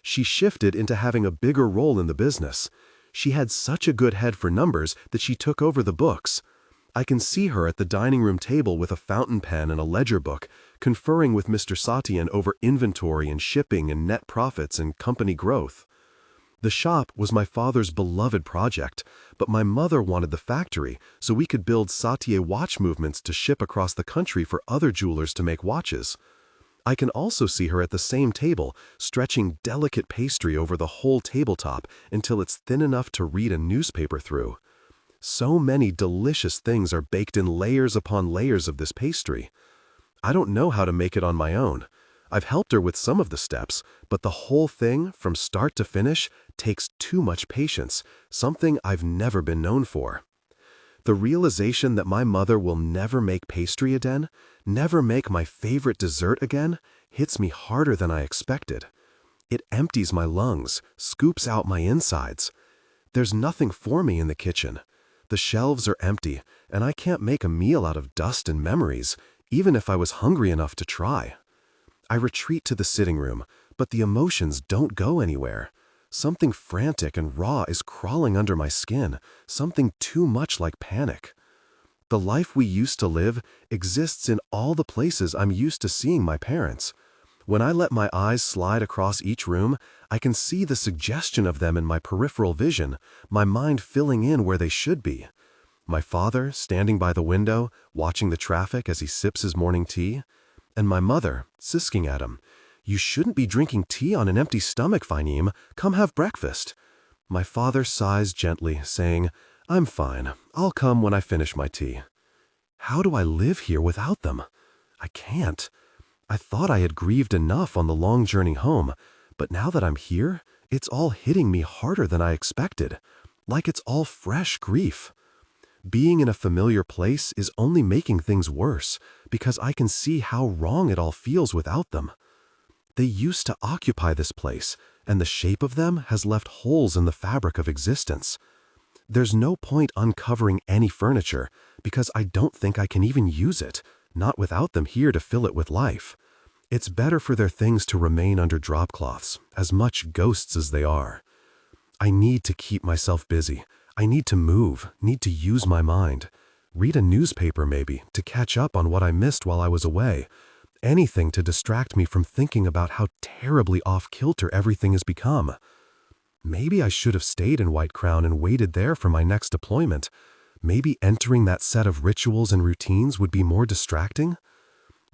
She shifted into having a bigger role in the business. She had such a good head for numbers that she took over the books. I can see her at the dining room table with a fountain pen and a ledger book, conferring with Mr. Satyan over inventory and shipping and net profits and company growth. The shop was my father's beloved project, but my mother wanted the factory so we could build Satya watch movements to ship across the country for other jewelers to make watches. I can also see her at the same table, stretching delicate pastry over the whole tabletop until it's thin enough to read a newspaper through. So many delicious things are baked in layers upon layers of this pastry. I don't know how to make it on my own. I've helped her with some of the steps, but the whole thing, from start to finish, takes too much patience, something I've never been known for. The realization that my mother will never make pastry again, never make my favorite dessert again, hits me harder than I expected. It empties my lungs, scoops out my insides. There's nothing for me in the kitchen. The shelves are empty, and I can't make a meal out of dust and memories, even if I was hungry enough to try. I retreat to the sitting room, but the emotions don't go anywhere. Something frantic and raw is crawling under my skin, something too much like panic. The life we used to live exists in all the places I'm used to seeing my parents. When I let my eyes slide across each room, I can see the suggestion of them in my peripheral vision, my mind filling in where they should be. My father standing by the window, watching the traffic as he sips his morning tea, and my mother sisking at him, "You shouldn't be drinking tea on an empty stomach, Fahim. Come have breakfast." My father sighs gently, saying, "I'm fine. I'll come when I finish my tea." How do I live here without them? I can't. I thought I had grieved enough on the long journey home, but now that I'm here, it's all hitting me harder than I expected, like it's all fresh grief. Being in a familiar place is only making things worse, because I can see how wrong it all feels without them. They used to occupy this place, and the shape of them has left holes in the fabric of existence. There's no point uncovering any furniture, because I don't think I can even use it, not without them here to fill it with life. It's better for their things to remain under dropcloths, as much ghosts as they are. I need to keep myself busy. I need to move, need to use my mind. Read a newspaper maybe, to catch up on what I missed while I was away. Anything to distract me from thinking about how terribly off-kilter everything has become. Maybe I should have stayed in White Crown and waited there for my next deployment. Maybe entering that set of rituals and routines would be more distracting.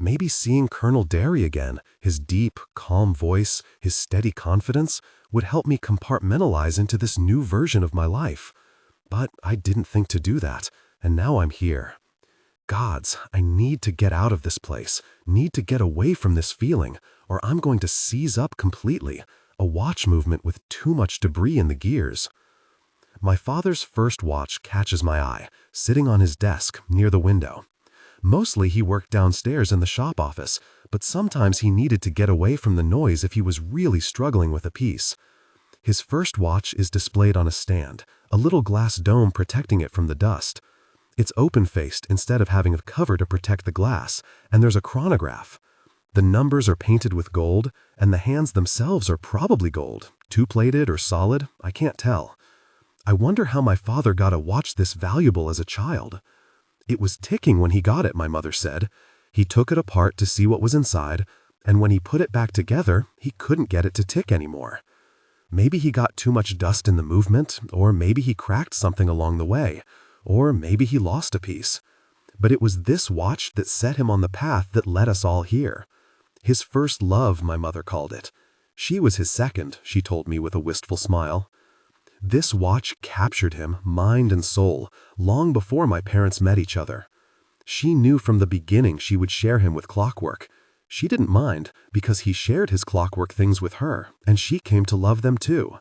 Maybe seeing Colonel Derry again, his deep, calm voice, his steady confidence, would help me compartmentalize into this new version of my life. But I didn't think to do that, and now I'm here. Gods, I need to get out of this place, need to get away from this feeling, or I'm going to seize up completely, a watch movement with too much debris in the gears. My father's first watch catches my eye, sitting on his desk near the window. Mostly he worked downstairs in the shop office, but sometimes he needed to get away from the noise if he was really struggling with a piece. His first watch is displayed on a stand, a little glass dome protecting it from the dust. It's open-faced instead of having a cover to protect the glass, and there's a chronograph. The numbers are painted with gold, and the hands themselves are probably gold, two-plated or solid, I can't tell. I wonder how my father got a watch this valuable as a child. It was ticking when he got it, my mother said. He took it apart to see what was inside, and when he put it back together, he couldn't get it to tick anymore. Maybe he got too much dust in the movement, or maybe he cracked something along the way, or maybe he lost a piece. But it was this watch that set him on the path that led us all here. His first love, my mother called it. She was his second, she told me with a wistful smile. This watch captured him, mind and soul, long before my parents met each other. She knew from the beginning she would share him with clockwork. She didn't mind, because he shared his clockwork things with her, and she came to love them too.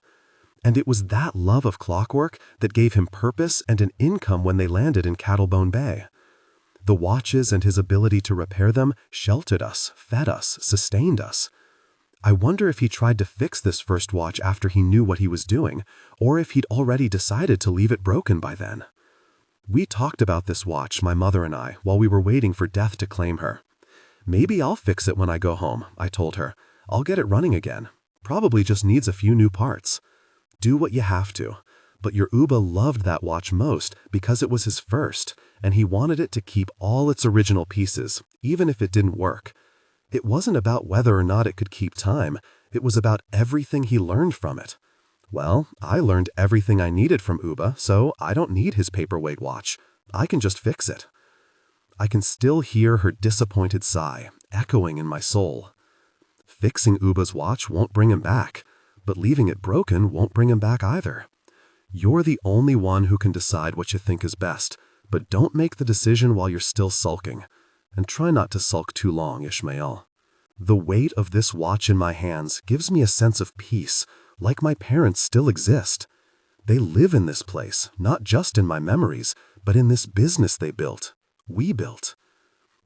And it was that love of clockwork that gave him purpose and an income when they landed in Cattlebone Bay. The watches and his ability to repair them sheltered us, fed us, sustained us. I wonder if he tried to fix this first watch after he knew what he was doing, or if he'd already decided to leave it broken by then. We talked about this watch, my mother and I, while we were waiting for death to claim her. Maybe I'll fix it when I go home, I told her. I'll get it running again. Probably just needs a few new parts. Do what you have to. But your Uba loved that watch most because it was his first, and he wanted it to keep all its original pieces, even if it didn't work. It wasn't about whether or not it could keep time. It was about everything he learned from it. Well, I learned everything I needed from Uba, so I don't need his paperweight watch. I can just fix it. I can still hear her disappointed sigh, echoing in my soul. Fixing Uba's watch won't bring him back, but leaving it broken won't bring him back either. You're the only one who can decide what you think is best, but don't make the decision while you're still sulking. And try not to sulk too long, Ishmael. The weight of this watch in my hands gives me a sense of peace, like my parents still exist. They live in this place, not just in my memories, but in this business they built, we built.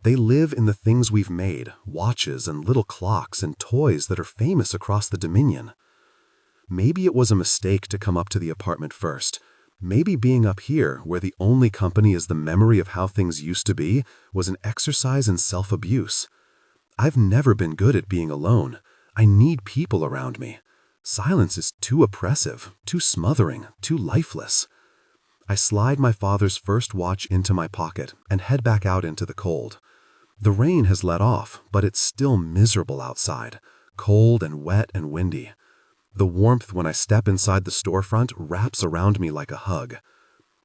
They live in the things we've made, watches and little clocks and toys that are famous across the Dominion. Maybe it was a mistake to come up to the apartment first. Maybe being up here, where the only company is the memory of how things used to be, was an exercise in self-abuse. I've never been good at being alone. I need people around me. Silence is too oppressive, too smothering, too lifeless. I slide my father's first watch into my pocket and head back out into the cold. The rain has let off, but it's still miserable outside, cold and wet and windy. The warmth when I step inside the storefront wraps around me like a hug.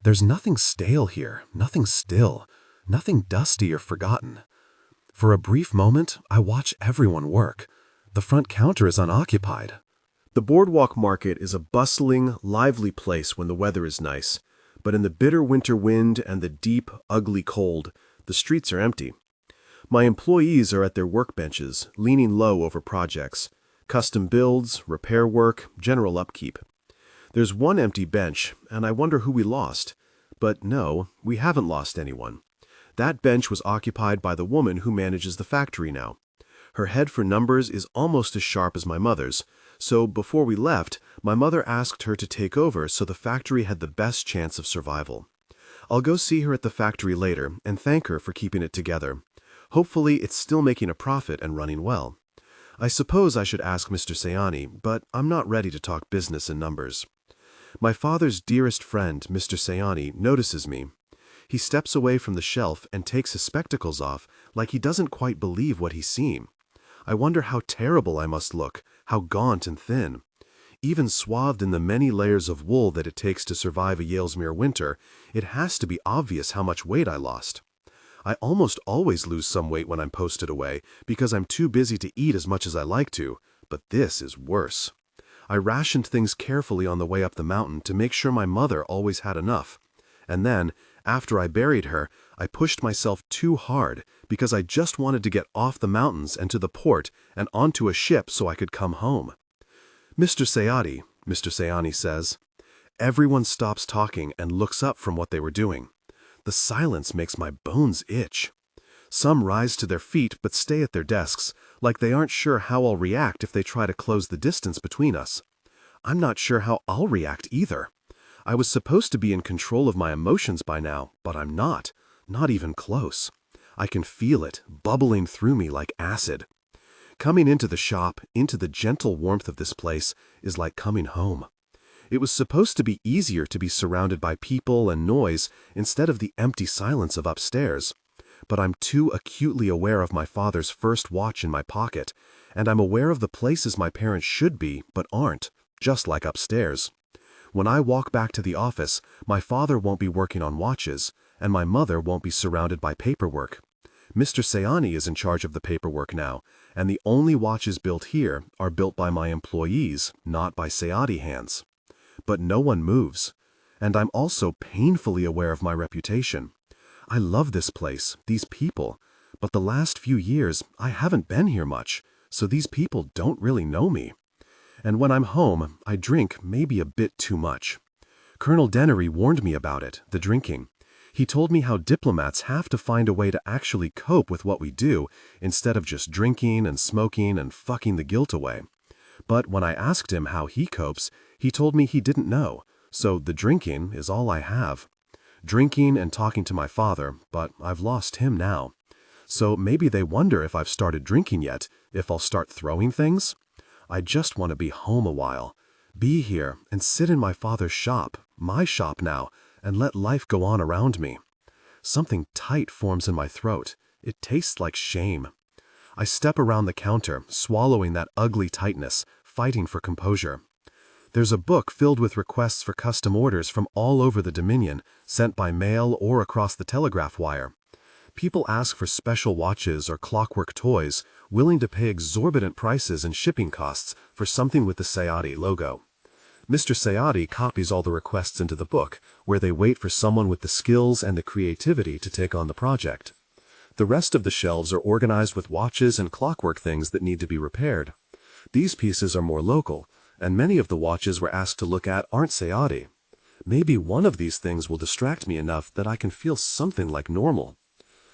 There's nothing stale here, nothing still, nothing dusty or forgotten. For a brief moment, I watch everyone work. The front counter is unoccupied. The boardwalk market is a bustling, lively place when the weather is nice, but in the bitter winter wind and the deep, ugly cold, the streets are empty. My employees are at their workbenches, leaning low over projects. Custom builds, repair work, general upkeep. There's one empty bench, and I wonder who we lost. But no, we haven't lost anyone. That bench was occupied by the woman who manages the factory now. Her head for numbers is almost as sharp as my mother's, so before we left, my mother asked her to take over so the factory had the best chance of survival. I'll go see her at the factory later and thank her for keeping it together. Hopefully it's still making a profit and running well. I suppose I should ask Mr. Sayani, but I'm not ready to talk business and numbers. My father's dearest friend, Mr. Sayani, notices me. He steps away from the shelf and takes his spectacles off like he doesn't quite believe what he's seen. I wonder how terrible I must look, how gaunt and thin. Even swathed in the many layers of wool that it takes to survive a Yalesmere winter, it has to be obvious how much weight I lost. I almost always lose some weight when I'm posted away because I'm too busy to eat as much as I like to, but this is worse. I rationed things carefully on the way up the mountain to make sure my mother always had enough. And then, after I buried her, I pushed myself too hard because I just wanted to get off the mountains and to the port and onto a ship so I could come home. Mr. Sayati, Mr. Sayani says. Everyone stops talking and looks up from what they were doing. The silence makes my bones itch. Some rise to their feet but stay at their desks, like they aren't sure how I'll react if they try to close the distance between us. I'm not sure how I'll react either. I was supposed to be in control of my emotions by now, but I'm not even close. I can feel it bubbling through me like acid. Coming into the shop, into the gentle warmth of this place, is like coming home. It was supposed to be easier to be surrounded by people and noise instead of the empty silence of upstairs. But I'm too acutely aware of my father's first watch in my pocket, and I'm aware of the places my parents should be but aren't, just like upstairs. When I walk back to the office, my father won't be working on watches, and my mother won't be surrounded by paperwork. Mr. Sayani is in charge of the paperwork now, and the only watches built here are built by my employees, not by Sayati hands. But no one moves, and I'm also painfully aware of my reputation. I love this place, these people, but the last few years I haven't been here much, so these people don't really know me. And when I'm home, I drink maybe a bit too much. Colonel Dennery warned me about it, the drinking. He told me how diplomats have to find a way to actually cope with what we do instead of just drinking and smoking and fucking the guilt away. But when I asked him how he copes, he told me he didn't know, so the drinking is all I have. Drinking and talking to my father, but I've lost him now. So maybe they wonder if I've started drinking yet, if I'll start throwing things. I just want to be home a while, be here and sit in my father's shop, my shop now, and let life go on around me. Something tight forms in my throat. It tastes like shame. I step around the counter, swallowing that ugly tightness, fighting for composure. There's a book filled with requests for custom orders from all over the Dominion, sent by mail or across the telegraph wire. People ask for special watches or clockwork toys, willing to pay exorbitant prices and shipping costs for something with the Sayati logo. Mr. Sayati copies all the requests into the book, where they wait for someone with the skills and the creativity to take on the project. The rest of the shelves are organized with watches and clockwork things that need to be repaired. These pieces are more local, and many of the watches we're asked to look at aren't Sayati. Maybe one of these things will distract me enough that I can feel something like normal.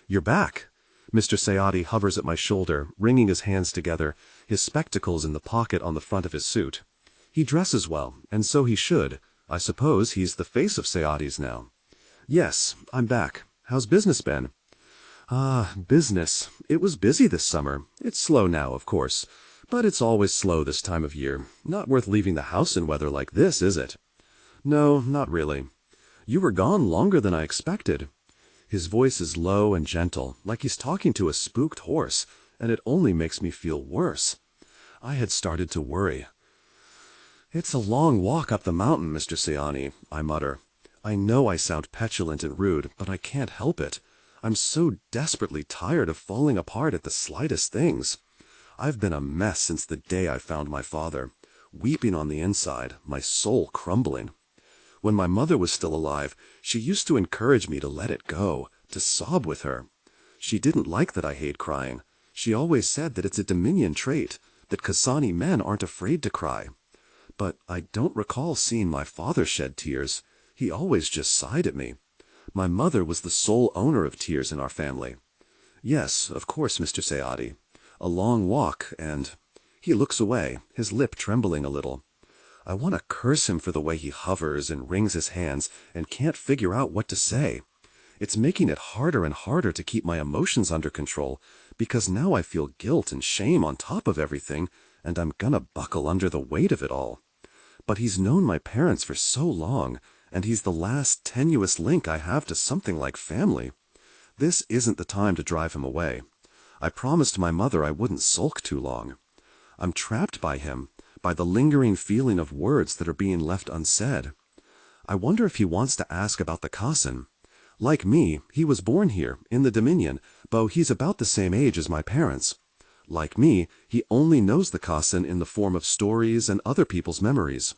"You're back." Mr. Sayati hovers at my shoulder, wringing his hands together, his spectacles in the pocket on the front of his suit. He dresses well, and so he should. I suppose he's the face of Sayati's now. "Yes, I'm back. How's business been?" Business. It was busy this summer. It's slow now, of course. But it's always slow this time of year. Not worth leaving the house in weather like this, is it?" "No, not really." "You were gone longer than I expected." His voice is low and gentle, like he's talking to a spooked horse, and it only makes me feel worse. I had started to worry. "It's a long walk up the mountain, Mr. Sayani," I mutter. I know I sound petulant and rude, but I can't help it. I'm so desperately tired of falling apart at the slightest things. I've been a mess since the day I found my father, weeping on the inside, my soul crumbling. When my mother was still alive, she used to encourage me to let it go, to sob with her. She didn't like that I hate crying. She always said that it's a Dominion trait, that Kasani men aren't afraid to cry. But I don't recall seeing my father shed tears. He always just sighed at me. My mother was the sole owner of tears in our family. "Yes, of course, Mr. Sayati. A long walk, and—" He looks away, his lip trembling a little. I want to curse him for the way he hovers and wrings his hands and can't figure out what to say. It's making it harder and harder to keep my emotions under control, because now I feel guilt and shame on top of everything, and I'm gonna buckle under the weight of it all. But he's known my parents for so long, and he's the last tenuous link I have to something like family. This isn't the time to drive him away. I promised my mother I wouldn't sulk too long. I'm trapped by him, by the lingering feeling of words that are being left unsaid. I wonder if he wants to ask about the Kasan. Like me, he was born here, in the Dominion, though he's about the same age as my parents. Like me, he only knows the Kasan in the form of stories and other people's memories.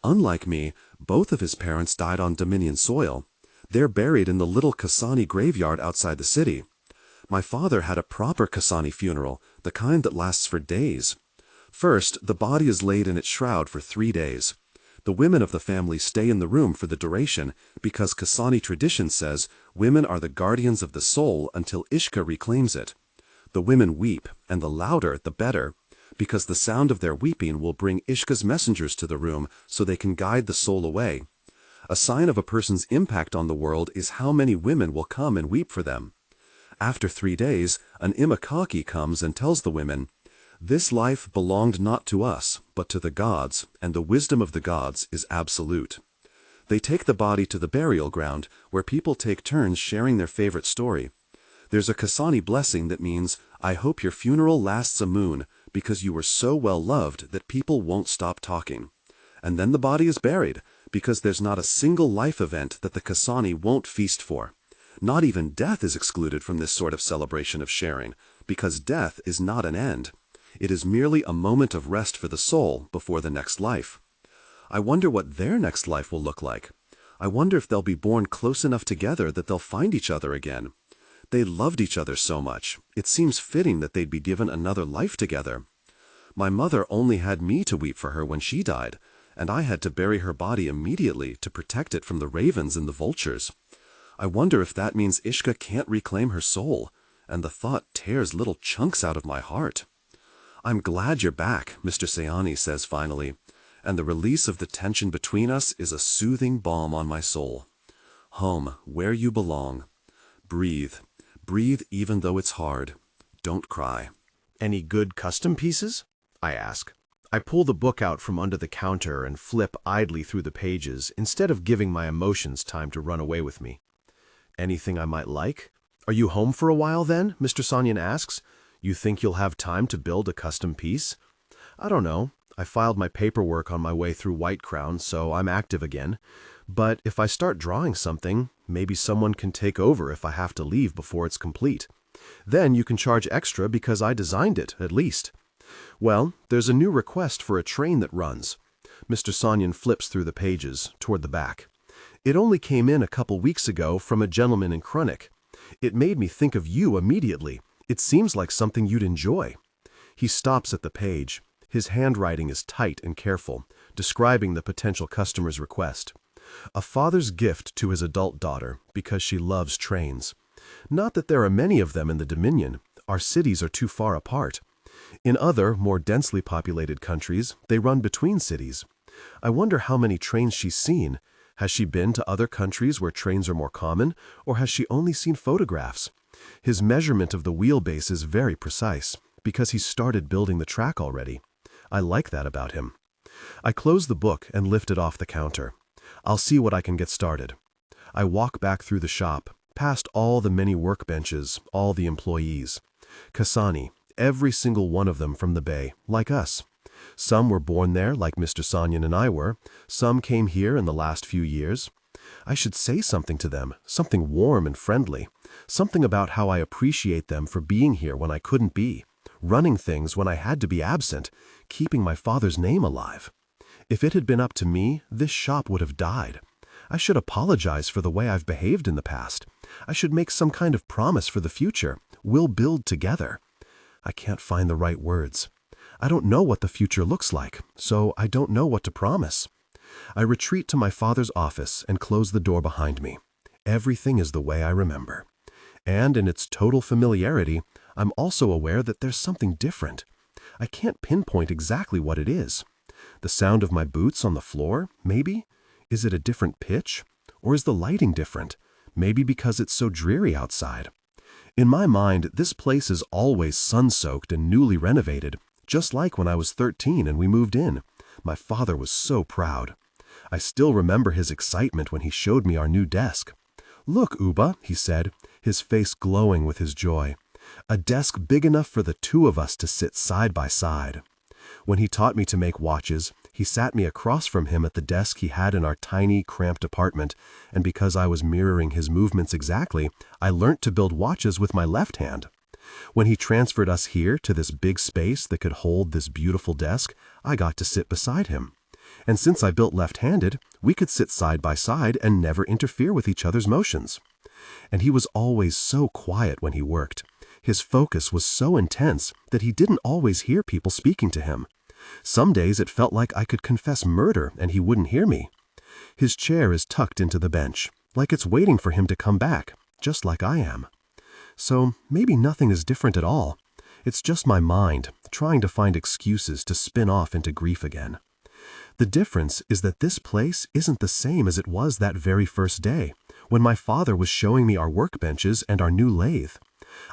Unlike me, both of his parents died on Dominion soil. They're buried in the little Kasani graveyard outside the city. My father had a proper Kasani funeral, the kind that lasts for days. First, the body is laid in its shroud for 3 days. The women of the family stay in the room for the duration because Kasani tradition says women are the guardians of the soul until Ishka reclaims it. The women weep, and the louder the better, because the sound of their weeping will bring Ishka's messengers to the room so they can guide the soul away. A sign of a person's impact on the world is how many women will come and weep for them. After 3 days, an Imakaki comes and tells the women, "This life belonged not to us, but to the gods, and the wisdom of the gods is absolute." They take the body to the burial ground, where people take turns sharing their favorite story. There's a Kasani blessing that means, "I hope your funeral lasts a moon, because you were so well loved that people won't stop talking." And then the body is buried, because there's not a single life event that the Kasani won't feast for. Not even death is excluded from this sort of celebration of sharing, because death is not an end. It is merely a moment of rest for the soul before the next life. I wonder what their next life will look like. I wonder if they'll be born close enough together that they'll find each other again. They loved each other so much, it seems fitting that they'd be given another life together. My mother only had me to weep for her when she died, and I had to bury her body immediately to protect it from the ravens and the vultures. I wonder if that means Ishka can't reclaim her soul, and the thought tears little chunks out of my heart. I'm glad you're back, Mr. Sayani says finally, and the release of the tension between us is a soothing balm on my soul. Home, where you belong. Breathe. Breathe even though it's hard. Don't cry. Any good custom pieces? I ask. I pull the book out from under the counter and flip idly through the pages instead of giving my emotions time to run away with me. Anything I might like? Are you home for a while then? Mr. Sanyan asks. You think you'll have time to build a custom piece? I don't know. I filed my paperwork on my way through White Crown, so I'm active again. But if I start drawing something, maybe someone can take over if I have to leave before it's complete. Then you can charge extra because I designed it, at least. Well, there's a new request for a train that runs. Mr. Sanyan flips through the pages, toward the back. It only came in a couple weeks ago from a gentleman in Krunick. It made me think of you immediately. It seems like something you'd enjoy. He stops at the page. His handwriting is tight and careful, describing the potential customer's request. A father's gift to his adult daughter because she loves trains. Not that there are many of them in the Dominion. Our cities are too far apart. In other, more densely populated countries, they run between cities. I wonder how many trains she's seen. Has she been to other countries where trains are more common, or has she only seen photographs? His measurement of the wheelbase is very precise, because he's started building the track already. I like that about him. I close the book and lift it off the counter. I'll see what I can get started. I walk back through the shop, past all the many workbenches, all the employees. Kasani, every single one of them from the Bay, like us. Some were born there, like Mr. Sanyan and I were. Some came here in the last few years. I should say something to them, something warm and friendly, something about how I appreciate them for being here when I couldn't be, running things when I had to be absent, keeping my father's name alive. If it had been up to me, this shop would have died. I should apologize for the way I've behaved in the past. I should make some kind of promise for the future. We'll build together. I can't find the right words. I don't know what the future looks like, so I don't know what to promise. I retreat to my father's office and close the door behind me. Everything is the way I remember. And in its total familiarity, I'm also aware that there's something different. I can't pinpoint exactly what it is. The sound of my boots on the floor, maybe? Is it a different pitch? Or is the lighting different? Maybe because it's so dreary outside. In my mind, this place is always sun-soaked and newly renovated, just like when I was 13 and we moved in. My father was so proud. I still remember his excitement when he showed me our new desk. "Look, Uba," he said, his face glowing with his joy. "A desk big enough for the two of us to sit side by side." When he taught me to make watches, he sat me across from him at the desk he had in our tiny, cramped apartment, and because I was mirroring his movements exactly, I learnt to build watches with my left hand. When he transferred us here to this big space that could hold this beautiful desk, I got to sit beside him. And since I built left-handed, we could sit side by side and never interfere with each other's motions. And he was always so quiet when he worked. His focus was so intense that he didn't always hear people speaking to him. Some days it felt like I could confess murder and he wouldn't hear me. His chair is tucked into the bench, like it's waiting for him to come back, just like I am. So maybe nothing is different at all. It's just my mind trying to find excuses to spin off into grief again. The difference is that this place isn't the same as it was that very first day, when my father was showing me our workbenches and our new lathe.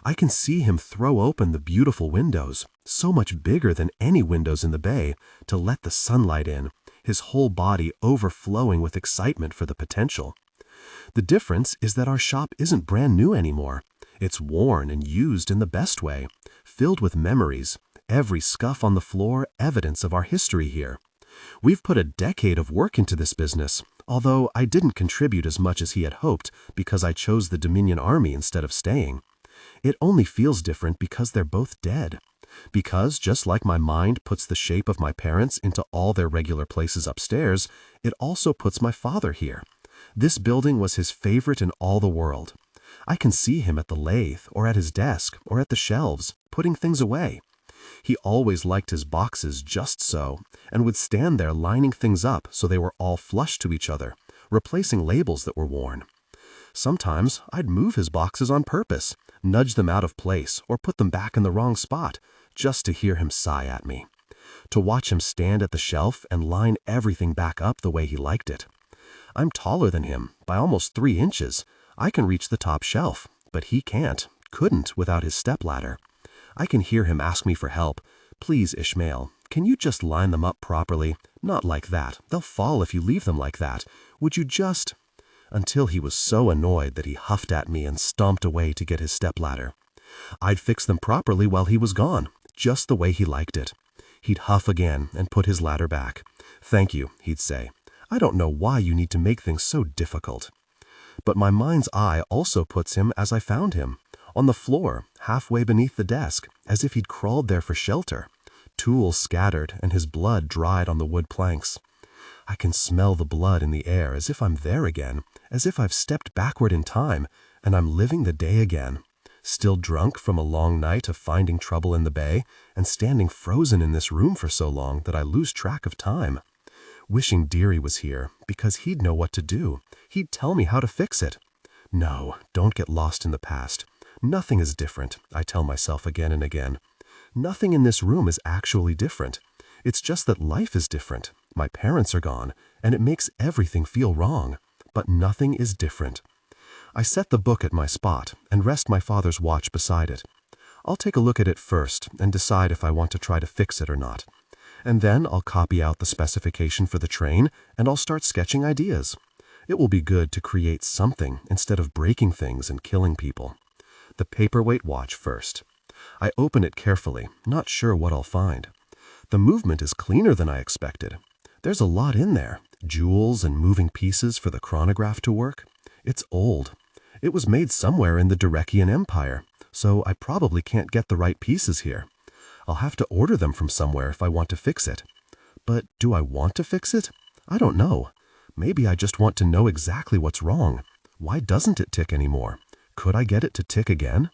I can see him throw open the beautiful windows, so much bigger than any windows in the bay, to let the sunlight in, his whole body overflowing with excitement for the potential. The difference is that our shop isn't brand new anymore. It's worn and used in the best way, filled with memories, every scuff on the floor evidence of our history here. We've put a decade of work into this business, although I didn't contribute as much as he had hoped because I chose the Dominion Army instead of staying. It only feels different because they're both dead. Because, just like my mind puts the shape of my parents into all their regular places upstairs, it also puts my father here. This building was his favorite in all the world. I can see him at the lathe, or at his desk, or at the shelves, putting things away. He always liked his boxes just so, and would stand there lining things up so they were all flush to each other, replacing labels that were worn. Sometimes I'd move his boxes on purpose, nudge them out of place, or put them back in the wrong spot, just to hear him sigh at me. To watch him stand at the shelf and line everything back up the way he liked it. I'm taller than him, by almost 3 inches. I can reach the top shelf, but he couldn't without his stepladder. I can hear him ask me for help. "Please, Ishmael, can you just line them up properly? Not like that. They'll fall if you leave them like that. Would you just—" Until he was so annoyed that he huffed at me and stomped away to get his stepladder. I'd fix them properly while he was gone, just the way he liked it. He'd huff again and put his ladder back. "Thank you," he'd say. "I don't know why you need to make things so difficult." But my mind's eye also puts him as I found him, on the floor, halfway beneath the desk, as if he'd crawled there for shelter. Tools scattered and his blood dried on the wood planks. I can smell the blood in the air as if I'm there again, as if I've stepped backward in time, and I'm living the day again. Still drunk from a long night of finding trouble in the bay, and standing frozen in this room for so long that I lose track of time. Wishing Dearie was here, because he'd know what to do. He'd tell me how to fix it. No, don't get lost in the past. Nothing is different, I tell myself again and again. Nothing in this room is actually different. It's just that life is different. My parents are gone, and it makes everything feel wrong. But nothing is different. I set the book at my spot and rest my father's watch beside it. I'll take a look at it first and decide if I want to try to fix it or not. And then I'll copy out the specification for the train and I'll start sketching ideas. It will be good to create something instead of breaking things and killing people. The paperweight watch first. I open it carefully, not sure what I'll find. The movement is cleaner than I expected. There's a lot in there, jewels and moving pieces for the chronograph to work. It's old. It was made somewhere in the Derekian Empire, so I probably can't get the right pieces here. I'll have to order them from somewhere if I want to fix it. But do I want to fix it? I don't know. Maybe I just want to know exactly what's wrong. Why doesn't it tick anymore? Could I get it to tick again?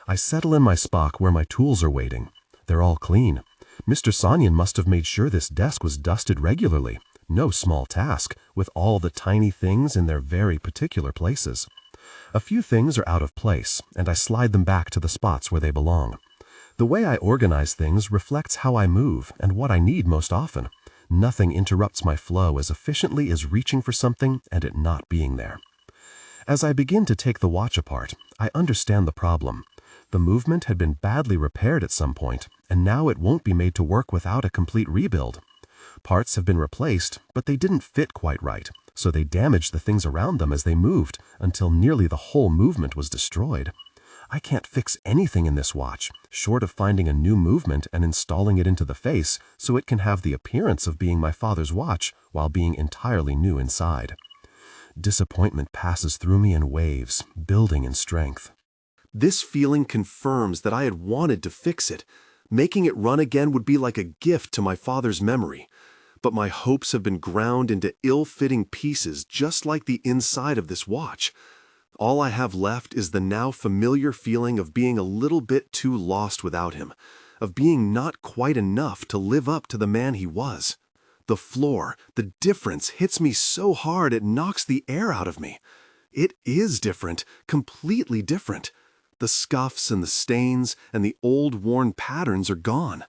I settle in my Spock where my tools are waiting. They're all clean. Mr. Sonyan must have made sure this desk was dusted regularly. No small task, with all the tiny things in their very particular places. A few things are out of place, and I slide them back to the spots where they belong. The way I organize things reflects how I move and what I need most often. Nothing interrupts my flow as efficiently as reaching for something and it not being there. As I begin to take the watch apart, I understand the problem. The movement had been badly repaired at some point, and now it won't be made to work without a complete rebuild. Parts have been replaced, but they didn't fit quite right, so they damaged the things around them as they moved until nearly the whole movement was destroyed. I can't fix anything in this watch, short of finding a new movement and installing it into the face so it can have the appearance of being my father's watch while being entirely new inside. Disappointment passes through me in waves, building in strength. This feeling confirms that I had wanted to fix it. Making it run again would be like a gift to my father's memory. But my hopes have been ground into ill-fitting pieces just like the inside of this watch. All I have left is the now familiar feeling of being a little bit too lost without him, of being not quite enough to live up to the man he was. The floor, the difference hits me so hard it knocks the air out of me. It is different, completely different. The scuffs and the stains and the old worn patterns are gone.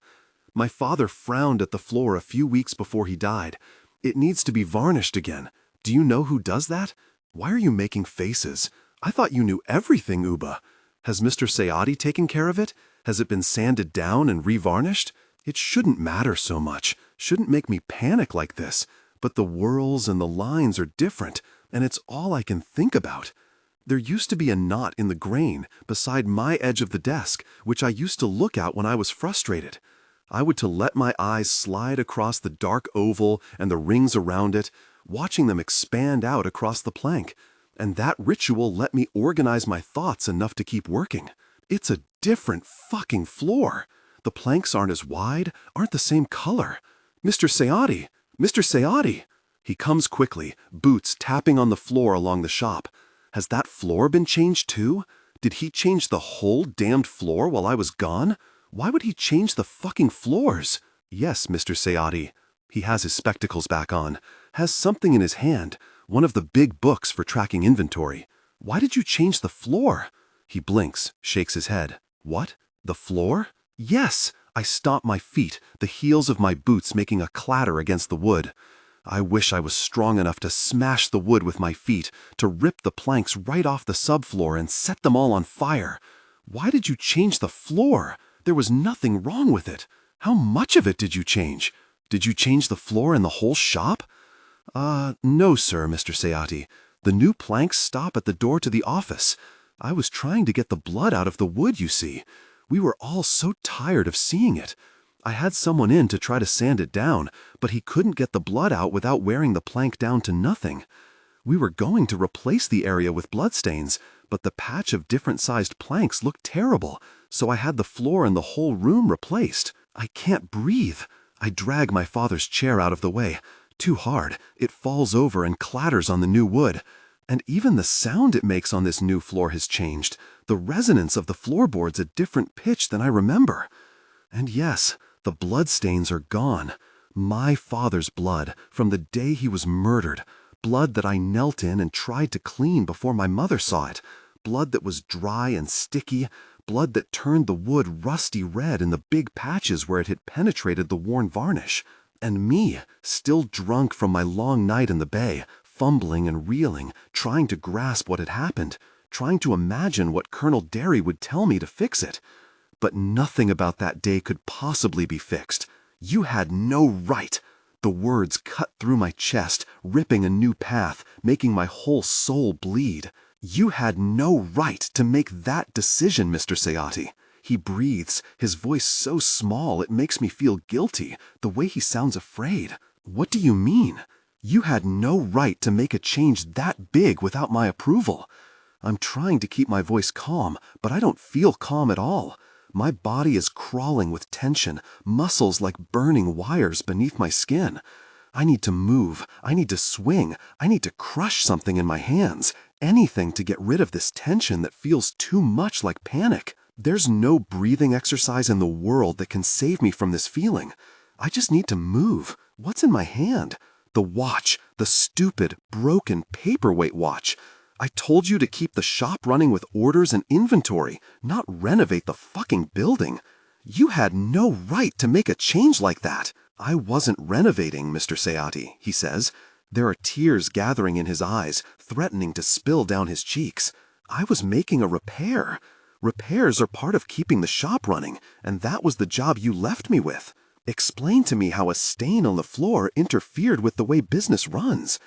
My father frowned at the floor a few weeks before he died. It needs to be varnished again. Do you know who does that? Why are you making faces? I thought you knew everything, Uba. Has Mr. Sayadi taken care of it? Has it been sanded down and revarnished? It shouldn't matter so much, shouldn't make me panic like this. But the whorls and the lines are different, and it's all I can think about. There used to be a knot in the grain beside my edge of the desk, which I used to look at when I was frustrated. I would to let my eyes slide across the dark oval and the rings around it, watching them expand out across the plank, and that ritual let me organize my thoughts enough to keep working. It's a different fucking floor. The planks aren't as wide, aren't the same color. Mr. Sayadi! Mr. Sayadi! He comes quickly, boots tapping on the floor along the shop. Has that floor been changed too? Did he change the whole damned floor while I was gone? Why would he change the fucking floors? Yes, Mr. Sayadi. He has his spectacles back on, has something in his hand, one of the big books for tracking inventory. Why did you change the floor? He blinks, shakes his head. What? The floor? Yes! I stomp my feet, the heels of my boots making a clatter against the wood. I wish I was strong enough to smash the wood with my feet, to rip the planks right off the subfloor and set them all on fire. Why did you change the floor? There was nothing wrong with it. How much of it did you change? Did you change the floor in the whole shop? No, sir, Mr. Sayati. The new planks stop at the door to the office. I was trying to get the blood out of the wood, you see. We were all so tired of seeing it. I had someone in to try to sand it down, but he couldn't get the blood out without wearing the plank down to nothing. We were going to replace the area with bloodstains, but the patch of different-sized planks looked terrible, so I had the floor and the whole room replaced. I can't breathe. I drag my father's chair out of the way. Too hard. It falls over and clatters on the new wood. And even the sound it makes on this new floor has changed. The resonance of the floorboard's a different pitch than I remember. And yes, the bloodstains are gone. My father's blood, from the day he was murdered. Blood that I knelt in and tried to clean before my mother saw it. Blood that was dry and sticky. Blood that turned the wood rusty red in the big patches where it had penetrated the worn varnish. And me, still drunk from my long night in the bay, fumbling and reeling, trying to grasp what had happened, trying to imagine what Colonel Derry would tell me to fix it. But nothing about that day could possibly be fixed. You had no right. The words cut through my chest, ripping a new path, making my whole soul bleed. You had no right to make that decision, Mr. Sayati. He breathes, his voice so small it makes me feel guilty, the way he sounds afraid. What do you mean? You had no right to make a change that big without my approval. I'm trying to keep my voice calm, but I don't feel calm at all. My body is crawling with tension, muscles like burning wires beneath my skin. I need to move, I need to swing, I need to crush something in my hands, anything to get rid of this tension that feels too much like panic. There's no breathing exercise in the world that can save me from this feeling. I just need to move. What's in my hand? The watch, the stupid, broken paperweight watch. I told you to keep the shop running with orders and inventory, not renovate the fucking building. You had no right to make a change like that. I wasn't renovating, Mr. Sayati, he says. There are tears gathering in his eyes, threatening to spill down his cheeks. I was making a repair. Repairs are part of keeping the shop running, and that was the job you left me with. Explain to me how a stain on the floor interfered with the way business runs.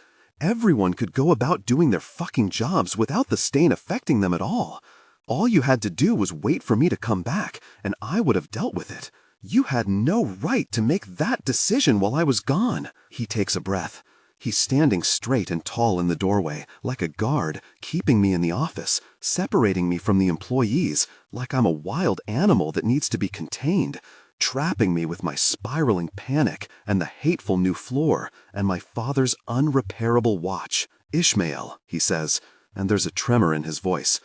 Everyone could go about doing their fucking jobs without the stain affecting them at all. All you had to do was wait for me to come back, and I would have dealt with it. You had no right to make that decision while I was gone. He takes a breath. He's standing straight and tall in the doorway, like a guard, keeping me in the office, separating me from the employees, like I'm a wild animal that needs to be contained, trapping me with my spiraling panic and the hateful new floor and my father's unrepairable watch. Ishmael, he says, and there's a tremor in his voice.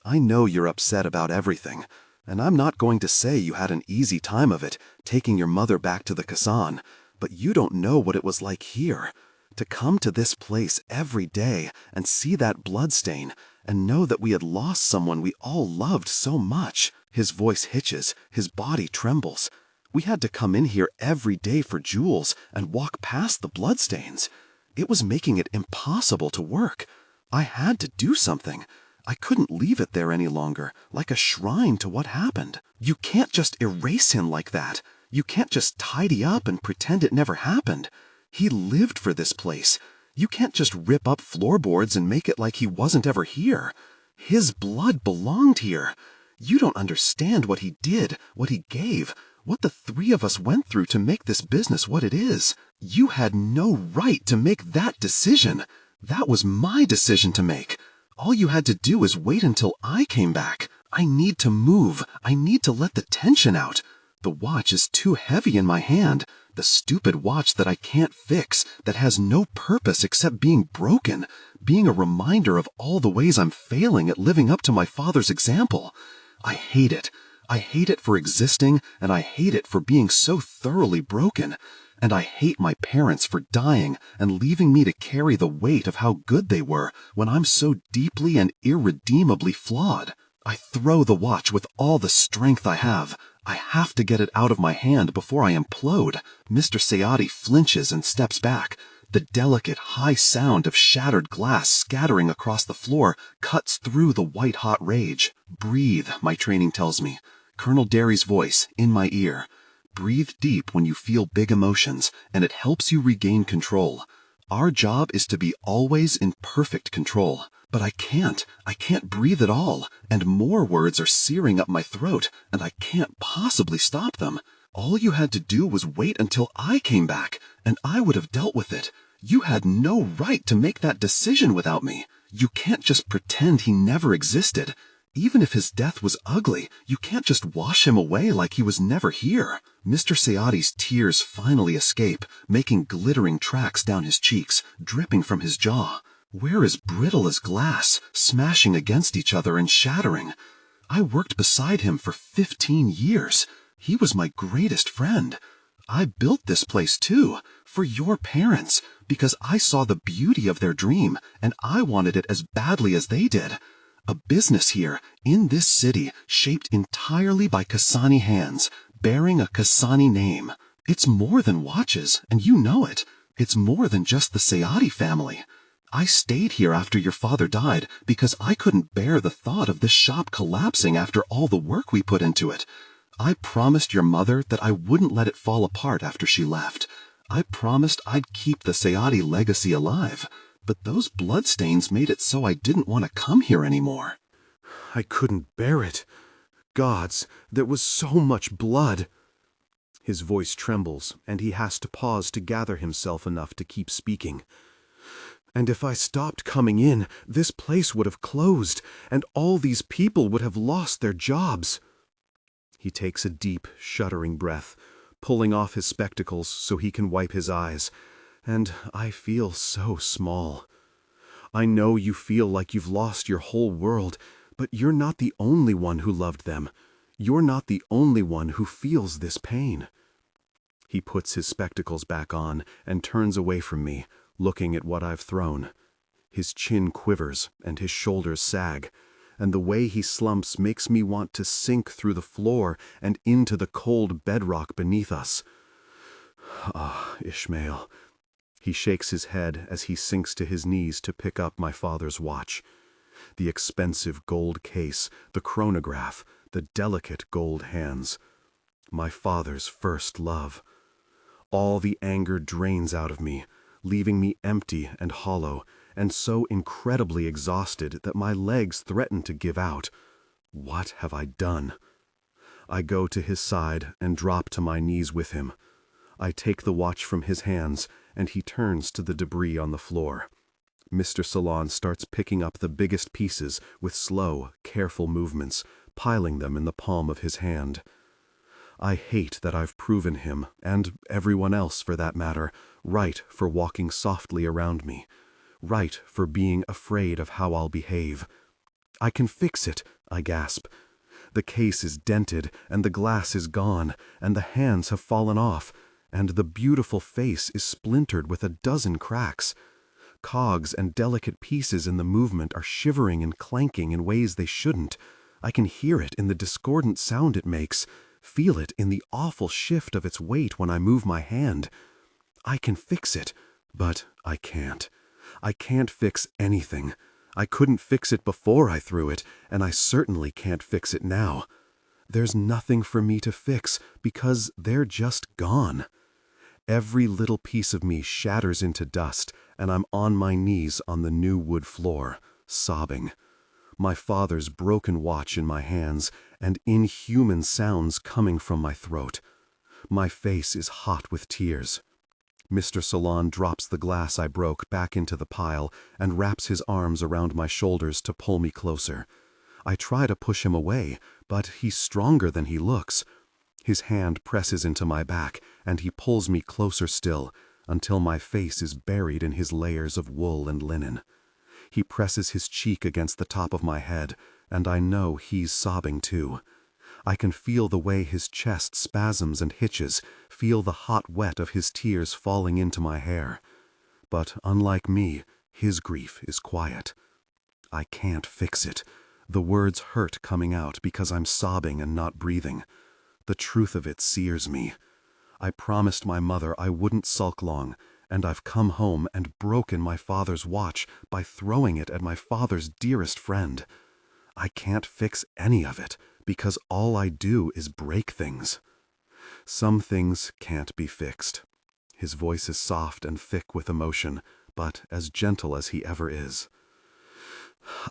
I know you're upset about everything, and I'm not going to say you had an easy time of it, taking your mother back to the Kazan, but you don't know what it was like here. To come to this place every day and see that bloodstain and know that we had lost someone we all loved so much. His voice hitches, his body trembles. We had to come in here every day for Jules and walk past the bloodstains. It was making it impossible to work. I had to do something. I couldn't leave it there any longer, like a shrine to what happened. You can't just erase him like that. You can't just tidy up and pretend it never happened. He lived for this place. You can't just rip up floorboards and make it like he wasn't ever here. His blood belonged here. You don't understand what he did, what he gave, what the three of us went through to make this business what it is. You had no right to make that decision. That was my decision to make. All you had to do is wait until I came back. I need to move. I need to let the tension out. The watch is too heavy in my hand. The stupid watch that I can't fix, that has no purpose except being broken, being a reminder of all the ways I'm failing at living up to my father's example. I hate it. I hate it for existing, and I hate it for being so thoroughly broken. And I hate my parents for dying and leaving me to carry the weight of how good they were when I'm so deeply and irredeemably flawed. I throw the watch with all the strength I have. I have to get it out of my hand before I implode. Mr. Sayati flinches and steps back. The delicate, high sound of shattered glass scattering across the floor cuts through the white-hot rage. Breathe, my training tells me. Colonel Derry's voice in my ear. Breathe deep when you feel big emotions, and it helps you regain control. Our job is to be always in perfect control. But I can't breathe at all, and more words are searing up my throat, and I can't possibly stop them. All you had to do was wait until I came back, and I would have dealt with it. You had no right to make that decision without me. You can't just pretend he never existed. Even if his death was ugly, you can't just wash him away like he was never here. Mr. Sayati's tears finally escape, making glittering tracks down his cheeks, dripping from his jaw. We're as brittle as glass, smashing against each other and shattering. I worked beside him for 15 years. He was my greatest friend. I built this place too, for your parents, because I saw the beauty of their dream, and I wanted it as badly as they did. A business here, in this city, shaped entirely by Kasani hands, bearing a Kasani name. It's more than watches, and you know it. It's more than just the Sayati family. I stayed here after your father died because I couldn't bear the thought of this shop collapsing after all the work we put into it. I promised your mother that I wouldn't let it fall apart after she left. I promised I'd keep the Sayati legacy alive. But those bloodstains made it so I didn't want to come here anymore. I couldn't bear it. Gods, there was so much blood. His voice trembles, and he has to pause to gather himself enough to keep speaking. And if I stopped coming in, this place would have closed, and all these people would have lost their jobs. He takes a deep, shuddering breath, pulling off his spectacles so he can wipe his eyes. And I feel so small. I know you feel like you've lost your whole world, but you're not the only one who loved them. You're not the only one who feels this pain. He puts his spectacles back on and turns away from me, looking at what I've thrown. His chin quivers and his shoulders sag, and the way he slumps makes me want to sink through the floor and into the cold bedrock beneath us. Ah, Ishmael. He shakes his head as he sinks to his knees to pick up my father's watch. The expensive gold case, the chronograph, the delicate gold hands. My father's first love. All the anger drains out of me, leaving me empty and hollow, and so incredibly exhausted that my legs threaten to give out. What have I done? I go to his side and drop to my knees with him. I take the watch from his hands, and he turns to the debris on the floor. Mr. Salon starts picking up the biggest pieces with slow, careful movements, piling them in the palm of his hand. I hate that I've proven him, and everyone else for that matter, right for walking softly around me, right for being afraid of how I'll behave. I can fix it, I gasp. The case is dented, and the glass is gone, and the hands have fallen off, and the beautiful face is splintered with a dozen cracks. Cogs and delicate pieces in the movement are shivering and clanking in ways they shouldn't. I can hear it in the discordant sound it makes, feel it in the awful shift of its weight when I move my hand. I can fix it, but I can't. I can't fix anything. I couldn't fix it before I threw it, and I certainly can't fix it now. There's nothing for me to fix because they're just gone. Every little piece of me shatters into dust, and I'm on my knees on the new wood floor, sobbing. My father's broken watch in my hands, and inhuman sounds coming from my throat. My face is hot with tears. Mr. Salon drops the glass I broke back into the pile and wraps his arms around my shoulders to pull me closer. I try to push him away, but he's stronger than he looks. His hand presses into my back, and he pulls me closer still, until my face is buried in his layers of wool and linen. He presses his cheek against the top of my head, and I know he's sobbing too. I can feel the way his chest spasms and hitches, feel the hot wet of his tears falling into my hair. But unlike me, his grief is quiet. I can't fix it. The words hurt coming out because I'm sobbing and not breathing. The truth of it sears me. I promised my mother I wouldn't sulk long, and I've come home and broken my father's watch by throwing it at my father's dearest friend. I can't fix any of it, because all I do is break things. Some things can't be fixed. His voice is soft and thick with emotion, but as gentle as he ever is.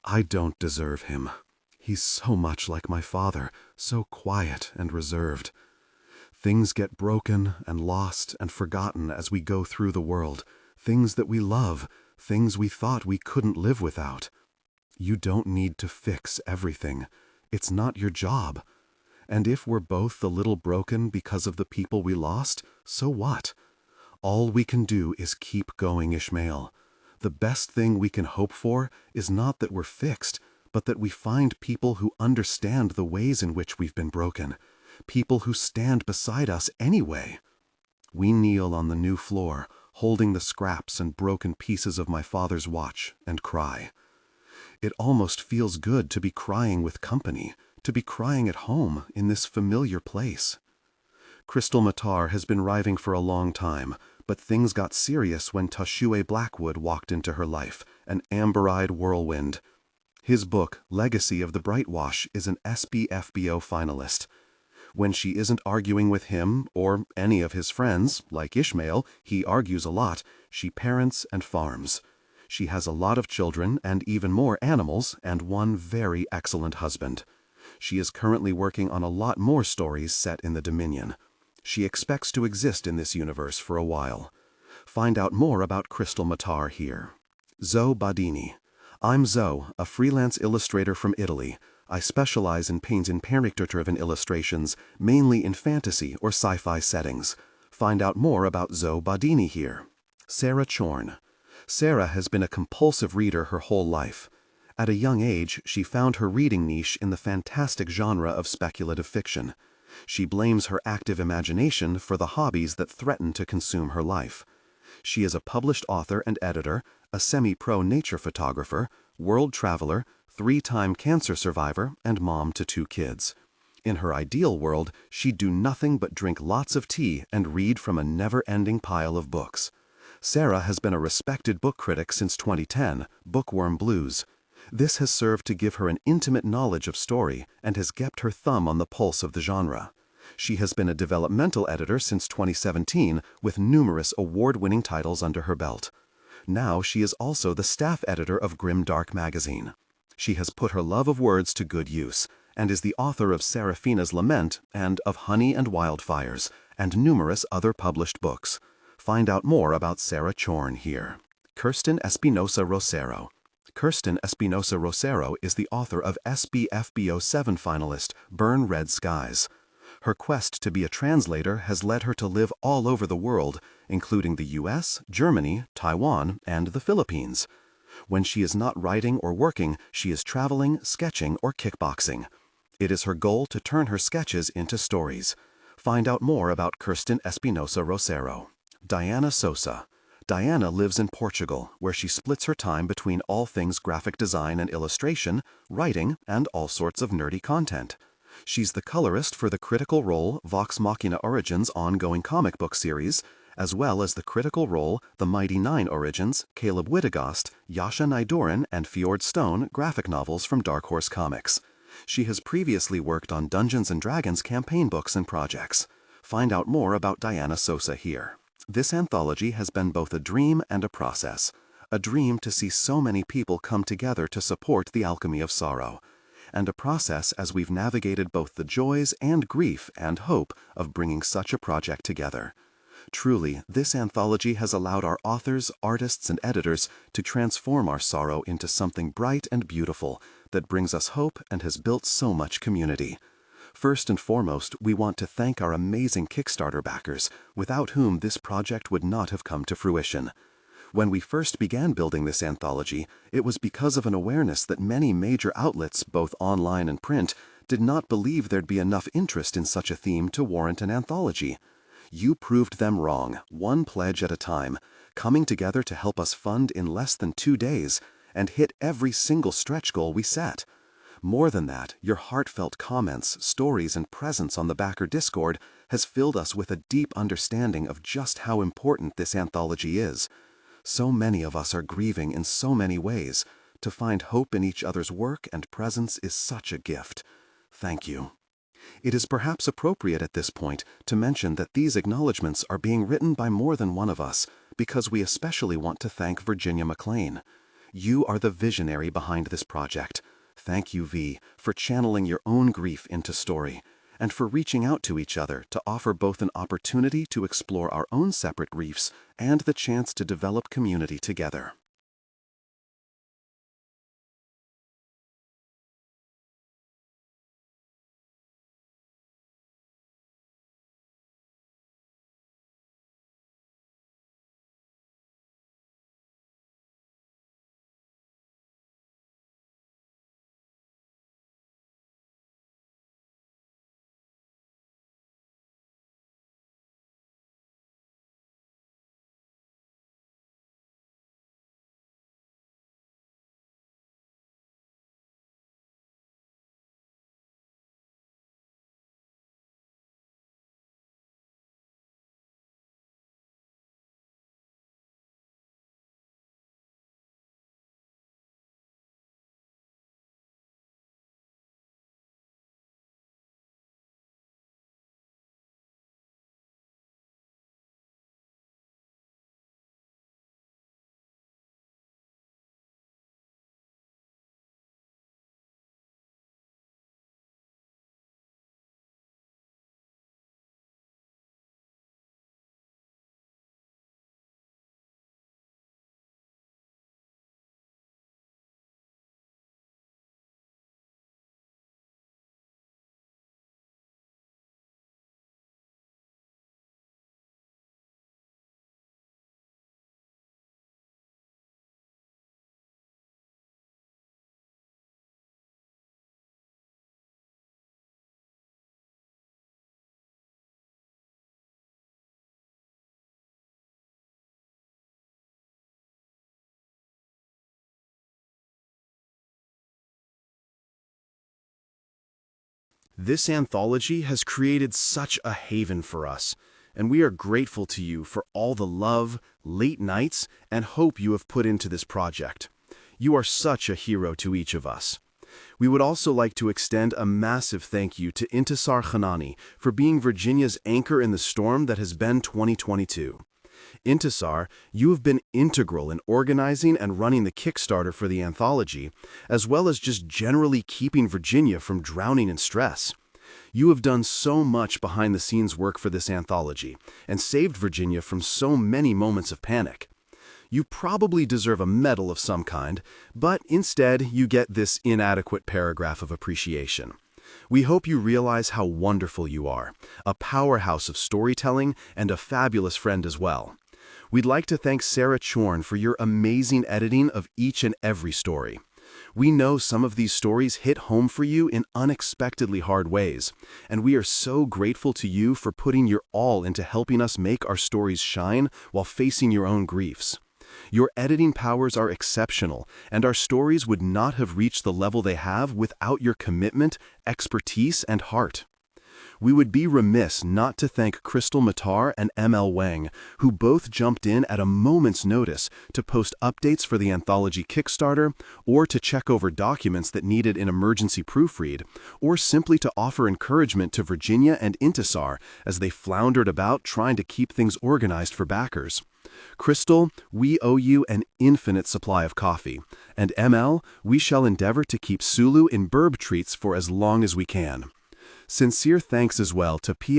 I don't deserve him. He's so much like my father, so quiet and reserved. Things get broken and lost and forgotten as we go through the world, things that we love, things we thought we couldn't live without. You don't need to fix everything. It's not your job. And if we're both a little broken because of the people we lost, so what? All we can do is keep going, Ishmael. The best thing we can hope for is not that we're fixed, but that we find people who understand the ways in which we've been broken, people who stand beside us anyway. We kneel on the new floor, holding the scraps and broken pieces of my father's watch, and cry. It almost feels good to be crying with company, to be crying at home in this familiar place. Crystal Matar has been writing for a long time, but things got serious when Toshue Blackwood walked into her life, an amber-eyed whirlwind. His book, Legacy of the Brightwash, is an SBFBO finalist. When she isn't arguing with him or any of his friends, like Ishmael, he argues a lot, she parents and farms. She has a lot of children and even more animals and one very excellent husband. She is currently working on a lot more stories set in the Dominion. She expects to exist in this universe for a while. Find out more about Crystal Matar here. Zoe Badini. I'm Zoe, a freelance illustrator from Italy. I specialize in paint and character-driven illustrations, mainly in fantasy or sci-fi settings. Find out more about Zoe Badini here. Sarah Chorn. Sarah has been a compulsive reader her whole life. At a young age, she found her reading niche in the fantastic genre of speculative fiction. She blames her active imagination for the hobbies that threaten to consume her life. She is a published author and editor, a semi-pro nature photographer, world traveler, 3-time cancer survivor, and mom to 2 kids. In her ideal world, she'd do nothing but drink lots of tea and read from a never-ending pile of books. Sarah has been a respected book critic since 2010, Bookworm Blues. This has served to give her an intimate knowledge of story and has kept her thumb on the pulse of the genre. She has been a developmental editor since 2017 with numerous award-winning titles under her belt. Now she is also the staff editor of Grim Dark magazine. She has put her love of words to good use and is the author of Seraphina's Lament and of Honey and Wildfires and numerous other published books. Find out more about Sarah Chorn here. Kirsten Espinosa Rosero. Kirsten Espinosa Rosero is the author of SBFBO 7 finalist Burn Red Skies. Her quest to be a translator has led her to live all over the world, including the US, Germany, Taiwan, and the Philippines. When she is not writing or working, she is traveling, sketching, or kickboxing. It is her goal to turn her sketches into stories. Find out more about Kirsten Espinosa Rosero. Diana Sosa. Diana lives in Portugal, where she splits her time between all things graphic design and illustration, writing, and all sorts of nerdy content. She's the colorist for the Critical Role Vox Machina Origins ongoing comic book series, as well as the Critical Role The Mighty Nine Origins, Caleb Wittegost, Yasha Nydorin, and Fjord Stone graphic novels from Dark Horse Comics. She has previously worked on Dungeons & Dragons campaign books and projects. Find out more about Diana Sosa here. This anthology has been both a dream and a process. A dream to see so many people come together to support the Alchemy of Sorrow, and a process as we've navigated both the joys and grief and hope of bringing such a project together. Truly, this anthology has allowed our authors, artists, and editors to transform our sorrow into something bright and beautiful that brings us hope and has built so much community. First and foremost, we want to thank our amazing Kickstarter backers, without whom this project would not have come to fruition. When we first began building this anthology, it was because of an awareness that many major outlets, both online and print, did not believe there'd be enough interest in such a theme to warrant an anthology. You proved them wrong, one pledge at a time, coming together to help us fund in less than 2 days, and hit every single stretch goal we set. More than that, your heartfelt comments, stories, and presence on the backer Discord has filled us with a deep understanding of just how important this anthology is. So many of us are grieving in so many ways. To find hope in each other's work and presence is such a gift. Thank you. It is perhaps appropriate at this point to mention that these acknowledgments are being written by more than one of us, because we especially want to thank Virginia McLean. You are the visionary behind this project. Thank you, V, for channeling your own grief into story, and for reaching out to each other to offer both an opportunity to explore our own separate griefs and the chance to develop community together. This anthology has created such a haven for us, and we are grateful to you for all the love, late nights, and hope you have put into this project. You are such a hero to each of us. We would also like to extend a massive thank you to Intisar Khanani for being Virginia's anchor in the storm that has been 2022. Intisar, you have been integral in organizing and running the Kickstarter for the anthology, as well as just generally keeping Virginia from drowning in stress. You have done so much behind-the-scenes work for this anthology, and saved Virginia from so many moments of panic. You probably deserve a medal of some kind, but instead you get this inadequate paragraph of appreciation. We hope you realize how wonderful you are, a powerhouse of storytelling and a fabulous friend as well. We'd like to thank Sarah Chorn for your amazing editing of each and every story. We know some of these stories hit home for you in unexpectedly hard ways, and we are so grateful to you for putting your all into helping us make our stories shine while facing your own griefs. Your editing powers are exceptional, and our stories would not have reached the level they have without your commitment, expertise, and heart. We would be remiss not to thank Crystal Matar and ML Wang, who both jumped in at a moment's notice to post updates for the anthology Kickstarter, or to check over documents that needed an emergency proofread, or simply to offer encouragement to Virginia and Intisar as they floundered about trying to keep things organized for backers. Crystal, we owe you an infinite supply of coffee, and ML, we shall endeavor to keep Sulu in Burb treats for as long as we can. Sincere thanks as well to P.